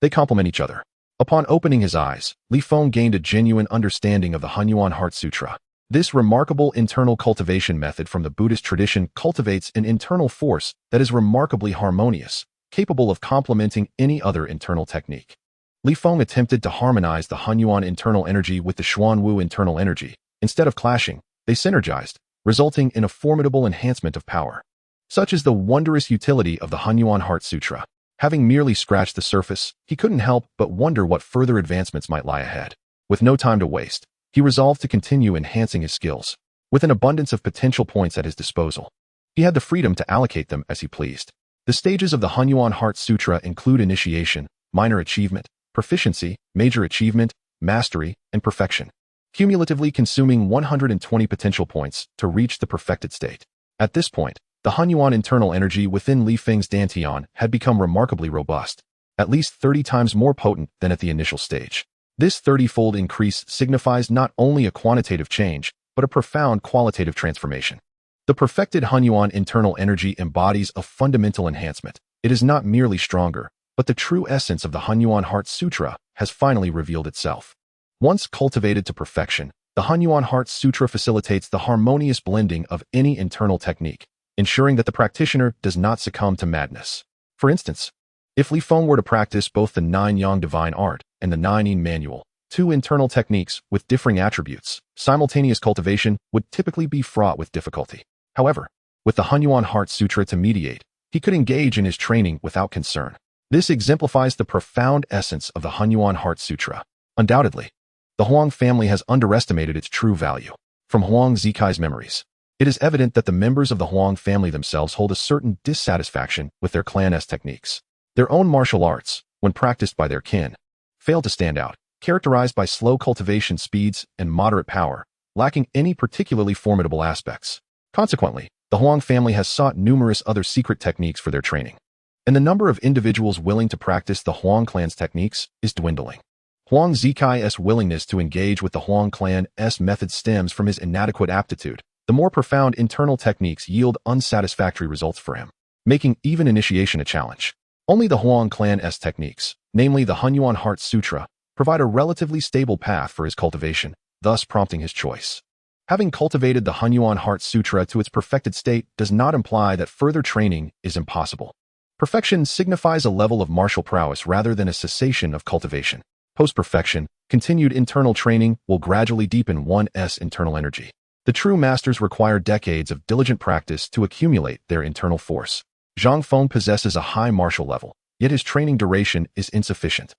they complement each other. Upon opening his eyes, Li Feng gained a genuine understanding of the Hunyuan Heart Sutra. This remarkable internal cultivation method from the Buddhist tradition cultivates an internal force that is remarkably harmonious, capable of complementing any other internal technique. Li Feng attempted to harmonize the Hunyuan internal energy with the Xuanwu internal energy. Instead of clashing, they synergized, resulting in a formidable enhancement of power. Such is the wondrous utility of the Hunyuan Heart Sutra. Having merely scratched the surface, he couldn't help but wonder what further advancements might lie ahead. With no time to waste, he resolved to continue enhancing his skills. With an abundance of potential points at his disposal, he had the freedom to allocate them as he pleased. The stages of the Hunyuan Heart Sutra include initiation, minor achievement, proficiency, major achievement, mastery, and perfection, cumulatively consuming 120 potential points to reach the perfected state. At this point, the Hunyuan internal energy within Li Feng's dantian had become remarkably robust, at least 30 times more potent than at the initial stage. This 30-fold increase signifies not only a quantitative change, but a profound qualitative transformation. The perfected Hunyuan internal energy embodies a fundamental enhancement. It is not merely stronger, but the true essence of the Hunyuan Heart Sutra has finally revealed itself. Once cultivated to perfection, the Hunyuan Heart Sutra facilitates the harmonious blending of any internal technique, ensuring that the practitioner does not succumb to madness. For instance, if Li Feng were to practice both the 9-yang divine art and the 9-yin manual, 2 internal techniques with differing attributes, simultaneous cultivation would typically be fraught with difficulty. However, with the Hunyuan Heart Sutra to mediate, he could engage in his training without concern. This exemplifies the profound essence of the Hunyuan Heart Sutra. Undoubtedly, the Huang family has underestimated its true value. From Huang Zikai's memories, it is evident that the members of the Huang family themselves hold a certain dissatisfaction with their clan's techniques. Their own martial arts, when practiced by their kin, fail to stand out, characterized by slow cultivation speeds and moderate power, lacking any particularly formidable aspects. Consequently, the Huang family has sought numerous other secret techniques for their training, and the number of individuals willing to practice the Huang clan's techniques is dwindling. Huang Zikai's willingness to engage with the Huang clan's method stems from his inadequate aptitude. The more profound internal techniques yield unsatisfactory results for him, making even initiation a challenge. Only the Huang clan's techniques, namely the Hunyuan Heart Sutra, provide a relatively stable path for his cultivation, thus prompting his choice. Having cultivated the Hunyuan Heart Sutra to its perfected state does not imply that further training is impossible. Perfection signifies a level of martial prowess rather than a cessation of cultivation. Post-perfection, continued internal training will gradually deepen one's internal energy. The true masters require decades of diligent practice to accumulate their internal force. Zhang Feng possesses a high martial level, yet his training duration is insufficient,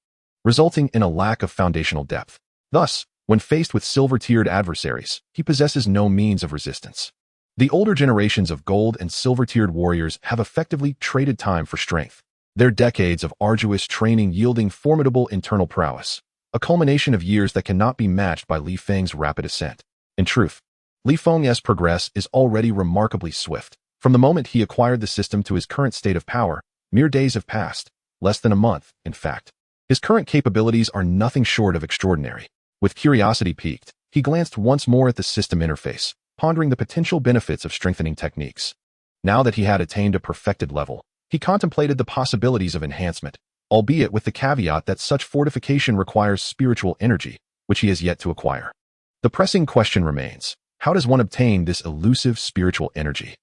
resulting in a lack of foundational depth. Thus, when faced with silver-tiered adversaries, he possesses no means of resistance. The older generations of gold and silver-tiered warriors have effectively traded time for strength, their decades of arduous training yielding formidable internal prowess, a culmination of years that cannot be matched by Li Feng's rapid ascent. In truth, Li Feng's progress is already remarkably swift. From the moment he acquired the system to his current state of power, mere days have passed, less than a month, in fact. His current capabilities are nothing short of extraordinary. With curiosity piqued, he glanced once more at the system interface, pondering the potential benefits of strengthening techniques. Now that he had attained a perfected level, he contemplated the possibilities of enhancement, albeit with the caveat that such fortification requires spiritual energy, which he has yet to acquire. The pressing question remains, how does one obtain this elusive spiritual energy?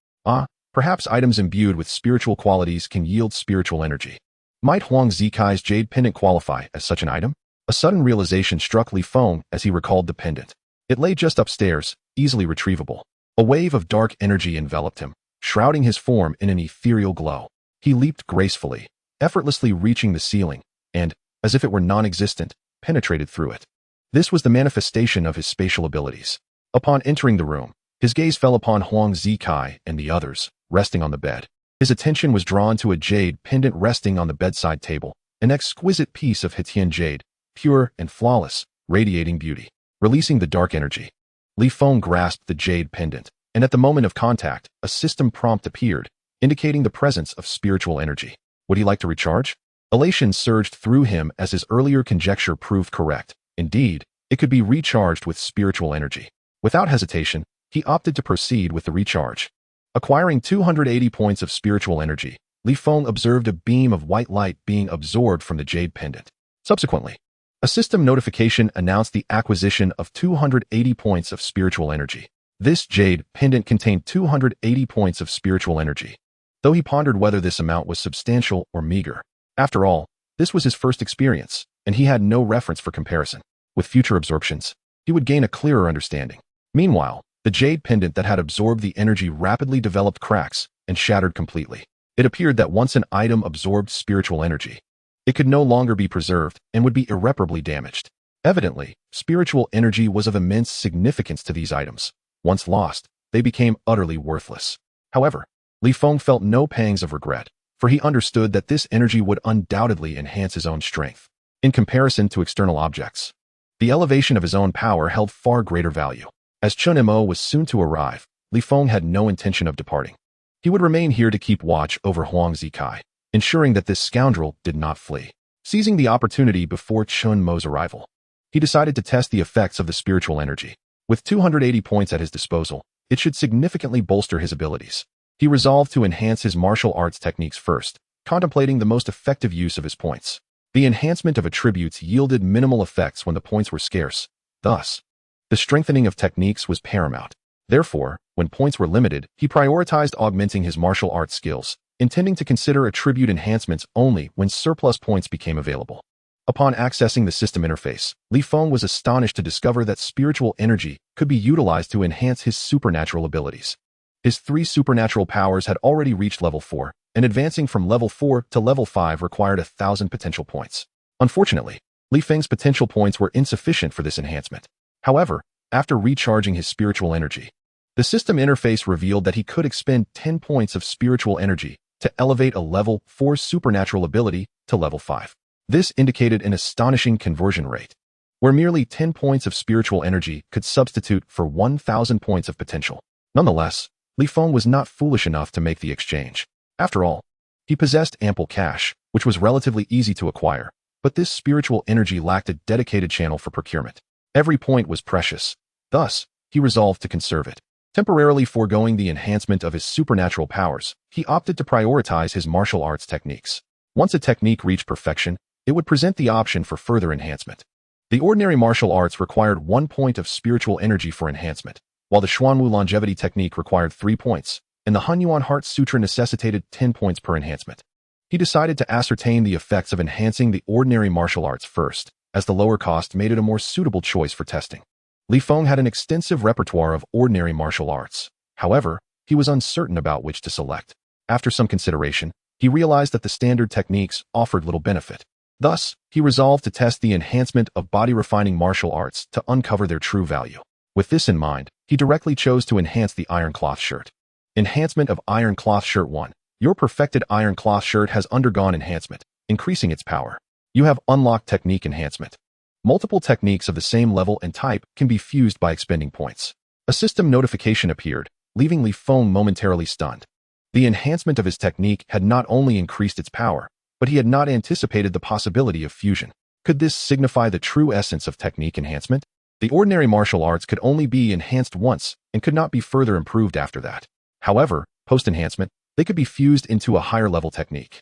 Perhaps items imbued with spiritual qualities can yield spiritual energy. Might Huang Zikai's jade pendant qualify as such an item? A sudden realization struck Li Feng as he recalled the pendant. It lay just upstairs, easily retrievable. A wave of dark energy enveloped him, shrouding his form in an ethereal glow. He leaped gracefully, effortlessly reaching the ceiling, and, as if it were non-existent, penetrated through it. This was the manifestation of his spatial abilities. Upon entering the room, his gaze fell upon Huang Zikai and the others, resting on the bed. His attention was drawn to a jade pendant resting on the bedside table, an exquisite piece of Hetian jade, pure and flawless, radiating beauty. Releasing the dark energy, Li Feng grasped the jade pendant, and at the moment of contact, a system prompt appeared, indicating the presence of spiritual energy. Would he like to recharge? Elation surged through him as his earlier conjecture proved correct. Indeed, it could be recharged with spiritual energy. Without hesitation, he opted to proceed with the recharge. Acquiring 280 points of spiritual energy, Li Feng observed a beam of white light being absorbed from the jade pendant. Subsequently, a system notification announced the acquisition of 280 points of spiritual energy. This jade pendant contained 280 points of spiritual energy, though he pondered whether this amount was substantial or meager. After all, this was his first experience, and he had no reference for comparison. With future absorptions, he would gain a clearer understanding. Meanwhile, the jade pendant that had absorbed the energy rapidly developed cracks and shattered completely. It appeared that once an item absorbed spiritual energy, it could no longer be preserved and would be irreparably damaged. Evidently, spiritual energy was of immense significance to these items. Once lost, they became utterly worthless. However, Li Feng felt no pangs of regret, for he understood that this energy would undoubtedly enhance his own strength. In comparison to external objects, the elevation of his own power held far greater value. As Chun Mo was soon to arrive, Li Feng had no intention of departing. He would remain here to keep watch over Huang Zikai, ensuring that this scoundrel did not flee. Seizing the opportunity before Chun Mo's arrival, he decided to test the effects of the spiritual energy. With 280 points at his disposal, it should significantly bolster his abilities. He resolved to enhance his martial arts techniques first, contemplating the most effective use of his points. The enhancement of attributes yielded minimal effects when the points were scarce. Thus, the strengthening of techniques was paramount. Therefore, when points were limited, he prioritized augmenting his martial arts skills, intending to consider attribute enhancements only when surplus points became available. Upon accessing the system interface, Li Feng was astonished to discover that spiritual energy could be utilized to enhance his supernatural abilities. His 3 supernatural powers had already reached level 4, and advancing from level 4 to level 5 required 1,000 potential points. Unfortunately, Li Feng's potential points were insufficient for this enhancement. However, after recharging his spiritual energy, the system interface revealed that he could expend 10 points of spiritual energy to elevate a level 4 supernatural ability to level 5. This indicated an astonishing conversion rate, where merely 10 points of spiritual energy could substitute for 1,000 points of potential. Nonetheless, Li Feng was not foolish enough to make the exchange. After all, he possessed ample cash, which was relatively easy to acquire, but this spiritual energy lacked a dedicated channel for procurement. Every point was precious. Thus, he resolved to conserve it. Temporarily foregoing the enhancement of his supernatural powers, he opted to prioritize his martial arts techniques. Once a technique reached perfection, it would present the option for further enhancement. The ordinary martial arts required 1 point of spiritual energy for enhancement, while the Xuanwu longevity technique required 3 points, and the Hunyuan Heart Sutra necessitated 10 points per enhancement. He decided to ascertain the effects of enhancing the ordinary martial arts first, as the lower cost made it a more suitable choice for testing. Li Feng had an extensive repertoire of ordinary martial arts. However, he was uncertain about which to select. After some consideration, he realized that the standard techniques offered little benefit. Thus, he resolved to test the enhancement of body-refining martial arts to uncover their true value. With this in mind, he directly chose to enhance the Iron Cloth Shirt. Enhancement of Iron Cloth Shirt 1. Your perfected Iron Cloth Shirt has undergone enhancement, increasing its power. You have unlocked technique enhancement. Multiple techniques of the same level and type can be fused by expending points. A system notification appeared, leaving Li Feng momentarily stunned. The enhancement of his technique had not only increased its power, but he had not anticipated the possibility of fusion. Could this signify the true essence of technique enhancement? The ordinary martial arts could only be enhanced once and could not be further improved after that. However, post-enhancement, they could be fused into a higher-level technique.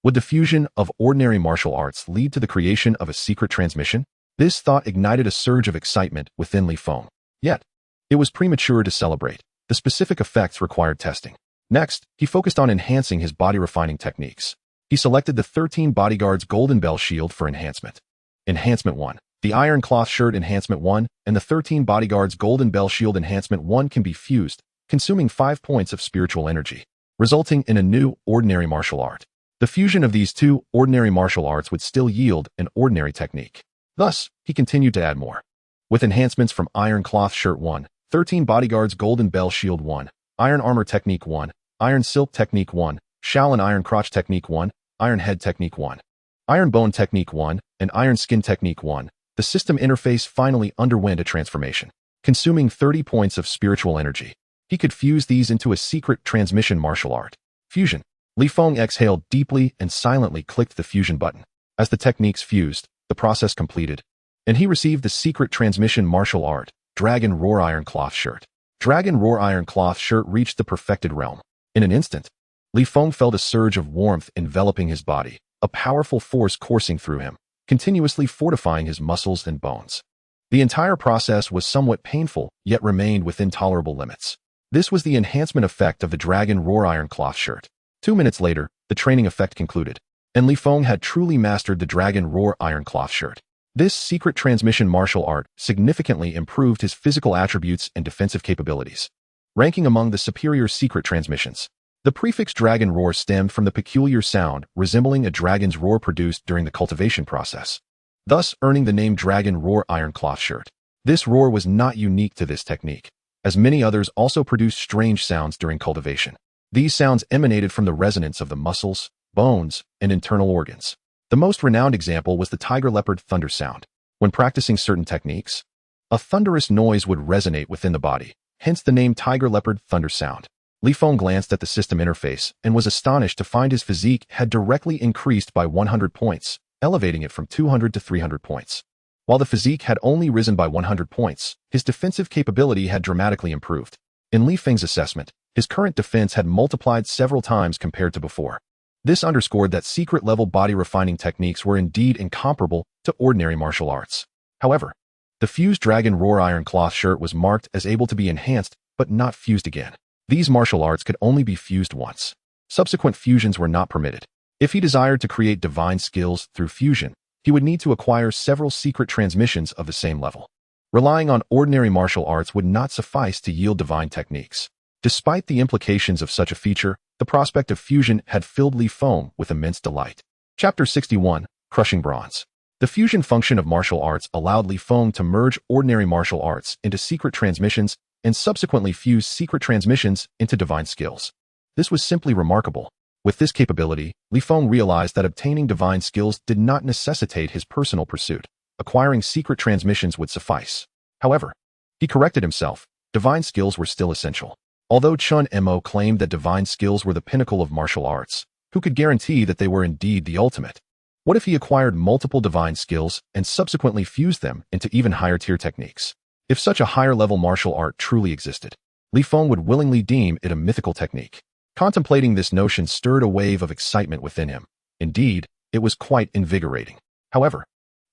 Would the fusion of ordinary martial arts lead to the creation of a secret transmission? This thought ignited a surge of excitement within Li Feng. Yet, it was premature to celebrate. The specific effects required testing. Next, he focused on enhancing his body-refining techniques. He selected the 13 Bodyguards Golden Bell Shield for enhancement. Enhancement 1. The Iron Cloth Shirt Enhancement 1 and the 13 Bodyguards Golden Bell Shield Enhancement 1 can be fused, consuming 5 points of spiritual energy, resulting in a new ordinary martial art. The fusion of these two ordinary martial arts would still yield an ordinary technique. Thus, he continued to add more. With enhancements from Iron Cloth Shirt 1, 13 Bodyguards Golden Bell Shield 1, Iron Armor Technique 1, Iron Silk Technique 1, Shaolin Iron Crotch Technique 1, Iron Head Technique 1, Iron Bone Technique 1, and Iron Skin Technique 1, the system interface finally underwent a transformation, consuming 30 points of spiritual energy. He could fuse these into a secret transmission martial art. Fusion. Li Feng exhaled deeply and silently clicked the fusion button. As the techniques fused, the process completed, and he received the secret transmission martial art, Dragon Roar Iron Cloth Shirt. Dragon Roar Iron Cloth Shirt reached the perfected realm. In an instant, Li Feng felt a surge of warmth enveloping his body, a powerful force coursing through him, continuously fortifying his muscles and bones. The entire process was somewhat painful, yet remained within tolerable limits. This was the enhancement effect of the Dragon Roar Iron Cloth Shirt. 2 minutes later, the training effect concluded, and Li Feng had truly mastered the Dragon Roar Iron Cloth Shirt. This secret transmission martial art significantly improved his physical attributes and defensive capabilities, ranking among the superior secret transmissions. The prefix Dragon Roar stemmed from the peculiar sound resembling a dragon's roar produced during the cultivation process, thus earning the name Dragon Roar Iron Cloth Shirt. This roar was not unique to this technique, as many others also produced strange sounds during cultivation. These sounds emanated from the resonance of the muscles, bones, and internal organs. The most renowned example was the tiger leopard thunder sound. When practicing certain techniques, a thunderous noise would resonate within the body, hence the name tiger leopard thunder sound. Li Feng glanced at the system interface and was astonished to find his physique had directly increased by 100 points, elevating it from 200 to 300 points. While the physique had only risen by 100 points, his defensive capability had dramatically improved. In Li Feng's assessment, his current defense had multiplied several times compared to before. This underscored that secret-level body-refining techniques were indeed incomparable to ordinary martial arts. However, the fused Dragon Roar Iron Cloth Shirt was marked as able to be enhanced, but not fused again. These martial arts could only be fused once. Subsequent fusions were not permitted. If he desired to create divine skills through fusion, he would need to acquire several secret transmissions of the same level. Relying on ordinary martial arts would not suffice to yield divine techniques. Despite the implications of such a feature, the prospect of fusion had filled Li Feng with immense delight. Chapter 61, Crushing Bronze. The fusion function of martial arts allowed Li Feng to merge ordinary martial arts into secret transmissions and subsequently fuse secret transmissions into divine skills. This was simply remarkable. With this capability, Li Feng realized that obtaining divine skills did not necessitate his personal pursuit. Acquiring secret transmissions would suffice. However, he corrected himself. Divine skills were still essential. Although Chun Mo claimed that divine skills were the pinnacle of martial arts, who could guarantee that they were indeed the ultimate? What if he acquired multiple divine skills and subsequently fused them into even higher-tier techniques? If such a higher-level martial art truly existed, Li Feng would willingly deem it a mythical technique. Contemplating this notion stirred a wave of excitement within him. Indeed, it was quite invigorating. However,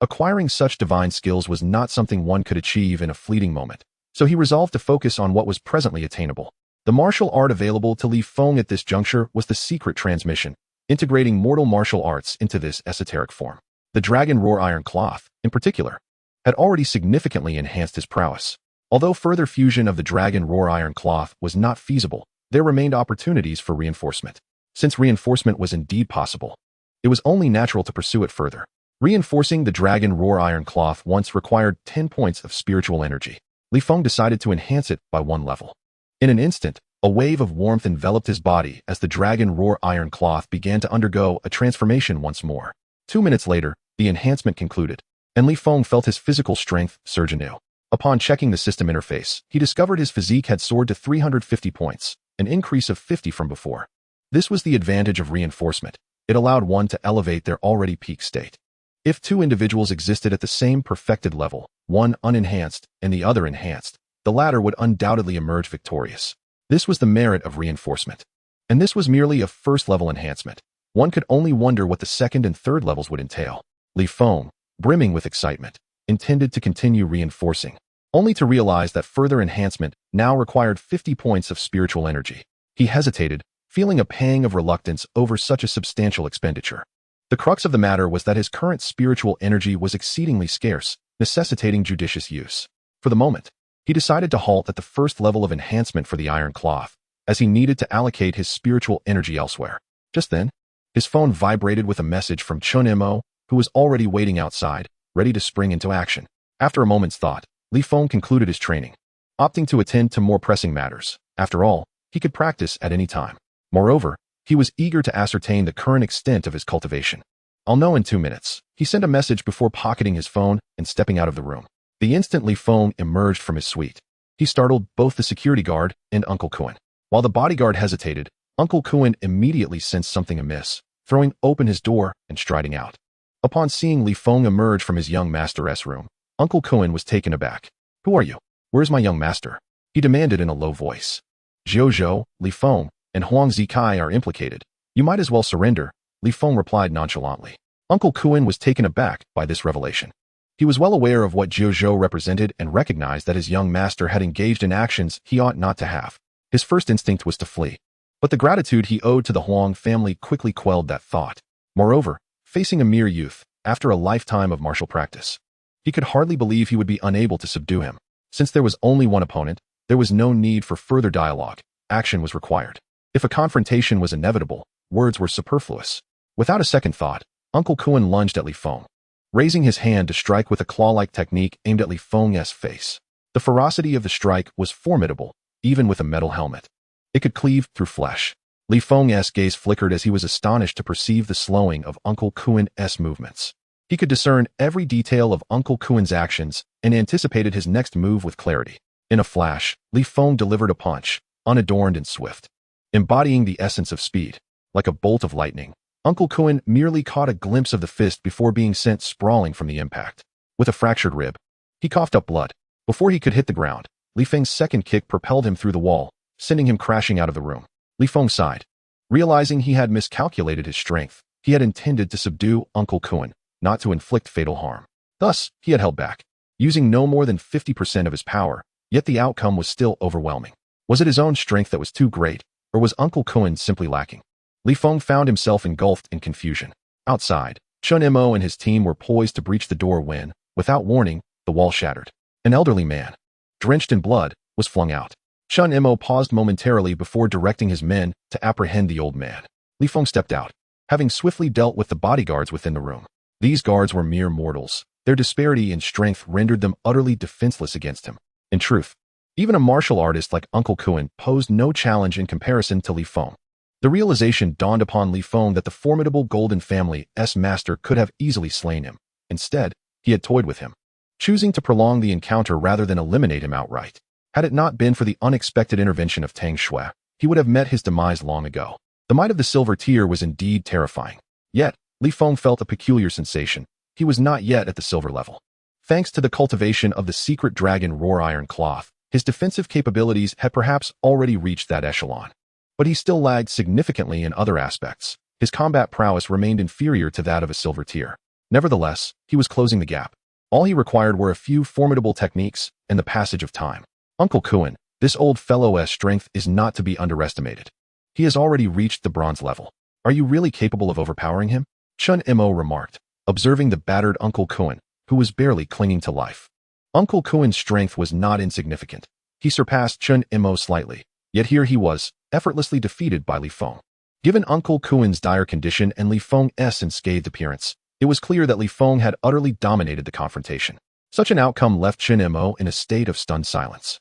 acquiring such divine skills was not something one could achieve in a fleeting moment, so he resolved to focus on what was presently attainable. The martial art available to Li Feng at this juncture was the secret transmission, integrating mortal martial arts into this esoteric form. The Dragon Roar Iron Cloth, in particular, had already significantly enhanced his prowess. Although further fusion of the Dragon Roar Iron Cloth was not feasible, there remained opportunities for reinforcement. Since reinforcement was indeed possible, it was only natural to pursue it further. Reinforcing the Dragon Roar Iron Cloth once required 10 points of spiritual energy. Li Feng decided to enhance it by 1 level. In an instant, a wave of warmth enveloped his body as the Dragon Roar Iron Cloth began to undergo a transformation once more. 2 minutes later, the enhancement concluded, and Li Feng felt his physical strength surge anew. Upon checking the system interface, he discovered his physique had soared to 350 points, an increase of 50 from before. This was the advantage of reinforcement. It allowed one to elevate their already peak state. If 2 individuals existed at the same perfected level, one unenhanced and the other enhanced, the latter would undoubtedly emerge victorious. This was the merit of reinforcement. And this was merely a first-level enhancement. One could only wonder what the second and third levels would entail. Li Feng, brimming with excitement, intended to continue reinforcing, only to realize that further enhancement now required 50 points of spiritual energy. He hesitated, feeling a pang of reluctance over such a substantial expenditure. The crux of the matter was that his current spiritual energy was exceedingly scarce, necessitating judicious use. For the moment, he decided to halt at the first level of enhancement for the Iron Cloth, as he needed to allocate his spiritual energy elsewhere. Just then, his phone vibrated with a message from Chun Mo, who was already waiting outside, ready to spring into action. After a moment's thought, Li Feng concluded his training, opting to attend to more pressing matters. After all, he could practice at any time. Moreover, he was eager to ascertain the current extent of his cultivation. "I'll know in 2 minutes." He sent a message before pocketing his phone and stepping out of the room. The instant Li Feng emerged from his suite, he startled both the security guard and Uncle Kuan. While the bodyguard hesitated, Uncle Kuan immediately sensed something amiss, throwing open his door and striding out. Upon seeing Li Feng emerge from his young master's room, Uncle Kuan was taken aback. "Who are you? Where's my young master?" he demanded in a low voice. "Zhou, Li Feng, and Huang Zikai are implicated. You might as well surrender," Li Feng replied nonchalantly. Uncle Kuan was taken aback by this revelation. He was well aware of what Zhou represented and recognized that his young master had engaged in actions he ought not to have. His first instinct was to flee, but the gratitude he owed to the Huang family quickly quelled that thought. Moreover, facing a mere youth, after a lifetime of martial practice, he could hardly believe he would be unable to subdue him. Since there was only one opponent, there was no need for further dialogue. Action was required. If a confrontation was inevitable, words were superfluous. Without a second thought, Uncle Kuan lunged at Li Feng, raising his hand to strike with a claw-like technique aimed at Li Feng's face. The ferocity of the strike was formidable, even with a metal helmet. It could cleave through flesh. Li Feng's gaze flickered as he was astonished to perceive the slowing of Uncle Kuan's movements. He could discern every detail of Uncle Kuan's actions and anticipated his next move with clarity. In a flash, Li Feng delivered a punch, unadorned and swift, embodying the essence of speed. Like a bolt of lightning, Uncle Kuan merely caught a glimpse of the fist before being sent sprawling from the impact. With a fractured rib, he coughed up blood. Before he could hit the ground, Li Feng's second kick propelled him through the wall, sending him crashing out of the room. Li Feng sighed. Realizing he had miscalculated his strength, he had intended to subdue Uncle Kuan, not to inflict fatal harm. Thus, he had held back, using no more than 50% of his power, yet the outcome was still overwhelming. Was it his own strength that was too great, or was Uncle Kuan simply lacking? Li Feng found himself engulfed in confusion. Outside, Chun Mo and his team were poised to breach the door when, without warning, the wall shattered. An elderly man, drenched in blood, was flung out. Chun Mo paused momentarily before directing his men to apprehend the old man. Li Feng stepped out, having swiftly dealt with the bodyguards within the room. These guards were mere mortals. Their disparity in strength rendered them utterly defenseless against him. In truth, even a martial artist like Uncle Kuan posed no challenge in comparison to Li Feng. The realization dawned upon Li Feng that the formidable Golden Family's master could have easily slain him. Instead, he had toyed with him, choosing to prolong the encounter rather than eliminate him outright. Had it not been for the unexpected intervention of Tang Shui, he would have met his demise long ago. The might of the Silver Tier was indeed terrifying. Yet, Li Feng felt a peculiar sensation. He was not yet at the silver level. Thanks to the cultivation of the secret Dragon Roar Iron Cloth, his defensive capabilities had perhaps already reached that echelon. But he still lagged significantly in other aspects. His combat prowess remained inferior to that of a Silver Tier. Nevertheless, he was closing the gap. All he required were a few formidable techniques and the passage of time. Uncle Kuan, this old fellow's strength is not to be underestimated. He has already reached the bronze level. Are you really capable of overpowering him? Chun Mo remarked, observing the battered Uncle Kuan, who was barely clinging to life. Uncle Kuan's strength was not insignificant. He surpassed Chun Mo slightly, yet here he was, effortlessly defeated by Li Feng. Given Uncle Kuan's dire condition and Li Feng's unscathed appearance, it was clear that Li Feng had utterly dominated the confrontation. Such an outcome left Chun Mo in a state of stunned silence.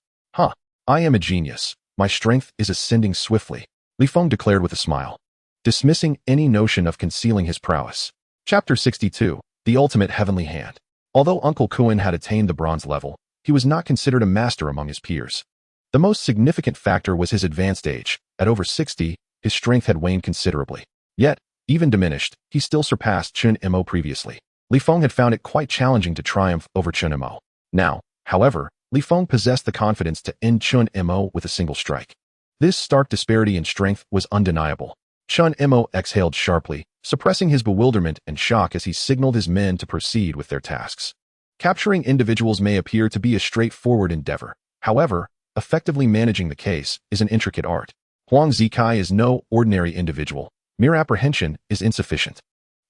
I am a genius. My strength is ascending swiftly, Li Feng declared with a smile, dismissing any notion of concealing his prowess. Chapter 62, The Ultimate Heavenly Hand. Although Uncle Kuan had attained the bronze level, he was not considered a master among his peers. The most significant factor was his advanced age. At over 60, his strength had waned considerably. Yet, even diminished, he still surpassed Chun Mo previously. Li Feng had found it quite challenging to triumph over Chun Mo. Now, however, Li Feng possessed the confidence to end Chun Mo with a single strike. This stark disparity in strength was undeniable. Chun Mo exhaled sharply, suppressing his bewilderment and shock as he signaled his men to proceed with their tasks. Capturing individuals may appear to be a straightforward endeavor. However, effectively managing the case is an intricate art. Huang Zikai is no ordinary individual. Mere apprehension is insufficient.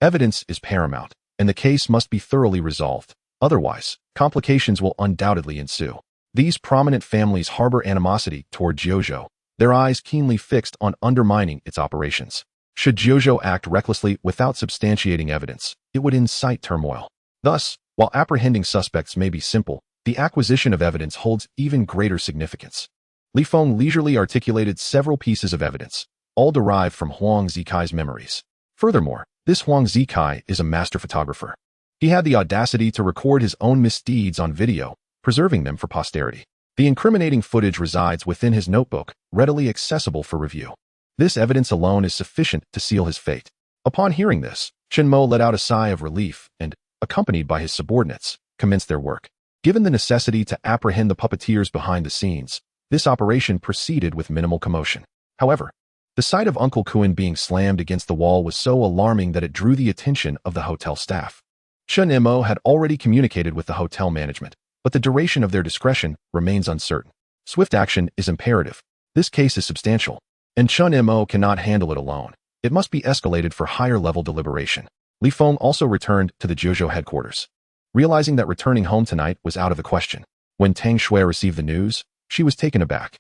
Evidence is paramount, and the case must be thoroughly resolved. Otherwise, complications will undoubtedly ensue. These prominent families harbor animosity toward Jiuzhou, their eyes keenly fixed on undermining its operations. Should Jiuzhou act recklessly without substantiating evidence, it would incite turmoil. Thus, while apprehending suspects may be simple, the acquisition of evidence holds even greater significance. Li Feng leisurely articulated several pieces of evidence, all derived from Huang Zikai's memories. Furthermore, this Huang Zikai is a master photographer. He had the audacity to record his own misdeeds on video, preserving them for posterity. The incriminating footage resides within his notebook, readily accessible for review. This evidence alone is sufficient to seal his fate. Upon hearing this, Chun Mo let out a sigh of relief and, accompanied by his subordinates, commenced their work. Given the necessity to apprehend the puppeteers behind the scenes, this operation proceeded with minimal commotion. However, the sight of Uncle Kuan being slammed against the wall was so alarming that it drew the attention of the hotel staff. Chun Mo had already communicated with the hotel management, but the duration of their discretion remains uncertain. Swift action is imperative. This case is substantial, and Chun Mo cannot handle it alone. It must be escalated for higher-level deliberation. Li Feng also returned to the Jiuzhou headquarters. Realizing that returning home tonight was out of the question, when Tang Shui received the news, she was taken aback.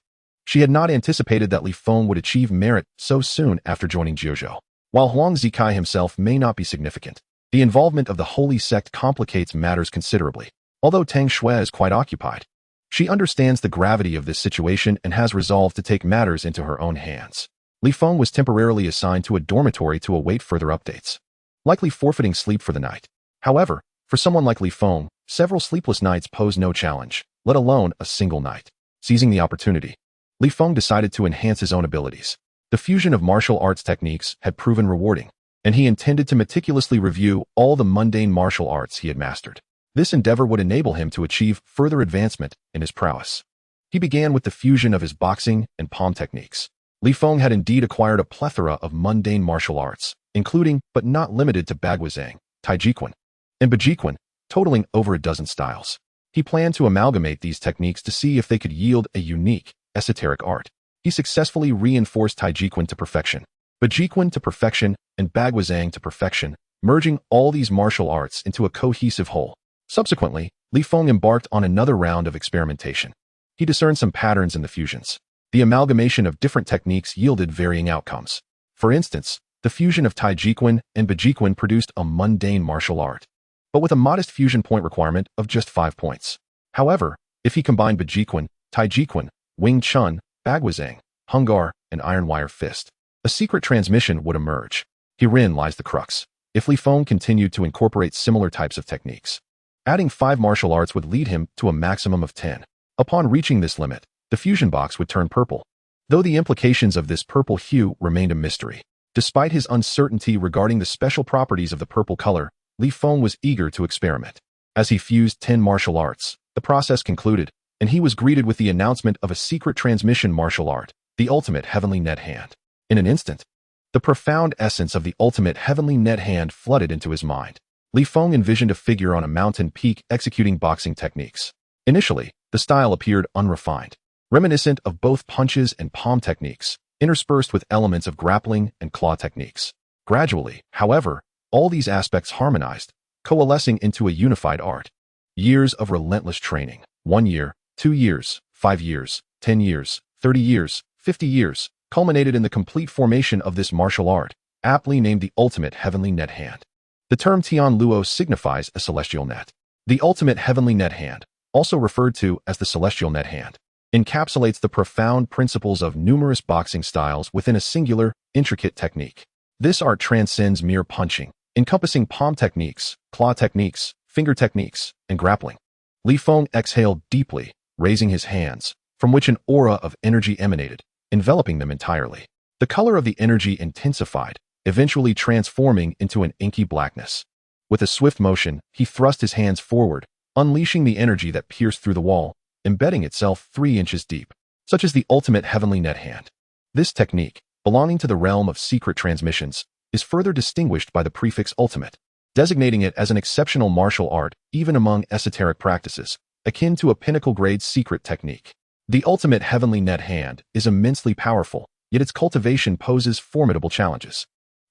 She had not anticipated that Li Feng would achieve merit so soon after joining Jiuzhou. While Huang Zikai himself may not be significant, the involvement of the holy sect complicates matters considerably. Although Tang Shui is quite occupied, she understands the gravity of this situation and has resolved to take matters into her own hands. Li Feng was temporarily assigned to a dormitory to await further updates, likely forfeiting sleep for the night. However, for someone like Li Feng, several sleepless nights pose no challenge, let alone a single night. Seizing the opportunity, Li Feng decided to enhance his own abilities. The fusion of martial arts techniques had proven rewarding, and he intended to meticulously review all the mundane martial arts he had mastered. This endeavor would enable him to achieve further advancement in his prowess. He began with the fusion of his boxing and palm techniques. Li Feng had indeed acquired a plethora of mundane martial arts, including but not limited to Baguazhang, Taijiquan, and Bajiquan, totaling over a dozen styles. He planned to amalgamate these techniques to see if they could yield a unique, esoteric art. He successfully reinforced Taijiquan to perfection, Bajiquan to perfection, and Baguazhang to perfection, merging all these martial arts into a cohesive whole. Subsequently, Li Feng embarked on another round of experimentation. He discerned some patterns in the fusions. The amalgamation of different techniques yielded varying outcomes. For instance, the fusion of Taijiquan and Bajiquan produced a mundane martial art, but with a modest fusion point requirement of just 5 points. However, if he combined Bajiquan, Taijiquan, Wing Chun, Baguazhang, Hungar, and Iron Wire Fist, a secret transmission would emerge. Herein lies the crux. If Li Feng continued to incorporate similar types of techniques, adding 5 martial arts would lead him to a maximum of 10. Upon reaching this limit, the fusion box would turn purple, though the implications of this purple hue remained a mystery. Despite his uncertainty regarding the special properties of the purple color, Li Feng was eager to experiment. As he fused 10 martial arts, the process concluded, and he was greeted with the announcement of a secret transmission martial art, the ultimate heavenly net hand. In an instant, the profound essence of the ultimate heavenly net hand flooded into his mind. Li Feng envisioned a figure on a mountain peak executing boxing techniques. Initially, the style appeared unrefined, reminiscent of both punches and palm techniques, interspersed with elements of grappling and claw techniques. Gradually, however, all these aspects harmonized, coalescing into a unified art. Years of relentless training. 1 year, 2 years, 5 years, 10 years, 30 years, 50 years, culminated in the complete formation of this martial art, aptly named the ultimate heavenly net hand. The term Tian Luo signifies a celestial net. The ultimate heavenly net hand, also referred to as the celestial net hand, encapsulates the profound principles of numerous boxing styles within a singular, intricate technique. This art transcends mere punching, encompassing palm techniques, claw techniques, finger techniques, and grappling. Li Feng exhaled deeply, raising his hands, from which an aura of energy emanated, enveloping them entirely. The color of the energy intensified, eventually transforming into an inky blackness. With a swift motion, he thrust his hands forward, unleashing the energy that pierced through the wall, embedding itself 3 inches deep, such as the ultimate heavenly net hand. This technique, belonging to the realm of secret transmissions, is further distinguished by the prefix ultimate, designating it as an exceptional martial art even among esoteric practices, akin to a pinnacle-grade secret technique. The ultimate heavenly net hand is immensely powerful, yet its cultivation poses formidable challenges.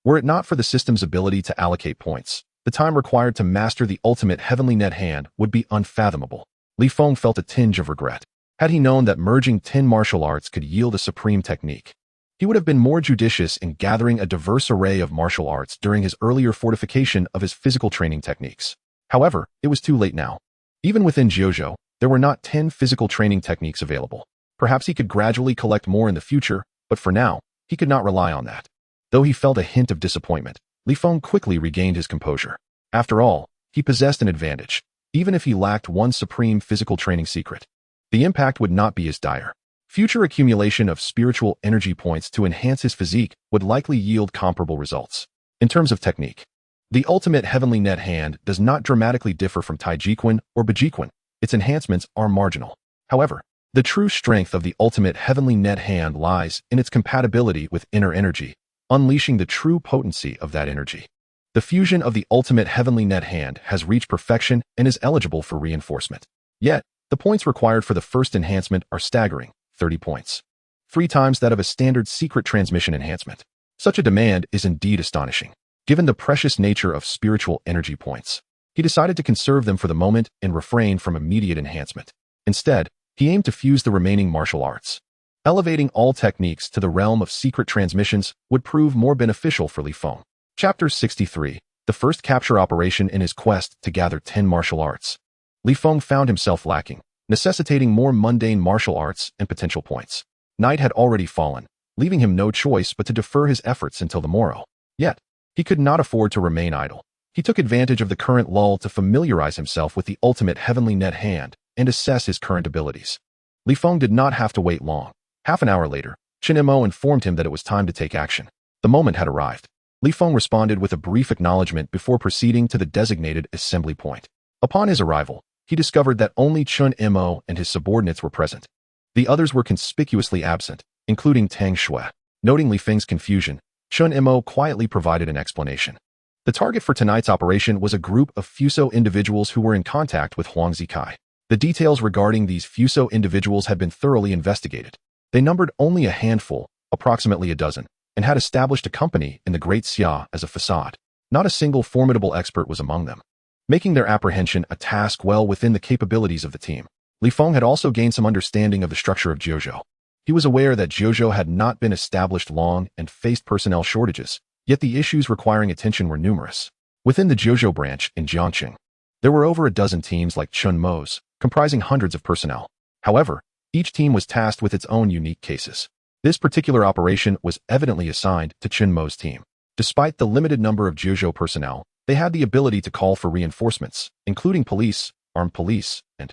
Were it not for the system's ability to allocate points, the time required to master the ultimate heavenly net hand would be unfathomable. Li Feng felt a tinge of regret. Had he known that merging 10 martial arts could yield a supreme technique, he would have been more judicious in gathering a diverse array of martial arts during his earlier fortification of his physical training techniques. However, it was too late now. Even within Jiuzhou, there were not 10 physical training techniques available. Perhaps he could gradually collect more in the future, but for now, he could not rely on that. Though he felt a hint of disappointment, Li Feng quickly regained his composure. After all, he possessed an advantage, even if he lacked one supreme physical training secret. The impact would not be as dire. Future accumulation of spiritual energy points to enhance his physique would likely yield comparable results. In terms of technique, the ultimate heavenly net hand does not dramatically differ from Taijiquan or Bajiquan. Its enhancements are marginal. However, the true strength of the ultimate heavenly net hand lies in its compatibility with inner energy, unleashing the true potency of that energy. The fusion of the ultimate heavenly net hand has reached perfection and is eligible for reinforcement. Yet, the points required for the first enhancement are staggering, 30 points. 3 times that of a standard secret transmission enhancement. Such a demand is indeed astonishing. Given the precious nature of spiritual energy points, he decided to conserve them for the moment and refrain from immediate enhancement. Instead, he aimed to fuse the remaining martial arts. Elevating all techniques to the realm of secret transmissions would prove more beneficial for Li Feng. Chapter 63, the first capture operation in his quest to gather 10 martial arts. Li Feng found himself lacking, necessitating more mundane martial arts and potential points. Night had already fallen, leaving him no choice but to defer his efforts until the morrow. Yet, he could not afford to remain idle. He took advantage of the current lull to familiarize himself with the ultimate heavenly net hand and assess his current abilities. Li Feng did not have to wait long. Half an hour later, Chen Mo informed him that it was time to take action. The moment had arrived. Li Feng responded with a brief acknowledgement before proceeding to the designated assembly point. Upon his arrival, he discovered that only Chen Mo and his subordinates were present. The others were conspicuously absent, including Tang Shui. Noting Li Feng's confusion, Chen Mo quietly provided an explanation. The target for tonight's operation was a group of Fuso individuals who were in contact with Huang Zikai. The details regarding these Fuso individuals had been thoroughly investigated. They numbered only a handful, approximately a dozen, and had established a company in the Great Xia as a facade. Not a single formidable expert was among them, making their apprehension a task well within the capabilities of the team. Li Feng had also gained some understanding of the structure of Jiuzhou. He was aware that Jiuzhou had not been established long and faced personnel shortages, yet the issues requiring attention were numerous. Within the Jiuzhou branch in Jiangqing, there were over a dozen teams like Chun Mo's, comprising hundreds of personnel. However, each team was tasked with its own unique cases. This particular operation was evidently assigned to Chun Mo's team. Despite the limited number of Jiuzhou personnel, they had the ability to call for reinforcements, including police, armed police, and,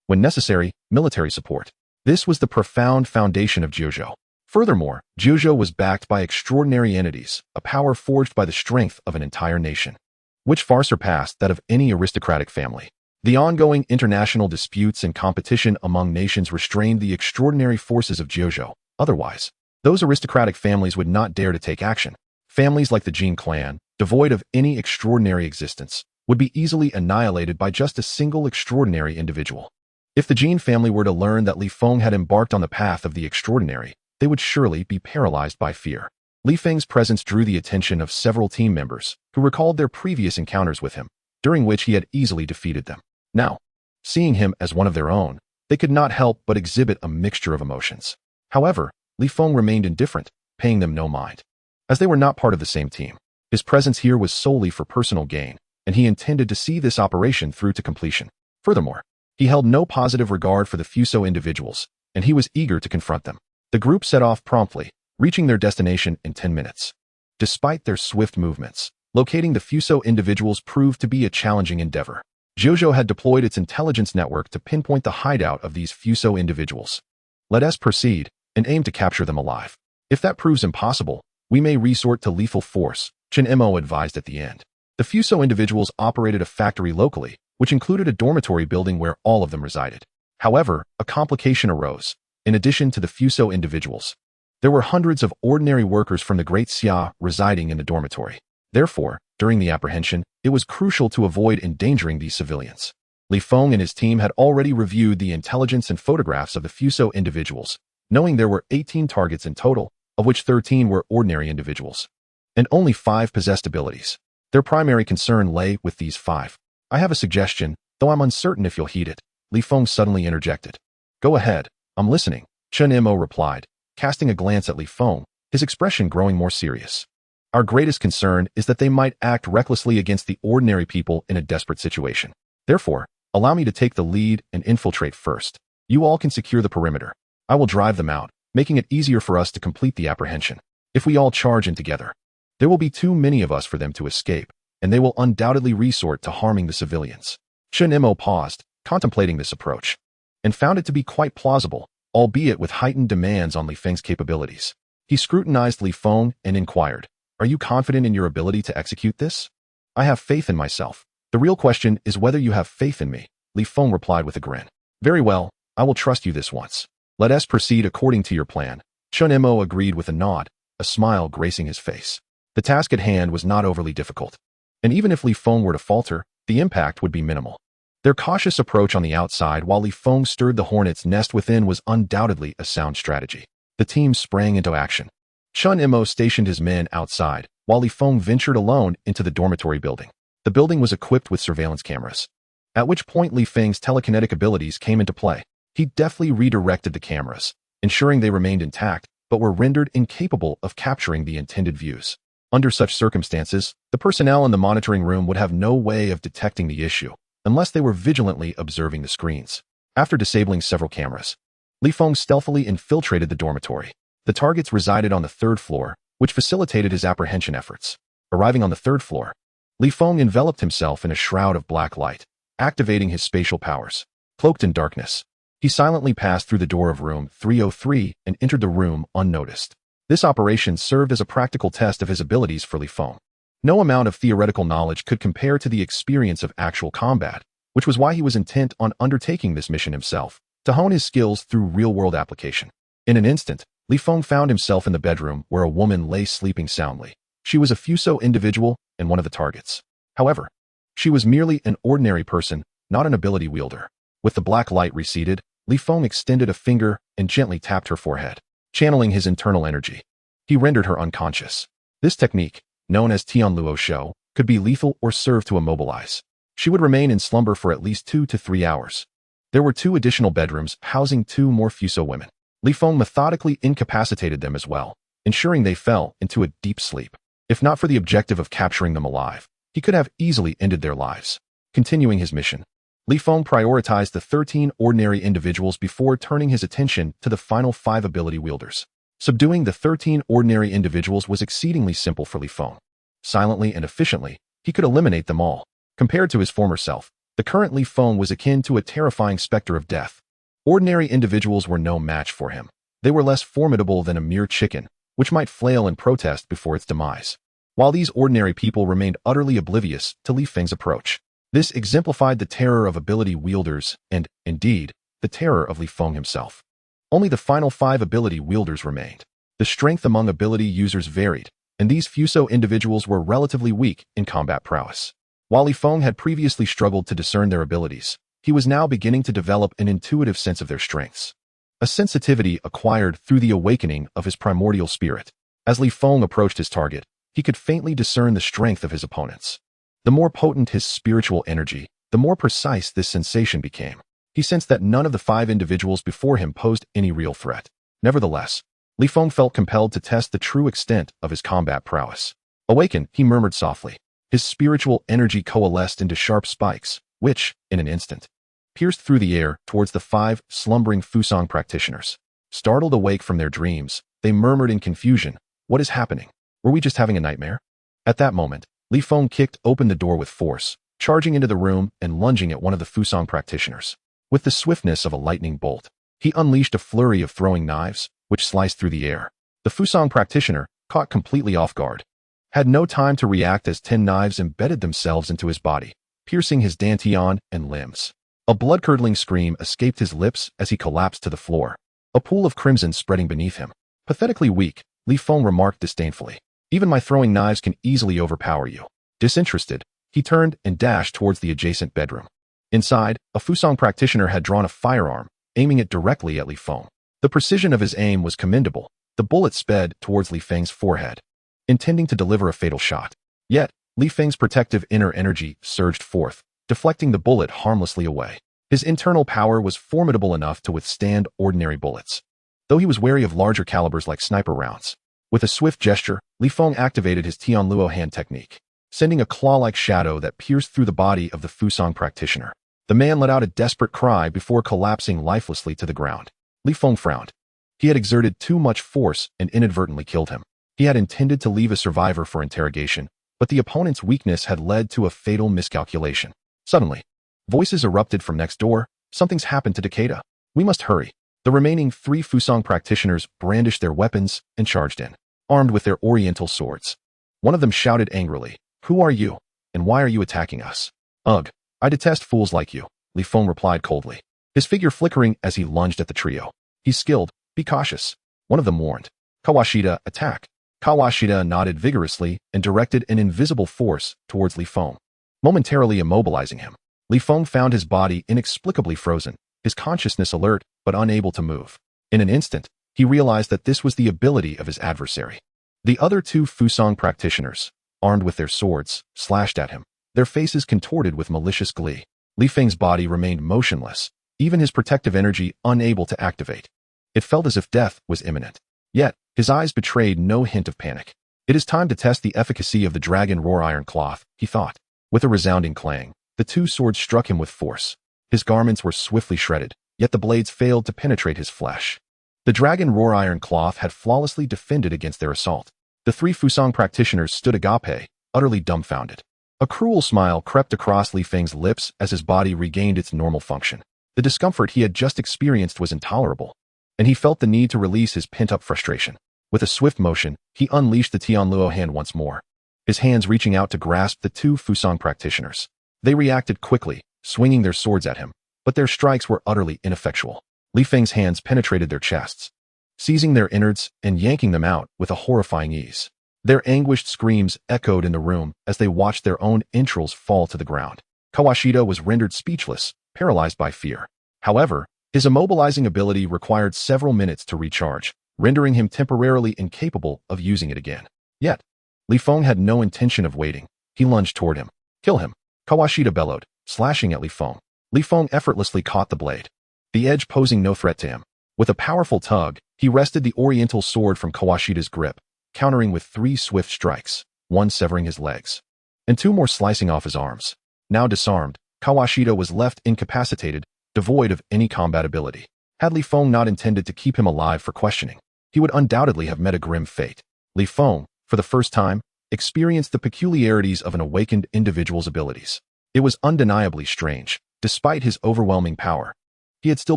when necessary, military support. This was the profound foundation of Jiuzhou. Furthermore, Jiuzhou was backed by extraordinary entities, a power forged by the strength of an entire nation, which far surpassed that of any aristocratic family. The ongoing international disputes and competition among nations restrained the extraordinary forces of Jiuzhou. Otherwise, those aristocratic families would not dare to take action. Families like the Jin clan, devoid of any extraordinary existence, would be easily annihilated by just a single extraordinary individual. If the Jin family were to learn that Li Feng had embarked on the path of the extraordinary, they would surely be paralyzed by fear. Li Feng's presence drew the attention of several team members, who recalled their previous encounters with him, during which he had easily defeated them. Now, seeing him as one of their own, they could not help but exhibit a mixture of emotions. However, Li Feng remained indifferent, paying them no mind. As they were not part of the same team, his presence here was solely for personal gain, and he intended to see this operation through to completion. Furthermore, he held no positive regard for the Fuso individuals, and he was eager to confront them. The group set off promptly, reaching their destination in 10 minutes. Despite their swift movements, locating the Fuso individuals proved to be a challenging endeavor. Jojo had deployed its intelligence network to pinpoint the hideout of these Fuso individuals. Let us proceed and aim to capture them alive. If that proves impossible, we may resort to lethal force, Chen Mo advised at the end. The Fuso individuals operated a factory locally, which included a dormitory building where all of them resided. However, a complication arose. In addition to the Fuso individuals, there were hundreds of ordinary workers from the Great Xia residing in the dormitory. Therefore, during the apprehension, it was crucial to avoid endangering these civilians. Li Feng and his team had already reviewed the intelligence and photographs of the Fuso individuals, knowing there were 18 targets in total, of which 13 were ordinary individuals, and only 5 possessed abilities. Their primary concern lay with these 5. I have a suggestion, though I'm uncertain if you'll heed it, Li Feng suddenly interjected. Go ahead, I'm listening, Chen Mo replied, casting a glance at Li Feng, his expression growing more serious. Our greatest concern is that they might act recklessly against the ordinary people in a desperate situation. Therefore, allow me to take the lead and infiltrate first. You all can secure the perimeter. I will drive them out, making it easier for us to complete the apprehension. If we all charge in together, there will be too many of us for them to escape, and they will undoubtedly resort to harming the civilians. Chen Mo paused, contemplating this approach, and found it to be quite plausible, albeit with heightened demands on Li Feng's capabilities. He scrutinized Li Feng and inquired, Are you confident in your ability to execute this? I have faith in myself. The real question is whether you have faith in me, Li Feng replied with a grin. Very well, I will trust you this once. Let us proceed according to your plan. Chen Mo agreed with a nod, a smile gracing his face. The task at hand was not overly difficult, and even if Li Feng were to falter, the impact would be minimal. Their cautious approach on the outside while Li Feng stirred the hornet's nest within was undoubtedly a sound strategy. The team sprang into action. Chen Mo stationed his men outside, while Li Feng ventured alone into the dormitory building. The building was equipped with surveillance cameras, at which point Li Feng's telekinetic abilities came into play. He deftly redirected the cameras, ensuring they remained intact but were rendered incapable of capturing the intended views. Under such circumstances, the personnel in the monitoring room would have no way of detecting the issue, unless they were vigilantly observing the screens. After disabling several cameras, Li Feng stealthily infiltrated the dormitory. The targets resided on the 3rd floor, which facilitated his apprehension efforts. Arriving on the 3rd floor, Li Feng enveloped himself in a shroud of black light, activating his spatial powers. Cloaked in darkness, he silently passed through the door of room 303 and entered the room unnoticed. This operation served as a practical test of his abilities for Li Feng. No amount of theoretical knowledge could compare to the experience of actual combat, which was why he was intent on undertaking this mission himself, to hone his skills through real-world application. In an instant, Li Feng found himself in the bedroom where a woman lay sleeping soundly. She was a Fuso individual and one of the targets. However, she was merely an ordinary person, not an ability wielder. With the black light receded, Li Feng extended a finger and gently tapped her forehead. Channeling his internal energy, he rendered her unconscious. This technique, known as Tianluo Shou, could be lethal or serve to immobilize. She would remain in slumber for at least 2 to 3 hours. There were 2 additional bedrooms housing 2 more Fuso women. Li Feng methodically incapacitated them as well, ensuring they fell into a deep sleep. If not for the objective of capturing them alive, he could have easily ended their lives. Continuing his mission, Li Feng prioritized the 13 ordinary individuals before turning his attention to the final 5 ability wielders. Subduing the 13 ordinary individuals was exceedingly simple for Li Feng. Silently and efficiently, he could eliminate them all. Compared to his former self, the current Li Feng was akin to a terrifying specter of death. Ordinary individuals were no match for him. They were less formidable than a mere chicken, which might flail in protest before its demise. While these ordinary people remained utterly oblivious to Li Feng's approach. This exemplified the terror of ability wielders and, indeed, the terror of Li Feng himself. Only the final 5 ability wielders remained. The strength among ability users varied, and these Fuso individuals were relatively weak in combat prowess. While Li Feng had previously struggled to discern their abilities, he was now beginning to develop an intuitive sense of their strengths, a sensitivity acquired through the awakening of his primordial spirit. As Li Feng approached his target, he could faintly discern the strength of his opponents. The more potent his spiritual energy, the more precise this sensation became. He sensed that none of the 5 individuals before him posed any real threat. Nevertheless, Li Feng felt compelled to test the true extent of his combat prowess. Awakened, he murmured softly. His spiritual energy coalesced into sharp spikes, which, in an instant, pierced through the air towards the 5 slumbering Fusang practitioners. Startled awake from their dreams, they murmured in confusion, "What is happening? Were we just having a nightmare?" At that moment, Li Feng kicked open the door with force, charging into the room and lunging at one of the Fusang practitioners. With the swiftness of a lightning bolt, he unleashed a flurry of throwing knives, which sliced through the air. The Fusang practitioner, caught completely off guard, had no time to react as 10 knives embedded themselves into his body, piercing his dantian and limbs. A blood-curdling scream escaped his lips as he collapsed to the floor, a pool of crimson spreading beneath him. Pathetically weak, Li Feng remarked disdainfully. "Even my throwing knives can easily overpower you." Disinterested, he turned and dashed towards the adjacent bedroom. Inside, a Fusang practitioner had drawn a firearm, aiming it directly at Li Feng. The precision of his aim was commendable. The bullet sped towards Li Feng's forehead, intending to deliver a fatal shot. Yet, Li Feng's protective inner energy surged forth, deflecting the bullet harmlessly away. His internal power was formidable enough to withstand ordinary bullets, though he was wary of larger calibers like sniper rounds. With a swift gesture, Li Feng activated his Tianluo hand technique, sending a claw-like shadow that pierced through the body of the Fusang practitioner. The man let out a desperate cry before collapsing lifelessly to the ground. Li Feng frowned. He had exerted too much force and inadvertently killed him. He had intended to leave a survivor for interrogation, but the opponent's weakness had led to a fatal miscalculation. Suddenly, voices erupted from next door. "Something's happened to Takeda. We must hurry." The remaining 3 Fusang practitioners brandished their weapons and charged in, armed with their oriental swords. One of them shouted angrily, "Who are you, and why are you attacking us?" "Ugh, I detest fools like you," Li Feng replied coldly, his figure flickering as he lunged at the trio. "He's skilled. Be cautious," one of them warned. "Kawashita, attack." Kawashita nodded vigorously and directed an invisible force towards Li Feng, momentarily immobilizing him. Li Feng found his body inexplicably frozen, his consciousness alert but unable to move. In an instant, he realized that this was the ability of his adversary. The other 2 Fusang practitioners, armed with their swords, slashed at him, their faces contorted with malicious glee. Li Feng's body remained motionless, even his protective energy unable to activate. It felt as if death was imminent. Yet, his eyes betrayed no hint of panic. "It is time to test the efficacy of the dragon roar iron cloth," he thought. With a resounding clang, the 2 swords struck him with force. His garments were swiftly shredded, yet the blades failed to penetrate his flesh. The dragon roar iron cloth had flawlessly defended against their assault. The 3 Fusang practitioners stood agape, utterly dumbfounded. A cruel smile crept across Li Feng's lips as his body regained its normal function. The discomfort he had just experienced was intolerable, and he felt the need to release his pent-up frustration. With a swift motion, he unleashed the Tianluo hand once more, his hands reaching out to grasp the 2 Fusang practitioners. They reacted quickly, swinging their swords at him, but their strikes were utterly ineffectual. Li Feng's hands penetrated their chests, seizing their innards and yanking them out with a horrifying ease. Their anguished screams echoed in the room as they watched their own entrails fall to the ground. Kawashita was rendered speechless, paralyzed by fear. However, his immobilizing ability required several minutes to recharge, rendering him temporarily incapable of using it again. Yet, Li Feng had no intention of waiting. He lunged toward him. "Kill him," Kawashita bellowed, slashing at Li Feng. Li Feng effortlessly caught the blade, the edge posing no threat to him. With a powerful tug, he wrested the oriental sword from Kawashita's grip, countering with 3 swift strikes, one severing his legs, and 2 more slicing off his arms. Now disarmed, Kawashita was left incapacitated, devoid of any combat ability. Had Li Feng not intended to keep him alive for questioning, he would undoubtedly have met a grim fate. Li Feng, for the first time, experienced the peculiarities of an awakened individual's abilities. It was undeniably strange. Despite his overwhelming power, he had still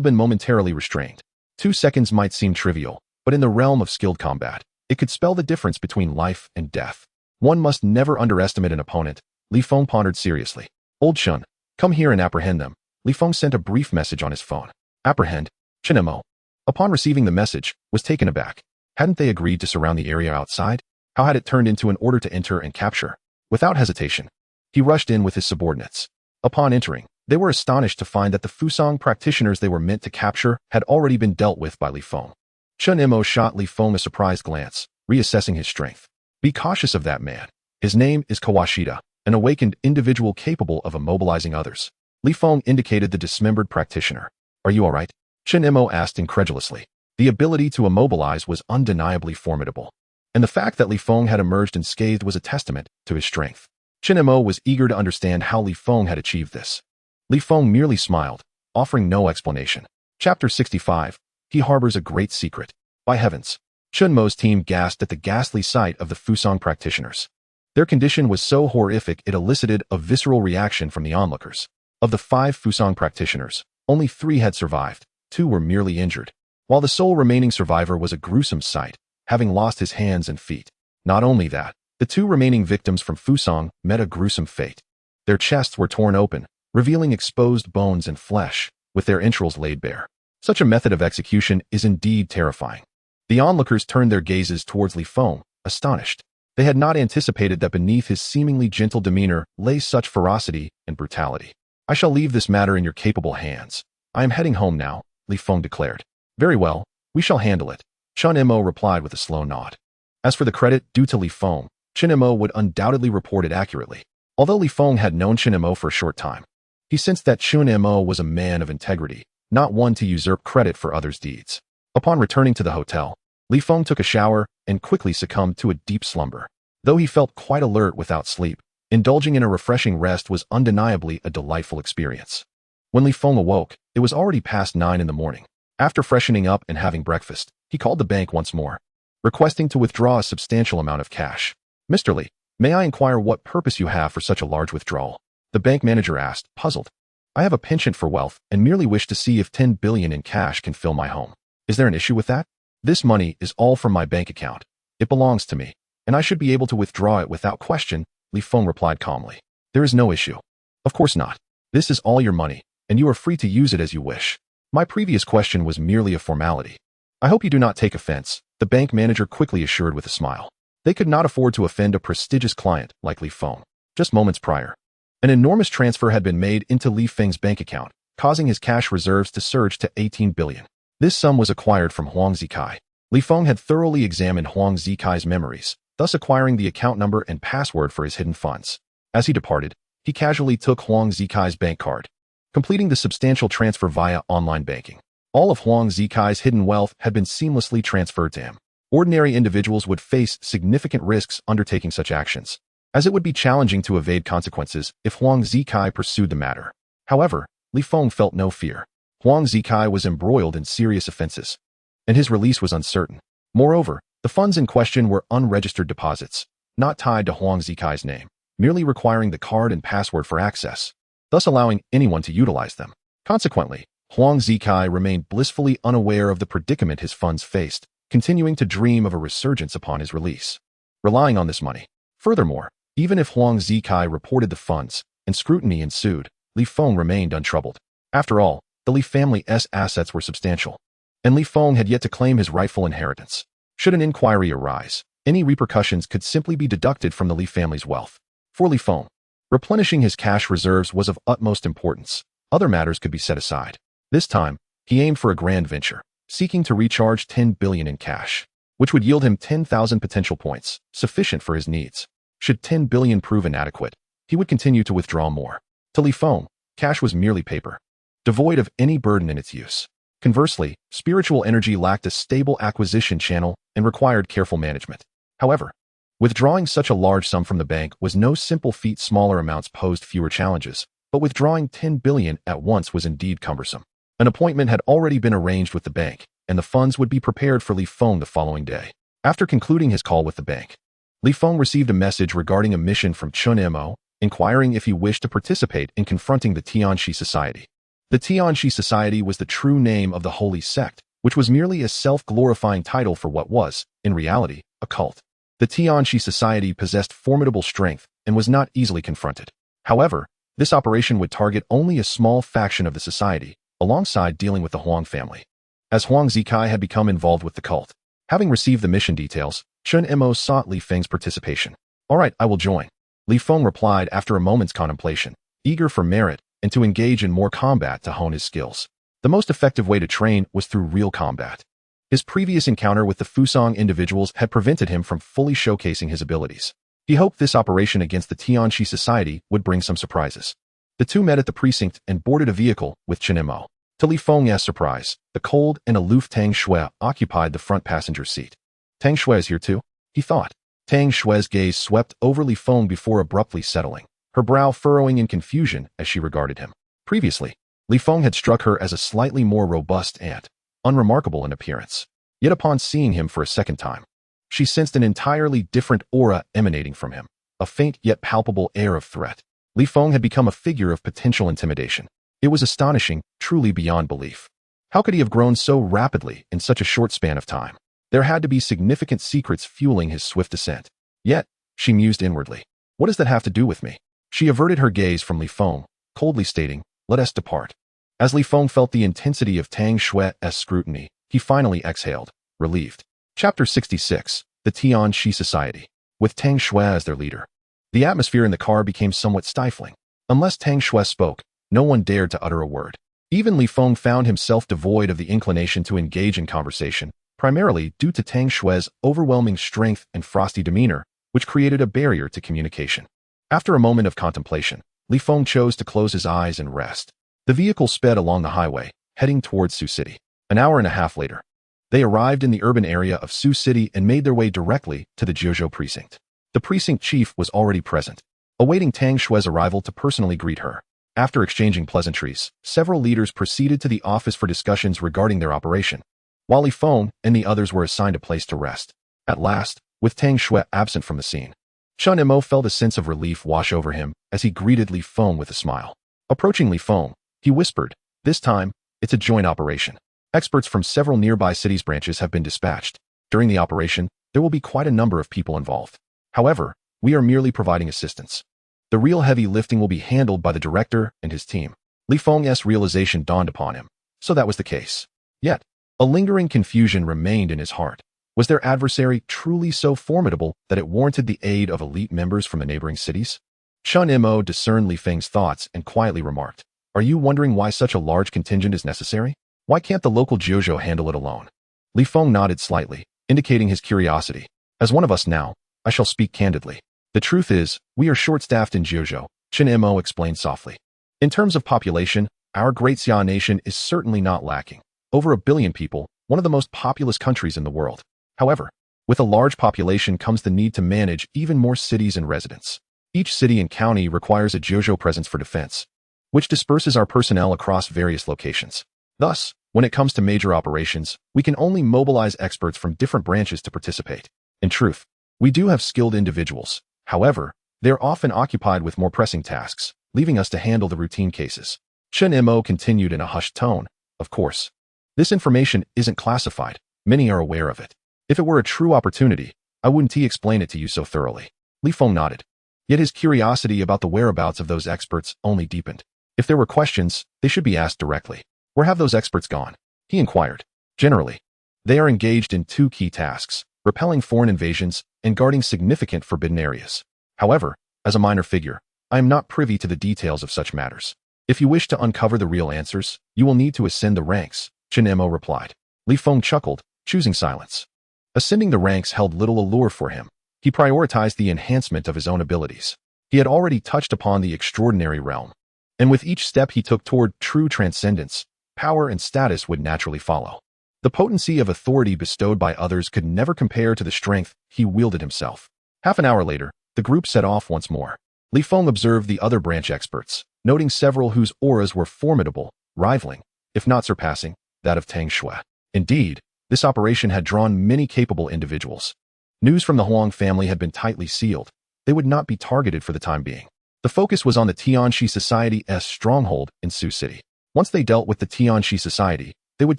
been momentarily restrained. 2 seconds might seem trivial, but in the realm of skilled combat, it could spell the difference between life and death. One must never underestimate an opponent. Li Feng pondered seriously. "Old Shun, come here and apprehend them." Li Feng sent a brief message on his phone. "Apprehend? Chinemo." Upon receiving the message, was taken aback. Hadn't they agreed to surround the area outside? How had it turned into an order to enter and capture? Without hesitation, He rushed in with his subordinates. Upon entering, they were astonished to find that the Fusang practitioners they were meant to capture had already been dealt with by Li Feng. Chen Imo shot Li Feng a surprised glance, reassessing his strength. Be cautious of that man. His name is Kawashita, an awakened individual capable of immobilizing others. Li Feng indicated the dismembered practitioner. Are you all right? Chen Imo asked incredulously. The ability to immobilize was undeniably formidable, and the fact that Li Feng had emerged unscathed was a testament to his strength. Chen Imo was eager to understand how Li Feng had achieved this. Li Feng merely smiled, offering no explanation. Chapter 65. He harbors a great secret. By heavens! Chen Mo's team gasped at the ghastly sight of the Fusang practitioners. Their condition was so horrific it elicited a visceral reaction from the onlookers. Of the 5 Fusang practitioners, only 3 had survived, 2 were merely injured, while the sole remaining survivor was a gruesome sight, having lost his hands and feet. Not only that, the 2 remaining victims from Fusang met a gruesome fate. Their chests were torn open, revealing exposed bones and flesh, with their entrails laid bare. Such a method of execution is indeed terrifying. The onlookers turned their gazes towards Li Feng, astonished. They had not anticipated that beneath his seemingly gentle demeanor lay such ferocity and brutality. I shall leave this matter in your capable hands. I am heading home now, Li Feng declared. Very well, we shall handle it, Chen Imo replied with a slow nod. As for the credit due to Li Feng, Chen Imo would undoubtedly report it accurately. Although Li Feng had known Chen Imo for a short time, he sensed that Chen Imo was a man of integrity, not one to usurp credit for others' deeds. Upon returning to the hotel, Li Feng took a shower and quickly succumbed to a deep slumber. Though he felt quite alert without sleep, indulging in a refreshing rest was undeniably a delightful experience. When Li Feng awoke, it was already past 9 in the morning. After freshening up and having breakfast, he called the bank once more, requesting to withdraw a substantial amount of cash. Mr. Li, may I inquire what purpose you have for such a large withdrawal? The bank manager asked, puzzled. I have a penchant for wealth and merely wish to see if 10 billion in cash can fill my home. Is there an issue with that? This money is all from my bank account. It belongs to me, and I should be able to withdraw it without question, Li Feng replied calmly. There is no issue. Of course not. This is all your money, and you are free to use it as you wish. My previous question was merely a formality. I hope you do not take offense, the bank manager quickly assured with a smile. They could not afford to offend a prestigious client like Li Feng. Just moments prior, an enormous transfer had been made into Li Feng's bank account, causing his cash reserves to surge to 18 billion. This sum was acquired from Huang Zikai. Li Feng had thoroughly examined Huang Zikai's memories, thus acquiring the account number and password for his hidden funds. As he departed, he casually took Huang Zikai's bank card, completing the substantial transfer via online banking. All of Huang Zikai's hidden wealth had been seamlessly transferred to him. Ordinary individuals would face significant risks undertaking such actions, as it would be challenging to evade consequences if Huang Zikai pursued the matter. However, Li Feng felt no fear. Huang Zikai was embroiled in serious offenses, and his release was uncertain. Moreover, the funds in question were unregistered deposits, not tied to Huang Zikai's name, merely requiring the card and password for access, thus allowing anyone to utilize them. Consequently, Huang Zikai remained blissfully unaware of the predicament his funds faced, continuing to dream of a resurgence upon his release, relying on this money. Furthermore, even if Huang Zikai reported the funds and scrutiny ensued, Li Feng remained untroubled. After all, the Li family's assets were substantial, and Li Feng had yet to claim his rightful inheritance. Should an inquiry arise, any repercussions could simply be deducted from the Li family's wealth. For Li Feng, replenishing his cash reserves was of utmost importance. Other matters could be set aside. This time, he aimed for a grand venture, seeking to recharge 10 billion in cash, which would yield him 10,000 potential points, sufficient for his needs. Should 10 billion prove inadequate, he would continue to withdraw more. To Li Feng, cash was merely paper, devoid of any burden in its use. Conversely, spiritual energy lacked a stable acquisition channel and required careful management. However, withdrawing such a large sum from the bank was no simple feat. Smaller amounts posed fewer challenges, but withdrawing 10 billion at once was indeed cumbersome. An appointment had already been arranged with the bank, and the funds would be prepared for Li Feng the following day. After concluding his call with the bank, Li Feng received a message regarding a mission from Chen Imo, inquiring if he wished to participate in confronting the Tianxi Society. The Tianxi Society was the true name of the holy sect, which was merely a self-glorifying title for what was, in reality, a cult. The Tianxi Society possessed formidable strength and was not easily confronted. However, this operation would target only a small faction of the society, alongside dealing with the Huang family, as Huang Zikai had become involved with the cult. Having received the mission details, Chen Imo sought Li Feng's participation. All right, I will join. Li Feng replied after a moment's contemplation, eager for merit and to engage in more combat to hone his skills. The most effective way to train was through real combat. His previous encounter with the Fusang individuals had prevented him from fully showcasing his abilities. He hoped this operation against the Tianxi society would bring some surprises. The two met at the precinct and boarded a vehicle with Chen Mo. To Li Feng's surprise, the cold and aloof Tang Shui occupied the front passenger seat. Tang Shui is here too, he thought. Tang Shui's gaze swept over Li Feng before abruptly settling, her brow furrowing in confusion as she regarded him. Previously, Li Feng had struck her as a slightly more robust and unremarkable in appearance. Yet upon seeing him for a second time, she sensed an entirely different aura emanating from him, a faint yet palpable air of threat. Li Feng had become a figure of potential intimidation. It was astonishing, truly beyond belief. How could he have grown so rapidly in such a short span of time? There had to be significant secrets fueling his swift ascent. Yet, she mused inwardly. What does that have to do with me? She averted her gaze from Li Feng, coldly stating, "Let us depart." As Li Feng felt the intensity of Tang Shui's scrutiny, he finally exhaled, relieved. Chapter 66, The Tianxi Society. With Tang Shui as their leader, the atmosphere in the car became somewhat stifling. Unless Tang Shui spoke, no one dared to utter a word. Even Li Feng found himself devoid of the inclination to engage in conversation, primarily due to Tang Shui's overwhelming strength and frosty demeanor, which created a barrier to communication. After a moment of contemplation, Li Feng chose to close his eyes and rest. The vehicle sped along the highway, heading towards Sioux City. An hour and a half later, they arrived in the urban area of Sioux City and made their way directly to the Jiuzhou precinct. The precinct chief was already present, awaiting Tang Shui's arrival to personally greet her. After exchanging pleasantries, several leaders proceeded to the office for discussions regarding their operation, while Li Feng and the others were assigned a place to rest. At last, with Tang Shui absent from the scene, Chen Mo felt a sense of relief wash over him as he greeted Li Feng with a smile. Approaching Li Feng, he whispered, "This time, it's a joint operation. Experts from several nearby cities' branches have been dispatched. During the operation, there will be quite a number of people involved. However, we are merely providing assistance. The real heavy lifting will be handled by the director and his team." Li Feng's realization dawned upon him. So that was the case. Yet, a lingering confusion remained in his heart. Was their adversary truly so formidable that it warranted the aid of elite members from the neighboring cities? Chen Mo discerned Li Feng's thoughts and quietly remarked, "Are you wondering why such a large contingent is necessary? Why can't the local Jiuzhou handle it alone?" Li Feng nodded slightly, indicating his curiosity. "As one of us now, I shall speak candidly. The truth is, we are short-staffed in Jiuzhou," Chen Mo explained softly. "In terms of population, our great Xia nation is certainly not lacking. Over 1 billion people, one of the most populous countries in the world. However, with a large population comes the need to manage even more cities and residents. Each city and county requires a Jiuzhou presence for defense, which disperses our personnel across various locations. Thus, when it comes to major operations, we can only mobilize experts from different branches to participate. In truth, we do have skilled individuals. However, they are often occupied with more pressing tasks, leaving us to handle the routine cases." Chen Mo continued in a hushed tone, "Of course, this information isn't classified. Many are aware of it. If it were a true opportunity, I wouldn't explain it to you so thoroughly." Li Feng nodded. Yet his curiosity about the whereabouts of those experts only deepened. If there were questions, they should be asked directly. "Where have those experts gone?" he inquired. "Generally, they are engaged in 2 key tasks: repelling foreign invasions and guarding significant forbidden areas. However, as a minor figure, I am not privy to the details of such matters. If you wish to uncover the real answers, you will need to ascend the ranks," Chen Mo replied. Li Feng chuckled, choosing silence. Ascending the ranks held little allure for him. He prioritized the enhancement of his own abilities. He had already touched upon the extraordinary realm, and with each step he took toward true transcendence, power and status would naturally follow. The potency of authority bestowed by others could never compare to the strength he wielded himself. Half an hour later, the group set off once more. Li Feng observed the other branch experts, noting several whose auras were formidable, rivaling, if not surpassing, that of Tang Shui. Indeed, this operation had drawn many capable individuals. News from the Huang family had been tightly sealed. They would not be targeted for the time being. The focus was on the Tianxi Society's stronghold in Sioux City. Once they dealt with the Tianxi Society, they would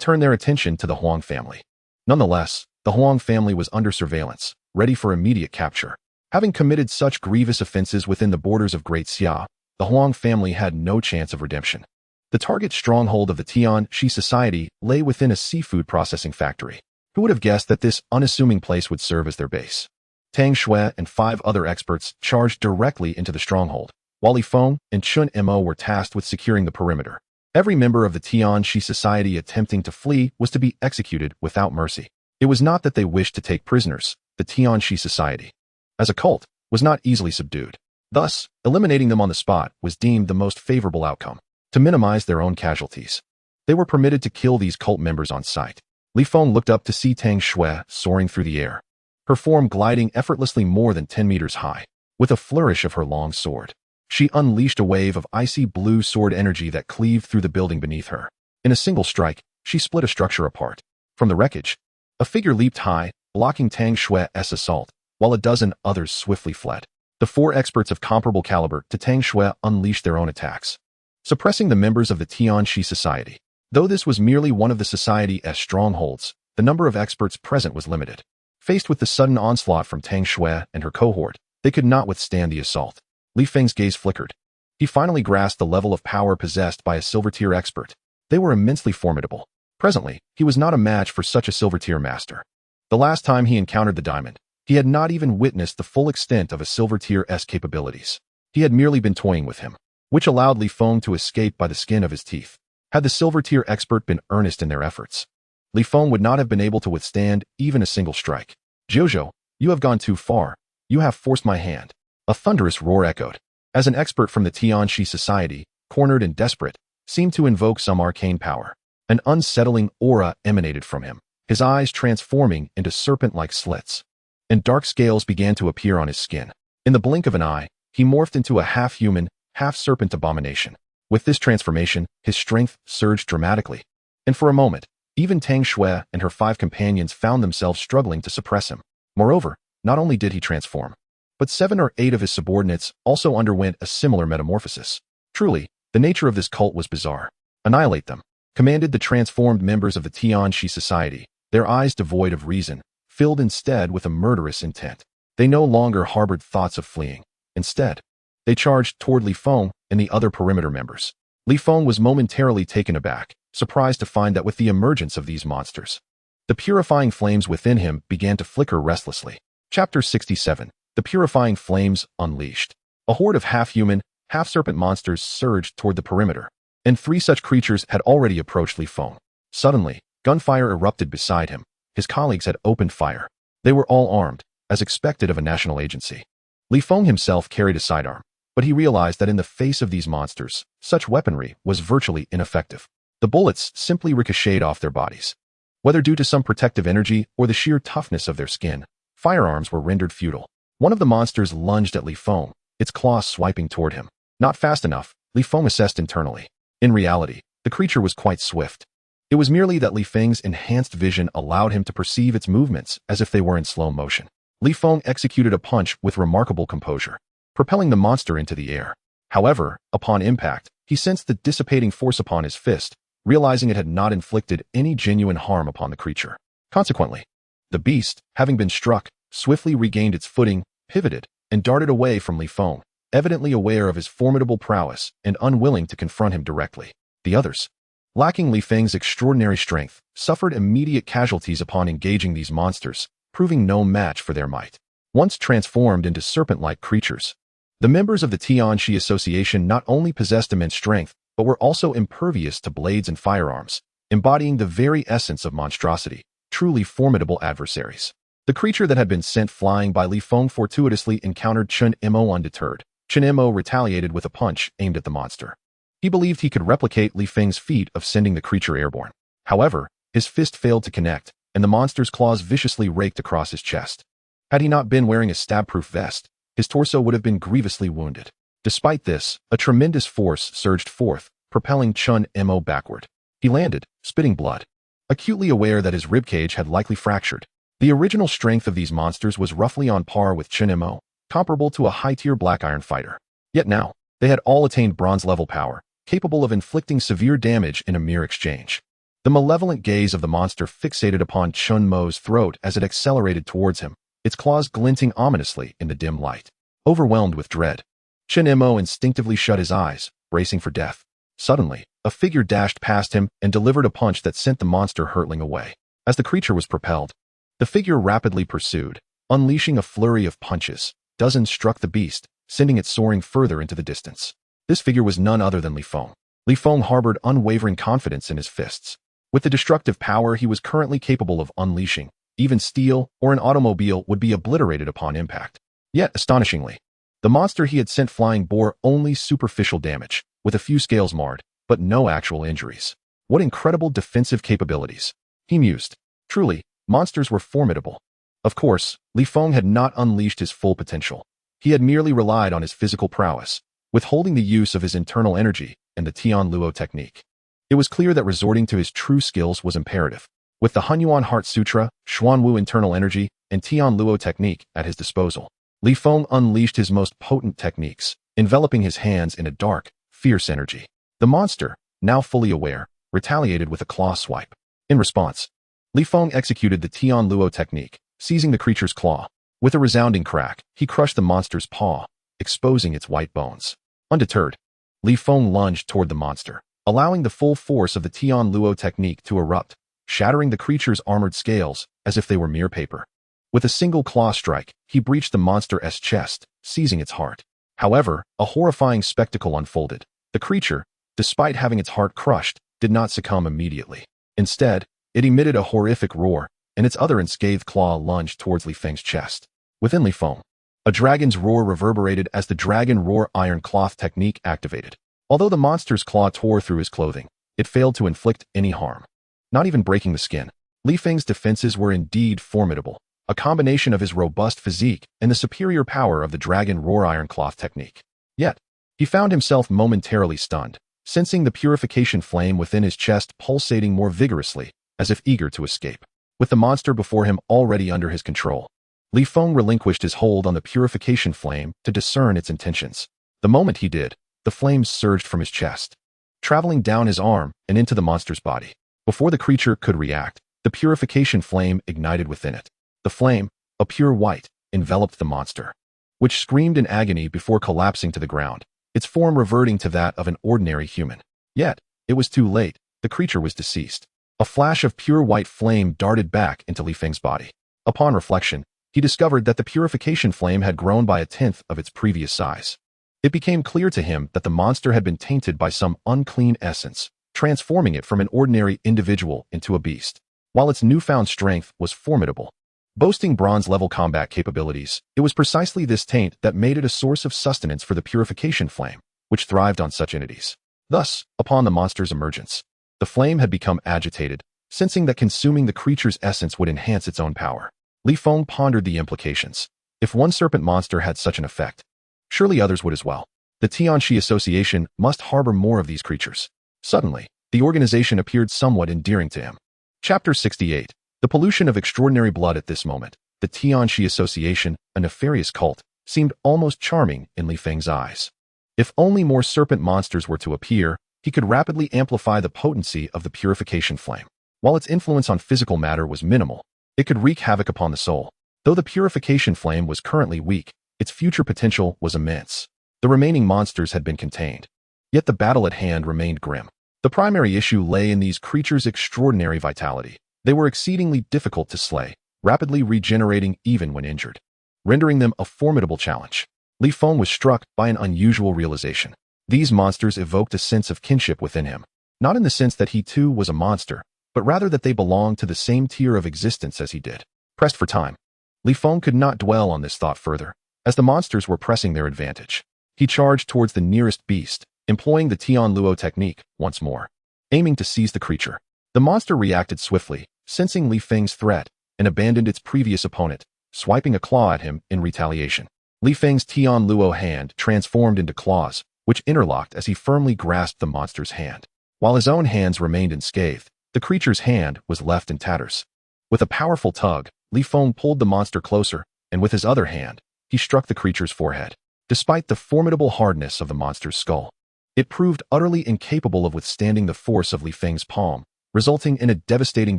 turn their attention to the Huang family. Nonetheless, the Huang family was under surveillance, ready for immediate capture. Having committed such grievous offenses within the borders of Great Xia, the Huang family had no chance of redemption. The target stronghold of the Tianxi Society lay within a seafood processing factory. Who would have guessed that this unassuming place would serve as their base? Tang Shui and 5 other experts charged directly into the stronghold, while Li Feng and Chun Mo were tasked with securing the perimeter. Every member of the Tianxi society attempting to flee was to be executed without mercy. It was not that they wished to take prisoners. The Tianxi society, as a cult, was not easily subdued. Thus, eliminating them on the spot was deemed the most favorable outcome. To minimize their own casualties, they were permitted to kill these cult members on sight. Li Feng looked up to see Tang Shui soaring through the air, her form gliding effortlessly more than 10 meters high. With a flourish of her long sword, she unleashed a wave of icy blue sword energy that cleaved through the building beneath her. In a single strike, she split a structure apart. From the wreckage, a figure leaped high, blocking Tang Shui's assault, while a dozen others swiftly fled. The 4 experts of comparable caliber to Tang Shui unleashed their own attacks, suppressing the members of the Tianxi society. Though this was merely one of the society's strongholds, the number of experts present was limited. Faced with the sudden onslaught from Tang Shui and her cohort, they could not withstand the assault. Li Feng's gaze flickered. He finally grasped the level of power possessed by a silver-tier expert. They were immensely formidable. Presently, he was not a match for such a silver-tier master. The last time he encountered the diamond, he had not even witnessed the full extent of a silver-tier's capabilities. He had merely been toying with him, which allowed Li Feng to escape by the skin of his teeth. Had the silver-tier expert been earnest in their efforts, Li Feng would not have been able to withstand even a single strike. "Jojo, you have gone too far. You have forced my hand." A thunderous roar echoed, as an expert from the Tianxi society, cornered and desperate, seemed to invoke some arcane power. An unsettling aura emanated from him, his eyes transforming into serpent-like slits, and dark scales began to appear on his skin. In the blink of an eye, he morphed into a half-human, half-serpent abomination. With this transformation, his strength surged dramatically, and for a moment, even Tang Shui and her 5 companions found themselves struggling to suppress him. Moreover, not only did he transform, but 7 or 8 of his subordinates also underwent a similar metamorphosis. Truly, the nature of this cult was bizarre. "Annihilate them," commanded the transformed members of the Tianxi society, their eyes devoid of reason, filled instead with a murderous intent. They no longer harbored thoughts of fleeing. Instead, they charged toward Li Feng and the other perimeter members. Li Feng was momentarily taken aback, surprised to find that with the emergence of these monsters, the purifying flames within him began to flicker restlessly. Chapter 67. The Purifying Flames Unleashed. A horde of half-human, half-serpent monsters surged toward the perimeter, and 3 such creatures had already approached Li Feng. Suddenly, gunfire erupted beside him. His colleagues had opened fire. They were all armed, as expected of a national agency. Li Feng himself carried a sidearm, but he realized that in the face of these monsters, such weaponry was virtually ineffective. The bullets simply ricocheted off their bodies. Whether due to some protective energy or the sheer toughness of their skin, firearms were rendered futile. One of the monsters lunged at Li Feng, its claws swiping toward him. Not fast enough, Li Feng assessed internally. In reality, the creature was quite swift. It was merely that Li Feng's enhanced vision allowed him to perceive its movements as if they were in slow motion. Li Feng executed a punch with remarkable composure, propelling the monster into the air. However, upon impact, he sensed the dissipating force upon his fist, realizing it had not inflicted any genuine harm upon the creature. Consequently, the beast, having been struck, swiftly regained its footing, pivoted, and darted away from Li Feng, evidently aware of his formidable prowess and unwilling to confront him directly. The others, lacking Li Feng's extraordinary strength, suffered immediate casualties upon engaging these monsters, proving no match for their might. Once transformed into serpent-like creatures, the members of the Tianxi Association not only possessed immense strength, but were also impervious to blades and firearms, embodying the very essence of monstrosity, truly formidable adversaries. The creature that had been sent flying by Li Feng fortuitously encountered Chun Mo undeterred. Chun Mo retaliated with a punch aimed at the monster. He believed he could replicate Li Feng's feat of sending the creature airborne. However, his fist failed to connect, and the monster's claws viciously raked across his chest. Had he not been wearing a stab-proof vest, his torso would have been grievously wounded. Despite this, a tremendous force surged forth, propelling Chun Mo backward. He landed, spitting blood, acutely aware that his ribcage had likely fractured. The original strength of these monsters was roughly on par with Chun Mo, comparable to a high-tier black iron fighter. Yet now, they had all attained bronze-level power, capable of inflicting severe damage in a mere exchange. The malevolent gaze of the monster fixated upon Chun Mo's throat as it accelerated towards him, its claws glinting ominously in the dim light. Overwhelmed with dread, Chun Mo instinctively shut his eyes, bracing for death. Suddenly, a figure dashed past him and delivered a punch that sent the monster hurtling away. As the creature was propelled, the figure rapidly pursued, Unleashing a flurry of punches, dozens struck the beast, sending it soaring further into the distance. This figure was none other than Li Feng. Li Feng harbored unwavering confidence in his fists. With the destructive power he was currently capable of unleashing, even steel or an automobile would be obliterated upon impact. Yet, astonishingly, the monster he had sent flying bore only superficial damage, with a few scales marred, but no actual injuries. What incredible defensive capabilities, he mused. Truly, monsters were formidable. Of course, Li Feng had not unleashed his full potential. He had merely relied on his physical prowess, withholding the use of his internal energy and the Tian Luo technique. It was clear that resorting to his true skills was imperative. With the Hunyuan Heart Sutra, Xuanwu internal energy, and Tian Luo technique at his disposal, Li Feng unleashed his most potent techniques, enveloping his hands in a dark, fierce energy. The monster, now fully aware, retaliated with a claw swipe. In response, Li Feng executed the Tian Luo technique, seizing the creature's claw. With a resounding crack, he crushed the monster's paw, exposing its white bones. Undeterred, Li Feng lunged toward the monster, allowing the full force of the Tian Luo technique to erupt, shattering the creature's armored scales as if they were mere paper. With a single claw strike, he breached the monster's chest, seizing its heart. However, a horrifying spectacle unfolded. The creature, despite having its heart crushed, did not succumb immediately. Instead, it emitted a horrific roar, and its other unscathed claw lunged towards Li Feng's chest. Within Li Feng, a dragon's roar reverberated as the dragon roar iron cloth technique activated. Although the monster's claw tore through his clothing, it failed to inflict any harm. Not even breaking the skin. Li Feng's defenses were indeed formidable, a combination of his robust physique and the superior power of the dragon roar iron cloth technique. Yet, he found himself momentarily stunned, sensing the purification flame within his chest pulsating more vigorously, as if eager to escape. With the monster before him already under his control, Li Feng relinquished his hold on the purification flame to discern its intentions. The moment he did, the flames surged from his chest, traveling down his arm and into the monster's body. Before the creature could react, the purification flame ignited within it. The flame, a pure white, enveloped the monster, which screamed in agony before collapsing to the ground, its form reverting to that of an ordinary human. Yet, it was too late. The creature was deceased. A flash of pure white flame darted back into Li Feng's body. Upon reflection, he discovered that the purification flame had grown by 1/10 of its previous size. It became clear to him that the monster had been tainted by some unclean essence, transforming it from an ordinary individual into a beast. While its newfound strength was formidable, boasting bronze-level combat capabilities, it was precisely this taint that made it a source of sustenance for the purification flame, which thrived on such entities. Thus, upon the monster's emergence, the flame had become agitated, sensing that consuming the creature's essence would enhance its own power. Li Feng pondered the implications. If one serpent monster had such an effect, surely others would as well. The Tianxi Association must harbor more of these creatures. Suddenly, the organization appeared somewhat endearing to him. Chapter 68. The pollution of extraordinary blood. At this moment, the Tianxi Association, a nefarious cult, seemed almost charming in Li Feng's eyes. If only more serpent monsters were to appear, he could rapidly amplify the potency of the purification flame. While its influence on physical matter was minimal, it could wreak havoc upon the soul. Though the purification flame was currently weak, its future potential was immense. The remaining monsters had been contained, yet the battle at hand remained grim. The primary issue lay in these creatures' extraordinary vitality. They were exceedingly difficult to slay, rapidly regenerating even when injured, rendering them a formidable challenge. Li Feng was struck by an unusual realization. These monsters evoked a sense of kinship within him, not in the sense that he too was a monster, but rather that they belonged to the same tier of existence as he did. Pressed for time, Li Feng could not dwell on this thought further, as the monsters were pressing their advantage. He charged towards the nearest beast, employing the Tian Luo technique once more, aiming to seize the creature. The monster reacted swiftly, sensing Li Feng's threat, and abandoned its previous opponent, swiping a claw at him in retaliation. Li Feng's Tian Luo hand transformed into claws, which interlocked as he firmly grasped the monster's hand. While his own hands remained unscathed, the creature's hand was left in tatters. With a powerful tug, Li Feng pulled the monster closer, and with his other hand, he struck the creature's forehead. Despite the formidable hardness of the monster's skull, it proved utterly incapable of withstanding the force of Li Feng's palm, resulting in a devastating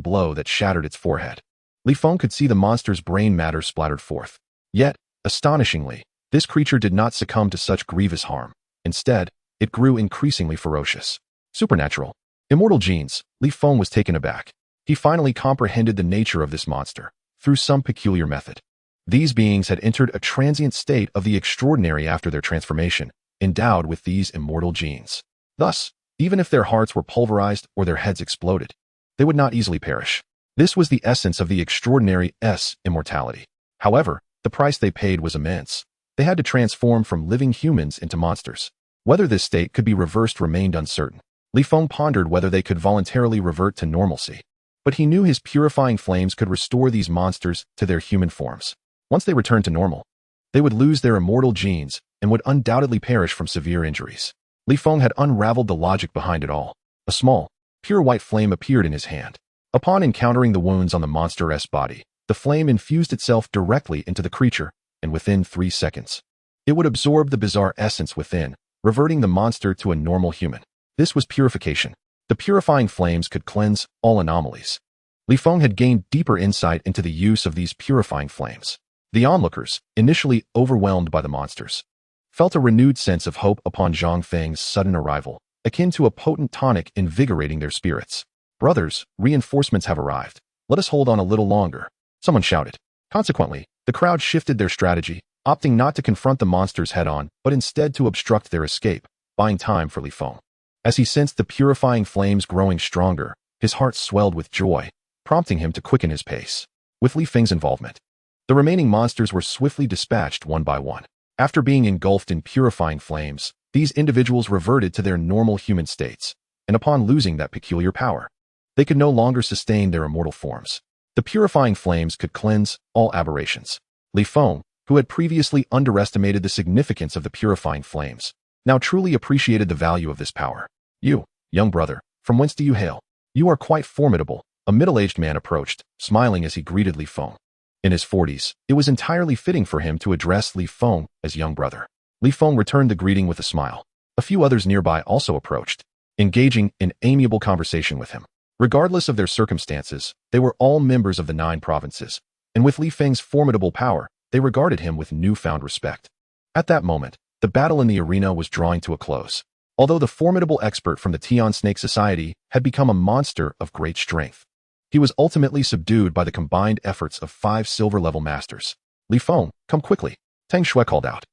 blow that shattered its forehead. Li Feng could see the monster's brain matter splattered forth. Yet, astonishingly, this creature did not succumb to such grievous harm. Instead, it grew increasingly ferocious. Supernatural. Immortal genes. Li Feng was taken aback. He finally comprehended the nature of this monster, through some peculiar method. These beings had entered a transient state of the extraordinary after their transformation, endowed with these immortal genes. Thus, even if their hearts were pulverized or their heads exploded, they would not easily perish. This was the essence of the extraordinary's immortality. However, the price they paid was immense. They had to transform from living humans into monsters. Whether this state could be reversed remained uncertain. Li Feng pondered whether they could voluntarily revert to normalcy. But he knew his purifying flames could restore these monsters to their human forms. Once they returned to normal, they would lose their immortal genes and would undoubtedly perish from severe injuries. Li Feng had unraveled the logic behind it all. A small, pure white flame appeared in his hand. Upon encountering the wounds on the monster's body, the flame infused itself directly into the creature, and within 3 seconds, it would absorb the bizarre essence within, reverting the monster to a normal human. This was purification. The purifying flames could cleanse all anomalies. Li Feng had gained deeper insight into the use of these purifying flames. The onlookers, initially overwhelmed by the monsters, felt a renewed sense of hope upon Zhang Feng's sudden arrival, akin to a potent tonic invigorating their spirits. "Brothers, reinforcements have arrived. Let us hold on a little longer," someone shouted. Consequently, the crowd shifted their strategy, opting not to confront the monsters head-on, but instead to obstruct their escape, buying time for Li Feng. As he sensed the purifying flames growing stronger, his heart swelled with joy, prompting him to quicken his pace. With Li Feng's involvement, the remaining monsters were swiftly dispatched one by one. After being engulfed in purifying flames, these individuals reverted to their normal human states, and upon losing that peculiar power, they could no longer sustain their immortal forms. The purifying flames could cleanse all aberrations. Li Feng, who had previously underestimated the significance of the purifying flames, now truly appreciated the value of this power. "You, young brother, from whence do you hail? You are quite formidable," a middle-aged man approached, smiling as he greeted Li Feng. In his 40s, it was entirely fitting for him to address Li Feng as young brother. Li Feng returned the greeting with a smile. A few others nearby also approached, engaging in amiable conversation with him. Regardless of their circumstances, they were all members of the 9 provinces, and with Li Feng's formidable power, they regarded him with newfound respect. At that moment, the battle in the arena was drawing to a close. Although the formidable expert from the Tian Snake Society had become a monster of great strength, he was ultimately subdued by the combined efforts of 5 silver-level masters. "Li Feng, come quickly," Tang Shui called out.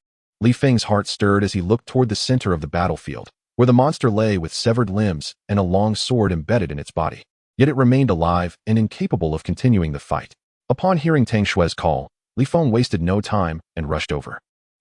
Li Feng's heart stirred as he looked toward the center of the battlefield, where the monster lay with severed limbs and a long sword embedded in its body. Yet it remained alive and incapable of continuing the fight. Upon hearing Tang Shui's call, Li Feng wasted no time and rushed over.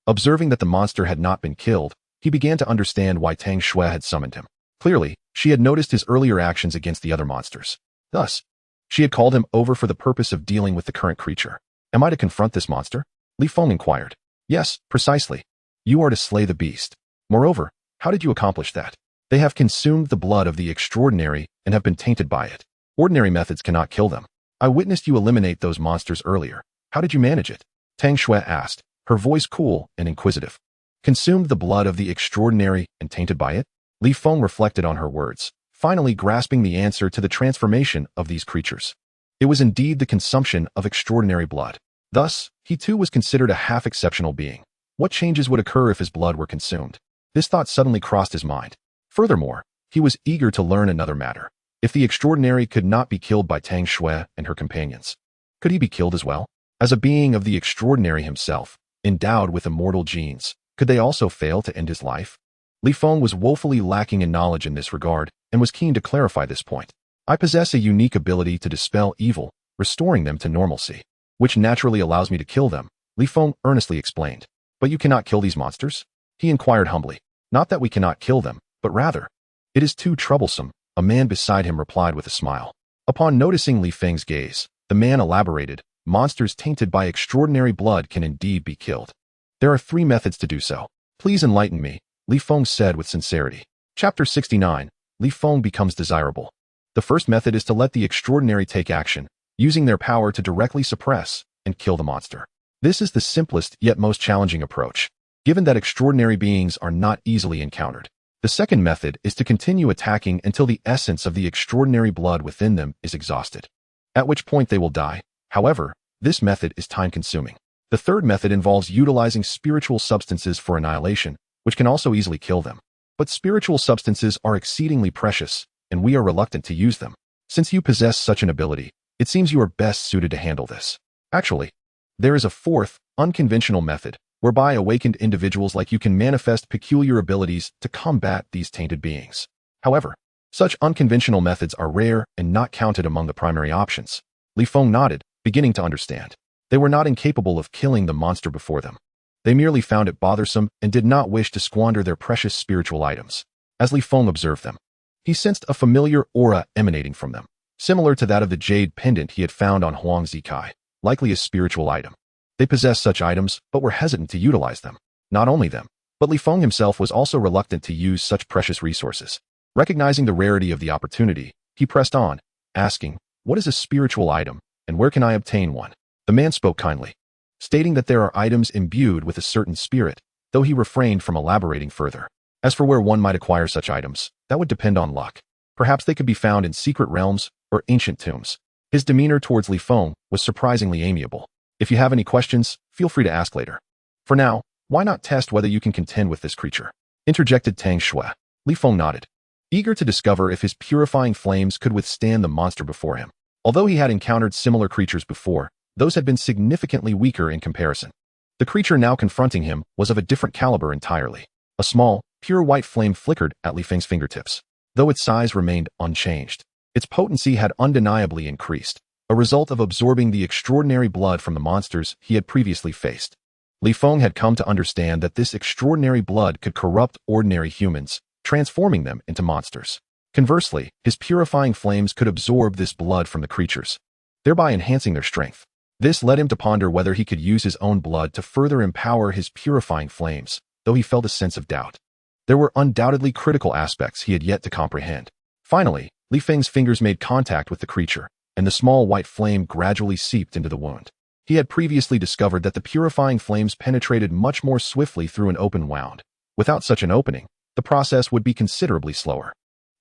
Observing that the monster had not been killed, he began to understand why Tang Shui had summoned him. Clearly, she had noticed his earlier actions against the other monsters. Thus, she had called him over for the purpose of dealing with the current creature. "Am I to confront this monster?" Li Feng inquired. "Yes, precisely. You are to slay the beast. Moreover, how did you accomplish that? They have consumed the blood of the extraordinary and have been tainted by it. Ordinary methods cannot kill them. I witnessed you eliminate those monsters earlier. How did you manage it?" Tang Shui asked, her voice cool and inquisitive. "Consumed the blood of the extraordinary and tainted by it?" Li Feng reflected on her words, finally grasping the answer to the transformation of these creatures. It was indeed the consumption of extraordinary blood. Thus, he too was considered a half-exceptional being. What changes would occur if his blood were consumed? This thought suddenly crossed his mind. Furthermore, he was eager to learn another matter. If the extraordinary could not be killed by Tang Shui and her companions, could he be killed as well? As a being of the extraordinary himself, endowed with immortal genes, could they also fail to end his life? Li Feng was woefully lacking in knowledge in this regard and was keen to clarify this point. "I possess a unique ability to dispel evil, restoring them to normalcy, which naturally allows me to kill them," Li Feng earnestly explained. "But you cannot kill these monsters?" he inquired humbly. "Not that we cannot kill them, but rather, it is too troublesome," a man beside him replied with a smile. Upon noticing Li Feng's gaze, the man elaborated, "Monsters tainted by extraordinary blood can indeed be killed. There are 3 methods to do so. Please enlighten me," Li Feng said with sincerity. Chapter 69, Li Feng becomes desirable. The first method is to let the extraordinary take action, using their power to directly suppress and kill the monster. This is the simplest yet most challenging approach, given that extraordinary beings are not easily encountered. The second method is to continue attacking until the essence of the extraordinary blood within them is exhausted, at which point they will die. However, this method is time-consuming. The third method involves utilizing spiritual substances for annihilation, which can also easily kill them. But spiritual substances are exceedingly precious, and we are reluctant to use them. Since you possess such an ability, it seems you are best suited to handle this. Actually, There is a fourth, unconventional method, whereby awakened individuals like you can manifest peculiar abilities to combat these tainted beings. However, such unconventional methods are rare and not counted among the primary options. Li Feng nodded, beginning to understand. They were not incapable of killing the monster before them. They merely found it bothersome and did not wish to squander their precious spiritual items. As Li Feng observed them, he sensed a familiar aura emanating from them, similar to that of the jade pendant he had found on Huang Zikai, likely a spiritual item. They possessed such items, but were hesitant to utilize them. Not only them, but Li Feng himself was also reluctant to use such precious resources. Recognizing the rarity of the opportunity, he pressed on, asking, "What is a spiritual item, and where can I obtain one?" The man spoke kindly, stating that there are items imbued with a certain spirit, though he refrained from elaborating further. As for where one might acquire such items, that would depend on luck. Perhaps they could be found in secret realms or ancient tombs. His demeanor towards Li Feng was surprisingly amiable. If you have any questions, feel free to ask later. For now, why not test whether you can contend with this creature? Interjected Tang Shui. Li Feng nodded, eager to discover if his purifying flames could withstand the monster before him. Although he had encountered similar creatures before, those had been significantly weaker in comparison. The creature now confronting him was of a different caliber entirely. A small, pure white flame flickered at Li Feng's fingertips. Though its size remained unchanged, its potency had undeniably increased, a result of absorbing the extraordinary blood from the monsters he had previously faced. Li Feng had come to understand that this extraordinary blood could corrupt ordinary humans, transforming them into monsters. Conversely, his purifying flames could absorb this blood from the creatures, thereby enhancing their strength. This led him to ponder whether he could use his own blood to further empower his purifying flames, though he felt a sense of doubt. There were undoubtedly critical aspects he had yet to comprehend. Finally, Li Feng's fingers made contact with the creature, and the small white flame gradually seeped into the wound. He had previously discovered that the purifying flames penetrated much more swiftly through an open wound. Without such an opening, the process would be considerably slower.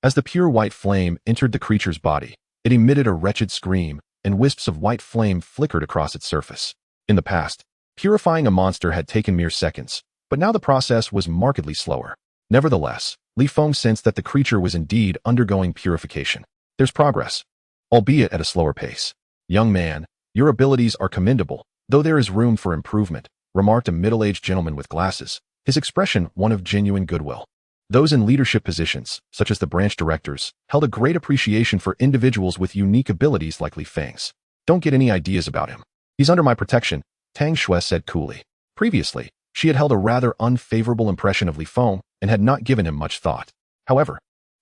As the pure white flame entered the creature's body, it emitted a wretched scream, and wisps of white flame flickered across its surface. In the past, purifying a monster had taken mere seconds, but now the process was markedly slower. Nevertheless, Li Feng sensed that the creature was indeed undergoing purification. There's progress, albeit at a slower pace. "Young man, your abilities are commendable, though there is room for improvement," remarked a middle-aged gentleman with glasses, his expression one of genuine goodwill. Those in leadership positions, such as the branch directors, held a great appreciation for individuals with unique abilities like Li Feng's. "Don't get any ideas about him. He's under my protection," Tang Shui said coolly. Previously, she had held a rather unfavorable impression of Li Feng and had not given him much thought. However,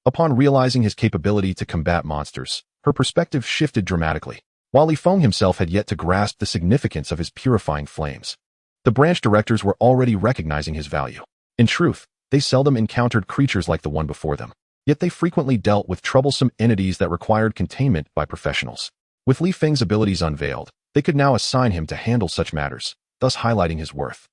upon realizing his capability to combat monsters, her perspective shifted dramatically. While Li Feng himself had yet to grasp the significance of his purifying flames, the branch directors were already recognizing his value. In truth, they seldom encountered creatures like the one before them, yet they frequently dealt with troublesome entities that required containment by professionals. With Li Feng's abilities unveiled, they could now assign him to handle such matters, thus highlighting his worth.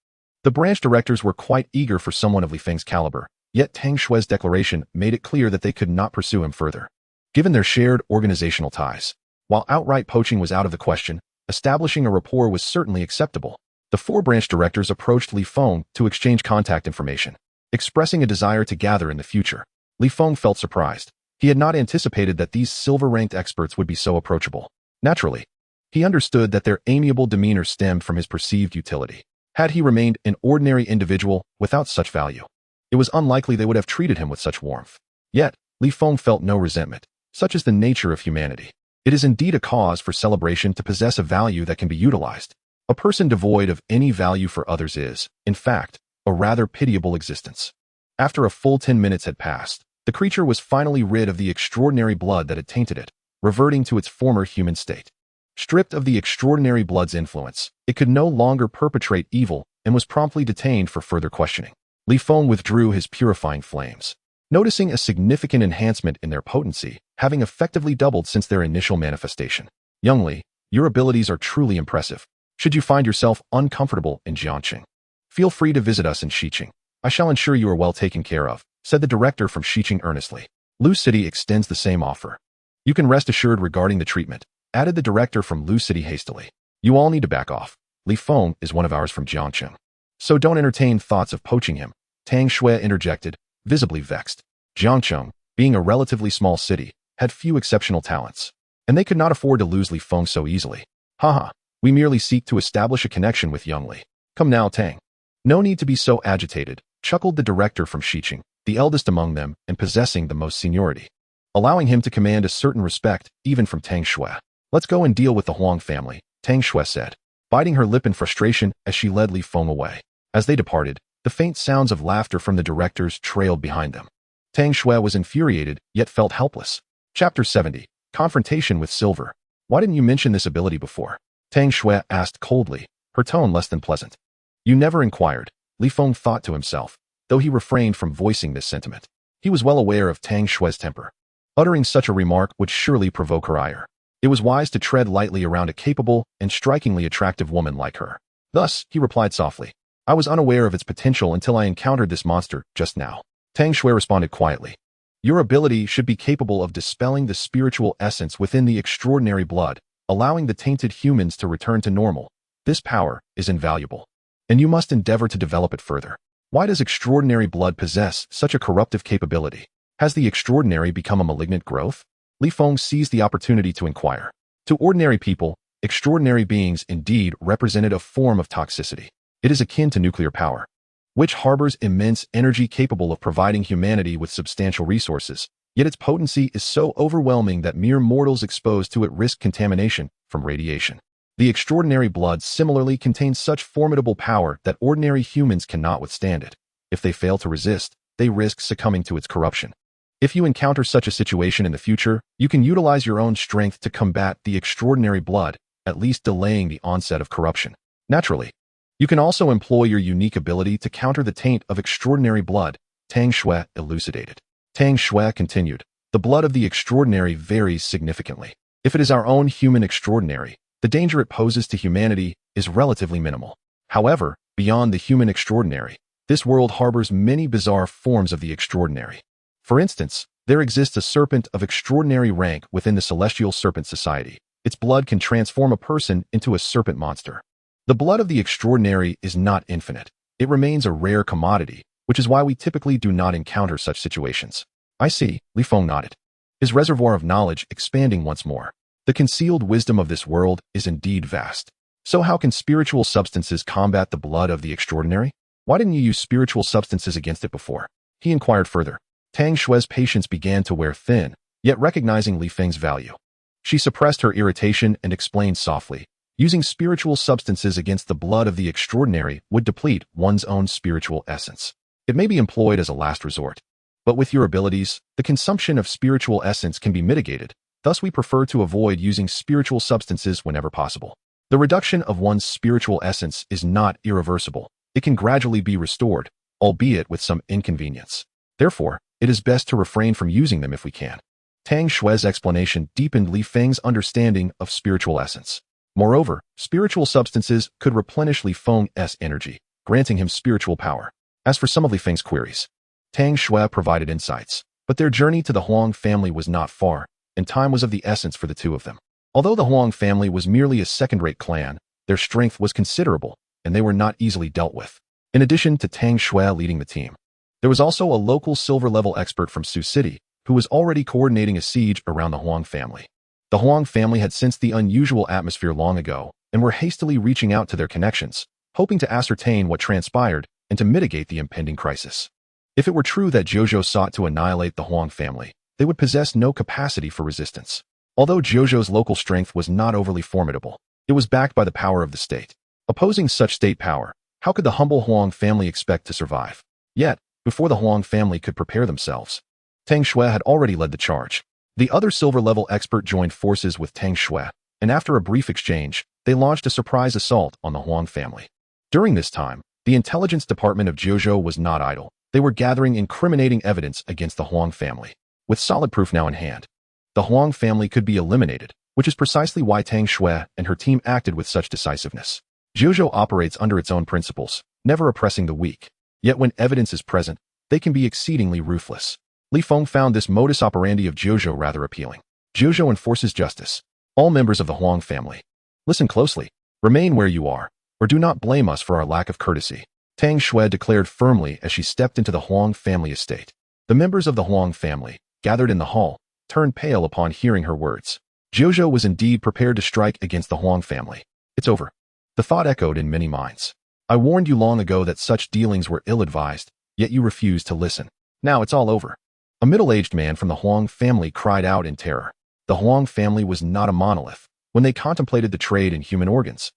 The branch directors were quite eager for someone of Li Feng's caliber, yet Tang Shui's declaration made it clear that they could not pursue him further. Given their shared organizational ties, while outright poaching was out of the question, establishing a rapport was certainly acceptable. The four branch directors approached Li Feng to exchange contact information, expressing a desire to gather in the future. Li Feng felt surprised. He had not anticipated that these silver-ranked experts would be so approachable. Naturally, he understood that their amiable demeanor stemmed from his perceived utility. Had he remained an ordinary individual without such value, it was unlikely they would have treated him with such warmth. Yet, Li Feng felt no resentment. Such is the nature of humanity. It is indeed a cause for celebration to possess a value that can be utilized. A person devoid of any value for others is, in fact, a rather pitiable existence. After a full 10 minutes had passed, the creature was finally rid of the extraordinary blood that had tainted it, reverting to its former human state. Stripped of the extraordinary blood's influence, it could no longer perpetrate evil and was promptly detained for further questioning. Li Feng withdrew his purifying flames, noticing a significant enhancement in their potency, having effectively doubled since their initial manifestation. "Young Li, your abilities are truly impressive. Should you find yourself uncomfortable in Jiangqing, feel free to visit us in Xiqing. I shall ensure you are well taken care of," said the director from Xiqing earnestly. "Lu City extends the same offer. You can rest assured regarding the treatment," added the director from Lu City hastily. "You all need to back off. Li Feng is one of ours from Jiangqing, so don't entertain thoughts of poaching him," Tang Shui interjected, visibly vexed. Jiangqing, being a relatively small city, had few exceptional talents, and they could not afford to lose Li Feng so easily. "Haha, We merely seek to establish a connection with young Li. Come now, Tang. No need to be so agitated, chuckled the director from Xiqing, the eldest among them and possessing the most seniority, allowing him to command a certain respect even from Tang Shui. Let's go and deal with the Huang family, Tang Shui said, biting her lip in frustration as she led Li Feng away. As they departed, the faint sounds of laughter from the directors trailed behind them. Tang Shui was infuriated, yet felt helpless. Chapter 70. Confrontation with Silver. Why didn't you mention this ability before? Tang Shui asked coldly, her tone less than pleasant. You never inquired, Li Feng thought to himself, though he refrained from voicing this sentiment. He was well aware of Tang Shui's temper. Uttering such a remark would surely provoke her ire. It was wise to tread lightly around a capable and strikingly attractive woman like her. Thus, he replied softly, I was unaware of its potential until I encountered this monster just now. Tang Shui responded quietly. Your ability should be capable of dispelling the spiritual essence within the extraordinary blood, allowing the tainted humans to return to normal. This power is invaluable, and you must endeavor to develop it further. Why does extraordinary blood possess such a corruptive capability? Has the extraordinary become a malignant growth? Li Feng seized the opportunity to inquire. To ordinary people, extraordinary beings indeed represented a form of toxicity. It is akin to nuclear power, which harbors immense energy capable of providing humanity with substantial resources, yet its potency is so overwhelming that mere mortals exposed to it risk contamination from radiation. The extraordinary blood similarly contains such formidable power that ordinary humans cannot withstand it. If they fail to resist, they risk succumbing to its corruption. If you encounter such a situation in the future, you can utilize your own strength to combat the extraordinary blood, at least delaying the onset of corruption. Naturally, you can also employ your unique ability to counter the taint of extraordinary blood, Tang Shui elucidated. Tang Shui continued, the blood of the extraordinary varies significantly. If it is our own human extraordinary, the danger it poses to humanity is relatively minimal. However, beyond the human extraordinary, this world harbors many bizarre forms of the extraordinary. For instance, there exists a serpent of extraordinary rank within the Celestial Serpent Society. Its blood can transform a person into a serpent monster. The blood of the extraordinary is not infinite. It remains a rare commodity, which is why we typically do not encounter such situations. I see, Li Feng nodded, his reservoir of knowledge expanding once more. The concealed wisdom of this world is indeed vast. So how can spiritual substances combat the blood of the extraordinary? Why didn't you use spiritual substances against it before? He inquired further. Tang Shui's patience began to wear thin, yet recognizing Li Feng's value, she suppressed her irritation and explained softly, using spiritual substances against the blood of the extraordinary would deplete one's own spiritual essence. It may be employed as a last resort, but with your abilities, the consumption of spiritual essence can be mitigated. Thus, we prefer to avoid using spiritual substances whenever possible. The reduction of one's spiritual essence is not irreversible. It can gradually be restored, albeit with some inconvenience. Therefore, it is best to refrain from using them if we can. Tang Shui's explanation deepened Li Feng's understanding of spiritual essence. Moreover, spiritual substances could replenish Li Feng's energy, granting him spiritual power. As for some of Li Feng's queries, Tang Shui provided insights, but their journey to the Huang family was not far, and time was of the essence for the two of them. Although the Huang family was merely a second-rate clan, their strength was considerable, and they were not easily dealt with. In addition to Tang Shui leading the team, there was also a local silver-level expert from Sioux City, who was already coordinating a siege around the Huang family. The Huang family had sensed the unusual atmosphere long ago, and were hastily reaching out to their connections, hoping to ascertain what transpired and to mitigate the impending crisis. If it were true that Jojo sought to annihilate the Huang family, they would possess no capacity for resistance. Although Jojo's local strength was not overly formidable, it was backed by the power of the state. Opposing such state power, how could the humble Huang family expect to survive? Yet, before the Huang family could prepare themselves, Tang Shui had already led the charge. The other silver-level expert joined forces with Tang Shui, and after a brief exchange, they launched a surprise assault on the Huang family. During this time, the intelligence department of Jojo was not idle. They were gathering incriminating evidence against the Huang family. With solid proof now in hand, the Huang family could be eliminated, which is precisely why Tang Shui and her team acted with such decisiveness. Jojo operates under its own principles, never oppressing the weak. Yet when evidence is present, they can be exceedingly ruthless. Li Feng found this modus operandi of Jojo rather appealing. Jojo enforces justice. All members of the Huang family, listen closely. Remain where you are, or do not blame us for our lack of courtesy, Tang Shui declared firmly as she stepped into the Huang family estate. The members of the Huang family, gathered in the hall, turned pale upon hearing her words. Jojo was indeed prepared to strike against the Huang family. It's over. The thought echoed in many minds. I warned you long ago that such dealings were ill-advised, yet you refused to listen. Now it's all over. A middle-aged man from the Huang family cried out in terror. The Huang family was not a monolith. When they contemplated the trade in human organs,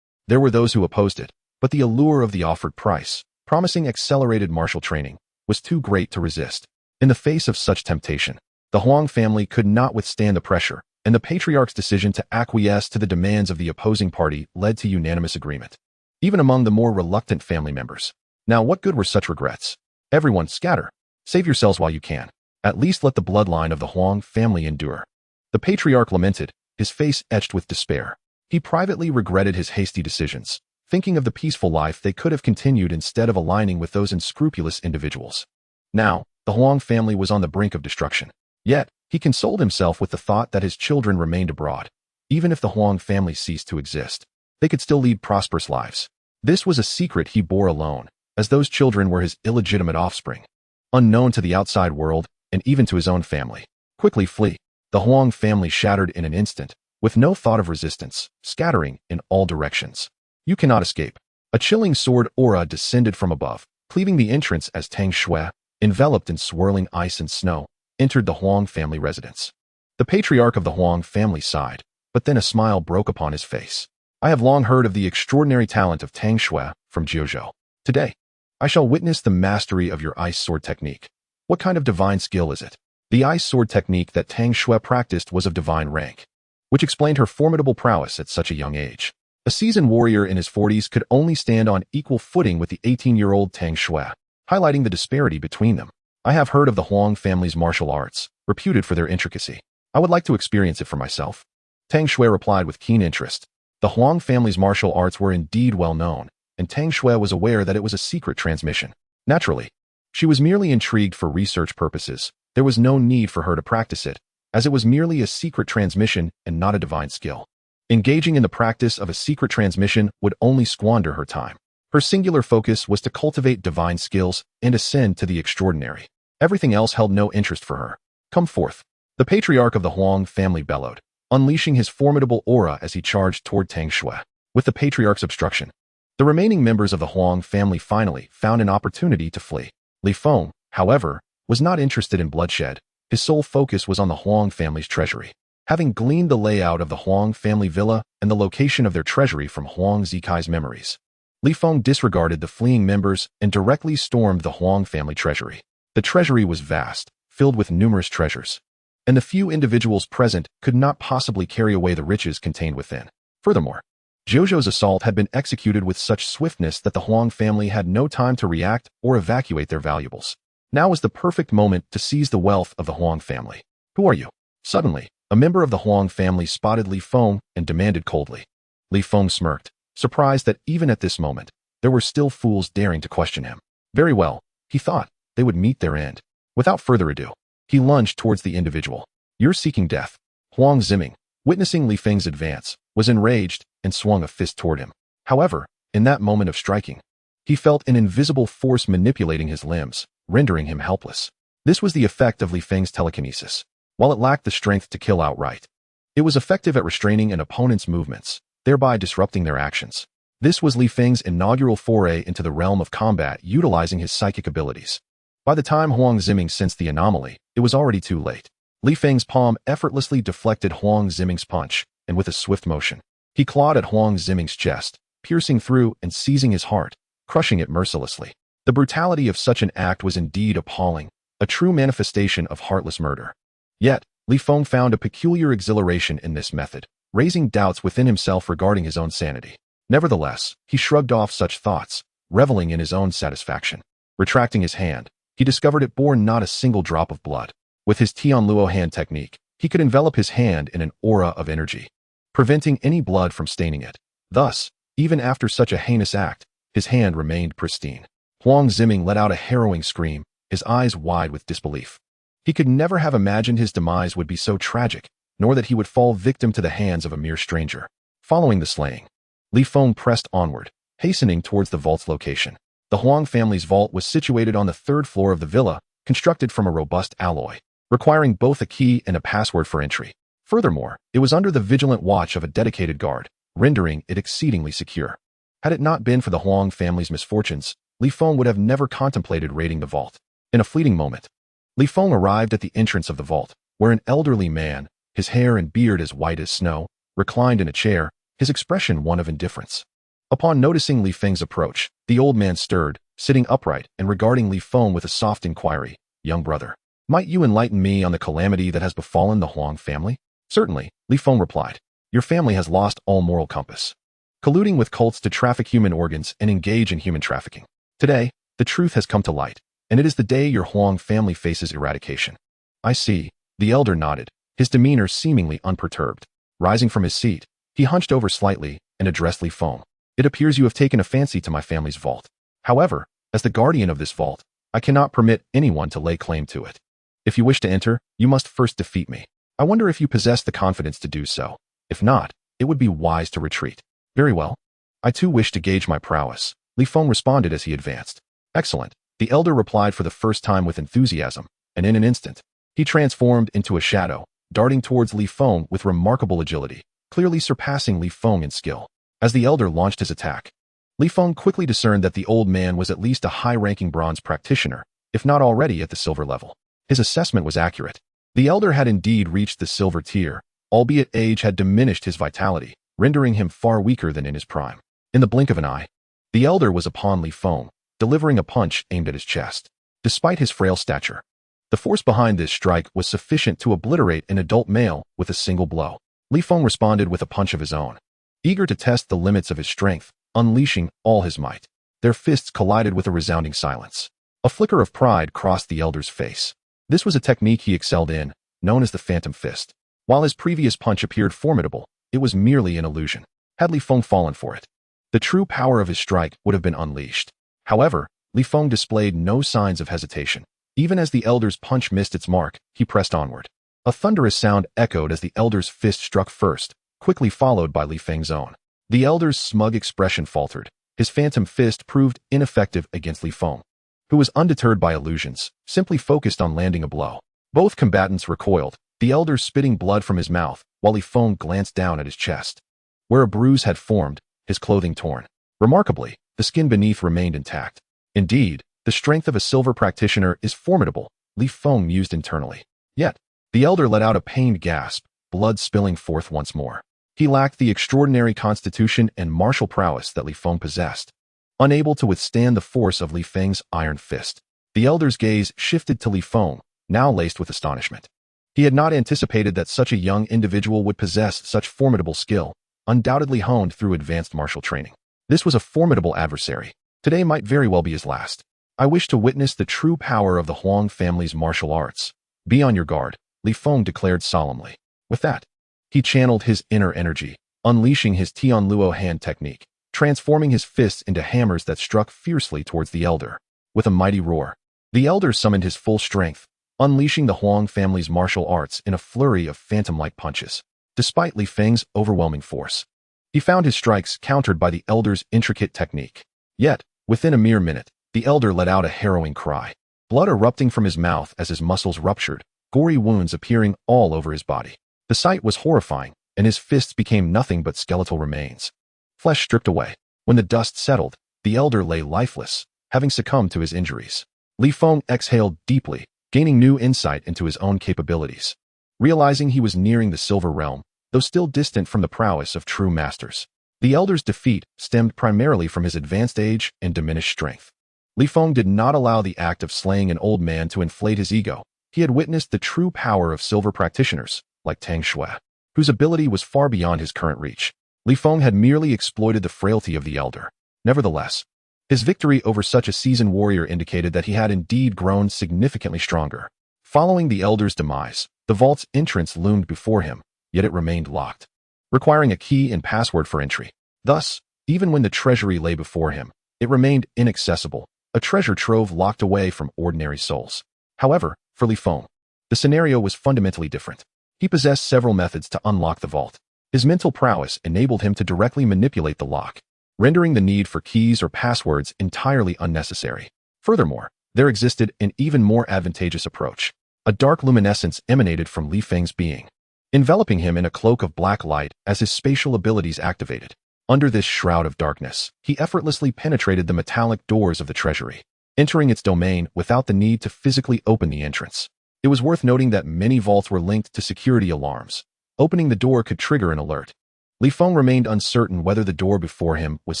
there were those who opposed it, but the allure of the offered price, promising accelerated martial training, was too great to resist. In the face of such temptation, the Huang family could not withstand the pressure, and the patriarch's decision to acquiesce to the demands of the opposing party led to unanimous agreement, even among the more reluctant family members. Now, what good were such regrets? Everyone scatter. Save yourselves while you can. At least let the bloodline of the Huang family endure. The patriarch lamented, his face etched with despair. He privately regretted his hasty decisions, thinking of the peaceful life they could have continued instead of aligning with those unscrupulous individuals. Now, the Huang family was on the brink of destruction. Yet, he consoled himself with the thought that his children remained abroad. Even if the Huang family ceased to exist, they could still lead prosperous lives. This was a secret he bore alone, as those children were his illegitimate offspring. Unknown to the outside world, and even to his own family. Quickly flee. The Huang family shattered in an instant, with no thought of resistance, scattering in all directions. You cannot escape. A chilling sword aura descended from above, cleaving the entrance as Tang Shui, enveloped in swirling ice and snow, entered the Huang family residence. The patriarch of the Huang family sighed, but then a smile broke upon his face. I have long heard of the extraordinary talent of Tang Shui from Jiuzhou. Today, I shall witness the mastery of your ice sword technique. What kind of divine skill is it? The ice sword technique that Tang Shui practiced was of divine rank, which explained her formidable prowess at such a young age. A seasoned warrior in his 40s could only stand on equal footing with the 18-year-old Tang Shui, highlighting the disparity between them. I have heard of the Huang family's martial arts, reputed for their intricacy. I would like to experience it for myself. Tang Shui replied with keen interest. The Huang family's martial arts were indeed well known, and Tang Shui was aware that it was a secret transmission. Naturally, she was merely intrigued for research purposes. There was no need for her to practice it, as it was merely a secret transmission and not a divine skill. Engaging in the practice of a secret transmission would only squander her time. Her singular focus was to cultivate divine skills and ascend to the extraordinary. Everything else held no interest for her. Come forth. The patriarch of the Huang family bellowed, unleashing his formidable aura as he charged toward Tang Shui. With the patriarch's obstruction, the remaining members of the Huang family finally found an opportunity to flee. Li Feng, however, was not interested in bloodshed. His sole focus was on the Huang family's treasury. Having gleaned the layout of the Huang family villa and the location of their treasury from Huang Zikai's memories, Li Feng disregarded the fleeing members and directly stormed the Huang family treasury. The treasury was vast, filled with numerous treasures, and the few individuals present could not possibly carry away the riches contained within. Furthermore, Jiuzhou's assault had been executed with such swiftness that the Huang family had no time to react or evacuate their valuables. Now was the perfect moment to seize the wealth of the Huang family. Who are you? Suddenly, a member of the Huang family spotted Li Feng and demanded coldly. Li Feng smirked, surprised that even at this moment, there were still fools daring to question him. Very well, he thought, they would meet their end. Without further ado, he lunged towards the individual. You're seeking death. Huang Ziming, witnessing Li Feng's advance, was enraged and swung a fist toward him. However, in that moment of striking, he felt an invisible force manipulating his limbs, rendering him helpless. This was the effect of Li Feng's telekinesis. While it lacked the strength to kill outright, it was effective at restraining an opponent's movements, thereby disrupting their actions. This was Li Feng's inaugural foray into the realm of combat, utilizing his psychic abilities. By the time Huang Ziming sensed the anomaly, it was already too late. Li Feng's palm effortlessly deflected Huang Ziming's punch, and with a swift motion, he clawed at Huang Ziming's chest, piercing through and seizing his heart, crushing it mercilessly. The brutality of such an act was indeed appalling, a true manifestation of heartless murder. Yet, Li Feng found a peculiar exhilaration in this method, raising doubts within himself regarding his own sanity. Nevertheless, he shrugged off such thoughts, reveling in his own satisfaction. Retracting his hand, he discovered it bore not a single drop of blood. With his Tianluo hand technique, he could envelop his hand in an aura of energy, preventing any blood from staining it. Thus, even after such a heinous act, his hand remained pristine. Huang Ziming let out a harrowing scream, his eyes wide with disbelief. He could never have imagined his demise would be so tragic, nor that he would fall victim to the hands of a mere stranger. Following the slaying, Li Feng pressed onward, hastening towards the vault's location. The Huang family's vault was situated on the third floor of the villa, constructed from a robust alloy, requiring both a key and a password for entry. Furthermore, it was under the vigilant watch of a dedicated guard, rendering it exceedingly secure. Had it not been for the Huang family's misfortunes, Li Feng would have never contemplated raiding the vault. In a fleeting moment, Li Feng arrived at the entrance of the vault, where an elderly man, his hair and beard as white as snow, reclined in a chair, his expression one of indifference. Upon noticing Li Feng's approach, the old man stirred, sitting upright and regarding Li Feng with a soft inquiry. "Young brother, might you enlighten me on the calamity that has befallen the Huang family?" "Certainly," Li Feng replied. "Your family has lost all moral compass, colluding with cults to traffic human organs and engage in human trafficking. Today, the truth has come to light, and it is the day your Huang family faces eradication." "I see." The elder nodded, his demeanor seemingly unperturbed. Rising from his seat, he hunched over slightly and addressed Li Feng. "It appears you have taken a fancy to my family's vault. However, as the guardian of this vault, I cannot permit anyone to lay claim to it. If you wish to enter, you must first defeat me. I wonder if you possess the confidence to do so. If not, it would be wise to retreat." "Very well. I too wish to gauge my prowess," Li Feng responded as he advanced. "Excellent," the elder replied for the first time with enthusiasm, and in an instant, he transformed into a shadow, darting towards Li Feng with remarkable agility, clearly surpassing Li Feng in skill. As the elder launched his attack, Li Feng quickly discerned that the old man was at least a high-ranking bronze practitioner, if not already at the silver level. His assessment was accurate. The elder had indeed reached the silver tier, albeit age had diminished his vitality, rendering him far weaker than in his prime. In the blink of an eye, the elder was upon Li Feng, delivering a punch aimed at his chest. Despite his frail stature, the force behind this strike was sufficient to obliterate an adult male with a single blow. Li Feng responded with a punch of his own, eager to test the limits of his strength, unleashing all his might. Their fists collided with a resounding silence. A flicker of pride crossed the elder's face. This was a technique he excelled in, known as the Phantom Fist. While his previous punch appeared formidable, it was merely an illusion. Had Li Feng fallen for it, the true power of his strike would have been unleashed. However, Li Feng displayed no signs of hesitation. Even as the elder's punch missed its mark, he pressed onward. A thunderous sound echoed as the elder's fist struck first, quickly followed by Li Feng's own. The elder's smug expression faltered. His phantom fist proved ineffective against Li Feng, who was undeterred by illusions, simply focused on landing a blow. Both combatants recoiled, the elder spitting blood from his mouth, while Li Feng glanced down at his chest, where a bruise had formed, his clothing torn. Remarkably, the skin beneath remained intact. Indeed, the strength of a silver practitioner is formidable, Li Feng mused internally. Yet, the elder let out a pained gasp, blood spilling forth once more. He lacked the extraordinary constitution and martial prowess that Li Feng possessed. Unable to withstand the force of Li Feng's iron fist, the elder's gaze shifted to Li Feng, now laced with astonishment. He had not anticipated that such a young individual would possess such formidable skill, undoubtedly honed through advanced martial training. This was a formidable adversary. Today might very well be his last. "I wish to witness the true power of the Huang family's martial arts. Be on your guard," Li Feng declared solemnly. With that, he channeled his inner energy, unleashing his Tianluo hand technique, transforming his fists into hammers that struck fiercely towards the elder. With a mighty roar, the elder summoned his full strength, unleashing the Huang family's martial arts in a flurry of phantom-like punches. Despite Li Feng's overwhelming force, he found his strikes countered by the elder's intricate technique. Yet, within a mere minute, the elder let out a harrowing cry, blood erupting from his mouth as his muscles ruptured, gory wounds appearing all over his body. The sight was horrifying, and his fists became nothing but skeletal remains. Flesh stripped away. When the dust settled, the elder lay lifeless, having succumbed to his injuries. Li Feng exhaled deeply, gaining new insight into his own capabilities. Realizing he was nearing the silver realm, though still distant from the prowess of true masters. The elder's defeat stemmed primarily from his advanced age and diminished strength. Li Feng did not allow the act of slaying an old man to inflate his ego. He had witnessed the true power of silver practitioners, like Tang Shui, whose ability was far beyond his current reach. Li Feng had merely exploited the frailty of the elder. Nevertheless, his victory over such a seasoned warrior indicated that he had indeed grown significantly stronger. Following the elder's demise, the vault's entrance loomed before him, yet it remained locked, requiring a key and password for entry. Thus, even when the treasury lay before him, it remained inaccessible, a treasure trove locked away from ordinary souls. However, for Li Feng, the scenario was fundamentally different. He possessed several methods to unlock the vault. His mental prowess enabled him to directly manipulate the lock, rendering the need for keys or passwords entirely unnecessary. Furthermore, there existed an even more advantageous approach. A dark luminescence emanated from Li Feng's being, enveloping him in a cloak of black light as his spatial abilities activated. Under this shroud of darkness, he effortlessly penetrated the metallic doors of the treasury, entering its domain without the need to physically open the entrance. It was worth noting that many vaults were linked to security alarms. Opening the door could trigger an alert. Li Feng remained uncertain whether the door before him was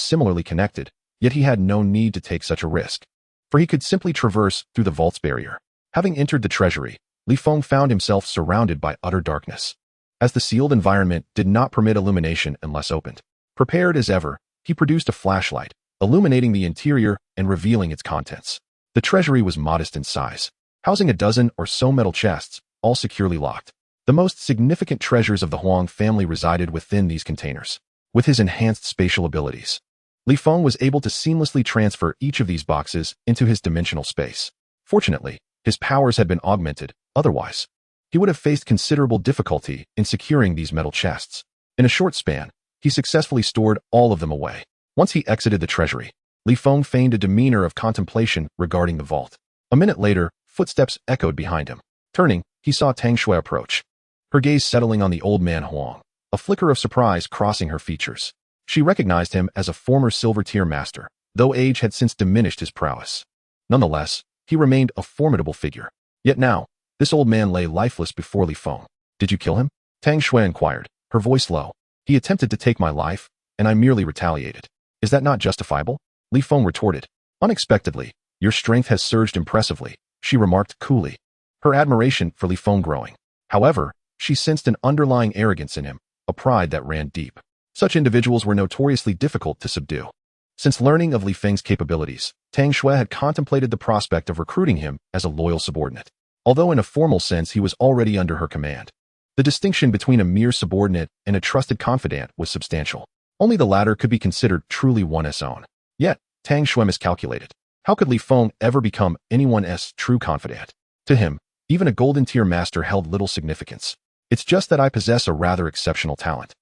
similarly connected, yet he had no need to take such a risk, for he could simply traverse through the vault's barrier. Having entered the treasury, Li Feng found himself surrounded by utter darkness, as the sealed environment did not permit illumination unless opened. Prepared as ever, he produced a flashlight, illuminating the interior and revealing its contents. The treasury was modest in size, housing a dozen or so metal chests, all securely locked. The most significant treasures of the Huang family resided within these containers. With his enhanced spatial abilities, Li Feng was able to seamlessly transfer each of these boxes into his dimensional space. Fortunately, his powers had been augmented, otherwise, he would have faced considerable difficulty in securing these metal chests. In a short span, he successfully stored all of them away. Once he exited the treasury, Li Feng feigned a demeanor of contemplation regarding the vault. A minute later, footsteps echoed behind him. Turning, he saw Tang Shui approach, her gaze settling on the old man Huang, a flicker of surprise crossing her features. She recognized him as a former silver-tier master, though age had since diminished his prowess. Nonetheless, he remained a formidable figure. Yet now, this old man lay lifeless before Li Feng. "Did you kill him?" Tang Shui inquired, her voice low. "He attempted to take my life, and I merely retaliated. Is that not justifiable?" Li Feng retorted. "Unexpectedly, your strength has surged impressively," she remarked coolly, her admiration for Li Feng growing. However, she sensed an underlying arrogance in him, a pride that ran deep. Such individuals were notoriously difficult to subdue. Since learning of Li Feng's capabilities, Tang Shui had contemplated the prospect of recruiting him as a loyal subordinate. Although in a formal sense he was already under her command, the distinction between a mere subordinate and a trusted confidant was substantial. Only the latter could be considered truly one's own. Yet, Tang Shui miscalculated. How could Li Feng ever become anyone's true confidant? To him, even a golden-tier master held little significance. "It's just that I possess a rather exceptional talent,"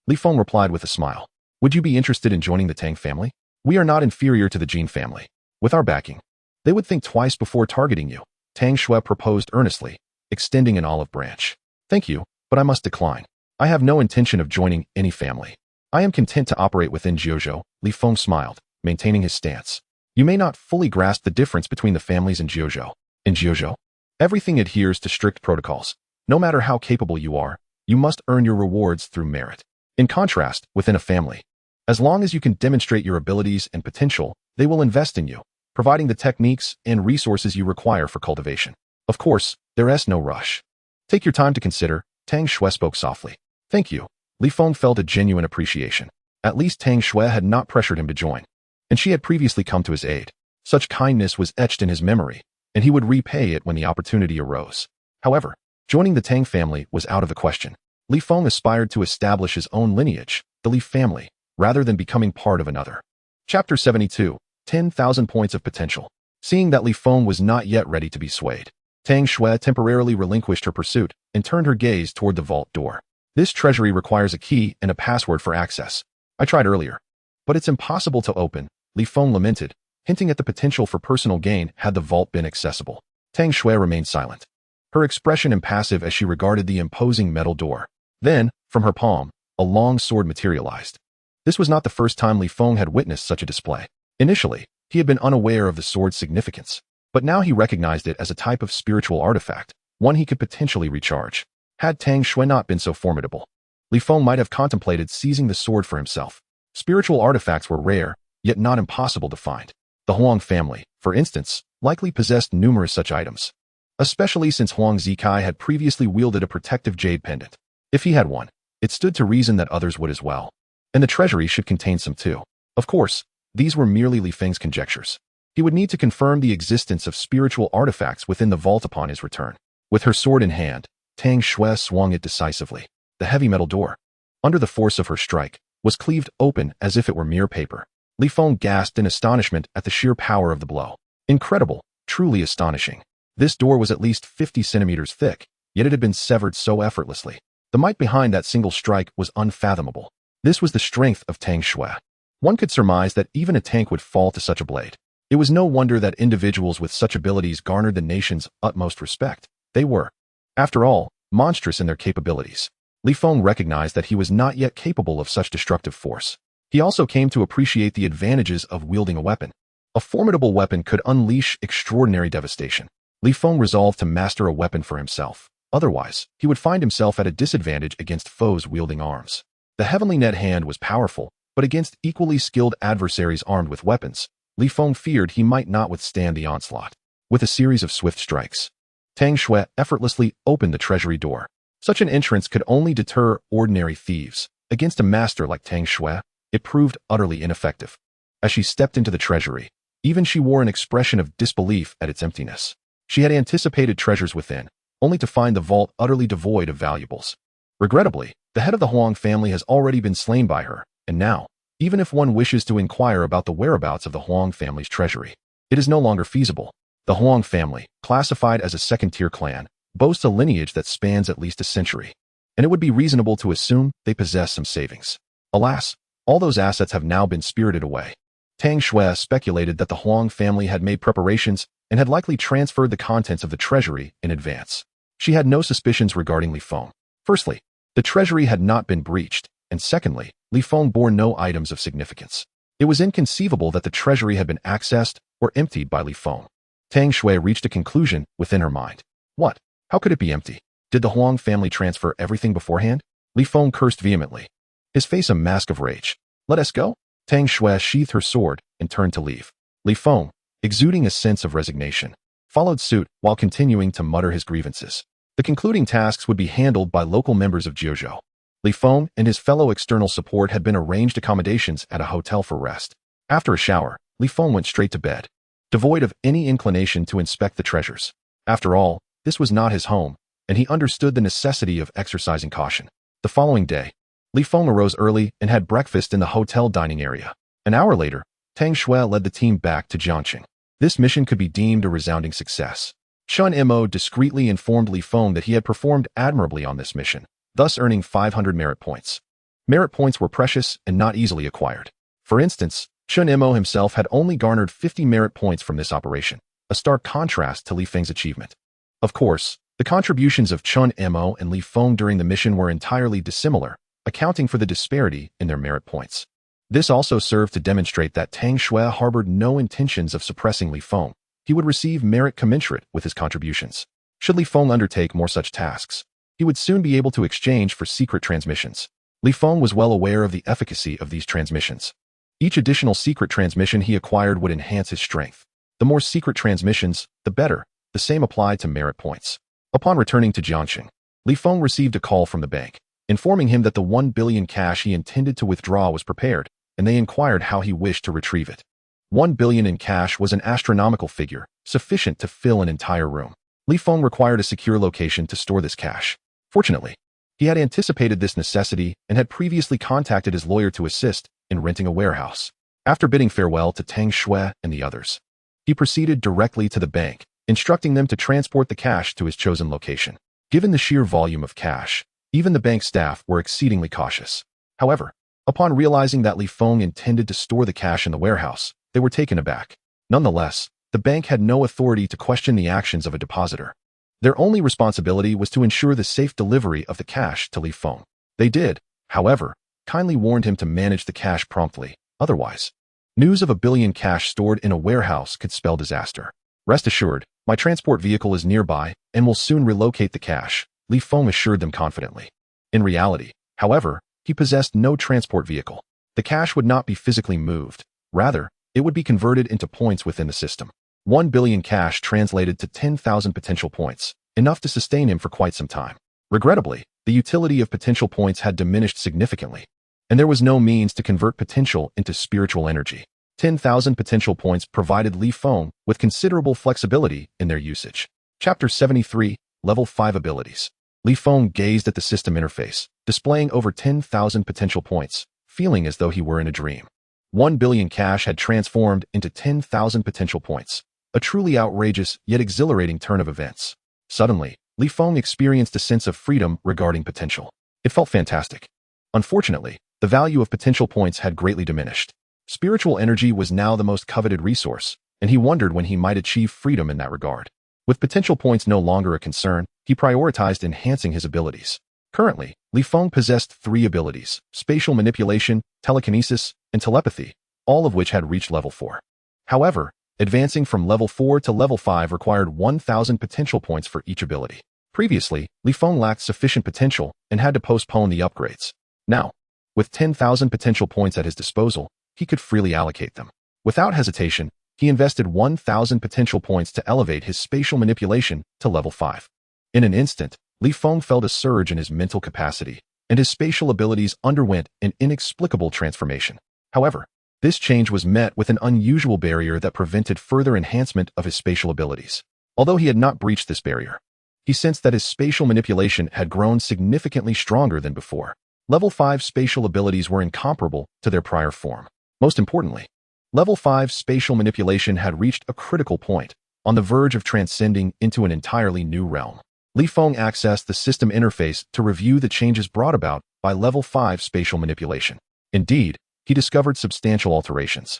Li Feng replied with a smile. "Would you be interested in joining the Tang family? We are not inferior to the Jin family. With our backing, they would think twice before targeting you," Tang Shui proposed earnestly, extending an olive branch. "Thank you, but I must decline. I have no intention of joining any family. I am content to operate within Jiuzhou." Li Feng smiled, maintaining his stance. "You may not fully grasp the difference between the families in Jiuzhou. In Jiuzhou, everything adheres to strict protocols. No matter how capable you are, you must earn your rewards through merit. In contrast, within a family, as long as you can demonstrate your abilities and potential, they will invest in you, providing the techniques and resources you require for cultivation. Of course, there is no rush. Take your time to consider." Tang Shui spoke softly. "Thank you." Li Feng felt a genuine appreciation. At least Tang Shui had not pressured him to join, and she had previously come to his aid. Such kindness was etched in his memory, and he would repay it when the opportunity arose. However, joining the Tang family was out of the question. Li Feng aspired to establish his own lineage, the Li family, rather than becoming part of another. Chapter 72, 10,000 Points of Potential. Seeing that Li Feng was not yet ready to be swayed, Tang Shui temporarily relinquished her pursuit and turned her gaze toward the vault door. "This treasury requires a key and a password for access. I tried earlier, but it's impossible to open," Li Feng lamented, hinting at the potential for personal gain had the vault been accessible. Tang Shui remained silent, her expression impassive as she regarded the imposing metal door. Then, from her palm, a long sword materialized. This was not the first time Li Feng had witnessed such a display. Initially, he had been unaware of the sword's significance, but now he recognized it as a type of spiritual artifact, one he could potentially recharge. Had Tang Shui not been so formidable, Li Feng might have contemplated seizing the sword for himself. Spiritual artifacts were rare, yet not impossible to find. The Huang family, for instance, likely possessed numerous such items, especially since Huang Zikai had previously wielded a protective jade pendant. If he had one, it stood to reason that others would as well, and the treasury should contain some too. Of course, these were merely Li Feng's conjectures. He would need to confirm the existence of spiritual artifacts within the vault upon his return. With her sword in hand, Tang Shui swung it decisively. The heavy metal door, under the force of her strike, was cleaved open as if it were mere paper. Li Feng gasped in astonishment at the sheer power of the blow. Incredible, truly astonishing. This door was at least 50 centimeters thick, yet it had been severed so effortlessly. The might behind that single strike was unfathomable. This was the strength of Tang Shui. One could surmise that even a tank would fall to such a blade. It was no wonder that individuals with such abilities garnered the nation's utmost respect. They were, after all, monstrous in their capabilities. Li Feng recognized that he was not yet capable of such destructive force. He also came to appreciate the advantages of wielding a weapon. A formidable weapon could unleash extraordinary devastation. Li Feng resolved to master a weapon for himself. Otherwise, he would find himself at a disadvantage against foes wielding arms. The heavenly net hand was powerful, but against equally skilled adversaries armed with weapons, Li Feng feared he might not withstand the onslaught. With a series of swift strikes, Tang Shui effortlessly opened the treasury door. Such an entrance could only deter ordinary thieves. Against a master like Tang Shui, it proved utterly ineffective. As she stepped into the treasury, even she wore an expression of disbelief at its emptiness. She had anticipated treasures within, only to find the vault utterly devoid of valuables. Regrettably, the head of the Huang family has already been slain by her, and now, even if one wishes to inquire about the whereabouts of the Huang family's treasury, it is no longer feasible. The Huang family, classified as a second-tier clan, boasts a lineage that spans at least a century, and it would be reasonable to assume they possess some savings. Alas, all those assets have now been spirited away. Tang Shui speculated that the Huang family had made preparations and had likely transferred the contents of the treasury in advance. She had no suspicions regarding Li Feng. Firstly, the treasury had not been breached, and secondly, Li Feng bore no items of significance. It was inconceivable that the treasury had been accessed or emptied by Li Feng. Tang Shui reached a conclusion within her mind. What? How could it be empty? Did the Huang family transfer everything beforehand? Li Feng cursed vehemently, his face a mask of rage. Let us go? Tang Shui sheathed her sword and turned to leave. Li Feng, exuding a sense of resignation, followed suit while continuing to mutter his grievances. The concluding tasks would be handled by local members of Jiuzhou. Li Feng and his fellow external support had been arranged accommodations at a hotel for rest. After a shower, Li Feng went straight to bed, devoid of any inclination to inspect the treasures. After all, this was not his home, and he understood the necessity of exercising caution. The following day, Li Feng arose early and had breakfast in the hotel dining area. An hour later, Tang Shui led the team back to Jiangqing. This mission could be deemed a resounding success. Chun Mo discreetly informed Li Feng that he had performed admirably on this mission, thus earning 500 merit points. Merit points were precious and not easily acquired. For instance, Chun Mo himself had only garnered 50 merit points from this operation, a stark contrast to Li Feng's achievement. Of course, the contributions of Chun Mo and Li Feng during the mission were entirely dissimilar, accounting for the disparity in their merit points. This also served to demonstrate that Tang Shui harbored no intentions of suppressing Li Feng. He would receive merit commensurate with his contributions. Should Li Feng undertake more such tasks, he would soon be able to exchange for secret transmissions. Li Feng was well aware of the efficacy of these transmissions. Each additional secret transmission he acquired would enhance his strength. The more secret transmissions, the better. The same applied to merit points. Upon returning to Jiangqing, Li Feng received a call from the bank, informing him that the 1 billion cash he intended to withdraw was prepared, and they inquired how he wished to retrieve it. 1 billion in cash was an astronomical figure, sufficient to fill an entire room. Li Feng required a secure location to store this cash. Fortunately, he had anticipated this necessity and had previously contacted his lawyer to assist in renting a warehouse. After bidding farewell to Tang Shui and the others, he proceeded directly to the bank, instructing them to transport the cash to his chosen location. Given the sheer volume of cash, even the bank staff were exceedingly cautious. However, upon realizing that Li Feng intended to store the cash in the warehouse, they were taken aback. Nonetheless, the bank had no authority to question the actions of a depositor. Their only responsibility was to ensure the safe delivery of the cash to Li Feng. They did, however, kindly warned him to manage the cash promptly, otherwise, news of 1 billion cash stored in a warehouse could spell disaster. Rest assured, my transport vehicle is nearby and will soon relocate the cash, Li Feng assured them confidently. In reality, however, he possessed no transport vehicle. The cash would not be physically moved. Rather, it would be converted into points within the system. 1 billion cash translated to 10,000 potential points, enough to sustain him for quite some time. Regrettably, the utility of potential points had diminished significantly, and there was no means to convert potential into spiritual energy. 10,000 potential points provided Li Feng with considerable flexibility in their usage. Chapter 73, Level 5 Abilities. Li Feng gazed at the system interface, displaying over 10,000 potential points, feeling as though he were in a dream. 1 billion cash had transformed into 10,000 potential points, a truly outrageous yet exhilarating turn of events. Suddenly, Li Feng experienced a sense of freedom regarding potential. It felt fantastic. Unfortunately, the value of potential points had greatly diminished. Spiritual energy was now the most coveted resource, and he wondered when he might achieve freedom in that regard. With potential points no longer a concern, he prioritized enhancing his abilities. Currently, Li Feng possessed 3 abilities: spatial manipulation, telekinesis, and telepathy, all of which had reached level 4. However, advancing from level 4 to level 5 required 1,000 potential points for each ability. Previously, Li Feng lacked sufficient potential and had to postpone the upgrades. Now, with 10,000 potential points at his disposal, he could freely allocate them. Without hesitation, he invested 1,000 potential points to elevate his spatial manipulation to level 5. In an instant, Li Feng felt a surge in his mental capacity, and his spatial abilities underwent an inexplicable transformation. However, this change was met with an unusual barrier that prevented further enhancement of his spatial abilities. Although he had not breached this barrier, he sensed that his spatial manipulation had grown significantly stronger than before. Level 5 spatial abilities were incomparable to their prior form. Most importantly, Level 5 spatial manipulation had reached a critical point, on the verge of transcending into an entirely new realm. Li Feng accessed the system interface to review the changes brought about by Level 5 spatial manipulation. Indeed, he discovered substantial alterations.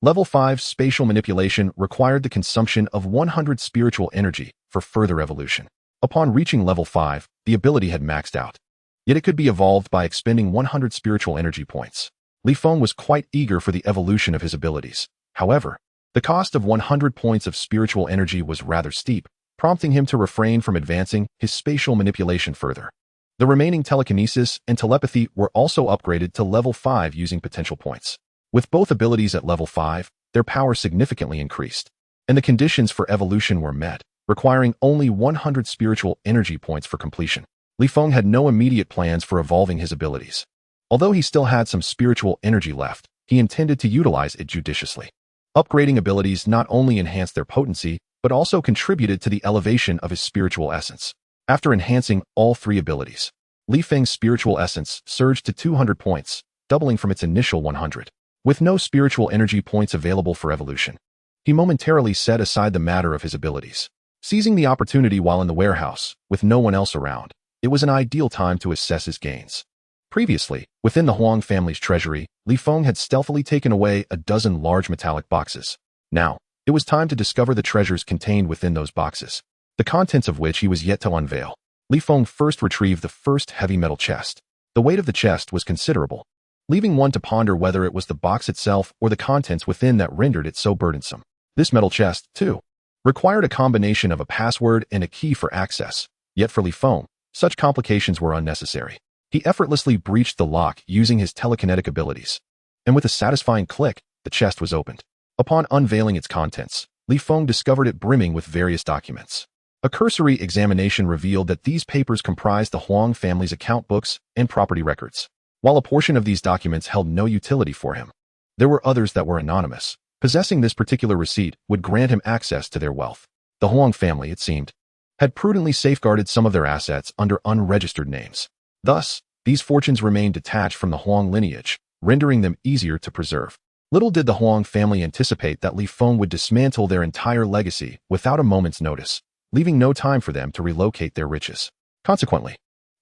Level 5 spatial manipulation required the consumption of 100 spiritual energy for further evolution. Upon reaching level 5, the ability had maxed out. Yet it could be evolved by expending 100 spiritual energy points. Li Feng was quite eager for the evolution of his abilities. However, the cost of 100 points of spiritual energy was rather steep, prompting him to refrain from advancing his spatial manipulation further. The remaining telekinesis and telepathy were also upgraded to level 5 using potential points. With both abilities at level 5, their power significantly increased, and the conditions for evolution were met, requiring only 100 spiritual energy points for completion. Li Feng had no immediate plans for evolving his abilities. Although he still had some spiritual energy left, he intended to utilize it judiciously. Upgrading abilities not only enhanced their potency, but also contributed to the elevation of his spiritual essence. After enhancing all 3 abilities, Li Feng's spiritual essence surged to 200 points, doubling from its initial 100. With no spiritual energy points available for evolution, he momentarily set aside the matter of his abilities. Seizing the opportunity while in the warehouse, with no one else around, it was an ideal time to assess his gains. Previously, within the Huang family's treasury, Li Feng had stealthily taken away a dozen large metallic boxes. Now, it was time to discover the treasures contained within those boxes, the contents of which he was yet to unveil. Li Feng first retrieved the first heavy metal chest. The weight of the chest was considerable, leaving one to ponder whether it was the box itself or the contents within that rendered it so burdensome. This metal chest, too, required a combination of a password and a key for access, yet for Li Feng, such complications were unnecessary. He effortlessly breached the lock using his telekinetic abilities, and with a satisfying click, the chest was opened. Upon unveiling its contents, Li Feng discovered it brimming with various documents. A cursory examination revealed that these papers comprised the Huang family's account books and property records. While a portion of these documents held no utility for him, there were others that were anonymous. Possessing this particular receipt would grant him access to their wealth. The Huang family, it seemed, had prudently safeguarded some of their assets under unregistered names. Thus, these fortunes remained detached from the Huang lineage, rendering them easier to preserve. Little did the Huang family anticipate that Li Feng would dismantle their entire legacy without a moment's notice, leaving no time for them to relocate their riches. Consequently,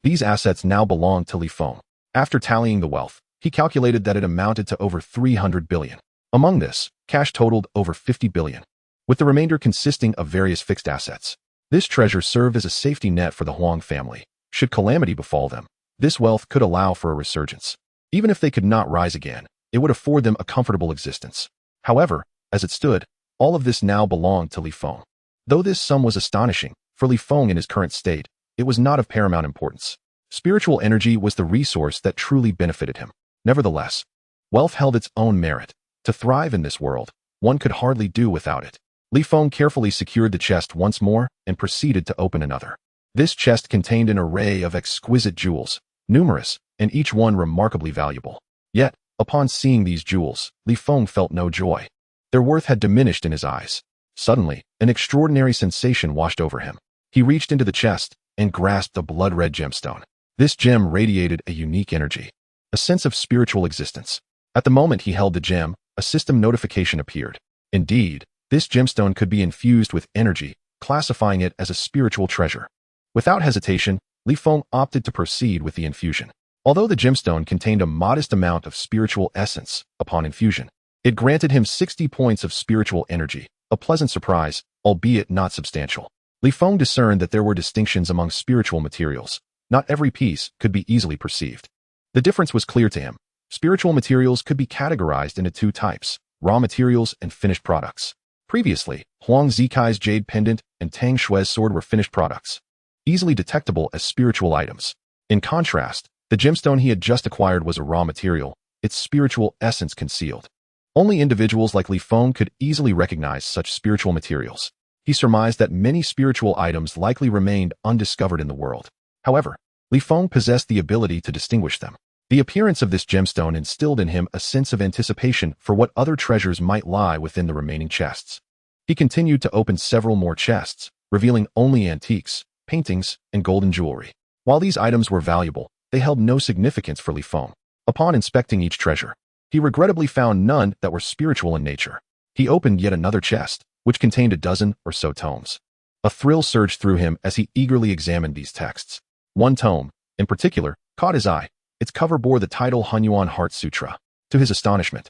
these assets now belonged to Li Feng. After tallying the wealth, he calculated that it amounted to over 300 billion. Among this, cash totaled over 50 billion, with the remainder consisting of various fixed assets. This treasure served as a safety net for the Huang family. Should calamity befall them, this wealth could allow for a resurgence. Even if they could not rise again, it would afford them a comfortable existence. However, as it stood, all of this now belonged to Li Feng. Though this sum was astonishing, for Li Feng in his current state, it was not of paramount importance. Spiritual energy was the resource that truly benefited him. Nevertheless, wealth held its own merit. To thrive in this world, one could hardly do without it. Li Feng carefully secured the chest once more and proceeded to open another. This chest contained an array of exquisite jewels, numerous, and each one remarkably valuable. Yet, upon seeing these jewels, Li Feng felt no joy. Their worth had diminished in his eyes. Suddenly, an extraordinary sensation washed over him. He reached into the chest and grasped a blood-red gemstone. This gem radiated a unique energy, a sense of spiritual existence. At the moment he held the gem, a system notification appeared. Indeed, this gemstone could be infused with energy, classifying it as a spiritual treasure. Without hesitation, Li Feng opted to proceed with the infusion. Although the gemstone contained a modest amount of spiritual essence upon infusion, it granted him 60 points of spiritual energy, a pleasant surprise, albeit not substantial. Li Feng discerned that there were distinctions among spiritual materials, not every piece could be easily perceived. The difference was clear to him. Spiritual materials could be categorized into two types: raw materials and finished products. Previously, Huang Zikai's jade pendant and Tang Shui's sword were finished products, easily detectable as spiritual items. In contrast, the gemstone he had just acquired was a raw material, its spiritual essence concealed. Only individuals like Li Feng could easily recognize such spiritual materials. He surmised that many spiritual items likely remained undiscovered in the world. However, Li Feng possessed the ability to distinguish them. The appearance of this gemstone instilled in him a sense of anticipation for what other treasures might lie within the remaining chests. He continued to open several more chests, revealing only antiques, paintings, and golden jewelry. While these items were valuable, they held no significance for Li Feng. Upon inspecting each treasure, he regrettably found none that were spiritual in nature. He opened yet another chest, which contained a dozen or so tomes. A thrill surged through him as he eagerly examined these texts. One tome, in particular, caught his eye. Its cover bore the title Hunyuan Heart Sutra. To his astonishment,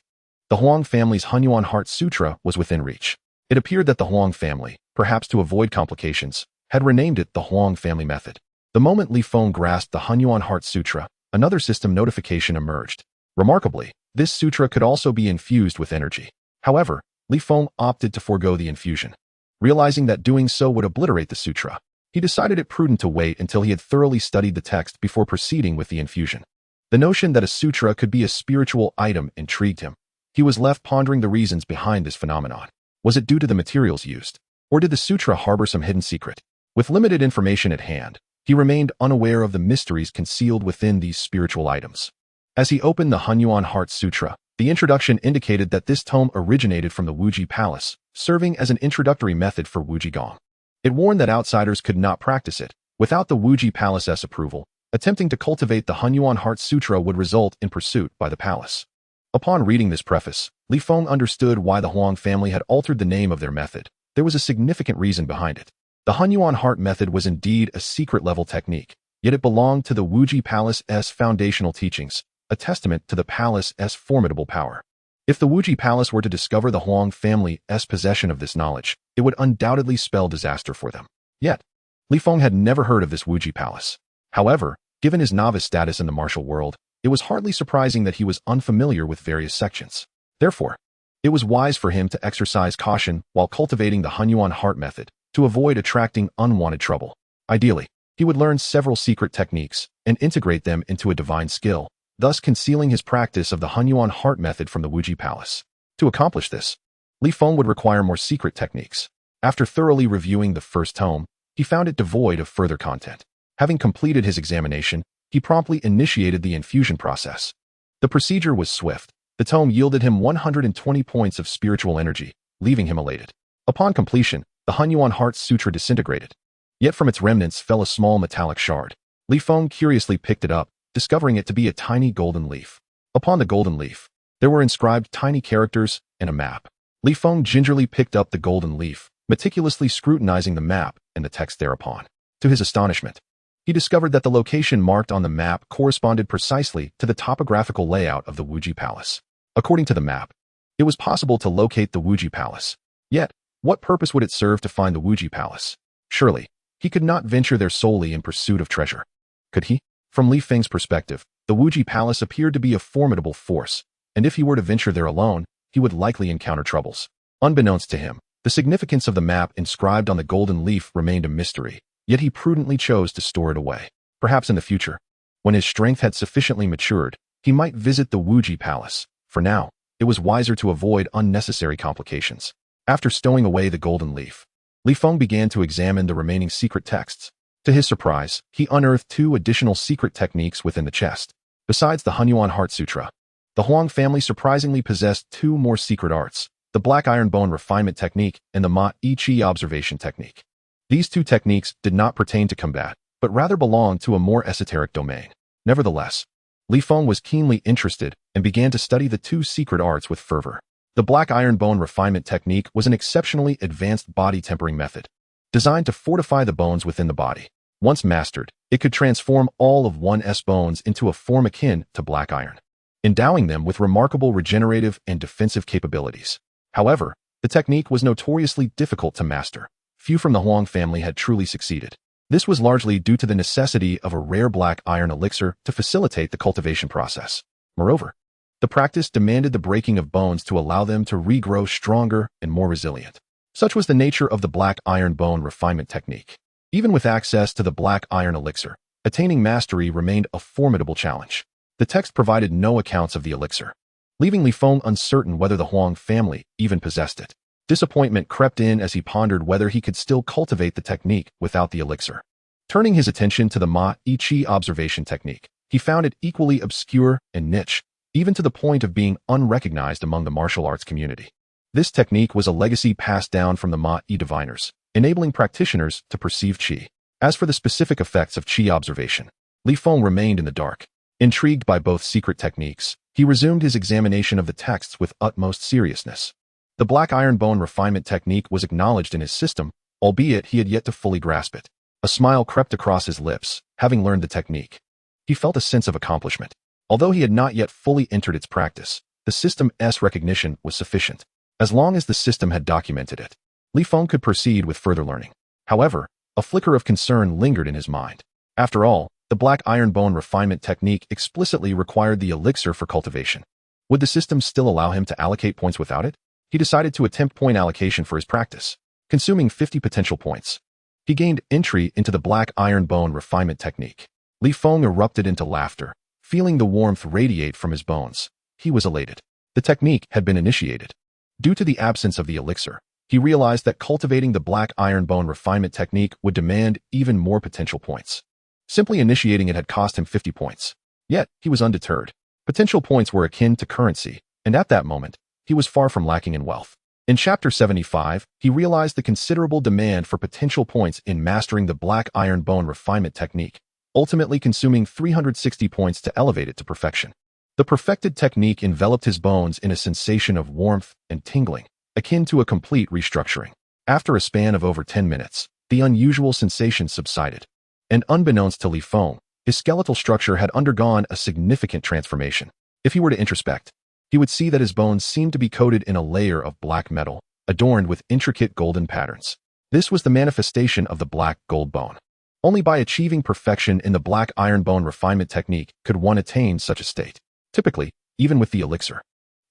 the Huang family's Hunyuan Heart Sutra was within reach. It appeared that the Huang family, perhaps to avoid complications, had renamed it the Huang family method. The moment Li Feng grasped the Hunyuan Heart Sutra, another system notification emerged. Remarkably, this sutra could also be infused with energy. However, Li Feng opted to forego the infusion. Realizing that doing so would obliterate the sutra, he decided it prudent to wait until he had thoroughly studied the text before proceeding with the infusion. The notion that a sutra could be a spiritual item intrigued him. He was left pondering the reasons behind this phenomenon. Was it due to the materials used? Or did the sutra harbor some hidden secret? With limited information at hand, he remained unaware of the mysteries concealed within these spiritual items. As he opened the Hunyuan Heart Sutra, the introduction indicated that this tome originated from the Wuji Palace, serving as an introductory method for Wuji Gong. It warned that outsiders could not practice it without the Wuji Palace's approval. Attempting to cultivate the Hunyuan Heart Sutra would result in pursuit by the palace. Upon reading this preface, Li Feng understood why the Huang family had altered the name of their method. There was a significant reason behind it. The Hunyuan Heart method was indeed a secret-level technique, yet it belonged to the Wuji Palace's foundational teachings, a testament to the palace's formidable power. If the Wuji Palace were to discover the Huang family's possession of this knowledge, it would undoubtedly spell disaster for them. Yet, Li Feng had never heard of this Wuji Palace. However, given his novice status in the martial world, it was hardly surprising that he was unfamiliar with various sections. Therefore, it was wise for him to exercise caution while cultivating the Hunyuan Heart method to avoid attracting unwanted trouble. Ideally, he would learn several secret techniques and integrate them into a divine skill, thus concealing his practice of the Hunyuan Heart method from the Wuji Palace. To accomplish this, Li Feng would require more secret techniques. After thoroughly reviewing the first tome, he found it devoid of further content. Having completed his examination, he promptly initiated the infusion process. The procedure was swift. The tome yielded him 120 points of spiritual energy, leaving him elated. Upon completion, the Hunyuan Heart Sutra disintegrated. Yet from its remnants fell a small metallic shard. Li Feng curiously picked it up, discovering it to be a tiny golden leaf. Upon the golden leaf, there were inscribed tiny characters and a map. Li Feng gingerly picked up the golden leaf, meticulously scrutinizing the map and the text thereupon. To his astonishment, he discovered that the location marked on the map corresponded precisely to the topographical layout of the Wuji Palace. According to the map, it was possible to locate the Wuji Palace. Yet, what purpose would it serve to find the Wuji Palace? Surely, he could not venture there solely in pursuit of treasure. Could he? From Li Feng's perspective, the Wuji Palace appeared to be a formidable force, and if he were to venture there alone, he would likely encounter troubles. Unbeknownst to him, the significance of the map inscribed on the golden leaf remained a mystery. Yet he prudently chose to store it away. Perhaps in the future, when his strength had sufficiently matured, he might visit the Wuji Palace. For now, it was wiser to avoid unnecessary complications. After stowing away the golden leaf, Li Feng began to examine the remaining secret texts. To his surprise, he unearthed 2 additional secret techniques within the chest. Besides the Hunyuan Heart Sutra, the Huang family surprisingly possessed 2 more secret arts, the Black Iron Bone Refinement Technique and the Ma Yi Chi Observation Technique. These 2 techniques did not pertain to combat, but rather belonged to a more esoteric domain. Nevertheless, Li Feng was keenly interested and began to study the 2 secret arts with fervor. The Black Iron Bone Refinement Technique was an exceptionally advanced body tempering method, designed to fortify the bones within the body. Once mastered, it could transform all of one's bones into a form akin to black iron, endowing them with remarkable regenerative and defensive capabilities. However, the technique was notoriously difficult to master. Few from the Huang family had truly succeeded. This was largely due to the necessity of a rare black iron elixir to facilitate the cultivation process. Moreover, the practice demanded the breaking of bones to allow them to regrow stronger and more resilient. Such was the nature of the black iron bone refinement technique. Even with access to the black iron elixir, attaining mastery remained a formidable challenge. The text provided no accounts of the elixir, leaving Li Feng uncertain whether the Huang family even possessed it. Disappointment crept in as he pondered whether he could still cultivate the technique without the elixir. Turning his attention to the Ma-Yi Chi observation technique, he found it equally obscure and niche, even to the point of being unrecognized among the martial arts community. This technique was a legacy passed down from the Ma-Yi diviners, enabling practitioners to perceive Qi. As for the specific effects of Qi observation, Li Feng remained in the dark. Intrigued by both secret techniques, he resumed his examination of the texts with utmost seriousness. The black iron bone refinement technique was acknowledged in his system, albeit he had yet to fully grasp it. A smile crept across his lips, having learned the technique. He felt a sense of accomplishment. Although he had not yet fully entered its practice, the system's recognition was sufficient. As long as the system had documented it, Li Feng could proceed with further learning. However, a flicker of concern lingered in his mind. After all, the black iron bone refinement technique explicitly required the elixir for cultivation. Would the system still allow him to allocate points without it? He decided to attempt point allocation for his practice, consuming 50 potential points. He gained entry into the black iron bone refinement technique. Li Feng erupted into laughter, feeling the warmth radiate from his bones. He was elated. The technique had been initiated. Due to the absence of the elixir, he realized that cultivating the black iron bone refinement technique would demand even more potential points. Simply initiating it had cost him 50 points. Yet, he was undeterred. Potential points were akin to currency, and at that moment, he was far from lacking in wealth. In Chapter 75, he realized the considerable demand for potential points in mastering the black iron bone refinement technique, ultimately consuming 360 points to elevate it to perfection. The perfected technique enveloped his bones in a sensation of warmth and tingling, akin to a complete restructuring. After a span of over 10 minutes, the unusual sensation subsided. And unbeknownst to Li Feng, his skeletal structure had undergone a significant transformation. If he were to introspect, he would see that his bones seemed to be coated in a layer of black metal, adorned with intricate golden patterns. This was the manifestation of the black gold bone. Only by achieving perfection in the black iron bone refinement technique could one attain such a state. Typically, even with the elixir,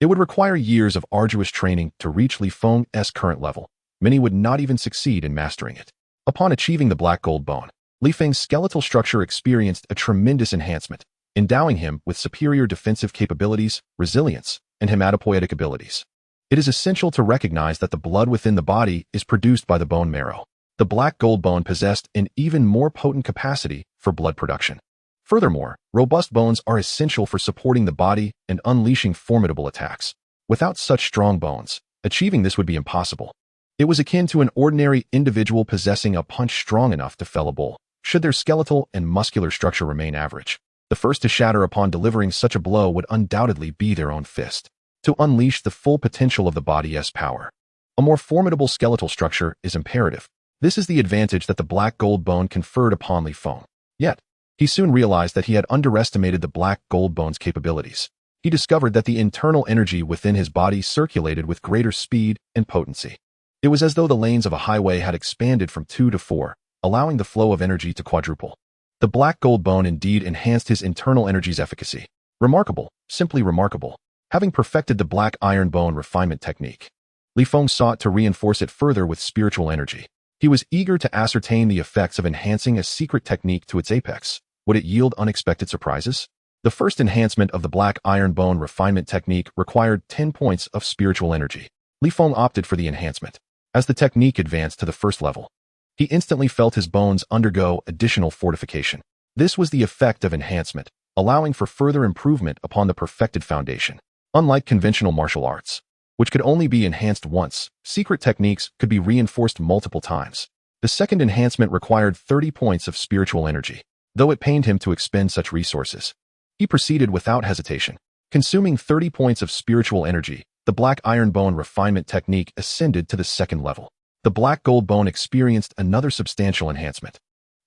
it would require years of arduous training to reach Li Feng's current level. Many would not even succeed in mastering it. Upon achieving the black gold bone, Li Feng's skeletal structure experienced a tremendous enhancement, endowing him with superior defensive capabilities, resilience, and hematopoietic abilities. It is essential to recognize that the blood within the body is produced by the bone marrow. The black gold bone possessed an even more potent capacity for blood production. Furthermore, robust bones are essential for supporting the body and unleashing formidable attacks. Without such strong bones, achieving this would be impossible. It was akin to an ordinary individual possessing a punch strong enough to fell a bull, should their skeletal and muscular structure remain average. The first to shatter upon delivering such a blow would undoubtedly be their own fist. To unleash the full potential of the body's power, a more formidable skeletal structure is imperative. This is the advantage that the black gold bone conferred upon Li Feng. Yet, he soon realized that he had underestimated the black gold bone's capabilities. He discovered that the internal energy within his body circulated with greater speed and potency. It was as though the lanes of a highway had expanded from 2 to 4, allowing the flow of energy to quadruple. The black gold bone indeed enhanced his internal energy's efficacy. Remarkable, simply remarkable. Having perfected the black iron bone refinement technique, Li Feng sought to reinforce it further with spiritual energy. He was eager to ascertain the effects of enhancing a secret technique to its apex. Would it yield unexpected surprises? The first enhancement of the black iron bone refinement technique required 10 points of spiritual energy. Li Feng opted for the enhancement. As the technique advanced to the first level, he instantly felt his bones undergo additional fortification. This was the effect of enhancement, allowing for further improvement upon the perfected foundation. Unlike conventional martial arts, which could only be enhanced once, secret techniques could be reinforced multiple times. The second enhancement required 30 points of spiritual energy. Though it pained him to expend such resources, he proceeded without hesitation. Consuming 30 points of spiritual energy, the black iron bone refinement technique ascended to the second level. The black gold bone experienced another substantial enhancement,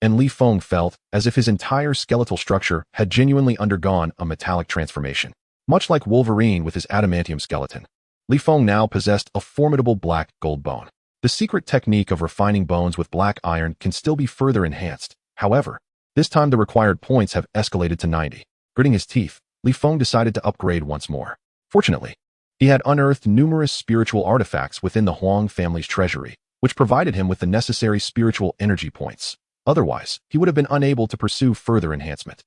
and Li Feng felt as if his entire skeletal structure had genuinely undergone a metallic transformation. Much like Wolverine with his adamantium skeleton, Li Feng now possessed a formidable black gold bone. The secret technique of refining bones with black iron can still be further enhanced. However, this time the required points have escalated to 90. Gritting his teeth, Li Feng decided to upgrade once more. Fortunately, he had unearthed numerous spiritual artifacts within the Huang family's treasury, which provided him with the necessary spiritual energy points. Otherwise, he would have been unable to pursue further enhancement.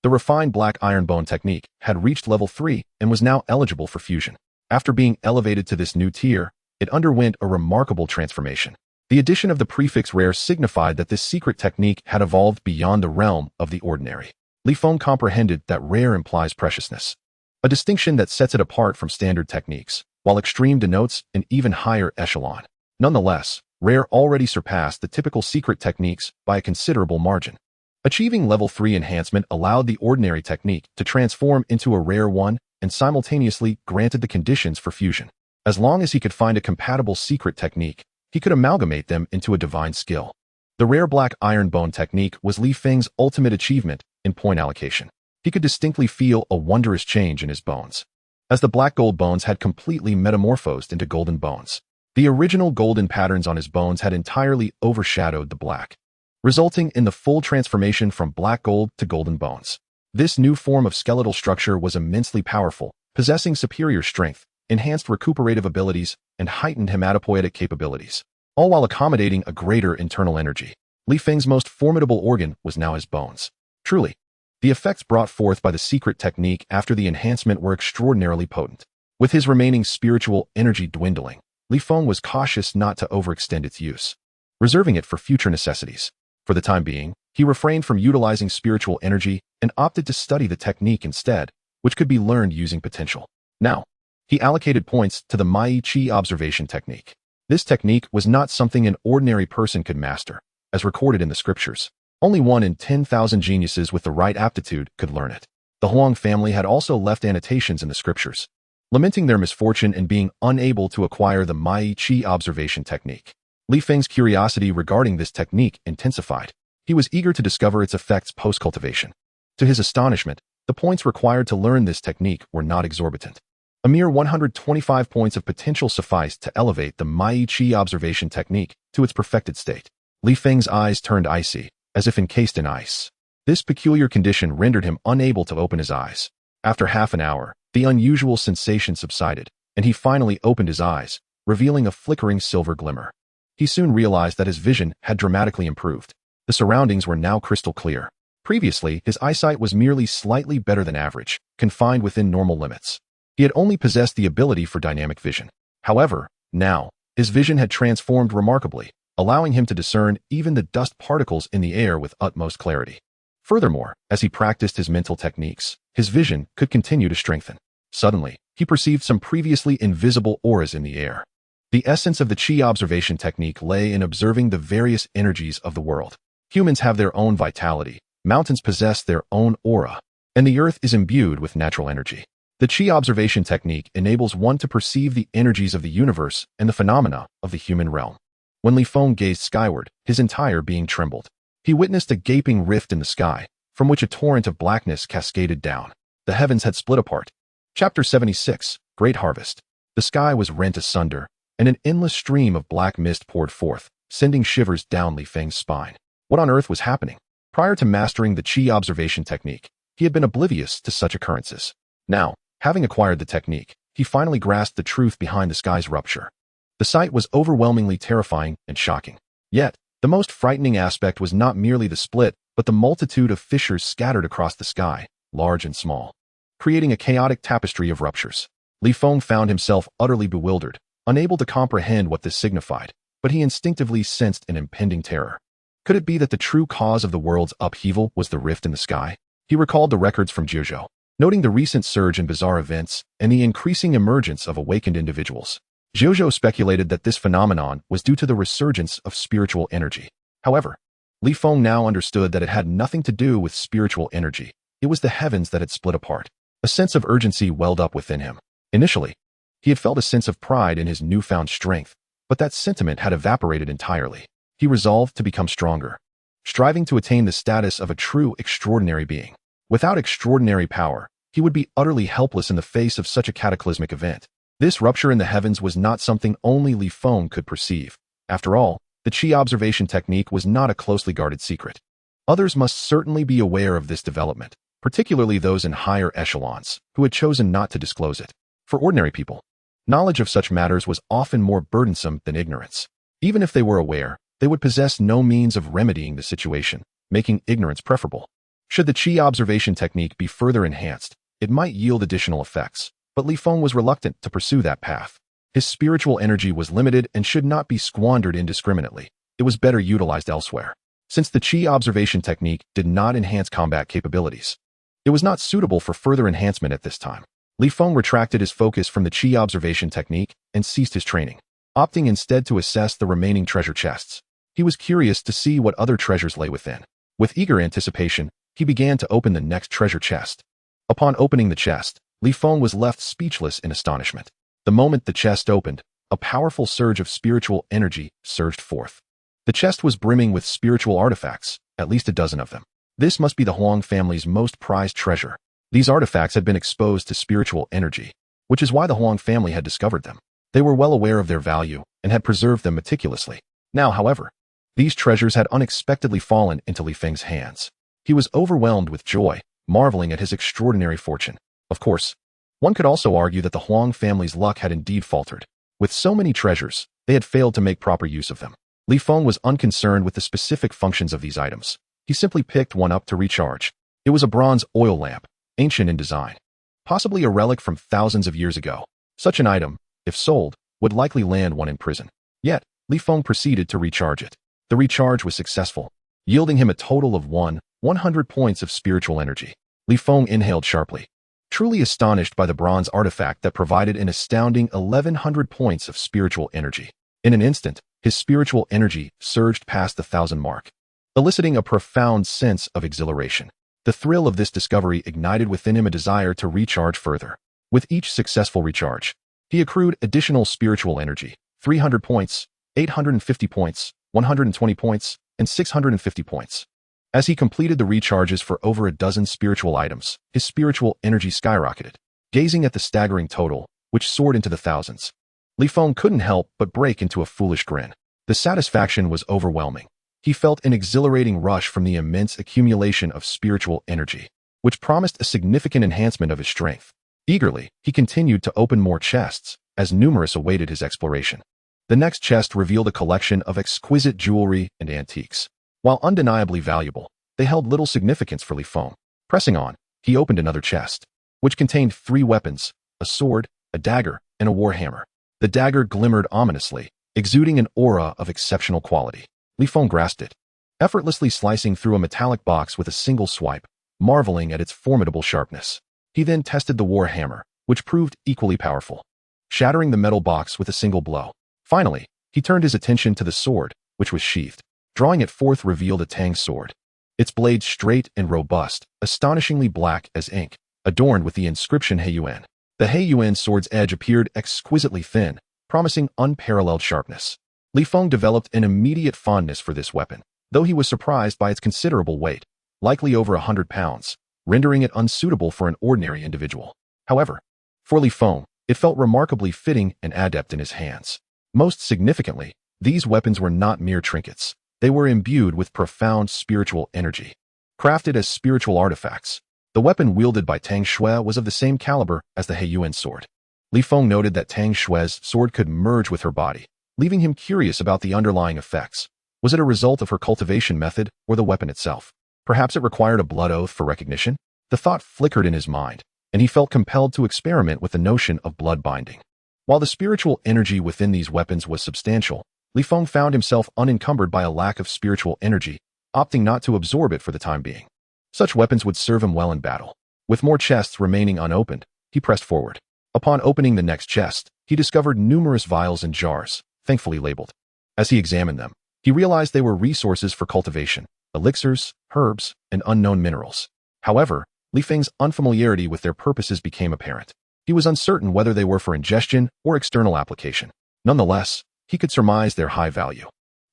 The refined black iron bone technique had reached level 3 and was now eligible for fusion. After being elevated to this new tier, it underwent a remarkable transformation. The addition of the prefix rare signified that this secret technique had evolved beyond the realm of the ordinary. Li Feng comprehended that rare implies preciousness, a distinction that sets it apart from standard techniques, while extreme denotes an even higher echelon. Nonetheless, rare already surpassed the typical secret techniques by a considerable margin. Achieving level 3 enhancement allowed the ordinary technique to transform into a rare one and simultaneously granted the conditions for fusion. As long as he could find a compatible secret technique, he could amalgamate them into a divine skill. The rare black iron bone technique was Li Feng's ultimate achievement in point allocation. He could distinctly feel a wondrous change in his bones, as the black gold bones had completely metamorphosed into golden bones. The original golden patterns on his bones had entirely overshadowed the black, resulting in the full transformation from black gold to golden bones. This new form of skeletal structure was immensely powerful, possessing superior strength, enhanced recuperative abilities, and heightened hematopoietic capabilities, all while accommodating a greater internal energy. Li Feng's most formidable organ was now his bones. Truly, the effects brought forth by the secret technique after the enhancement were extraordinarily potent. With his remaining spiritual energy dwindling, Li Feng was cautious not to overextend its use, reserving it for future necessities. For the time being, he refrained from utilizing spiritual energy and opted to study the technique instead, which could be learned using potential. Now, he allocated points to the Mai Chi observation technique. This technique was not something an ordinary person could master, as recorded in the scriptures. Only 1 in 10,000 geniuses with the right aptitude could learn it. The Huang family had also left annotations in the scriptures, lamenting their misfortune in being unable to acquire the Mai Chi observation technique. Li Feng's curiosity regarding this technique intensified. He was eager to discover its effects post-cultivation. To his astonishment, the points required to learn this technique were not exorbitant. A mere 125 points of potential sufficed to elevate the Mai Chi observation technique to its perfected state. Li Feng's eyes turned icy, as if encased in ice. This peculiar condition rendered him unable to open his eyes. After half an hour, the unusual sensation subsided, and he finally opened his eyes, revealing a flickering silver glimmer. He soon realized that his vision had dramatically improved. The surroundings were now crystal clear. Previously, his eyesight was merely slightly better than average, confined within normal limits. He had only possessed the ability for dynamic vision. However, now, his vision had transformed remarkably, allowing him to discern even the dust particles in the air with utmost clarity. Furthermore, as he practiced his mental techniques, his vision could continue to strengthen. Suddenly, he perceived some previously invisible auras in the air. The essence of the Qi observation technique lay in observing the various energies of the world. Humans have their own vitality, mountains possess their own aura, and the earth is imbued with natural energy. The Qi observation technique enables one to perceive the energies of the universe and the phenomena of the human realm. When Li Feng gazed skyward, his entire being trembled. He witnessed a gaping rift in the sky, from which a torrent of blackness cascaded down. The heavens had split apart. Chapter 76, Great Harvest. The sky was rent asunder, and an endless stream of black mist poured forth, sending shivers down Li Feng's spine. What on earth was happening? Prior to mastering the Qi observation technique, he had been oblivious to such occurrences. Now, having acquired the technique, he finally grasped the truth behind the sky's rupture. The sight was overwhelmingly terrifying and shocking. Yet, the most frightening aspect was not merely the split, but the multitude of fissures scattered across the sky, large and small, creating a chaotic tapestry of ruptures. Li Feng found himself utterly bewildered, unable to comprehend what this signified, but he instinctively sensed an impending terror. Could it be that the true cause of the world's upheaval was the rift in the sky? He recalled the records from Jiuzhou, noting the recent surge in bizarre events and the increasing emergence of awakened individuals. Jiuzhou speculated that this phenomenon was due to the resurgence of spiritual energy. However, Li Feng now understood that it had nothing to do with spiritual energy. It was the heavens that had split apart. A sense of urgency welled up within him. Initially, he had felt a sense of pride in his newfound strength, but that sentiment had evaporated entirely. He resolved to become stronger, striving to attain the status of a true extraordinary being. Without extraordinary power, he would be utterly helpless in the face of such a cataclysmic event. This rupture in the heavens was not something only Li Feng could perceive. After all, the Qi observation technique was not a closely guarded secret. Others must certainly be aware of this development, particularly those in higher echelons, who had chosen not to disclose it. For ordinary people, knowledge of such matters was often more burdensome than ignorance. Even if they were aware, they would possess no means of remedying the situation, making ignorance preferable. Should the Qi observation technique be further enhanced, it might yield additional effects, but Li Feng was reluctant to pursue that path. His spiritual energy was limited and should not be squandered indiscriminately. It was better utilized elsewhere. Since the Qi observation technique did not enhance combat capabilities, it was not suitable for further enhancement at this time. Li Feng retracted his focus from the Qi observation technique and ceased his training, opting instead to assess the remaining treasure chests. He was curious to see what other treasures lay within. With eager anticipation, he began to open the next treasure chest. Upon opening the chest, Li Feng was left speechless in astonishment. The moment the chest opened, a powerful surge of spiritual energy surged forth. The chest was brimming with spiritual artifacts, at least a dozen of them. This must be the Huang family's most prized treasure. These artifacts had been exposed to spiritual energy, which is why the Huang family had discovered them. They were well aware of their value and had preserved them meticulously. Now, however, these treasures had unexpectedly fallen into Li Feng's hands. He was overwhelmed with joy, marveling at his extraordinary fortune. Of course, one could also argue that the Huang family's luck had indeed faltered. With so many treasures, they had failed to make proper use of them. Li Feng was unconcerned with the specific functions of these items. He simply picked one up to recharge. It was a bronze oil lamp, ancient in design, possibly a relic from thousands of years ago. Such an item, if sold, would likely land one in prison. Yet, Li Feng proceeded to recharge it. The recharge was successful, yielding him a total of 100 points of spiritual energy. Li Feng inhaled sharply, truly astonished by the bronze artifact that provided an astounding 1100 points of spiritual energy. In an instant, his spiritual energy surged past the 1,000 mark, eliciting a profound sense of exhilaration. The thrill of this discovery ignited within him a desire to recharge further. With each successful recharge, he accrued additional spiritual energy: 300 points, 850 points, 120 points, and 650 points. As he completed the recharges for over a dozen spiritual items, his spiritual energy skyrocketed. Gazing at the staggering total, which soared into the thousands, Li Feng couldn't help but break into a foolish grin. The satisfaction was overwhelming. He felt an exhilarating rush from the immense accumulation of spiritual energy, which promised a significant enhancement of his strength. Eagerly, he continued to open more chests, as numerous awaited his exploration. The next chest revealed a collection of exquisite jewelry and antiques. While undeniably valuable, they held little significance for Li Feng. Pressing on, he opened another chest, which contained 3 weapons: a sword, a dagger, and a warhammer. The dagger glimmered ominously, exuding an aura of exceptional quality. Li Feng grasped it, effortlessly slicing through a metallic box with a single swipe, marveling at its formidable sharpness. He then tested the warhammer, which proved equally powerful, shattering the metal box with a single blow. Finally, he turned his attention to the sword, which was sheathed. Drawing it forth revealed a Tang sword. Its blade straight and robust, astonishingly black as ink, adorned with the inscription He Yuan. The He Yuan sword's edge appeared exquisitely thin, promising unparalleled sharpness. Li Feng developed an immediate fondness for this weapon, though he was surprised by its considerable weight, likely over 100 pounds, rendering it unsuitable for an ordinary individual. However, for Li Feng, it felt remarkably fitting and adept in his hands. Most significantly, these weapons were not mere trinkets. They were imbued with profound spiritual energy. Crafted as spiritual artifacts, the weapon wielded by Tang Shui was of the same caliber as the He Yuan sword. Li Feng noted that Tang Shui's sword could merge with her body, leaving him curious about the underlying effects. Was it a result of her cultivation method or the weapon itself? Perhaps it required a blood oath for recognition? The thought flickered in his mind, and he felt compelled to experiment with the notion of blood binding. While the spiritual energy within these weapons was substantial, Li Feng found himself unencumbered by a lack of spiritual energy, opting not to absorb it for the time being. Such weapons would serve him well in battle. With more chests remaining unopened, he pressed forward. Upon opening the next chest, he discovered numerous vials and jars, thankfully labeled. As he examined them, he realized they were resources for cultivation: elixirs, herbs, and unknown minerals. However, Li Feng's unfamiliarity with their purposes became apparent. He was uncertain whether they were for ingestion or external application. Nonetheless, he could surmise their high value,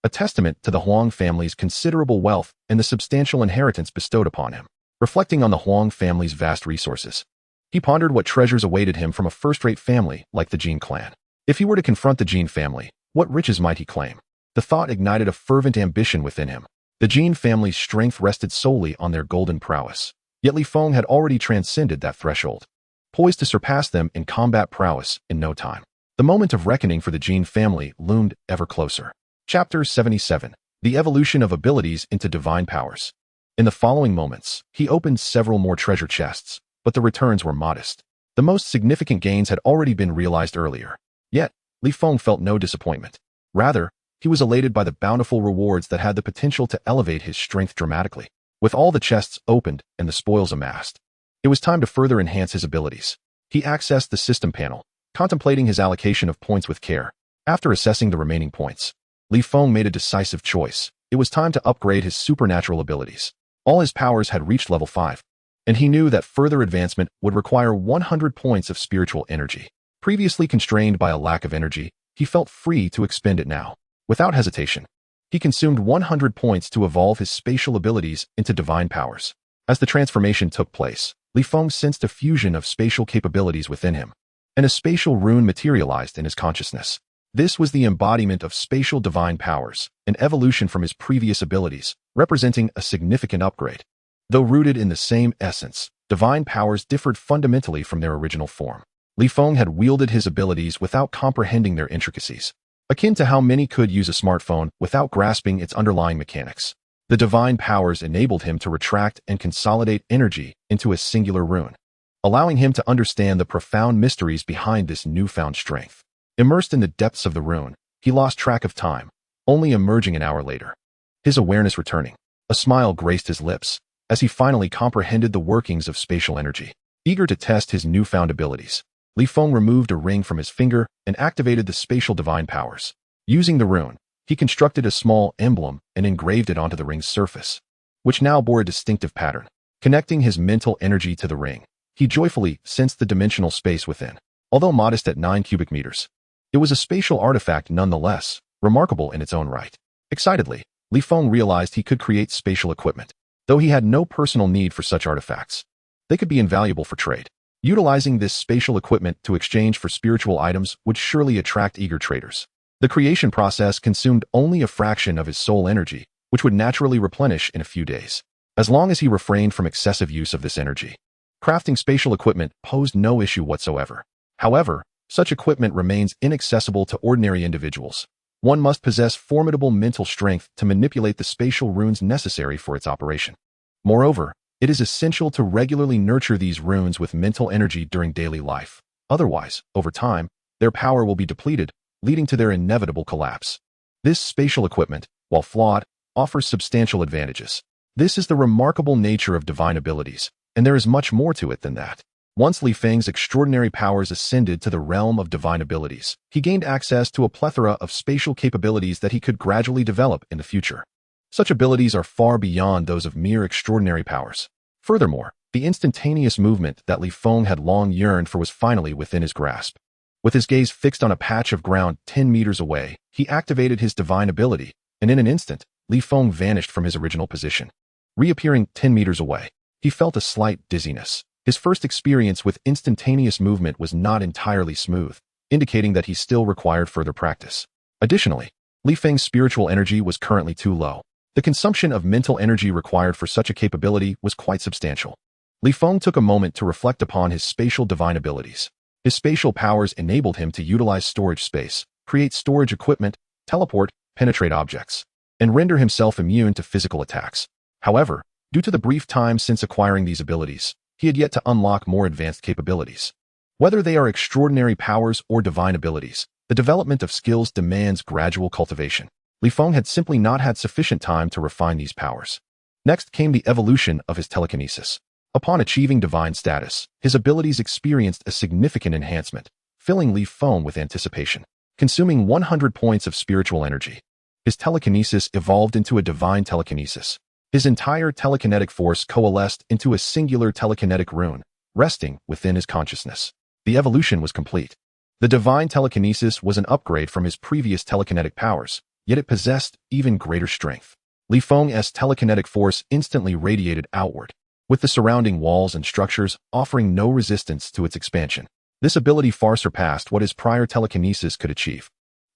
a testament to the Huang family's considerable wealth and the substantial inheritance bestowed upon him. Reflecting on the Huang family's vast resources, he pondered what treasures awaited him from a first-rate family like the Jin clan. If he were to confront the Jin family, what riches might he claim? The thought ignited a fervent ambition within him. The Jin family's strength rested solely on their golden prowess. Yet Li Feng had already transcended that threshold, poised to surpass them in combat prowess in no time. The moment of reckoning for the Jin family loomed ever closer. Chapter 77. The Evolution of Abilities into Divine Powers. In the following moments, he opened several more treasure chests, but the returns were modest. The most significant gains had already been realized earlier. Yet, Li Feng felt no disappointment. Rather, he was elated by the bountiful rewards that had the potential to elevate his strength dramatically. With all the chests opened and the spoils amassed, it was time to further enhance his abilities. He accessed the system panel, contemplating his allocation of points with care. After assessing the remaining points, Li Feng made a decisive choice. It was time to upgrade his supernatural abilities. All his powers had reached level 5, and he knew that further advancement would require 100 points of spiritual energy. Previously constrained by a lack of energy, he felt free to expend it now. Without hesitation, he consumed 100 points to evolve his spatial abilities into divine powers. As the transformation took place, Li Feng sensed a fusion of spatial capabilities within him, and a spatial rune materialized in his consciousness. This was the embodiment of spatial divine powers, an evolution from his previous abilities, representing a significant upgrade. Though rooted in the same essence, divine powers differed fundamentally from their original form. Li Feng had wielded his abilities without comprehending their intricacies, akin to how many could use a smartphone without grasping its underlying mechanics. The divine powers enabled him to retract and consolidate energy into a singular rune, allowing him to understand the profound mysteries behind this newfound strength. Immersed in the depths of the rune, he lost track of time, only emerging an hour later. His awareness returning, a smile graced his lips as he finally comprehended the workings of spatial energy. Eager to test his newfound abilities, Li Feng removed a ring from his finger and activated the spatial divine powers. Using the rune, he constructed a small emblem and engraved it onto the ring's surface, which now bore a distinctive pattern. Connecting his mental energy to the ring, he joyfully sensed the dimensional space within. Although modest at 9 cubic meters, it was a spatial artifact nonetheless, remarkable in its own right. Excitedly, Li Feng realized he could create spatial equipment. Though he had no personal need for such artifacts, they could be invaluable for trade. Utilizing this spatial equipment to exchange for spiritual items would surely attract eager traders. The creation process consumed only a fraction of his soul energy, which would naturally replenish in a few days. As long as he refrained from excessive use of this energy, crafting spatial equipment posed no issue whatsoever. However, such equipment remains inaccessible to ordinary individuals. One must possess formidable mental strength to manipulate the spatial runes necessary for its operation. Moreover, it is essential to regularly nurture these runes with mental energy during daily life. Otherwise, over time, their power will be depleted, leading to their inevitable collapse. This spatial equipment, while flawed, offers substantial advantages. This is the remarkable nature of divine abilities, and there is much more to it than that. Once Li Feng's extraordinary powers ascended to the realm of divine abilities, he gained access to a plethora of spatial capabilities that he could gradually develop in the future. Such abilities are far beyond those of mere extraordinary powers. Furthermore, the instantaneous movement that Li Feng had long yearned for was finally within his grasp. With his gaze fixed on a patch of ground 10 meters away, he activated his divine ability, and in an instant, Li Feng vanished from his original position. Reappearing 10 meters away, he felt a slight dizziness. His first experience with instantaneous movement was not entirely smooth, indicating that he still required further practice. Additionally, Li Feng's spiritual energy was currently too low. The consumption of mental energy required for such a capability was quite substantial. Li Feng took a moment to reflect upon his spatial divine abilities. His spatial powers enabled him to utilize storage space, create storage equipment, teleport, penetrate objects, and render himself immune to physical attacks. However, due to the brief time since acquiring these abilities, he had yet to unlock more advanced capabilities. Whether they are extraordinary powers or divine abilities, the development of skills demands gradual cultivation. Li Feng had simply not had sufficient time to refine these powers. Next came the evolution of his telekinesis. Upon achieving divine status, his abilities experienced a significant enhancement, filling Li Feng with anticipation. Consuming 100 points of spiritual energy, his telekinesis evolved into a divine telekinesis. His entire telekinetic force coalesced into a singular telekinetic rune, resting within his consciousness. The evolution was complete. The divine telekinesis was an upgrade from his previous telekinetic powers, yet it possessed even greater strength. Li Feng's telekinetic force instantly radiated outward, with the surrounding walls and structures offering no resistance to its expansion. This ability far surpassed what his prior telekinesis could achieve.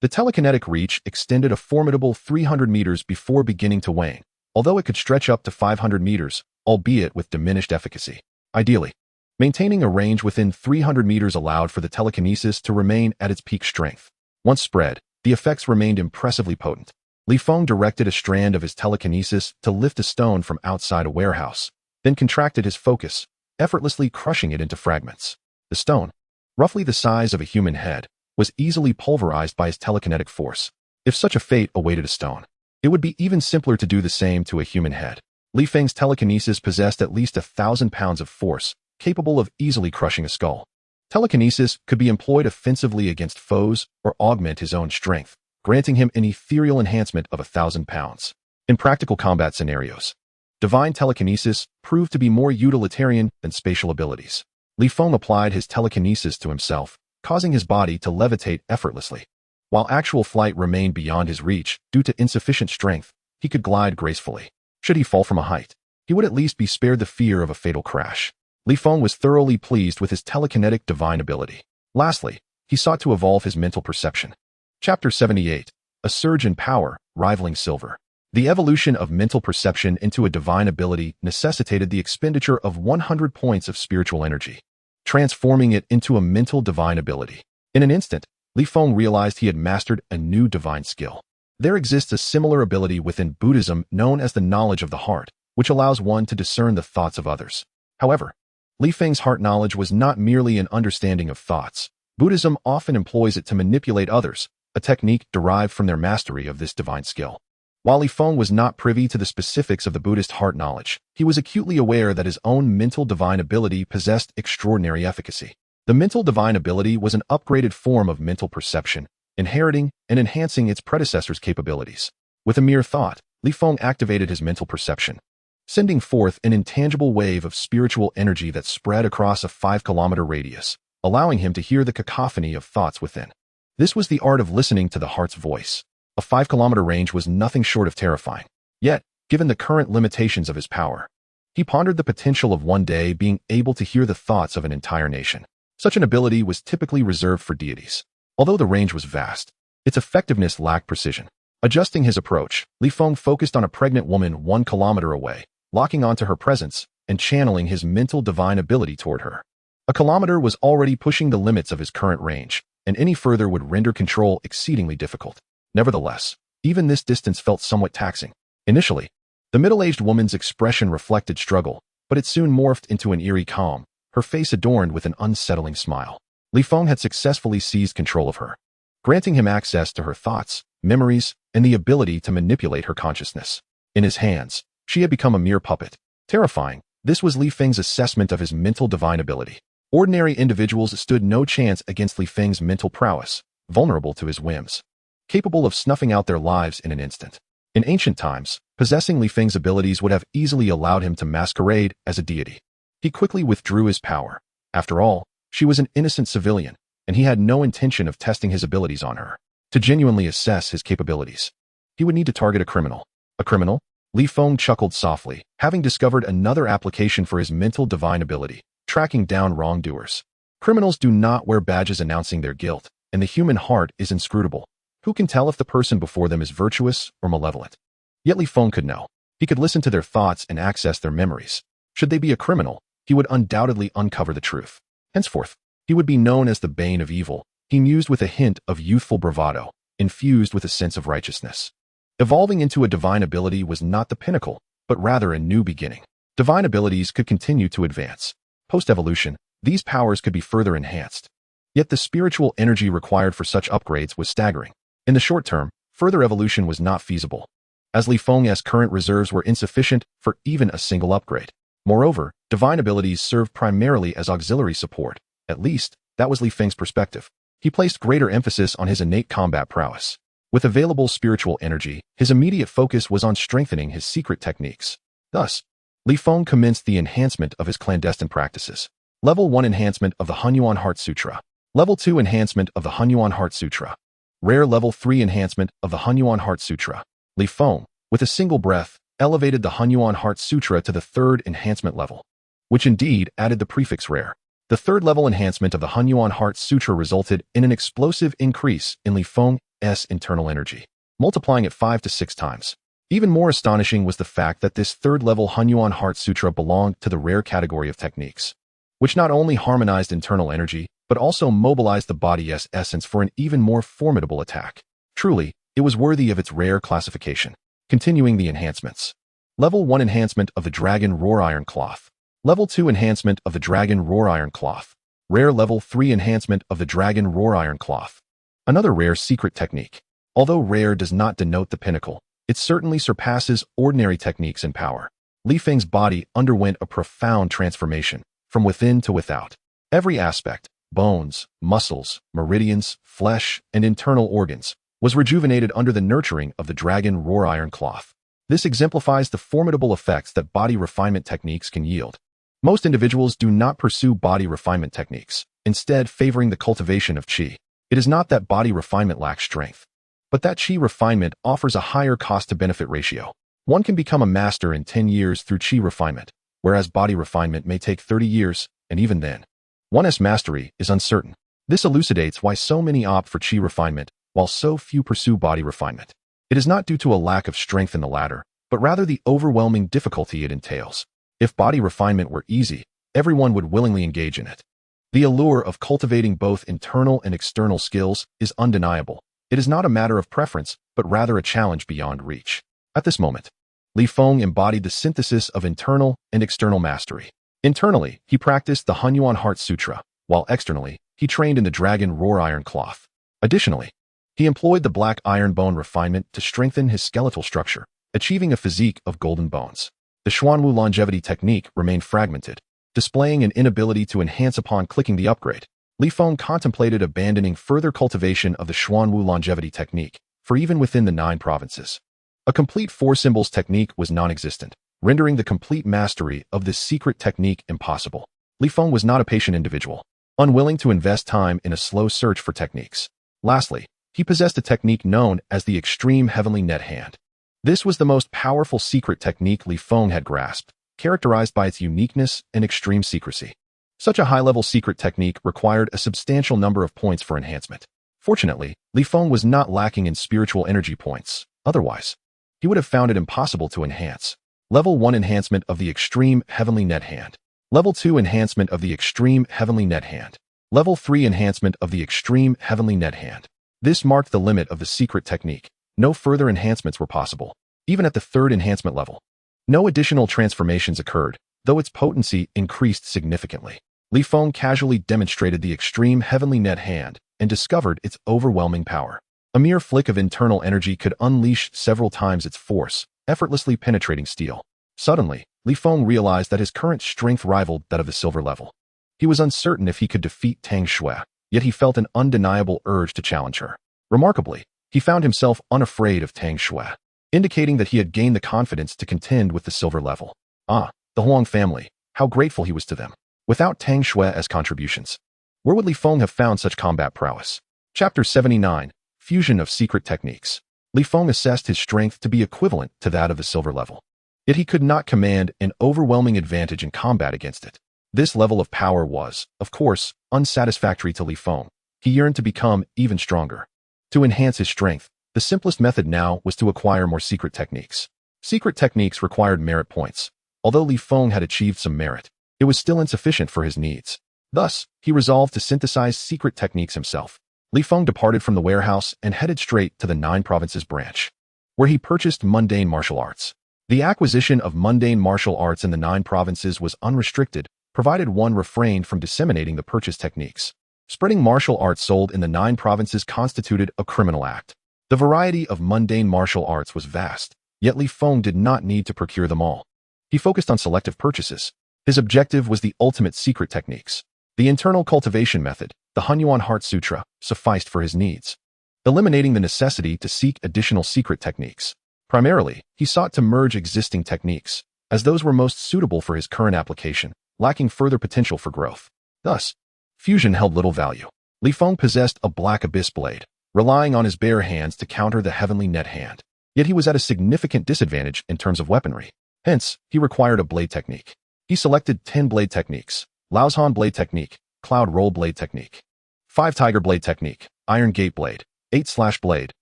The telekinetic reach extended a formidable 300 meters before beginning to wane, although it could stretch up to 500 meters, albeit with diminished efficacy. Ideally, maintaining a range within 300 meters allowed for the telekinesis to remain at its peak strength. Once spread, the effects remained impressively potent. Li Feng directed a strand of his telekinesis to lift a stone from outside a warehouse, then contracted his focus, effortlessly crushing it into fragments. The stone, roughly the size of a human head, was easily pulverized by his telekinetic force. If such a fate awaited a stone, it would be even simpler to do the same to a human head. Li Feng's telekinesis possessed at least 1,000 pounds of force, capable of easily crushing a skull. Telekinesis could be employed offensively against foes or augment his own strength, granting him an ethereal enhancement of 1,000 pounds. In practical combat scenarios, divine telekinesis proved to be more utilitarian than spatial abilities. Li Feng applied his telekinesis to himself, causing his body to levitate effortlessly. While actual flight remained beyond his reach due to insufficient strength, he could glide gracefully. Should he fall from a height, he would at least be spared the fear of a fatal crash. Li Feng was thoroughly pleased with his telekinetic divine ability. Lastly, he sought to evolve his mental perception. Chapter 78. A surge in power, rivaling silver. The evolution of mental perception into a divine ability necessitated the expenditure of 100 points of spiritual energy, transforming it into a mental divine ability. In an instant, Li Feng realized he had mastered a new divine skill. There exists a similar ability within Buddhism known as the knowledge of the heart, which allows one to discern the thoughts of others. However, Li Feng's heart knowledge was not merely an understanding of thoughts. Buddhism often employs it to manipulate others, a technique derived from their mastery of this divine skill. While Li Feng was not privy to the specifics of the Buddhist heart knowledge, he was acutely aware that his own mental divine ability possessed extraordinary efficacy. The mental divine ability was an upgraded form of mental perception, inheriting and enhancing its predecessor's capabilities. With a mere thought, Li Feng activated his mental perception, sending forth an intangible wave of spiritual energy that spread across a 5-kilometer radius, allowing him to hear the cacophony of thoughts within. This was the art of listening to the heart's voice. A 5-kilometer range was nothing short of terrifying. Yet, given the current limitations of his power, he pondered the potential of one day being able to hear the thoughts of an entire nation. Such an ability was typically reserved for deities. Although the range was vast, its effectiveness lacked precision. Adjusting his approach, Li Feng focused on a pregnant woman 1 kilometer away, locking onto her presence and channeling his mental divine ability toward her. A kilometer was already pushing the limits of his current range, and any further would render control exceedingly difficult. Nevertheless, even this distance felt somewhat taxing. Initially, the middle-aged woman's expression reflected struggle, but it soon morphed into an eerie calm, her face adorned with an unsettling smile. Li Feng had successfully seized control of her, granting him access to her thoughts, memories, and the ability to manipulate her consciousness. In his hands, she had become a mere puppet. Terrifying, this was Li Feng's assessment of his mental divine ability. Ordinary individuals stood no chance against Li Feng's mental prowess, vulnerable to his whims, capable of snuffing out their lives in an instant. In ancient times, possessing Li Feng's abilities would have easily allowed him to masquerade as a deity. He quickly withdrew his power. After all, she was an innocent civilian, and he had no intention of testing his abilities on her. To genuinely assess his capabilities, he would need to target a criminal. A criminal? Li Feng chuckled softly, having discovered another application for his mental divine ability, tracking down wrongdoers. Criminals do not wear badges announcing their guilt, and the human heart is inscrutable. Who can tell if the person before them is virtuous or malevolent? Yet Li Feng could know. He could listen to their thoughts and access their memories. Should they be a criminal, he would undoubtedly uncover the truth. Henceforth, he would be known as the bane of evil. He mused with a hint of youthful bravado, infused with a sense of righteousness. Evolving into a divine ability was not the pinnacle, but rather a new beginning. Divine abilities could continue to advance. Post-evolution, these powers could be further enhanced. Yet the spiritual energy required for such upgrades was staggering. In the short term, further evolution was not feasible, as Li Feng's current reserves were insufficient for even a single upgrade. Moreover, divine abilities served primarily as auxiliary support. At least, that was Li Feng's perspective. He placed greater emphasis on his innate combat prowess. With available spiritual energy, his immediate focus was on strengthening his secret techniques. Thus, Li Feng commenced the enhancement of his clandestine practices. Level 1 enhancement of the Hunyuan Heart Sutra. Level 2 enhancement of the Hunyuan Heart Sutra. Rare Level 3 enhancement of the Hunyuan Heart Sutra. Li Feng, with a single breath, elevated the Hunyuan Heart Sutra to the 3rd enhancement level, which indeed added the prefix rare. The third-level enhancement of the Hunyuan Heart Sutra resulted in an explosive increase in Li Feng's internal energy, multiplying it 5 to 6 times. Even more astonishing was the fact that this third-level Hunyuan Heart Sutra belonged to the rare category of techniques, which not only harmonized internal energy, but also mobilized the body's essence for an even more formidable attack. Truly, it was worthy of its rare classification. Continuing the enhancements. Level 1 Enhancement of the Dragon Roar Iron Cloth. Level 2 Enhancement of the Dragon Roar Iron Cloth. Rare Level 3 Enhancement of the Dragon Roar Iron Cloth. Another rare secret technique. Although rare does not denote the pinnacle, it certainly surpasses ordinary techniques in power. Li Feng's body underwent a profound transformation, from within to without. Every aspect, bones, muscles, meridians, flesh, and internal organs, was rejuvenated under the nurturing of the Dragon Roar Iron Cloth. This exemplifies the formidable effects that body refinement techniques can yield. Most individuals do not pursue body refinement techniques, instead favoring the cultivation of qi. It is not that body refinement lacks strength, but that qi refinement offers a higher cost-to-benefit ratio. One can become a master in 10 years through qi refinement, whereas body refinement may take 30 years, and even then, one's mastery is uncertain. This elucidates why so many opt for qi refinement, while so few pursue body refinement. It is not due to a lack of strength in the latter, but rather the overwhelming difficulty it entails. If body refinement were easy, everyone would willingly engage in it. The allure of cultivating both internal and external skills is undeniable. It is not a matter of preference, but rather a challenge beyond reach. At this moment, Li Feng embodied the synthesis of internal and external mastery. Internally, he practiced the Hunyuan Heart Sutra, while externally, he trained in the Dragon Roar Iron Cloth. Additionally, he employed the black iron bone refinement to strengthen his skeletal structure, achieving a physique of golden bones. The Xuanwu longevity technique remained fragmented, displaying an inability to enhance upon clicking the upgrade. Li Feng contemplated abandoning further cultivation of the Xuanwu longevity technique, for even within the 9 provinces, a complete 4 symbols technique was non-existent, rendering the complete mastery of this secret technique impossible. Li Feng was not a patient individual, unwilling to invest time in a slow search for techniques. Lastly, he possessed a technique known as the Extreme Heavenly Net Hand. This was the most powerful secret technique Li Feng had grasped, characterized by its uniqueness and extreme secrecy. Such a high-level secret technique required a substantial number of points for enhancement. Fortunately, Li Feng was not lacking in spiritual energy points. Otherwise, he would have found it impossible to enhance. Level 1 Enhancement of the Extreme Heavenly Net Hand. Level 2 Enhancement of the Extreme Heavenly Net Hand. Level 3 Enhancement of the Extreme Heavenly Net Hand. This marked the limit of the secret technique. No further enhancements were possible. Even at the 3rd enhancement level, no additional transformations occurred, though its potency increased significantly. Li Feng casually demonstrated the Extreme Heavenly Net Hand and discovered its overwhelming power. A mere flick of internal energy could unleash several times its force, effortlessly penetrating steel. Suddenly, Li Feng realized that his current strength rivaled that of the silver level. He was uncertain if he could defeat Tang Shui, yet he felt an undeniable urge to challenge her. Remarkably, he found himself unafraid of Tang Shui, indicating that he had gained the confidence to contend with the silver level. The Huang family, how grateful he was to them. Without Tang Shui as contributions, where would Li Feng have found such combat prowess? Chapter 79, Fusion of Secret Techniques. Li Feng assessed his strength to be equivalent to that of the silver level. Yet he could not command an overwhelming advantage in combat against it. This level of power was, of course, unsatisfactory to Li Feng. He yearned to become even stronger. To enhance his strength, the simplest method now was to acquire more secret techniques. Secret techniques required merit points. Although Li Feng had achieved some merit, it was still insufficient for his needs. Thus, he resolved to synthesize secret techniques himself. Li Feng departed from the warehouse and headed straight to the 9 provinces branch, where he purchased mundane martial arts. The acquisition of mundane martial arts in the 9 provinces was unrestricted, provided one refrained from disseminating the purchase techniques. Spreading martial arts sold in the 9 provinces constituted a criminal act. The variety of mundane martial arts was vast, yet Li Feng did not need to procure them all. He focused on selective purchases. His objective was the ultimate secret techniques. The internal cultivation method, the Hunyuan Heart Sutra, sufficed for his needs, eliminating the necessity to seek additional secret techniques. Primarily, he sought to merge existing techniques, as those were most suitable for his current application, lacking further potential for growth. Thus, fusion held little value. Li Feng possessed a black abyss blade, relying on his bare hands to counter the heavenly net hand. Yet he was at a significant disadvantage in terms of weaponry. Hence, he required a blade technique. He selected 10 blade techniques, Laozhan Blade Technique, Cloud Roll Blade Technique. 5 Tiger Blade Technique, Iron Gate Blade, 8 Slash Blade,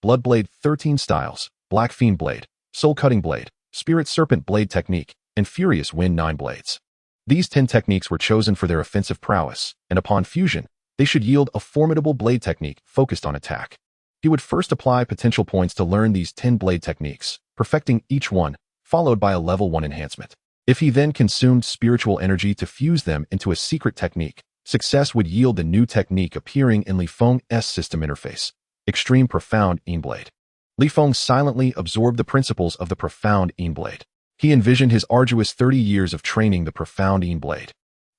Blood Blade 13 Styles, Black Fiend Blade, Soul Cutting Blade, Spirit Serpent Blade Technique, and Furious Wind 9 Blades. These 10 techniques were chosen for their offensive prowess, and upon fusion, they should yield a formidable blade technique focused on attack. He would first apply potential points to learn these 10 blade techniques, perfecting each one, followed by a level 1 enhancement. If he then consumed spiritual energy to fuse them into a secret technique, success would yield the new technique appearing in Li Feng's system interface, Extreme Profound Blade. Li Feng silently absorbed the principles of the Profound Blade. He envisioned his arduous 30 years of training the Profound Blade,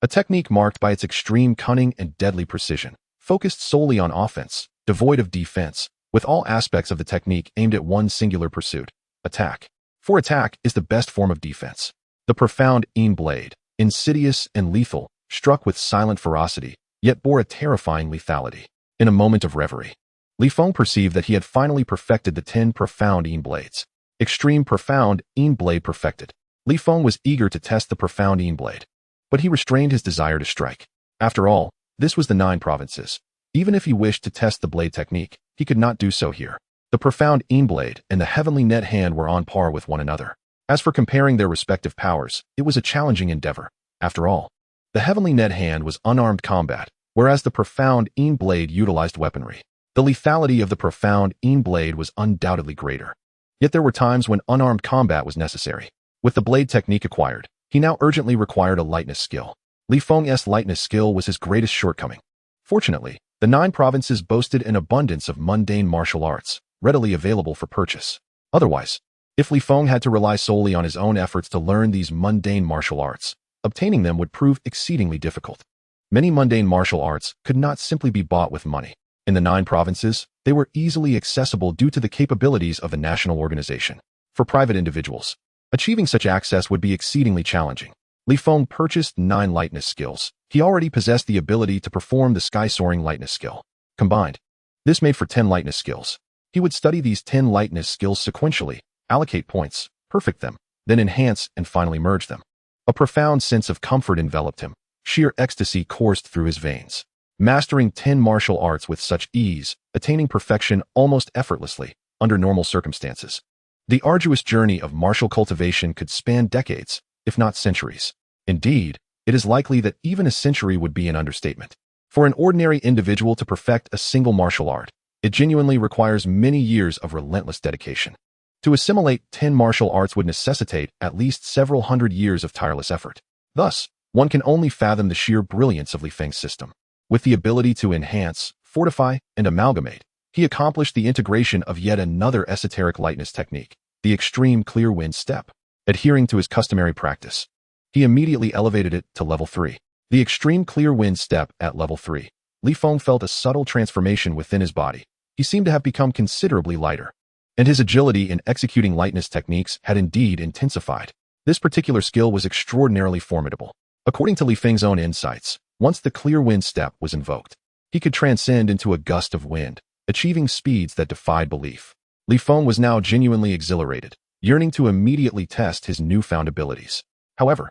a technique marked by its extreme cunning and deadly precision, focused solely on offense, devoid of defense, with all aspects of the technique aimed at one singular pursuit: attack. For attack is the best form of defense. The Profound Blade, insidious and lethal, struck with silent ferocity, yet bore a terrifying lethality. In a moment of reverie, Li Feng perceived that he had finally perfected the 10 Profound Blades. Extreme Profound Blade perfected. Li Feng was eager to test the Profound Blade, but he restrained his desire to strike. After all, this was the 9 provinces. Even if he wished to test the blade technique, he could not do so here. The Profound Blade and the Heavenly Net Hand were on par with one another. As for comparing their respective powers, it was a challenging endeavor. After all, the Heavenly Net Hand was unarmed combat, whereas the Profound Blade utilized weaponry. The lethality of the Profound Blade was undoubtedly greater. Yet there were times when unarmed combat was necessary. With the blade technique acquired, he now urgently required a lightness skill. Li Feng's lightness skill was his greatest shortcoming. Fortunately, the 9 provinces boasted an abundance of mundane martial arts, readily available for purchase. Otherwise, if Li Feng had to rely solely on his own efforts to learn these mundane martial arts, obtaining them would prove exceedingly difficult. Many mundane martial arts could not simply be bought with money. In the 9 provinces, they were easily accessible due to the capabilities of the national organization. For private individuals, achieving such access would be exceedingly challenging. Li Feng purchased 9 lightness skills. He already possessed the ability to perform the sky-soaring lightness skill. Combined, this made for 10 lightness skills. He would study these 10 lightness skills sequentially, allocate points, perfect them, then enhance and finally merge them. A profound sense of comfort enveloped him. Sheer ecstasy coursed through his veins. Mastering 10 martial arts with such ease, attaining perfection almost effortlessly, under normal circumstances. The arduous journey of martial cultivation could span decades, if not centuries. Indeed, it is likely that even a century would be an understatement. For an ordinary individual to perfect a single martial art, it genuinely requires many years of relentless dedication. To assimilate 10 martial arts would necessitate at least several hundred years of tireless effort. Thus, one can only fathom the sheer brilliance of Li Feng's system. With the ability to enhance, fortify, and amalgamate, he accomplished the integration of yet another esoteric lightness technique, the extreme clear wind step. Adhering to his customary practice, he immediately elevated it to level 3. The extreme clear wind step at level 3. Li Feng felt a subtle transformation within his body. He seemed to have become considerably lighter, and his agility in executing lightness techniques had indeed intensified. This particular skill was extraordinarily formidable. According to Li Feng's own insights, once the clear wind step was invoked, he could transcend into a gust of wind, achieving speeds that defied belief. Li Feng was now genuinely exhilarated, yearning to immediately test his newfound abilities. However,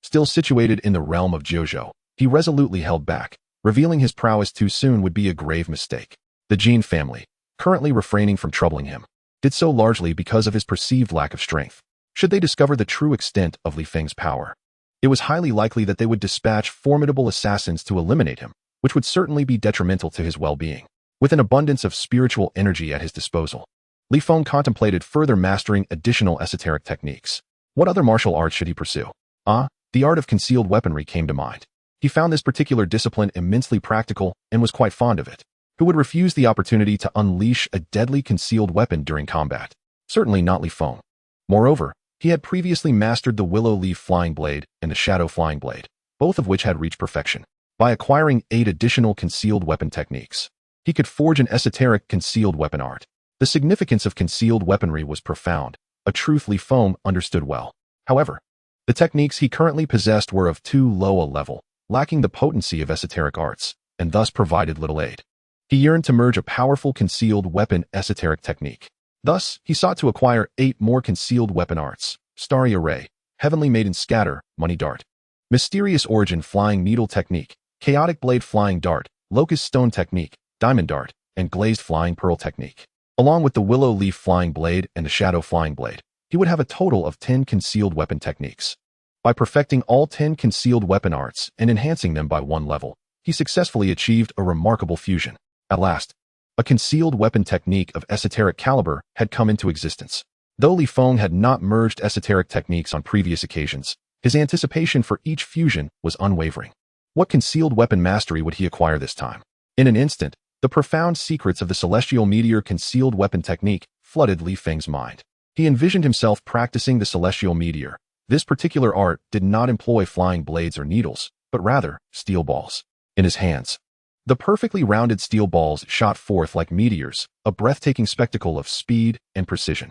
still situated in the realm of Jiuzhou, he resolutely held back. Revealing his prowess too soon would be a grave mistake. The Jin family, currently refraining from troubling him, did so largely because of his perceived lack of strength. Should they discover the true extent of Li Feng's power, it was highly likely that they would dispatch formidable assassins to eliminate him, which would certainly be detrimental to his well-being. With an abundance of spiritual energy at his disposal, Li Feng contemplated further mastering additional esoteric techniques. What other martial arts should he pursue? The art of concealed weaponry came to mind. He found this particular discipline immensely practical and was quite fond of it. Who would refuse the opportunity to unleash a deadly concealed weapon during combat? Certainly not Li Feng. Moreover, he had previously mastered the Willow Leaf Flying Blade and the Shadow Flying Blade, both of which had reached perfection. By acquiring 8 additional concealed weapon techniques, he could forge an esoteric concealed weapon art. The significance of concealed weaponry was profound, a truth Li Feng understood well. However, the techniques he currently possessed were of too low a level, lacking the potency of esoteric arts, and thus provided little aid. He yearned to merge a powerful concealed weapon esoteric technique. Thus, he sought to acquire 8 more concealed weapon arts: Starry Array, Heavenly Maiden Scatter, Money Dart, Mysterious origin flying needle technique, chaotic blade flying dart, locust stone technique, diamond dart, and glazed flying pearl technique. Along with the willow leaf flying blade and the shadow flying blade, he would have a total of 10 concealed weapon techniques. By perfecting all 10 concealed weapon arts and enhancing them by one level, he successfully achieved a remarkable fusion. At last, a concealed weapon technique of esoteric caliber had come into existence. Though Li Feng had not merged esoteric techniques on previous occasions, his anticipation for each fusion was unwavering. What concealed weapon mastery would he acquire this time? In an instant, the profound secrets of the celestial meteor concealed weapon technique flooded Li Feng's mind. He envisioned himself practicing the celestial meteor. This particular art did not employ flying blades or needles, but rather steel balls. In his hands, the perfectly rounded steel balls shot forth like meteors, a breathtaking spectacle of speed and precision.